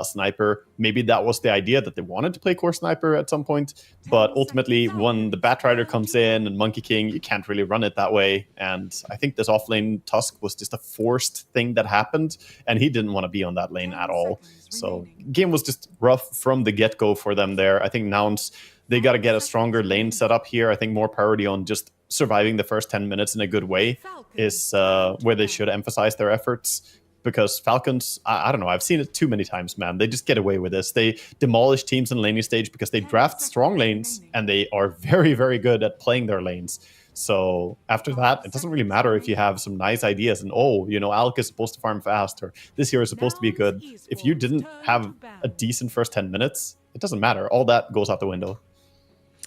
sniper. Maybe that was the idea, that they wanted to play core sniper at some point, but ultimately when the Batrider comes in and Monkey King, you can't really run it that way. And I think this offlane Tusk was just a forced thing that happened, and he didn't want to be on that lane at all. So game was just rough from the get-go for them there. I think Nouns, they got to get a stronger lane set up here. I think more priority on just surviving the first 10 minutes in a good way is where they should emphasize their efforts. Because Falcons, I don't know, I've seen it too many times, man. They just get away with this. They demolish teams in laning stage because they draft strong lanes, and they are very, very good at playing their lanes. So after that, it doesn't really matter if you have some nice ideas and, Alk is supposed to farm fast, or this hero is supposed to be good. If you didn't have a decent first 10 minutes, it doesn't matter. All that goes out the window.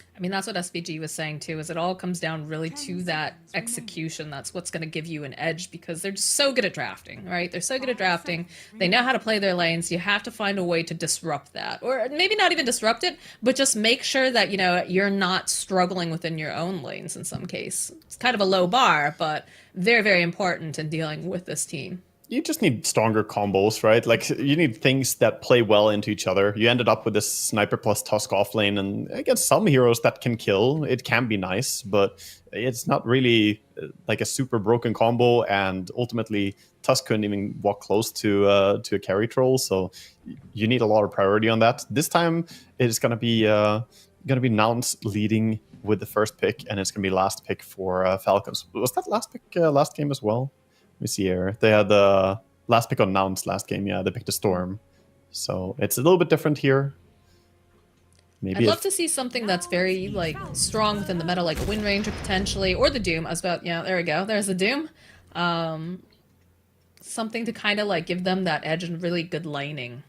I mean, that's what SVG was saying too, is it all comes down really to that execution. That's what's going to give you an edge, because they're just so good at drafting, right? They're so good at drafting. They know how to play their lanes. You have to find a way to disrupt that, or maybe not even disrupt it, but just make sure that, you're not struggling within your own lanes in some case. It's kind of a low bar, but very, very important in dealing with this team. You just need stronger combos, right? Like, you need things that play well into each other. You ended up with this Sniper plus Tusk offlane, and against some heroes that can kill, it can be nice, but it's not really like a super broken combo, and ultimately Tusk couldn't even walk close to a carry troll, so you need a lot of priority on that. This time, it's gonna be Nouns leading with the first pick, and it's gonna be last pick for Falcons. Was that last pick last game as well? Let me see here. They had the last pick on Nouns last game. Yeah, they picked a Storm. So it's a little bit different here. Maybe I'd love to see something that's very strong within the meta, like a Wind Ranger potentially, or the Doom. I was about, there we go. There's the Doom. Something to kind of give them that edge and really good laning.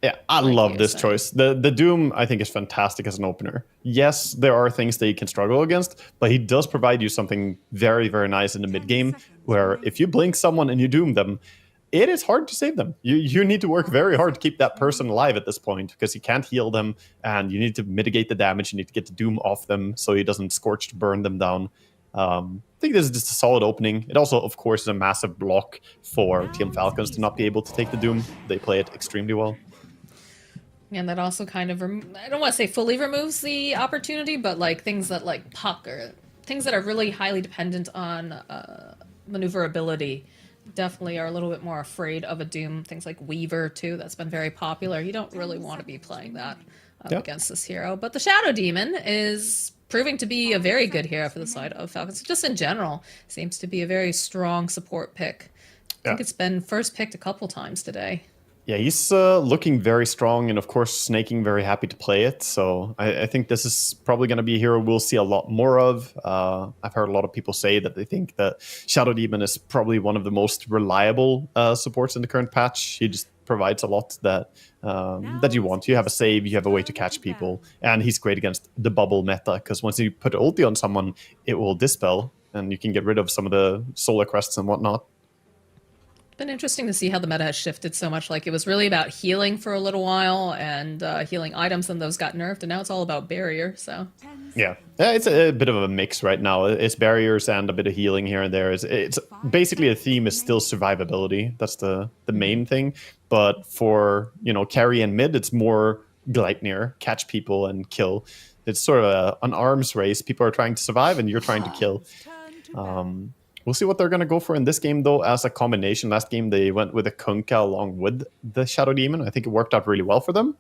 Yeah, I love this choice. The Doom, I think, is fantastic as an opener. Yes, there are things that you can struggle against, but he does provide you something very, very nice in the mid game, where if you blink someone and you Doom them, it is hard to save them. You need to work very hard to keep that person alive at this point, because you can't heal them, and you need to mitigate the damage. You need to get the Doom off them so he doesn't scorch burn them down. I think this is just a solid opening. It also, of course, is a massive block for Team Falcons to not be able to take the Doom. They play it extremely well. And that also kind of, I don't want to say fully removes the opportunity, but things that Puck, or things that are really highly dependent on maneuverability, definitely are a little bit more afraid of a Doom. Things like Weaver too, that's been very popular. You don't really want to be playing that against this hero. But the Shadow Demon is proving to be a very good hero for the side of Falcons. Just in general, seems to be a very strong support pick. I think it's been first picked a couple times today. Yeah, he's looking very strong, and of course, Snaking very happy to play it. So I think this is probably going to be a hero we'll see a lot more of. I've heard a lot of people say that they think that Shadow Demon is probably one of the most reliable supports in the current patch. He just provides a lot that you want. You have a save, you have a way to catch people, and he's great against the bubble meta, because once you put ulti on someone, it will dispel, and you can get rid of some of the solar crests and whatnot. Been interesting to see how the meta has shifted so much. It was really about healing for a little while, and healing items, and those got nerfed, and now it's all about barrier. So yeah, it's a bit of a mix right now. It's barriers and a bit of healing here and there. It's basically a theme is still survivability. That's the main thing. But for carry and mid, it's more Gleipnir, catch people and kill. It's sort of an arms race. People are trying to survive, and you're trying to kill. We'll see what they're going to go for in this game, though, as a combination. Last game, they went with a Kunkka along with the Shadow Demon. I think it worked out really well for them.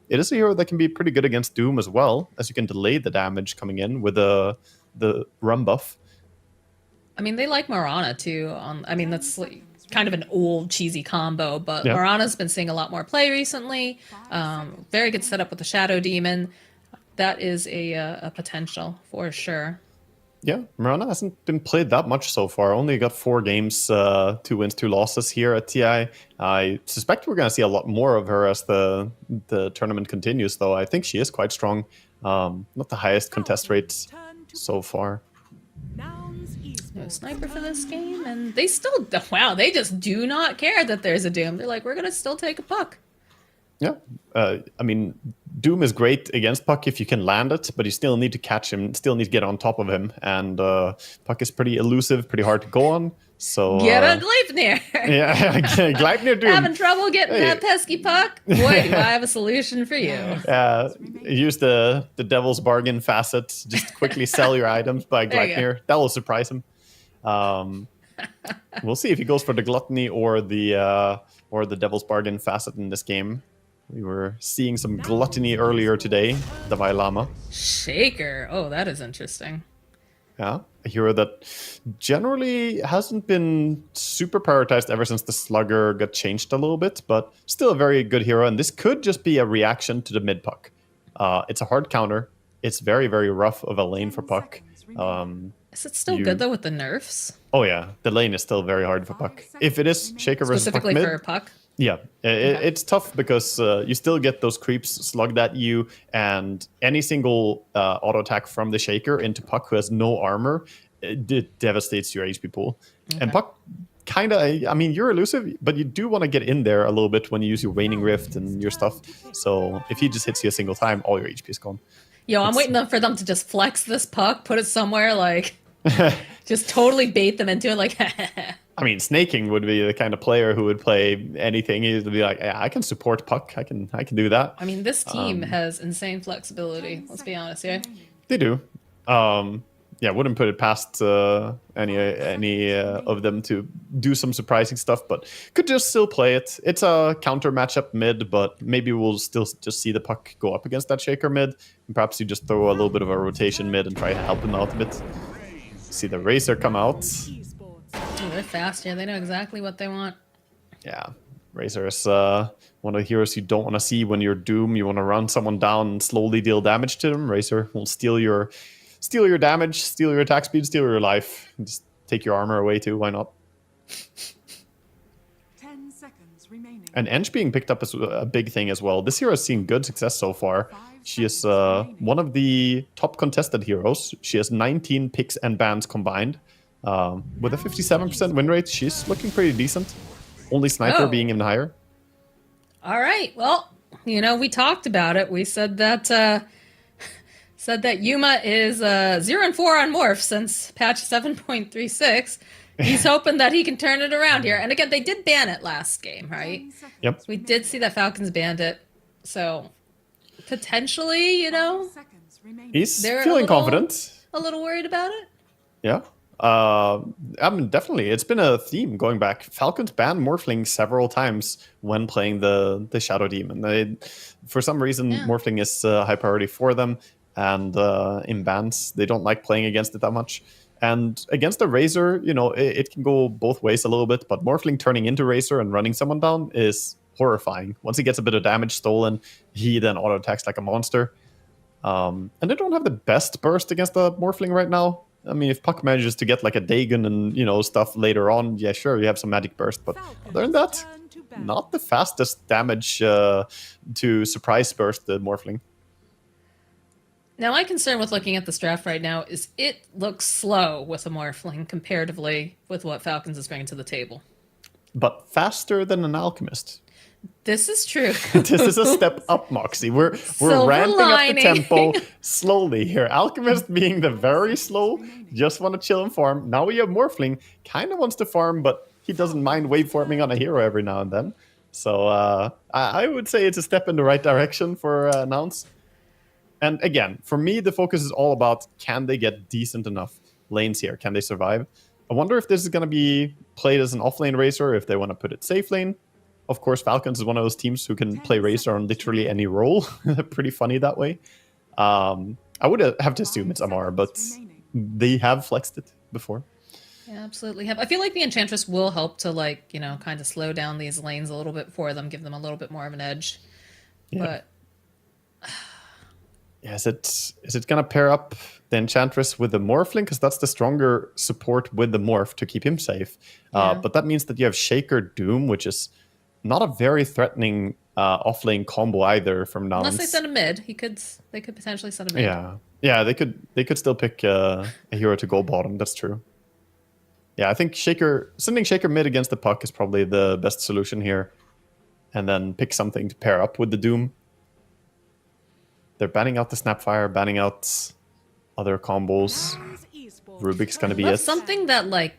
It is a hero that can be pretty good against Doom as well, as you can delay the damage coming in with the Rum buff. I mean, they like Marana, too. That's kind of an old, cheesy combo, but Marana's been seeing a lot more play recently. Very good setup with the Shadow Demon. That is a potential, for sure. Yeah, Marana hasn't been played that much so far. Only got 4 games, 2 wins, 2 losses here at TI. I suspect we're going to see a lot more of her as the tournament continues, though. I think she is quite strong. Not the highest contest rates so far. No sniper for this game, and they still, they just do not care that there's a Doom. They're like, we're going to still take a Puck. Yeah, Doom is great against Puck if you can land it, but you still need to catch him, still need to get on top of him, and Puck is pretty elusive, pretty hard to go on, So Get a Gleipnir. yeah, Gleipnir Doom. Having trouble getting Hey. that pesky puck? Boy, do I have a solution for you. Use the devil's bargain facet. Just quickly sell your items by There you go. Gleipnir. That will surprise him. We'll see if he goes for the gluttony or the devil's bargain facet in this game. We were seeing some gluttony earlier today. The Vailama. Shaker. Oh, that is interesting. Yeah, a hero that generally hasn't been super prioritized ever since the Slugger got changed a little bit, but still a very good hero. And this could just be a reaction to the mid puck. It's a hard counter. It's very, very rough of a lane for puck. Is it still good though with the nerfs? Oh yeah, the lane is still very hard for puck. If it is Shaker versus puck Specifically mid, for puck? yeah, it's tough because you still get those creeps slugged at you, and any single auto attack from the Shaker into Puck who has no armor, it devastates your HP pool. And Puck kind of, I mean, you're elusive, but you do want to get in there a little bit when you use your Waning Rift and your stuff. So if he just hits you a single time, all your HP is gone. Yo, I'm waiting for them to just flex this puck, put it somewhere, like, just totally bait them into it, like, I mean, Snaking would be the kind of player who would play anything. He would be like, yeah, I can support Puck. I can do that. I mean, this team has insane flexibility. Let's be honest here. They do. Yeah, wouldn't put it past any of them to do some surprising stuff, but could just still play it. It's a counter matchup mid, but maybe we'll still just see the Puck go up against that Shaker mid, and perhaps you just throw a little bit of a rotation mid and try to help him out a bit. See the Racer come out. Oh, they're fast here. They know exactly what they want. Yeah, Razor is one of the heroes you don't want to see when you're Doom. You want to run someone down and slowly deal damage to them. Razor will steal your damage, steal your attack speed, steal your life. Just take your armor away too. Why not? 10 seconds remaining. And Ench being picked up is a big thing as well. This hero has seen good success so far. She is one of the top contested heroes. She has 19 picks and bans combined. With a 57% win rate, she's looking pretty decent. Only Sniper being even higher. All right. Well, you know, we talked about it. We said that Yuma is 0-4 on Morph since patch 7.36. He's hoping that he can turn it around here. And again, they did ban it last game, right? Yep. So we did see that Falcons banned it. So potentially, you know, He's they're feeling confident. a little worried about it. Yeah. I mean, definitely. It's been a theme going back. Falcons banned Morphling several times when playing the Shadow Demon. For some reason, Morphling is a high priority for them. And in bans, they don't like playing against it that much. And against the Razor, you know, it can go both ways a little bit. But Morphling turning into Razor and running someone down is horrifying. Once he gets a bit of damage stolen, he then auto-attacks like a monster. And they don't have the best burst against the Morphling right now. I mean, if Puck manages to get like a Dagon and, you know, stuff later on, yeah, sure, you have some magic burst. But other than that, not the fastest damage to surprise burst the Morphling. Now, my concern with looking at this draft right now is it looks slow with a Morphling comparatively with what Falcons is bringing to the table. But faster than an Alchemist. This is true. This is a step up, Moxie. We're ramping up the tempo slowly here. Alchemist being the very slow, just want to chill and farm. Now we have Morphling, kind of wants to farm, but he doesn't mind wave farming on a hero every now and then. So I would say it's a step in the right direction for Announce. And again, for me, the focus is all about, can they get decent enough lanes here? Can they survive? I wonder if this is going to be played as an offlane Racer, if they want to put it safe lane. Of course, Falcons is one of those teams who can play Racer on literally any role. Pretty funny that way. I would have to assume it's Amar, but they have flexed it before. Yeah, absolutely have. I feel like the Enchantress will help to, like, you know, kind of slow down these lanes a little bit for them, give them a little bit more of an edge. Yeah. But yeah, is it gonna pair up the Enchantress with the Morphling? Because that's the stronger support with the Morph to keep him safe. But that means that you have Shaker Doom, which is not a very threatening offlane combo either from Nouns. unless they send a mid, they could potentially send a mid. Yeah, they could still pick a hero to go bottom. That's true. Yeah, I think sending Shaker mid against the Puck is probably the best solution here, and then pick something to pair up with the Doom. They're banning out the Snapfire, banning out other combos. Rubik's gonna be it. Something that, like,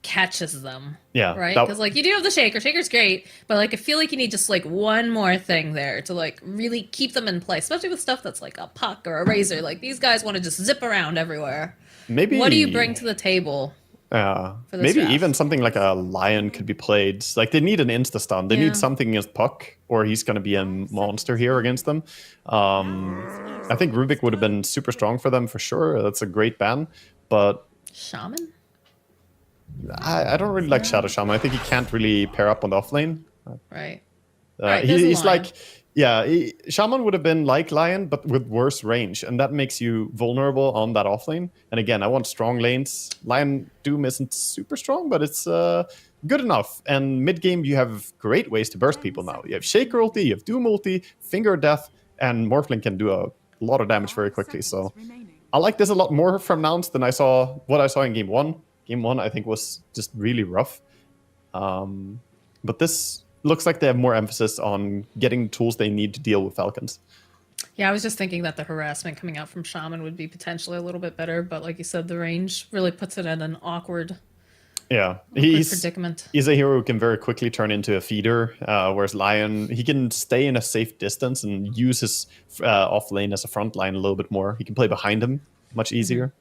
catches them. Yeah, Right? that- Because like you do have the Shaker. Shaker's great, but like I feel like you need just like one more thing there to like really keep them in place, especially with stuff that's like a puck or a razor. Like these guys want to just zip around everywhere. Maybe What do you bring to the table? For this maybe draft? even something like a lion could be played. Like they need an insta stun. They Yeah. need something against Puck, or he's going to be a monster here against them. I think Rubik would have been super strong for them for sure. That's a great ban, but Shaman? I don't really like Shadow Shaman. I think he can't really pair up on the off lane. Right. Right, there's a He's lion. like, Shaman would have been like Lion, but with worse range, and that makes you vulnerable on that off lane. And again, I want strong lanes. Lion Doom isn't super strong, but it's good enough. And mid game, you have great ways to burst people now. You have Shaker ulti, you have Doom ulti, Finger of Death, and Morphling can do a lot of damage very quickly. So I like this a lot more from Nouns than what I saw in game one. Game one, I think, was just really rough. But this looks like they have more emphasis on getting the tools they need to deal with Falcons. Yeah, I was just thinking that the harassment coming out from Shaman would be potentially a little bit better, but like you said, the range really puts it in an awkward predicament. He's a hero who can very quickly turn into a feeder, whereas Lion, he can stay in a safe distance and use his off lane as a front line a little bit more. He can play behind him much easier.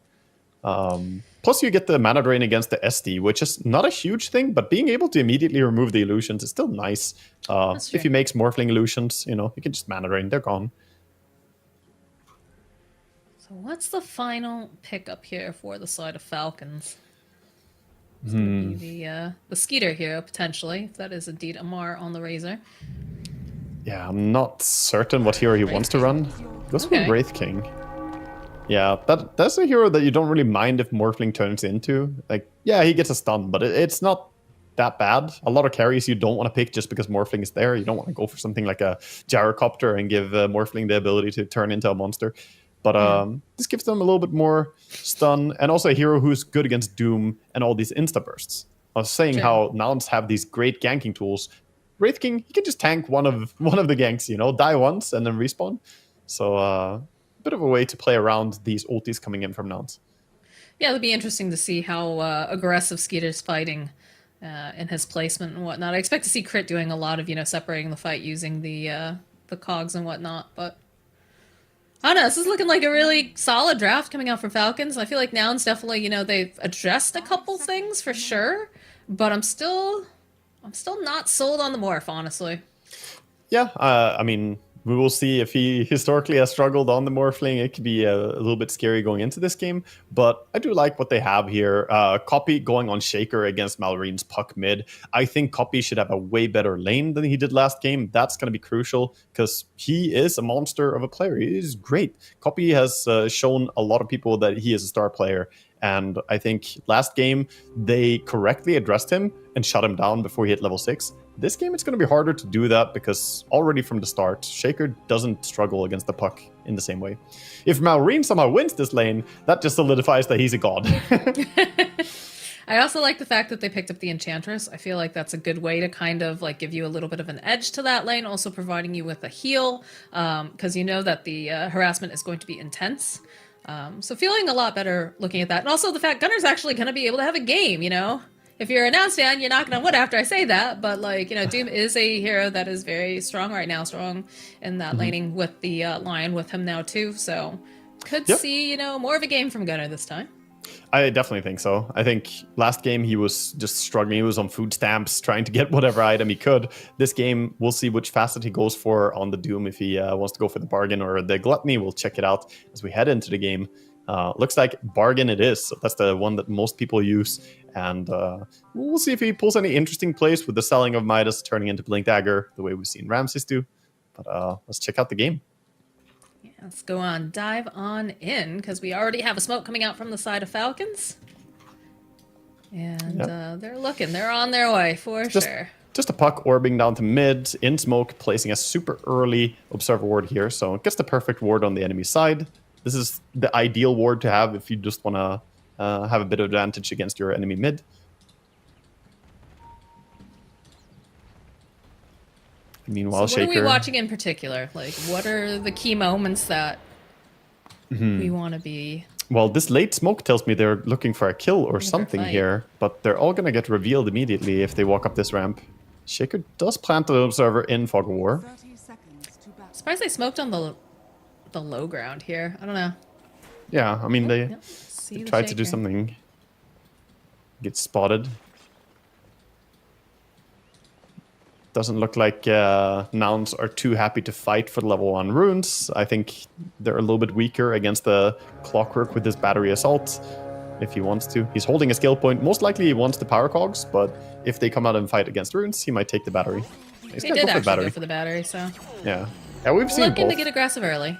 Plus, you get the mana drain against the SD, which is not a huge thing, but being able to immediately remove the illusions is still nice. If he makes Morphling illusions, you can just mana drain, they're gone. So what's the final pickup here for the side of Falcons? It's gonna be the Skeeter hero, potentially, if that is indeed Amar on the Razor. Yeah, I'm not certain what hero he wants to run. Goes for Okay. Wraith King. Yeah, that's a hero that you don't really mind if Morphling turns into. Like, yeah, he gets a stun, but it's not that bad. A lot of carries you don't want to pick just because Morphling is there. You don't want to go for something like a Gyrocopter and give Morphling the ability to turn into a monster. But this gives them a little bit more stun, and also a hero who's good against Doom and all these insta bursts. I was saying how Nouns have these great ganking tools. Wraith King, he can just tank one of the ganks, die once and then respawn. So bit of a way to play around these ultis coming in from Nouns. Yeah, it'll be interesting to see how aggressive Skeeter's fighting in his placement and whatnot. I expect to see Crit doing a lot of, separating the fight using the cogs and whatnot, but I don't know, this is looking like a really solid draft coming out for Falcons. I feel like Nouns definitely, they've addressed a couple things for sure, but I'm still not sold on the Morph, honestly. Yeah, I mean, we will see if he historically has struggled on the Morphling. It could be a little bit scary going into this game, but I do like what they have here. Copy going on Shaker against Malorine's Puck mid. I think Copy should have a way better lane than he did last game. That's going to be crucial because he is a monster of a player. He is great. Copy has shown a lot of people that he is a star player. And I think last game, they correctly addressed him and shut him down before he hit level 6. This game, it's going to be harder to do that because already from the start, Shaker doesn't struggle against the puck in the same way. If Malorine somehow wins this lane, that just solidifies that he's a god. I also like the fact that they picked up the Enchantress. I feel like that's a good way to kind of like give you a little bit of an edge to that lane, also providing you with a heal, because you know that the harassment is going to be intense. So feeling a lot better looking at that. And also the fact Gunner's actually going to be able to have a game, If you're a Nouns fan, you're not going to win after I say that. But, Doom is a hero that is very strong right now. Strong in that laning with the Lion with him now, too. So could see, more of a game from Gunner this time. I definitely think so. I think last game he was just struggling. He was on food stamps trying to get whatever item he could. This game, we'll see which facet he goes for on the Doom. If he wants to go for the bargain or the gluttony, we'll check it out as we head into the game. Looks like bargain it is. So that's the one that most people use. And we'll see if he pulls any interesting plays with the selling of Midas turning into Blink Dagger, the way we've seen Ramses do. But let's check out the game. Yeah, let's go on, dive on in, because we already have a smoke coming out from the side of Falcons. And they're on their way for sure. Just a puck orbing down to mid, in smoke, placing a super early Observer ward here. So it gets the perfect ward on the enemy side. This is the ideal ward to have if you just want to have a bit of advantage against your enemy mid. Meanwhile, so what Shaker... are we watching in particular? Like, what are the key moments that we want to be Well, this late smoke tells me they're looking for a kill or for a something fight. here, but they're all gonna get revealed immediately if they walk up this ramp. Shaker does plant the observer in Fog of War. 30 seconds to battle. Surprised they smoked on the low ground here. I don't know. Yeah, I mean, they Yep. See the tried to do shaker. something. Get spotted. Doesn't look like Nouns are too happy to fight for the level 1 runes. I think they're a little bit weaker against the Clockwork with his battery assault. If he wants to. He's holding a skill point. Most likely he wants the power cogs, but if they come out and fight against runes, he might take the battery. He's They gonna did go for the actually battery. go for the battery, so Yeah. Yeah, we've seen looking both. to get aggressive early.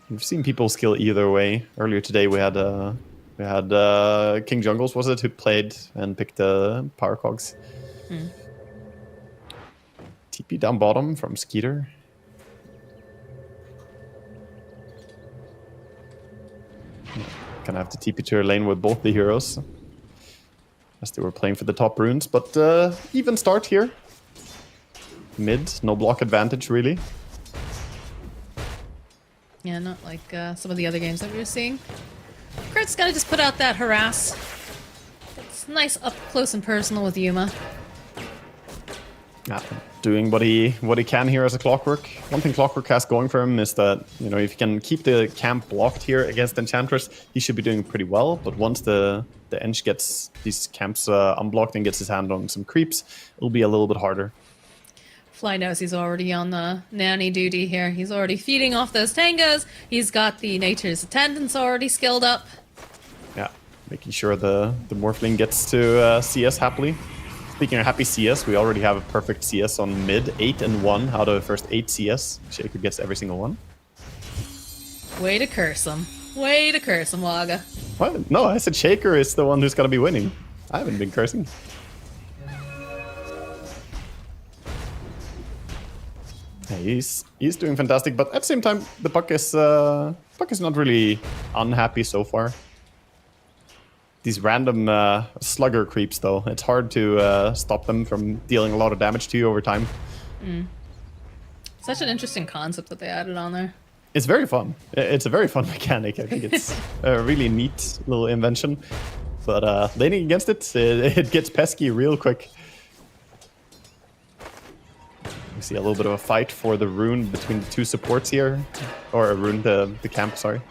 We've seen people skill either way. Earlier today we had King Jungles, was it, who played and picked the power cogs. TP down bottom from Skeeter. Gonna have to TP to her lane with both the heroes. As they were playing for the top runes, but even start here. Mid, no block advantage really. Yeah, not like some of the other games that we were seeing. Kurt's gotta just put out that harass. It's nice up close and personal with Yuma. Yeah, doing what he can here as a Clockwork. One thing Clockwork has going for him is that, you know, if he can keep the camp blocked here against Enchantress, he should be doing pretty well. But once the Ench gets these camps unblocked and gets his hand on some creeps, it'll be a little bit harder. Fly knows he's already on the nanny duty here. He's already feeding off those tangos. He's got the Nature's Attendants already skilled up. Yeah, making sure the Morphling gets to CS happily. Speaking of happy CS, we already have a perfect CS on mid, 8 and 1 out of the first 8 CS. Shaker gets every single one. Way to curse him. Way to curse him, Waga. What? No, I said Shaker is the one who's gonna be winning. I haven't been cursing. Yeah, he's doing fantastic, but at the same time, the Puck is not really unhappy so far. These random slugger creeps, though, it's hard to stop them from dealing a lot of damage to you over time. Such an interesting concept that they added on there. It's very fun. It's a very fun mechanic. I think it's a really neat little invention. But laning against it gets pesky real quick. We see a little bit of a fight for the rune between the two supports here. Or a rune, the camp, sorry.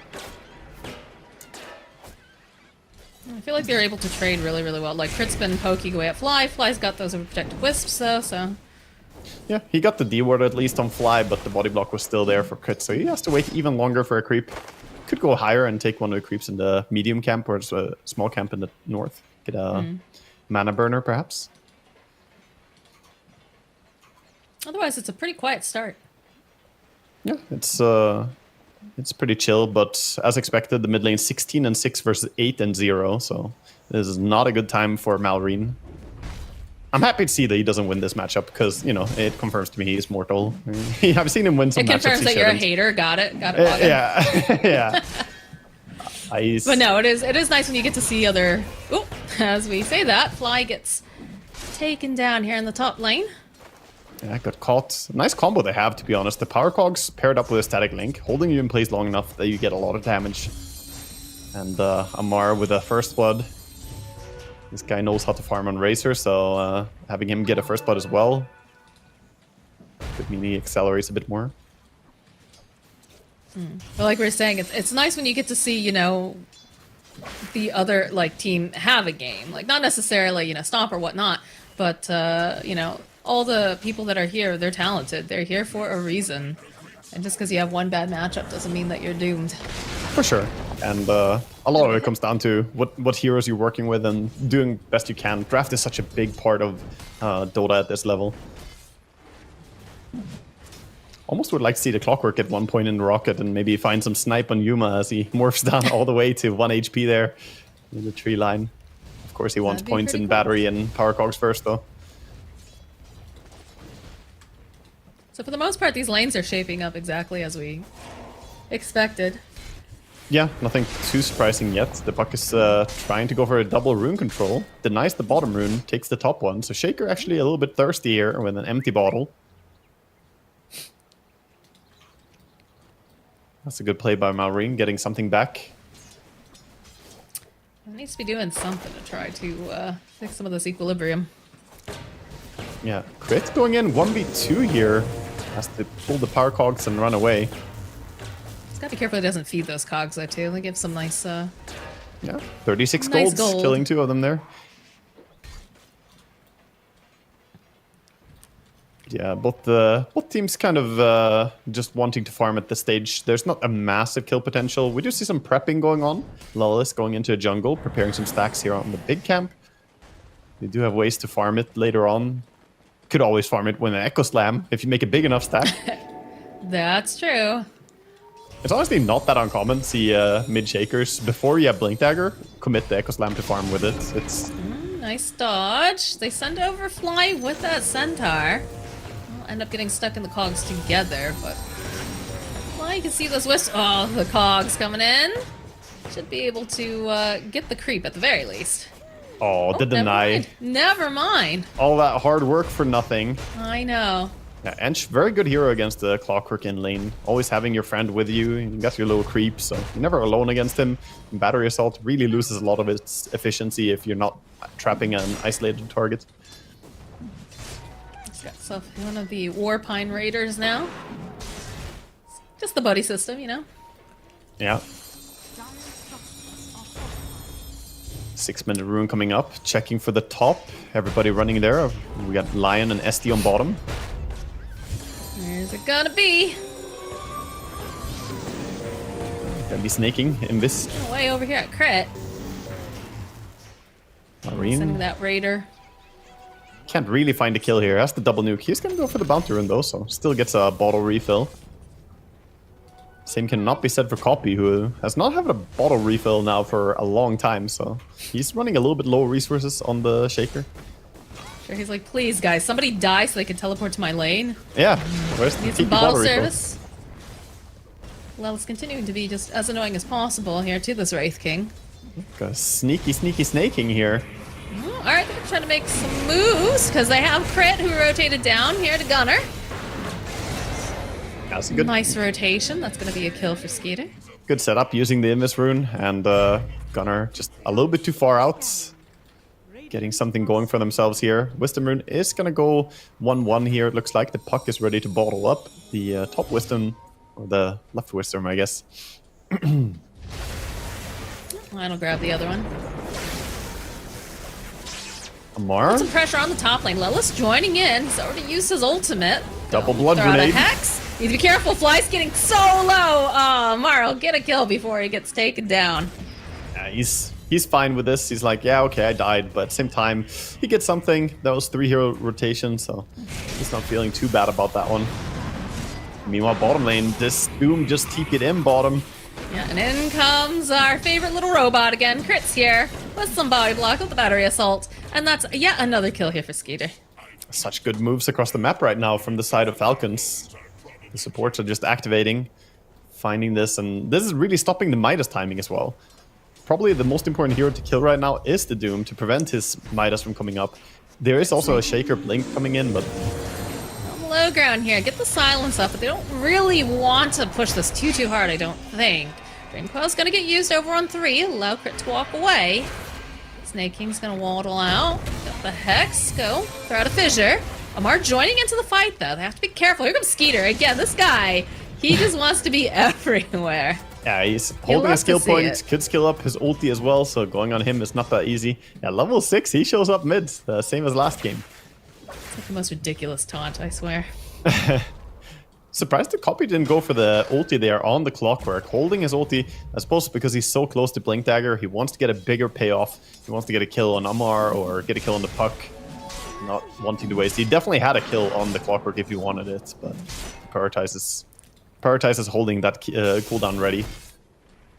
I feel like they're able to trade really, really well. Like, Crit's been poking away at Fly. Fly's got those protective wisps, though, so... Yeah, he got the D ward at least on Fly, but the body block was still there for Crit, so he has to wait even longer for a creep. Could go higher and take one of the creeps in the medium camp or a small camp in the north. Get a mana burner, perhaps. Otherwise, it's a pretty quiet start. Yeah, it's pretty chill, but as expected, the mid lane 16 and 6 versus 8 and 0, so this is not a good time for Malrine. I'm happy to see that he doesn't win this matchup because, you know, it confirms to me he's mortal. I've seen him win some It matchups. confirms he that you're a shouldn't. hater. Got it. Got it. Waga. Yeah, yeah. But no, it is nice when you get to see other... Oop, as we say that, Fly gets taken down here in the top lane. Yeah, got caught. Nice combo they have, to be honest. The power cogs paired up with a static link, holding you in place long enough that you get a lot of damage. And Amar with a first blood. This guy knows how to farm on Razor, so having him get a first blood as well could mean he accelerates a bit more. But like we were saying, it's nice when you get to see, you know, the other like team have a game. Like not necessarily, you know, Stomp or whatnot, but you know, all the people that are here, they're talented. They're here for a reason. And just because you have one bad matchup doesn't mean that you're doomed. For sure. And a lot of it comes down to what heroes you're working with and doing best you can. Draft is such a big part of Dota at this level. Almost would like to see the Clockwork at one point in the Rocket and maybe find some snipe on Yuma as he morphs down all the way to 1 HP there in the tree line. Of course, he wants That'd be points in pretty cool. battery and power cogs first, though. So for the most part, these lanes are shaping up exactly as we expected. Yeah, nothing too surprising yet. The Puck is trying to go for a double rune control. Denies the bottom rune, takes the top one. So Shaker actually a little bit thirsty here with an empty bottle. That's a good play by Malrine, getting something back. It needs to be doing something to try to fix some of this equilibrium. Yeah, Crit going in 1v2 here. Has to pull the power cogs and run away. He's got to be careful he doesn't feed those cogs though too. They give some nice Yeah, 36 nice golds, gold. killing 2 of them there. Yeah, both teams kind of just wanting to farm at this stage. There's not a massive kill potential. We do see some prepping going on. Lawless going into a jungle, preparing some stacks here on the big camp. They do have ways to farm it later on. Could always farm it with an Echo Slam if you make a big enough stack. That's true. It's honestly not that uncommon to see mid shakers before you have Blink Dagger commit the Echo Slam to farm with it. It's Nice dodge. They send over Fly with that Centaur. We'll end up getting stuck in the cogs together, but Fly, you can see those wisps. Oh, the cogs coming in. Should be able to get the creep at the very least. oh, the deny. Never mind. All that hard work for nothing. I know. Yeah, Ench, very good hero against the Clockwork in lane. Always having your friend with you. You got your little creep, so you're never alone against him. Battery Assault really loses a lot of its efficiency if you're not trapping an isolated target. He's got self one of the Warpine Raiders now. Just the buddy system, you know. Yeah. 6-minute rune coming up. Checking for the top. Everybody running there. We got Lion and SD on bottom. Where's it gonna be? Gonna be snaking in this. Way over here at Crit. Sending Marine. that Raider. Can't really find a kill here. Has the double nuke. He's gonna go for the bounty rune though, so still gets a bottle refill. Same cannot be said for Copy, who has not had a bottle refill now for a long time, so he's running a little bit low resources on the Shaker. Sure, he's like, please guys, somebody die so they can teleport to my lane. Yeah, where's the Need some TP bottle refill? service. Well, it's continuing to be just as annoying as possible here to this Wraith King. Got a sneaky snaking here. Alright, they're trying to make some moves because they have Crit who rotated down here to Gunner. That's a good, Nice rotation. That's going to be a kill for Skeeter. good setup using the Invis rune, and Gunner just a little bit too far out. Getting something going for themselves here. Wisdom rune is gonna go 1-1 here. It looks like the puck is ready to bottle up. The top wisdom, or the left wisdom, I guess. I'll grab the other one. Amar, Put some pressure on the top lane. Lelis joining in. He's already used his ultimate. double blood Throw out a grenade. Hex. Need to be careful. Fly's getting so low. Oh, Marl, get a kill before he gets taken down. Yeah, he's fine with this. He's like, yeah, okay, I died, but at the same time, he gets something. That was 3 hero rotation, so he's not feeling too bad about that one. Meanwhile, bottom lane, this Doom just TP'd in bottom. Yeah, and in comes our favorite little robot again. Crit's here with some body block with the battery assault. And that's yet another kill here for Skeeter. Such good moves across the map right now from the side of Falcons. The supports are just activating, finding this, and this is really stopping the Midas timing as well. Probably the most important hero to kill right now is the Doom to prevent his Midas from coming up. There is also a Shaker Blink coming in, but On the low ground here, get the silence up, but they don't really want to push this too hard, I don't think. Dream Coil's gonna get used over on 3, allow Crit to walk away. Snake King's gonna waddle out. Got the Hex, go. Throw out a Fissure. Amar joining into the fight though, they have to be careful. Here comes Skeeter, again, this guy, he just wants to be everywhere. yeah, he's holding a love skill to see point, it. could skill up his ulti as well, so going on him is not that easy. Yeah, level 6, he shows up mid, same as last game. It's like the most ridiculous taunt, I swear. Surprised the Copy didn't go for the ulti there on the Clockwork. Holding his ulti, I suppose because he's so close to Blink Dagger, he wants to get a bigger payoff. He wants to get a kill on Amar or get a kill on the puck. Not wanting to waste. He definitely had a kill on the Clockwork if he wanted it, but prioritizes holding that cooldown ready.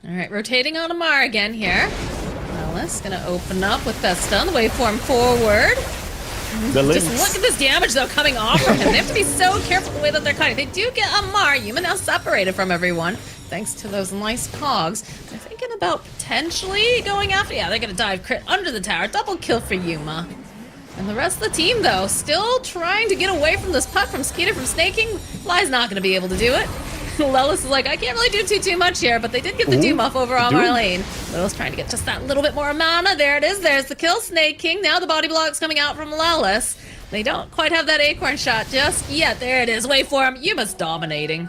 Alright, rotating on Amar again here. Alice gonna open up with that stun, the waveform forward. The Just links. look at this damage though coming off from him. They have to be so careful the way that they're cutting. They do get Amar, Yuma now separated from everyone, thanks to those nice cogs. They're thinking about potentially going after, yeah, they're gonna dive Crit under the tower. Double kill for Yuma. And the rest of the team though, still trying to get away from this puck from Skeeter, from Snaking. Fly's not gonna be able to do it. Lelis is like, I can't really do too much here, but they did get the Doom off over on our lane. Lelis trying to get just that little bit more mana. There it is. There's the kill, Snake King. Now the body block's coming out from Lelis. They don't quite have that acorn shot just yet. There it is. Wait for him. Yuma's dominating.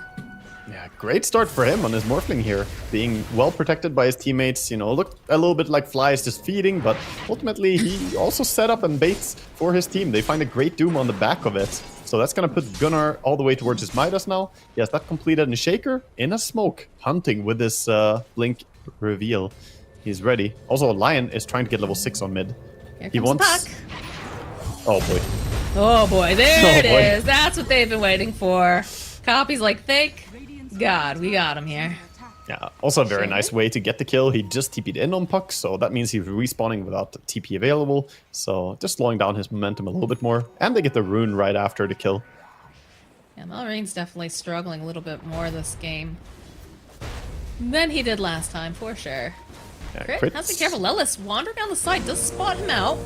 Yeah, great start for him on his Morphling here. Being well protected by his teammates, you know, looked a little bit like Fly is just feeding, but ultimately he also set up and baits for his team. They find a great Doom on the back of it. So that's going to put Gunnar all the way towards his Midas now. He has that completed in Shaker, in a smoke, hunting with this Blink reveal. He's ready. Also, Lion is trying to get level 6 on mid. Here He comes wants... the puck. Oh boy. Oh boy, there it boy. is. That's what they've been waiting for. Copy's like, thank God, we got him here. Yeah, also a very nice way to get the kill. He just TP'd in on Puck, so that means he's respawning without the TP available. So just slowing down his momentum a little bit more. And they get the rune right after the kill. Yeah, Melrain's definitely struggling a little bit more this game than he did last time, for sure. Yeah, Crit has to be careful. Lelis wandering down the side does spot him out.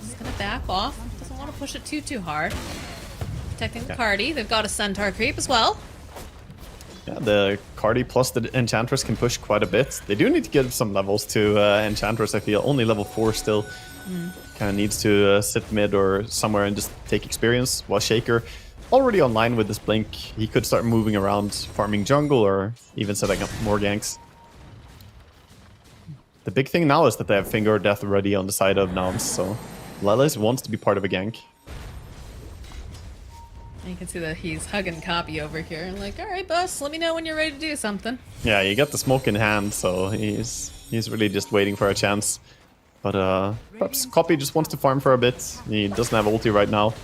Just gonna back off. Doesn't want to push it too hard. Protecting the Cardi. They've got a Centaur creep as well. Yeah, the Cardi plus the Enchantress can push quite a bit. They do need to give some levels to Enchantress, I feel. Only level 4 still. Kind of needs to sit mid or somewhere and just take experience. While Shaker, already online with this Blink, he could start moving around, farming jungle, or even setting up more ganks. The big thing now is that they have Finger of Death ready on the side of Nouns, so Lelis wants to be part of a gank. You can see that he's hugging Copy over here. Like, all right, boss, let me know when you're ready to do something. Yeah, you got the smoke in hand, so he's really just waiting for a chance. But perhaps Copy just wants to farm for a bit. He doesn't have ulti right now.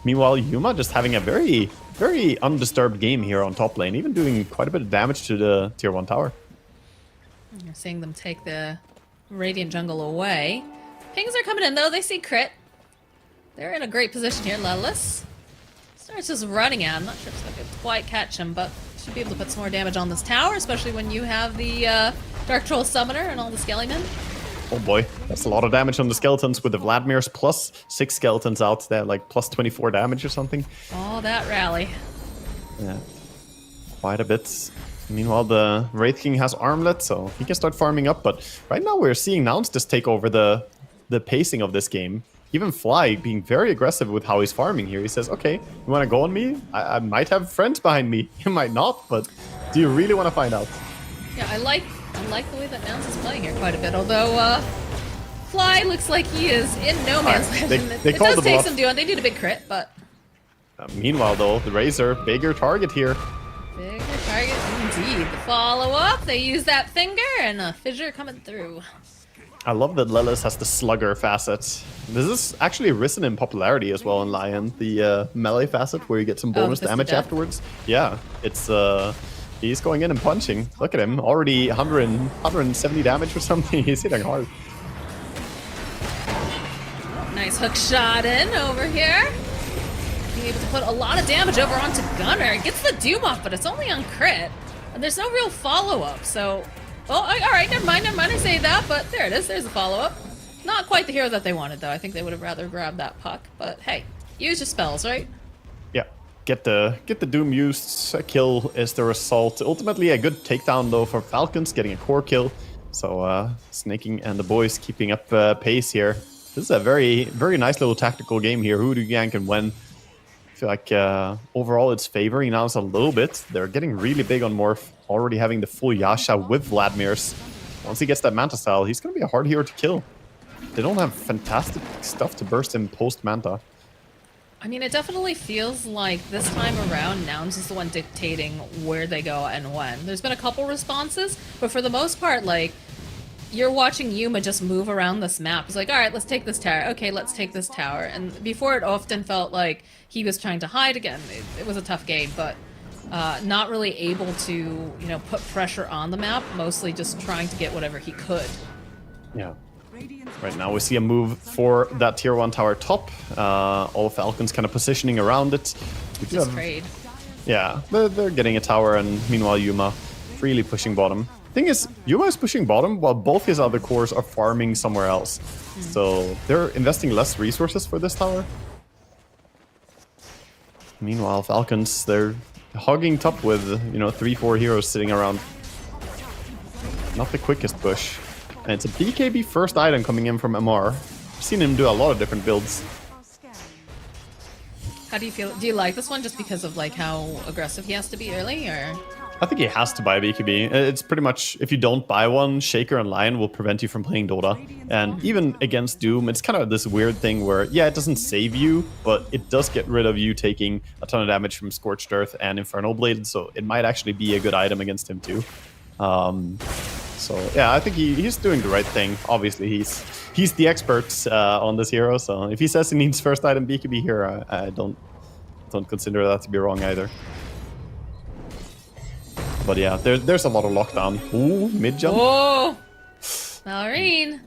Meanwhile, Yuma just having a very, very undisturbed game here on top lane, even doing quite a bit of damage to the tier 1 tower. You're seeing them take the Radiant jungle away. Pings are coming in, though. They see Crit. They're in a great position here, Lelis. Starts just running at him. Not sure if it's going to quite catch him, but should be able to put some more damage on this tower, especially when you have the Dark Troll Summoner and all the Skellymen. Oh boy, that's a lot of damage on the skeletons with the Vladimirs plus 6 skeletons out there, like plus 24 damage or something. Oh, that rally. Yeah, quite a bit. Meanwhile, the Wraith King has Armlet, so he can start farming up, but right now we're seeing Nouns just take over the pacing of this game. Even Fly being very aggressive with how he's farming here. He says, okay, you want to go on me? I might have friends behind me. You might not, but do you really want to find out? Yeah, I like the way that Nouns is playing here quite a bit, although Fly looks like he is in no man's land. It does take some doing. They need a big crit, but... Meanwhile, though, the Razor, bigger target here. Bigger target indeed. The follow-up, they use that finger, and a fissure coming through. I love that Lelis has the Slugger facet. This is actually risen in popularity as well in Lion, the melee facet where you get some bonus damage afterwards. Yeah, it's he's going in and punching. Look at him, already 170 damage or something. He's hitting hard. Nice hook shot in over here. Being able to put a lot of damage over onto Gunnar. It gets the Doom off, but it's only on crit. And there's no real follow-up, so... Oh, alright, never mind, I say that, but there it is, there's the follow-up. Not quite the hero that they wanted, though. I think they would have rather grabbed that puck, but hey, use your spells, right? Yeah, get the Doom used, a kill is the result. Ultimately, a good takedown, though, for Falcons, getting a core kill. So, Snaking and the boys keeping up pace here. This is a very, very nice little tactical game here. Who do you gank and when? I feel like overall it's favoring Nouns a little bit. They're getting really big on Morph, already having the full Yasha with Vladimirs. Once he gets that Manta style, he's going to be a hard hero to kill. They don't have fantastic stuff to burst him post-Manta. I mean, it definitely feels like this time around, Nouns is the one dictating where they go and when. There's been a couple responses, but for the most part, like, you're watching Yuma just move around this map. He's like, all right, let's take this tower. Okay, let's take this tower. And before it often felt like he was trying to hide again. It was a tough game, but not really able to, you know, put pressure on the map. Mostly just trying to get whatever he could. Yeah. Right now we see a move for that tier 1 tower top. All Falcons kind of positioning around it. Just trade. Yeah, they're getting a tower, and meanwhile Yuma freely pushing bottom. Thing is, Yuma is pushing bottom while both his other cores are farming somewhere else. So they're investing less resources for this tower. Meanwhile, Falcons, they're hogging top with, 3-4 heroes sitting around. Not the quickest push. And it's a BKB first item coming in from MR. I've seen him do a lot of different builds. How do you feel? Do you like this one just because of like how aggressive he has to be early, or? I think he has to buy a BKB. It's pretty much, if you don't buy one, Shaker and Lion will prevent you from playing Dota. And even against Doom, it's kind of this weird thing where, yeah, it doesn't save you, but it does get rid of you taking a ton of damage from Scorched Earth and Infernal Blade, so it might actually be a good item against him too. So yeah, I think he's doing the right thing. Obviously, he's the expert on this hero, so if he says he needs first item BKB here, I don't consider that to be wrong either. But yeah, there's a lot of lockdown. Ooh, mid jump. Whoa! Malorine.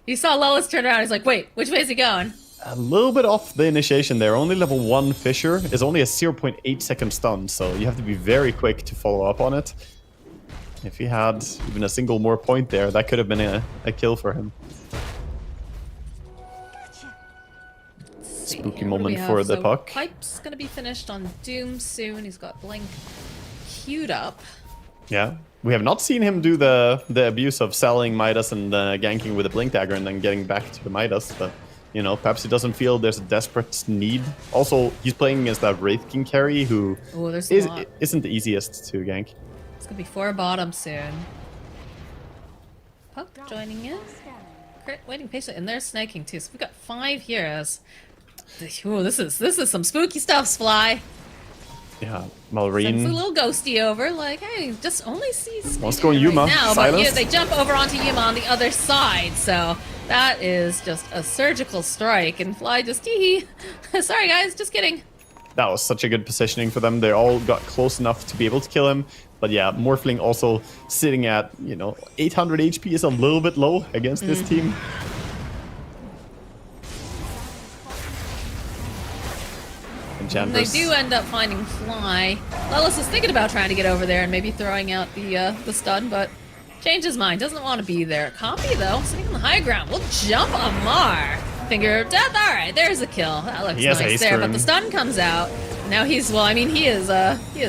He saw Lelis turn around. He's like, wait, which way is he going? A little bit off the initiation there. Only level 1 Fissure is only a 0.8 second stun, so you have to be very quick to follow up on it. If he had even a single more point there, that could have been a kill for him. Spooky moment for the puck. Pipe's gonna be finished on Doom soon. He's got Blink queued up. Yeah, we have not seen him do the abuse of selling Midas and ganking with a Blink Dagger and then getting back to the Midas, but perhaps he doesn't feel there's a desperate need. Also, he's playing against that Wraith King carry who isn't the easiest to gank. It's gonna be 4 bottom soon. Puck joining in. Crit waiting patiently, and they're snaking too. So we've got 5 heroes. Ooh, this is some spooky stuff, Fly. Yeah, Malorine. Sends a little ghosty over, like, hey, just only sees. Let's go Yuma. Right now, Silence. but yeah, they jump over onto Yuma on the other side, so that is just a surgical strike, and Fly just tee. Sorry guys, just kidding. That was such a good positioning for them. They all got close enough to be able to kill him. But yeah, Morphling also sitting at, 800 HP is a little bit low against this team. And they do end up finding Fly. Lelis is thinking about trying to get over there and maybe throwing out the stun, but changed his mind. Doesn't want to be there. Copy though, sitting on the high ground. We'll jump Amar. Finger of death. All right, there's a kill. That looks nice there. But the stun comes out. Now he is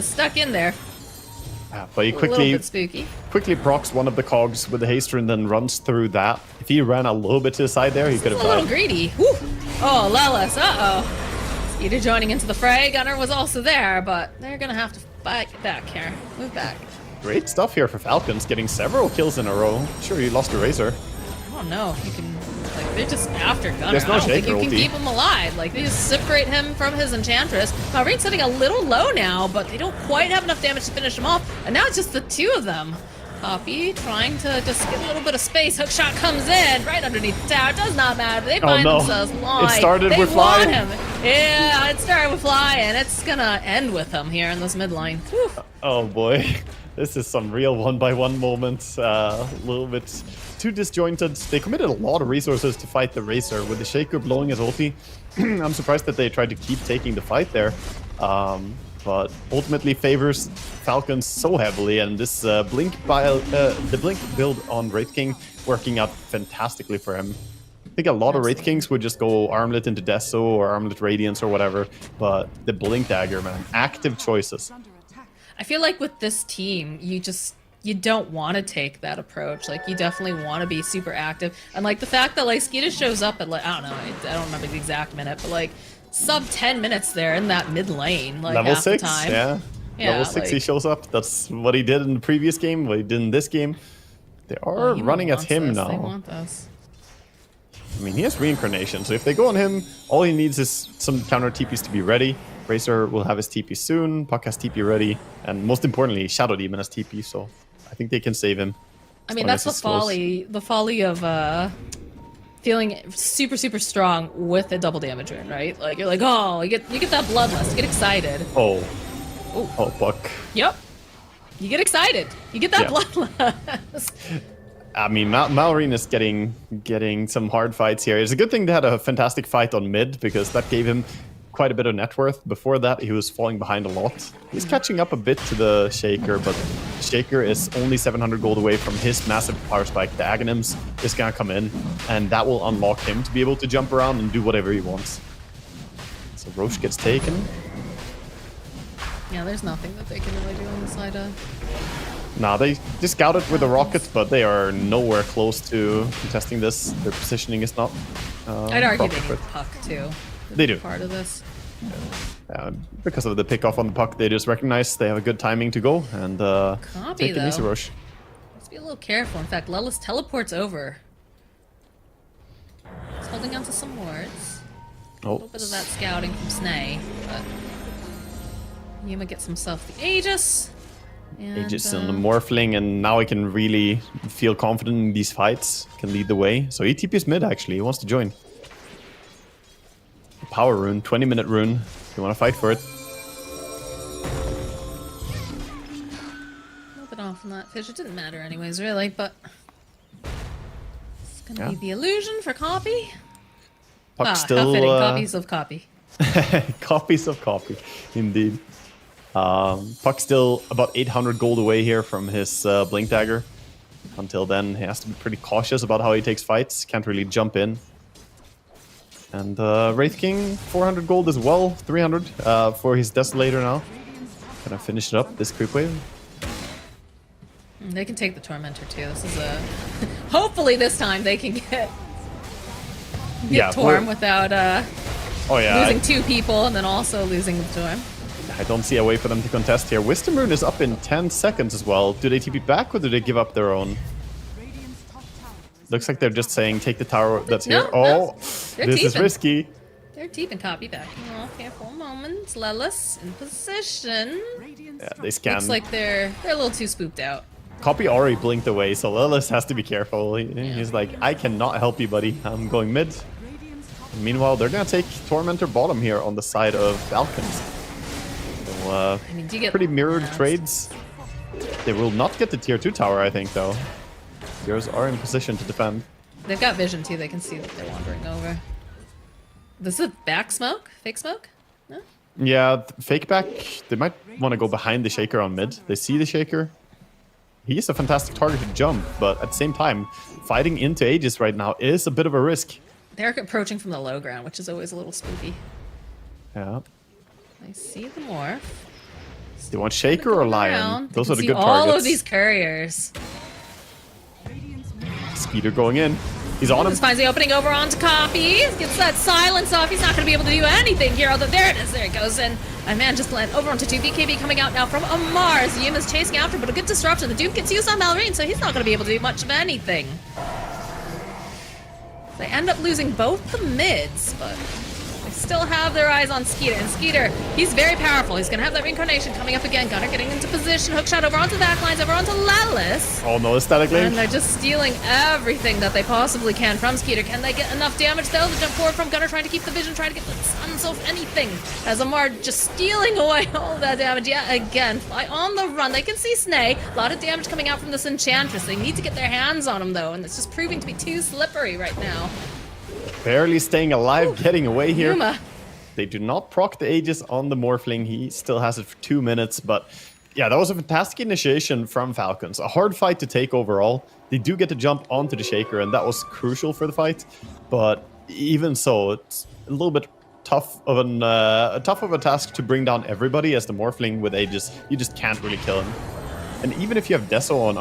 stuck in there. But he quickly procs one of the cogs with the haster and then runs through that. If he ran a little bit to the side there, he could have died. A little greedy. Woo. Oh, Lelis. Uh-oh. Skeeter joining into the fray. Gunner was also there, but they're gonna have to fight back here. Move back. Great stuff here for Falcons, getting several kills in a row. Sure, you lost a Razor. I don't know if you can. Like, they're just after Gunner. There's no I don't think you Shaker can ulti. keep him alive. Like, they just separate him from his Enchantress. Malorine's sitting a little low now, but they don't quite have enough damage to finish him off. And now it's just the 2 of them. Poppy trying to just get a little bit of space. Hookshot comes in right underneath the tower. It does not matter. They find themselves lying. It started with Fly. Fly. Him. Yeah, it started with Fly, and it's gonna end with him here in this mid lane. Whew. Oh boy, this is some real 1-by-1 moments. A little bit too disjointed. They committed a lot of resources to fight the Razor with the Shaker blowing his ulti. I'm surprised that they tried to keep taking the fight there. But ultimately favors Falcons so heavily, and this the Blink build on Wraith King working out fantastically for him. I think a lot of Wraith Kings would just go Armlet into Deso or Armlet Radiance or whatever, but the Blink Dagger, man, active choices. I feel like with this team, you don't want to take that approach. Like, you definitely want to be super active, and like the fact that like Skeeter shows up at like I don't remember the exact minute, but like sub 10 minutes there in that mid lane, like level half 6, the time. yeah, level 6 he shows up. That's what he did in the previous game, what he did in this game. They are running at him now. They want this. I mean, he has Reincarnation, so if they go on him, all he needs is some counter TPs to be ready. Razor will have his TP soon, Puck has TP ready, and most importantly, Shadow Demon has TP, so I think they can save him. I mean, that's the folly of feeling super, super strong with a double damage rune, right? Like, you're like, oh, you get that bloodlust, you get excited. Oh, Puck. Yep. You get excited. You get that bloodlust. I mean, Malorine is getting some hard fights here. It's a good thing they had a fantastic fight on mid, because that gave him quite a bit of net worth. Before that, he was falling behind a lot. He's catching up a bit to the Shaker, but Shaker is only 700 gold away from his massive power spike. The Aghanims is gonna come in, and that will unlock him to be able to jump around and do whatever he wants. So Roche gets taken. Yeah, there's nothing that they can really do on the side of. Nah, they scouted with the rockets, but they are nowhere close to contesting this. Their positioning is not. I'd argue they proper. need puck too. They do. Part of this. Because of the pickoff on the puck, they just recognize they have a good timing to go and Copy, take an easy though. rush. Let's be a little careful. In fact, Lelis teleports over. He's holding on to some wards. A Oh, little bit of that scouting from Snay, but Yuma gets himself the Aegis. And, Aegis and the Morphling, and now he can really feel confident in these fights. Can lead the way. So he TP's mid actually. He wants to join. Power rune, 20-minute rune. You want to fight for it? A little bit off on that fish. It didn't matter anyways, really, but it's gonna be the illusion for copy. Puck still. How fitting. Copies of copy. Copies of copy, indeed. Puck still about 800 gold away here from his Blink Dagger. Until then, he has to be pretty cautious about how he takes fights. Can't really jump in. And Wraith King, 400 gold as well. 300 for his Desolator now. Gonna finish it up, this creep wave. They can take the Tormentor too. This is a... Hopefully this time they can get Torm without losing two people and then also losing the Torm. I don't see a way for them to contest here. Wisdom Rune is up in 10 seconds as well. Do they TP back or do they give up their own? Looks like they're just saying take the tower that's here. Oh, this is risky. They're deep in copy backing off here for a moment. Lelis in position. Yeah, they scan. Looks like they're a little too spooked out. Copy already blinked away, so Lelis has to be careful. He's like, I cannot help you, buddy. I'm going mid. And meanwhile, they're gonna take Tormentor bottom here on the side of Falcons. So, I mean, do you get pretty mirrored trades. They will not get the tier 2 tower, I think, though. Heroes are in position to defend. They've got vision too. They can see that they're wandering over. This is back smoke? Fake smoke? No? Yeah, fake back. They might want to go behind the Shaker on mid. They see the Shaker. He is a fantastic target to jump, but at the same time, fighting into Aegis right now is a bit of a risk. They're approaching from the low ground, which is always a little spooky. Yeah. I see the morph. Do you want Shaker or Lion? Those are the good all targets. of these couriers. Skeeter going in. He's on him. This finds the opening over onto Copy. Gets that silence off. He's not going to be able to do anything here. Although there it is. There it goes in. And man just land over onto 2. BKB coming out now from Mars. Yuma's chasing after, but a good disruption. The Duke gets used on Malrine, so he's not going to be able to do much of anything. They end up losing both the mids, but they still have their eyes on Skeeter. And Skeeter, he's very powerful. He's going to have that reincarnation coming up again. Gunner getting into position. Hookshot over onto the backlines, over onto Lelis. Oh no, static link. And they're just stealing everything that they possibly can from Skeeter. Can they get enough damage though? The jump forward from Gunner trying to keep the vision, trying to get the suns off anything. As Amar just stealing away all that damage. Yeah, again, fly on the run. They can see Snay. A lot of damage coming out from this Enchantress. They need to get their hands on him though, and it's just proving to be too slippery right now. Barely staying alive, getting away here. Yuma. They do not proc the Aegis on the Morphling. He still has it for 2 minutes, but yeah, that was a fantastic initiation from Falcons. A hard fight to take overall. They do get to jump onto the Shaker, and that was crucial for the fight. But even so, it's a little bit tough of a task to bring down everybody, as the Morphling with Aegis, you just can't really kill him. And even if you have Deso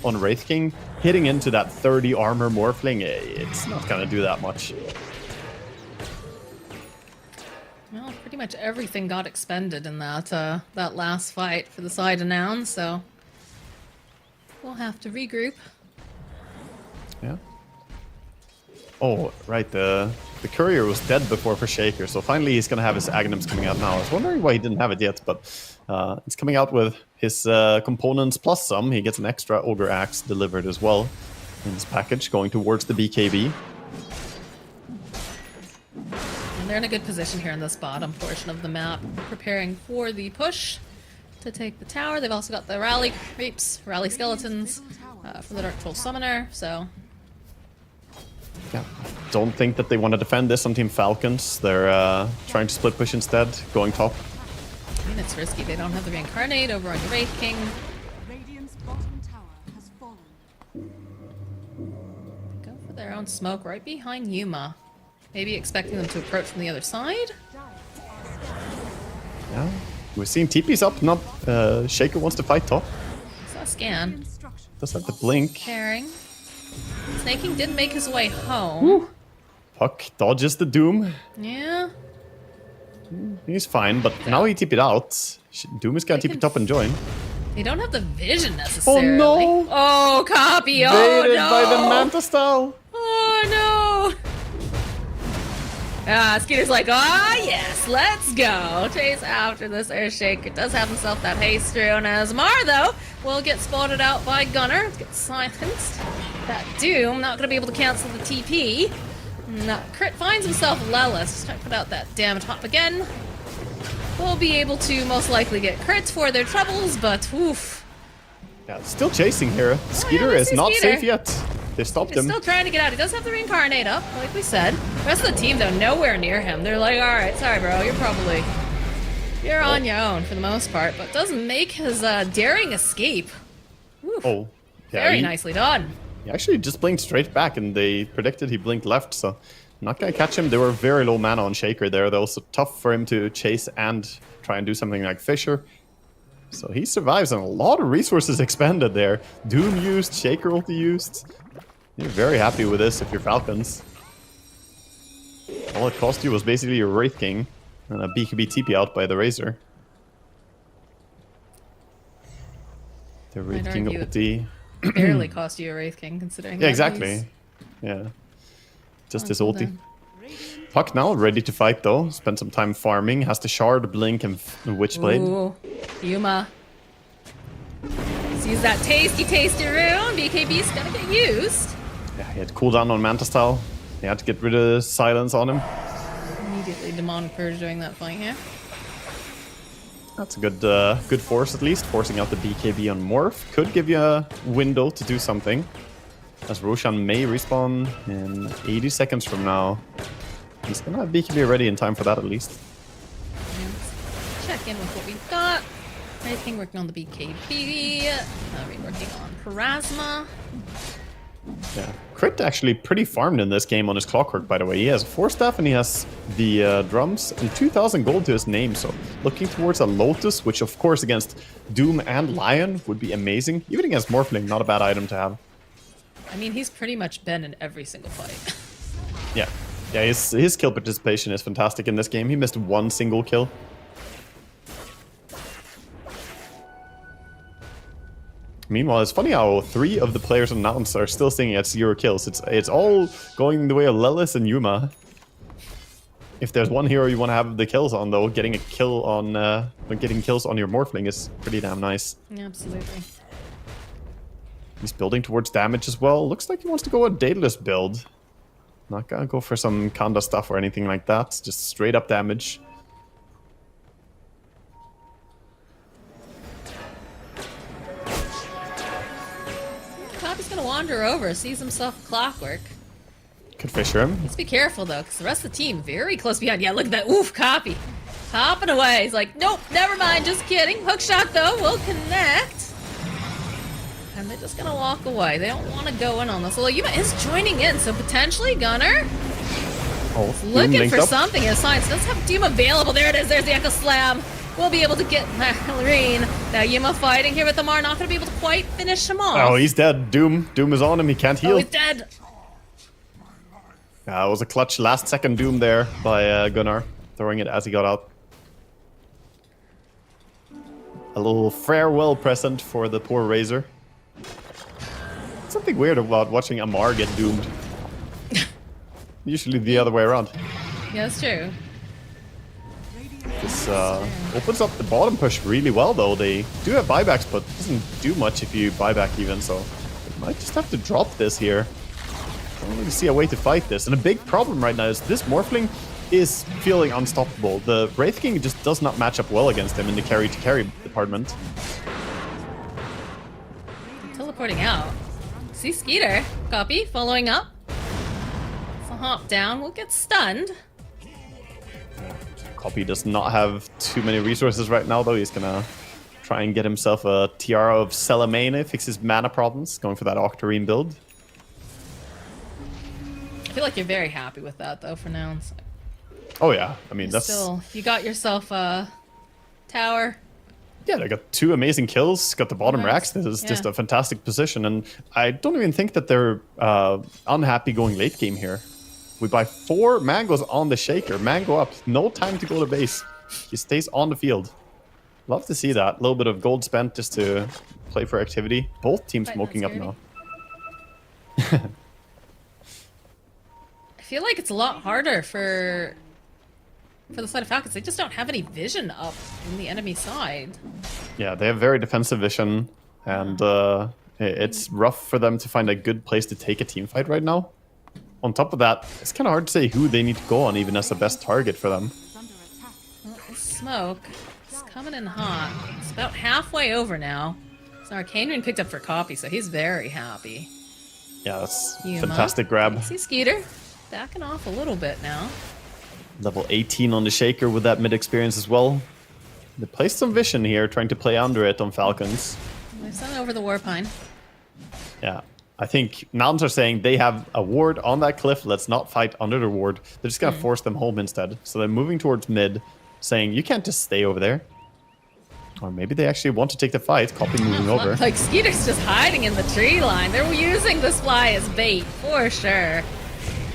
on Wraith King, hitting into that 30 armor Morphling, it's not gonna do that much. Well, pretty much everything got expended in that that last fight for the side of Noun, so we'll have to regroup. Yeah. Oh, right. The courier was dead before for Shaker, so finally he's gonna have his Aghanims coming out now. I was wondering why he didn't have it yet, but it's coming out with his components plus some. He gets an extra Ogre Axe delivered as well in this package, going towards the BKB. And they're in a good position here in this bottom portion of the map, preparing for the push to take the tower. They've also got the rally creeps, rally skeletons from the Dark Troll Summoner, so... Yeah, don't think that they want to defend this on Team Falcons. They're trying to split push instead, going top. I mean, it's risky. They don't have the Reincarnate over on the Wraith King. Radiant's bottom tower has fallen. Go for their own smoke right behind Yuma. Maybe expecting them to approach from the other side? Yeah, We're seeing TP's up, not Shaker wants to fight top. Saw a scan. Does have the blink. Pairing. Snaking did make his way home. Puck dodges the Doom. Yeah. He's fine, but now he TP'd out. Doom is gonna TP top and join. They don't have the vision necessarily. Oh no! Oh, copy! Oh Baited no! by the Manta style. Oh no! Skeeter's like, yes, let's go. Chase after this Earthshaker. Does have himself that haste through, and as Mar, though, will get spotted out by Gunner. Gets silenced. That Doom, not going to be able to cancel the TP. No, Crit finds himself Lelis. Trying to put out that damage hop again. Will be able to most likely get crits for their troubles, but oof. Yeah, still chasing here. Skeeter is not safe yet. They stopped He's him. still trying to get out. He does have the reincarnate up, like we said. The rest of the team, though, nowhere near him. They're like, all right, sorry, bro. You're on your own for the most part, but doesn't make his daring escape. Oof. Oh, yeah, Very nicely done. He actually just blinked straight back, and they predicted he blinked left, so not gonna catch him. They were very low mana on Shaker there. They're also tough for him to chase and try and do something like Fisher. So he survives, and a lot of resources expended there. Doom used, Shaker ulti used. You're very happy with this if you're Falcons. All it cost you was basically a Wraith King and a BKB TP out by the Razor. The Wraith King ulti. Barely cost you a Wraith King, considering. Yeah, exactly. Yeah. Just his ulti. Puck now ready to fight though. Spent some time farming. Has the Shard, Blink, and Witchblade. Ooh, Yuma. Sees that tasty rune. BKB's gonna get used. Yeah, he had cooldown on Manta style. He had to get rid of silence on him. Immediately Demonic Purge doing that fight here. That's a good force at least. Forcing out the BKB on Morph could give you a window to do something. As Roshan may respawn in 80 seconds from now. He's gonna have BKB ready in time for that at least. Check in with what we've got. Wraith King working on the BKB. Working on Parasma. Yeah, Crit actually pretty farmed in this game on his Clockwork, by the way. He has a 4-staff and he has the drums and 2,000 gold to his name. So looking towards a Lotus, which of course against Doom and Lion would be amazing. Even against Morphling, not a bad item to have. I mean, he's pretty much been in every single fight. Yeah, yeah, his kill participation is fantastic in this game. He missed one single kill. Meanwhile, it's funny how 3 of the players announced are still sitting at 0 kills. It's all going the way of Lelis and Yuma. If there's one hero you want to have the kills on, though, getting kills on your Morphling is pretty damn nice. Yeah, absolutely. He's building towards damage as well. Looks like he wants to go a Daedalus build. Not gonna go for some Kanda stuff or anything like that. Just straight up damage. Poppy's gonna wander over, sees himself Clockwork. Could Fisher him. Let's be careful though, because the rest of the team very close behind. Yeah, look at that. Oof, Copy. Hopping away. He's like, nope, never mind, just kidding. Hookshot though will connect. And they're just gonna walk away. They don't want to go in on this. Although Yuma is joining in, so potentially Gunner looking for something. His science does have Doom available. There it is. There's the Echo Slam. We'll be able to get Marine. Now Yuma fighting here with Amar. Not going to be able to quite finish him off. Oh, he's dead. Doom is on him. He can't heal. Oh, he's dead. It was a clutch last second Doom there by Gunnar. Throwing it as he got out. A little farewell present for the poor Razor. Something weird about watching Amar get doomed. Usually the other way around. Yeah, that's true. This opens up the bottom push really well, though. They do have buybacks, but it doesn't do much if you buyback even, so they might just have to drop this here. I don't really see a way to fight this. And a big problem right now is this Morphling is feeling unstoppable. The Wraith King just does not match up well against him in the carry-to-carry department. Teleporting out. See Skeeter. Copy. Following up. So hop down. We'll get stunned. Copy does not have too many resources right now, though. He's gonna try and get himself a Tiara of Salamene, fix his mana problems, going for that Octarine build. I feel like you're very happy with that, though, for now. Oh yeah, I mean, that's... Still, you got yourself a tower. Yeah, they got 2 amazing kills, got the bottom Nice. racks. This is just Yeah. a fantastic position, and I don't even think that they're unhappy going late game here. We buy 4 mangoes on the shaker. Mango up, no time to go to base. He stays on the field. Love to see that. A little bit of gold spent just to play for activity. Both teams Fighting smoking that up now. I feel like it's a lot harder for the side of Falcons. They just don't have any vision up in the enemy side. Yeah, they have very defensive vision, and it's rough for them to find a good place to take a team fight right now. On top of that, it's kind of hard to say who they need to go on even as the best target for them. Well, the smoke is coming in hot. It's about halfway over now. So Arcane Ring picked up for Copy, so he's very happy. Yeah, that's Yuma. fantastic grab. See Skeeter backing off a little bit now. Level 18 on the Shaker with that mid experience as well. They placed some vision here, trying to play under it on Falcons. They sent over the Warpine. Yeah, I think Nouns are saying they have a ward on that cliff, let's not fight under the ward. They're just gonna force them home instead. So they're moving towards mid, saying you can't just stay over there. Or maybe they actually want to take the fight, Copy moving over. Like Skeeter's just hiding in the tree line. They're using this fly as bait for sure.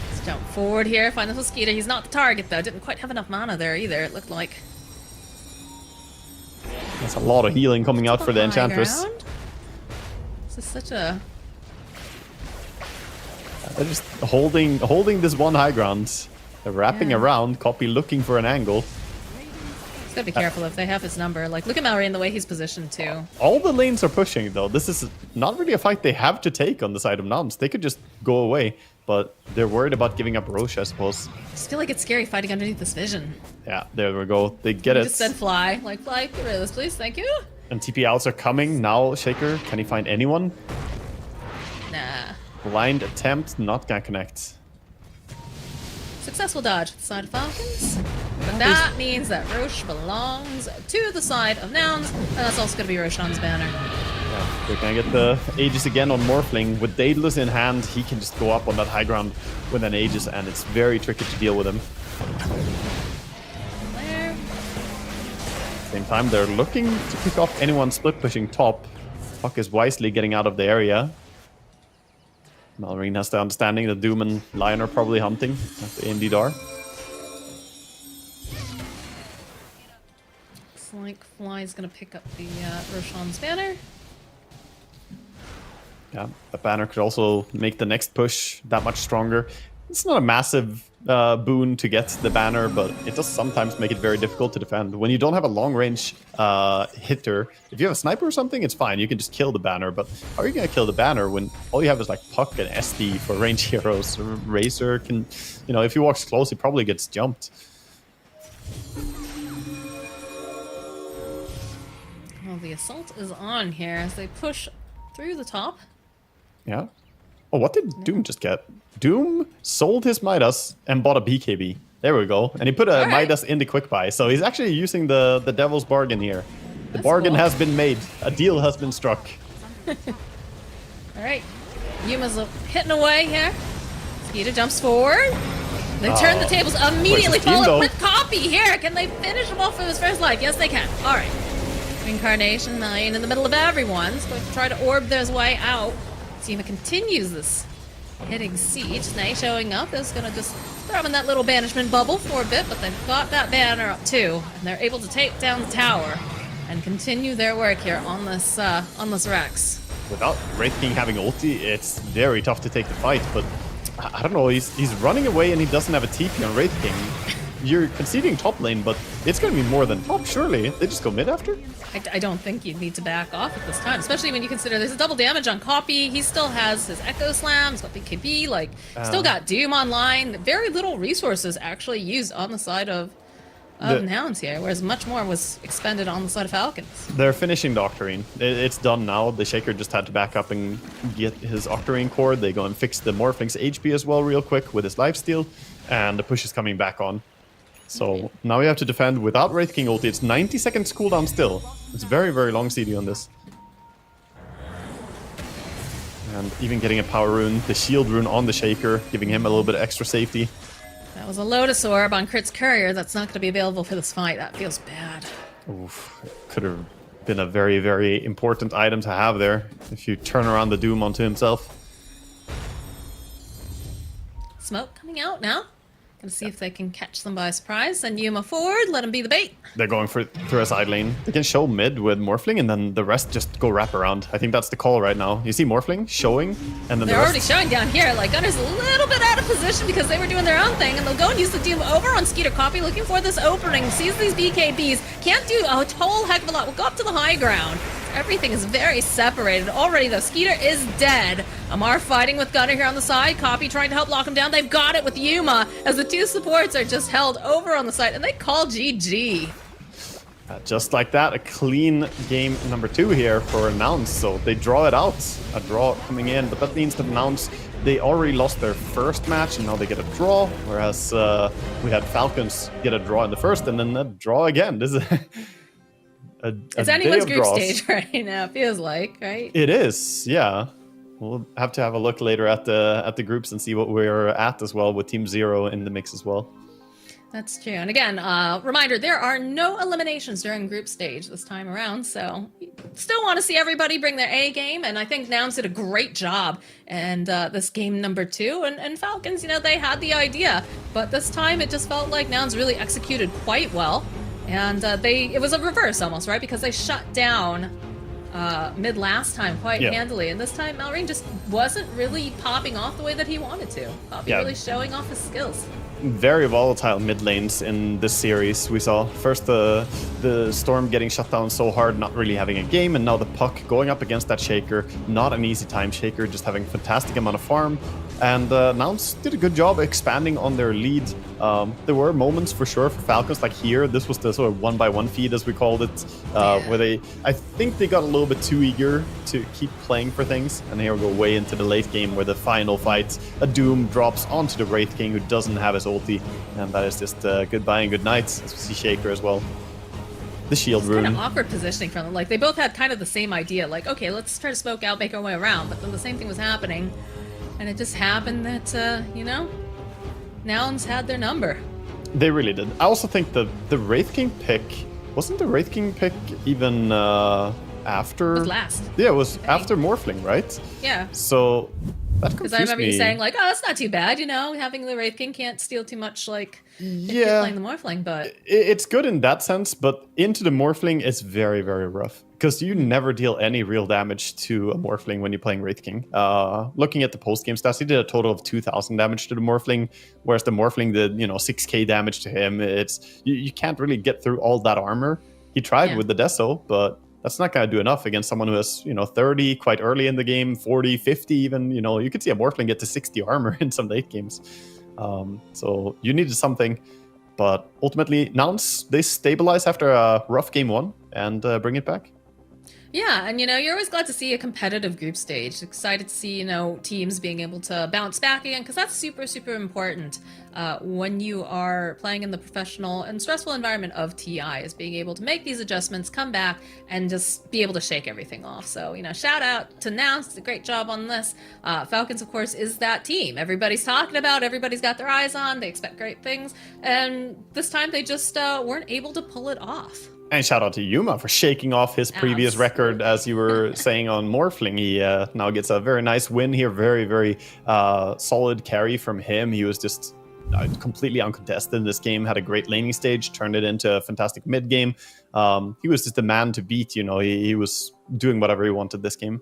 Let's jump forward here, find this little Skeeter. He's not the target though. Didn't quite have enough mana there either, it looked like. That's a lot of healing coming out for the High Enchantress. ground. This is such a... They're just holding this one high ground. They're wrapping Yeah. around, Copy looking for an angle. Just gotta be careful if they have his number. Like, look at Mallory and the way he's positioned too. All the lanes are pushing though. This is not really a fight they have to take on the side of Nouns. They could just go away, but they're worried about giving up Roche, I suppose. I just feel like it's scary fighting underneath this vision. Yeah, there we go. They get You it. just said fly. Like, fly, get rid of this, please. Thank you. And TP outs are coming. Now Shaker, can he find anyone? Nah. Blind attempt, not gonna connect. Successful dodge to the side of Falcons. But that means that Roche belongs to the side of Nouns, and that's also going to be Roshan's banner. Yeah, they're gonna get the Aegis again on Morphling. With Daedalus in hand, he can just go up on that high ground with an Aegis, and it's very tricky to deal with him. There. Same time, they're looking to pick off anyone split pushing top. Puck is wisely getting out of the area. Malrine has the understanding that Doom and Lion are probably hunting at the indeed are. Looks like Fly's going to pick up the Roshan's banner. Yeah, the banner could also make the next push that much stronger. It's not a massive boon to get the banner, but it does sometimes make it very difficult to defend. When you don't have a long-range hitter, if you have a sniper or something, it's fine. You can just kill the banner, but how are you going to kill the banner when all you have is like Puck and SD for range heroes? Razor can, you know, if he walks close, he probably gets jumped. Well, the assault is on here as they push through the top. Yeah. Oh, what did Doom just get? Doom sold his Midas and bought a BKB. There we go. And he put a Midas in the quick buy. So he's actually using the devil's bargain here. The bargain has been made. A deal has been struck. All right. Yuma's hitting away here. Skeeter jumps forward. They turn the tables immediately. Where's his team, Follow though? with Copy here. Can they finish him off with his first life? Yes, they can. All right. Reincarnation 9 in the middle of everyone. Is going to try to orb their way out. Yuma continues this hitting siege. Snay showing up is going to just throw him in that little banishment bubble for a bit, but they've got that banner up too, and they're able to take down the tower and continue their work here on this Rex. Without Wraith King having ulti, it's very tough to take the fight, but I don't know, he's running away and he doesn't have a TP on Wraith King. You're conceding top lane, but it's going to be more than top, surely. They just go mid after? I don't think you need to back off at this time, especially when you consider there's a double damage on Copy. He still has his Echo Slam, he's got the KB, like, still got Doom online. Very little resources actually used on the side of Nouns here, whereas much more was expended on the side of Falcons. They're finishing the Octarine. It's done now. The Shaker just had to back up and get his Octarine core. They go and fix the Morphling's HP as well real quick with his lifesteal, and the push is coming back on. So now we have to defend without Wraith King ulti. It's 90 seconds cooldown still. It's very, very long CD on this. And even getting a power rune, the shield rune on the Shaker, giving him a little bit of extra safety. That was a Lotus Orb on Crit's Courier that's not going to be available for this fight. That feels bad. Oof, could have been a very, very important item to have there if you turn around the Doom onto himself. Smoke coming out now. Gonna see if they can catch them by surprise. Send Yuma forward, let him be the bait. They're going through a side lane. They can show mid with Morphling, and then the rest just go wrap around. I think that's the call right now. You see Morphling showing, and then They're the already rest... showing down here. Like, Gunner's a little bit out of position because they were doing their own thing, and they'll go and use the Doom over on Skeeter Copy, looking for this opening. Sees these BKBs, can't do a whole heck of a lot. We'll go up to the high ground. Everything is very separated already, though. Skeeter is dead. Amar fighting with Gunner here on the side. Copy trying to help lock him down. They've got it with Yuma as the two supports are just held over on the side, and they call GG. Just like that, a clean game number 2 here for Announce. So they draw it out. A draw coming in, but that means that Announce, they already lost their first match, and now they get a draw, whereas we had Falcons get a draw in the first, and then a draw again. This is... It's anyone's group stage right now, feels like, right? It is, yeah. We'll have to have a look later at the groups and see what we're at as well, with Team Zero in the mix as well. That's true. And again, reminder, there are no eliminations during group stage this time around, so still want to see everybody bring their A game, and I think Nouns did a great job. And this game number 2, and Falcons, you know, they had the idea, but this time it just felt like Nouns really executed quite well. And it was a reverse almost, right? Because they shut down mid last time quite handily. And this time, Malrine just wasn't really popping off the way that he wanted to. Poppy really showing off his skills. Very volatile mid lanes in this series. We saw first the Storm getting shut down so hard, not really having a game, and now the Puck going up against that Shaker. Not an easy time Shaker, just having a fantastic amount of farm. And Nouns did a good job expanding on their lead. There were moments for sure for Falcons, like here. This was the sort of 1-by-1 feed, as we called it, where I think they got a little bit too eager to keep playing for things. And here we go way into the late game, where the final fight, a Doom drops onto the Wraith King, who doesn't have his ulti, and that is just goodbye and good night, as we see Shaker as well. The shield rune. Kind of awkward positioning from them. Like, they both had kind of the same idea. Like, okay, let's try to smoke out, make our way around. But then the same thing was happening. And it just happened that, you know, Nouns had their number. They really did. I also think the Wraith King pick, wasn't the Wraith King pick even after? It was last. Yeah, it was after Morphling, right? Yeah. So that confused me. Because I remember you saying, like, oh, that's not too bad, you know, having the Wraith King can't steal too much, like, if you're playing the Morphling, but... It's good in that sense, but into the Morphling, it's very, very rough. Because you never deal any real damage to a Morphling when you're playing Wraith King. Looking at the post-game stats, he did a total of 2,000 damage to the Morphling, whereas the Morphling did, 6k damage to him. It's you can't really get through all that armor. He tried with the Deso, but that's not going to do enough against someone who has, 30 quite early in the game, 40, 50 even. You could see a Morphling get to 60 armor in some late games. So you needed something. But ultimately, Nouns, they stabilize after a rough game 1 and bring it back. Yeah, and you're always glad to see a competitive group stage. Excited to see, teams being able to bounce back again, because that's super, super important when you are playing in the professional and stressful environment of TI, is being able to make these adjustments, come back, and just be able to shake everything off. So, shout out to Nouns, did a great job on this. Falcons, of course, is that team everybody's talking about, everybody's got their eyes on, they expect great things, and this time they just weren't able to pull it off. And shout out to Yuma for shaking off his previous record, as you were saying on Morphling. He now gets a very nice win here. Very, very solid carry from him. He was just completely uncontested in this game. Had a great laning stage, turned it into a fantastic mid game. He was just the man to beat. He was doing whatever he wanted this game.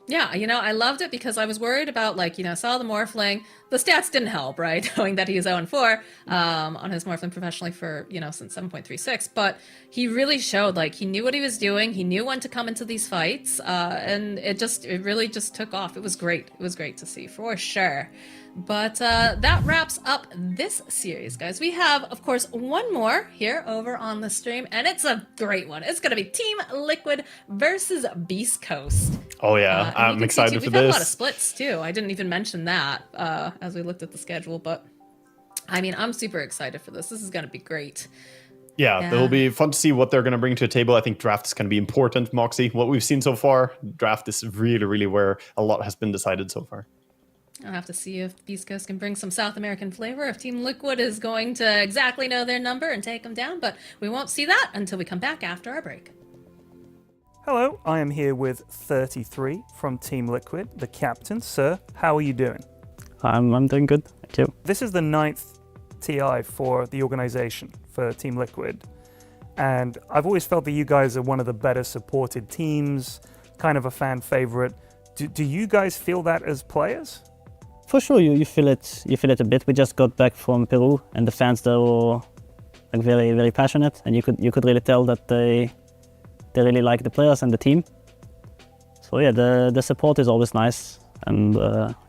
Yeah, I loved it because I was worried about, saw the Morphling. The stats didn't help, right? Knowing that he is 0-4 on his Morphling professionally for, since 7.36. But he really showed, he knew what he was doing. He knew when to come into these fights. And it really just took off. It was great. It was great to see, for sure. But that wraps up this series, guys. We have, of course, one more here over on the stream, and it's a great one. It's going to be Team Liquid versus Beast Coast. Oh, yeah. I'm excited for this. We've had a lot of splits, too. I didn't even mention that as we looked at the schedule, but I'm super excited for this. This is going to be great. Yeah, it'll be fun to see what they're going to bring to the table. I think draft is going to be important, Moxie. What we've seen so far, draft is really, really where a lot has been decided so far. I'll have to see if Beast Coast can bring some South American flavor, if Team Liquid is going to exactly know their number and take them down, but we won't see that until we come back after our break. Hello, I am here with 33 from Team Liquid, the captain. Sir, how are you doing? I'm doing good, thank you. This is the 9th TI for the organization, for Team Liquid. And I've always felt that you guys are one of the better supported teams, kind of a fan favorite. Do you guys feel that as players? For sure, you feel it. You feel it a bit. We just got back from Peru, and the fans there were like very, very passionate, and you could really tell that they really like the players and the team. So yeah, the support is always nice, and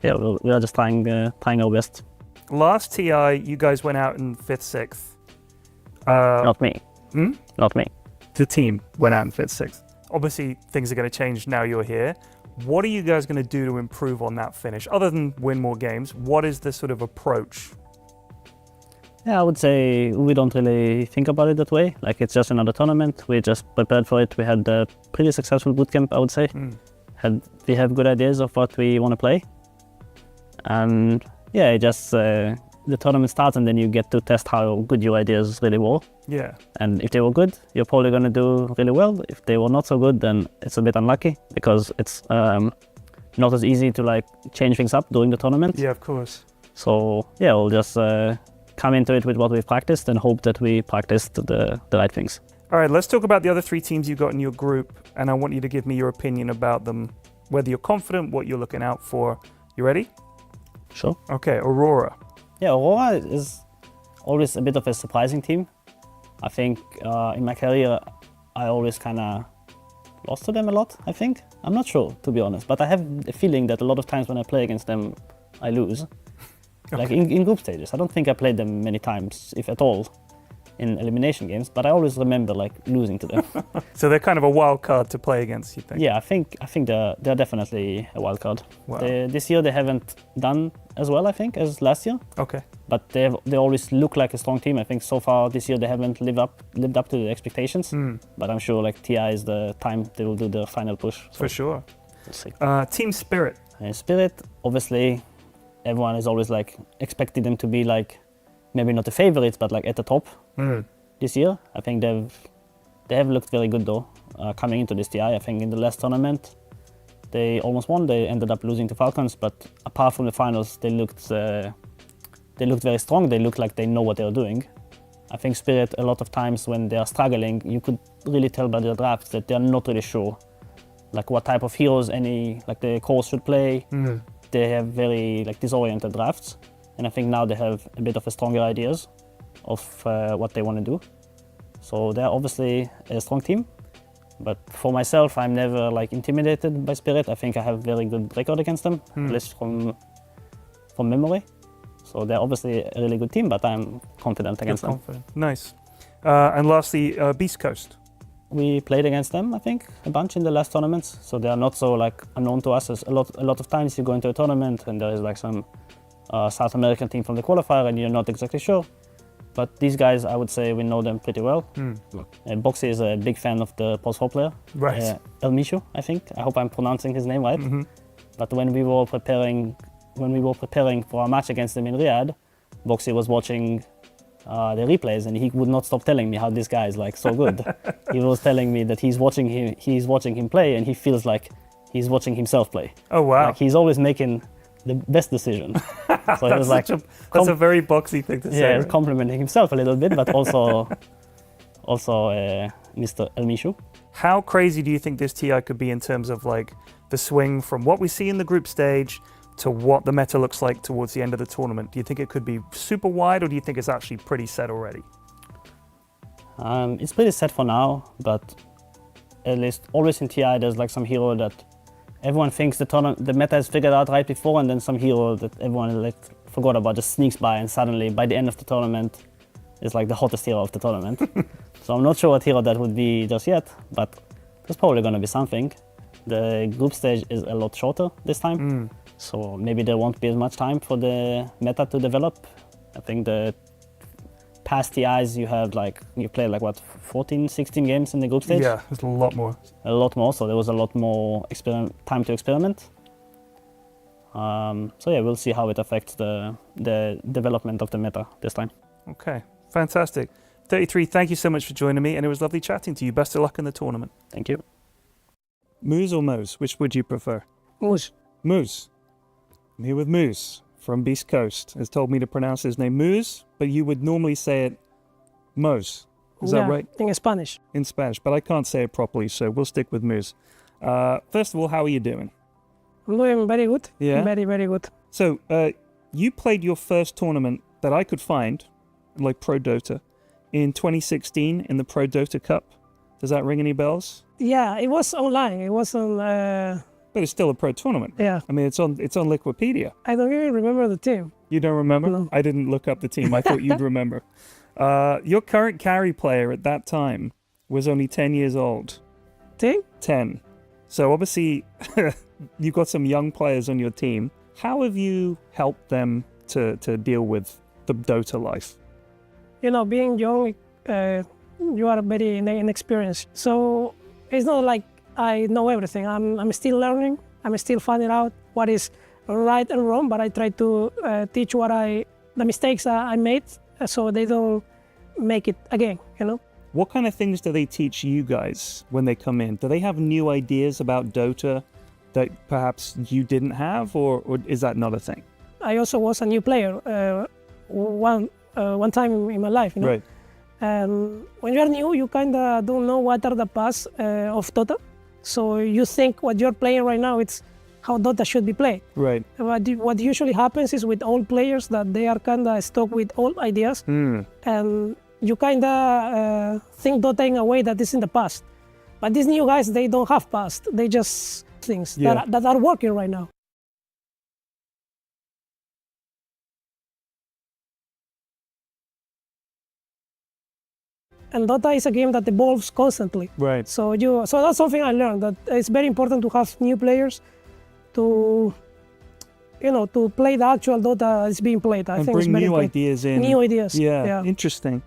yeah, we are just trying our best. Last TI, you guys went out in 5th, 6th. Not me. Not me. The team went out in 5th, 6th. Obviously, things are going to change now you're here. What are you guys going to do to improve on that finish? Other than win more games, what is the sort of approach? Yeah, I would say we don't really think about it that way. Like, it's just another tournament. We just prepared for it. We had a pretty successful bootcamp, I would say. We have good ideas of what we want to play. And yeah, it just the tournament starts and then you get to test how good your ideas really were. Yeah. And if they were good, you're probably going to do really well. If they were not so good, then it's a bit unlucky because it's not as easy to like change things up during the tournament. Yeah, of course. So yeah, we'll just come into it with what we've practiced and hope that we practiced the right things. All right, let's talk about the other 3 teams you've got in your group, and I want you to give me your opinion about them, whether you're confident, what you're looking out for. You ready? Sure. Okay, Aurora. Yeah, Aurora is always a bit of a surprising team. I think in my career, I always kind of lost to them a lot, I think. I'm not sure, to be honest, but I have a feeling that a lot of times when I play against them, I lose. Okay. Like in group stages. I don't think I played them many times, if at all, in elimination games, but I always remember like losing to them. So they're kind of a wild card to play against, you think? Yeah, I think they're definitely a wild card. Wow. This year they haven't done as well, I think, as last year. Okay. But they always look like a strong team. I think so far this year they haven't lived up to the expectations. But I'm sure like TI is the time they will do the final push. So for sure. We'll see. Team Spirit. Spirit, obviously, everyone is always like expecting them to be like maybe not the favorites, but like at the top this year. I think they have looked very good though coming into this TI. I think in the last tournament they almost won. They ended up losing to Falcons, but apart from the finals, they looked very strong. They looked like they know what they are doing. I think Spirit, a lot of times when they are struggling, you could really tell by their drafts that they are not really sure like what type of heroes the course should play. They have very like disoriented drafts, and I think now they have a bit of a stronger ideas of what they want to do. So they're obviously a strong team, but for myself, I'm never like intimidated by Spirit. I think I have very good record against them, at least from memory. So they're obviously a really good team, but I'm confident against them. Nice. And lastly, Beast Coast. We played against them, I think, a bunch in the last tournaments. So they are not so like unknown to us. As a lot of times you go into a tournament and there is like some South American team from the qualifier and you're not exactly sure. But these guys, I would say we know them pretty well. Boxy is a big fan of the Pulse 4 player. Right. El Mishu, I think. I hope I'm pronouncing his name right. But when we were preparing for our match against them in Riyadh, Boxy was watching the replays and he would not stop telling me how this guy is like so good. He was telling me that he's watching him play and he feels like he's watching himself play. Oh wow. Like he's always making the best decision. So it was like that's a very Boxy thing to say. Yeah, right? complimenting himself a little bit, but also Mr. El Mishu. How crazy do you think this TI could be in terms of like the swing from what we see in the group stage to what the meta looks like towards the end of the tournament? Do you think it could be super wide, or do you think it's actually pretty set already? It's pretty set for now, but at least always in TI there's like some hero that everyone thinks the meta is figured out right before, and then some hero that everyone like forgot about just sneaks by, and suddenly by the end of the tournament is like the hottest hero of the tournament. So I'm not sure what hero that would be just yet, but there's probably going to be something. The group stage is a lot shorter this time. So maybe there won't be as much time for the meta to develop. I think the past TIs you play like what, 14, 16 games in the group stage? Yeah, it's a lot more. A lot more, so there was a lot more time to experiment. So yeah, we'll see how it affects the development of the meta this time. Okay, fantastic. 33, thank you so much for joining me, and it was lovely chatting to you. Best of luck in the tournament. Thank you. Moose or Mose? Which would you prefer? Moose. Moose. I'm here with Moose from Beast Coast. Has told me to pronounce his name Moose, but you would normally say it Mose. Is that right? In Spanish. In Spanish, but I can't say it properly, so we'll stick with Moose. First of all, how are you doing? I'm doing very good. Yeah? Very, very good. So, you played your first tournament that I could find, like Pro Dota, in 2016 in the Pro Dota Cup. Does that ring any bells? Yeah, it was online. It was on... But it's still a pro tournament. Yeah. I mean, it's on Liquipedia. I don't even remember the team. You don't remember? No. I didn't look up the team. I thought you'd remember. Your current carry player at that time was only 10 years old. 10? 10. So obviously, you've got some young players on your team. How have you helped them to deal with the Dota life? You know, being young, you are very inexperienced. So it's not like I know everything. I'm still learning. I'm still finding out what is right and wrong, but I try to teach the mistakes I made so they don't make it again, you know? What kind of things do they teach you guys when they come in? Do they have new ideas about Dota that perhaps you didn't have, or is that not a thing? I also was a new player one time in my life, you know? Right. When you're new, you kind of don't know what are the paths of Dota. So you think what you're playing right now, it's how Dota should be played. Right. What usually happens is with old players that they are kind of stuck with old ideas. And you kind of think Dota in a way that is in the past. But these new guys, they don't have past. They just things that are working right now. And Dota is a game that evolves constantly. Right. So that's something I learned, that it's very important to have new players to play the actual Dota that's being played. I and think bring it's very new important. ideas in. New ideas. Yeah. Interesting.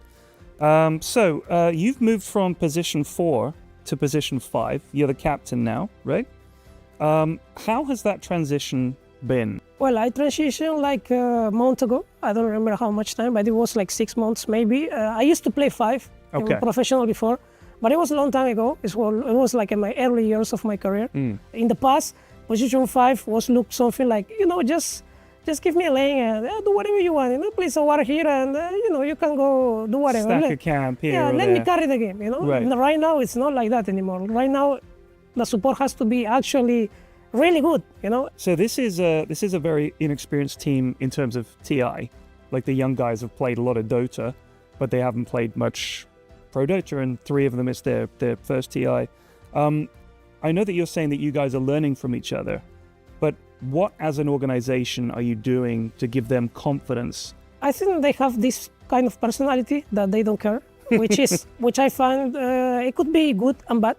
So you've moved from position 4 to position 5. You're the captain now, right? How has that transition been? Well, I transitioned like a month ago. I don't remember how much time, but it was like 6 months maybe. I used to play 5 professional before, but it was a long time ago. It was like in my early years of my career. In the past, position 5 looked something like, just give me a lane and do whatever you want. Place a water here and you can go do whatever. Stack a camp here. Yeah, or let there. me carry the game. Right. Right now it's not like that anymore. Right now, the support has to be actually really good. So this is a very inexperienced team in terms of TI. Like the young guys have played a lot of Dota, but they haven't played much Pro Dota, and 3 of them is their first TI. I know that you're saying that you guys are learning from each other, but what as an organization are you doing to give them confidence? I think they have this kind of personality that they don't care, which I find it could be good and bad.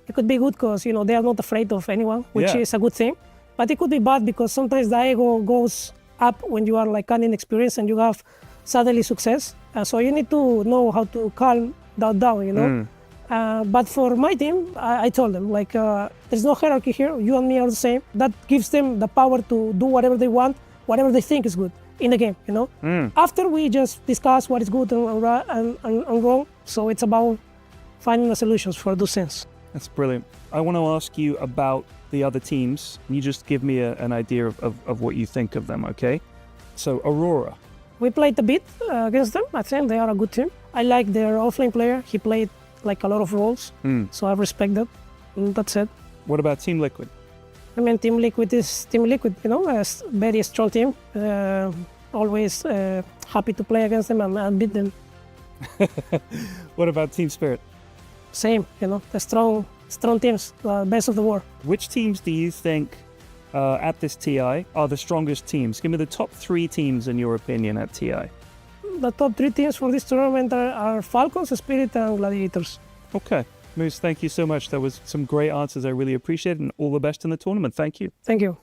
It could be good because they are not afraid of anyone, which is a good thing. But it could be bad because sometimes the ego goes up when you are like kind of inexperienced and you have suddenly success. So you need to know how to calm that down, But for my team, I told them like there's no hierarchy here. You and me are the same. That gives them the power to do whatever they want, whatever they think is good in the game. After we just discuss what is good and wrong. So it's about finding the solutions for those things. That's brilliant. I want to ask you about the other teams. You just give me an idea of what you think of them, okay? So, Aurora. We played a bit against them. I think they are a good team. I like their offlane player. He played like a lot of roles, so I respect that. That's it. What about Team Liquid? I mean, Team Liquid is Team Liquid, a very strong team. Always happy to play against them and beat them. What about Team Spirit? Same, the strong teams, best of the world. Which teams do you think at this TI are the strongest teams? Give me the top 3 teams in your opinion at TI. The top 3 teams for this tournament are Falcons, Spirit, and Gladiators. Okay. Moose, thank you so much. That was some great answers. I really appreciate it, and all the best in the tournament. Thank you. Thank you.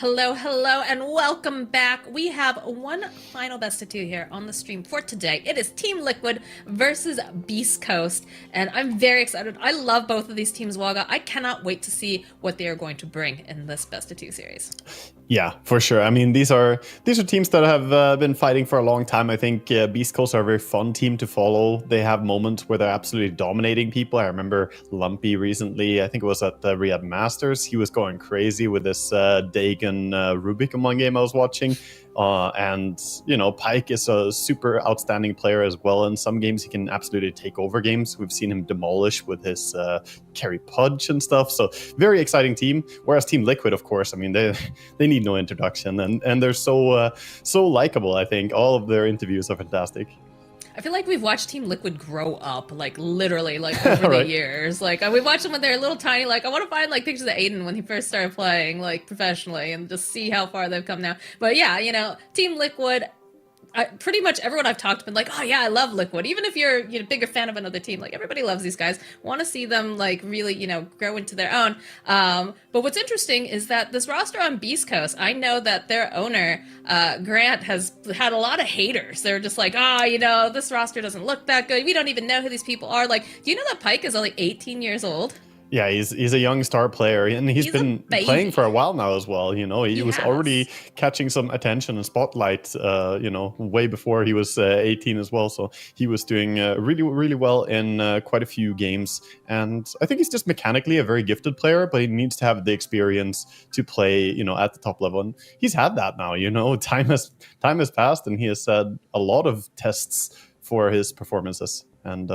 Hello, hello, and welcome back. We have one final best of two here on the stream for today. It is Team Liquid versus Beast Coast, and I'm very excited. I love both of these teams, Waga. I cannot wait to see what they are going to bring in this best of two series. Yeah, for sure. I mean, these are teams that have been fighting for a long time. I think Beast Coast are a very fun team to follow. They have moments where they're absolutely dominating people. I remember Lumpy recently, I think it was at the Riyadh Masters. He was going crazy with this Dagon Rubik among game I was watching. And, you know, Pyke is a super outstanding player as well. In some games, he can absolutely take over games. We've seen him demolish with his carry Pudge and stuff. So very exciting team. Whereas Team Liquid, of course, I mean, they need no introduction. And they're so likable, I think. All of their interviews are fantastic. I feel like we've watched Team Liquid grow up, like literally, like over Right. the years. Like we watched them when they were little tiny. Like I want to find like pictures of Aiden when he first started playing, like professionally, and just see how far they've come now. But yeah, you know, Team Liquid. Pretty much everyone I've talked to been like, oh yeah, I love Liquid. Even if you're a bigger fan of another team, like everybody loves these guys. Want to see them like really, grow into their own. But what's interesting is that this roster on Beast Coast, I know that their owner, Grant, has had a lot of haters. They're just like, this roster doesn't look that good. We don't even know who these people are. Like, do you know that Pyke is only 18 years old? Yeah, he's a young star player, and he's been playing for a while now as well. You know, he was already catching some attention and spotlight, way before he was 18 as well. So he was doing really, really well in quite a few games. And I think he's just mechanically a very gifted player, but he needs to have the experience to play, at the top level. And he's had that now. Time has passed, and he has had a lot of tests for his performances. And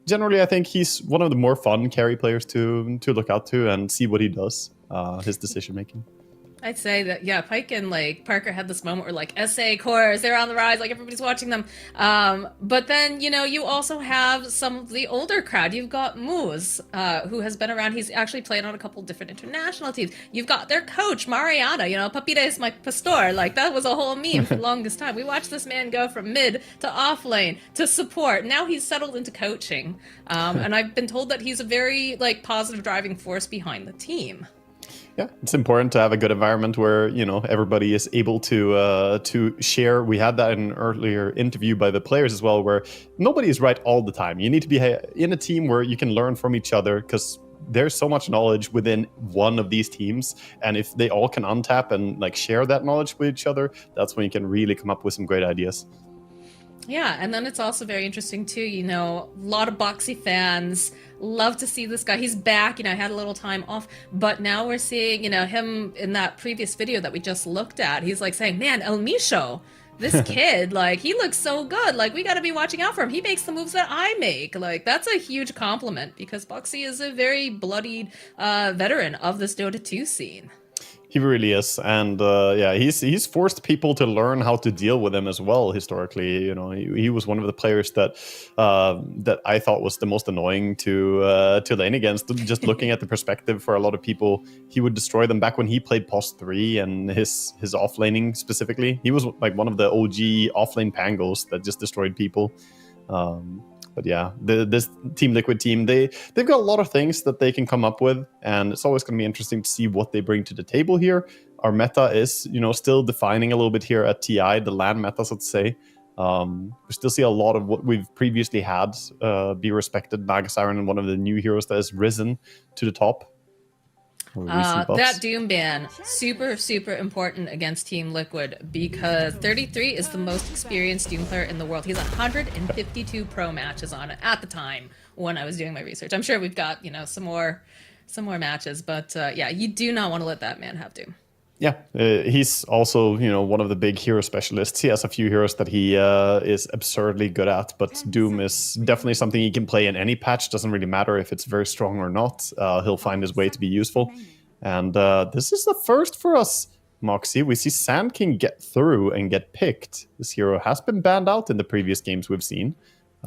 generally, I think he's one of the more fun carry players to look out to and see what he does, his decision making. I'd say that, yeah, Pyke and like Parker had this moment where like SA cores, they're on the rise, like everybody's watching them. But then, you also have some of the older crowd. You've got Moose, who has been around. He's actually played on a couple different international teams. You've got their coach, Mariana, Papita es my pastor. Like that was a whole meme for the longest time. We watched this man go from mid to off lane to support. Now he's settled into coaching. And I've been told that he's a very like positive driving force behind the team. Yeah, it's important to have a good environment where everybody is able to share. We had that in an earlier interview by the players as well, where nobody is right all the time. You need to be in a team where you can learn from each other, because there's so much knowledge within one of these teams, and if they all can untap and like share that knowledge with each other, that's when you can really come up with some great ideas. Yeah, and then it's also very interesting too, a lot of Boxy fans love to see this guy. He's back, I had a little time off, but now we're seeing, him in that previous video that we just looked at. He's like saying, man, El Misho, this kid, like, he looks so good. Like, we got to be watching out for him. He makes the moves that I make. Like, that's a huge compliment, because Boxy is a very bloodied veteran of this Dota 2 scene. He really is, and he's forced people to learn how to deal with him as well. Historically, he was one of the players that I thought was the most annoying to lane against. Just looking at the perspective for a lot of people, he would destroy them. Back when he played Post 3 and his off laning specifically, he was like one of the OG off lane pangos that just destroyed people. But yeah, this Team Liquid team, they've got a lot of things that they can come up with, and it's always going to be interesting to see what they bring to the table here. Our meta is, still defining a little bit here at TI, the LAN meta, so to say. We still see a lot of what we've previously had be respected. Magus Iron, one of the new heroes that has risen to the top. That Doom ban, super, super important against Team Liquid, because 33 is the most experienced Doom player in the world. He's 152 pro matches on it at the time when I was doing my research. I'm sure we've got, some more matches, but yeah, you do not want to let that man have Doom. Yeah, he's also, one of the big hero specialists. He has a few heroes that he is absurdly good at, but Doom is definitely something he can play in any patch. Doesn't really matter if it's very strong or not. He'll find his way to be useful. And this is the first for us, Moxie. We see Sand King get through and get picked. This hero has been banned out in the previous games we've seen.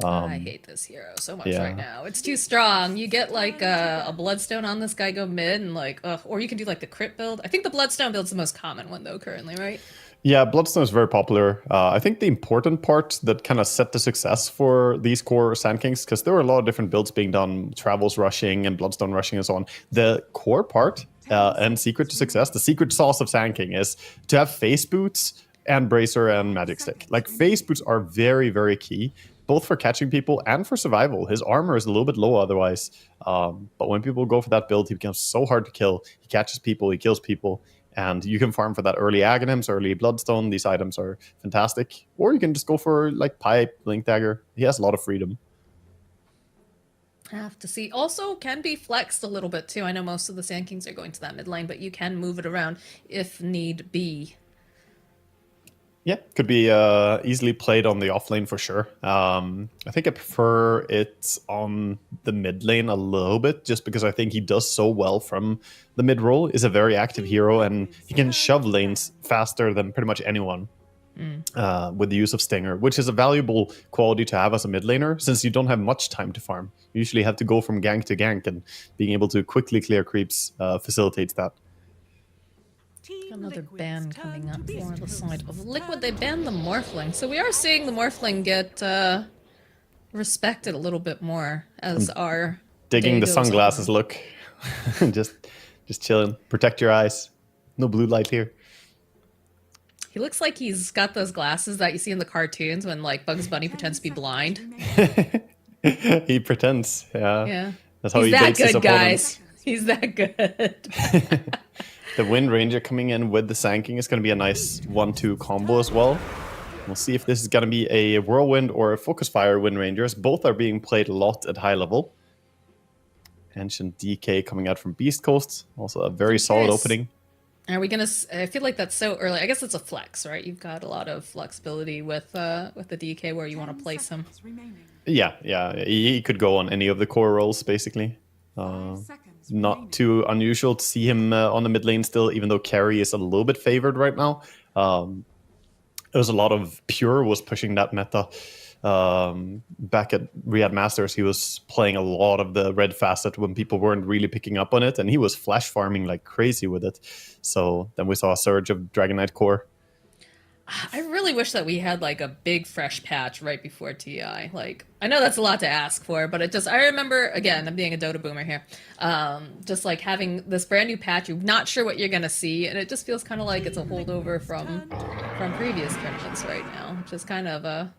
I hate this hero so much right now. It's too strong. You get like a Bloodstone on this guy, go mid, and like, or you can do like the crit build. I think the Bloodstone build's the most common one though currently, right? Yeah, Bloodstone is very popular. I think the important part that kind of set the success for these core Sand Kings, because there were a lot of different builds being done, Travels rushing and Bloodstone rushing and so on. The core part and secret to success. The secret sauce of Sand King is to have face boots and bracer and magic stick. Like face boots are very, very key, both for catching people and for survival. His armor is a little bit low otherwise, but when people go for that build, he becomes so hard to kill. He catches people, he kills people, and you can farm for that early Aghanims, early Bloodstone. These items are fantastic. Or you can just go for like Pipe, Blink Dagger. He has a lot of freedom. Have to see. Also, can be flexed a little bit too. I know most of the Sand Kings are going to that mid lane, but you can move it around if need be. Yeah, could be easily played on the off lane for sure. I think I prefer it on the mid lane a little bit, just because I think he does so well from the mid role. Is a very active hero, and he can shove lanes faster than pretty much anyone with the use of Stinger, which is a valuable quality to have as a mid laner, since you don't have much time to farm. You usually have to go from gank to gank, and being able to quickly clear creeps facilitates that. Another ban coming up for the side of Liquid. They banned the Morphling. So we are seeing the Morphling get respected a little bit more as our digging day the goes sunglasses on. look. just chilling. Protect your eyes. No blue light here. He looks like he's got those glasses that you see in the cartoons when like Bugs Bunny pretends to be blind. He pretends, yeah. Yeah. That's how He's he that baits his good, opponents. guys. He's that good. The Wind Ranger coming in with the Sand King is going to be a nice 1-2 combo as well. We'll see if this is going to be a Whirlwind or a Focus Fire Wind Rangers. Both are being played a lot at high level. Ancient DK coming out from Beast Coast. Also a very solid opening. Are we gonna? I feel like that's so early. I guess it's a flex, right? You've got a lot of flexibility with the DK where you want to place him. Yeah. He could go on any of the core roles, basically. Not too unusual to see him on the mid lane still, even though carry is a little bit favored right now. There was a lot of Pure was pushing that meta. Back at Riyadh Masters, he was playing a lot of the red facet when people weren't really picking up on it, and he was flash farming like crazy with it. So then we saw a surge of Dragon Knight core. I really wish that we had like a big fresh patch right before TI. Like, I know that's a lot to ask for, but it just, I remember, again, I'm being a Dota boomer here, just like having this brand new patch, you're not sure what you're going to see, and it just feels kind of like it's a holdover from previous tournaments right now, which is kind of a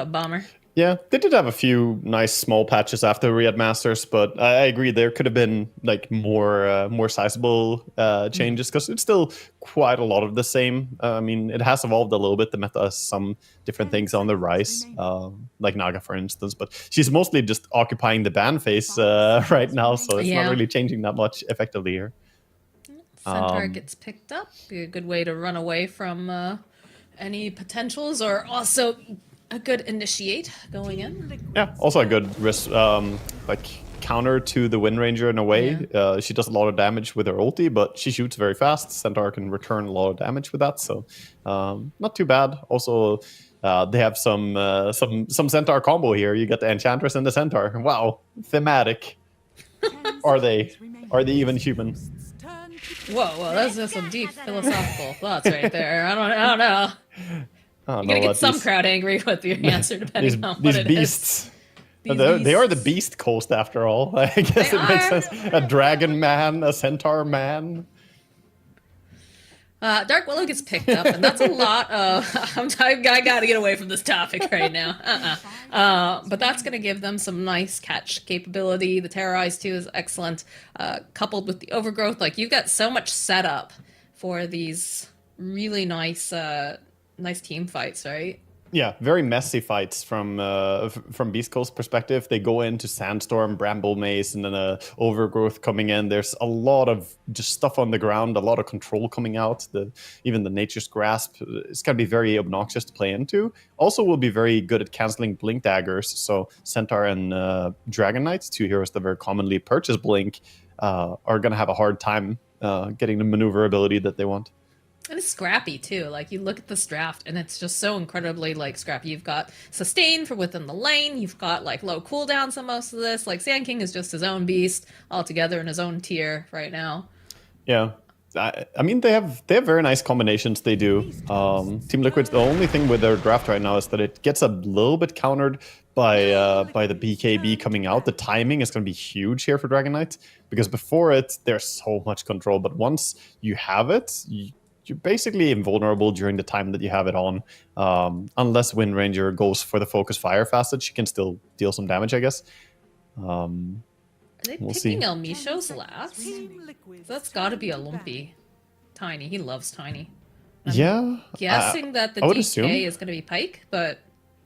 bummer. Yeah, they did have a few nice small patches after Riyadh Masters, but I agree there could have been like more sizable changes, because it's still quite a lot of the same. I mean, it has evolved a little bit. The meta has some different things on the rise, like Naga, for instance, but she's mostly just occupying the ban phase right now, so it's not really changing that much effectively here. Centaur gets picked up. Be a good way to run away from any potentials, or also a good initiate going in. Yeah, also a good risk, like counter to the Wind Ranger in a way. Yeah. She does a lot of damage with her ulti, but she shoots very fast. Centaur can return a lot of damage with that, so not too bad. Also, they have some Centaur combo here. You get the Enchantress and the Centaur. Wow, thematic. Are they even human? Whoa, those are some deep philosophical thoughts right there. I don't know. You're gonna get some crowd angry with your answer, depending on what it beasts. is. They are the Beast Coast, after all. I guess it makes sense. A dragon man, a centaur man. Dark Willow gets picked up, and that's a lot of... I gotta get away from this topic right now. But that's gonna give them some nice catch capability. The Terrorize, too, is excellent. Coupled with the Overgrowth, like, you've got so much setup for these really nice team fights, right? Yeah, very messy fights from Beast Coast perspective. They go into Sandstorm, Bramble Maze, and then Overgrowth coming in. There's a lot of just stuff on the ground, a lot of control coming out. Even the Nature's Grasp is going to be very obnoxious to play into. Also will be very good at canceling Blink Daggers. So Centaur and Dragon Knights, two heroes that very commonly purchase Blink, are going to have a hard time getting the maneuverability that they want. And it's scrappy too. Like, you look at this draft and it's just so incredibly like scrappy. You've got sustain for within the lane. You've got like low cooldowns on most of this. Like, Sand King is just his own beast altogether in his own tier right now. Yeah. I mean, they have very nice combinations. They do. Team Liquid's the only thing with their draft right now is that it gets a little bit countered by the BKB coming out. The timing is going to be huge here for Dragon Knight because before it, there's so much control. But once you have it, you're basically invulnerable during the time that you have it on. Unless Wind Ranger goes for the focus fire fast, she can still deal some damage, I guess. Are they We'll picking see. El Micho's last? That's got to be a lumpy. Tiny. He loves Tiny. Yeah. Guessing that the I would DK assume. is going to be Pike, but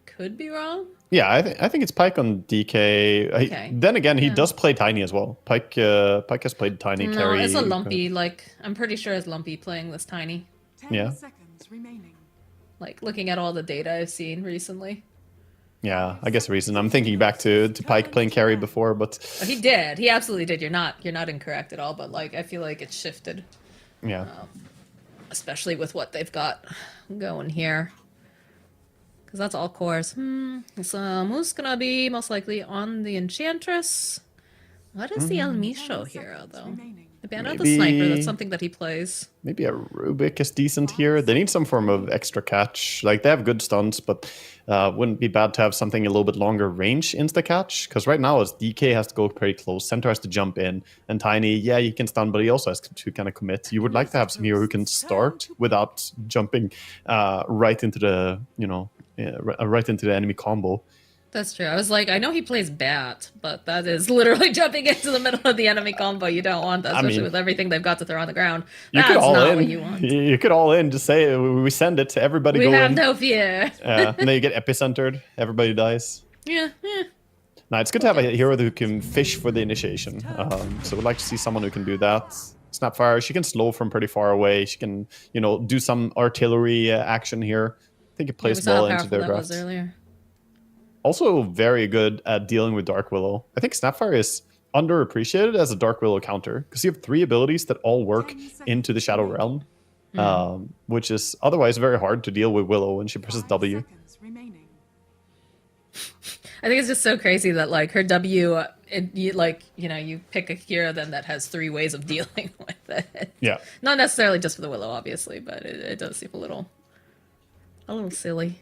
could be wrong. Yeah, I think it's Pike on DK. Okay. Then again, he Yeah. does play Tiny as well. Pike has played Tiny No, carry. it's a lumpy. Like I'm pretty sure it's lumpy playing this Tiny. Yeah. Like looking at all the data I've seen recently. Yeah, I guess the reason I'm thinking back to Pike playing carry before, but He did. He absolutely did. You're not incorrect at all. But like I feel like it's shifted, yeah. especially with what they've got going here. Because that's all cores. So who's gonna be most likely on the Enchantress? What is the El Micho hero though? They banned out the Maybe- sniper. That's something that he plays. Maybe a Rubik is decent here. They need some form of extra catch. Like they have good stunts, but wouldn't be bad to have something a little bit longer range insta catch. Because right now, as DK has to go pretty close, Centaur has to jump in, and Tiny, yeah, he can stun, but he also has to kind of commit. You would like to have some hero who can start without jumping right into the right into the enemy combo. That's true. I was like, I know he plays Bat, but that is literally jumping into the middle of the enemy combo. You don't want that, I especially mean, with everything they've got to throw on the ground. You That's could all not in. what you want. You could all in. Just say we send it to everybody. We go have in. no fear. And then you get epicentered. Everybody dies. Yeah. Now it's good to have a hero who can fish for the initiation. So we'd like to see someone who can do that. Snapfire, she can slow from pretty far away. She can, do some artillery action here. I think it We plays saw how well into powerful their that was draft. earlier. Also very good at dealing with Dark Willow. I think Snapfire is underappreciated as a Dark Willow counter because you have 3 abilities that all work into the Shadow Realm, which is otherwise very hard to deal with Willow when she presses W. I think it's just so crazy that like her W, you pick a hero then that has 3 ways of dealing with it. Yeah. Not necessarily just for the Willow, obviously, but it does seem a little silly.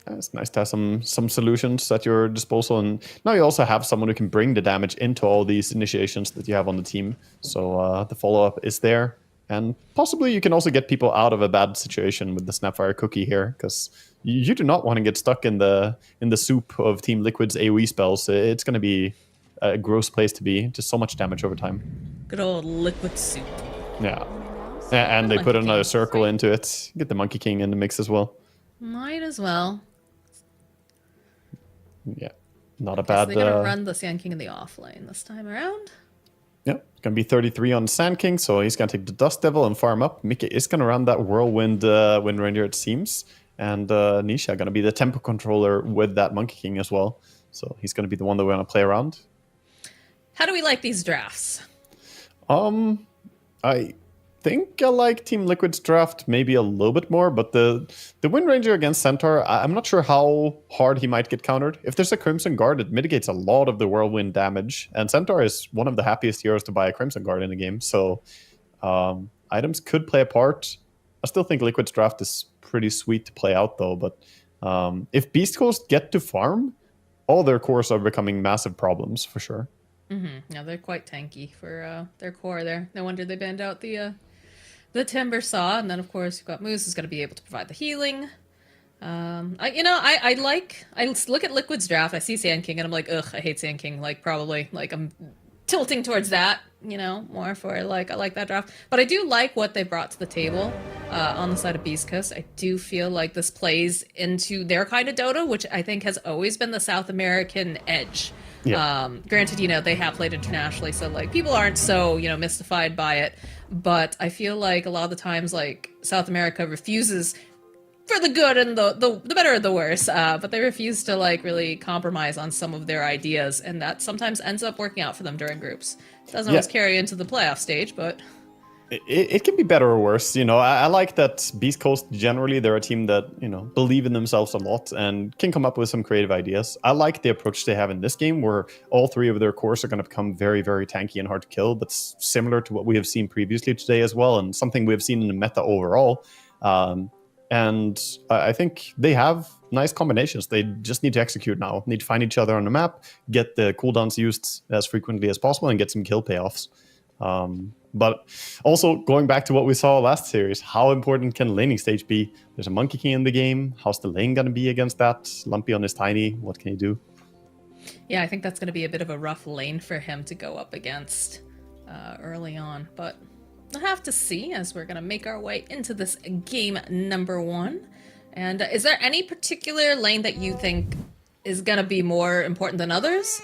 It's nice to have some solutions at your disposal, and now you also have someone who can bring the damage into all these initiations that you have on the team. So the follow-up is there, and possibly you can also get people out of a bad situation with the Snapfire cookie here, because you do not want to get stuck in the soup of Team Liquid's AoE spells. It's going to be a gross place to be. Just so much damage over time. Good old liquid soup. Yeah, and they put Monkey another King. circle into it. Get the Monkey King in the mix as well. Might as well. Yeah, not a So bad. they're gonna run the Sand King in the off lane this time around. Yeah, it's going to be 33 on Sand King, so he's going to take the Dust Devil and farm up. Mickey is going to run that Whirlwind Wind Ranger, it seems. And Nisha going to be the tempo controller with that Monkey King as well. So he's going to be the one that we're going to play around. How do we like these drafts? I think I like Team Liquid's draft maybe a little bit more, but the Wind Ranger against Centaur, I'm not sure how hard he might get countered. If there's a Crimson Guard, it mitigates a lot of the Whirlwind damage, and Centaur is one of the happiest heroes to buy a Crimson Guard in a game, so items could play a part. I still think Liquid's draft is pretty sweet to play out, though, but if Beast Coast get to farm, all their cores are becoming massive problems, for sure. Yeah, they're quite tanky for their core there. No wonder they banned out the Timber Saw, and then of course you've got Moose who's going to be able to provide the healing. I look at Liquid's draft. I see Sand King, and I'm like, ugh, I hate Sand King. Like probably like I'm tilting towards that, more for like I like that draft. But I do like what they brought to the table on the side of Beast Coast. I do feel like this plays into their kind of Dota, which I think has always been the South American edge. Yeah. Granted, they have played internationally, so like people aren't so mystified by it. But I feel like a lot of the times, like South America refuses, for the good and the better or the worse, but they refuse to like really compromise on some of their ideas, and that sometimes ends up working out for them during groups. Doesn't always carry into the playoff stage, but It can be better or worse. I like that Beast Coast generally, they're a team that, believe in themselves a lot and can come up with some creative ideas. I like the approach they have in this game where all three of their cores are going to become very, very tanky and hard to kill. That's similar to what we have seen previously today as well, and something we have seen in the meta overall. And I think they have nice combinations. They just need to execute now. Need to find each other on the map, get the cooldowns used as frequently as possible, and get some kill payoffs. But also, going back to what we saw last series, how important can laning stage be? There's a Monkey King in the game. How's the lane going to be against that? Lumpy on his tiny. What can he do? Yeah, I think that's going to be a bit of a rough lane for him to go up against early on. But we'll have to see as we're going to make our way into this game number 1. And is there any particular lane that you think is going to be more important than others?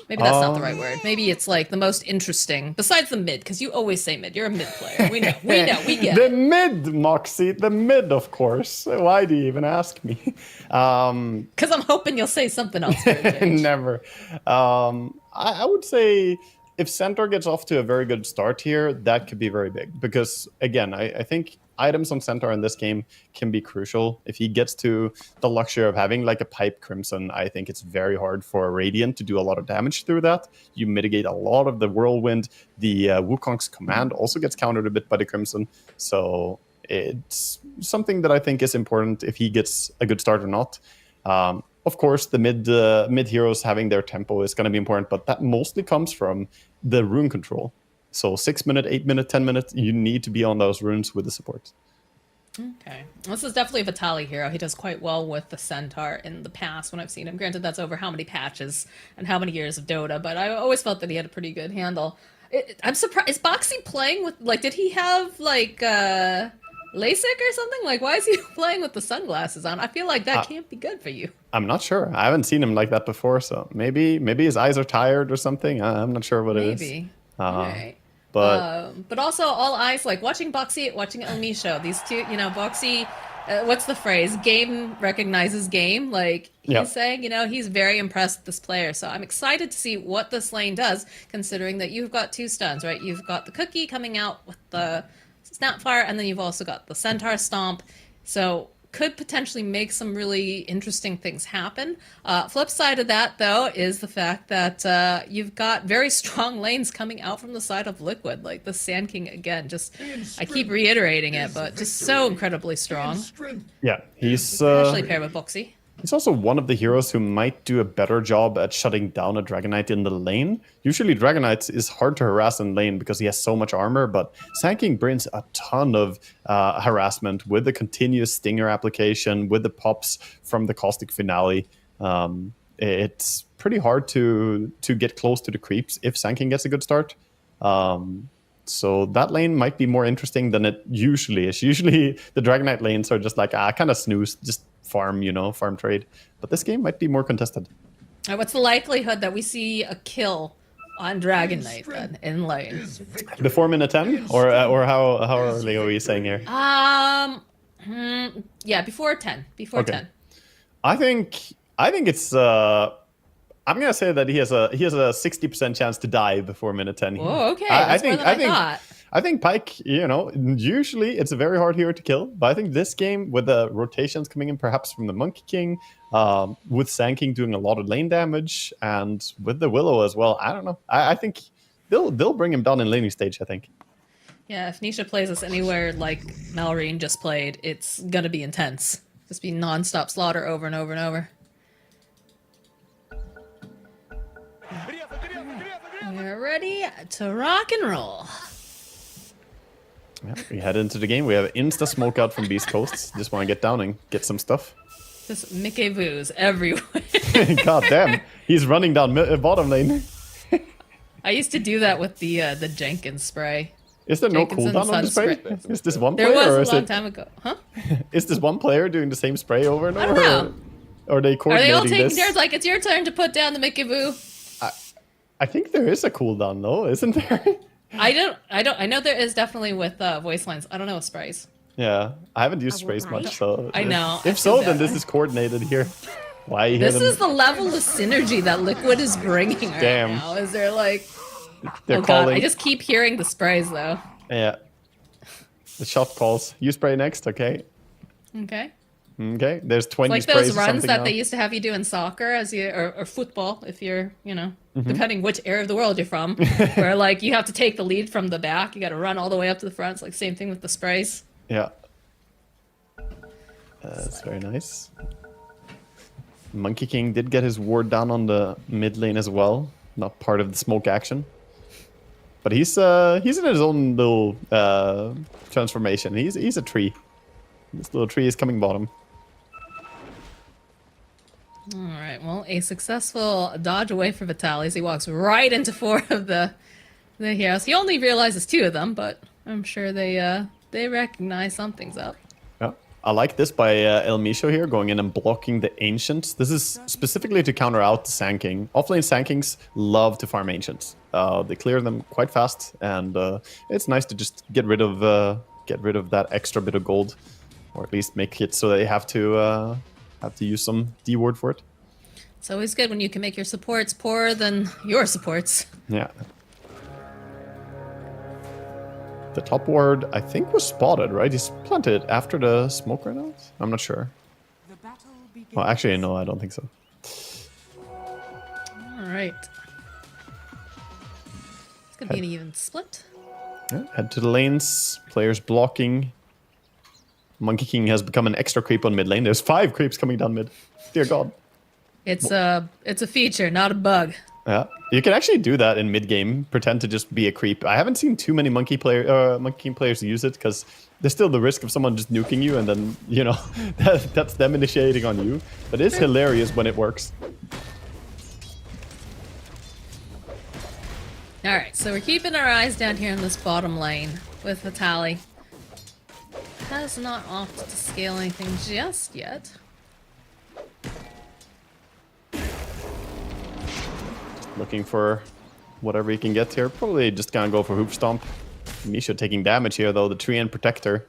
Maybe that's not the right word. Maybe it's like the most interesting, besides the mid, because you always say mid. You're a mid player. We know, we get the it. mid, Moxie, the mid, of course. Why do you even ask me? Because I'm hoping you'll say something else. Never. I would say if Centaur gets off to a very good start here, that could be very big. Because, again, I think items on Centaur in this game can be crucial. If he gets to the luxury of having like a Pipe Crimson, I think it's very hard for a Radiant to do a lot of damage through that. You mitigate a lot of the Whirlwind. The Wukong's command also gets countered a bit by the Crimson. So it's something that I think is important if he gets a good start or not. Of course, the mid heroes having their tempo is going to be important, but that mostly comes from the rune control. So 6 minute, 8 minute, 10 minutes, you need to be on those runes with the support. Okay. This is definitely a Vitali hero. He does quite well with the Centaur in the past when I've seen him. Granted, that's over how many patches and how many years of Dota, but I always felt that he had a pretty good handle. I'm surprised. Is Boxy playing with, like, did he have, like, LASIK or something? Like, why is he playing with the sunglasses on? I feel like that can't be good for you. I'm not sure. I haven't seen him like that before, so maybe his eyes are tired or something. I'm not sure what it is. Maybe. All right. But also all eyes, like watching Boxy, watching El Misho, these two, Boxy, what's the phrase? Game recognizes game. Like he's saying, he's very impressed with this player. So I'm excited to see what this lane does, considering that you've got 2 stuns, right? You've got the Cookie coming out with the Snapfire, and then you've also got the Centaur Stomp. So could potentially make some really interesting things happen. Flip side of that, though, is the fact that you've got very strong lanes coming out from the side of Liquid, like the Sand King again. I keep reiterating it, but just so incredibly strong. Yeah, he's especially paired with Boxy. He's also one of the heroes who might do a better job at shutting down a Dragonite in the lane. Usually Dragonite is hard to harass in lane because he has so much armor, but Sand King brings a ton of harassment with the continuous stinger application, with the pops from the Caustic Finale. It's pretty hard to get close to the creeps if Sand King gets a good start. So that lane might be more interesting than it usually is. Usually the Dragonite lanes are just like, kind of snooze, just farm, farm trade. But this game might be more contested. All right, what's the likelihood that we see a kill on Dragon Knight then in lane? Before minute 10? Or how early are we saying here? Yeah, before 10. Before 10. I think it's I'm gonna say that he has a 60% chance to die before minute 10 here. Oh, okay. That's more than I thought. I think Pyke, usually it's a very hard hero to kill, but I think this game, with the rotations coming in perhaps from the Monkey King, with Sand King doing a lot of lane damage, and with the Willow as well, I don't know. I think they'll bring him down in laning stage, I think. Yeah, if Nisha plays us anywhere like Malrine just played, it's gonna be intense. Just be non-stop slaughter over and over and over. We're ready to rock and roll. Yeah, we head into the game. We have insta smoke out from Beast Coast. Just want to get down and get some stuff. Just Mickey Boos everywhere. God damn, he's running down bottom lane. I used to do that with the Jenkins spray. Is there no cooldown on the spray? Is this one player? There was a long time ago. Huh? Is this one player doing the same spray over and over? I don't know. Or are they coordinating Are they all taking this? turns? Like, it's your turn to put down the Mickey Boo. I think there is a cooldown though, isn't there? I don't. I know there is definitely with voice lines. I don't know with sprays. Yeah, I haven't used sprays much, so I know. If so, then this is coordinated here. Why? This is the level of synergy that Liquid is bringing right now. Is there like? They're oh calling. God! I just keep hearing the sprays though. Yeah, The shot calls. You spray next, okay? Okay. Okay, there's 20 It's like sprays those or runs something that now. they used to have you do in soccer as you or football if you're, Mhm. depending which area of the world you're from, where like you have to take the lead from the back, you got to run all the way up to the front. It's like same thing with the sprays. Yeah. That's very nice. Monkey King did get his ward down on the mid lane as well. Not part of the smoke action. But he's in his own little transformation. He's a tree. This little tree is coming bottom. All right. Well, a successful dodge away for Vitaly. He walks right into 4 of the heroes. He only realizes 2 of them, but I'm sure they recognize something's up. Yeah. I like this by El Misho here, going in and blocking the Ancients. This is specifically to counter out the Sand King. Offlane Sand Kings love to farm Ancients. They clear them quite fast, and it's nice to just get rid of that extra bit of gold, or at least make it so they have to use some D ward for it. It's always good when you can make your supports poorer than your supports. Yeah. The top ward, I think, was spotted, right? He's planted after the smoke ran out? I'm not sure. Well, actually, no, I don't think so. All right. It's going to be an even split. Yeah, head to the lanes. Players blocking. Monkey King has become an extra creep on mid lane. There's 5 creeps coming down mid. Dear God. It's a feature, not a bug. Yeah, you can actually do that in mid game. Pretend to just be a creep. I haven't seen too many Monkey King players use it because there's still the risk of someone just nuking you, and then that's them initiating on you. But it's hilarious when it works. All right, so we're keeping our eyes down here in this bottom lane with Vitaly. Has not opted to scale anything just yet. Looking for whatever he can get here. Probably just gonna go for Hoop Stomp. Misha taking damage here, though. The Tree and Protector.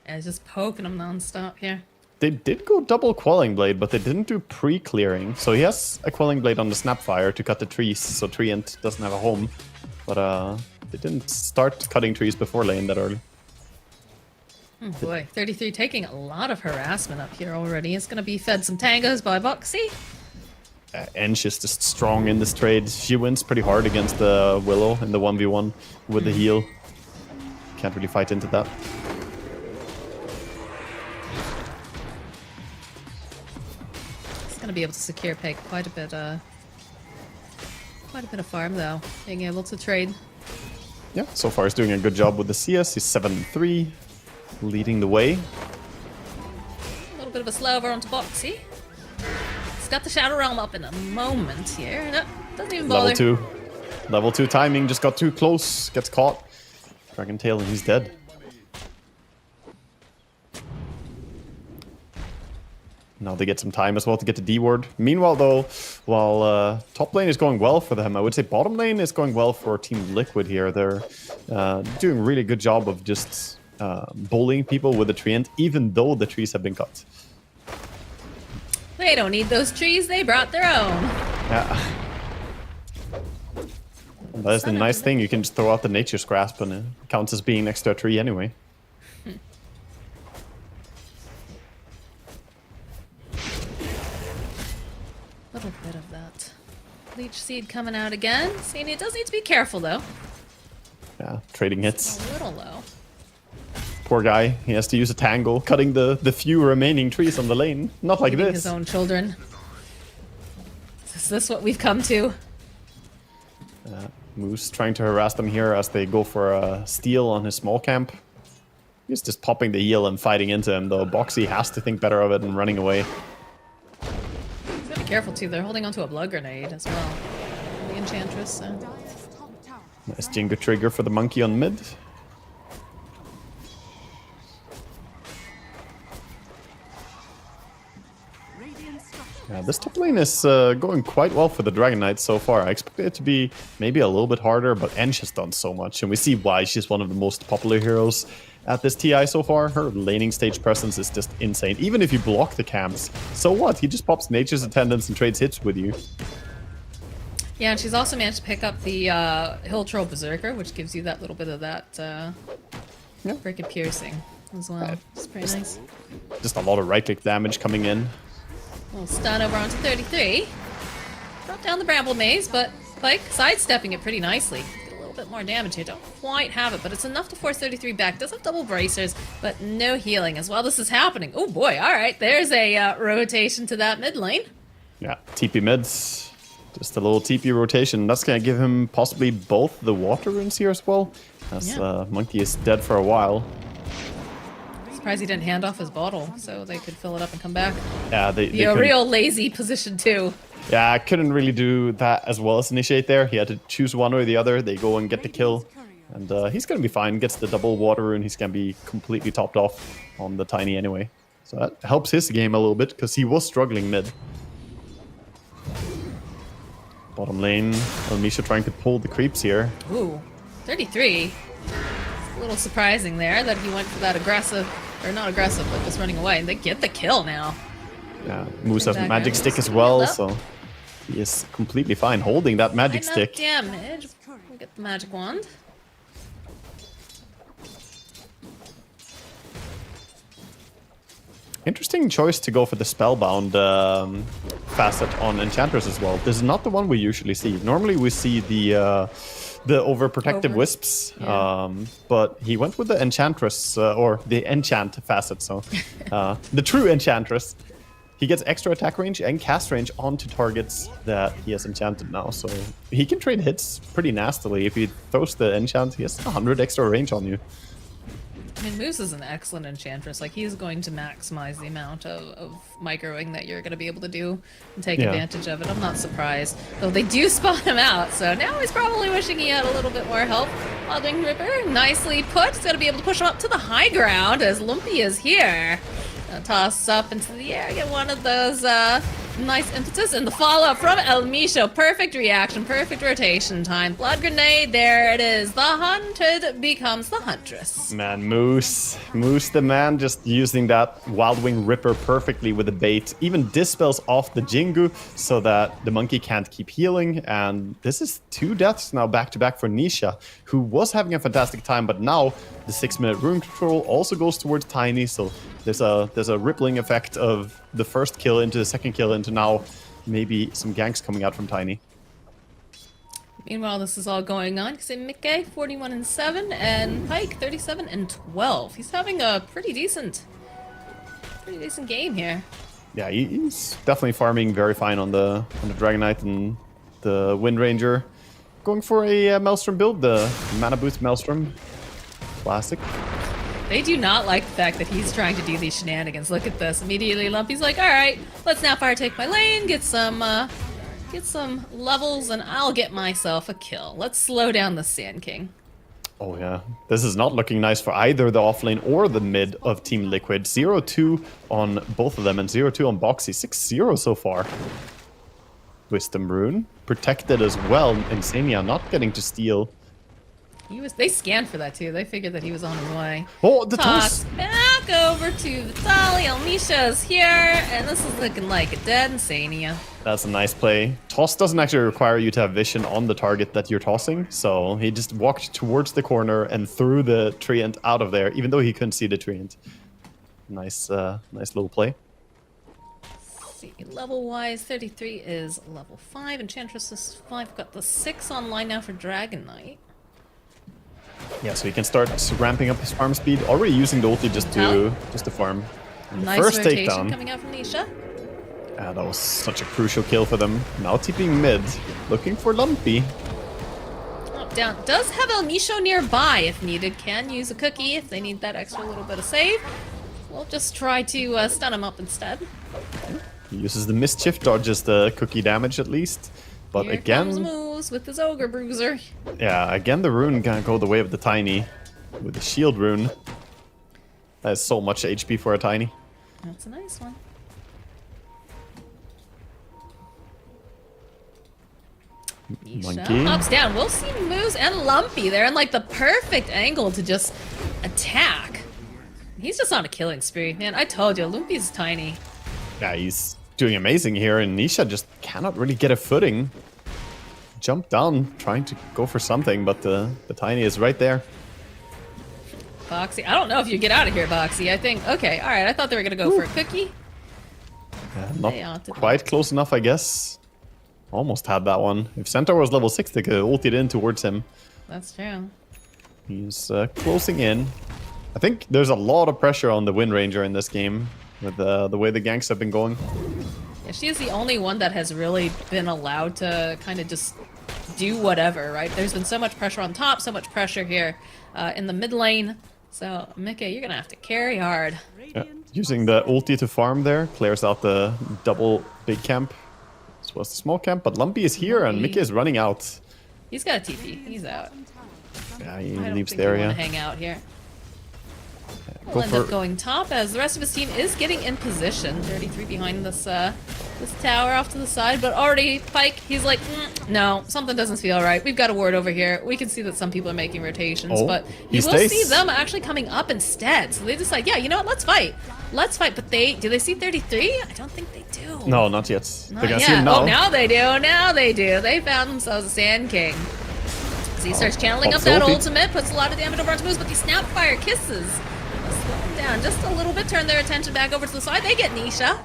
Yeah, just poking him non-stop here. They did go double Quelling Blade, but they didn't do pre-clearing. So he has a Quelling Blade on the Snapfire to cut the trees, so Treant doesn't have a home. But they didn't start cutting trees before lane that early. Oh boy, 33 taking a lot of harassment up here already. It's going to be fed some tangos by Boxy. Ench is just strong in this trade. She wins pretty hard against the Willow in the 1v1 with the heal. Can't really fight into that. It's going to be able to secure Peg quite a bit of farm though, being able to trade. Yeah, so far he's doing a good job with the CS. He's 7-3, leading the way. A little bit of a slow over onto Boxy. He's got the Shadow Realm up in a moment here. No, doesn't even bother. Level 2 timing, just got too close, gets caught. Dragon Tail, and he's dead. Now they get some time as well to get the D ward. Meanwhile, though, while top lane is going well for them, I would say bottom lane is going well for Team Liquid here. They're doing a really good job of just bullying people with the Treant, even though the trees have been cut. They don't need those trees, they brought their own. Yeah. That is the nice thing, you can just throw out the Nature's Grasp and it counts as being next to a tree anyway. Little bit of that Leech Seed coming out again. Seeing it does need to be careful though. Yeah, trading hits. A little low. Poor guy, he has to use a tangle, cutting the few remaining trees on the lane. Not like Leaving this. his own children. Is this what we've come to? Moose trying to harass them here as they go for a steal on his small camp. He's just popping the heal and fighting into him, though Boxy has to think better of it and running away. He's gotta be careful too, they're holding onto a blood grenade as well. The Enchantress, so. Nice Jingo trigger for the monkey on mid. Yeah, this top lane is going quite well for the Dragon Knight so far. I expected it to be maybe a little bit harder, but Ench has done so much, and we see why she's one of the most popular heroes at this TI so far. Her laning stage presence is just insane. Even if you block the camps, so what? He just pops Nature's Attendance and trades hits with you. Yeah, and she's also managed to pick up the Hill Troll Berserker, which gives you that little bit of that Freaking piercing as well. It's pretty nice. Just a lot of right-click damage coming in. Little stun over onto 33. Brought down the Bramble Maze, but Pyke sidestepping it pretty nicely. Get a little bit more damage here. Don't quite have it, but it's enough to force 33 back. Does have double bracers, but no healing as well. This is happening. Oh boy, alright. There's a rotation to that mid lane. Yeah, TP mids. Just a little TP rotation. That's going to give him possibly both the water runes here as well. As Monkey is dead for a while. Surprised he didn't hand off his bottle so they could fill it up and come back. Yeah, they Be a real lazy position too. Yeah, I couldn't really do that as well as Initiate there. He had to choose one or the other. They go and get the kill. And he's going to be fine. Gets the double water rune. He's going to be completely topped off on the Tiny anyway. So that helps his game a little bit because he was struggling mid. Bottom lane, Elmisha trying to pull the creeps here. Ooh, 33. It's a little surprising there that he went for that aggressive, or not aggressive, but just running away. And they get the kill now. Yeah, Moose has a magic stick as well, so he is completely fine holding that magic stick. Damage. We'll get the magic wand. Interesting choice to go for the Spellbound facet on Enchantress as well. This is not the one we usually see. Normally we see the overprotective wisps, but he went with the Enchantress, or the Enchant facet, so the true Enchantress. He gets extra attack range and cast range onto targets that he has enchanted now, so he can trade hits pretty nastily. If he throws the enchant, he has 100 extra range on you. I mean, Moose is an excellent enchantress. Like, he's going to maximize the amount of microing that you're going to be able to do and take advantage of it. I'm not surprised. Though they do spawn him out, so now he's probably wishing he had a little bit more help. Wildwing Ripper, nicely put. He's going to be able to push him up to the high ground as Lumpy is here. Toss up into the air, get one of those nice impetus, and the follow-up from Elmisha. Perfect reaction, perfect rotation time. Blood grenade, there it is. The hunted becomes the huntress. Man, Moose the man, just using that Wildwing Ripper perfectly with the bait. Even dispels off the Jingu so that the monkey can't keep healing. And this is 2 deaths now back-to-back for Nisha, who was having a fantastic time, but now the 6-minute rune control also goes towards Tiny, so there's a rippling effect of the first kill into the second kill into now maybe some ganks coming out from Tiny. Meanwhile, this is all going on. Because Mickey, 41-7, and Pyke, 37-12. He's having a pretty decent game here. Yeah, he's definitely farming very fine on the Dragon Knight and the Wind Ranger. Going for a Maelstrom build, the Mana Boost Maelstrom. Classic. They do not like the fact that he's trying to do these shenanigans. Look at this. Immediately Lumpy's like, alright, let's now fire take my lane, get some levels, and I'll get myself a kill. Let's slow down the Sand King. Oh yeah, this is not looking nice for either the offlane or the mid of Team Liquid. 0-2 on both of them and 0-2 on Boxy. 6-0 so far. Wisdom Rune. Protected as well. Insania not getting to steal. They scanned for that too. They figured that he was on his way. Oh, the toss back over to Vitaly. Elmisha's here, and this is looking like a dead Insania. That's a nice play. Toss doesn't actually require you to have vision on the target that you're tossing, so he just walked towards the corner and threw the treant out of there, even though he couldn't see the treant. Nice, nice little play. Let's see, level-wise, 33 is level 5, Enchantress is 5. Got the 6 online now for Dragon Knight. Yeah, so he can start ramping up his farm speed. Already using the ulti just to farm. And nice first rotation takedown coming out from Nisha. Yeah, that was such a crucial kill for them. Now TPing mid, looking for Lumpy. Oh, down. Does have Elmisha nearby if needed. Can use a cookie if they need that extra little bit of save. We'll just try to stun him up instead. He uses the mischief, dodges the cookie damage at least. But Here again, comes Moose with his Ogre Bruiser. yeah, again the rune gonna go the way of the Tiny with the shield rune. That is so much HP for a Tiny. That's a nice one. Monkey Hops down. We'll see Moose and Lumpy. They're in like the perfect angle to just attack. He's just on a killing spree, man. I told you, Lumpy's tiny. Yeah, he's doing amazing here, and Nisha just cannot really get a footing. Jump down, trying to go for something, but the Tiny is right there. Boxy. I don't know if you get out of here, Boxy. I think, okay, all right. I thought they were going to go for a cookie. Not quite close enough, I guess. Almost had that one. If Centaur was level 6, they could have ulted in towards him. That's true. He's closing in. I think there's a lot of pressure on the Wind Ranger in this game with the way the ganks have been going. Yeah, she is the only one that has really been allowed to kind of just do whatever, right? There's been so much pressure on top, so much pressure here in the mid lane. So, Mickey, you're going to have to carry hard. Yeah. Using the ulti to farm there, clears out the double big camp. This was the small camp, but Lumpy is here and Mickey is running out. He's got a TP. He's out. Yeah, he I don't leaves think the we area. want to hang out here. Go We'll end for- up going top as the rest of his team is getting in position. 33 behind this this tower off to the side, but already Pyke, he's like, no, something doesn't feel right. We've got a ward over here. We can see that some people are making rotations, Oh, but he you will stays. see them actually coming up instead. So they decide, yeah, you know what, let's fight. Let's fight. But do they see 33? I don't think they do. No, not yet. Not They're gonna yet. see him now. Oh, now they do. Now they do. They found themselves a Sand King. So he starts channeling up pops that ulti. ultimate, puts a lot of damage over onto moves, but these Snapfire Kisses slow them down just a little bit, turn their attention back over to the side. They get Nisha.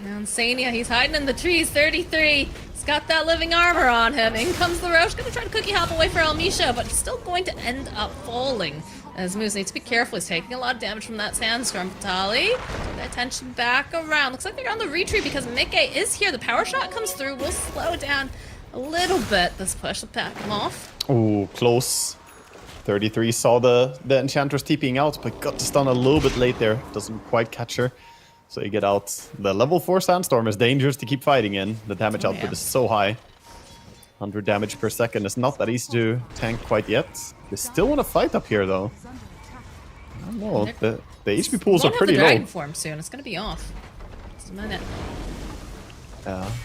Now Sania, he's hiding in the trees, 33. He's got that living armor on him. In comes the Roche, gonna try to cookie hop away for Elmisha, but he's still going to end up falling. As Moose needs to be careful, he's taking a lot of damage from that Sandstorm. Vitali, turn their attention back around. Looks like they're on the retreat because Mickey is here. The power shot comes through, will slow down a little bit this push. Will back him off. Ooh, close. 33 saw the Enchantress TPing out, but got the stun a little bit late there. Doesn't quite catch her. So you get out. The level 4 Sandstorm is dangerous to keep fighting in. The damage output is so high. 100 damage per second is not that easy to tank quite yet. They still want to fight up here, though. I don't know. The HP pools are Won't have pretty the dragon low. form soon. It's gonna be off. Just a minute.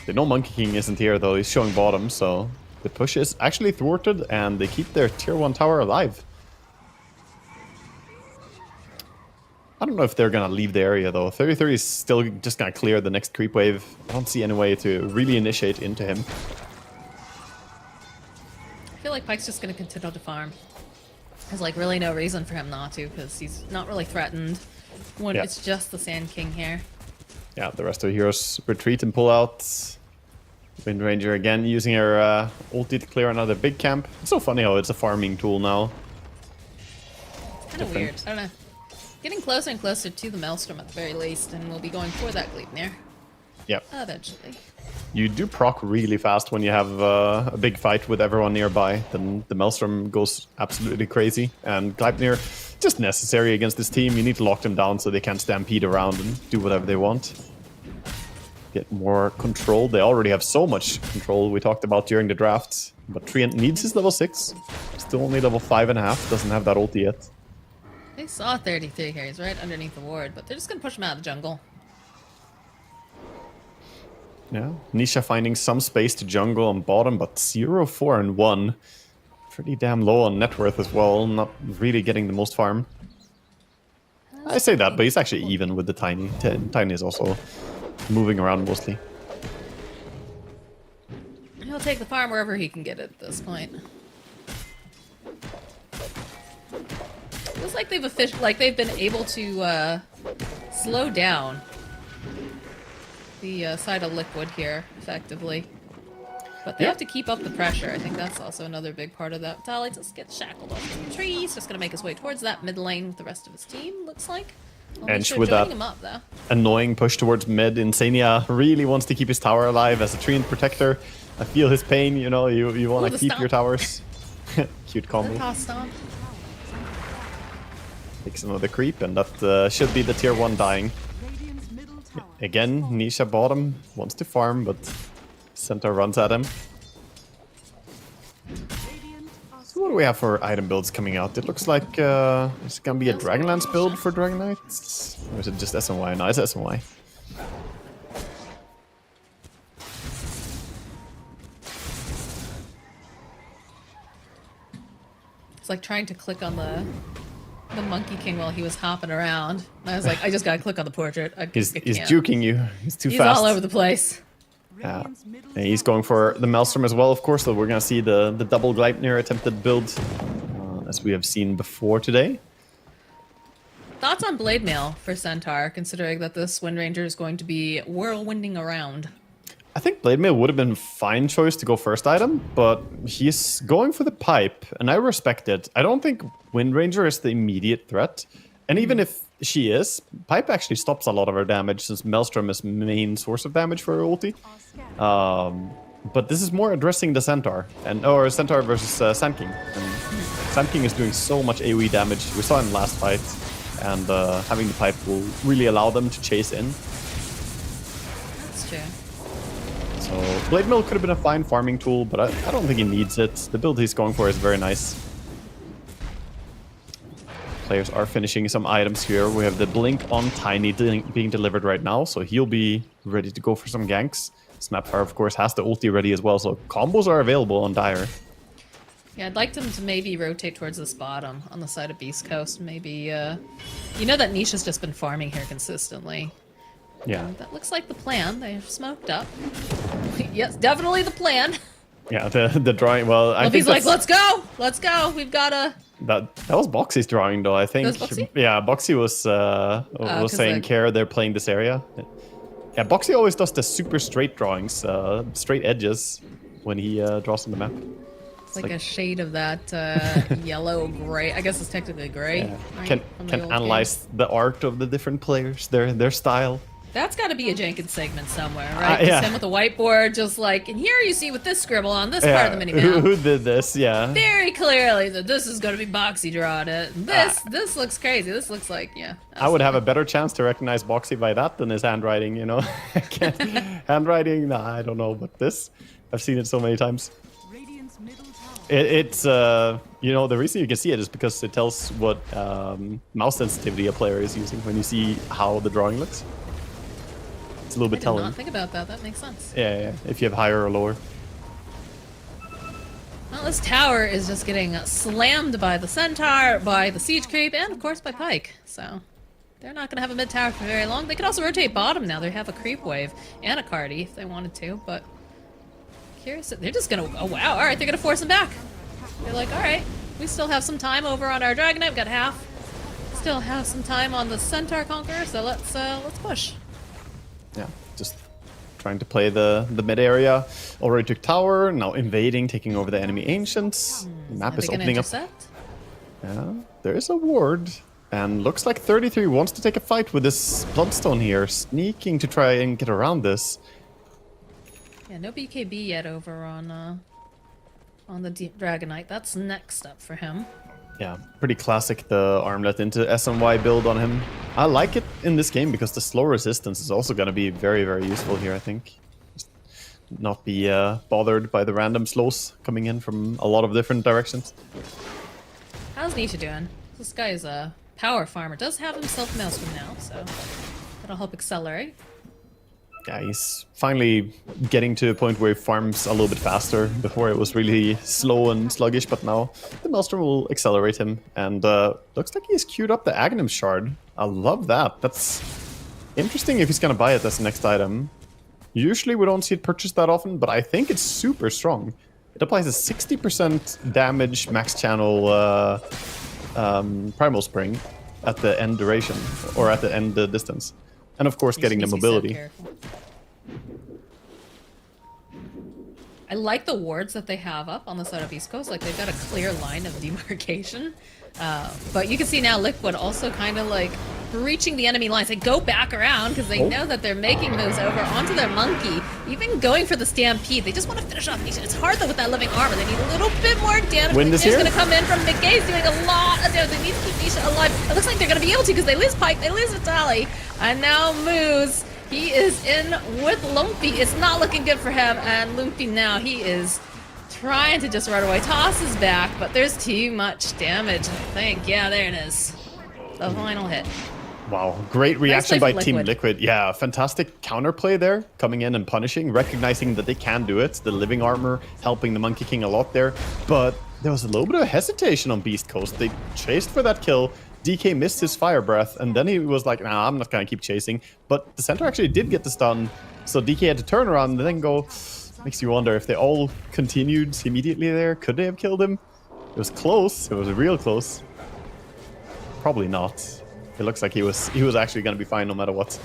They know Monkey King isn't here, though. He's showing bottom, so the push is actually thwarted, and they keep their tier 1 tower alive. I don't know if they're gonna leave the area, though. 33 is still just gonna clear the next creep wave. I don't see any way to really initiate into him. I feel like Pyke's just gonna continue to farm. There's like really no reason for him not to, because he's not really threatened when Yeah. it's just the Sand King here. Yeah, the rest of the heroes retreat and pull out. Wind Ranger again using her ulti to clear another big camp. It's so funny how it's a farming tool now. It's kind of weird. I don't know. Getting closer and closer to the Maelstrom at the very least, and we'll be going for that Gleipnir Yep. eventually. You do proc really fast when you have a big fight with everyone nearby. Then the Maelstrom goes absolutely crazy. And Gleipnir, just necessary against this team. You need to lock them down so they can't stampede around and do whatever they want. Get more control. They already have so much control we talked about during the draft. But Treant needs his level 6. Still only level 5.5. Doesn't have that ulti yet. They saw 33 here. He's right underneath the ward, but they're just going to push him out of the jungle. Yeah, Nisha finding some space to jungle on bottom, but 0, 4, and 1. Pretty damn low on net worth as well, not really getting the most farm. I say that, but he's actually even with the Tiny. Tiny is also moving around mostly. He'll take the farm wherever he can get it at this point. Feels like they've been able to slow down the side of Liquid here effectively, but they have to keep up the pressure. I think that's also another big part of that. Vitali just gets shackled off the trees. Just gonna make his way towards that mid lane with the rest of his team. Looks like. Ench with that him up, though. annoying push towards mid. Insania really wants to keep his tower alive as a Treant protector. I feel his pain, you know, you want Ooh, to the keep stomp. your towers. Cute combo. The toss stomp. Takes another creep, and that should be the tier 1 dying. Again, Nisha bottom wants to farm, but Centaur runs at him. So what do we have for item builds coming out? It looks like it's gonna be a Dragonlance build for Dragon Knights? Or is it just SNY? No, it's SNY. It's like trying to click on the Monkey King while he was hopping around. I was like, I just gotta click on the portrait. He's can't. juking you. He's too He's fast. all over the place. Yeah. And he's going for the Maelstrom as well, of course, so we're gonna see the double Gleipnir attempted build. as we have seen before today. Thoughts on Blade Mail for Centaur, considering that this Wind Ranger is going to be whirlwinding around? I think Blade Mail would have been a fine choice to go first item, but he's going for the pipe, and I respect it. I don't think Wind Ranger is the immediate threat, and even if she is, pipe actually stops a lot of her damage since Maelstrom is main source of damage for her ulti. But this is more addressing the Centaur, or Centaur versus Sand King. And Sand King is doing so much AoE damage. We saw in the last fight, and having the pipe will really allow them to chase in. That's true. So Blade Mill could have been a fine farming tool, but I don't think he needs it. The build he's going for is very nice. Players are finishing some items here. We have the Blink on Tiny being delivered right now, so he'll be ready to go for some ganks. Snapfire, of course, has the ulti ready as well, so combos are available on Dire. Yeah, I'd like them to maybe rotate towards this bottom on the side of Beast Coast. Maybe, you know that Niche has just been farming here consistently. Yeah. That looks like the plan. They've smoked up. Yes, definitely the plan. Yeah, the drawing, well, I think he's like, let's go! Let's go! We've gotta... That was Boxy's drawing, though, I think. That was Boxy? Yeah, Boxy was saying, Care, they're playing this area. Yeah, Boxy always does the super straight drawings, straight edges, when he draws on the map. It's like a shade of that yellow-gray. I guess it's technically gray. Yeah. Right? Can analyze the art of the different players, their style. That's got to be a Jenkins segment somewhere, right? Yeah. Just him with a whiteboard, just like, and here you see with this scribble on this part of the minimap. Who did this? Yeah. Very clearly that this is going to be Boxy drawing it. This looks crazy. This looks like, yeah. I would have a better chance to recognize Boxy by that than his handwriting, you know? Handwriting, nah, I don't know, but this, I've seen it so many times. It's, you know, the reason you can see it is because it tells what mouse sensitivity a player is using when you see how the drawing looks. It's a little bit telling. I did not think about that. That makes sense. Yeah, if you have higher or lower. Well, this tower is just getting slammed by the Centaur, by the Siege Creep, and of course by Pike. So they're not going to have a mid tower for very long. They could also rotate bottom now. They have a creep wave and a Cardi if they wanted to, but curious. They're just going to, oh wow, all right, they're going to force him back. They're like, all right, we still have some time over on our Dragon Knight. We've got half. Still have some time on the Centaur Conqueror, so let's push. Yeah, just trying to play the mid area. Already took tower, now invading, taking over the enemy ancients. The map is opening up. Yeah, there is a ward. And looks like 33 wants to take a fight with this Bloodstone here, sneaking to try and get around this. Yeah, no BKB yet over on the Dragon Knight. That's next up for him. Yeah, pretty classic, the armlet into SNY build on him. I like it in this game because the slow resistance is also going to be very, very useful here, I think. Just not be bothered by the random slows coming in from a lot of different directions. How's Nisha doing? This guy is a power farmer. Does have himself Maelstrom now, so that'll help accelerate. Yeah, he's finally getting to a point where he farms a little bit faster. Before it was really slow and sluggish, but now the Maelstrom will accelerate him. And looks like he's queued up the Aghanim Shard. I love that. That's interesting if he's going to buy it as the next item. Usually we don't see it purchased that often, but I think it's super strong. It applies a 60% damage max channel Primal Spring at the end duration, or at the end distance. And of course, getting the mobility. I like the wards that they have up on the side of East Coast. Like, they've got a clear line of demarcation. But you can see now Liquid also kind of like breaching the enemy lines. They go back around because they know that they're making moves over onto their monkey. Even going for the Stampede. They just want to finish off Nisha. It's hard though with that living armor. They need a little bit more damage. Wind is going to come in from McGay's doing a lot of damage. They need to keep Nisha alive. It looks like they're going to be able to because they lose Pike, they lose Vitali. And now Moose. He is in with Lumpy. It's not looking good for him. And Lumpy now, he is trying to just run away. Tosses back, but there's too much damage, I think. Yeah, there it is. The final hit. Wow, great reaction by Team Liquid. Yeah, fantastic counterplay there, coming in and punishing, recognizing that they can do it. The living armor helping the Monkey King a lot there. But there was a little bit of hesitation on Beast Coast. They chased for that kill. DK missed his fire breath, and then he was like, nah, I'm not gonna keep chasing. But the center actually did get the stun, so DK had to turn around and then go. Makes you wonder if they all continued immediately there. Could they have killed him? It was close. It was real close. Probably not. It looks like he was actually going to be fine no matter what.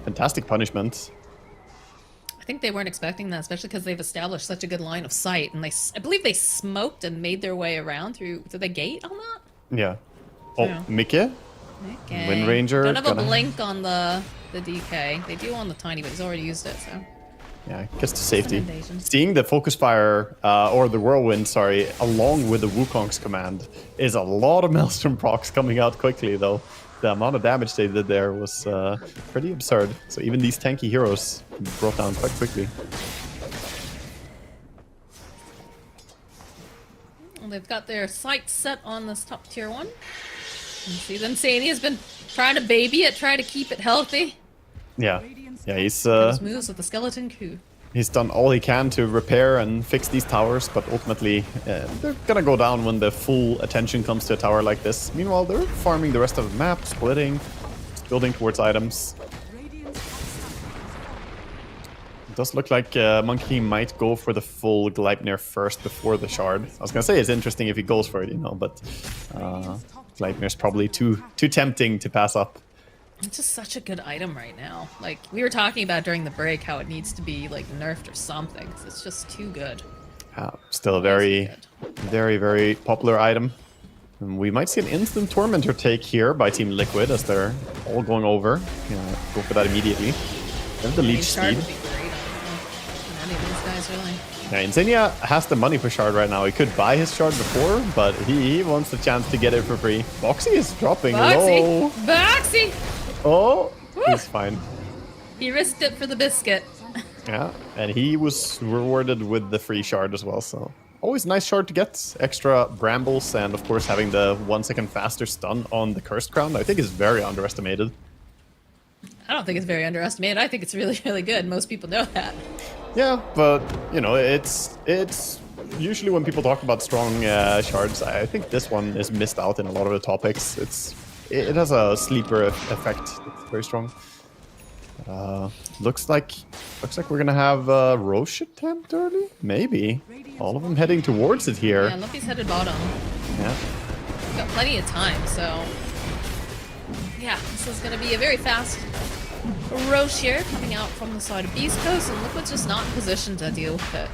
Fantastic punishment. I think they weren't expecting that, especially because they've established such a good line of sight, and I believe they smoked and made their way around through the gate on that. Yeah. Oh, Yeah. Mikke? Okay. Wind Ranger. Don't have a blink on the DK. They do on the tiny, but he's already used it, so. Yeah, gets to safety. Invasion. Seeing the Focus Fire, or the Whirlwind, sorry, along with the Wukong's command is a lot of Maelstrom procs coming out quickly, though. The amount of damage they did there was pretty absurd. So even these tanky heroes brought down quite quickly. Well, they've got their sights set on this top tier one. You see, then Sani has been trying to baby it, trying to keep it healthy. Yeah. Yeah, Those moves with the skeleton coup. he's done all he can to repair and fix these towers, but ultimately they're gonna go down when the full attention comes to a tower like this. Meanwhile, they're farming the rest of the map, splitting, building towards items. It does look like Monkey King might go for the full Gleipnir first before the shard. I was gonna say it's interesting if he goes for it, you know, but Gleipnir's probably too tempting to pass up. It's just such a good item right now. Like, we were talking about during the break how it needs to be, like, nerfed or something, 'cause it's just too good. Still a very, very, very popular item. And we might see an instant Tormentor take here by Team Liquid as they're all going over. Go for that immediately. They have the leech Shard speed. would be great on any of these guys, really. Yeah, Insignia has the money for Shard right now. He could buy his Shard before, but he wants the chance to get it for free. Boxy is dropping low. Boxy! Oh, he's fine. He risked it for the biscuit. Yeah, and he was rewarded with the free Shard as well, so always a nice Shard to get. Extra Brambles, and of course having the 1 second faster stun on the Cursed Crown, I think is very underestimated. I don't think it's very underestimated. I think it's really, really good. Most people know that. Yeah, but, you know, it's usually when people talk about strong Shards, I think this one is missed out in a lot of the topics. It has a sleeper effect. It's very strong. Looks like we're gonna have Roche attempt early? Maybe. All of them heading towards it here. Yeah, Luffy's headed bottom. Yeah. We've got plenty of time, so... Yeah, this is going to be a very fast Roche here, coming out from the side of Beast Coast, and Liquid's just not in position to deal with it.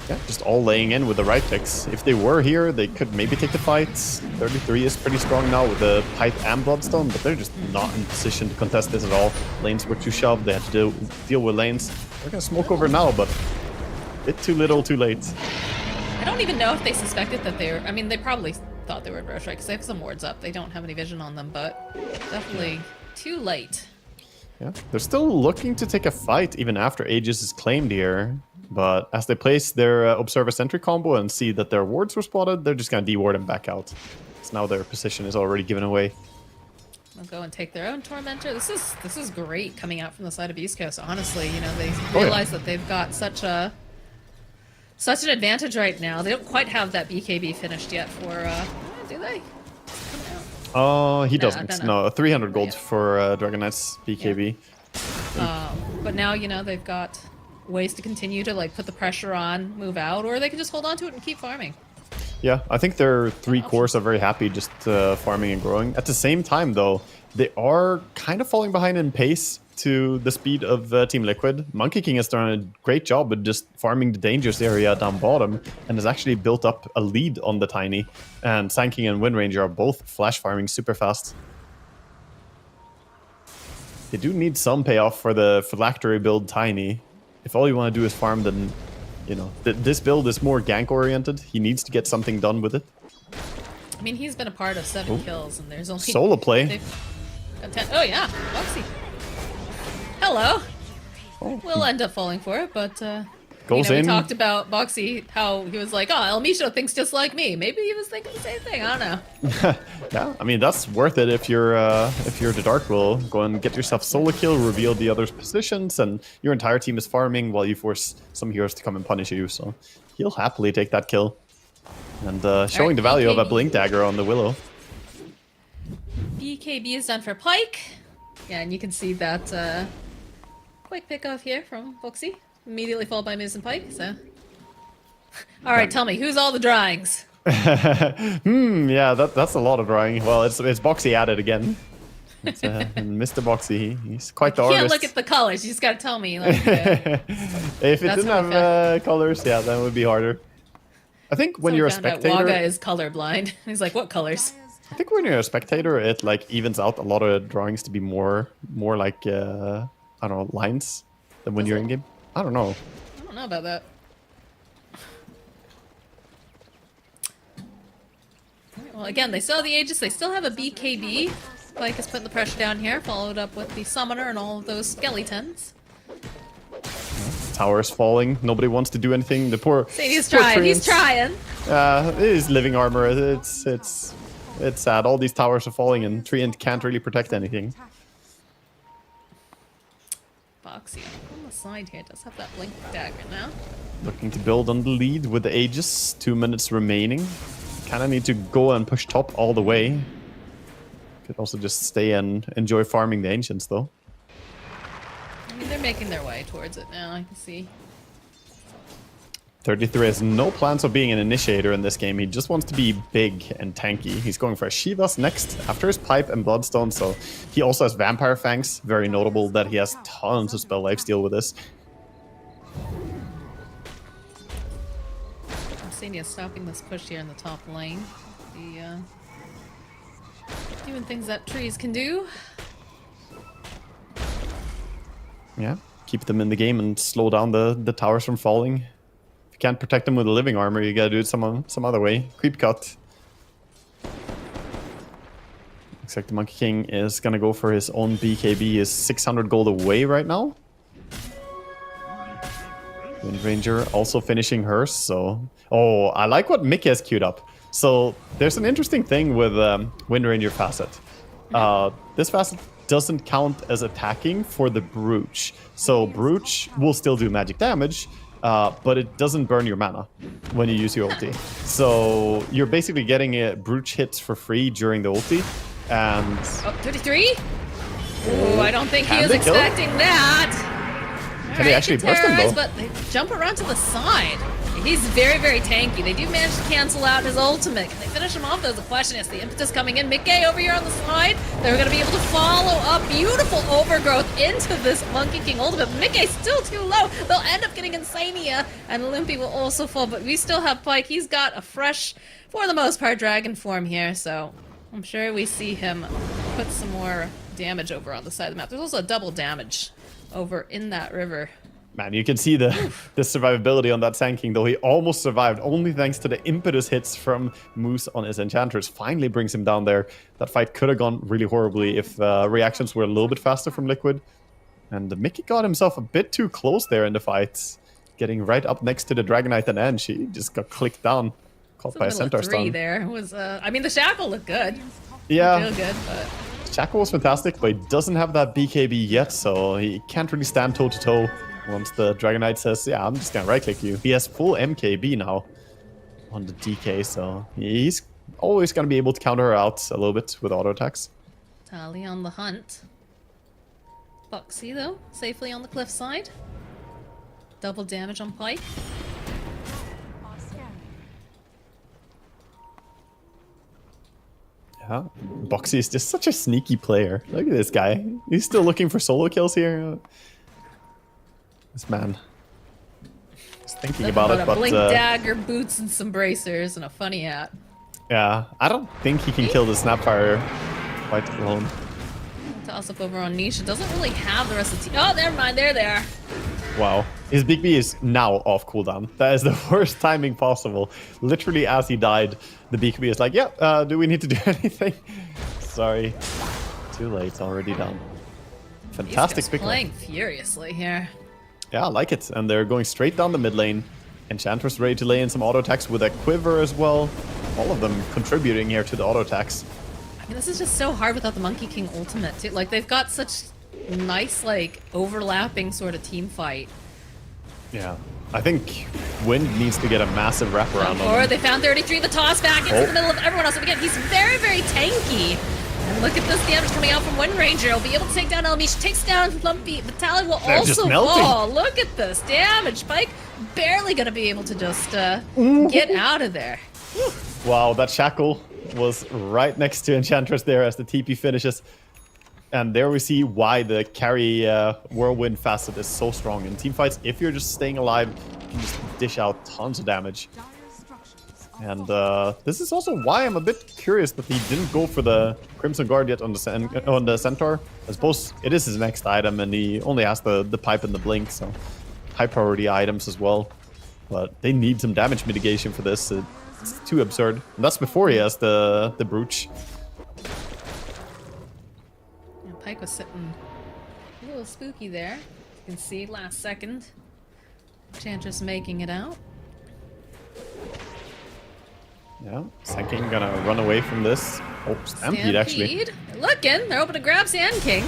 Yeah, just all laying in with the right picks. If they were here, they could maybe take the fight. 33 is pretty strong now with the Pipe and Bloodstone, but they're just not in position to contest this at all. Lanes were too shoved, they had to deal with lanes. They're gonna smoke over now, but a bit too little, too late. I don't even know if they suspected that they were... I mean, they probably thought they were in Roche, right? Because they have some wards up. They don't have any vision on them, but definitely too late. Yeah, they're still looking to take a fight even after Aegis is claimed here. But as they place their Observer Sentry combo and see that their wards were spotted, they're just going to deward and back out. So now their position is already given away. They'll go and take their own Tormentor. This is great coming out from the side of East Coast. Honestly, you know, they realize that they've got such an advantage right now. They don't quite have that BKB finished yet for, do they? Oh, he No, doesn't. No, 300 gold for Dragon Knight's BKB. But now, you know, they've got ways to continue to, like, put the pressure on, move out, or they can just hold on to it and keep farming. Yeah, I think their 3 cores are very happy just farming and growing. At the same time, though, they are kind of falling behind in pace to the speed of Team Liquid. Monkey King has done a great job with just farming the dangerous area down bottom and has actually built up a lead on the Tiny. And Sand King and Wind Ranger are both flash farming super fast. They do need some payoff for the phylactery build Tiny. If all you want to do is farm, then, you know, this build is more gank oriented. He needs to get something done with it. I mean, he's been a part of 7 kills, and there's only... Solo play. Got 10. Oh, yeah. Boxy. Hello. We'll end up falling for it, but, Goes we in. talked about Boxy, how he was like, oh, El Micho thinks just like me. Maybe he was thinking the same thing. I don't know. Yeah, I mean, that's worth it if you're the Dark Will. Go and get yourself solo kill, reveal the other's positions, and your entire team is farming while you force some heroes to come and punish you. So he'll happily take that kill. And showing the value of a Blink Dagger on the Willow. BKB is done for Pike. Yeah, and you can see that quick pick off here from Boxy. Immediately followed by Miz and Pike, so... All right, tell me, who's all the drawings? Yeah, that's a lot of drawing. Well, it's Boxy at it again. It's, Mr. Boxy, he's quite the You can't artist. look at the colors. You just got to tell me. Like, If it That's didn't how we have colors, yeah, then it would be harder. I think when you're a spectator, Waga is colorblind. He's like, what colors? I think when you're a spectator, it like evens out a lot of drawings to be more like I don't know, lines than when you're in game. I don't know. I don't know about that. Alright, well, again, they still have the Aegis. They still have a BKB. Spike is putting the pressure down here, followed up with the Summoner and all of those skeletons. Tower's falling. Nobody wants to do anything. The poor. Sadie's poor trying. He's Treants. trying. It is living armor. It's sad. All these towers are falling, and Treant can't really protect anything. Boxy on the side here does have that blink dagger now. Looking to build on the lead with the Aegis. 2 minutes remaining. Kind of need to go and push top all the way. Could also just stay and enjoy farming the Ancients, though. I mean, they're making their way towards it now, I can see. 33 has no plans of being an initiator in this game. He just wants to be big and tanky. He's going for a Shivas next after his Pipe and Bloodstone, so he also has Vampire Fangs. Very notable that he has tons of spell lifesteal with this. Senia stopping this push here in the top lane. The doing things that trees can do. Yeah, keep them in the game and slow down the towers from falling. If you can't protect them with a living armor, you gotta do it some other way. Creep cut. Looks like the Monkey King is gonna go for his own BKB. He is 600 gold away right now. Wind Ranger also finishing hers, so... Oh, I like what Mickey has queued up. So, there's an interesting thing with Wind Ranger facet. This facet doesn't count as attacking for the Brooch. So, Brooch will still do magic damage, but it doesn't burn your mana when you use your ulti. So, you're basically getting Brooch hits for free during the ulti, and... Oh, 33? Ooh, I don't think he was expecting that. Can they actually burst him, though? But they jump around to the side. He's very, very tanky. They do manage to cancel out his ultimate. Can they finish him off? There's a question. It's the impetus coming in. Mickey over here on the side. They're going to be able to follow up beautiful overgrowth into this Monkey King ultimate. Mickey's still too low. They'll end up getting Insania, and Limpy will also fall. But we still have Pike. He's got a fresh, for the most part, dragon form here. So I'm sure we see him put some more damage over on the side of the map. There's also a double damage over in that river. Man, you can see the survivability on that Sand King, though. He almost survived, only thanks to the impetus hits from Moose on his Enchantress. Finally brings him down there. That fight could have gone really horribly if reactions were a little bit faster from Liquid. And Mickey got himself a bit too close there in the fight. Getting right up next to the Dragonite and then she just got clicked down. Caught by a Centaur stun. There was, I mean, the Shackle looked good. Yeah. Feel good, but... Shackle was fantastic, but he doesn't have that BKB yet, so he can't really stand toe-to-toe. Once the Dragonite says, yeah, I'm just gonna right-click you. He has full MKB now on the DK, so he's always gonna be able to counter her out a little bit with auto attacks. Tally on the hunt. Boxy, though, safely on the cliff side. Double damage on Pike. Yeah, Boxy is just such a sneaky player. Look at this guy. He's still looking for solo kills here. This man. Just thinking about it, a but... blink dagger, boots, and some bracers, and a funny hat. Yeah, I don't think he can kill the Snapfire quite alone. Toss up over on Nisha. Doesn't really have the rest of the team. Oh, never mind. There they are. Wow. His Big B is now off cooldown. That is the worst timing possible. Literally as he died, the Big B is like, yeah, do we need to do anything? Sorry. Too late. Already done. Fantastic pick. Playing furiously here. Yeah, I like it. And they're going straight down the mid lane. Enchantress ready to lay in some auto attacks with a quiver as well. All of them contributing here to the auto attacks. I mean, this is just so hard without the Monkey King ultimate, too. Like, they've got such nice, like, overlapping sort of team fight. Yeah. I think Wind needs to get a massive wraparound on Or him. they found 33, the toss back into the middle of everyone else. And again, he's very, very tanky. And look at this damage coming out from Wind Ranger. He'll be able to take down Elmish. Takes down Lumpy. Vitaly will They're just also melting. fall. Look at this damage. Pike barely gonna be able to just get out of there. Wow, that shackle was right next to Enchantress there as the TP finishes. And there we see why the carry whirlwind facet is so strong in teamfights. If you're just staying alive, you can just dish out tons of damage. And this is also why I'm a bit curious that he didn't go for the Crimson Guard yet on the Centaur. I suppose it is his next item, and he only has the pipe and the blink, so high priority items as well. But they need some damage mitigation for this. It's too absurd. And that's before he has the brooch. Pike was sitting a little spooky there. You can see last second. Enchantress making it out. Yeah, Sand gonna run away from this. Oh, Stampede actually. They're looking. They're hoping to grab Sand King.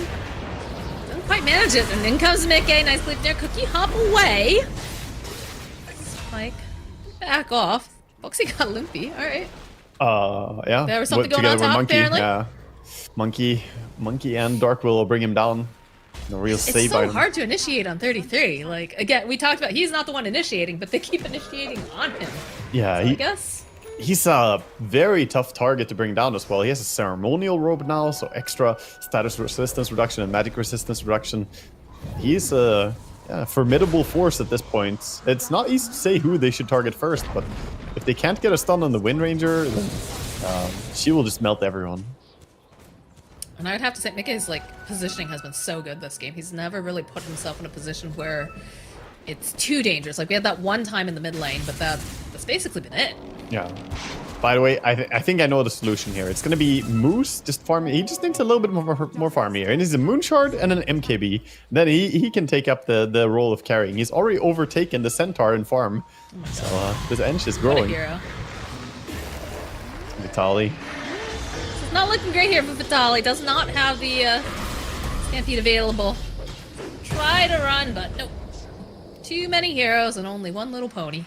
Doesn't quite manage it. And in comes Mickey. Nice leap there. Cookie hop away. Pike, back off. Foxy got Limpy. All right. Yeah. There was something going together on top, with Monkey. apparently. Yeah. Monkey and Dark will bring him down. No real It's save so item. hard to initiate on 33. Like, again, we talked about he's not the one initiating, but they keep initiating on him. Yeah, So I guess. He's a very tough target to bring down as well. He has a ceremonial robe now, so extra status resistance reduction and magic resistance reduction. He's a formidable force at this point. It's not easy to say who they should target first, but if they can't get a stun on the Wind Ranger, then she will just melt everyone. And I would have to say, Mickey's like positioning has been so good this game. He's never really put himself in a position where it's too dangerous. Like we had that one time in the mid lane, but that's basically been it. Yeah. By the way, I think I know the solution here. It's gonna be Moose just farming. He just needs a little bit more farm here. He needs a Moon Shard and an MKB. Then he can take up the role of carrying. He's already overtaken the Centaur in farm. So this Ench is growing. What a hero. Vitaly. It's not looking great here for Vitaly. Does not have the Stampede available. Try to run, but nope. Too many heroes and only one little pony.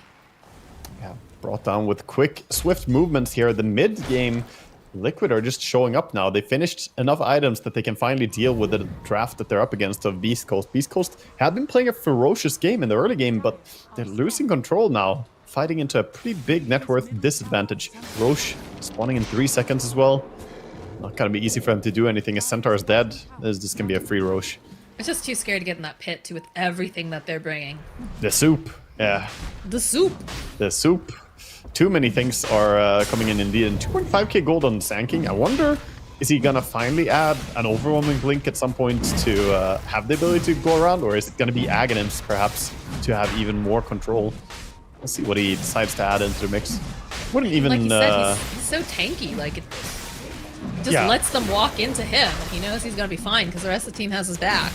Yeah, brought down with quick, swift movements here. The mid-game Liquid are just showing up now. They finished enough items that they can finally deal with the draft that they're up against of Beast Coast. Beast Coast had been playing a ferocious game in the early game, but they're losing control now, fighting into a pretty big net worth disadvantage. Roche spawning in 3 seconds as well. Not gonna be easy for them to do anything. As Centaur is dead, this is gonna be a free Roche. It's just too scared to get in that pit too with everything that they're bringing. The soup, yeah. The soup. The soup. Too many things are coming in indeed. And 2.5k gold on Sand King. I wonder, is he gonna finally add an overwhelming blink at some point to have the ability to go around, or is it gonna be Aghanims perhaps to have even more control? Let's see what he decides to add into the mix. Wouldn't even. Like you said, he's so tanky. Like it just lets them walk into him. He knows he's gonna be fine because the rest of the team has his back.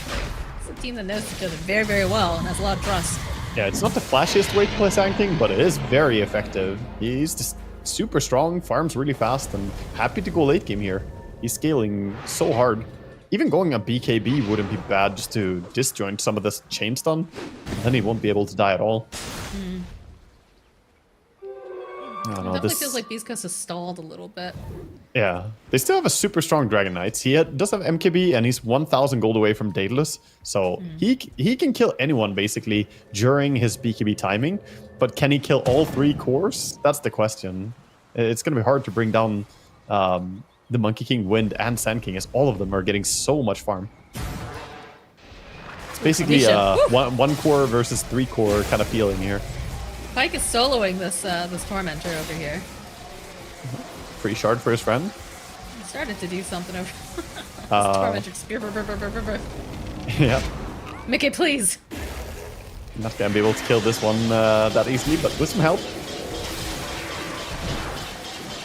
It's a team that knows each other very, very well and has a lot of trust. Yeah, it's not the flashiest way to play Sand King, but it is very effective. He's just super strong, farms really fast, and happy to go late game here. He's scaling so hard. Even going a BKB wouldn't be bad just to disjoint some of this chain stun. Then he won't be able to die at all. I don't know, It definitely feels like Beast Coast has stalled a little bit. Yeah, they still have a super strong Dragon Knights. He does have MKB, and he's 1,000 gold away from Daedalus. So he can kill anyone, basically, during his BKB timing. But can he kill all 3 cores? That's the question. It's going to be hard to bring down the Monkey King, Wind, and Sand King, as all of them are getting so much farm. It's basically one core versus 3 core kind of feeling here. Pike is soloing this this Tormentor over here. Free shard for his friend. He started to do something over this Tormentor spear. Yeah. Mickey, please. Not gonna be able to kill this one that easily, but with some help.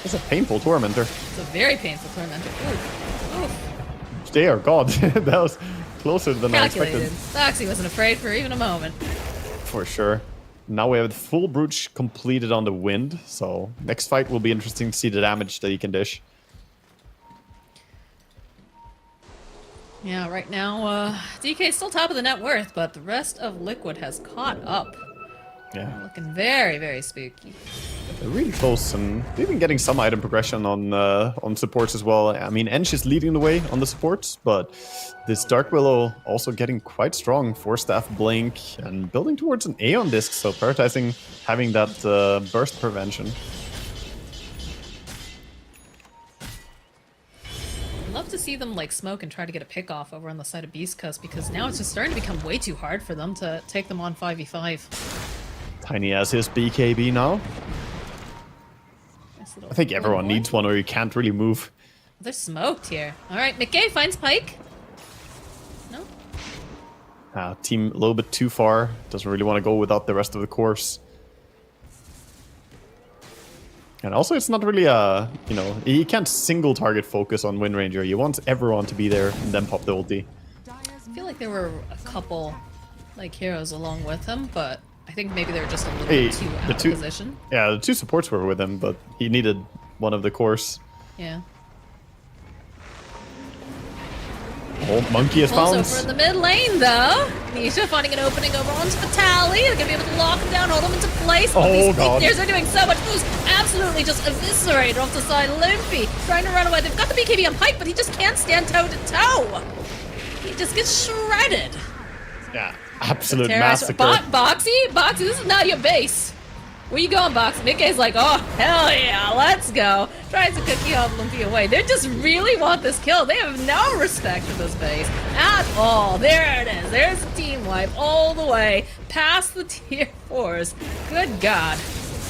It's a painful Tormentor. It's a very painful Tormentor. Ooh. Oof. There, God, that was closer than I Calculated. expected. Foxy wasn't afraid for even a moment. For sure. Now we have the full brooch completed on the Wind, so next fight will be interesting to see the damage that he can dish. Yeah, right now, DK is still top of the net worth, but the rest of Liquid has caught up. Yeah. Looking very, very spooky. They're really close, and they've been getting some item progression on supports as well. I mean, Ench is leading the way on the supports, but this Dark Willow also getting quite strong. 4-staff Blink and building towards an Aeon Disc, so prioritizing having that burst prevention. I'd love to see them like smoke and try to get a pick off over on the side of Beast Coast, because now it's just starting to become way too hard for them to take them on 5v5. Tiny has his BKB now. Nice little I think everyone boy. needs one or you can't really move. They're smoked here. All right, McGay finds Pike. No? Team a little bit too far. Doesn't really want to go without the rest of the course. And also, it's not really a, you know, you can't single target focus on Wind Ranger. You want everyone to be there and then pop the ulti. I feel like there were a couple like heroes along with him, but I think maybe they were just a little Hey, bit too out of position. Yeah, the 2 supports were with him, but he needed one of the cores. Yeah. Oh, Monkey has Also found. for the mid lane, though, Nisha finding an opening over onto Vitali. They're gonna be able to lock him down, hold him into place. But these Fighters are doing so much moves. Absolutely just eviscerated off the side. Limpy trying to run away. They've got the BKB on Pike, but he just can't stand toe to toe. He just gets shredded. Yeah, absolute Massacre. massacre. Boxy, this is not your base. Where you going, Boxy? Mickey's like, oh, hell yeah, let's go. Tries to cookie hop Limpy away. They just really want this kill. They have no respect for this base at all. There it is. There's a team wipe all the way past the tier 4s. Good God.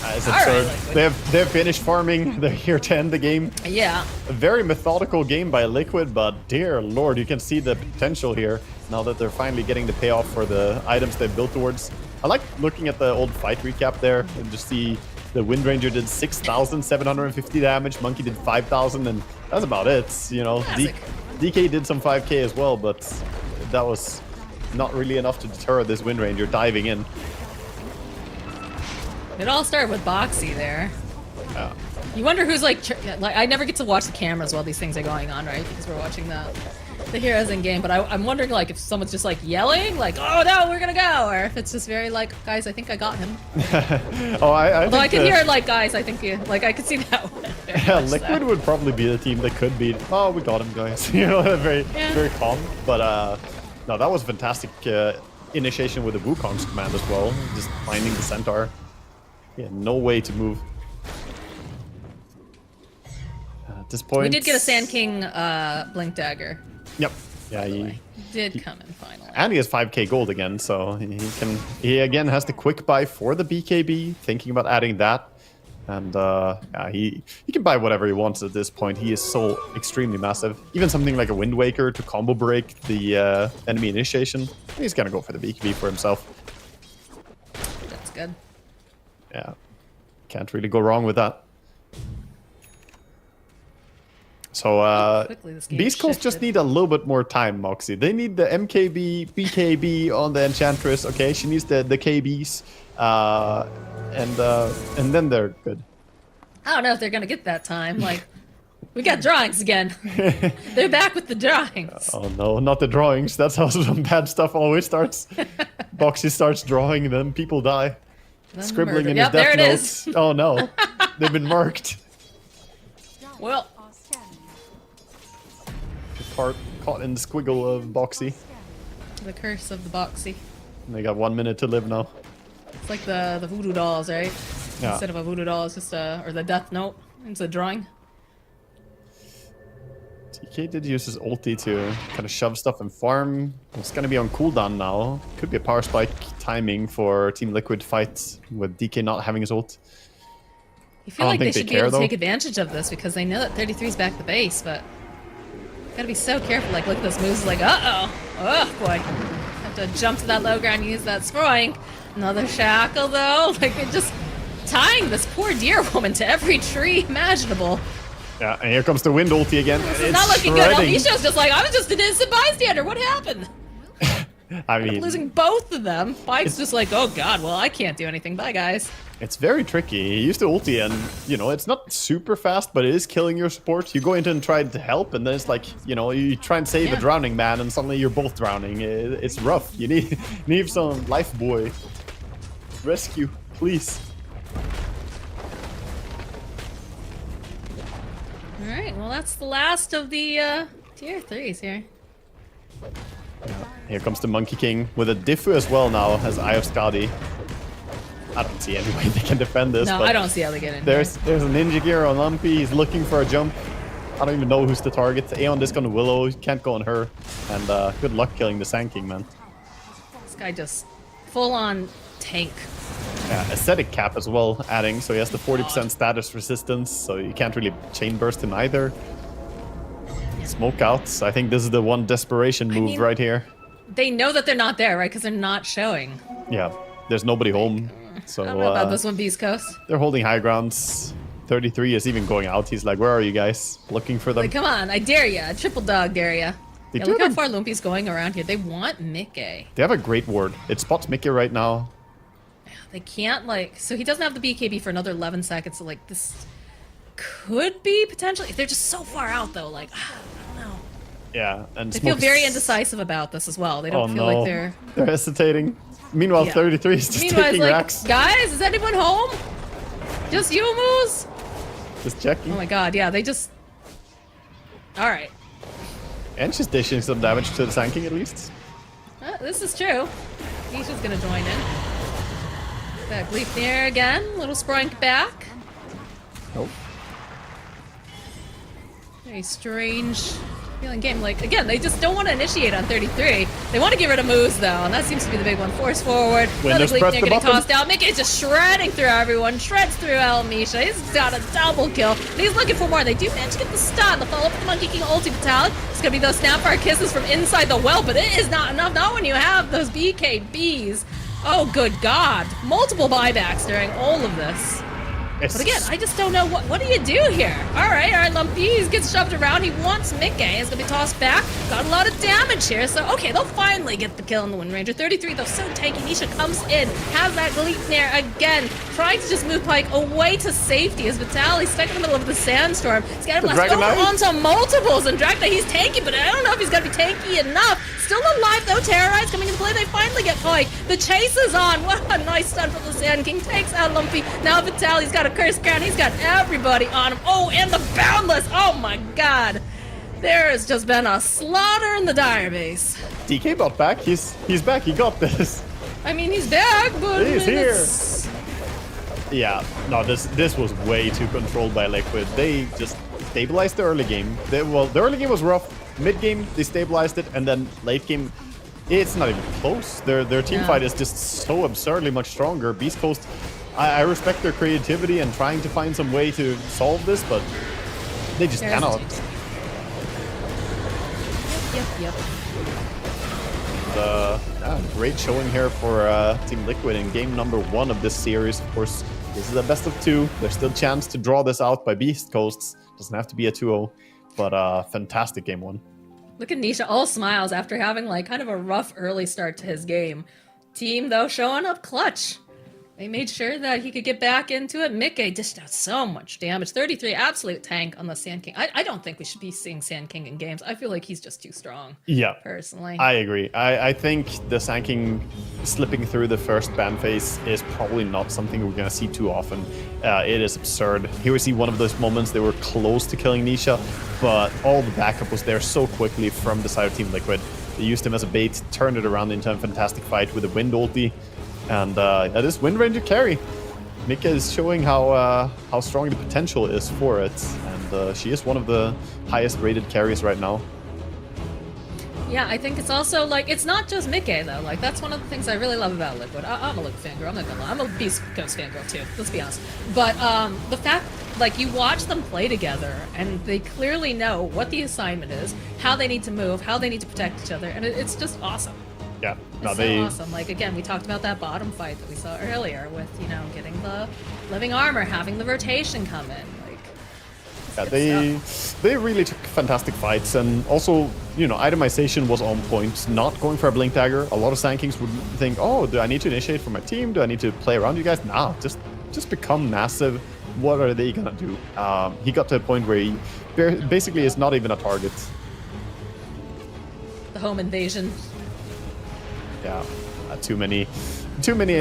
It's All absurd. right, They've finished farming. They're here to end the game. Yeah. A very methodical game by Liquid, but dear lord, you can see the potential here now that they're finally getting the payoff for the items they've built towards. I like looking at the old fight recap there and just see the Wind Ranger did 6,750 damage, Monkey did 5,000, and that's about it. You know, DK did some 5k as well, but that was not really enough to deter this Wind Ranger diving in. It all started with Boxy there. Yeah. You wonder who's like I never get to watch the cameras while these things are going on, right? Because we're watching the heroes in game. But I'm wondering like if someone's just like yelling, like, "Oh no, we're gonna go," or if it's just very like, "Guys, I think I got him." Although I could hear like, "Guys, I think you," like I could see that one. Yeah, Liquid would probably be the team that could beat. Oh, we got him, guys. You know, very calm. But no, that was a fantastic initiation with the Wukong's command as well. Just finding the centaur. Yeah, no way to move. At this point, We did get a Sand King Blink Dagger. Yep. Yeah, He did come in finally. and he has 5k gold again, so he again has the quick buy for the BKB. Thinking about adding that, and yeah, he can buy whatever he wants at this point. He is so extremely massive. Even something like a Wind Waker to combo break the enemy initiation. He's gonna go for the BKB for himself. That's good. Yeah, can't really go wrong with that. So quickly this game Beast Coast just need a little bit more time, Moxie. They need the MKB, BKB on the Enchantress. Okay, she needs the KBs, and then they're good. I don't know if they're gonna get that time. Like, we got drawings again. They're back with the drawings. Oh no, not the drawings. That's how some bad stuff always starts. Boxy starts drawing, then people die. Then Scribbling murder. in Yep, his there death it notes. is. Oh no, they've been marked. Well, Caught in the squiggle of Boxy. the curse of the Boxy. And they got 1 minute to live now. It's like the voodoo dolls, right? Yeah. Instead of a voodoo doll, it's just or the death note. It's a drawing. TK did use his ulti to kind of shove stuff and farm. It's going to be on cooldown now. Could be a power spike timing for Team Liquid fight with DK not having his ult. You feel like they should be able to though. take advantage of this because they know that 33's back the base, but gotta be so careful. Like, look at those moves. Like, uh-oh. Oh, boy. Have to jump to that low ground and use that sproing. Another shackle, though. Like, they're just tying this poor deer woman to every tree imaginable. Yeah, and here comes the wind ulti again. This is It's not looking shredding. good. Alnisha's just like, I was just an innocent bystander. What happened? I I'm mean, losing both of them. Pike's just like, oh, God, well, I can't do anything. Bye, guys. it's very tricky. He used the ulti and, you know, it's not super fast, but it is killing your support. You go in and try to help, and then it's like, you know, you try and save a drowning man, and suddenly you're both drowning. It's rough. You need some life buoy. Rescue, please. All right, well, that's the last of the tier 3s here. Here comes the Monkey King with a Diffu as well now as Eye of Skadi. I don't see any way they can defend this. No, but I don't see how they get in there's a Ninja Gear on Lumpy. He's looking for a jump. I don't even know who's the target. Aeon disc on Willow. He can't go on her. And good luck killing the Sand King, man. This guy just full-on tank. Yeah, Aesthetic Cap as well, adding. So he has the 40% status resistance. So you can't really chain burst him either. Smoke outs. I think this is the one desperation move right here. They know that they're not there, right? Because they're not showing. Yeah, there's nobody home. So I don't know about this one, Beast Coast. they're holding high grounds. 33 is even going out. He's like, where are you guys? Looking for them. Like, come on, I dare ya. I triple dog dare ya. They Yeah, do look how have- far Lumpy's going around here. They want Mickey. They have a great ward. It spots Mickey right now. They can't, like... So he doesn't have the BKB for another 11 seconds, so, like, this could be potentially... They're just so far out, though. Like, I don't know. Yeah, and They feel Smoke's- very indecisive about this as well. They don't feel like they're... They're hesitating. Meanwhile, Yeah. 33 is just Meanwhile, taking it's like, racks. guys, is anyone home? Just you, Moose? Just checking. Oh my god, yeah, they just... Alright. And she's dishing some damage to the Sand King at least. This is true. Nisha's gonna join in. That Gleep near again. Little Sprank back. Nope. Very strange feeling game. Like, again, they just don't want to initiate on 33. They want to get rid of moves, though, and that seems to be the big one. Force forward. Another Winners Gleep press near the getting button. tossed out. Mickey is just shredding through everyone. Shreds through El Misha. He's got a double kill. And he's looking for more. They do manage to get the stun. The follow-up with the Monkey King ulti Vitalik. It's going to be those Snapfire kisses from inside the well, but it is not enough. Not when you have those BKBs. Oh, good God. Multiple buybacks during all of this. But again, I just don't know what do you do here? All right, Lumpy gets shoved around. He wants Mickey. He's gonna be tossed back. Got a lot of damage here, so okay, they'll finally get the kill on the Wind Ranger. 33 though, so tanky. Nisha comes in, has that Gleipnir again, trying to just move Pike away to safety as Vitaly's stuck in the middle of the sandstorm. He's got to blast Dragon over Knight? onto multiples, and Dragna, he's tanky, but I don't know if he's gonna be tanky enough. Still alive though, Terrorize coming into play. They finally get Pike. The chase is on. What a nice stun from the Sand King. Takes out Lumpy. Now Vitaly's got a Curse Crown. He's got everybody on him. Oh, and the Boundless. Oh my god. There has just been a slaughter in the Dire base. DK bot back. He's back. He got this. I mean, he's back, but He's here. it's- Yeah, no, this was way too controlled by Liquid. They just stabilized the early game. The early game was rough. Mid game, they stabilized it, and then late game, it's not even close. Their team Yeah. fight is just so absurdly much stronger. Beast Coast, I respect their creativity and trying to find some way to solve this, but they just There's cannot. Yep. Great showing here for Team Liquid in game number 1 of this series. Of course, this is a best of 2. There's still a chance to draw this out by Beast Coasts. Doesn't have to be a 2-0, but fantastic game 1. Look at Nisha, all smiles after having like kind of a rough early start to his game. Team though showing up clutch. They made sure that he could get back into it. Mickey dished out so much damage. 33 absolute tank on the Sand King. I don't think we should be seeing Sand King in games. I feel like he's just too strong. Yeah, personally. I agree. I think the Sand King slipping through the first ban phase is probably not something we're gonna see too often. It is absurd. Here we see one of those moments they were close to killing Nisha, but all the backup was there so quickly from the side of Team Liquid. They used him as a bait, turned it around into a fantastic fight with a Wind ulti, and that is Wind Ranger carry. Mika is showing how strong the potential is for it, and she is one of the highest rated carries right now. Yeah, I think it's also like, it's not just Mickey though. Like, that's one of the things I really love about Liquid. I'm a Liquid fangirl, I'm not gonna lie. I'm a Beast Coast fangirl too, let's be honest. But the fact, like, you watch them play together and they clearly know what the assignment is, how they need to move, how they need to protect each other, and it's just awesome. Yeah, It's so awesome. Like, again, we talked about that bottom fight that we saw earlier with, you know, getting the living armor, having the rotation come in. Like, yeah, they really took fantastic fights, and also, you know, itemization was on point. Not going for a blink dagger. A lot of Sand Kings would think, oh, do I need to initiate for my team? Do I need to play around you guys? Nah, just become massive. What are they gonna do? He got to a point where he basically is not even a target. the home invasion. Yeah, too many Too many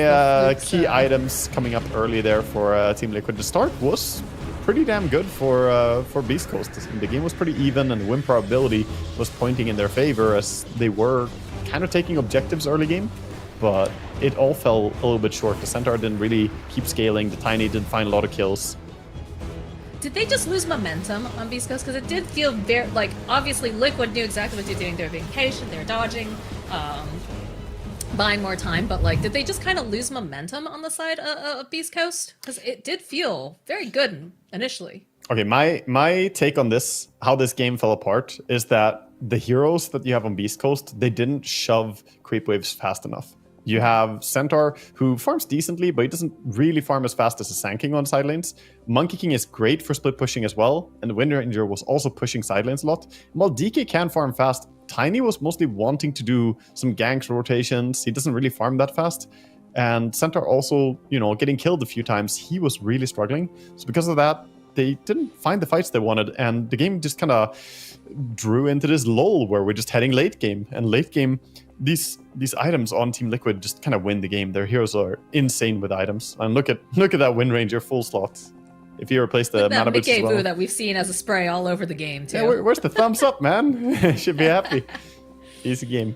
key items coming up early there for Team Liquid. The start was pretty damn good for Beast Coast. The game was pretty even, and the win probability was pointing in their favor as they were kind of taking objectives early game, but it all fell a little bit short. The Centaur didn't really keep scaling. The Tiny didn't find a lot of kills. Did they just lose momentum on Beast Coast? Because it did feel very, like, obviously Liquid knew exactly what they're doing. They were being patient, they were dodging, buying more time, but, like, did they just kind of lose momentum on the side of Beast Coast? Because it did feel very good initially. Okay, my take on this, how this game fell apart, is that the heroes that you have on Beast Coast, they didn't shove creep waves fast enough. You have Centaur, who farms decently, but he doesn't really farm as fast as the Sand King on side lanes. Monkey King is great for split pushing as well, and the Wind Ranger was also pushing side lanes a lot. While DK can farm fast, Tiny was mostly wanting to do some ganks rotations. He doesn't really farm that fast. And Centaur also, getting killed a few times, he was really struggling. So because of that, they didn't find the fights they wanted, and the game just kind of drew into this lull where we're just heading late game. And late game, these items on Team Liquid just kind of win the game. Their heroes are insane with items. And look at that Wind Ranger full slot. If you replace the mana boots as well. That we've seen as a spray all over the game too. Yeah, where's the thumbs up, man? Should be happy. Easy game.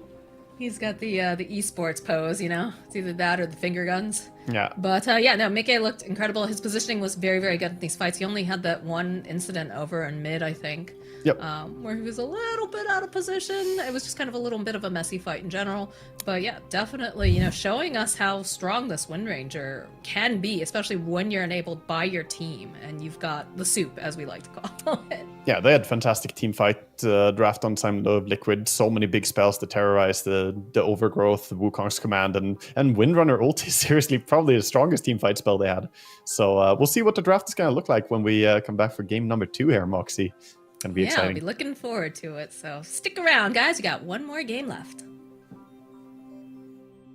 He's got the esports pose, It's either that or the finger guns. Yeah. But Mickey looked incredible. His positioning was very, very good in these fights. He only had that one incident over in mid, I think. Yep. Where he was a little bit out of position. It was just kind of a little bit of a messy fight in general. But yeah, definitely, showing us how strong this Wind Ranger can be, especially when you're enabled by your team and you've got the soup, as we like to call it. Yeah, they had fantastic team fight draft on time of Liquid. So many big spells to terrorize the Overgrowth, the Wukong's command, and Windrunner ult is seriously probably the strongest team fight spell they had. So we'll see what the draft is going to look like when we come back for game number 2 here, Moxie. Gonna be exciting. I'll be looking forward to it. So stick around, guys. We got one more game left.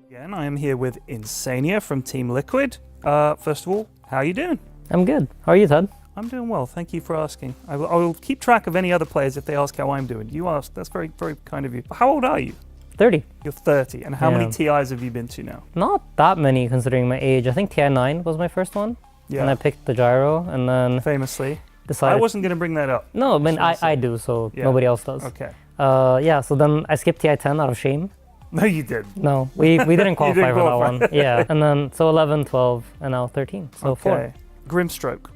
Again, I am here with Insania from Team Liquid. First of all, how are you doing? I'm good. How are you, Todd? I'm doing well. Thank you for asking. I will keep track of any other players if they ask how I'm doing. You asked. That's very, very kind of you. How old are you? 30. You're 30. And how many TIs have you been to now? Not that many considering my age. I think TI 9 was my first one. Yeah. And I picked the gyro and then... Famously. Decided... I wasn't going to bring that up. No, I mean, I do, so nobody else does. Okay. So then I skipped TI 10 out of shame. No, you did. No, we didn't qualify for that one. Yeah. And then, so 11, 12, and now 13. So 4. Grimstroke.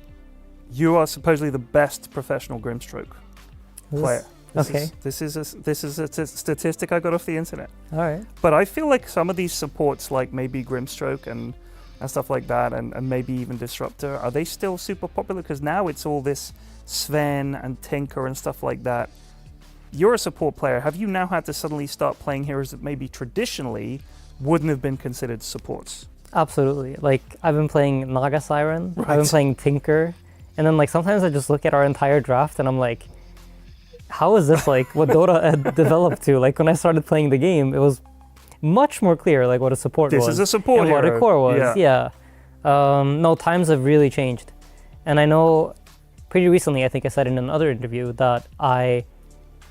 You are supposedly the best professional Grimstroke player. This is a statistic I got off the internet. All right. But I feel like some of these supports, like maybe Grimstroke and stuff like that, and maybe even Disruptor, are they still super popular? Because now it's all this Sven and Tinker and stuff like that. You're a support player. Have you now had to suddenly start playing heroes that maybe traditionally wouldn't have been considered supports? Absolutely. Like, I've been playing Naga Siren, I've been playing Tinker, and then like sometimes I just look at our entire draft and I'm like, how is this like what Dota had developed to? Like when I started playing the game, it was much more clear like what a support was. This is a support and hero. What a core was. Yeah. No, times have really changed. And I know pretty recently, I think I said in another interview that I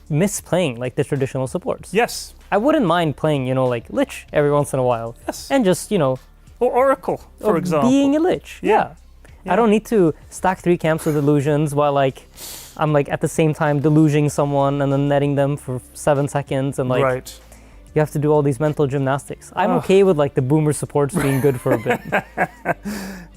miss playing like the traditional supports. Yes. I wouldn't mind playing, like Lich every once in a while. Yes. And just, Or Oracle, for example. Being a Lich. Yeah. I don't need to stack 3 camps with illusions while like I'm like at the same time deluging someone and then netting them for 7 seconds and like you have to do all these mental gymnastics. I'm okay with like the boomer supports being good for a bit.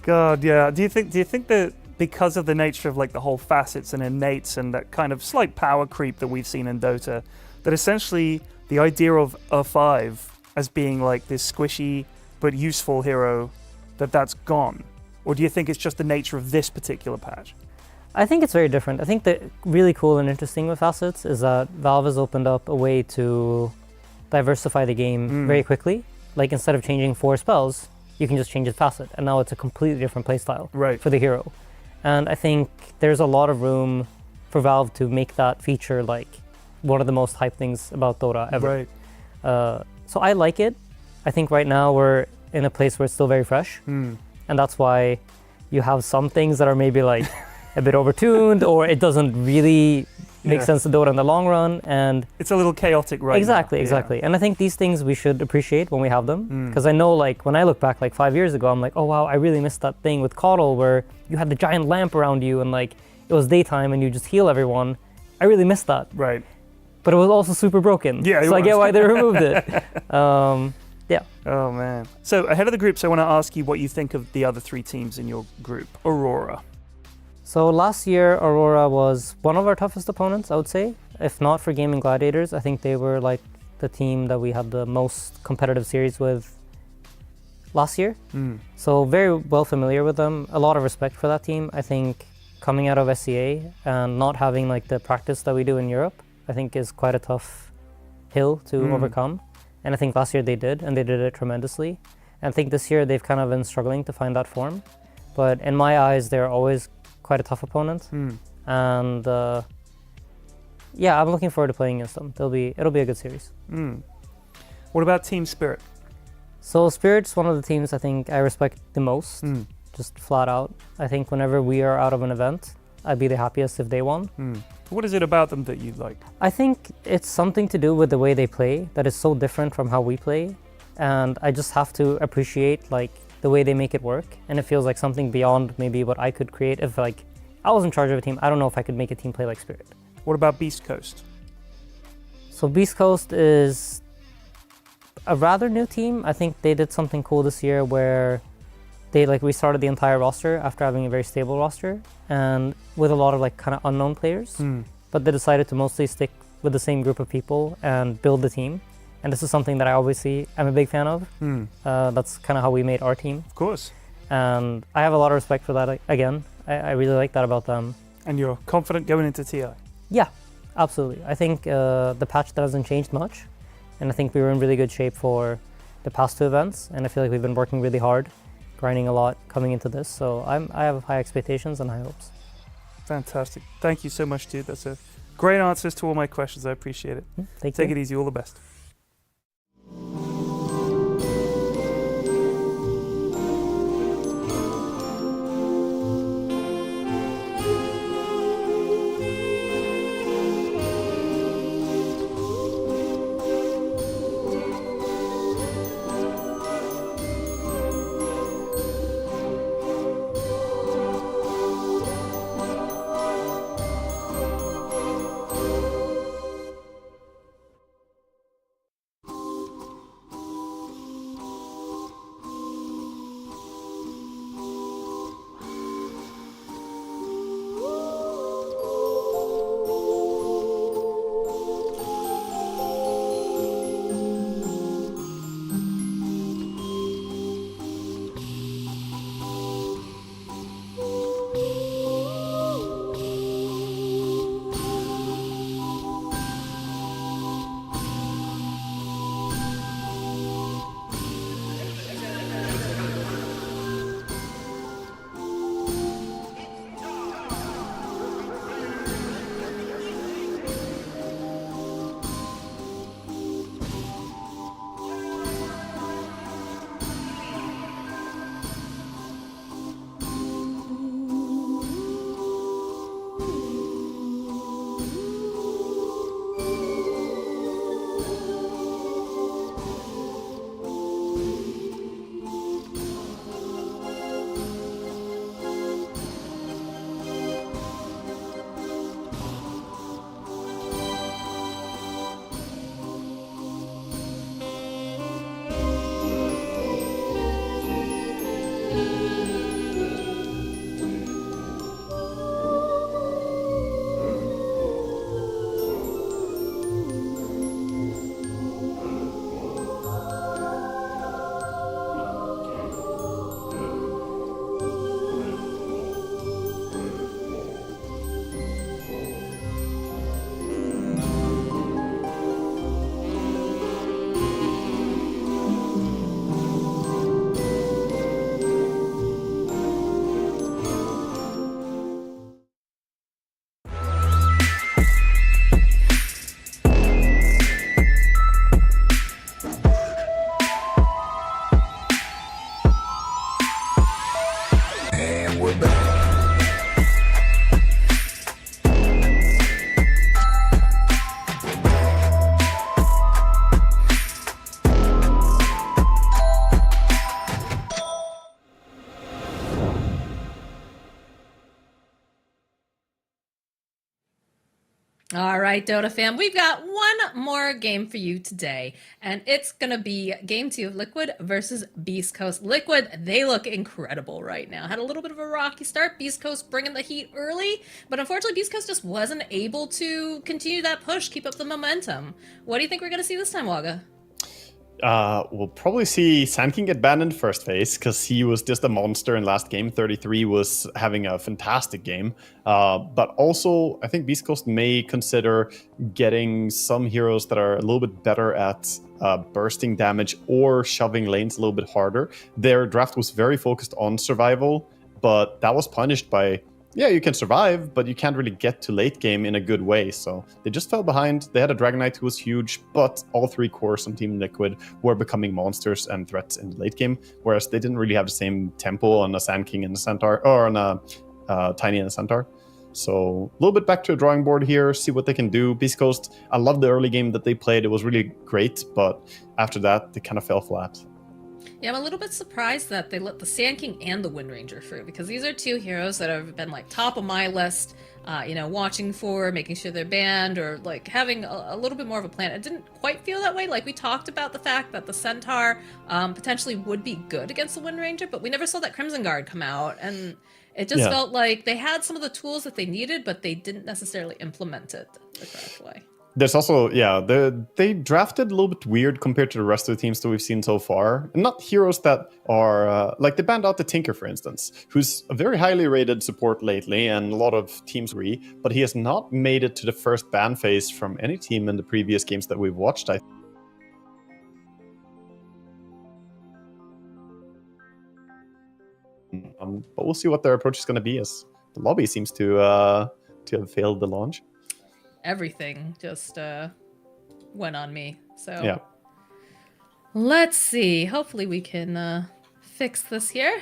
God, yeah. Do you think that because of the nature of like the whole facets and innates and that kind of slight power creep that we've seen in Dota, that essentially the idea of a 5 as being like this squishy but useful hero, that's gone? Or do you think it's just the nature of this particular patch? I think it's very different. I think that really cool and interesting with facets is that Valve has opened up a way to diversify the game very quickly. Like instead of changing 4 spells, you can just change the facet, and now it's a completely different playstyle for the hero. And I think there's a lot of room for Valve to make that feature like one of the most hyped things about Dota ever. So I like it. I think right now we're in a place where it's still very fresh, and that's why you have some things that are maybe like a bit overtuned, or it doesn't really makes sense to Dota in the long run, and it's a little chaotic right exactly, now. Exactly. And I think these things we should appreciate when we have them, because I know, like, when I look back like 5 years ago, I'm like, oh wow, I really missed that thing with Coddle where you had the giant lamp around you and like it was daytime and you just heal everyone. I really missed that. Right. But it was also super broken. Yeah, so I get why they removed it. Yeah. Oh man. So ahead of the groups, I want to ask you what you think of the other 3 teams in your group. Aurora. So last year, Aurora was one of our toughest opponents, I would say. If not for Gaming Gladiators, I think they were like the team that we had the most competitive series with last year. So very well familiar with them. A lot of respect for that team. I think coming out of SCA and not having like the practice that we do in Europe, I think is quite a tough hill to overcome. And I think last year they did, and they did it tremendously. And I think this year they've kind of been struggling to find that form. But in my eyes, they're always quite a tough opponent. And yeah, I'm looking forward to playing against them. It'll be a good series. What about Team Spirit? So Spirit's one of the teams I think I respect the most, just flat out. I think whenever we are out of an event, I'd be the happiest if they won. What is it about them that you like? I think it's something to do with the way they play that is so different from how we play. And I just have to appreciate like the way they make it work. And it feels like something beyond maybe what I could create. If like I was in charge of a team, I don't know if I could make a team play like Spirit. What about Beast Coast? So Beast Coast is a rather new team. I think they did something cool this year where they like restarted the entire roster after having a very stable roster and with a lot of like kind of unknown players. But they decided to mostly stick with the same group of people and build the team. And this is something that I obviously am a big fan of. That's kind of how we made our team. Of course. And I have a lot of respect for that again. I really like that about them. And you're confident going into TI? Yeah, absolutely. I think the patch hasn't changed much. And I think we were in really good shape for the past 2 events. And I feel like we've been working really hard, grinding a lot coming into this. So I have high expectations and high hopes. Fantastic. Thank you so much, dude. That's a great answers to all my questions. I appreciate it. Take it easy. All the best. All right, Dota fam, we've got one more game for you today, and it's going to be Game 2 of Liquid versus Beast Coast. Liquid, they look incredible right now. Had a little bit of a rocky start. Beast Coast bringing the heat early, but unfortunately, Beast Coast just wasn't able to continue that push, keep up the momentum. What do you think we're going to see this time, Waga? We'll probably see Sand King get banned in first phase because he was just a monster in last game. 33 was having a fantastic game. But also, I think Beast Coast may consider getting some heroes that are a little bit better at bursting damage or shoving lanes a little bit harder. Their draft was very focused on survival, but that was punished by, yeah, you can survive, but you can't really get to late game in a good way. So they just fell behind. They had a Dragon Knight who was huge, but all three cores on Team Liquid were becoming monsters and threats in the late game, whereas they didn't really have the same tempo on a Sand King and a Centaur, or on a Tiny and a Centaur. So a little bit back to a drawing board here, see what they can do. Beast Coast, I love the early game that they played. It was really great, but after that, they kind of fell flat. Yeah, I'm a little bit surprised that they let the Sand King and the Wind Ranger through, because these are two heroes that have been like top of my list, watching for, making sure they're banned, or like having a little bit more of a plan. It didn't quite feel that way. Like, we talked about the fact that the Centaur potentially would be good against the Wind Ranger, but we never saw that Crimson Guard come out, and it just felt like they had some of the tools that they needed, but they didn't necessarily implement it the correct way. There's also, they drafted a little bit weird compared to the rest of the teams that we've seen so far. And not heroes that are, like they banned out the Tinker, for instance, who's a very highly rated support lately, and a lot of teams agree, but he has not made it to the first ban phase from any team in the previous games that we've watched. But we'll see what their approach is going to be, as the lobby seems to have failed the launch. Everything just went on me. So yeah, let's see. Hopefully we can fix this here.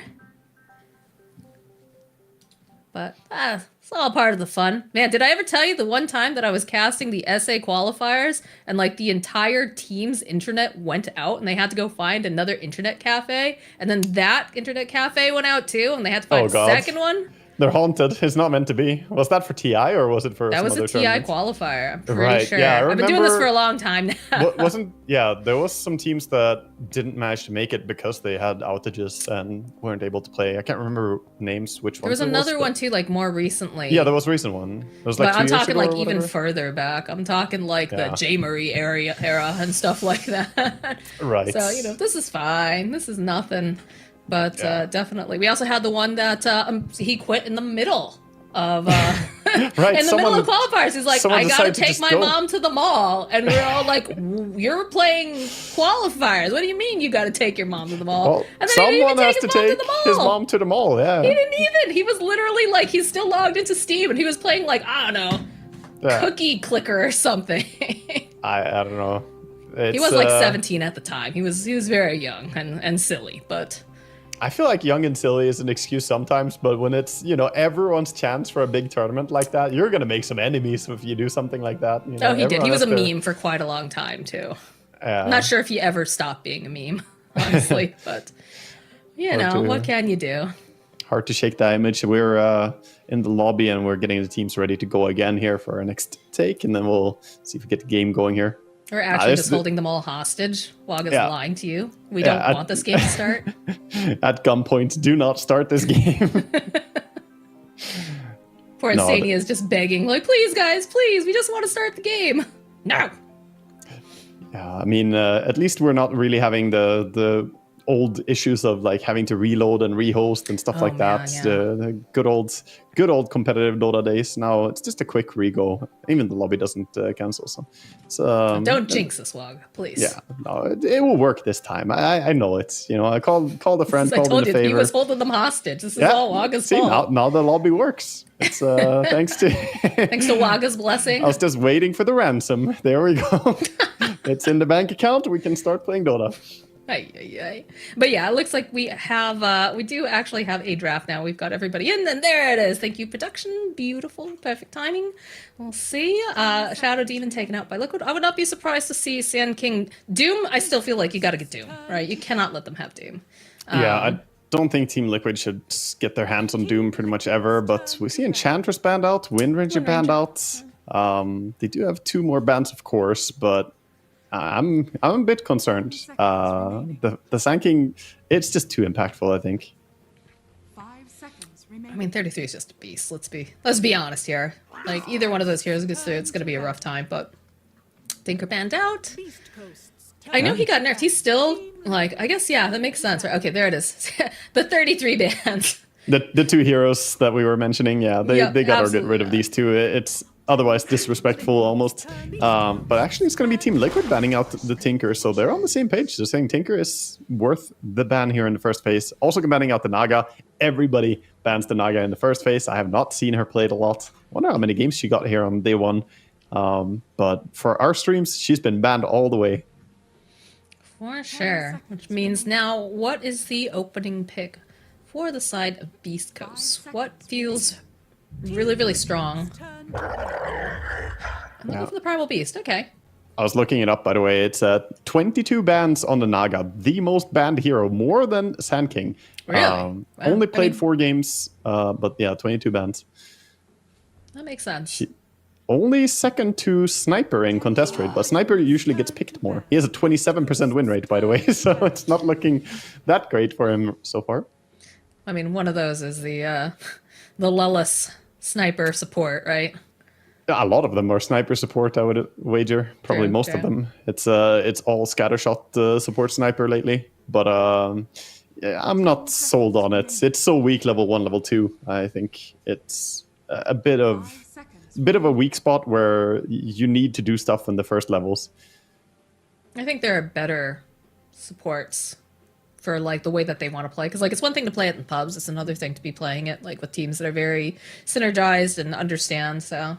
But it's all part of the fun. Man, did I ever tell you the one time that I was casting the SA qualifiers and like the entire team's internet went out and they had to go find another internet cafe, and then that internet cafe went out too and they had to find a second one? They're haunted. It's not meant to be. Was that for TI or was it for that some was other a TI tournament? qualifier, I'm pretty Right, sure. yeah, I've been doing this for a long time now. There was some teams that didn't manage to make it because they had outages and weren't able to play. I can't remember names, which there was another one too, like more recently. Yeah, there was a recent one. It was like but I'm 2 years talking ago like or even whatever. further back. I'm talking like the J. Marie era and stuff like that. Right. So, this is fine. This is nothing. But definitely. We also had the one that he quit in the middle of right, in the middle of qualifiers. He's like, I gotta take my go. mom to the mall, and we're all like, you're playing qualifiers, what do you mean you gotta take your mom to the mall? Well, And then someone has to take his mom mom to the mall. Yeah, he didn't even, he was literally like, he's still logged into Steam and he was playing like, I don't know, Cookie Clicker or something. I don't know. He was like 17 at the time. He was very young and silly, but I feel like young and silly is an excuse sometimes, but when it's, everyone's chance for a big tournament like that, you're going to make some enemies if you do something like that. Oh, he did. He was a meme for quite a long time, too. I'm not sure if he ever stopped being a meme, honestly, but, what can you do? Hard to shake that image. We're in the lobby and we're getting the teams ready to go again here for our next take, and then we'll see if we get the game going here. We're actually just holding them all hostage. Waga's lying to you. We don't want this game to start. At gunpoint, do not start this game. Poor Insania is just begging, like, please, guys, please, we just want to start the game. No! Yeah, I mean, at least we're not really having the old issues of like having to reload and rehost and stuff like that. Yeah. The good old competitive Dota days. Now it's just a quick rego. Even the lobby doesn't cancel. So don't jinx us, Wag, please. Yeah, no, it will work this time. I know it. I called a friend, called in a favor. He was holding them hostage. This is all Waga's fault. Now the lobby works. It's thanks to Waga's blessing. I was just waiting for the ransom. There we go. It's in the bank account. We can start playing Dota. But yeah, it looks like we do actually have a draft now. We've got everybody in, and there it is. Thank you, production. Beautiful, perfect timing. We'll see. Shadow Demon taken out by Liquid. I would not be surprised to see Sand King. Doom, I still feel like you gotta get Doom, right? You cannot let them have Doom. I don't think Team Liquid should get their hands on Doom pretty much ever, but we see Enchantress banned out, Wind Ranger banned out. They do have 2 more bans, of course, but I'm a bit concerned. The Sand King, it's just too impactful, I think. 5 seconds I remaining. mean, 33 is just a beast. Let's be honest here. Like, either one of those heroes gets through, it's going to be a rough time, but Tinker banned out. I know he got nerfed. He's still, like, I guess, yeah, that makes sense. Right? Okay, there it is. The 33 bans. The 2 heroes that we were mentioning, yeah, they got to get rid of absolutely. these 2. It's otherwise disrespectful almost. But actually, it's going to be Team Liquid banning out the Tinker, so they're on the same page. They're saying Tinker is worth the ban here in the first phase. Also banning out the Naga. Everybody bans the Naga in the first phase. I have not seen her played a lot. I wonder how many games she got here on day 1. But for our streams, she's been banned all the way. For sure. Which means now, what is the opening pick for the side of Beast Coast? What feels really, really strong? I'm looking for the Primal Beast. Okay. I was looking it up, by the way. It's 22 bans on the Naga, the most banned hero, more than Sand King. Really? Wow. Only played I mean, 4 games, but yeah, 22 bans. that makes sense. Only second to Sniper in contest rate, but Sniper usually gets picked more. He has a 27% win rate, by the way, so it's not looking that great for him so far. I mean, one of those is the Lullis Sniper support, right? A lot of them are Sniper support, I would wager. Probably True, most true. of them. It's all Scattershot support Sniper lately, but yeah, I'm not sold on it. It's so weak level 1, level 2. I think it's a bit of a weak spot where you need to do stuff in the first levels. I think there are better supports for like the way that they want to play, because like it's one thing to play it in pubs, it's another thing to be playing it like with teams that are very synergized and understand. So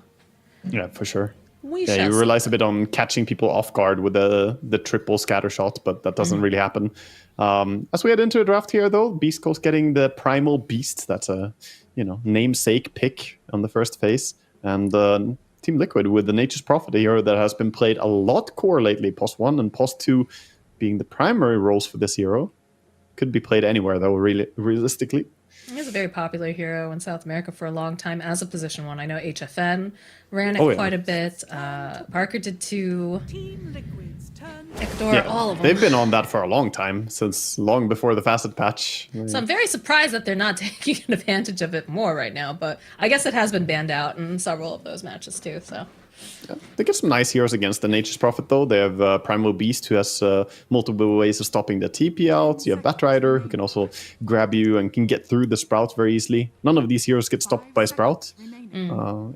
Yeah, for sure. we Yeah, shall you see. relies a bit on catching people off guard with the triple scatter shot, but that doesn't really happen. As we head into a draft here, though, Beast Coast getting the Primal Beast. That's a namesake pick on the first phase, and Team Liquid with the Nature's Prophet, a hero that has been played a lot core lately. Post 1 and Post 2 being the primary roles for this hero. Could be played anywhere, though, realistically. He was a very popular hero in South America for a long time as a position 1. I know HFN ran it Oh, yeah. quite a bit. Parker did too. Ecuador, Yeah, all of them. they've been on that for a long time, since long before the Facet patch. So I'm very surprised that they're not taking advantage of it more right now, but I guess it has been banned out in several of those matches too, so. They get some nice heroes against the Nature's Prophet, though. They have Primal Beast, who has multiple ways of stopping the TP out. You have Batrider, who can also grab you and can get through the Sprout very easily. None of these heroes get stopped by Sprout.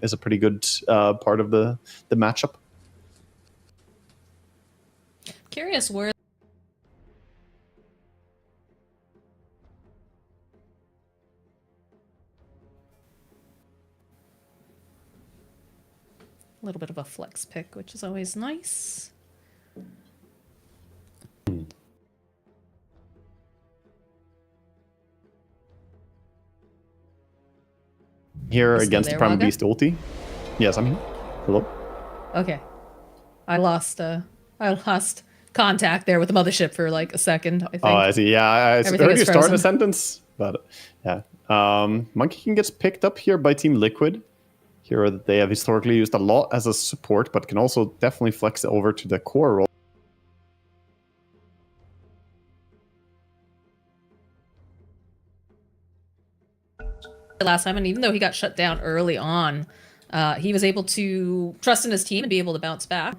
Is a pretty good part of the matchup. Curious where a little bit of a flex pick, which is always nice. Here You still against there, the Primal Waga? Beast ulti. Yes, I'm here. Hello? Okay. I lost contact there with the mothership for like a second, I think. Oh, I see. Yeah, I Everything heard is you start a frozen. sentence, but yeah. Monkey King gets picked up here by Team Liquid. Hero that they have historically used a lot as a support, but can also definitely flex it over to the core role. Last time, and even though he got shut down early on, he was able to trust in his team and be able to bounce back.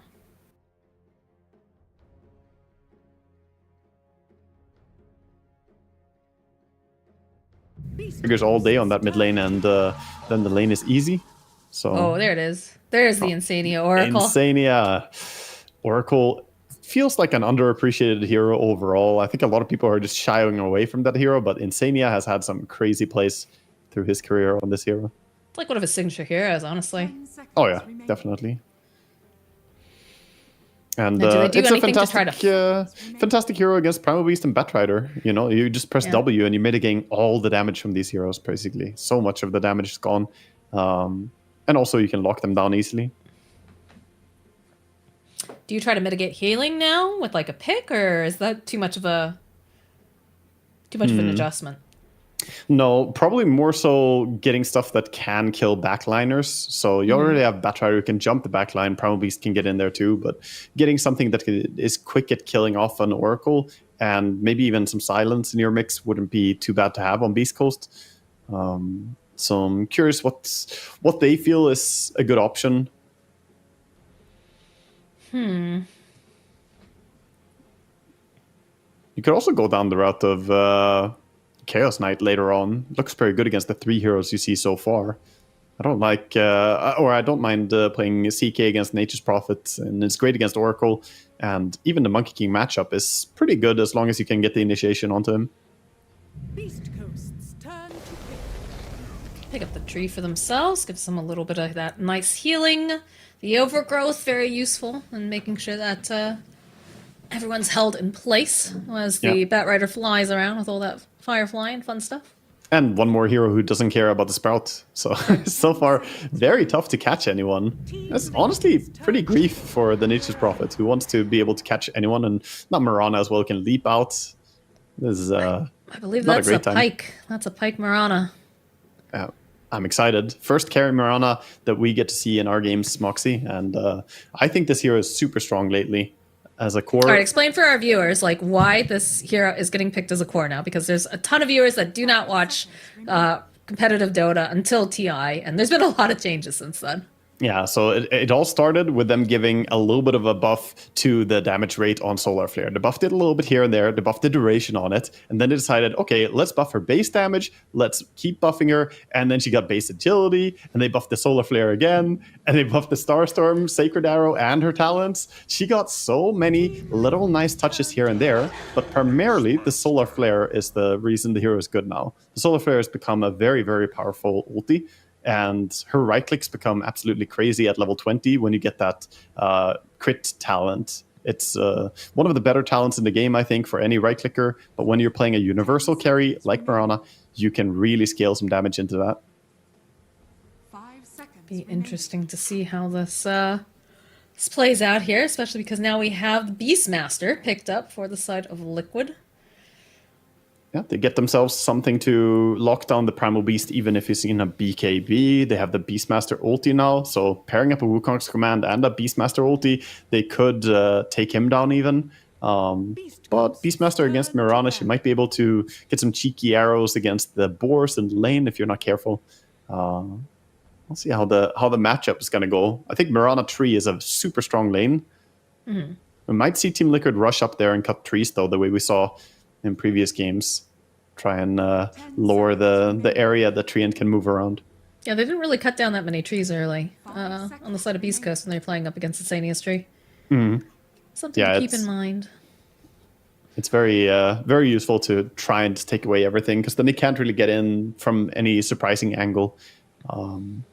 Figures all day on that mid lane, and then the lane is easy. So Oh, there it is. There's the Insania Oracle. Insania. Oracle feels like an underappreciated hero overall. I think a lot of people are just shying away from that hero, but Insania has had some crazy plays through his career on this hero. It's like one of his signature heroes, honestly. Oh yeah, definitely. And do they do it's a anything to try fantastic hero against Primal Beast and Batrider. You know, you just press Yeah. W and you're mitigating all the damage from these heroes, basically. So much of the damage is gone. And also you can lock them down easily. Do you try to mitigate healing now with like a pick, or is that too much of an adjustment? No, probably more so getting stuff that can kill backliners. So you already have Batrider who can jump the backline. Primal Beast can get in there too, but getting something that is quick at killing off an Oracle and maybe even some silence in your mix wouldn't be too bad to have on Beast Coast. So I'm curious what they feel is a good option. You could also go down the route of Chaos Knight later on. Looks very good against the 3 heroes you see so far. I don't like, or I don't mind playing CK against Nature's Prophet, and it's great against Oracle. And even the Monkey King matchup is pretty good as long as you can get the initiation onto him. Beast Coast's turn to Pick up the tree for themselves, gives them a little bit of that nice healing. The overgrowth, very useful in making sure that everyone's held in place as the Batrider flies around with all that firefly and fun stuff. And one more hero who doesn't care about the Sprout. So, so far, very tough to catch anyone. That's honestly pretty grief for the Nature's Prophet, who wants to be able to catch anyone, and not Marana as well can leap out. This is I believe not that's a great time. pike. That's a pike Marana. I'm excited. First carry Marana that we get to see in our games, Moxie, and I think this hero is super strong lately. As a core. All right, explain for our viewers like why this hero is getting picked as a core now, because there's a ton of viewers that do not watch competitive Dota until TI, and there's been a lot of changes since then. Yeah, so it all started with them giving a little bit of a buff to the damage rate on Solar Flare. They buffed it a little bit here and there, they buffed the duration on it, and then they decided, okay, let's buff her base damage, let's keep buffing her, and then she got base agility, and they buffed the Solar Flare again, and they buffed the Starstorm, Sacred Arrow, and her talents. She got so many little nice touches here and there, but primarily the Solar Flare is the reason the hero is good now. The Solar Flare has become a very, very powerful ulti, and her right clicks become absolutely crazy at level 20 when you get that crit talent. It's one of the better talents in the game, I think, for any right clicker. But when you're playing a universal carry like Marana, you can really scale some damage into that. 5 seconds. Be interesting to see how this plays out here, especially because now we have the Beastmaster picked up for the side of Liquid. Yeah, they get themselves something to lock down the Primal Beast, even if he's in a BKB. They have the Beastmaster ulti now, so pairing up a Wukong's command and a Beastmaster ulti, they could take him down even. But Beastmaster against Mirana, she might be able to get some cheeky arrows against the boars in the lane if you're not careful. We'll see how the matchup is going to go. I think Mirana tree is a super strong lane. We might see Team Liquid rush up there and cut trees, though, the way we saw in previous games. Try and lower the area that Treant can move around. Yeah, they didn't really cut down that many trees early on the side of Beast Coast when they were playing up against the Sanius tree. Something to keep in mind. It's very very useful to try and take away everything, because then they can't really get in from any surprising angle. And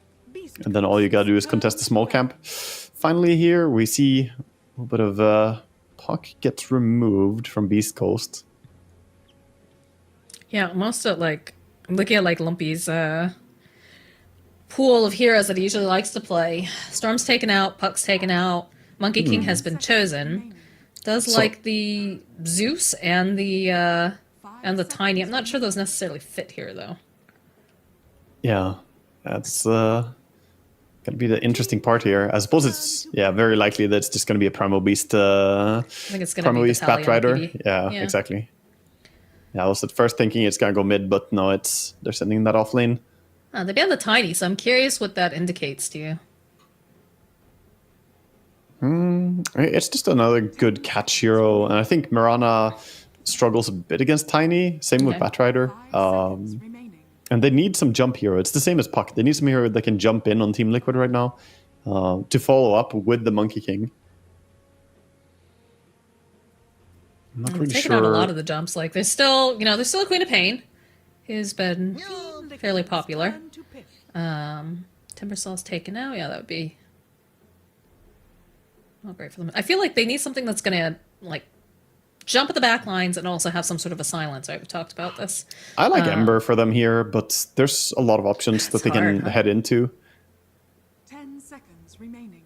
then all you gotta do is contest the small camp. Finally here, we see a little bit of Puck gets removed from Beast Coast. Yeah, most of looking at Lumpy's pool of heroes that he usually likes to play. Storm's taken out, Puck's taken out, Monkey King has been chosen. Does like the Zeus and the Tiny. I'm not sure those necessarily fit here though. Yeah, that's gonna be the interesting part here. I suppose it's very likely that it's just gonna be a Primal Beast. I think it's gonna Primal be Beast Batrider. PV. Yeah, exactly. Yeah, I was at first thinking it's gonna go mid, but no, they're sending that off lane. They banned the Tiny, so I'm curious what that indicates to you. It's just another good catch hero, and I think Mirana struggles a bit against Tiny. Same with Batrider. And they need some jump hero. It's the same as Puck. They need some hero that can jump in on Team Liquid right now to follow up with the Monkey King. I'm not really taking sure. out a lot of the jumps. Like there's still a Queen of Pain, who's been fairly popular. Timbersaw's taken out. Yeah, that would be not great for them. I feel like they need something that's gonna jump at the back lines and also have some sort of a silence. Right, we've talked about this. I like Ember for them here, but there's a lot of options that they can head into. 10 seconds remaining.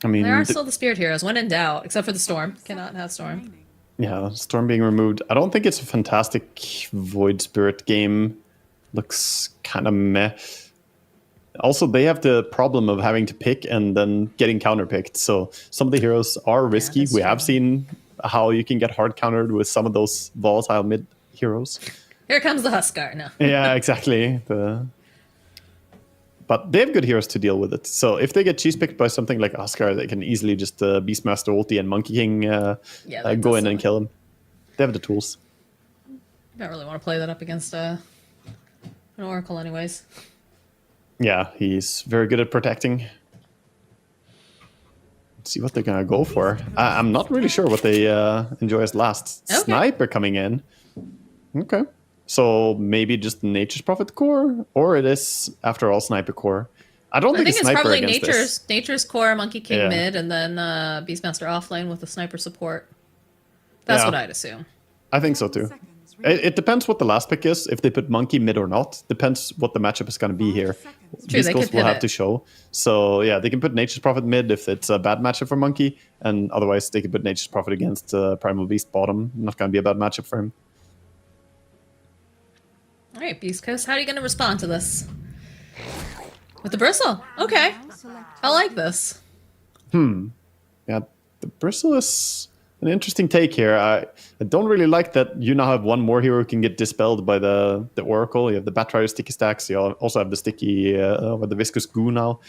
I mean, there are still the Spirit heroes when in doubt, except for the Storm. Cannot have Storm. Yeah, Storm being removed. I don't think it's a fantastic Void Spirit game. Looks kind of meh. Also, they have the problem of having to pick and then getting counterpicked. So some of the heroes are risky. We have seen how you can get hard countered with some of those volatile mid heroes. Here comes the Huskar now. Yeah, exactly. But they have good heroes to deal with it. So if they get cheese picked by something like Huskar, they can easily just Beastmaster ulti and Monkey King go in and kill him. They have the tools. I don't really want to play that up against an Oracle anyways. Yeah, he's very good at protecting. Let's see what they're going to go for. I'm not really sure what they enjoy as last. Okay. Sniper coming in. Okay. So maybe just Nature's Prophet core? Or it is, after all, Sniper core. I think it's Sniper probably against Nature's core, Monkey King Yeah. mid, and then Beastmaster offlane with the sniper support. That's what I'd assume. I think so too. It depends what the last pick is, if they put Monkey mid or not. Depends what the matchup is going to be here. True, Beast they Ghost could will have pivot. to show. So yeah, they can put Nature's Prophet mid if it's a bad matchup for Monkey, and otherwise they can put Nature's Prophet against Primal Beast bottom. Not going to be a bad matchup for him. All right, Beast Coast, how are you going to respond to this? With the bristle. Okay. I like this. Yeah, the bristle is an interesting take here. I don't really like that you now have one more hero who can get dispelled by the Oracle. You have the Batrider sticky stacks. You also have the sticky with the viscous goo now.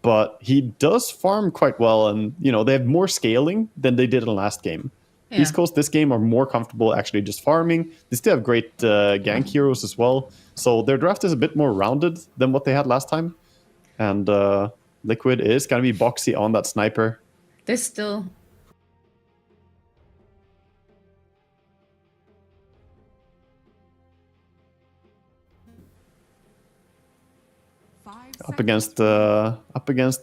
But he does farm quite well, and they have more scaling than they did in the last game. Yeah. East Coast this game are more comfortable actually just farming. They still have great gank heroes as well. So their draft is a bit more rounded than what they had last time. And Liquid is going to be boxy on that sniper. They're still... Up against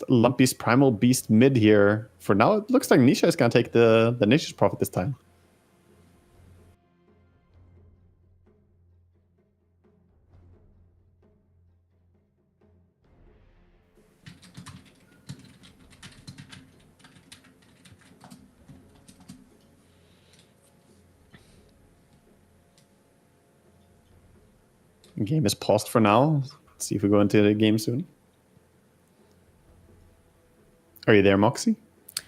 Lumpy's Primal Beast mid here. For now, it looks like Nisha is going to take the Nature's Prophet this time. The game is paused for now. Let's see if we go into the game soon. Are you there, Moxie?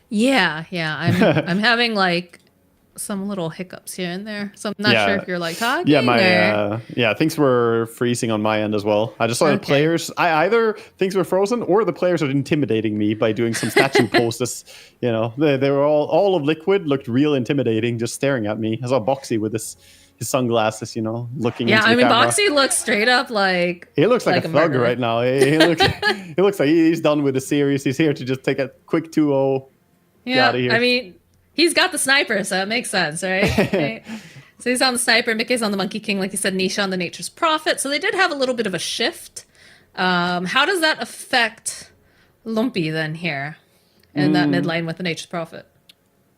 Yeah. I'm having like some little hiccups here and there. So I'm not sure if you're like talking. Yeah, things were freezing on my end as well. I just saw the players. Either things were frozen or the players are intimidating me by doing some statue poses. They were all of Liquid looked real intimidating, just staring at me. I saw Boxy with his sunglasses, looking. Yeah, into the camera. Boxy looks straight up like He looks like a thug murderer. right now. He looks like he's done with the series. He's here to just take a quick 2-0. Yeah, Get out of here. I mean, he's got the sniper, so it makes sense, right? Right. So he's on the sniper, Mickey's on the Monkey King, like you said, Nisha on the Nature's Prophet. So they did have a little bit of a shift. How does that affect Lumpy then here in that mid lane with the Nature's Prophet?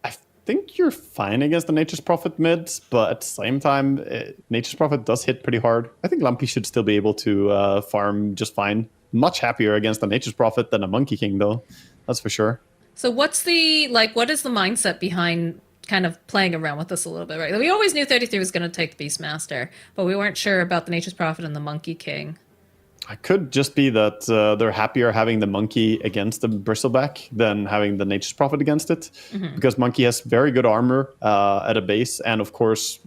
I think you're fine against the Nature's Prophet mid, but at the same time, Nature's Prophet does hit pretty hard. I think Lumpy should still be able to farm just fine. Much happier against the Nature's Prophet than a Monkey King, though. That's for sure. So what is the mindset behind kind of playing around with this a little bit, right? We always knew 33 was going to take the Beastmaster, but we weren't sure about the Nature's Prophet and the Monkey King. It could just be that they're happier having the Monkey against the Bristleback than having the Nature's Prophet against it. Because Monkey has very good armor at a base, and of course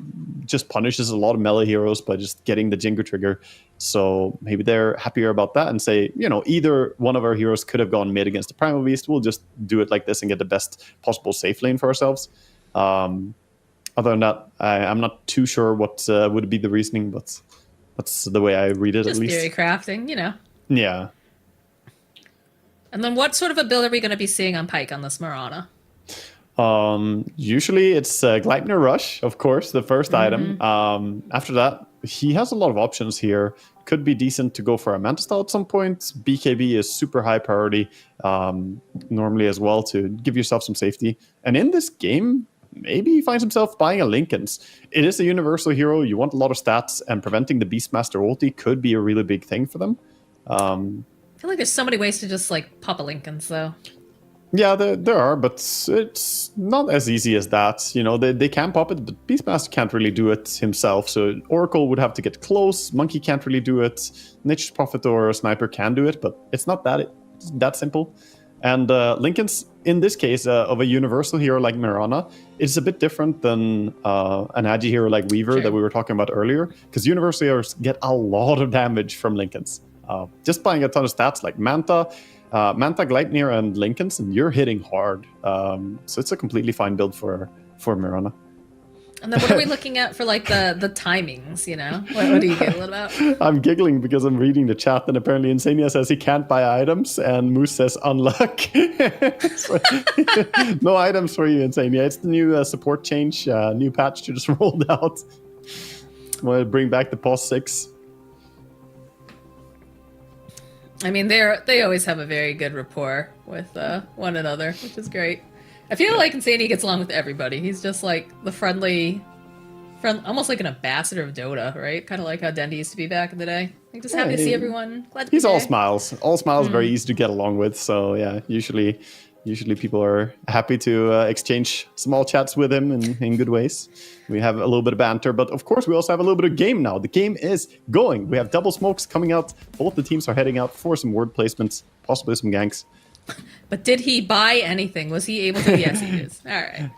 just punishes a lot of melee heroes by just getting the Jingo trigger. So maybe they're happier about that and say, either one of our heroes could have gone mid against the Primal Beast. We'll just do it like this and get the best possible safe lane for ourselves. Other than that, I'm not too sure what would be the reasoning, but that's the way I read it, Just at least. theory crafting, Yeah. And then what sort of a build are we going to be seeing on Pyke on this Marana? Usually it's Gleipnir Rush, of course, the first item. After that, he has a lot of options here. Could be decent to go for a Manta Style at some point. BKB is super high priority normally as well to give yourself some safety. And in this game, maybe he finds himself buying a Linken's. It is a universal hero. You want a lot of stats, and preventing the Beastmaster ulti could be a really big thing for them. I feel like there's so many ways to just like pop a Linken's though. Yeah, there are, but it's not as easy as that. You know, they can pop it, but Beastmaster can't really do it himself. So Oracle would have to get close. Monkey can't really do it. Nature's Prophet or Sniper can do it, but it's not that simple. And Linken's, in this case, of a universal hero like Mirana, it's a bit different than an agi hero like Weaver that we were talking about earlier, because universal heroes get a lot of damage from Linken's. Just buying a ton of stats like Manta, Gleipnir, and Linken's, and you're hitting hard. So it's a completely fine build for Mirana. And then what are we looking at for like the timings, you know? What do you giggle about? I'm giggling because I'm reading the chat, and apparently Insania says he can't buy items, and Moose says unluck. No items for you, Insania. It's the new support change, new patch just rolled out. Want to bring back the POS 6. I mean, they always have a very good rapport with one another, which is great. I feel like Insania gets along with everybody. He's just like the friendly, almost like an ambassador of Dota, right? Kind of like how Dendi used to be back in the day. Like just happy to see everyone. Glad to be He's all there. smiles. All smiles, very easy to get along with. So yeah, usually people are happy to exchange small chats with him in good ways. We have a little bit of banter, but of course we also have a little bit of game now. The game is going. We have double smokes coming out. Both the teams are heading out for some ward placements, possibly some ganks. But did he buy anything? Was he able to? Yes, he is. All right.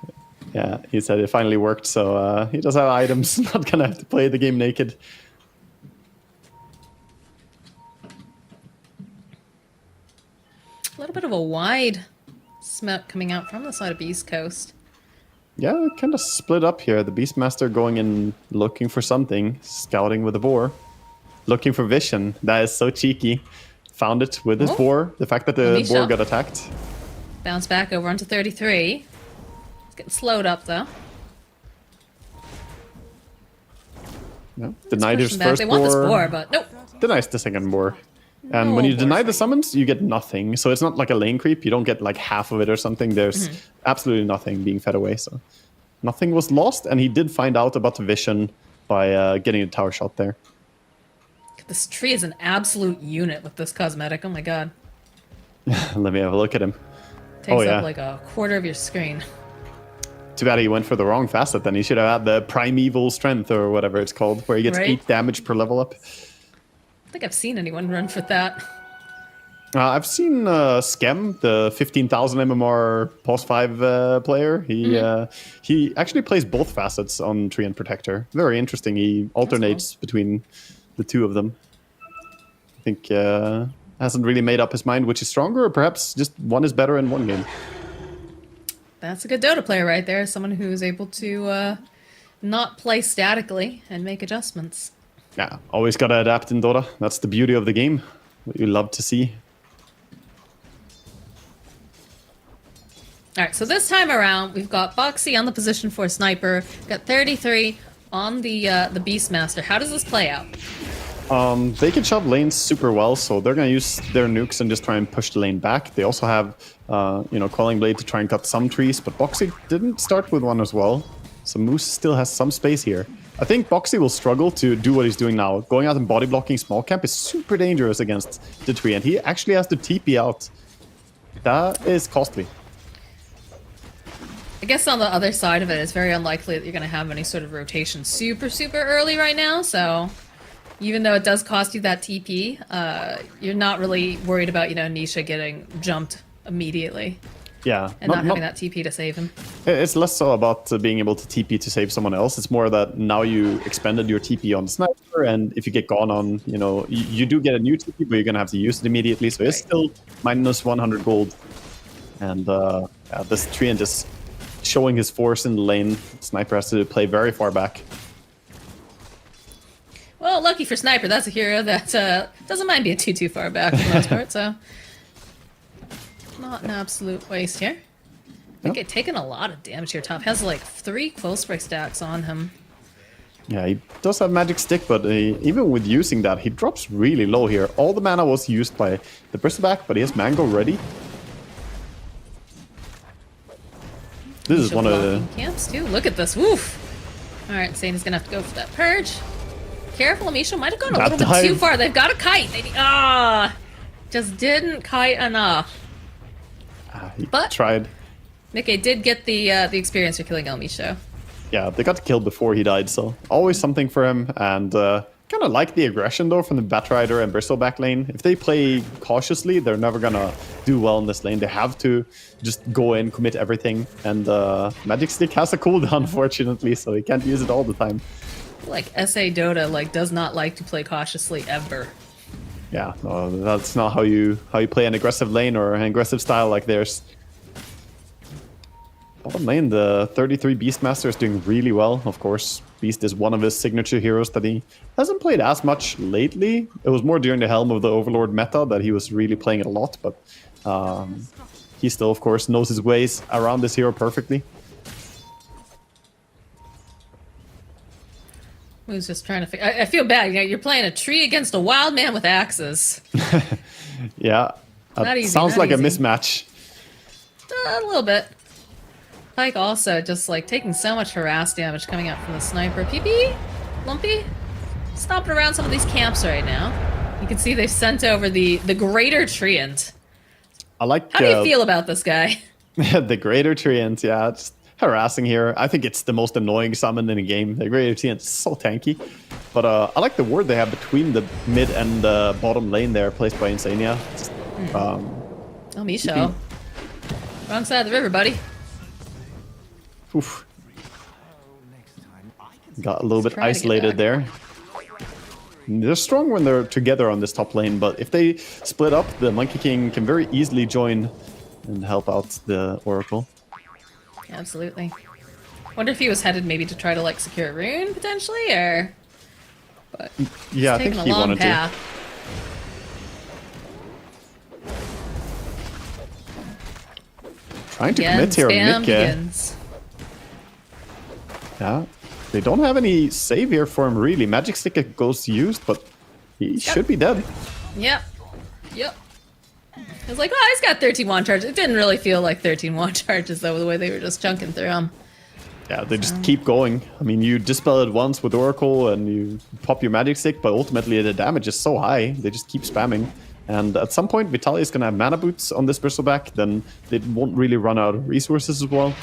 Yeah, he said it finally worked, so he does have items. Not gonna have to play the game naked. A little bit of a wide smoke coming out from the side of East Coast. Yeah, kind of split up here. The Beastmaster going in looking for something, scouting with a boar, looking for vision. That is so cheeky. Found it with his boar. The fact that the boar got attacked. Bounce back over onto 33. It's getting slowed up though. No, denied his first They boar. want this boar, but nope. Denies the second boar. And when you deny the summons, you get nothing. So it's not like a lane creep. You don't get like half of it or something. There's absolutely nothing being fed away. So nothing was lost. And he did find out about the vision by getting a tower shot there. This tree is an absolute unit with this cosmetic. Oh my god. Let me have a look at him. Takes up like a quarter of your screen. Too bad he went for the wrong facet then. He should have had the primeval strength or whatever it's called, where he gets 8 damage per level up. I think I've seen anyone run for that. I've seen Skem, the 15,000 MMR POS 5 player. He actually plays both facets on Tree and Protector. Very interesting. He alternates between the two of them. I think hasn't really made up his mind which is stronger, or perhaps just one is better in one game. That's a good Dota player right there. Someone who's able to not play statically and make adjustments. Yeah, always gotta adapt in Dota. That's the beauty of the game. What you love to see. All right, so this time around, we've got Boxy on the position for Sniper. We've got 33 on the Beastmaster. How does this play out? They can shove lanes super well, so they're gonna use their nukes and just try and push the lane back. They also have, Quelling Blade to try and cut some trees, but Boxy didn't start with one as well. So Moose still has some space here. I think Boxy will struggle to do what he's doing now. Going out and body blocking small camp is super dangerous against the tree, and he actually has to TP out. That is costly. I guess on the other side of it, it's very unlikely that you're going to have any sort of rotation super early right now, so even though it does cost you that TP, you're not really worried about, Nisha getting jumped immediately. Yeah. And not having that TP to save him. It's less so about being able to TP to save someone else. It's more that now you expended your TP on Sniper, and if you get gone on, you do get a new TP, but you're going to have to use it immediately, so it's still minus 100 gold. And this Treant is showing his force in the lane. Sniper has to play very far back. Well, lucky for Sniper, that's a hero that doesn't mind being too far back for the most part, so not an absolute waste here. I think it's taken a lot of damage here. Top has like 3 close break stacks on him. Yeah, he does have magic stick, but even with using that, he drops really low here. All the mana was used by the bristleback, but he has Mango ready. This is one of the camps too. Look at this. Woof. All right, Satan's gonna have to go for that purge. Careful, Misha might have gone a little bit too far. They've got a kite. Just didn't kite enough. he But tried. Nikkei did get the experience for killing El Micho. Yeah, they got killed before he died, so always something for him. And kind of like the aggression, though, from the Batrider and Bristol back lane. If they play cautiously, they're never going to do well in this lane. They have to just go in, commit everything. And Magic Stick has a cooldown, unfortunately, so he can't use it all the time. Like, SA Dota does not like to play cautiously ever. Yeah, no, that's not how you play an aggressive lane or an aggressive style like theirs. Bottom lane, the 33 Beastmaster is doing really well. Of course, Beast is one of his signature heroes that he hasn't played as much lately. It was more during the Helm of the Overlord meta that he was really playing it a lot, but he still, of course, knows his ways around this hero perfectly. Who's just trying to I feel bad. You're playing a tree against a wild man with axes. Yeah, Not easy, sounds not like easy. a mismatch. A little bit. Pyke also just like taking so much harass damage coming out from the sniper. PP? Lumpy? Stopping around some of these camps right now. You can see they've sent over the Greater Treant. I like. How do you feel about this guy? The Greater Treant, yeah, it's harassing here. I think it's the most annoying summon in the game. The Greater Treant is so tanky. But I like the ward they have between the mid and the bottom lane there, placed by Insania. El Micho. Wrong side of the river, buddy. Oof. Got a little bit try to get isolated back. there. They're strong when they're together on this top lane, but if they split up, the Monkey King can very easily join and help out the Oracle. Absolutely. Wonder if he was headed maybe to try to like secure a rune potentially, or. But Yeah, I taking think a he long wanted path. to. Trying to Again, commit here, spam Mikke. begins. Yeah, they don't have any save here for him, really. Magic Stick goes used, but he should be dead. Yep. Yep. I was like, oh, he's got 13 wand charges. It didn't really feel like 13 wand charges, though, the way they were just chunking through them. Yeah, they just keep going. I mean, you dispel it once with Oracle and you pop your Magic Stick, but ultimately the damage is so high, they just keep spamming. And at some point, Vitaly is going to have mana boots on this Bristleback, then they won't really run out of resources as well.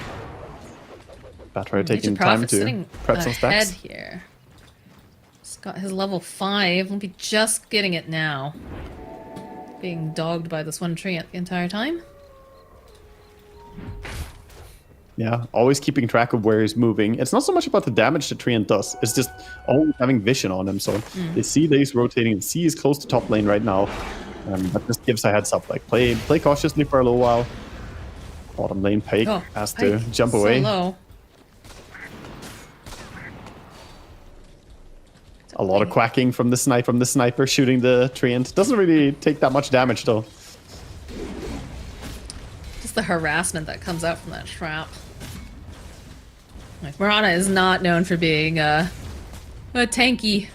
Batrider taking time to prep some stacks. Here. He's got his level 5. Won't be just getting it now. Being dogged by this one tree the entire time. Yeah, always keeping track of where he's moving. It's not so much about the damage the Treant does, it's just always having vision on him. So they see that he's rotating, and see he's close to top lane right now. That just gives a heads up, like play cautiously for a little while. Bottom lane Pyke has to jump so away. Low. A lot of quacking from the sniper shooting the Treant. Doesn't really take that much damage though. Just the harassment that comes out from that trap. Like, Mirana is not known for being a tanky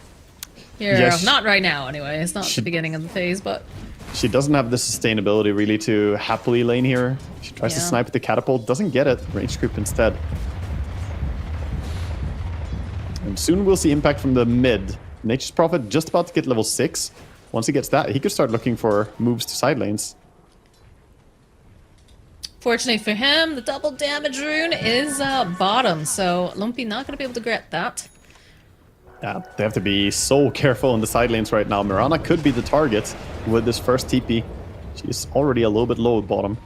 hero. Yeah, not right now, anyway. It's not the beginning of the phase, but... She doesn't have the sustainability really to happily lane here. She tries to snipe with the catapult, doesn't get it. Range creep instead. And soon we'll see impact from the mid. Nature's Prophet just about to get level 6. Once he gets that, he could start looking for moves to side lanes. Fortunately for him, the double damage rune is bottom, so Lumpy not going to be able to get that. Yeah, they have to be so careful in the side lanes right now. Mirana could be the target with this first TP. She's already a little bit low at bottom.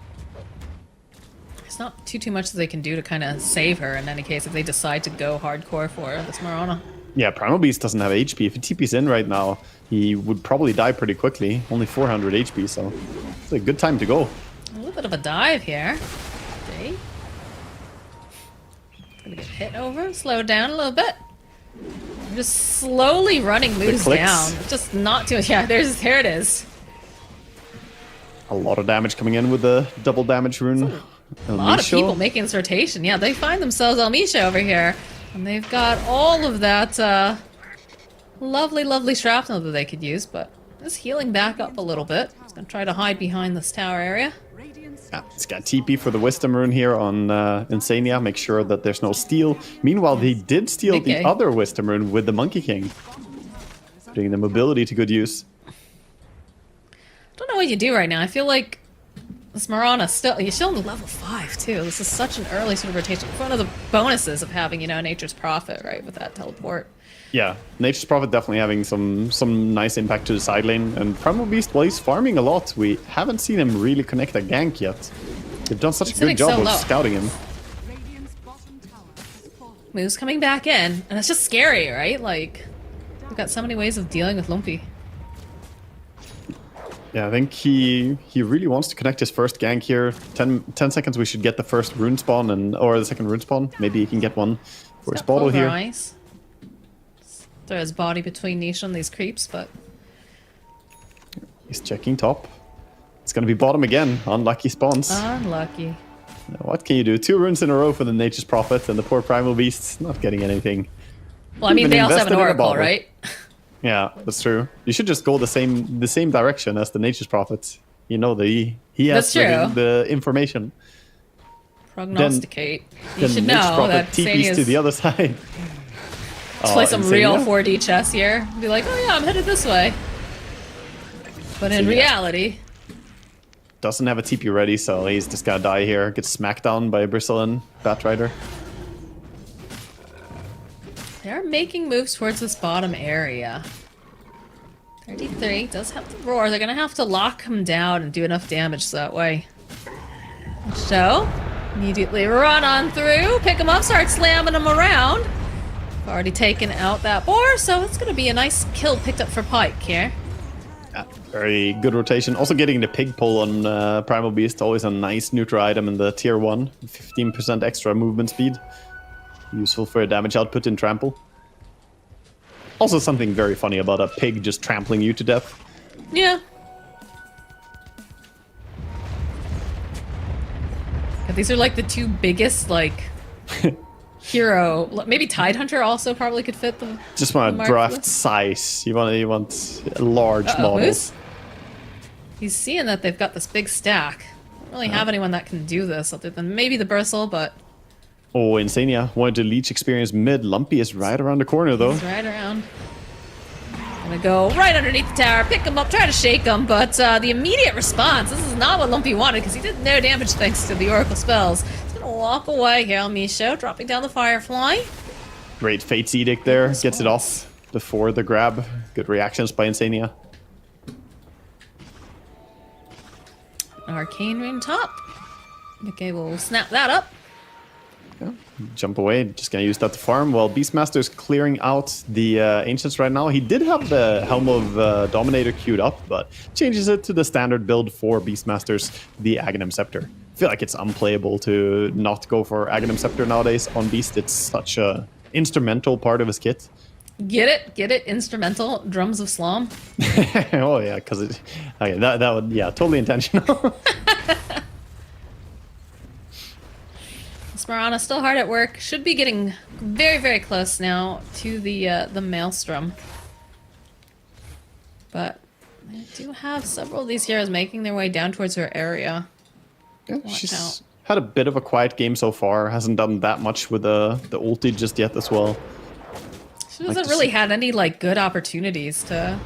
There's not too much that they can do to kind of save her in any case if they decide to go hardcore for this Mirana. Yeah, Primal Beast doesn't have HP. If he TP's in right now, he would probably die pretty quickly. Only 400 HP, so it's a good time to go. A little bit of a dive here. Okay. Gonna get hit over, slow down a little bit. I'm just slowly running moves down. Just not too much. Yeah, there it is. A lot of damage coming in with the double damage rune. A lot of people making this rotation. Yeah, they find themselves El Micho over here. And they've got all of that lovely, lovely shrapnel that they could use, but just healing back up a little bit. He's gonna try to hide behind this tower area. Yeah, he's got TP for the Wisdom Rune here on Insania. Make sure that there's no steal. Meanwhile, he did steal the other Wisdom Rune with the Monkey King. Putting the mobility to good use. Don't know what you do right now. I feel like This Marana you're still in level 5 too. This is such an early sort of rotation. One of the bonuses of having, Nature's Prophet, right, with that teleport. Yeah, Nature's Prophet definitely having some nice impact to the side lane. And Primal Beast, well, he's farming a lot. We haven't seen him really connect a gank yet. They've done such a good job of scouting him. Moves coming back in, and it's just scary, right? Like, we've got so many ways of dealing with Lumpy. Yeah, I think he really wants to connect his first gank here. 10 seconds, we should get the first rune spawn or the second rune spawn. Maybe he can get one for his bottle here. Eyes. Throw his body between Nisha and these creeps, but he's checking top. It's gonna be bottom again. Unlucky spawns. Unlucky. What can you do? 2 runes in a row for the Nature's Prophet, and the poor Primal Beast not getting anything. Well, I mean, they also have an Oracle, right? Yeah, that's true. You should just go the same direction as the Nature's Prophet. You know, he has the information. Prognosticate. You should know that TPs to the other side. Let's play some real 4D chess here. Be like, oh yeah, I'm headed this way. But in reality... Doesn't have a TP ready, so he's just gonna die here. Gets smacked down by Bristle and Batrider. They're making moves towards this bottom area. 33 does have the roar. They're gonna have to lock him down and do enough damage so that way. So, immediately run on through, pick him up, start slamming him around. Already taken out that boar, so it's gonna be a nice kill picked up for Pike here. Yeah, very good rotation. Also getting the pig pull on Primal Beast, always a nice neutral item in the tier 1. 15% extra movement speed. Useful for a damage output in trample. Also something very funny about a pig just trampling you to death. Yeah. These are like the 2 biggest, like, hero. Maybe Tidehunter also probably could fit them. Just want to draft size. You want large models. He's seeing that they've got this big stack. Don't really have anyone that can do this other than maybe the Bristle, but... Oh, Insania wanted to leech experience mid. Lumpy is right around the corner, though. He's right around. Gonna go right underneath the tower, pick him up, try to shake him, but the immediate response, this is not what Lumpy wanted, because he did no damage thanks to the Oracle spells. He's gonna walk away here on Misho, dropping down the Firefly. Great Fate's Edict there, gets it off before the grab. Good reactions by Insania. Arcane Rune top. Okay, we'll snap that up. Yeah, jump away, just gonna use that to farm. While Beastmaster's clearing out the Ancients right now. He did have the Helm of Dominator queued up, but changes it to the standard build for Beastmasters, the Aghanim Scepter. I feel like it's unplayable to not go for Aghanim Scepter nowadays on Beast. It's such a instrumental part of his kit. Get it? Instrumental Drums of Slom. Oh yeah, because it. Okay, that would totally intentional. Smarana still hard at work. Should be getting very, very close now to the Maelstrom. But I do have several of these heroes making their way down towards her area. Yeah, she's had a bit of a quiet game so far. Hasn't done that much with the ulti just yet as well. She hasn't really had any like good opportunities to.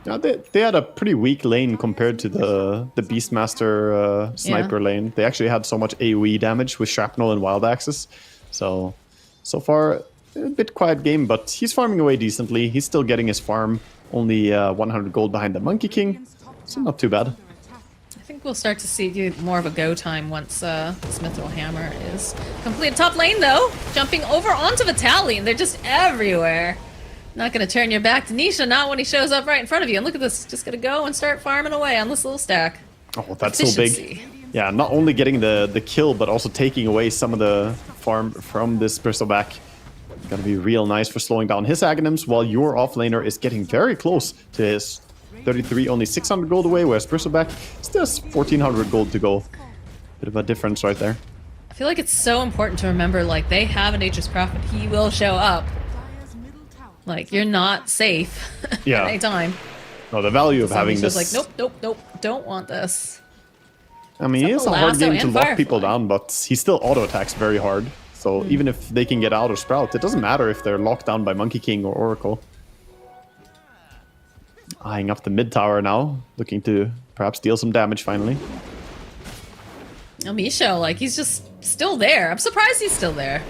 Yeah, they had a pretty weak lane compared to the Beastmaster sniper lane. They actually had so much AoE damage with Shrapnel and Wild Axes. So far, a bit quiet game, but he's farming away decently. He's still getting his farm. Only 100 gold behind the Monkey King, so not too bad. I think we'll start to see more of a go time once Mithril Hammer is complete. Top lane, though, jumping over onto Vitaly, and they're just everywhere. Not going to turn your back to Nisha, not when he shows up right in front of you. And look at this, just going to go and start farming away on this little stack. Oh, that's so big. Yeah, not only getting the kill, but also taking away some of the farm from this Bristleback. Gonna be real nice for slowing down his Aghanims, while your offlaner is getting very close to his 33, only 600 gold away, whereas Bristleback still has 1400 gold to go. Bit of a difference right there. I feel like it's so important to remember, like, they have a Nature's Prophet. He will show up. Like, you're not safe at any time. No, the value of having this... like, nope, don't want this. I mean, it's a hard game to lock people down, but he still auto-attacks very hard. So even if they can get out or Sprout, it doesn't matter if they're locked down by Monkey King or Oracle. Eyeing up the mid tower now, looking to perhaps deal some damage finally. Misho, like, he's just still there. I'm surprised he's still there.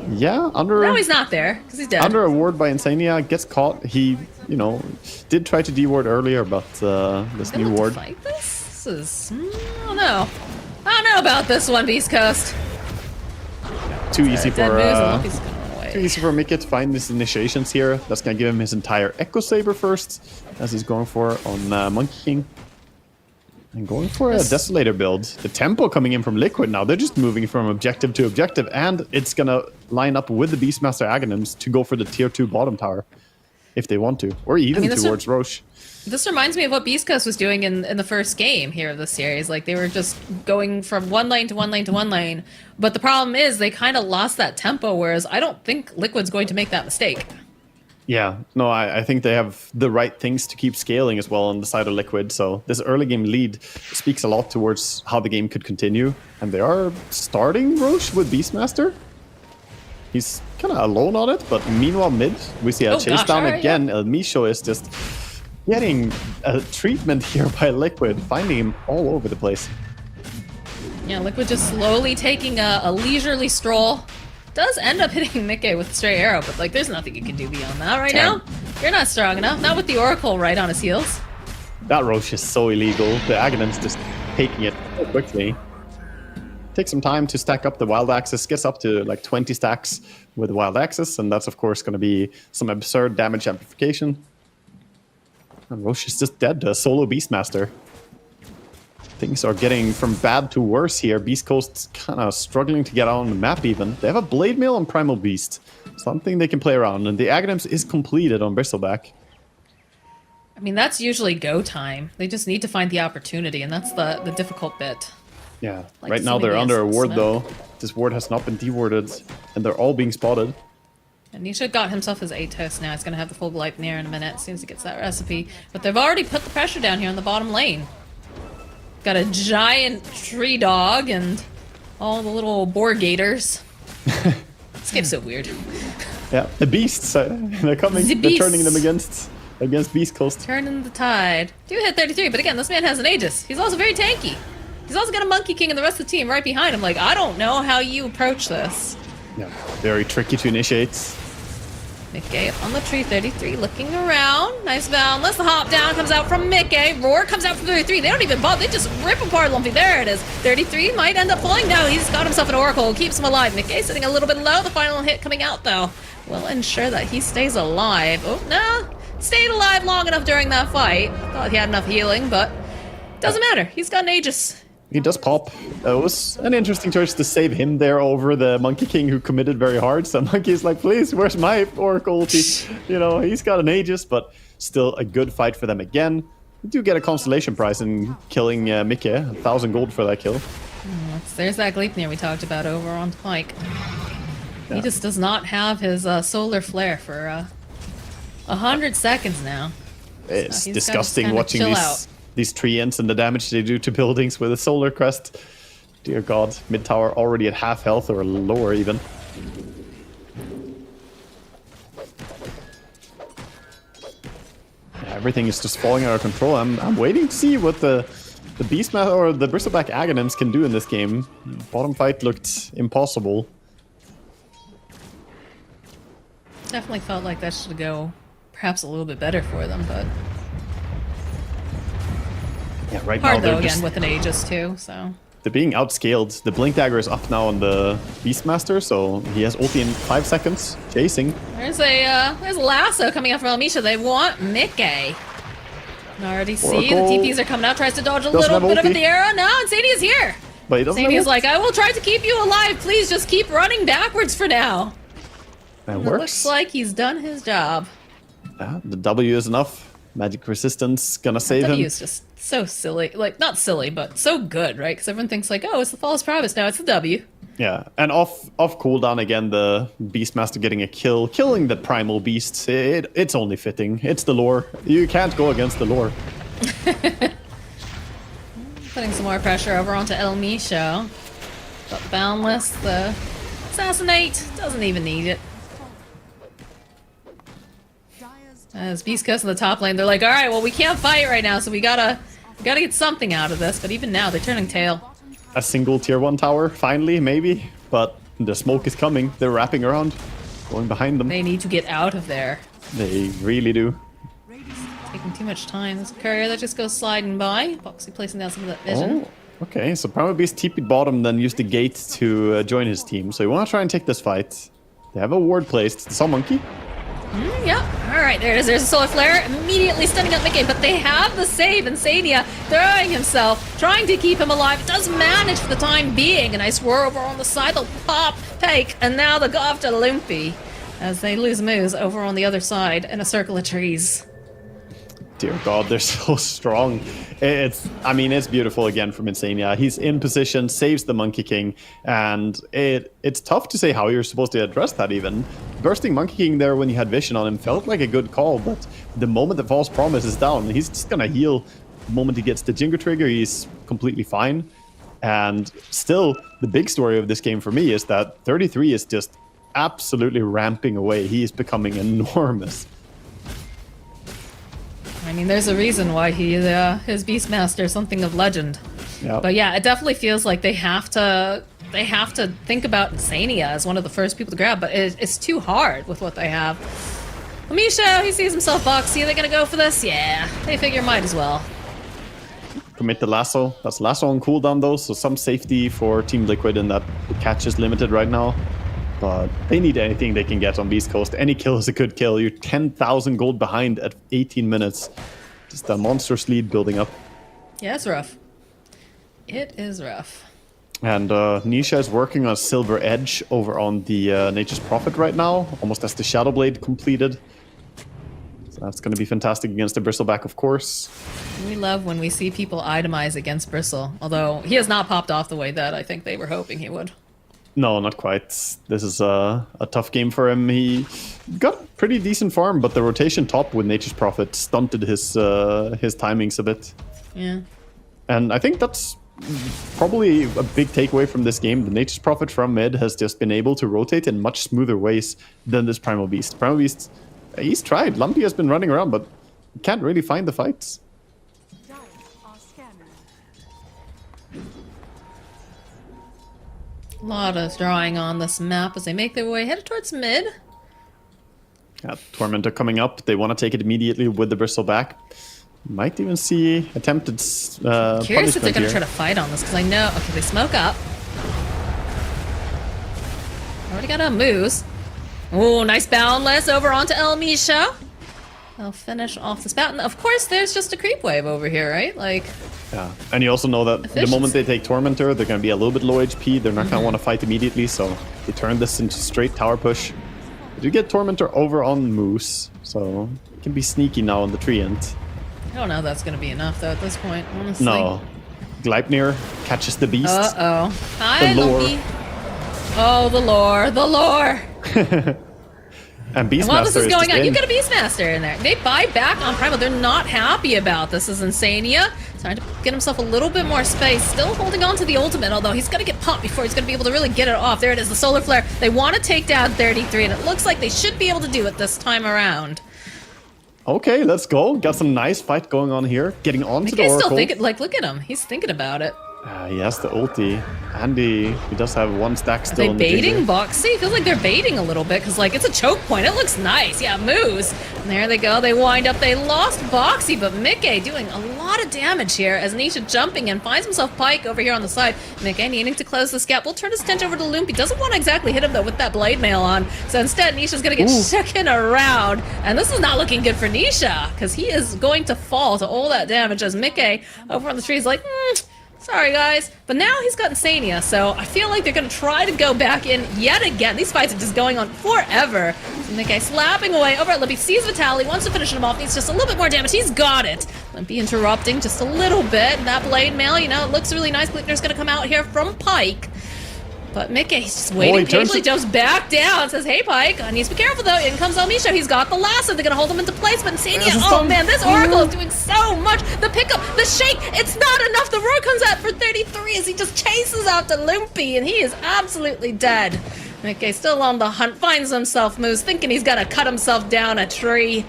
Yeah, under... No, he's not there, because he's dead. Under a ward by Insania, gets caught. He, you know, did try to de-ward earlier, but this new ward... Fight this? This is... I don't know. I don't know about this one, Beast Coast. Too easy for... Too easy for Mickey to find his initiations here. That's gonna give him his entire Echo Saber first, as he's going for on Monkey King. And going for a Desolator build. The tempo coming in from Liquid now. They're just moving from objective to objective, and it's gonna line up with the Beastmaster Aghanims to go for the tier 2 bottom tower. If they want to. Or even towards Roche. This reminds me of what Beast Coast was doing in the first game here of the series. Like, they were just going from one lane to one lane to one lane. But the problem is they kind of lost that tempo, whereas I don't think Liquid's going to make that mistake. Yeah, no, I think they have the right things to keep scaling as well on the side of Liquid. So this early game lead speaks a lot towards how the game could continue. And they are starting Roche with Beastmaster. He's kind of alone on it, but meanwhile mid, we see a chase down again. El Misho is just getting a treatment here by Liquid, finding him all over the place. Yeah, Liquid just slowly taking a leisurely stroll. Does end up hitting Mickey with a stray arrow, but like there's nothing you can do beyond that right now. You're not strong enough. Not with the Oracle right on his heels. That Roche is so illegal. The Aghanim's just taking it so quickly. Takes some time to stack up the Wild Axis, gets up to like 20 stacks with Wild Axis, and that's of course going to be some absurd damage amplification. And Roche is just dead, a solo Beastmaster. Things are getting from bad to worse here. Beast Coast's kind of struggling to get out on the map even. They have a Blade Mail on Primal Beast. Something they can play around. And the Aghanims is completed on Bristleback. I mean, that's usually go time. They just need to find the opportunity, and that's the difficult bit. Yeah, Like right now they're under a ward Smith. though. This ward has not been de-warded. And they're all being spotted. And Nisha got himself his Atos now. He's going to have the full Blight Near in a minute as soon as he gets that recipe. But they've already put the pressure down here on the bottom lane. Got a giant tree dog and all the little boar gators. This game's so weird. Yeah, the beasts, they're coming. They're turning them against Beast Coast. Turning the tide. Do hit 33, but again, this man has an Aegis. He's also very tanky. He's also got a Monkey King and the rest of the team right behind him. Like, I don't know how you approach this. Yeah, very tricky to initiate. Mickey up on the tree, 33, looking around. Nice boundless. The hop down comes out from Mickey. Roar comes out from 33. They don't even bother. They just rip apart Lumpy. There it is. 33 might end up falling. No, he's got himself an Oracle. Keeps him alive. Mickey sitting a little bit low. The final hit coming out, though, will ensure that he stays alive. Oh, no. Stayed alive long enough during that fight. Thought he had enough healing, but doesn't matter. He's got an Aegis. He does pop. It was an interesting choice to save him there over the Monkey King who committed very hard. So Monkey's like, please, where's my Oracle ulti? You know, he's got an Aegis, but still a good fight for them again. We do get a consolation prize in killing Mickey. 1,000 gold for that kill. There's that Gleipnir we talked about over on Pike. Yeah. He just does not have his solar flare for 100 seconds now. It's So he's disgusting gotta watching kinda chill these treants and the damage they do to buildings with a solar crest. Dear God, mid tower already at half health or lower even. Yeah, everything is just falling out of control. I'm waiting to see what the Beastmaster or the Bristleback Aghanims can do in this game. Bottom fight looked impossible. Definitely felt like that should go perhaps a little bit better for them, but Yeah, right hard now they're though just again with an Aegis too, so. they're being outscaled. The Blink Dagger is up now on the Beastmaster, so he has ulti in 5 seconds. Chasing. There's a lasso coming out from Elmisha. They want Mickey. I already see the Oracle TPs are coming out, tries to dodge a doesn't little have bit of ulti. the arrow. No, Insania's here. But he doesn't have Insania's ult. like, I will try to keep you alive. Please just keep running backwards for now. That It works. looks like he's done his job. Yeah, the W is enough. Magic Resistance gonna save W him. is just so silly. Like, not silly, but so good, right? Because everyone thinks like, oh, it's the False Promise. Now it's the W. Yeah, and off cooldown again, the Beastmaster getting a kill, killing the Primal Beasts. It's only fitting. It's the lore. You can't go against the lore. Putting some more pressure over onto El Misho. But Boundless, the Assassinate, doesn't even need it. As Beast Coast in the top lane, they're like, alright, well we can't fight right now, so we gotta get something out of this. But even now, they're turning tail. a single tier 1 tower, finally, maybe. But the smoke is coming. They're wrapping around, going behind them. They need to get out of there. They really do. Taking too much time. There's a courier that just goes sliding by. Boxy placing down some of that vision. Oh, okay. So Primal Beast TP'd bottom, then used the gate to join his team. So you want to try and take this fight. They have a ward placed. Saw Monkey. Yep. All right, there it is. There's a solar flare, immediately stunning up Mickey, but they have the save. Insania throwing himself, trying to keep him alive. It does manage for the time being. A nice whir over on the side. They'll pop Pike, and now they'll go after Lumpy as they lose Moose over on the other side in a circle of trees. Dear God, they're so strong. I mean, it's beautiful again from Insania. He's in position, saves the Monkey King, and it's tough to say how you're supposed to address that even. Bursting Monkey King there when you had vision on him felt like a good call, but the moment the False Promise is down, he's just gonna heal. The moment he gets the Jingo Trigger, he's completely fine. And still, the big story of this game for me is that 33 is just absolutely ramping away. He is becoming enormous. I mean, there's a reason why his Beastmaster is something of legend. Yep. But yeah, it definitely feels like they have to think about Insania as one of the first people to grab, but it's too hard with what they have. Amisho, he sees himself boxy. Are they gonna go for this? Yeah, they figure might as well. Commit the lasso. That's lasso on cooldown though, so some safety for Team Liquid in that the catch is limited right now. But they need anything they can get on Beast Coast. Any kill is a good kill. You're 10,000 gold behind at 18 minutes. Just a monstrous lead building up. Yeah, it's rough. It is rough. And Nisha is working on Silver Edge over on the Nature's Prophet right now, almost as the Shadow Blade completed. So that's going to be fantastic against the Bristleback, of course. We love when we see people itemize against Bristle, although he has not popped off the way that I think they were hoping he would. No, not quite. This is a tough game for him. He got pretty decent farm, but the rotation top with Nature's Prophet stunted his timings a bit. Yeah. And I think that's probably a big takeaway from this game. The Nature's Prophet from mid has just been able to rotate in much smoother ways than this Primal Beast. Primal Beast, he's tried. Lumpy has been running around, but can't really find the fights. A lot of drawing on this map as they make their way headed towards mid. Yeah, Tormentor coming up. They want to take it immediately with the Bristleback. Might even see attempted Curious if they're going to try to fight on this, because I know... Okay, they smoke up. Already got a Moose. Oh, nice Boundless over onto El Misha. They'll finish off the spout. And of course, there's just a creep wave over here, right? Like... Yeah, and you also know that the moment they take Tormentor, they're going to be a little bit low HP. They're not going to want to fight immediately, so they turn this into straight tower push. But you get Tormentor over on Moose, so it can be sneaky now on the Treant. I don't know if that's going to be enough, though, at this point, honestly. No. Gleipnir catches the beast. Uh-oh. Hi, the lore. Lumpy. Oh, the lore. The lore. And Beastmaster while this is going on, in. you got a Beastmaster in there. They buy back on Primal. They're not happy about this. This is Insania. Trying to get himself a little bit more space. Still holding on to the ultimate, although he's got to get popped before he's going to be able to really get it off. There it is, the Solar Flare. They want to take down 33, and it looks like they should be able to do it this time around. Okay, let's go. Got some nice fight going on here. Getting onto the Oracle. Still thinking, like, look at him. He's thinking about it. He has the ulti. Andy, he does have one stack still. Are in they the baiting Ginger. Boxy? Feels like they're baiting a little bit because, like, it's a choke point. It looks nice. Yeah, moves. And there they go. They wind up. They lost Boxy, but Mickey doing a lot of damage here as Nisha jumping in, finds himself Pike over here on the side. Mickey needing to close this gap. We'll turn his attention over to Lumpy. Doesn't want to exactly hit him, though, with that blade mail on. So instead, Nisha's going to get shaken around. And this is not looking good for Nisha because he is going to fall to all that damage as Mickey over on the tree is like, sorry, guys. But now he's got Insania, so I feel like they're going to try to go back in yet again. These fights are just going on forever. So Mickey slapping away over at Limpy. Sees Vitaly, wants to finish him off. Needs just a little bit more damage. He's got it. Limpy interrupting just a little bit. And that blade mail, you know, it looks really nice. Gleipnir's going to come out here from Pike. But Mickey's just waiting patiently, jumps back down, says, hey, Pike, I need to be careful, though. In comes Elmisha. He's got the lasso. They're going to hold him into place. But Insania, oh, man, this Oracle is doing so much. The pickup, the shake, it's not enough. The roar comes out for 33 as he just chases after Lumpy, and he is absolutely dead. Mickey still on the hunt, finds himself moves, thinking he's going to cut himself down a tree.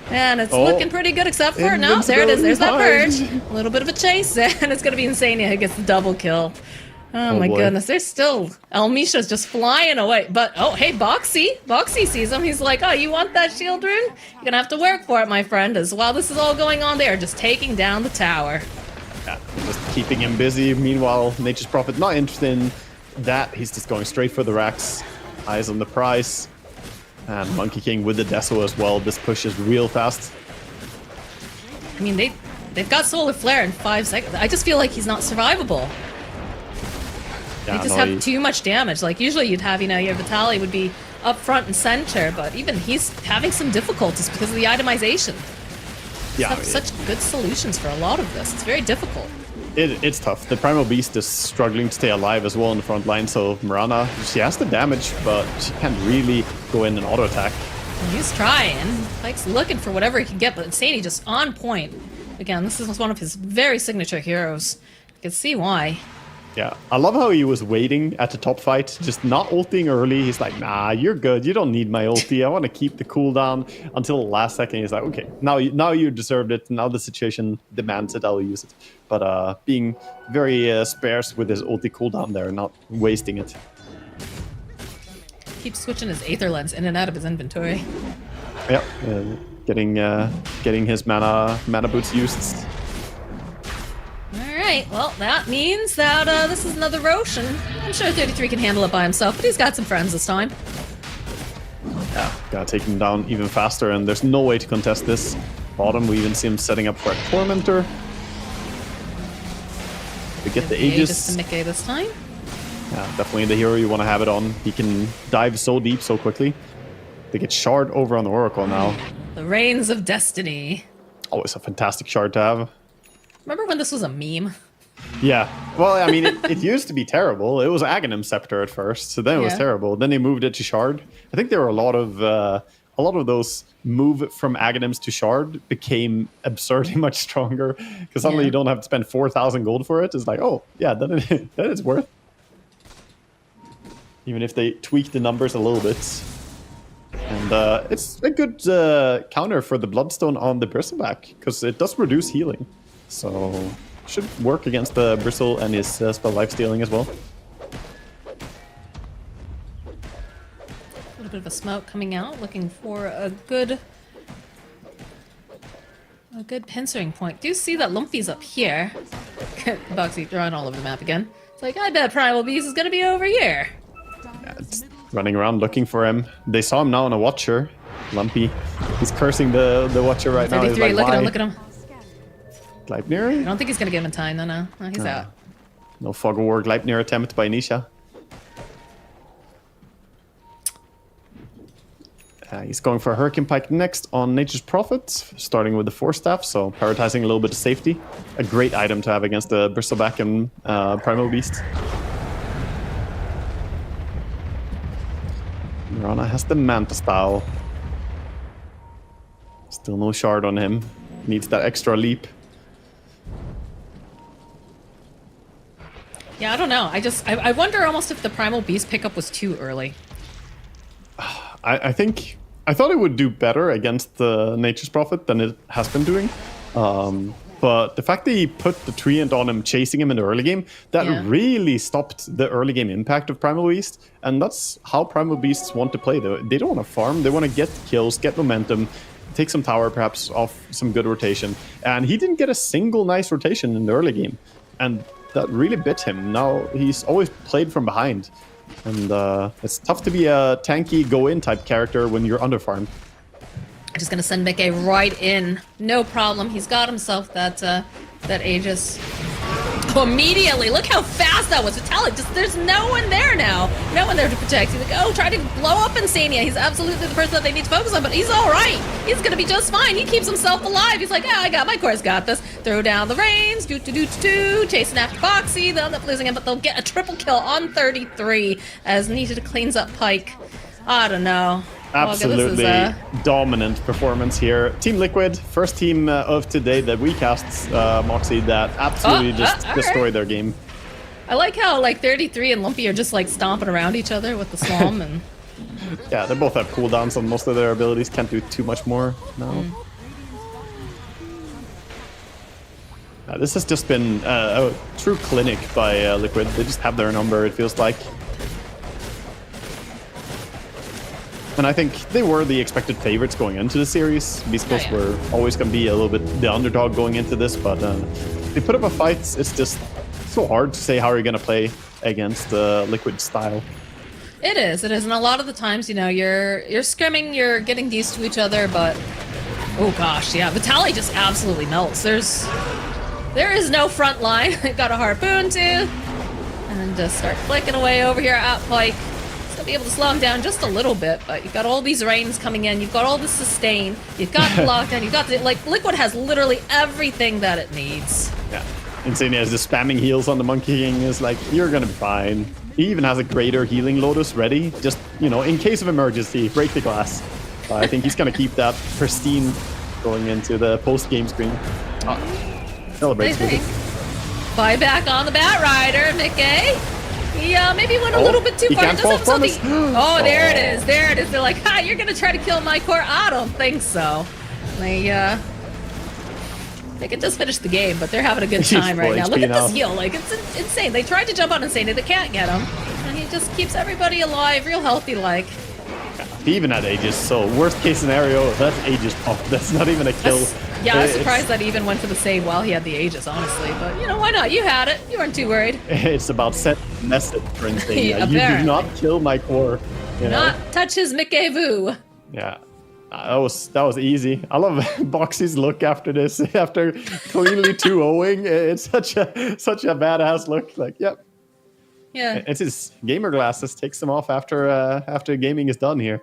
And it's looking pretty good, except for, no, there it is. There's that bird. A little bit of a chase, and it's going to be Insania who gets the double kill. Oh my boy. goodness, there's still Elmisha's just flying away. But oh hey, Boxy sees him. He's like, oh, you want that shield rune? You're gonna have to work for it, my friend. As while this is all going on, they are just taking down the tower. Yeah, just keeping him busy. Meanwhile, Nature's Prophet not interested in that. He's just going straight for the racks. Eyes on the prize. And Monkey King with the Deso as well. This push is real fast. I mean, they've got Solar Flare in 5 seconds. I just feel like he's not survivable. Yeah, They just no, have too much damage. Like usually you'd have, your Vitaly would be up front and center, but even he's having some difficulties because of the itemization. Yeah, Have such good solutions for a lot of this. It's very difficult. It's tough. The Primal Beast is struggling to stay alive as well in the front line, so Mirana, she has the damage, but she can't really go in and auto attack. He's trying. Pike's looking for whatever he can get, but Insani just on point. Again, this is one of his very signature heroes. You can see why. Yeah, I love how he was waiting at the top fight, just not ulting early. He's like, nah, you're good. You don't need my ulti. I want to keep the cooldown until the last second. He's like, okay, now you deserved it. Now the situation demands it. I'll use it. But being very sparse with his ulti cooldown there, not wasting it. Keeps switching his Aether Lens in and out of his inventory. Yep, getting his mana boots used. Alright, well, that means that this is another Roshan. I'm sure 33 can handle it by himself, but he's got some friends this time. Yeah, gotta take him down even faster, and there's no way to contest this. Bottom, we even see him setting up for a Tormentor. We get the Aegis. Aegis to Mickey this time. Yeah, definitely the hero you want to have it on. He can dive so deep so quickly. They get Shard over on the Oracle now. The Reigns of Destiny. Always a fantastic Shard to have. Remember when this was a meme? Yeah. Well, I mean, it used to be terrible. It was Aghanim Scepter at first, so then it was Yeah. terrible. Then they moved it to Shard. I think there were a lot of those move from Aghanims to Shard became absurdly much stronger because suddenly Yeah. you don't have to spend 4,000 gold for it. It's like, oh yeah, that is worth. Even if they tweak the numbers a little bit. And it's a good counter for the Bloodstone on the Bristleback because it does reduce healing. So should work against the Bristle and his spell lifestealing as well. A little bit of a smoke coming out, looking for a good pincering point. Do you see that Lumpy's up here? Boxy drawing all over the map again. It's like, I bet Primal Beast is gonna be over here. Yeah, it's running around looking for him. They saw him now on a Watcher. Lumpy. He's cursing the Watcher right now. He's 33, like, look at why? him, look at him. Gleipnir? I don't think he's gonna get him in time, no, he's out. No Fog of War Gleipnir attempt by Nisha. He's going for a Hurricane Pike next on Nature's Prophet, starting with the Force Staff, so prioritizing a little bit of safety. A great item to have against the Bristleback and Primal Beast. Mirana has the Manta Style. Still no Shard on him. Needs that extra leap. Yeah, I don't know. I wonder almost if the Primal Beast pickup was too early. I thought it would do better against the Nature's Prophet than it has been doing. But the fact that he put the Treant on him, chasing him in the early game, that really stopped the early game impact of Primal Beast. And that's how Primal Beasts want to play. They don't want to farm. They want to get kills, get momentum, take some tower perhaps off some good rotation. And he didn't get a single nice rotation in the early game. And that really bit him. Now he's always played from behind. And it's tough to be a tanky go-in type character when you're underfarmed. I'm just gonna send Mickey right in. No problem. He's got himself that Aegis. Oh, immediately! Look how fast that was. Vitaly, there's no one there now. No one there to protect. He's like, oh, try to blow up Insania. He's absolutely the person that they need to focus on, but he's all right. He's gonna be just fine. He keeps himself alive. He's like, I got my course, got this. Throw down the reins. Chasing after Boxy. They'll end up losing him, but they'll get a triple kill on 33 as Nisha cleans up Pike. I don't know. Absolutely dominant performance here. Team Liquid, first team of today that we cast Moxie that absolutely just destroyed their game. I like how 33 and Lumpy are just stomping around each other with the Slum and yeah, they both have cooldowns on most of their abilities. Can't do too much more now. This has just been a true clinic by Liquid. They just have their number, it feels like. And I think they were the expected favorites going into the series. Beast Coast were always going to be a little bit the underdog going into this, but they put up a fight. It's just so hard to say how you're going to play against Liquid style. It is, and a lot of the times, you know, you're scrimming, you're getting used to each other, but oh gosh, yeah, Vitaly just absolutely melts. There is no front line. They've got a harpoon too, and just start flicking away over here at Pike. Be able to slow him down just a little bit, but you've got all these rains coming in, you've got all the sustain, you've got the lockdown, you've got the, like, Liquid has literally everything that it needs. Yeah. Insane as the spamming heals on the Monkey King is like, you're gonna be fine. He even has a greater healing Lotus ready, just, you know, in case of emergency, break the glass. I think he's gonna keep that pristine going into the post-game screen. Celebrates with it. Buyback on the Batrider, Mickey. Yeah, maybe went a little bit too far. It doesn't so oh, there it is. There it is. They're like, ha, you're gonna try to kill my core? I don't think so. They could just finish the game, but they're having a good time right now. Look at this heal. Like, it's insane. They tried to jump on Insane. They can't get him. And he just keeps everybody alive, real healthy like. He even had Aegis, so worst case scenario, that's Aegis pop. That's not even a kill. Yeah, I was surprised that he even went for the save while he had the Aegis, honestly. But, you know, why not? You had it. You weren't too worried. It's about set message for Insane. Yeah, you do not kill my core. You not touch his Mickey Vu. Yeah. That was easy. I love Boxy's look after this. After cleanly 2-0ing, it's such a badass look. Like, yep. Yeah. It's his gamer glasses. Takes them off after gaming is done here.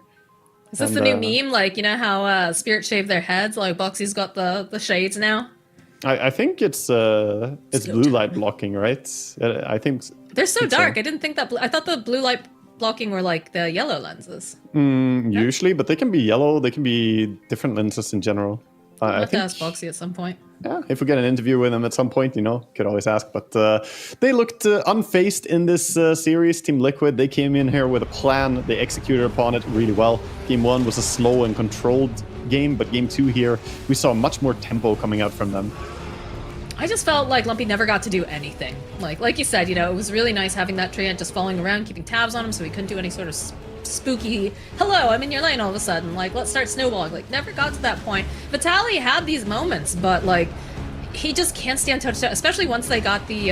Is this the new meme? Like, you know how Spirit shaved their heads? Like, Boxy's got the shades now? I think it's blue light blocking, right? I think they're so dark. I didn't think that. I thought the blue light blocking were like the yellow lenses. Usually, but they can be yellow. They can be different lenses in general. I'll have to ask Boxy at some point. Yeah, if we get an interview with them at some point, you know, could always ask. But they looked unfazed in this series. Team Liquid, they came in here with a plan. They executed upon it really well. Game 1 was a slow and controlled game, but Game 2 here, we saw much more tempo coming out from them. I just felt like Lumpy never got to do anything. Like you said, you know, it was really nice having that Treant just following around, keeping tabs on him so he couldn't do any sort of spooky, hello, I'm in your lane all of a sudden, like, let's start snowballing. Like, never got to that point. Vitaly had these moments, but, like, he just can't stand touchdown, especially once they got the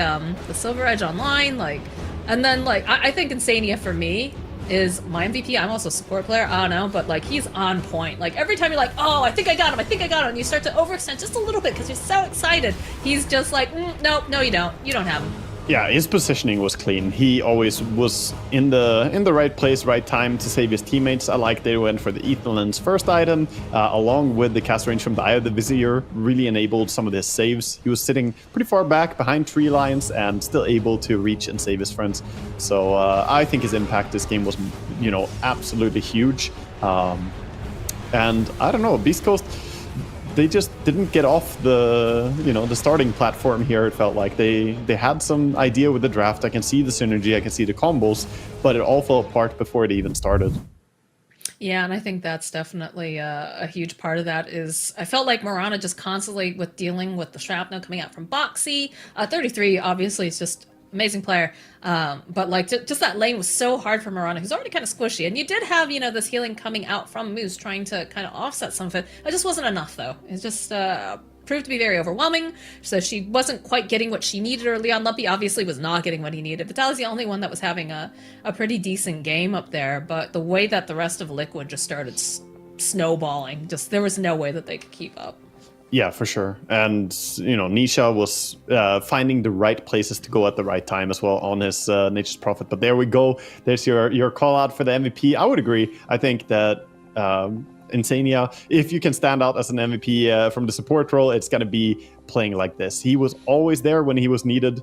Silver Edge online, like, and then, like, I think Insania, for me, is my MVP. I'm also a support player, I don't know, but, like, he's on point. Like, every time you're like, oh, I think I got him, and you start to overextend just a little bit because you're so excited, he's just like, no, you don't have him. Yeah, his positioning was clean. He always was in the right place, right time to save his teammates. I like they went for the Ethanlin's first item, along with the cast range from Dia. The Vizier really enabled some of his saves. He was sitting pretty far back behind tree lines and still able to reach and save his friends. So I think his impact this game was, you know, absolutely huge. And I don't know, Beast Coast, they just didn't get off the starting platform here. It felt like they had some idea with the draft. I can see the synergy, I can see the combos, but it all fell apart before it even started. Yeah, and I think that's definitely a huge part of that is I felt like Mirana just constantly with dealing with the shrapnel coming out from Boxy. 33 obviously is just amazing player, but like just that lane was so hard for Mirana, who's already kind of squishy, and you did have, you know, this healing coming out from Moose trying to kind of offset some of it. It just wasn't enough though. It just proved to be very overwhelming, so she wasn't quite getting what she needed, or Leon Lumpy obviously was not getting what he needed. Vitaly's the only one that was having a pretty decent game up there, but the way that the rest of Liquid just started snowballing, just there was no way that they could keep up. Yeah, for sure. And, you know, Nisha was finding the right places to go at the right time as well on his Nature's Prophet. But there we go. There's your call out for the MVP. I would agree. I think that Insania, if you can stand out as an MVP from the support role, it's going to be playing like this. He was always there when he was needed.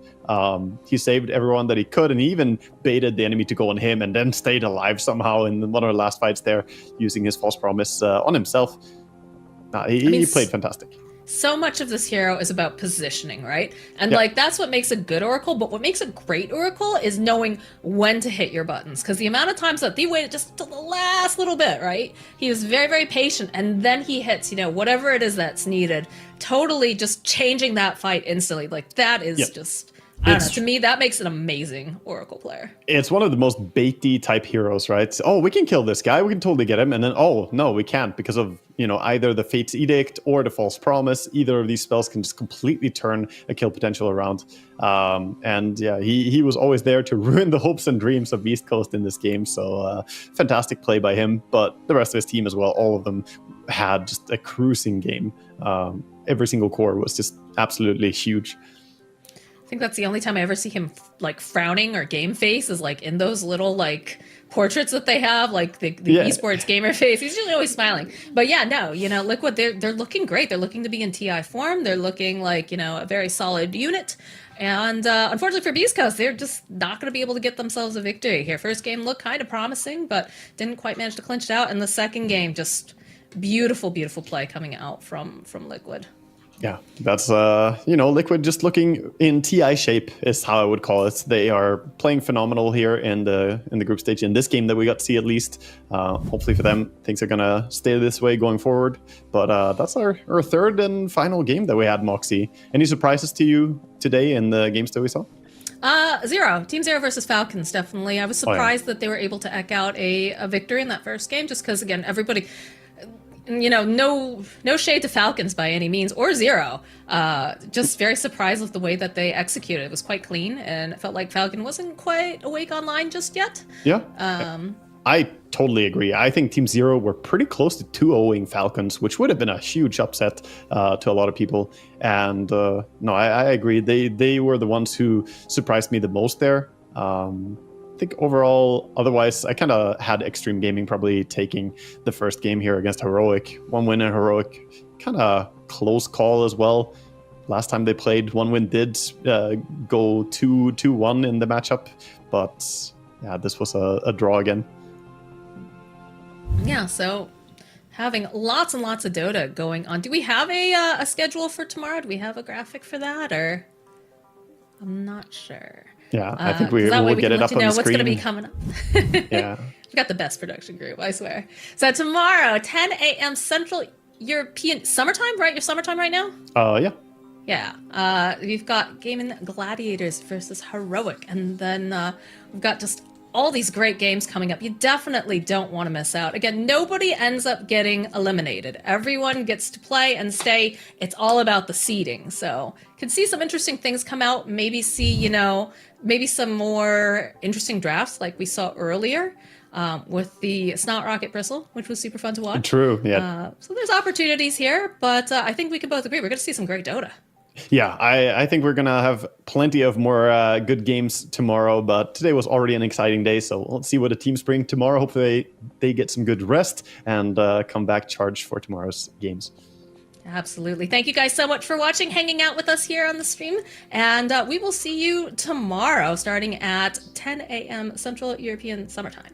He saved everyone that he could, and he even baited the enemy to go on him and then stayed alive somehow in one of the last fights there, using his false promise on himself. He played fantastic. so much of this hero is about positioning, right? And Yeah. like that's what makes a good Oracle, but what makes a great Oracle is knowing when to hit your buttons. Because the amount of times that they waited just till the last little bit, right? He was very, very patient, and then he hits, whatever it is that's needed, totally just changing that fight instantly. Like that is Yep. just I don't know. To me, that makes an amazing Oracle player. It's one of the most baity type heroes, right? Oh, we can kill this guy. We can totally get him. And then, oh, no, we can't because of, either the Fate's Edict or the False Promise. Either of these spells can just completely turn a kill potential around. And yeah, he was always there to ruin the hopes and dreams of Beast Coast in this game. So fantastic play by him. But the rest of his team as well, all of them had just a cruising game. Every single core was just absolutely huge. I think that's the only time I ever see him like frowning or game face is like in those little like portraits that they have, like the esports gamer face. He's usually always smiling. But yeah, no, Liquid, they're looking great. They're looking to be in TI form. They're looking like, a very solid unit. And unfortunately for Beast Coast, they're just not going to be able to get themselves a victory here. First game looked kind of promising, but didn't quite manage to clinch it out. And the second game, just beautiful, beautiful play coming out from Liquid. Yeah, that's, Liquid just looking in TI shape is how I would call it. They are playing phenomenal here in the group stage in this game that we got to see at least. Hopefully for them, things are going to stay this way going forward. But that's our third and final game that we had, Moxie. Any surprises to you today in the games that we saw? Zero. Team Zero versus Falcons, definitely. I was surprised that they were able to eke out a victory in that first game, just because, again, everybody... no shade to Falcons by any means, or Zero. Just very surprised with the way that they executed. It was quite clean, and it felt like Falcon wasn't quite awake online just yet. Yeah. I totally agree. I think Team Zero were pretty close to 2-0ing Falcons, which would have been a huge upset to a lot of people. And no, I agree. They were the ones who surprised me the most there. I think overall, otherwise, I kind of had Extreme Gaming probably taking the first game here against Heroic. One win in Heroic, kind of close call as well. Last time they played, one win did go 2-1 in the matchup. But yeah, this was a draw again. Yeah, so having lots and lots of Dota going on. Do we have a schedule for tomorrow? Do we have a graphic for that? Or I'm not sure. Yeah, I think we'll get it up on the screen. What's going to be coming up. Yeah. We've got the best production group, I swear. So tomorrow, 10 a.m. Central European summertime, right? Your summertime right now? Yeah. Yeah. We've got Gaming Gladiators versus Heroic. And then we've got just all these great games coming up. You definitely don't want to miss out. Again, nobody ends up getting eliminated. Everyone gets to play and stay. It's all about the seeding. So can see some interesting things come out. Maybe see, maybe some more interesting drafts like we saw earlier with the Snot Rocket Bristle, which was super fun to watch. True, yeah. So there's opportunities here, but I think we can both agree. We're going to see some great Dota. Yeah, I think we're going to have plenty of more good games tomorrow, but today was already an exciting day, so let's see what the teams bring tomorrow. Hopefully they get some good rest and come back charged for tomorrow's games. Absolutely. Thank you guys so much for watching, hanging out with us here on the stream, and we will see you tomorrow starting at 10 a.m. Central European Summertime.